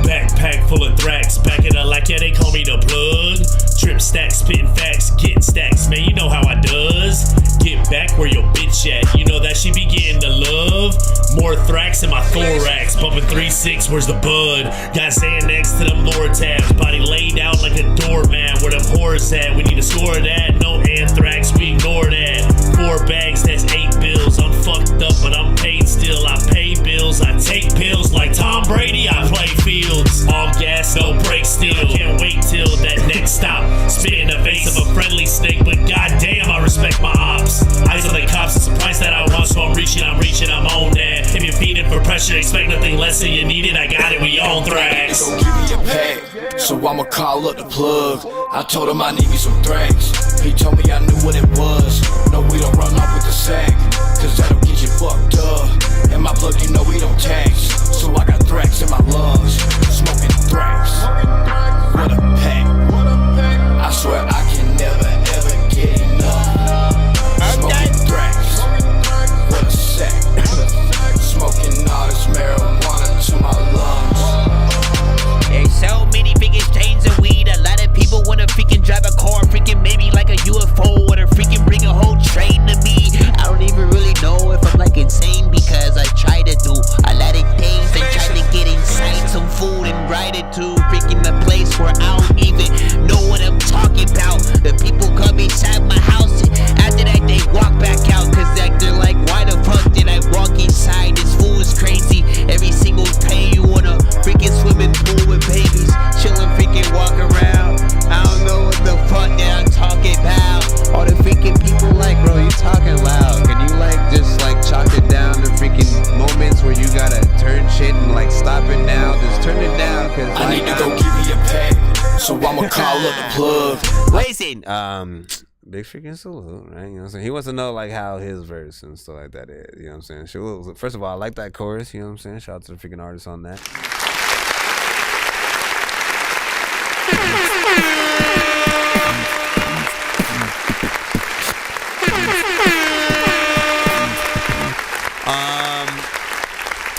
Backpack full of Thrax, back it up like, yeah, they call me the plug. Trip stacks, spitting facts, getting stacks, man, you know how I does. Get back where your bitch at, you know that she be getting the love. More Thrax in my thorax, bumping 3-6, where's the bud? Got Xanax to them lower tabs, body laid out like a doormat. Where them whores at? We need to score that. No anthrax, we ignore that. 4 bags, that's 8 bills. I'm fucked up, but I'm paid still. I pay bills, I take pills like Tom Brady. I play fields, all gas, no brakes still. Can't wait till that next stop. Spit in the face of a friendly snake, but goddamn, I respect my ops. Isolate cops, it's a price that I want, so I'm reaching, I'm on that. If you're feeding for pressure, expect nothing less than you need it. I got it, we on Thrax. Go give me a pack, so I'ma call up the plug. I told him I need me some Thrax. He told me I knew what it was. No, we don't run off with the sack, cause that'll get you fucked up. And my plug, you know we don't tax. So I got Thrax in my lungs, smoking Thrax. What a pack. I swear I can never ever get enough. Smoking Thrax. What a sack. Smoking all this marijuana to my lungs. There's so many freaking stains of weed. A lot of people wanna freaking drive a car, freaking maybe like a UFO, or to freaking bring a whole train to me. I don't even really know if I'm like insane, because I try to do a lot of things and try to get inside some food and ride it to freaking the place where I don't even know what I'm talking about. The people come inside my house, after that they walk back out, cause they're like, why the fuck did I walk inside? This fool is crazy. Every single day you wanna freaking swimming pool with babies, chillin' freaking walk around. I don't know what the fuck that I'm talking about. All the freaking people like, bro, you talking loud. Can you like just like chalk it down to freaking more it down. Just turn it down, cause I need to go give me a pack, so I'ma call up the plug. Listen, big freaking salute, right? You know what I'm saying? He wants to know like how his verse and stuff like that is. You know what I'm saying? First of all, I like that chorus. You know what I'm saying? Shout out to the freaking artist on that.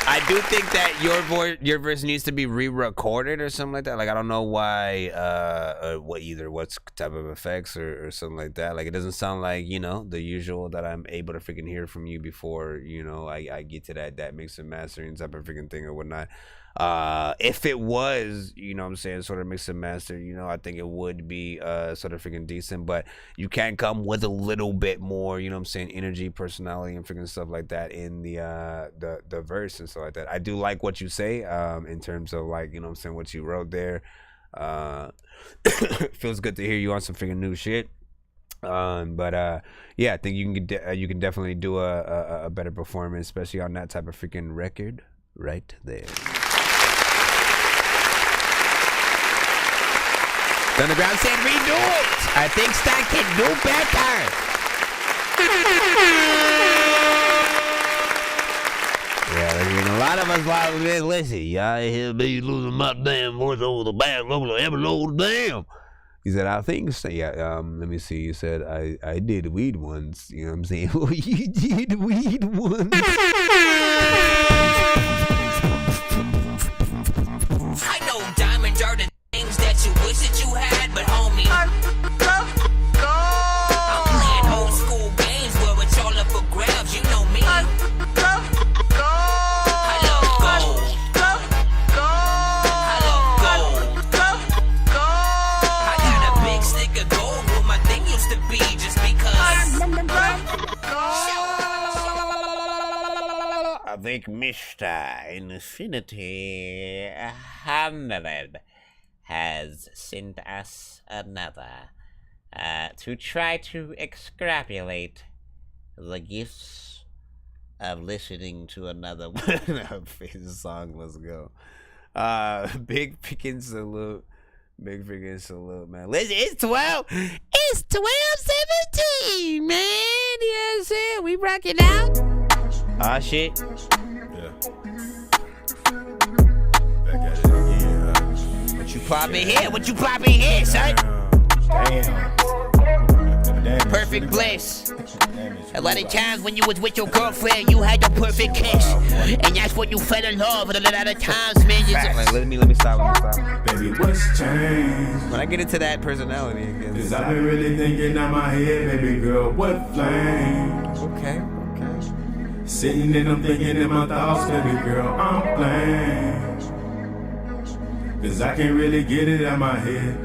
I do think that your verse needs to be re-recorded or something like that. Like I don't know why, what type of effects or something like that. Like it doesn't sound like the usual that I'm able to freaking hear from you before I get to that mix and mastering type of freaking thing or whatnot. If it was, what I'm saying, sort of mix and master, I think it would be sort of freaking decent, but you can come with a little bit more, what I'm saying, energy, personality, and freaking stuff like that in the verse and stuff like that. I do like what you say, in terms of like, what I'm saying, what you wrote there. Feels good to hear you on some freaking new shit. But yeah, I think you can definitely do a better performance, especially on that type of freaking record right there. Underground said redo it. I think Stan can do better. Yeah, I mean, a lot of us like listen, y'all hear me losing my damn voice over the bad over the episode. Damn. He said, I think so. Yeah, let me see. He said, I did weed once. You know what I'm saying? Oh, you did weed once. I know diamonds are the things that you wish that you had, but homie, I'm playing old school games where it's all up for grabs. You know me. I love gold. I love gold. I got a big stick of gold where my thing used to be just because. I think Mr. Infinity 100 has sent us another to try to extrapolate the gifts of listening to another song. Let's go. Big freaking salute. Big freaking salute, man. Listen, it's 12:17, man. You know what I'm saying? We rocking out. Ah, shit. Yeah. Back at it again. What you poppin' here, son? Damn. Perfect place. A lot of times when you was with your girlfriend, you had your perfect kiss, and that's when you fell in love. But a lot of times, man, you just let me stop. Baby, what's changed? When I get into that personality again, Cause I've been really thinking on my head, baby girl, what flames? Okay. Sitting and I'm thinking in my thoughts, baby girl, I'm playing. Cause I can't really get it out my head.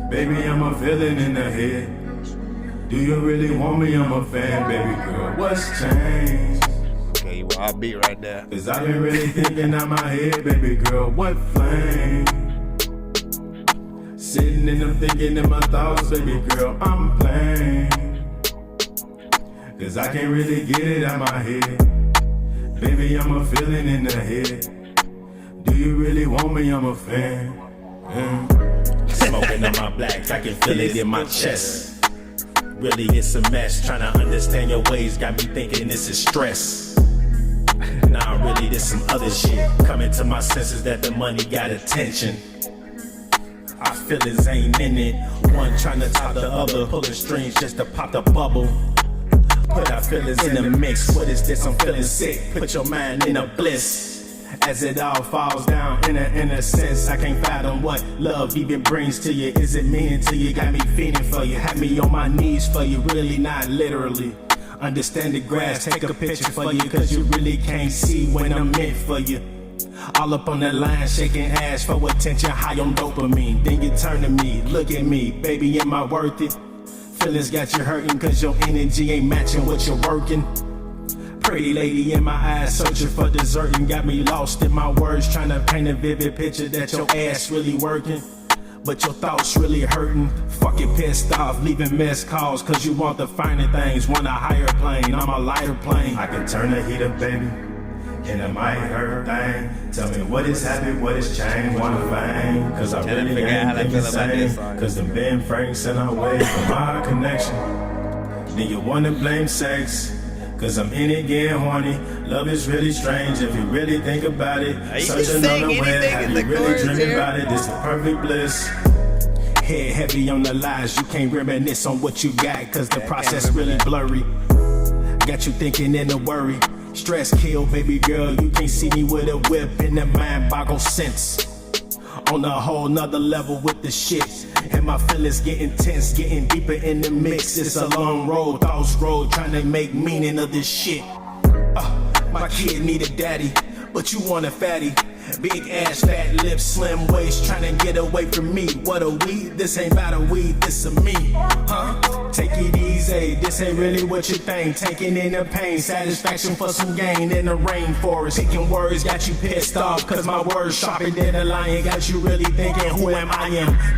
Baby, I'm a feeling in the head. Do you really want me? I'm a fan, baby girl, what's changed? Okay, you all beat right there. Cause I've been really thinking out my head, baby girl, what flame? Sitting and I'm thinking in my thoughts, baby girl, I'm playing. Cause I can't really get it out my head. Baby, I'm a feeling in the head. Do you really want me? I'm a fan. Smoking on my black, I can feel it in my chest. Really, it's a mess. Trying to understand your ways got me thinking this is stress. Nah, really, this some other shit. Coming to my senses that the money got attention. Our feelings ain't in it. One trying to top the other, pulling strings just to pop the bubble. Put our feelings in the mix. What is this? I'm feeling sick. Put your mind in a bliss. As it all falls down in a sense, I can't fathom what love even brings to you. Is it meaning to you? Got me feeling for you. Had me on my knees for you. Really, not literally. Understand the grass, take a picture for you. Cause you really can't see when I'm meant for you. All up on the line, shaking ass for attention, high on dopamine. Then you turn to me, look at me, baby, am I worth it? Feelings got you hurting cause your energy ain't matching what you're working. Pretty lady in my eyes, searching for dessert and got me lost in my words, trying to paint a vivid picture that your ass really working, but your thoughts really hurting. Fucking pissed off, leaving missed calls cause you want the finer things, want a higher plane, I'm a lighter plane. I can turn the heat up, baby. and it might hurt thing. Tell me what is happy, what is change, wanna fame. Cause I really ain't thinking same. Cause them Ben Franks in our way from our connection. Then you wanna blame sex. Cause I'm in it getting horny. Love is really strange if you really think about it. Such another way, have you really dreamed about it? This the perfect bliss. Head heavy on the lies, you can't reminisce on what you got. Cause the process really blurry. Got you thinking in a worry. Stress kill, baby girl, you can't see me with a whip in the mind boggle sense. On a whole nother level with the shit. And my feelings getting tense, getting deeper in the mix. It's a long road, thoughts road, trying to make meaning of this shit. My kid need a daddy, but you want a fatty. Big ass, fat lips, slim waist, trying to get away from me. What a weed, this ain't about a weed, this a me. Huh? Take it easy, this ain't really what you think. Taking in the pain, satisfaction for some gain in the rainforest. Picking words got you pissed off, cause my words sharper than a lion. Got you really thinking, who am I?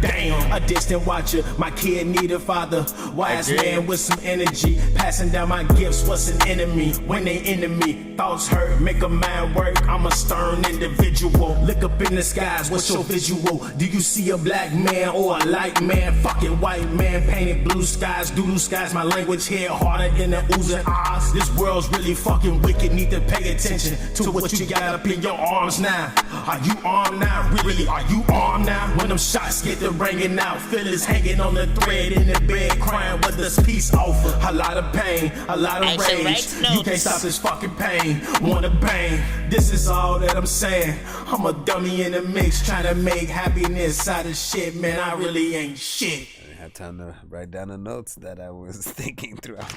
Damn, a distant watcher, my kid need a father. Wise man with some energy, passing down my gifts, what's an enemy? When they enemy, thoughts hurt, make a mind work. I'm a stern individual. Look up in the skies, what's your visual? Do you see a black man or a light man? Fucking white man, painted blue skies, doodle skies. My language here harder than the oohs and ahs. This world's really fucking wicked, need to pay attention to what you got up in your arms now. Are you armed now? Really, are you armed now? When them shots get to ringing out, feelings hanging on the thread in the bed, crying what does peace offer? A lot of pain, a lot of rage. You can't stop this fucking pain, wanna bang. This is all that I'm saying. I'm a dummy in the mix, trying to make happiness out of shit, man. I really ain't shit. I had time to write down the notes that I was thinking throughout.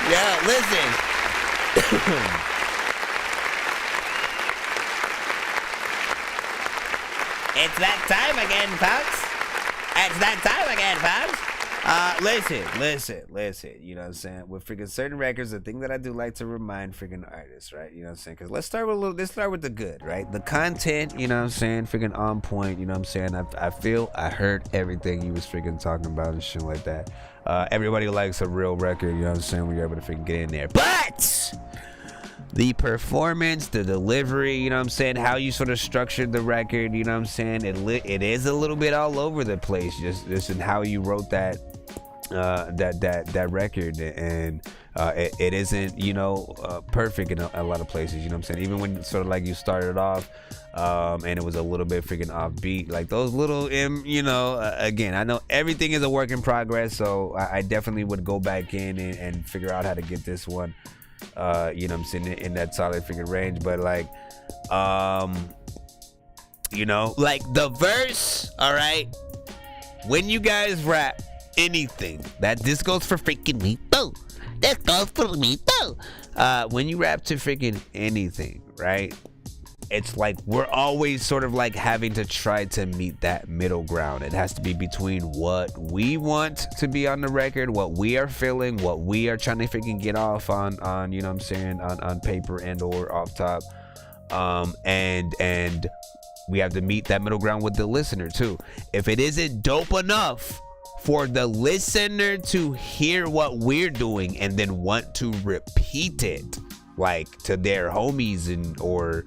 Yeah, listen. It's that time again, folks. It's that time again, folks. Listen, you know what I'm saying? With freaking certain records, the thing that I do like to remind freaking artists, right? You know what I'm saying? Because let's start with the good, right? The content, you know what I'm saying? Freaking on point, you know what I'm saying? I feel I heard everything you was freaking talking about and shit like that. Everybody likes a real record, you know what I'm saying? When you're able to freaking get in there. But the performance, the delivery, you know what I'm saying, how you sort of structured the record, you know what I'm saying, it is a little bit all over the place, just in how you wrote that record, and it isn't, you know, perfect in a lot of places, you know what I'm saying, even when sort of like you started off and it was a little bit freaking offbeat, like those little you know, again, I know everything is a work in progress, so I definitely would go back in and figure out how to get this one you know what I'm saying, in that solid freaking range. But like you know, like the verse, all right, when you guys rap anything, that this goes for freaking me too, this goes for me too, when you rap to freaking anything, right, it's like we're always sort of like having to try to meet that middle ground. It has to be between what we want to be on the record, what we are feeling, what we are trying to freaking get off on you know what I'm saying, on paper and or off top, and we have to meet that middle ground with the listener too. If it isn't dope enough for the listener to hear what we're doing and then want to repeat it, like to their homies and or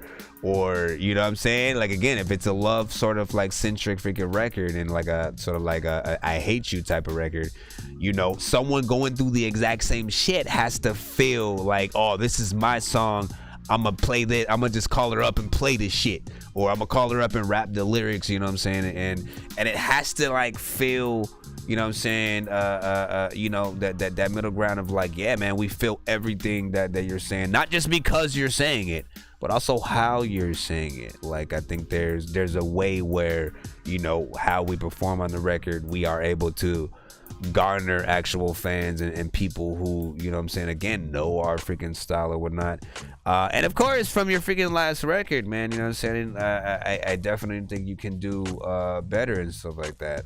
you know what I'm saying, like again, if it's a love sort of like centric freaking record and like a sort of like a I hate you type of record, you know, someone going through the exact same shit has to feel like, oh, this is my song, I'm gonna play that, I'm gonna just call her up and play this shit, or I'm gonna call her up and rap the lyrics, you know what I'm saying, and it has to like feel, you know what I'm saying, you know, that middle ground of like, yeah, man, we feel everything that you're saying, not just because you're saying it, but also how you're saying it. Like, I think there's a way where, you know, how we perform on the record, we are able to garner actual fans and people who, you know what I'm saying, again, know our freaking style or whatnot. And of course, from your freaking last record, man, you know what I'm saying, I definitely think you can do better and stuff like that.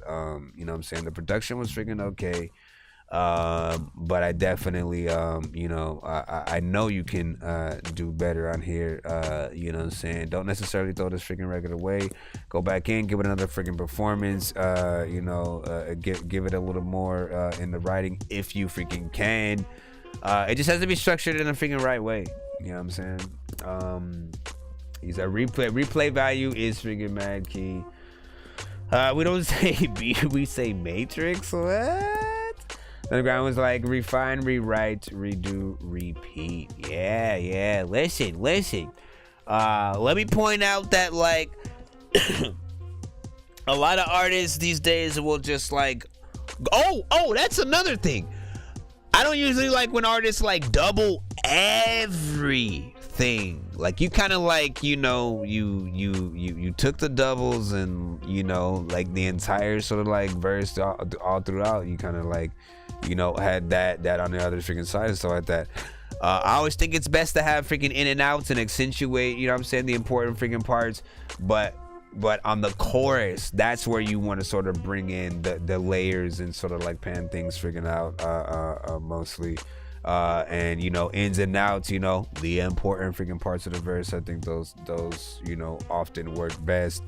You know what I'm saying, the production was freaking okay. But I definitely, you know, I know you can do better on here. You know what I'm saying? Don't necessarily throw this freaking record away. Go back in, give it another freaking performance. You know, give it a little more in the writing if you freaking can. It just has to be structured in a freaking right way. You know what I'm saying? He said replay value is freaking mad key. We don't say beat, we say matrix. What? Underground was like refine, rewrite, redo, repeat. Yeah. Listen. Let me point out that like a lot of artists these days will just like, oh, that's another thing. I don't usually like when artists like double everything. Like you kind of like, you know, you took the doubles and, you know, like the entire sort of like verse all throughout. You kind of like, you know, had that on the other freaking side and stuff like that. I always think it's best to have freaking in and outs and accentuate, you know what I'm saying, the important freaking parts. But on the chorus, that's where you want to sort of bring in the layers and sort of like pan things freaking out mostly. And, you know, ins and outs, you know, the important freaking parts of the verse. I think those, you know, often work best.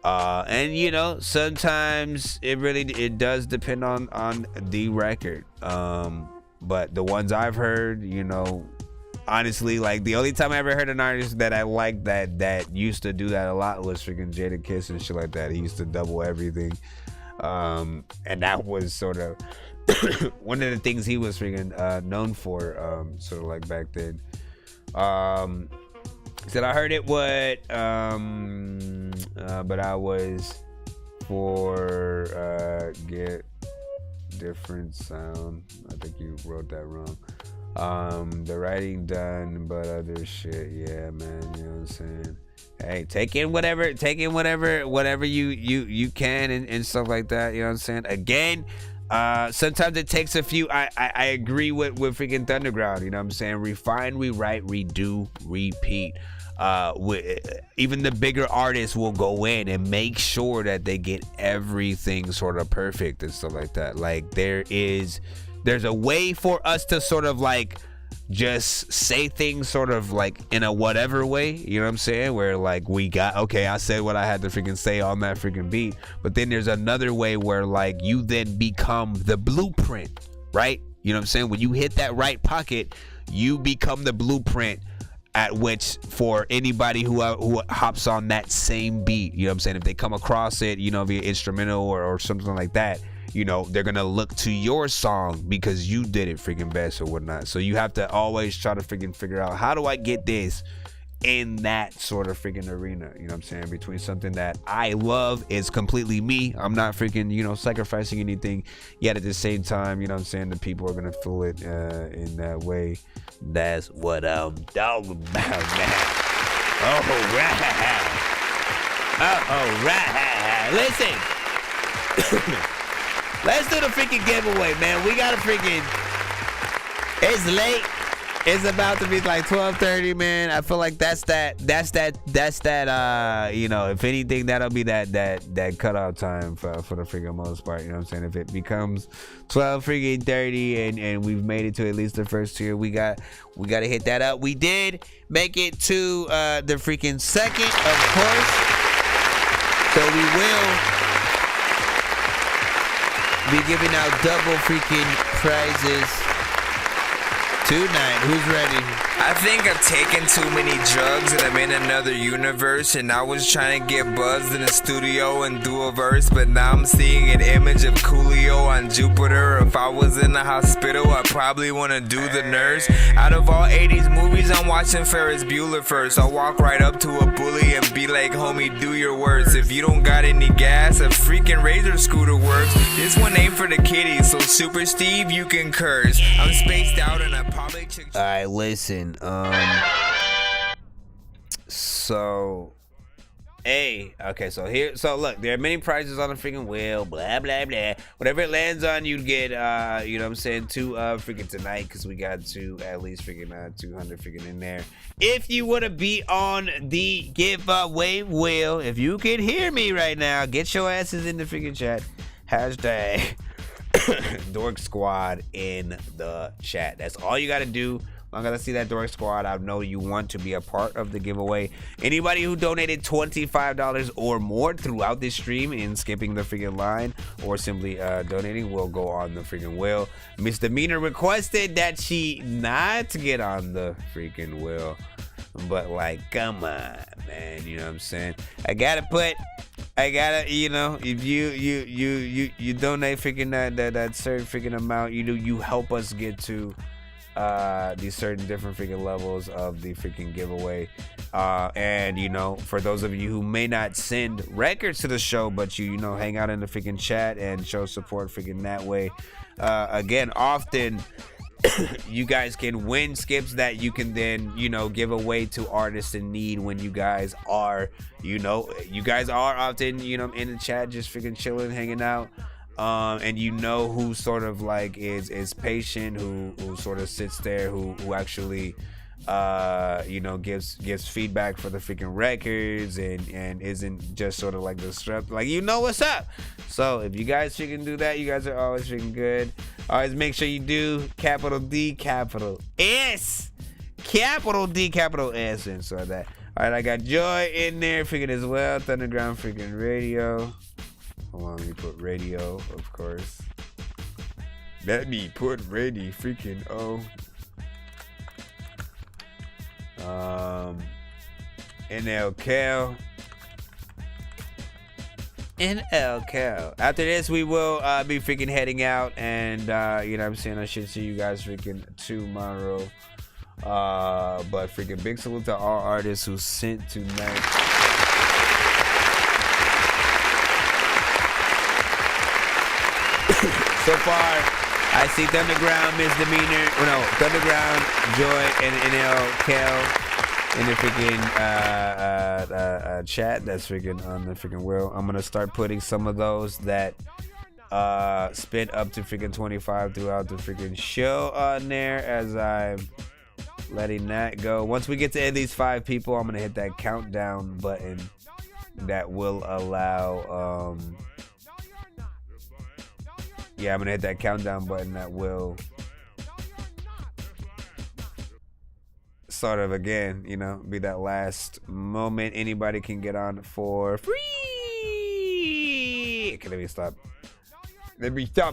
And, you know, sometimes it does depend on the record. But the ones I've heard, you know, honestly, like the only time I ever heard an artist that I liked that used to do that a lot was freaking Jadakiss and shit like that. He used to double everything. And that was sort of one of the things he was freaking known for, sort of like back then. He said I heard it but I was for get different sound. I think you wrote that wrong. The writing done, but other shit, yeah, man. You know what I'm saying? Hey, take in whatever you can and stuff like that. You know what I'm saying? Again, sometimes it takes a few. I agree with freaking Thunderground. You know what I'm saying? Refine, rewrite, redo, repeat. Even the bigger artists will go in and make sure that they get everything sort of perfect and stuff like that. Like there's a way for us to sort of like just say things sort of like in a whatever way, you know what I'm saying, where like I said what I had to freaking say on that freaking beat, but then there's another way where like you then become the blueprint, right? You know what I'm saying? When you hit that right pocket, you become the blueprint at which for anybody who hops on that same beat, you know what I'm saying, if they come across it, you know, via instrumental or something like that, you know, they're gonna look to your song because you did it freaking best or whatnot. So you have to always try to freaking figure out, how do I get this in that sort of freaking arena, you know what I'm saying, between something that I love is completely me, I'm not freaking, you know, sacrificing anything, yet at the same time, you know what I'm saying, the people are gonna feel it in that way. That's what I'm talking about, man. All right. Listen. Let's do the freaking giveaway, man. We got a freaking. It's late. It's about to be like 12:30, man. I feel like that's that. You know, if anything, that'll be that cutoff time for the freaking most part. You know what I'm saying? If it becomes 12:30 and we've made it to at least the first tier, we gotta hit that up. We did make it to the freaking second, of course. So we will be giving out double freaking prizes tonight. Who's ready? I think I've taken too many drugs and I'm in another universe, and I was trying to get buzzed in the studio and do a verse, but now I'm seeing an image of Coolio on Jupiter. If I was in the hospital, I'd probably want to do the nurse. Out of all 80s movies, I'm watching Ferris Bueller first. I'll walk right up to a bully and be like, homie, do your worst. If you don't got any gas, a freaking Razor scooter works. This one ain't for the kiddies, so Super Steve, you can curse. I'm spaced out and I probably Alright, listen. So look, there are many prizes on the freaking wheel, blah blah blah. Whatever it lands on, you get you know what I'm saying, two freaking tonight, because we got to at least freaking 200 freaking in there. If you want to be on the giveaway wheel, if you can hear me right now, get your asses in the freaking chat. Hashtag Dork Squad in the chat. That's all you gotta do. I'm gonna see that Dork Squad. I know you want to be a part of the giveaway. Anybody who donated $25 or more throughout this stream in skipping the freaking line or simply donating will go on the freaking wheel. Misdemeanor requested that she not get on the freaking wheel, but like, come on, man, you know what I'm saying? I gotta, you know, if you donate freaking that certain freaking amount, you help us get to these certain different freaking levels of the freaking giveaway. And you know, for those of you who may not send records to the show, but you know, hang out in the freaking chat and show support freaking that way. Again, often you guys can win skips that you can then, you know, give away to artists in need when you guys are, you know, often, you know, in the chat just freaking chilling, hanging out. And you know who sort of like is patient, who sort of sits there, who actually you know, gives feedback for the freaking records and isn't just sort of like disrupt, like, you know what's up. So if you guys freaking do that, you guys are always freaking good. Always make sure you do capital D, capital S, capital D, capital S, and so that. All right, I got Joy in there freaking as well. Thunderground freaking radio. Hold on, let me put radio, of course. Let me put radio freaking NL Cal. After this, we will be freaking heading out, and you know what I'm saying, I should see you guys freaking tomorrow. But freaking big salute to all artists who sent tonight. So far, I see Thunderground, Misdemeanor, Thunderground, Joy, and NL Cal in the freaking chat. That's freaking on the freaking wheel. I'm gonna start putting some of those that spent up to freaking 25 throughout the freaking show on there as I'm letting that go. Once we get to at least 5 people, I'm gonna hit that countdown button that will allow yeah, I'm gonna hit that countdown button that will sort of, again, you know, be that last moment anybody can get on for free. Okay, let me stop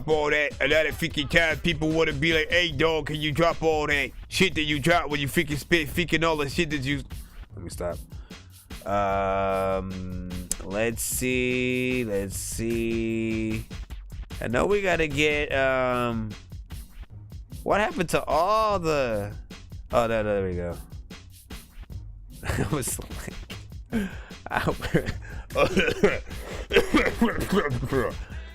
all that. A lot of freaking times people want to be like, hey dog, can you drop all that shit that you drop when you freaking spit freaking all the shit that you... Let me stop. Let's see. I know we gotta get what happened to all the... Oh, no, there we go. I was like,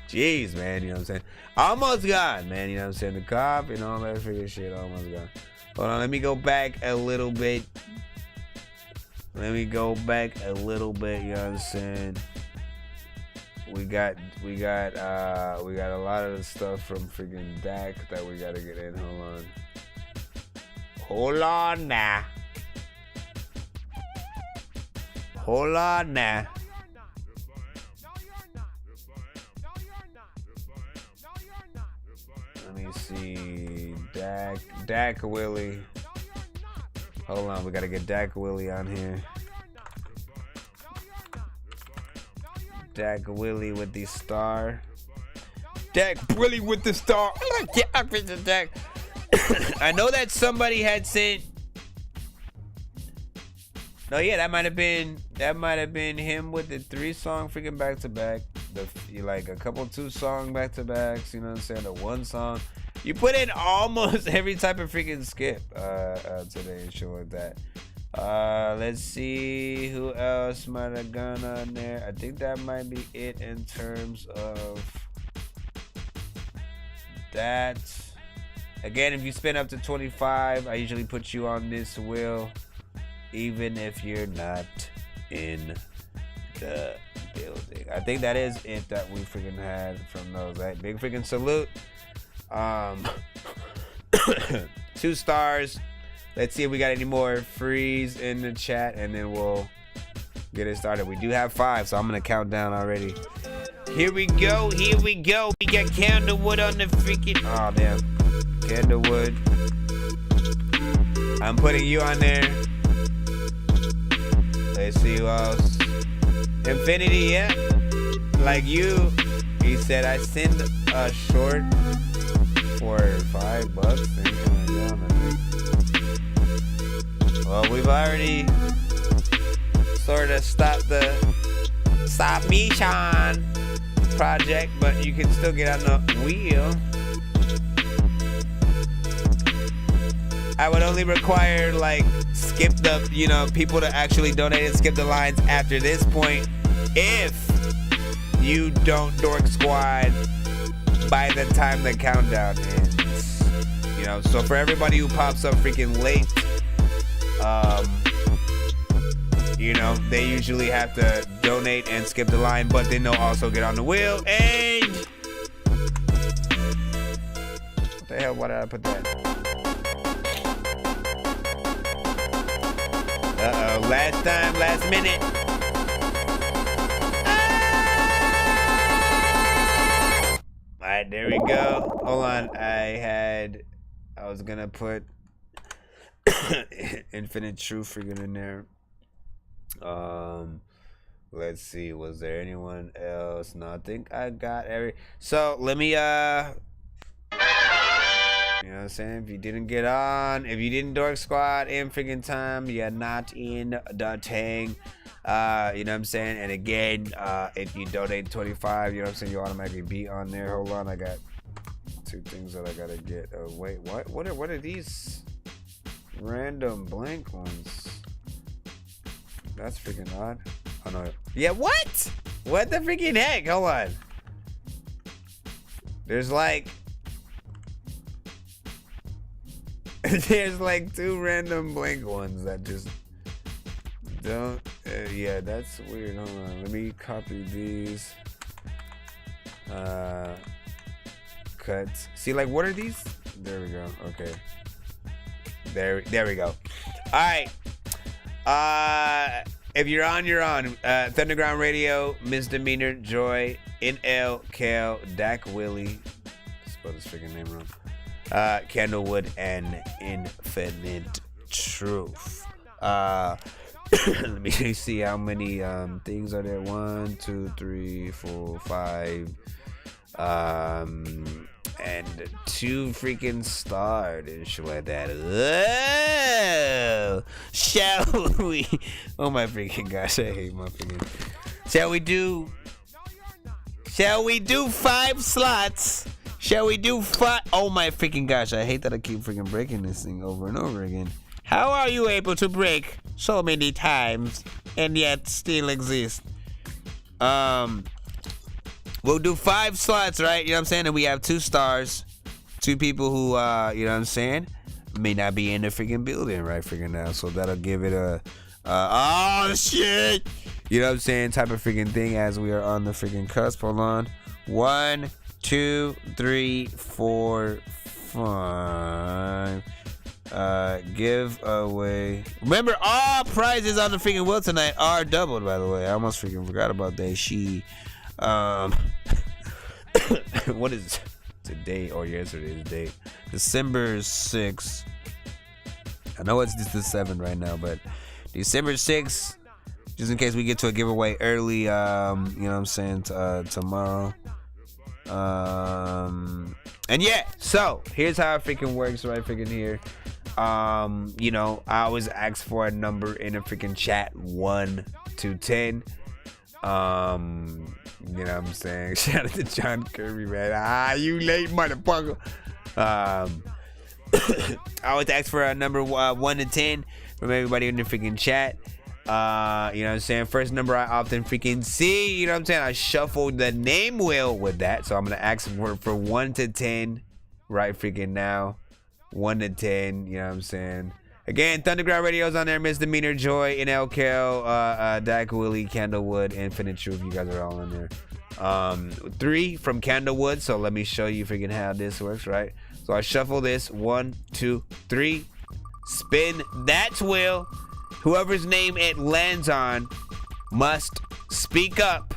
jeez, man, you know what I'm saying? Almost gone, man, you know what I'm saying? The cop and all that freaking shit, almost gone. Hold on, let me go back a little bit. You know what I'm saying? We got a lot of the stuff from freaking Dak that we gotta get in. Hold on now. Let me see. Dak Willie. Hold on, we gotta get Dak Willie on here. Dak Willie with the star. Dak Willie with the star. Dak. I know that somebody had sent. No, yeah, that might have been him with the 3-song freaking back to back. Like a couple 2-song back to backs. You know what I'm saying? The 1 song. You put in almost every type of freaking skip today and shit like that. Let's see who else might have gone on there. I think that might be it in terms of that. Again, if you spend up to 25, I usually put you on this wheel, even if you're not in the building. I think that is it that we freaking had from those. Right? Big freaking salute. 2 stars. Let's see if we got any more frees in the chat, and then we'll get it started. We do have 5, so I'm gonna count down already. Here we go. We got Candlewood on the freaking... Oh, damn. Candlewood. I'm putting you on there. Let's see who else. Infinity, yeah. Like you. He said I send a short for $5. Well, we've already sort of stopped the submission project, but you can still get on the wheel. I would only require like skip the, people to actually donate and skip the lines after this point if you don't Dork Squad by the time the countdown ends. So for everybody who pops up freaking late, they usually have to donate and skip the line, but then they'll also get on the wheel. And what the hell? Why did I put that? Uh-oh, last time, last minute. Alright, there we go. Hold on, I was gonna put Infinite Truth freaking in there. Let's see, was there anyone else? No, I think I got so let me you know what I'm saying? If you didn't get on, if you didn't Dork Squad in freaking time, you're not in the tang. You know what I'm saying? And again, if you donate 25, you know what I'm saying, you automatically be on there. Hold on, I got 2 things that I gotta get. Wait, what are these random blank ones? That's freaking odd. Oh no. Yeah, what? What the freaking heck? Hold on. There's like there's like 2 random blank ones that just don't. Yeah, that's weird. Hold on. Let me copy these. Cuts. See, like, what are these? There we go. Okay. There we go. All right. If you're on, you're on. Thunderground Radio, Misdemeanor, Joy, NL, Cal, Dak Willie. Spell this freaking name wrong. Candlewood and Infinite Truth. Let me see how many things are there. 1, 2, 3, 4, 5. And 2 freaking stars and shit like that. Oh, shall we? Oh my freaking gosh, I hate my freaking. Shall we do 5 slots? Shall we do 5? Oh my freaking gosh, I hate that I keep freaking breaking this thing over and over again. How are you able to break so many times and yet still exist? We'll do 5 slots, right? You know what I'm saying? And we have 2 stars. 2 people who, you know what I'm saying, may not be in the freaking building right freaking now. So that'll give it a, oh shit! You know what I'm saying? Type of freaking thing as we are on the freaking cusp. Hold on. 1, 2, 3, 4, 5. Give away. Remember, all prizes on the freaking wheel tonight are doubled, by the way. I almost freaking forgot about that. What is today or yesterday's date? December 6th. I know it's just the 7th right now, but December 6th, just in case we get to a giveaway early, you know what I'm saying, tomorrow. And yeah, so here's how it freaking works right freaking here. You know, I always ask for a number in a freaking chat, 1 to 10. You know what I'm saying? Shout out to John Kirby, man. You late motherfucker. I always ask for a number 1 to 10 from everybody in the freaking chat. You know what I'm saying? First number I often freaking see. You know what I'm saying? I shuffle the name wheel with that. So I'm going to ask for 1 to 10 right freaking now. 1 to 10. You know what I'm saying? Again, Thunderground Radio's on there. Misdemeanor, Joy, NL, Kel, Dak Willie, Candlewood, Infinite Truth. You guys are all in there. 3 from Candlewood. So let me show you freaking how this works, right? So I shuffle this. 1, 2, 3. Spin that wheel. Whoever's name it lands on must speak up,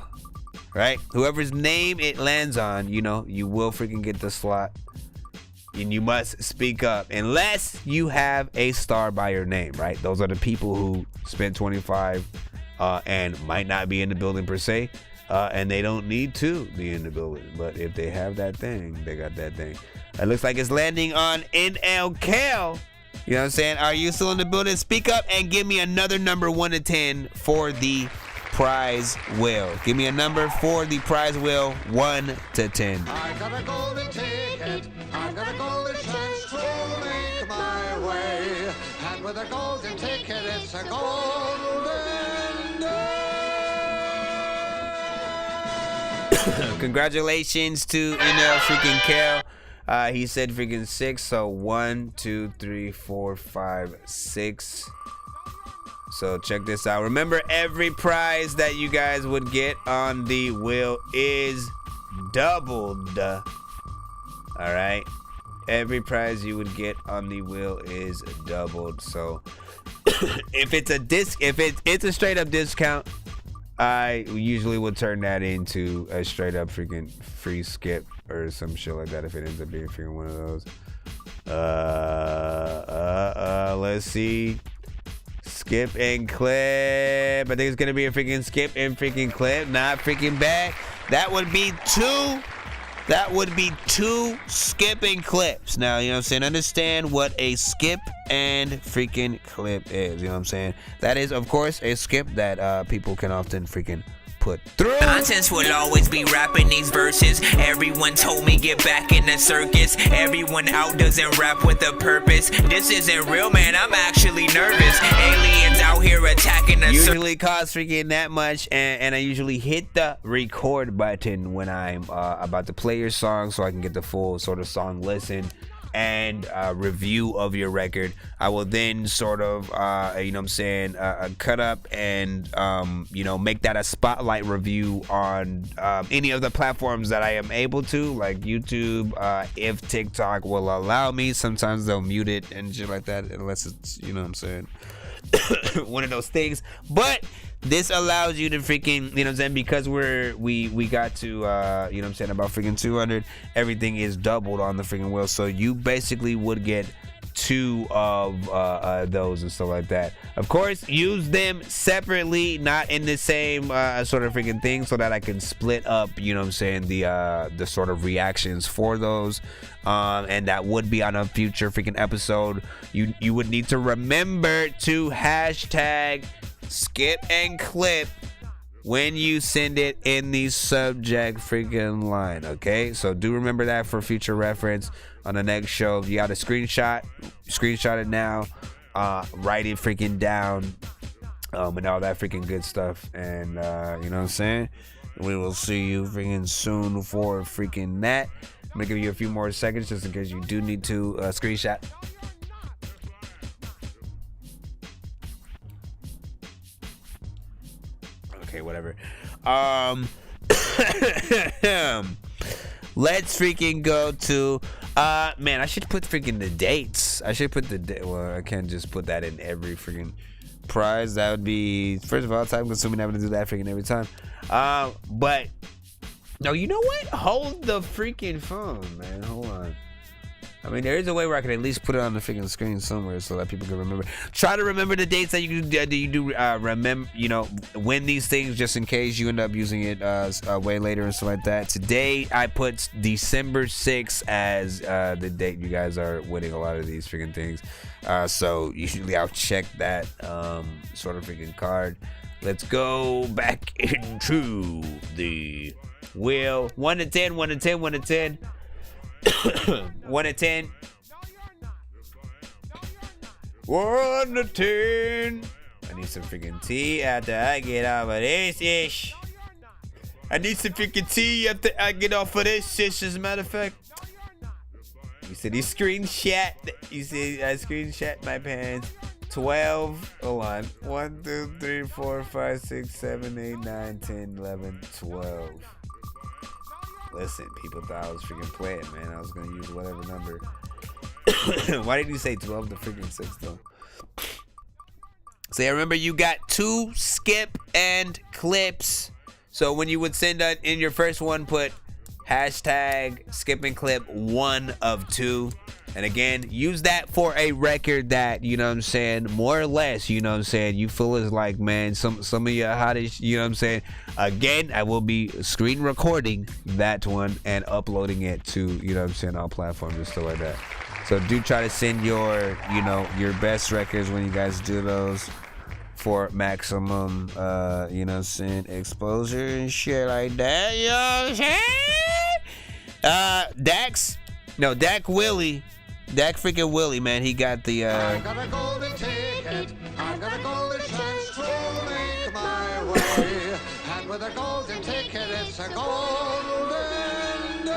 right? Whoever's name it lands on, you know, you will freaking get the slot. You and you must speak up unless you have a star by your name, right? Those are the people who spent 25 and might not be in the building per se, and they don't need to be in the building. But if they have that thing, they got that thing. It looks like it's landing on NLKL. You know what I'm saying? Are you still in the building? Speak up and give me another number 1 to 10 for the prize wheel. Give me a number for the prize wheel, 1 to 10. I got a golden ticket. I got a golden chance to make my way. And with a golden ticket, it's a golden day. Congratulations to NL freaking Kale. He said freaking 6, so 1, 2, 3, 4, 5, 6. So check this out. Remember, every prize that you guys would get on the wheel is doubled. All right, every prize you would get on the wheel is doubled. So if it's a straight up discount, I usually would turn that into a straight up freaking free skip or some shit like that if it ends up being freaking one of those. Let's see. Skip and clip. I think it's gonna be a freaking skip and freaking clip. Not freaking bad. That would be 2. That would be 2 skip and clips. Now, you know what I'm saying? Understand what a skip and freaking clip is. You know what I'm saying? That is, of course, a skip that people can often freaking put through. Nonsense will always be rapping these verses. Everyone told me get back in the circus. Everyone out doesn't rap with a purpose. This isn't real, man. I'm actually nervous. Aliens out here attacking us. Usually costs freaking that much, and I usually hit the record button when I'm about to play your song, so I can get the full sort of song listen and review of your record. I will then sort of you know what I'm saying, cut up and you know, make that a spotlight review on any of the platforms that I am able to, like YouTube, if TikTok will allow me. Sometimes they'll mute it and shit like that, unless it's, you know what I'm saying, one of those things. But this allows you to freaking, you know what I'm saying, because we got to you know what I'm saying, about freaking 200, everything is doubled on the freaking wheel. So you basically would get 2 of those and stuff like that. Of course, use them separately, not in the same sort of freaking thing, so that I can split up, you know what I'm saying, the sort of reactions for those. And that would be on a future freaking episode. You would need to remember to hashtag skip and clip when you send it in the subject freaking line, okay? So do remember that for future reference on the next show. If you got a screenshot it now, write it freaking down, and all that freaking good stuff. And you know what I'm saying, we will see you freaking soon for freaking that. I'm gonna give you a few more seconds just in case you do need to screenshot. Okay, whatever. Let's freaking go to man, I should put freaking the dates. I should put the well, I can't just put that in every freaking prize. That would be, first of all, time consuming having to do that freaking every time. But no, you know what? Hold the freaking phone, man. Hold on. I mean, there is a way where I can at least put it on the freaking screen somewhere so that people can remember. Try to remember the dates that you do remember, you know, win these things, just in case you end up using it way later and stuff like that. Today, I put December 6th as the date you guys are winning a lot of these freaking things. So usually I'll check that sort of freaking card. Let's go back into the wheel. 1 to 10, 1 to 10, 1 to 10. 1 to 10. 1 to 10. I need some freaking tea after I get off of this ish. I need some freaking tea after I get off of this ish, as a matter of fact. You said he screenshot. You see, I screenshot my pants. 12. Hold on. 1, 2, 3, 4, 5, 6, 7, 8, 9, 10, 11, 12. Listen, people thought I was freaking playing, man. I was gonna use whatever number. Why did you say 12 to freaking 6 though? So yeah, remember, you got 2 skip and clips. So when you would send in your first one, put hashtag skip and clip 1 of 2. And again, use that for a record that, you know what I'm saying, more or less, you know what I'm saying, you feel is like, man, some of your hottest, you know what I'm saying. Again, I will be screen recording that one and uploading it to, you know what I'm saying, all platforms and stuff like that. So do try to send your, you know, your best records when you guys do those for maximum, you know what I'm saying, exposure and shit like that, you know what I'm saying? Dak Willie. Dak freaking Willie, man, he got the I got a golden ticket, I got a golden chance to make my way. And with a golden ticket, it's a golden day.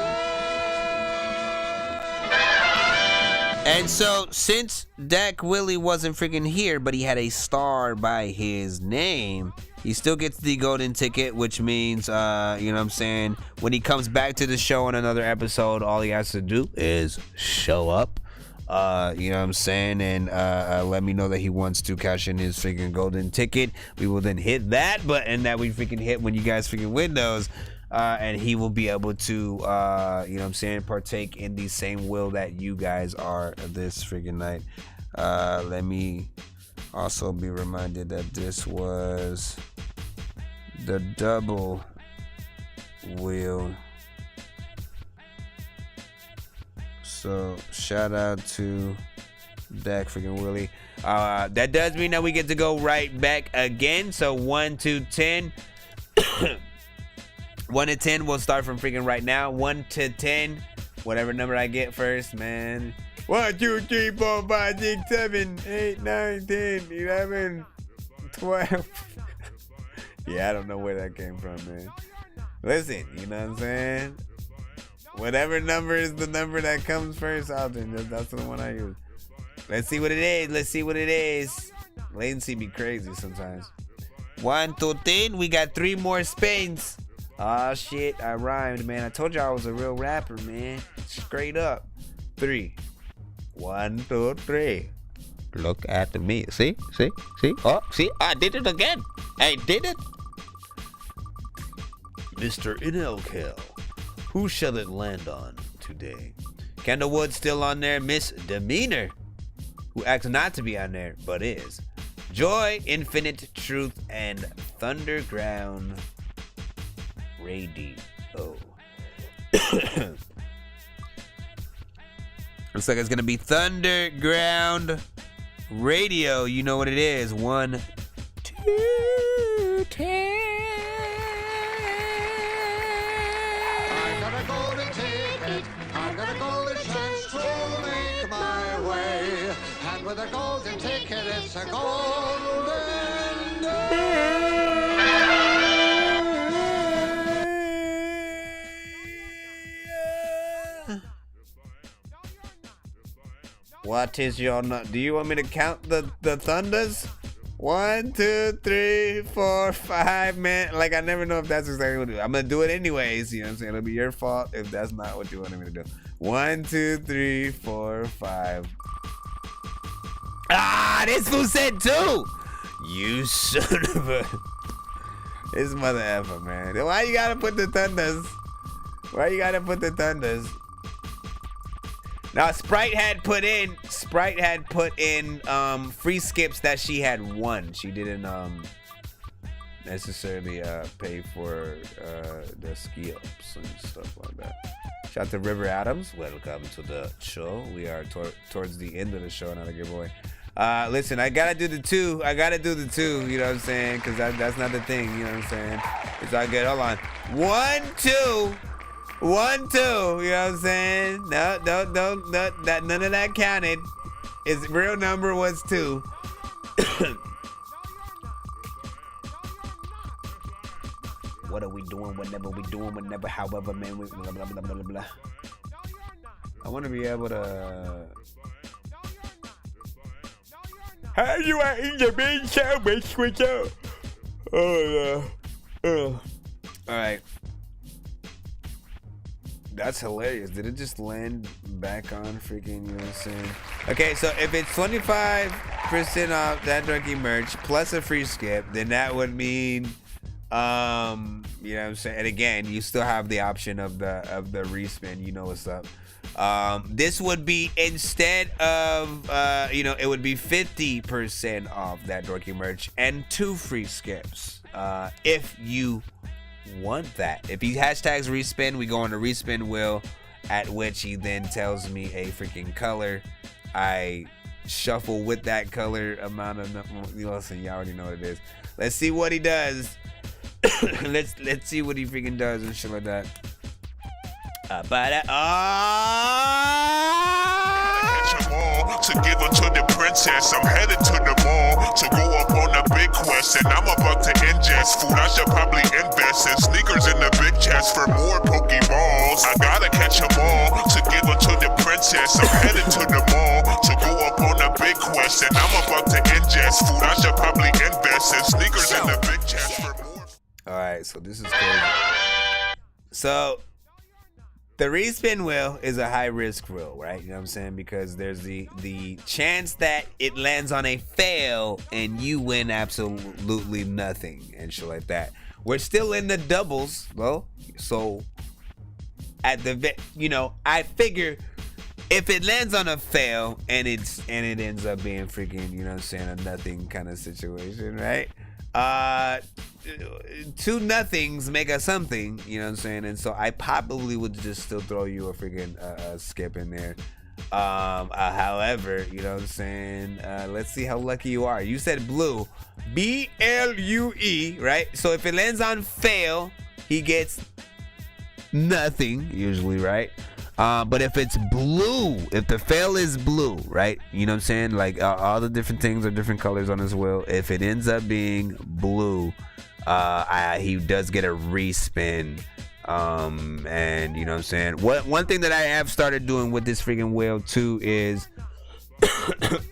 And so, since Dak Willie wasn't freaking here, but he had a star by his name, he still gets the golden ticket, which means, you know what I'm saying, when he comes back to the show on another episode, all he has to do is show up. You know what I'm saying, and let me know that he wants to cash in his freaking golden ticket. We will then hit that button that we freaking hit when you guys freaking win those, and he will be able to, you know what I'm saying, partake in the same will that you guys are this freaking night. Let me also be reminded that this was the double wheel. So shout out to Dak freaking Willie. That does mean that we get to go right back again. So 1 to 10. 1 to 10. We'll start from freaking right now. 1 to 10. Whatever number I get first, man. 1, 2, 3, 4, 5, 6, 7, 8, 9, 10, 11, 12. Yeah, I don't know where that came from, man. Listen, you know what I'm saying? Whatever number is the number that comes first, that's the one I use. Let's see what it is. Let's see what it is. Latency be crazy sometimes. 1 to 10. We got 3 more spins. Oh shit, I rhymed, man. I told you I was a real rapper, man. Straight up. 3. 1, 2, 3. Look at me. See? Oh, see? I did it again. I did it. Mr. Inelkel. Who shall it land on today? Candlewood still on there. Miss Demeanor, who acts not to be on there, but is. Joy, Infinite Truth, and Thunderground Radio. Looks like it's gonna be Thunderground Radio. You know what it is. 1, 2, 10. I've got a golden chance to make my way. And with a golden ticket, it's a golden day. What is your do you want me to count the thunders? 1, 2, 3, 4, 5, man. Like, I never know if that's exactly what to do. I'm gonna do it anyways. You know what I'm saying? It'll be your fault if that's not what you wanted me to do. 1, 2, 3, 4, 5. Ah, this fool said 2. You son of a. This mother effer, man. Why you gotta put the thunders? Why you gotta put the thunders? Now Sprite had put in free skips that she had won. She didn't necessarily pay for the skips and stuff like that. Shout out to River Adams. Welcome to the show. We are towards the end of the show, not a giveaway. Listen, I gotta do the 2. You know what I'm saying? Because that's not the thing. You know what I'm saying? It's all good. Hold on. 1, 2. 1, 2, you know what I'm saying? No, none of that counted. His real number was 2. What are we doing? Whenever, however, man. Blah, blah, blah, blah, blah. I want to be able to. How you are in the main show, switch out. Oh, no. All right. That's hilarious. Did it just land back on freaking, you know what I'm saying? Okay, so if it's 25% off that Dorky merch plus a free skip, then that would mean, You know what I'm saying? And again, you still have the option of the respin. You know what's up. This would be, instead of it would be 50% off that Dorky merch and 2 free skips. If you want that. If he hashtags respin, we go on the respin wheel, at which he then tells me a freaking color. I shuffle with that color amount of, listen, y'all already know what it is. Let's see what he does. let's see what he freaking does and shit like that. To give her to the princess, I'm headed to the mall to go up on a big quest, and I'm about to ingest food. I should probably invest in sneakers in the big chest for more Pokeballs. I gotta catch 'em all to give her to the princess. I'm headed to the mall to go up on a big quest, and I'm about to ingest food. I should probably invest in sneakers in the big chest for more. All right, so this is crazy. So the respin wheel is a high risk wheel, right? You know what I'm saying? Because there's the chance that it lands on a fail and you win absolutely nothing and shit like that. We're still in the doubles though, so at the I figure if it lands on a fail and it ends up being freaking, you know what I'm saying, a nothing kind of situation, right? 2 nothings make a something, you know what I'm saying? And so I probably would just still throw you a freaking skip in there. However, you know what I'm saying? Let's see how lucky you are. You said blue, BLUE, right? So if it lands on fail, he gets nothing usually, right? But if it's blue, if the fail is blue, right? You know what I'm saying? Like all the different things are different colors on his wheel. If it ends up being blue, he does get a respin. And you know what I'm saying? One thing that I have started doing with this freaking wheel too is, you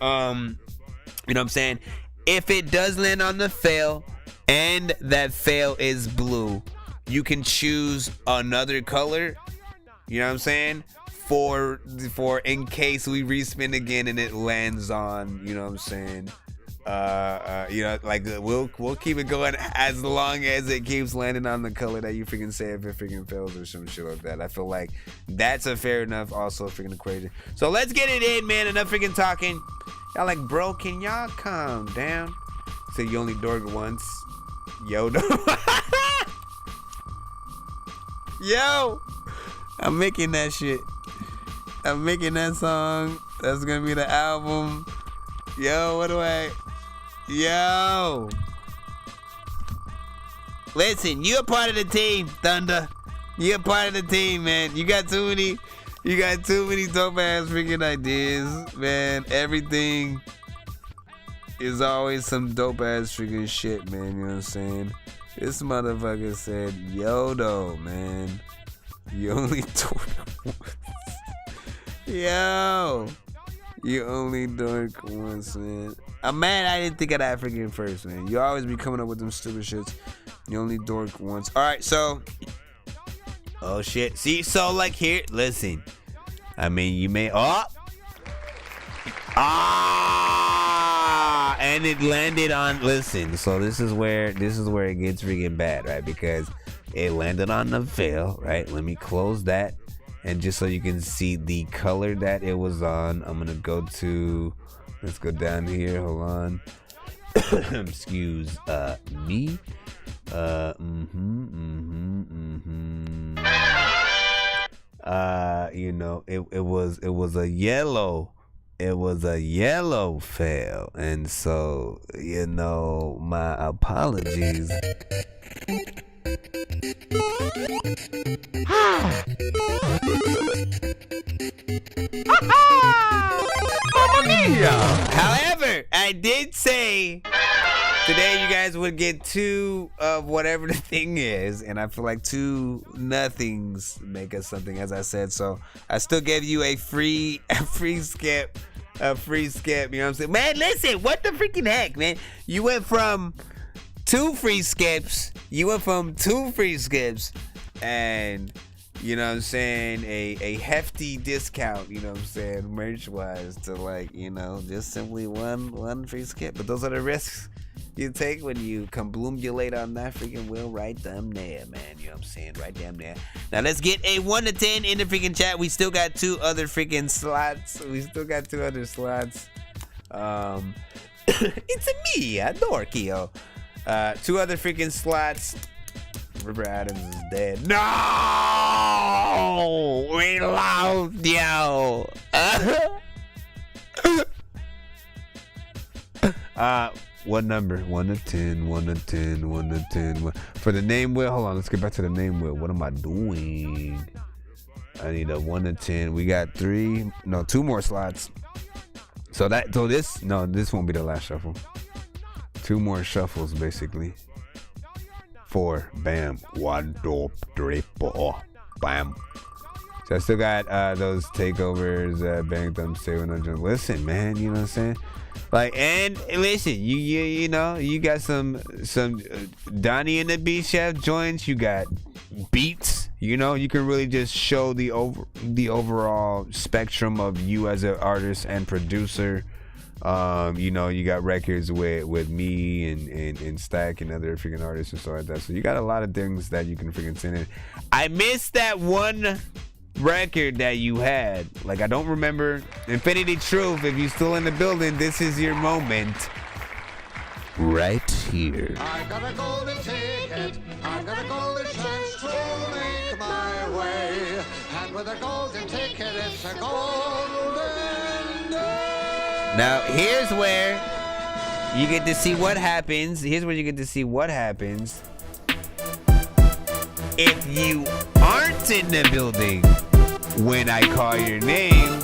know what I'm saying? If it does land on the fail and that fail is blue, you can choose another color. You know what I'm saying? For in case we respin again and it lands on, you know what I'm saying? Like we'll keep it going as long as it keeps landing on the color that you freaking say if it freaking fails or some shit like that. I feel like that's a fair enough also freaking equation. So let's get it in, man. Enough freaking talking. Y'all like, bro, can y'all calm down? So you only dork once. Yo, yo. I'm making that shit. I'm making that song. That's gonna be the album. Yo, Yo. Listen, you're a part of the team, Thunder. You're a part of the team, man. You got too many dope ass freaking ideas, man. Everything is always some dope ass freaking shit, man. You know what I'm saying? This motherfucker said, yo, though, man. You only dork once. Yo. You only dork once, man. I'm mad I didn't think of that freaking first, man. You always be coming up with them stupid shits. You only dork once. Alright, so. Oh, shit. See, so, like, here. Listen. I mean, you may. Oh. Ah. And it landed on. Listen. So, this is where it gets freaking bad, right? Because it landed on the fail, right? Let me close that. And just so you can see the color that it was on, I'm gonna go to, let's go down here, hold on. Excuse me. You know, it was a yellow. It was a yellow fail. And so, you know, my apologies. However, I did say today you guys would get 2 of whatever the thing is, and I feel like 2 nothings make us something, as I said. So I still gave you a free skip. You know what I'm saying? Man, listen, what the freaking heck, man? You went from 2 free skips. And you know what I'm saying, a hefty discount, you know what I'm saying, merch wise, to, like, you know, just simply one free skip. But those are the risks you take when you conglomulate on that freaking wheel right damn there, man. You know what I'm saying? Right damn there. Now let's get a 1 to 10 in the freaking chat. We still got 2 other freaking slots. It's me, Dorky, yo. 2 other freaking slots. River Adams is dead. No! We lost, yo. What number? 1 to 10, 1 to 10, 1 to 10. For the name wheel, hold on, let's get back to the name wheel. What am I doing? I need a 1 to 10. We got 2 more slots. This won't be the last shuffle. 2 more shuffles, basically. 4, bam, 1, 2, 3, 4, bam. So I still got those takeovers, bang thumbs, saving on jump. Listen, man, you know what I'm saying? Like, and listen, you know, you got some Donnie and the Beat Chef joints. You got beats. You know, you can really just show the overall spectrum of you as an artist and producer. You know, you got records with me and Stack and other freaking artists and stuff like that. So you got a lot of things that you can freaking send in. I missed that one record that you had. Like, I don't remember. Infinity Truth, if you're still in the building, this is your moment. Right here. I got a golden ticket. I got a golden chance to make my way. And with a golden ticket, it's a golden day. Now, here's where you get to see what happens. Here's where you get to see what happens if you aren't in the building when I call your name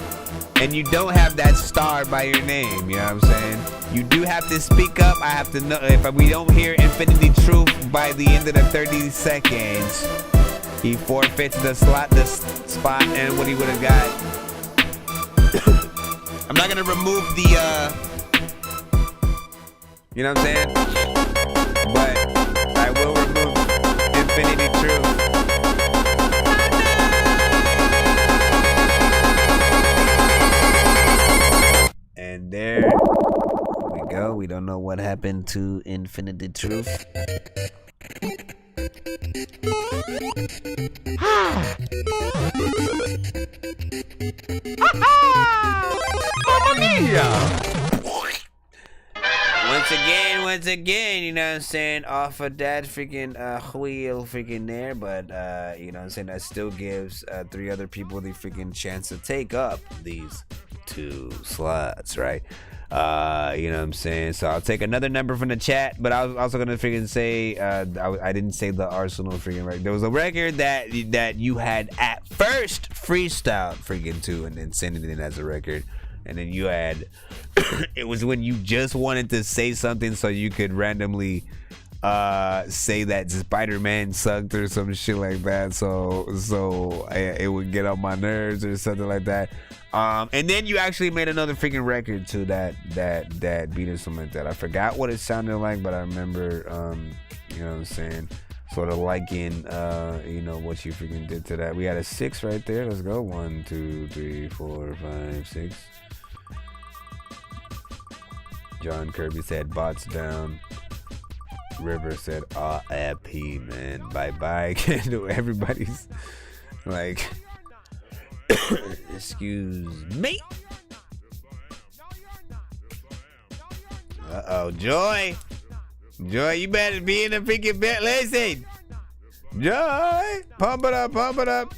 and you don't have that star by your name. You know what I'm saying? You do have to speak up. I have to know if we don't hear Infinity Truth by the end of the 30 seconds, he forfeits the spot and what he would have got. I'm not gonna remove the you know what I'm saying? But I will remove Infinity Truth. And there we go. We don't know what happened to Infinity Truth. Once again, you know what I'm saying, off of that freaking wheel freaking there, but you know what I'm saying, that still gives 3 other people the freaking chance to take up these 2 slots, right? You know what I'm saying? So I'll take another number from the chat, but I was also gonna freaking say I didn't say the Arsenal freaking record. There was a record that you had at first freestyled freaking to and then sent it in as a record. And then you had, it was when you just wanted to say something so you could randomly say that Spider-Man sucked or some shit like that. So it would get on my nerves or something like that. And then you actually made another freaking record to that beat or something like that. I forgot what it sounded like, but I remember, you know what I'm saying, sort of liking, you know, what you freaking did to that. We had a 6 right there. Let's go. 1, 2, 3, 4, 5, 6. John Kirby said bots down. River said RIP, man. Bye. Everybody's like, excuse me. Uh-oh, Joy, you better be in the freaking bed. Listen, Joy, pump it up.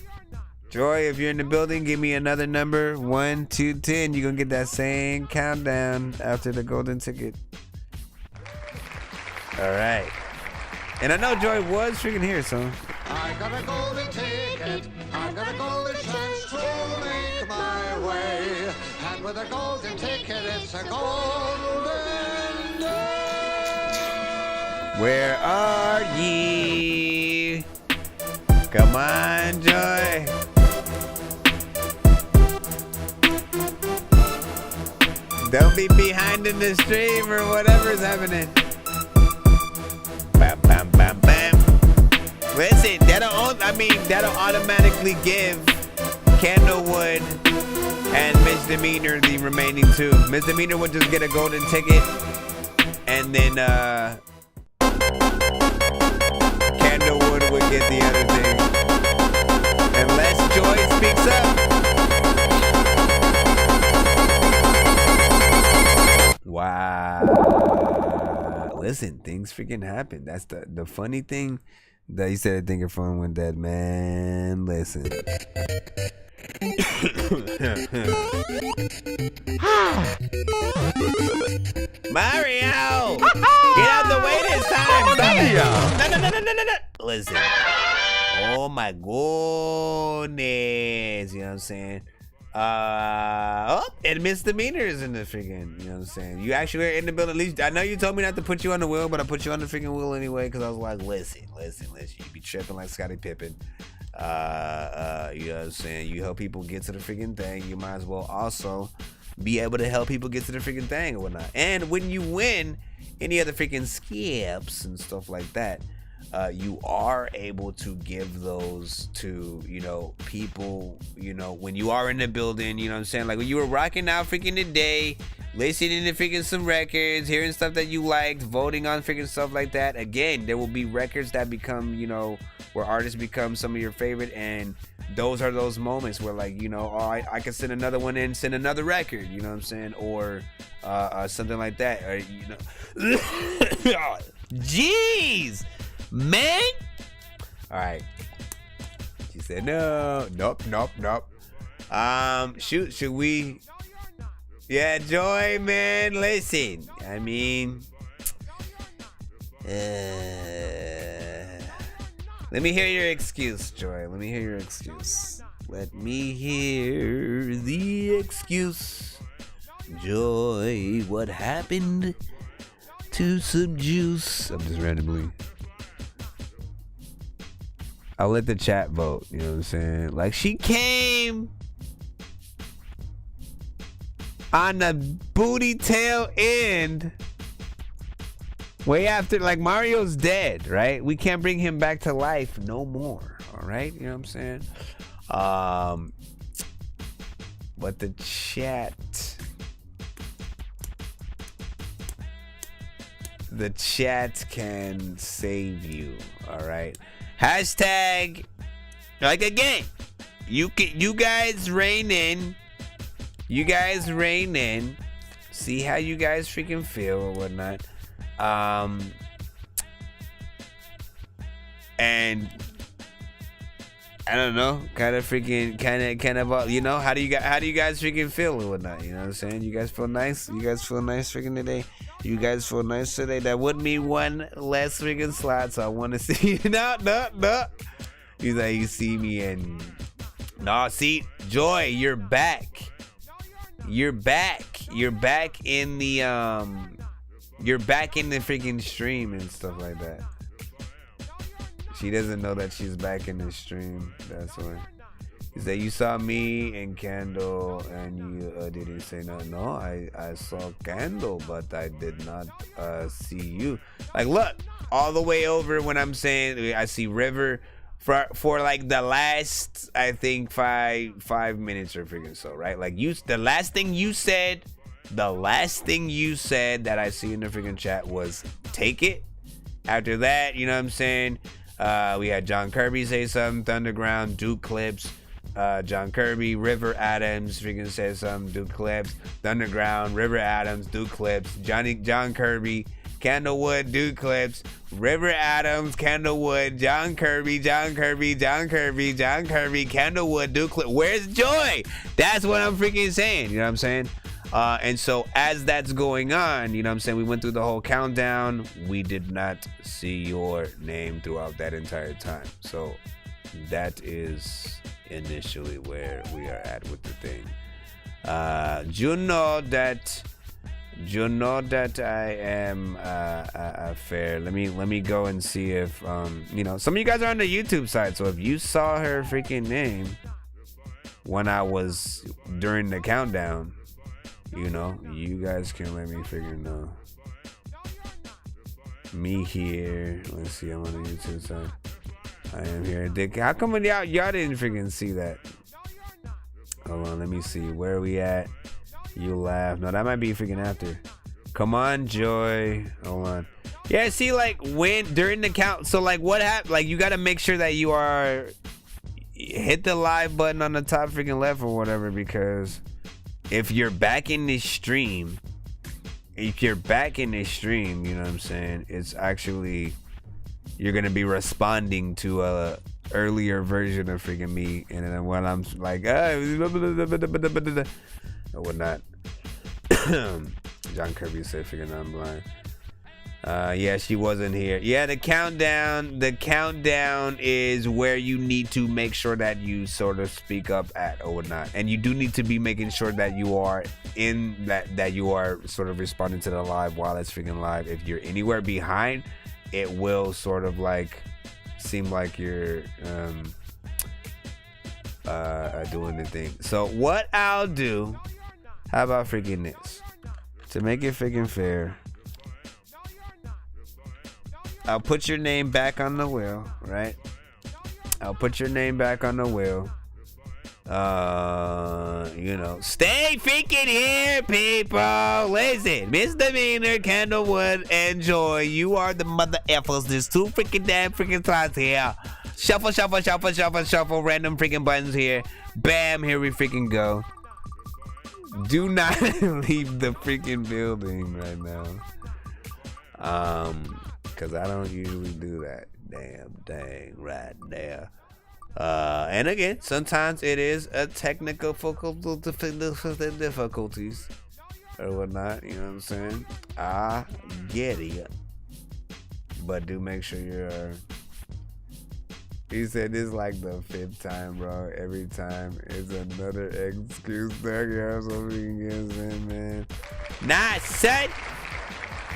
Joy, if you're in the building, give me another number, 1 to 10. You're gonna get that same countdown after the golden ticket. All right. And I know Joy was freaking here, so. I got a golden ticket. I got a golden chance to make my way. And with a golden ticket, it's a golden day. Where are ye? Come on, Joy. Don't be behind in the stream or whatever's happening. Bam, bam, bam, bam. Listen, that'll automatically give Candlewood and Misdemeanor the remaining 2. Misdemeanor would just get a golden ticket, and then Candlewood would get the other thing. Unless Joy speaks up. Wow. Listen, things freaking happen. That's the funny thing. That you said I think of fun when that man. Listen. Mario! Get out the way this time! No. Listen. Oh my goodness. You know what I'm saying? And misdemeanors in the freaking, you know what I'm saying? You actually were in the building. At least I know you told me not to put you on the wheel, but I put you on the freaking wheel anyway because I was like, listen. You be tripping like Scottie Pippen. You know what I'm saying? You help people get to the freaking thing. You might as well also be able to help people get to the freaking thing or whatnot. And when you win any other freaking skips and stuff like that, you are able to give those to, you know, people, you know, when you are in the building, you know what I'm saying? Like when you were rocking out freaking today, listening to freaking some records, hearing stuff that you liked, voting on freaking stuff like that. Again, there will be records that become, you know, where artists become some of your favorite, and those are those moments where, like, you know, oh, I can send another one in, send another record, you know what I'm saying? Or something like that, or, you know. Jeez! Man, all right. She said no. Nope. Should we? Yeah, Joy, man. Listen, I mean, let me hear your excuse, Joy. Let me hear your excuse. Let me hear the excuse, Joy. What happened to some juice? I'm just randomly. I'll let the chat vote, you know what I'm saying? Like, she came on the booty tail end way after, like, Mario's dead, right? We can't bring him back to life no more, all right? You know what I'm saying? But the chat can save you, all right? Hashtag, like, again, you guys rein in. You guys rein in. See how you guys freaking feel or whatnot. And I don't know, kind of, you know, how do you guys freaking feel or whatnot? You know what I'm saying? You guys feel nice? You guys feel nice freaking today? You guys feel nice today? That would mean one less freaking slot, so I want to see you. No. He's like, you see me and no, see, Joy, you're back. You're back in the freaking stream and stuff like that. She doesn't know that she's back in the stream. That's why. He said, you saw me and Candle and you didn't say no. No, I saw Candle, but I did not see you. Like, look, all the way over when I'm saying I see River for like the last, I think, five minutes or freaking so, right? Like, the last thing you said that I see in the freaking chat was take it. After that, you know what I'm saying? We had John Kirby say something, Thunderground, Duke Clips, John Kirby, River Adams freaking said something, Duke Clips, Thunderground, River Adams, Duke Clips, John Kirby, Candlewood, Duke Clips, River Adams, Candlewood, John Kirby, Candlewood, Duke Clips. Where's Joy? That's what I'm freaking saying. You know what I'm saying? And so as that's going on, you know what I'm saying, we went through the whole countdown. We did not see your name throughout that entire time. So that is initially where we are at with the thing. You know that I am fair. Let me go and see if you know, some of you guys are on the YouTube side, so if you saw her freaking name when I was during the countdown, you know, you guys can let me figure know. Me here. Let's see, I'm on the YouTube side. I am here. How come y'all didn't freaking see that? Hold on, let me see. Where are we at? You laugh. No, that might be freaking after. Come on, Joy. Hold on. Yeah, see, like, when, during the count, so, like, what happened? Like, you got to make sure that you are, hit the live button on the top freaking left or whatever, because if you're back in this stream, you know what I'm saying, it's actually, you're going to be responding to a earlier version of freaking me, and then when I'm like, or whatnot. John Kirby said freaking I'm blind. Yeah, she wasn't here. Yeah, the countdown is where you need to make sure that you sort of speak up at or whatnot. And you do need to be making sure that you are in that you are sort of responding to the live while it's freaking live. If you're anywhere behind, it will sort of like seem like you're doing the thing. So what I'll do, how about freaking this? To make it freaking fair, I'll put your name back on the wheel, right? I'll put your name back on the wheel. You know, stay freaking here, people. Listen, Misdemeanor, Candlewood, and Joy, you are the mother effers. There's 2 freaking damn freaking slots here. Shuffle, shuffle, shuffle, shuffle, shuffle. Random freaking buttons here. Bam, here we freaking go. Do not leave the freaking building right now. Cause I don't usually do that. Damn dang right there. And again, sometimes it is a technical difficulties or whatnot. You know what I'm saying? I get it. But do make sure you're. He said this is like the 5th time, bro. Every time is another excuse that you something against him, man. Nah, son.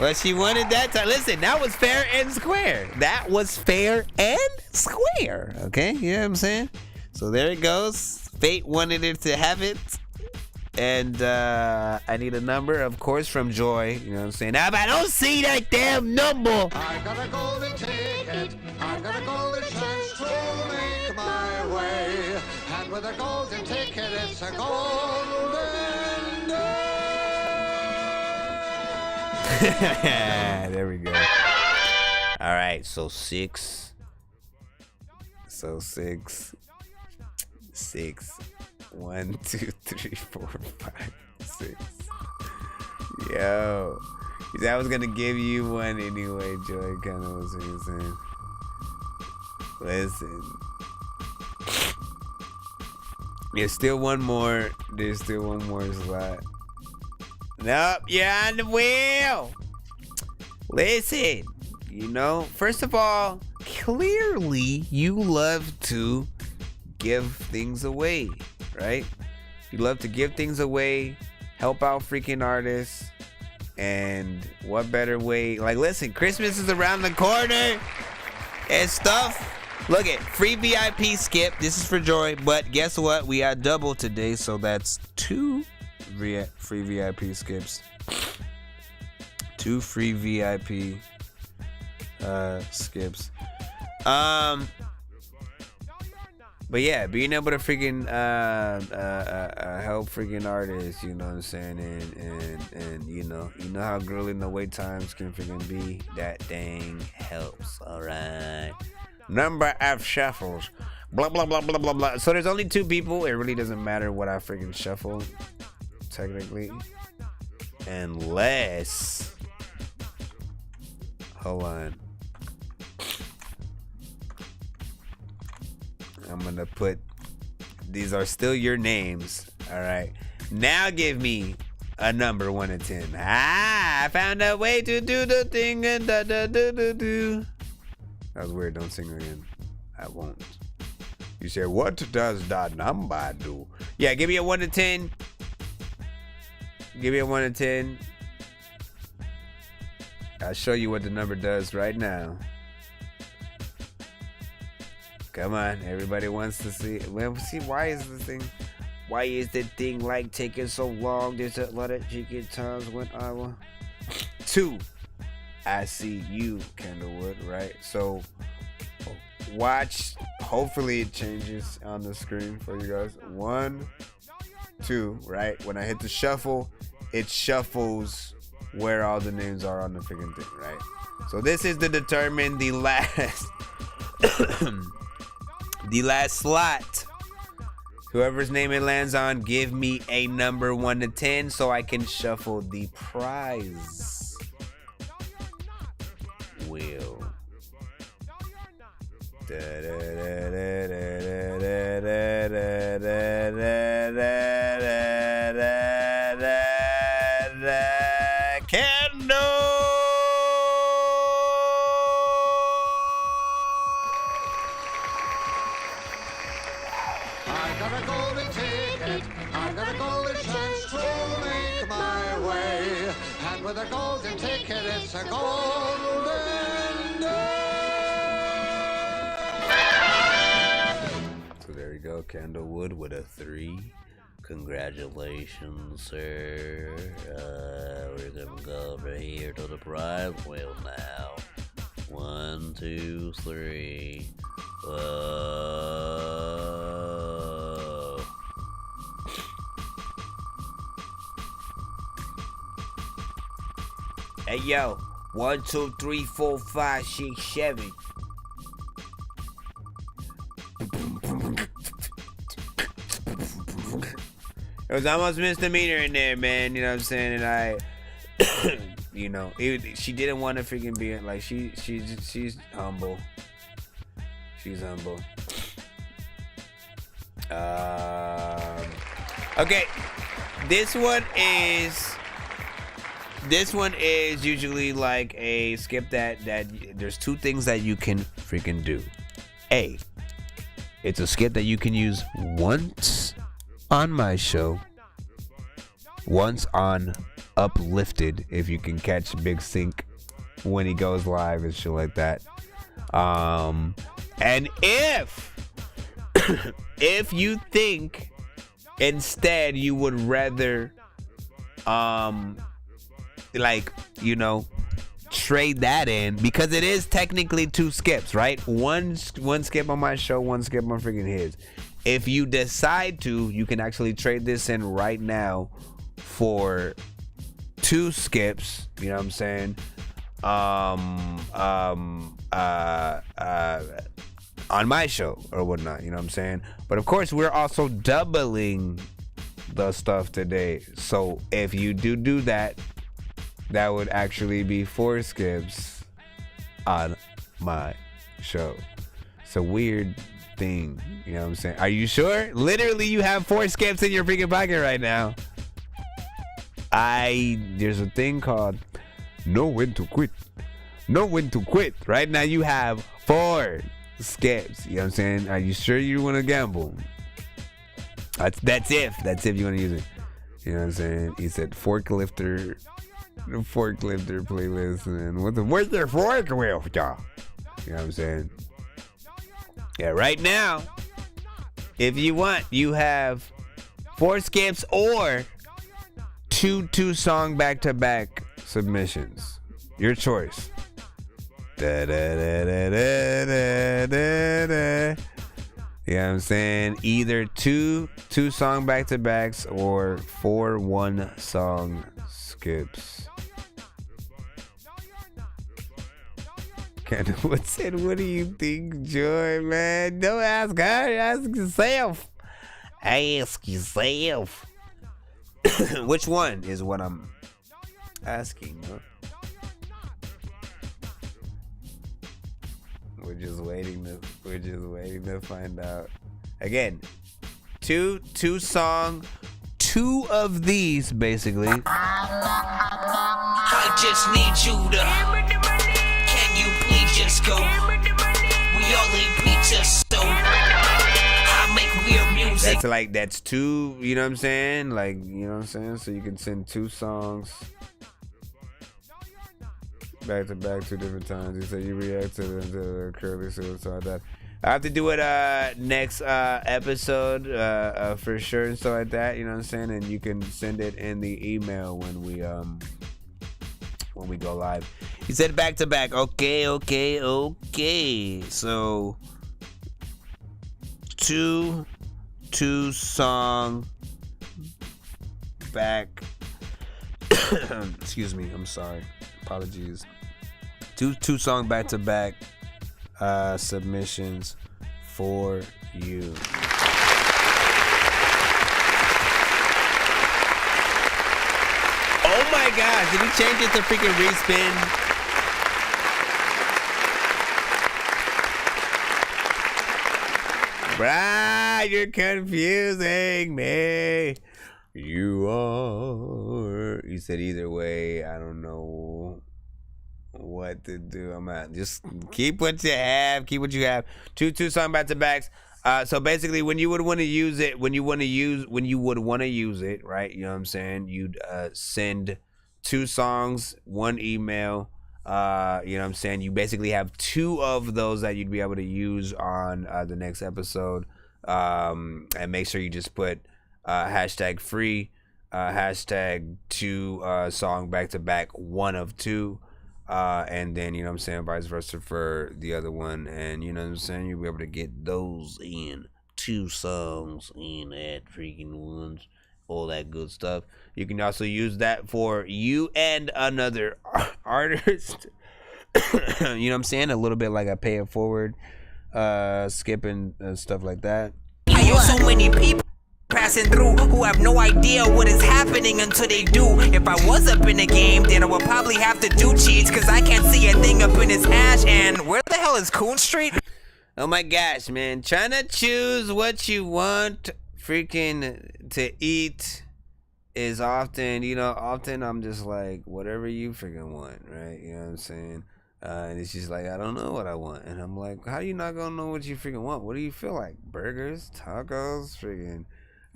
Well, she wanted that time. Listen, that was fair and square. That was fair and square. Okay, you know what I'm saying? So there it goes. Fate wanted it to have it. And I need a number, of course, from Joy. You know what I'm saying? Now, if I don't see that damn number. I got a golden ticket. I got a golden chance to make my way. And with a golden ticket, it's a golden day. There we go. All right, so 6. So 6. 1, 2, 3, 4, 5, 6. Yo, I was gonna give you one anyway, Joy. Kind of was what you're saying. Listen, there's still one more. There's still one more slot. Nope, you're on the wheel. Listen, you know, first of all, clearly you love to give things away, right? You love to give things away, help out freaking artists, and what better way? Like, listen, Christmas is around the corner and stuff. Look at free VIP skip. This is for Joy, but guess what? We are double today, so that's 2 free VIP skips. 2 free VIP skips. But yeah, being able to freaking help freaking artists, you know what I'm saying, and you know how grueling the wait times can freaking be. That dang helps. All right. Number of shuffles. Blah blah blah blah blah blah. So there's only 2 people. It really doesn't matter what I freaking shuffle, technically, unless. Hold on. I'm gonna put, these are still your names. All right, now give me a number 1 to 10. I found a way to do the thing and da da do do do. That was weird. Don't sing again. I won't. You said, what does that number do? Yeah, give me a 1 to 10. Give me a 1 to 10. I'll show you what the number does right now. Come on, everybody wants to see. Well, see, why is the thing like taking so long? There's a lot of chicken times when I was 2. I see you, Candlewood, right? So watch. Hopefully it changes on the screen for you guys. 1, 2, right? When I hit the shuffle, it shuffles where all the names are on the freaking thing, right? So this is to determine the last the last slot. Whoever's name it lands on, give me a number 1 to 10 so I can shuffle the prize wheel. I got a golden ticket, I got a golden chance to make my way. And with a golden ticket, it's a golden day. So there you go, Candlewood with a 3. Congratulations, sir. We're gonna go over here to the prize wheel now. 1, 2, 3. Whoa. Hey yo, 1, 2, 3, 4, 5, 6, 7. It was almost misdemeanor in there, man. You know what I'm saying? And I, you know, she didn't want to freaking be like she's humble. She's humble. Okay, this one is usually like a skip that there's 2 things that you can freaking do. A, it's a skip that you can use once on my show, once on Uplifted, if you can catch Big Sync when he goes live and shit like that. And if you think instead you would rather like, you know, trade that in, because it is technically 2 skips, right? One skip on my show, 1 skip on freaking his. If you decide to, you can actually trade this in right now for 2 skips, you know what I'm saying? On my show or whatnot, you know what I'm saying? But of course, we're also doubling the stuff today. So if you do that, that would actually be 4 skips on my show. It's a weird thing, you know what I'm saying? Are you sure? Literally, you have 4 skips in your freaking pocket right now. There's a thing called know when to quit. Know when to quit. Right now, you have 4 skips. You know what I'm saying? Are you sure you want to gamble? That's if you want to use it. You know what I'm saying? He said forklifter playlist, and where's their fork wheel, y'all? You know what I'm saying? Yeah, right now, if you want, you have 4 skips or 2 song back-to-back submissions. Your choice. Da, da, da, da, da, da, da. You know what I'm saying? Either 2 song back-to-backs or 4 1 song skips. What's it? What do you think, Joy, man? Don't ask her. Ask yourself. Ask yourself. Which one is what I'm asking? Huh? We're just waiting to find out. Again, 2 song, 2 of these basically. I just need you to. Can you please just go? We all eat pizza, so I make weird music. That's 2, you know what I'm saying? Like, you know what I'm saying? So you can send 2 songs back to back 2 different times. You say you react to the curly suicide that. I have to do it next episode for sure and stuff like that, you know what I'm saying? And you can send it in the email when we go live. He said back to back. Okay. So 2 song back Excuse me, I'm sorry. Apologies. Two song back-to-back submissions for you. Oh my gosh, did he change it to freaking respin? Bruh, you're confusing me. You are. You said either way. I don't know what to do. I'm out. Just keep what you have. Keep what you have. Two song back to backs. So basically, when you would want to use it, right? You know what I'm saying? You'd send 2 songs, 1 email. You know what I'm saying? You basically have 2 of those that you'd be able to use on the next episode. And make sure you just put hashtag free, hashtag 2 song back to back, 1 of 2. And then, you know what I'm saying, vice versa for the other one. And you know what I'm saying, you'll be able to get those in 2 songs in that freaking ones, all that good stuff. You can also use that for you and another artist. You know what I'm saying, a little bit like a pay it forward, skipping stuff like that. I know so many people passing through who have no idea what is happening until they do. If I was up in the game, then I would probably have to do cheats, cause I can't see a thing up in his hash. And where the hell is Coon Street? Oh my gosh, man, trying to choose what you want freaking to eat is often, I'm just like, whatever you freaking want, right? You know what I'm saying? And it's just like, I don't know what I want. And I'm like, how you not gonna know what you freaking want? What do you feel like? Burgers, tacos, freaking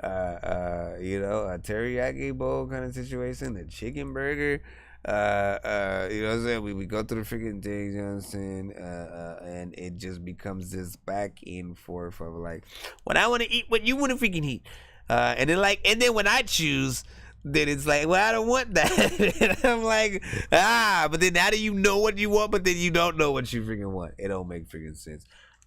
a teriyaki bowl kind of situation, a chicken burger, you know what I'm saying? We go through the freaking things, you know what I'm saying? And it just becomes this back and forth of like, what I want to eat, what you want to freaking eat. And then when I choose, then it's like, well, I don't want that. And I'm like, but then how do you know what you want, but then you don't know what you freaking want? It don't make freaking sense.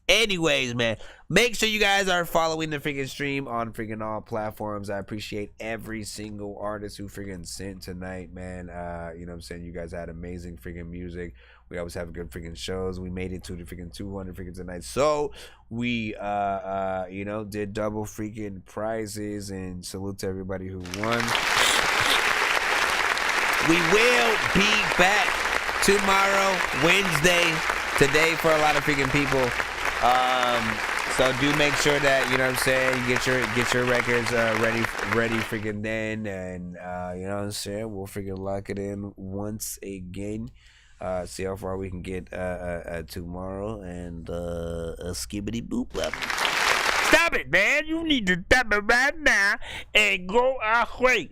Anyways, man, make sure you guys are following the freaking stream on freaking all platforms. I appreciate every single artist who freaking sent tonight, man. You know what I'm saying? You guys had amazing freaking music. We always have good freaking shows. We made it to the freaking 200 freaking tonight. So we, did double freaking prizes, and salute to everybody who won. We will be back tomorrow, Wednesday, today for a lot of freaking people. So do make sure that, you know what I'm saying, get your records ready freaking then, and you know what I'm saying, we'll freaking lock it in once again. See how far we can get tomorrow, and a skibbity boop up. Stop it, man! You need to stop it right now and go away.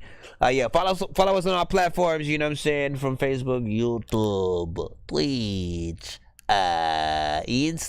Follow us on our platforms. You know what I'm saying, from Facebook, YouTube, Twitch, Instagram.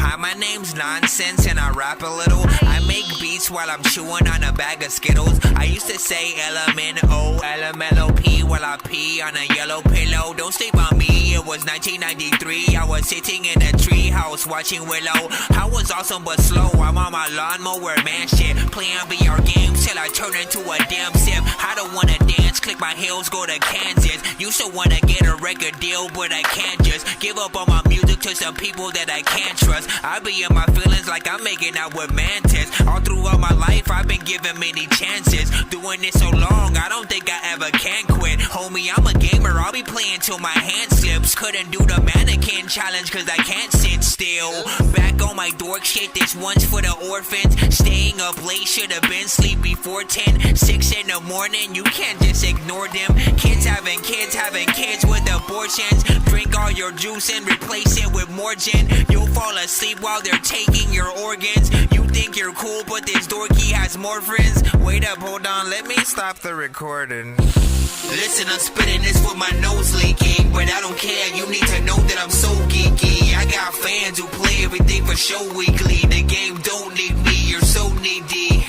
Hi, my name's Nonsenze and I rap a little. I make beats while I'm chewing on a bag of Skittles. I used to say LMNO, LMLOP while I pee on a yellow pillow. Don't sleep on me, it was 1993. I was sitting in a tree house watching Willow. I was awesome but slow, I'm on my lawnmower, man shit. Playing VR games till I turn into a damn sip. I don't wanna dance, click my heels, go to Kansas. Used to wanna get a record deal, but I can't just give up on my music to some people that I can't trust. I be in my feelings like I'm making out with Mantis. All throughout my life, I've been given many chances. Doing this so long, I don't think I ever can quit. Homie, I'm a gamer, I'll be playing till my hand slips. Couldn't do the mannequin challenge cause I can't sit still. Back on my dork shit, this one's for the orphans. Staying up late, should've been sleep before 10. 6 in the morning, you can't just ignore them. Kids having kids with abortions. Drink all your juice and replace it with more gin. You'll fall asleep while they're taking your organs. You think you're cool, but this dorky has more friends. Wait up, hold on, let me stop the recording. Listen, I'm spitting this with my nose leaking, but I don't care, you need to know that I'm so geeky. I got fans who play everything for show weekly. The game don't need me, you're so needy.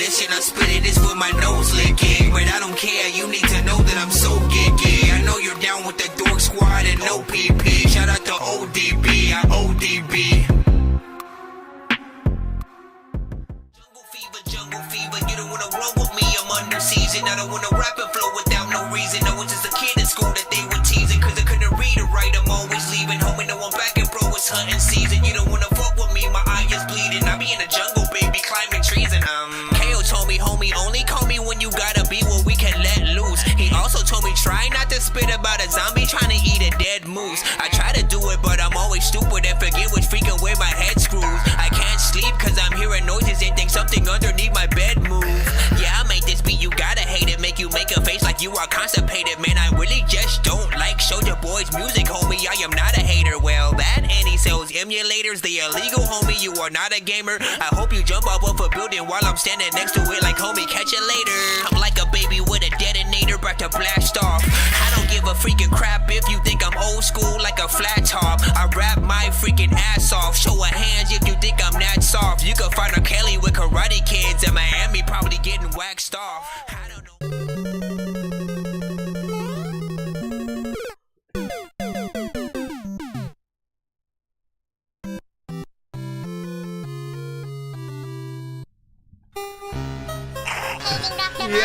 listen, I spit it, it's with my nose licking. But I don't care, you need to know that I'm so geeky. I know you're down with the Dork Squad and no PP. Shout out to ODB, I ODB. Jungle fever, you don't wanna run with me, I'm under season. I don't wanna rap and flow without no reason. I was just a kid in school that they were teasing, cause I couldn't read or write, I'm always leaving. Homie, no one back and bro, it's hunting season. You don't wanna fuck with me, my eye is bleeding. I be in the jungle, baby, climbing trees and KO told me, homie, only call me when you gotta be where we can let loose. He also told me, try not to spit about a zombie trying to eat a dead moose. I try to do it, but I'm always stupid and forget which freaking way my head screws. I can't sleep cause I'm hearing noises and think something underneath my bed move. Yeah, I made this beat, you gotta hate it. Make you make a face like you are constipated. Man, I really just don't like Soulja Boy's music, homie. I am not a hater. Well, that and he sells emulators, they illegal, homie. You are not a gamer. I hope you jump off of a building while I'm standing next to it like, homie, catch it later. I'm like a baby with a detonator about to blast off. I don't give a freaking crap if you think I'm old school like a flat top. I rap my freaking ass off. Show of hands if you think I'm that soft. You can find a Kelly with Karate Kids in Miami probably getting waxed off. I don't Yo!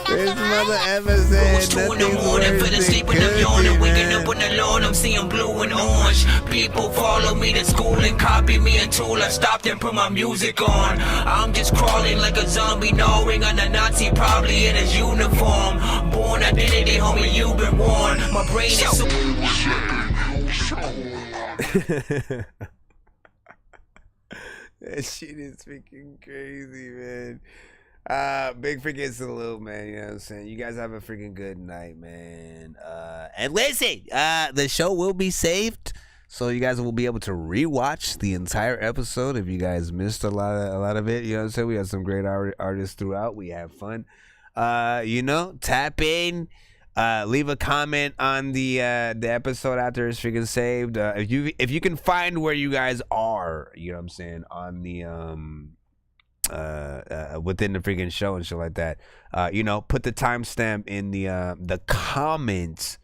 This mother ever said nothing's morning, fell asleep when I'm yawning, waking up on the lawn, I'm seeing blue and orange. People follow me to school and copy me until I stopped and put my music on. I'm just crawling like a zombie, gnawing on a Nazi, probably in his uniform. Born identity, homie, you've been warned. My brain is so... That shit is freaking crazy, man. Big freaking salute, man. You know what I'm saying? You guys have a freaking good night, man. And listen, the show will be saved, so you guys will be able to rewatch the entire episode if you guys missed a lot of it. You know what I'm saying? We have some great artists throughout. We have fun. You know, tap in. Leave a comment on the episode after it's freaking saved. If you can find where you guys are, you know what I'm saying, on the within the freaking show and shit like that. You know, put the timestamp in the comments,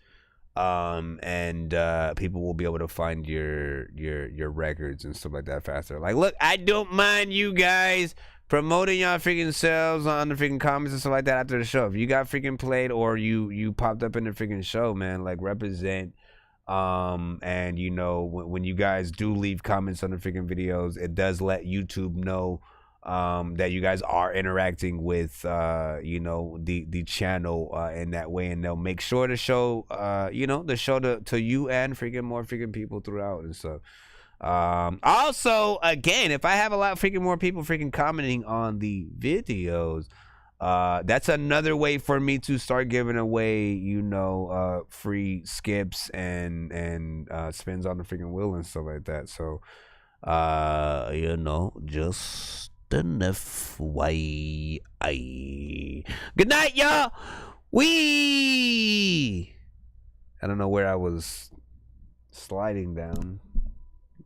and people will be able to find your records and stuff like that faster. Like, look, I don't mind you guys promoting y'all freaking selves on the freaking comments and stuff like that after the show. If you got freaking played or you popped up in the freaking show, man, like, represent. And you know, when you guys do leave comments on the freaking videos, it does let YouTube know that you guys are interacting with you know, the channel in that way, and they'll make sure to show you know, the show to you and freaking more freaking people throughout and stuff. Also, again, if I have a lot freaking more people freaking commenting on the videos, that's another way for me to start giving away, you know, free skips and spins on the freaking wheel and stuff like that. So, you know, just an FYI. Good night, y'all. I don't know where I was sliding down.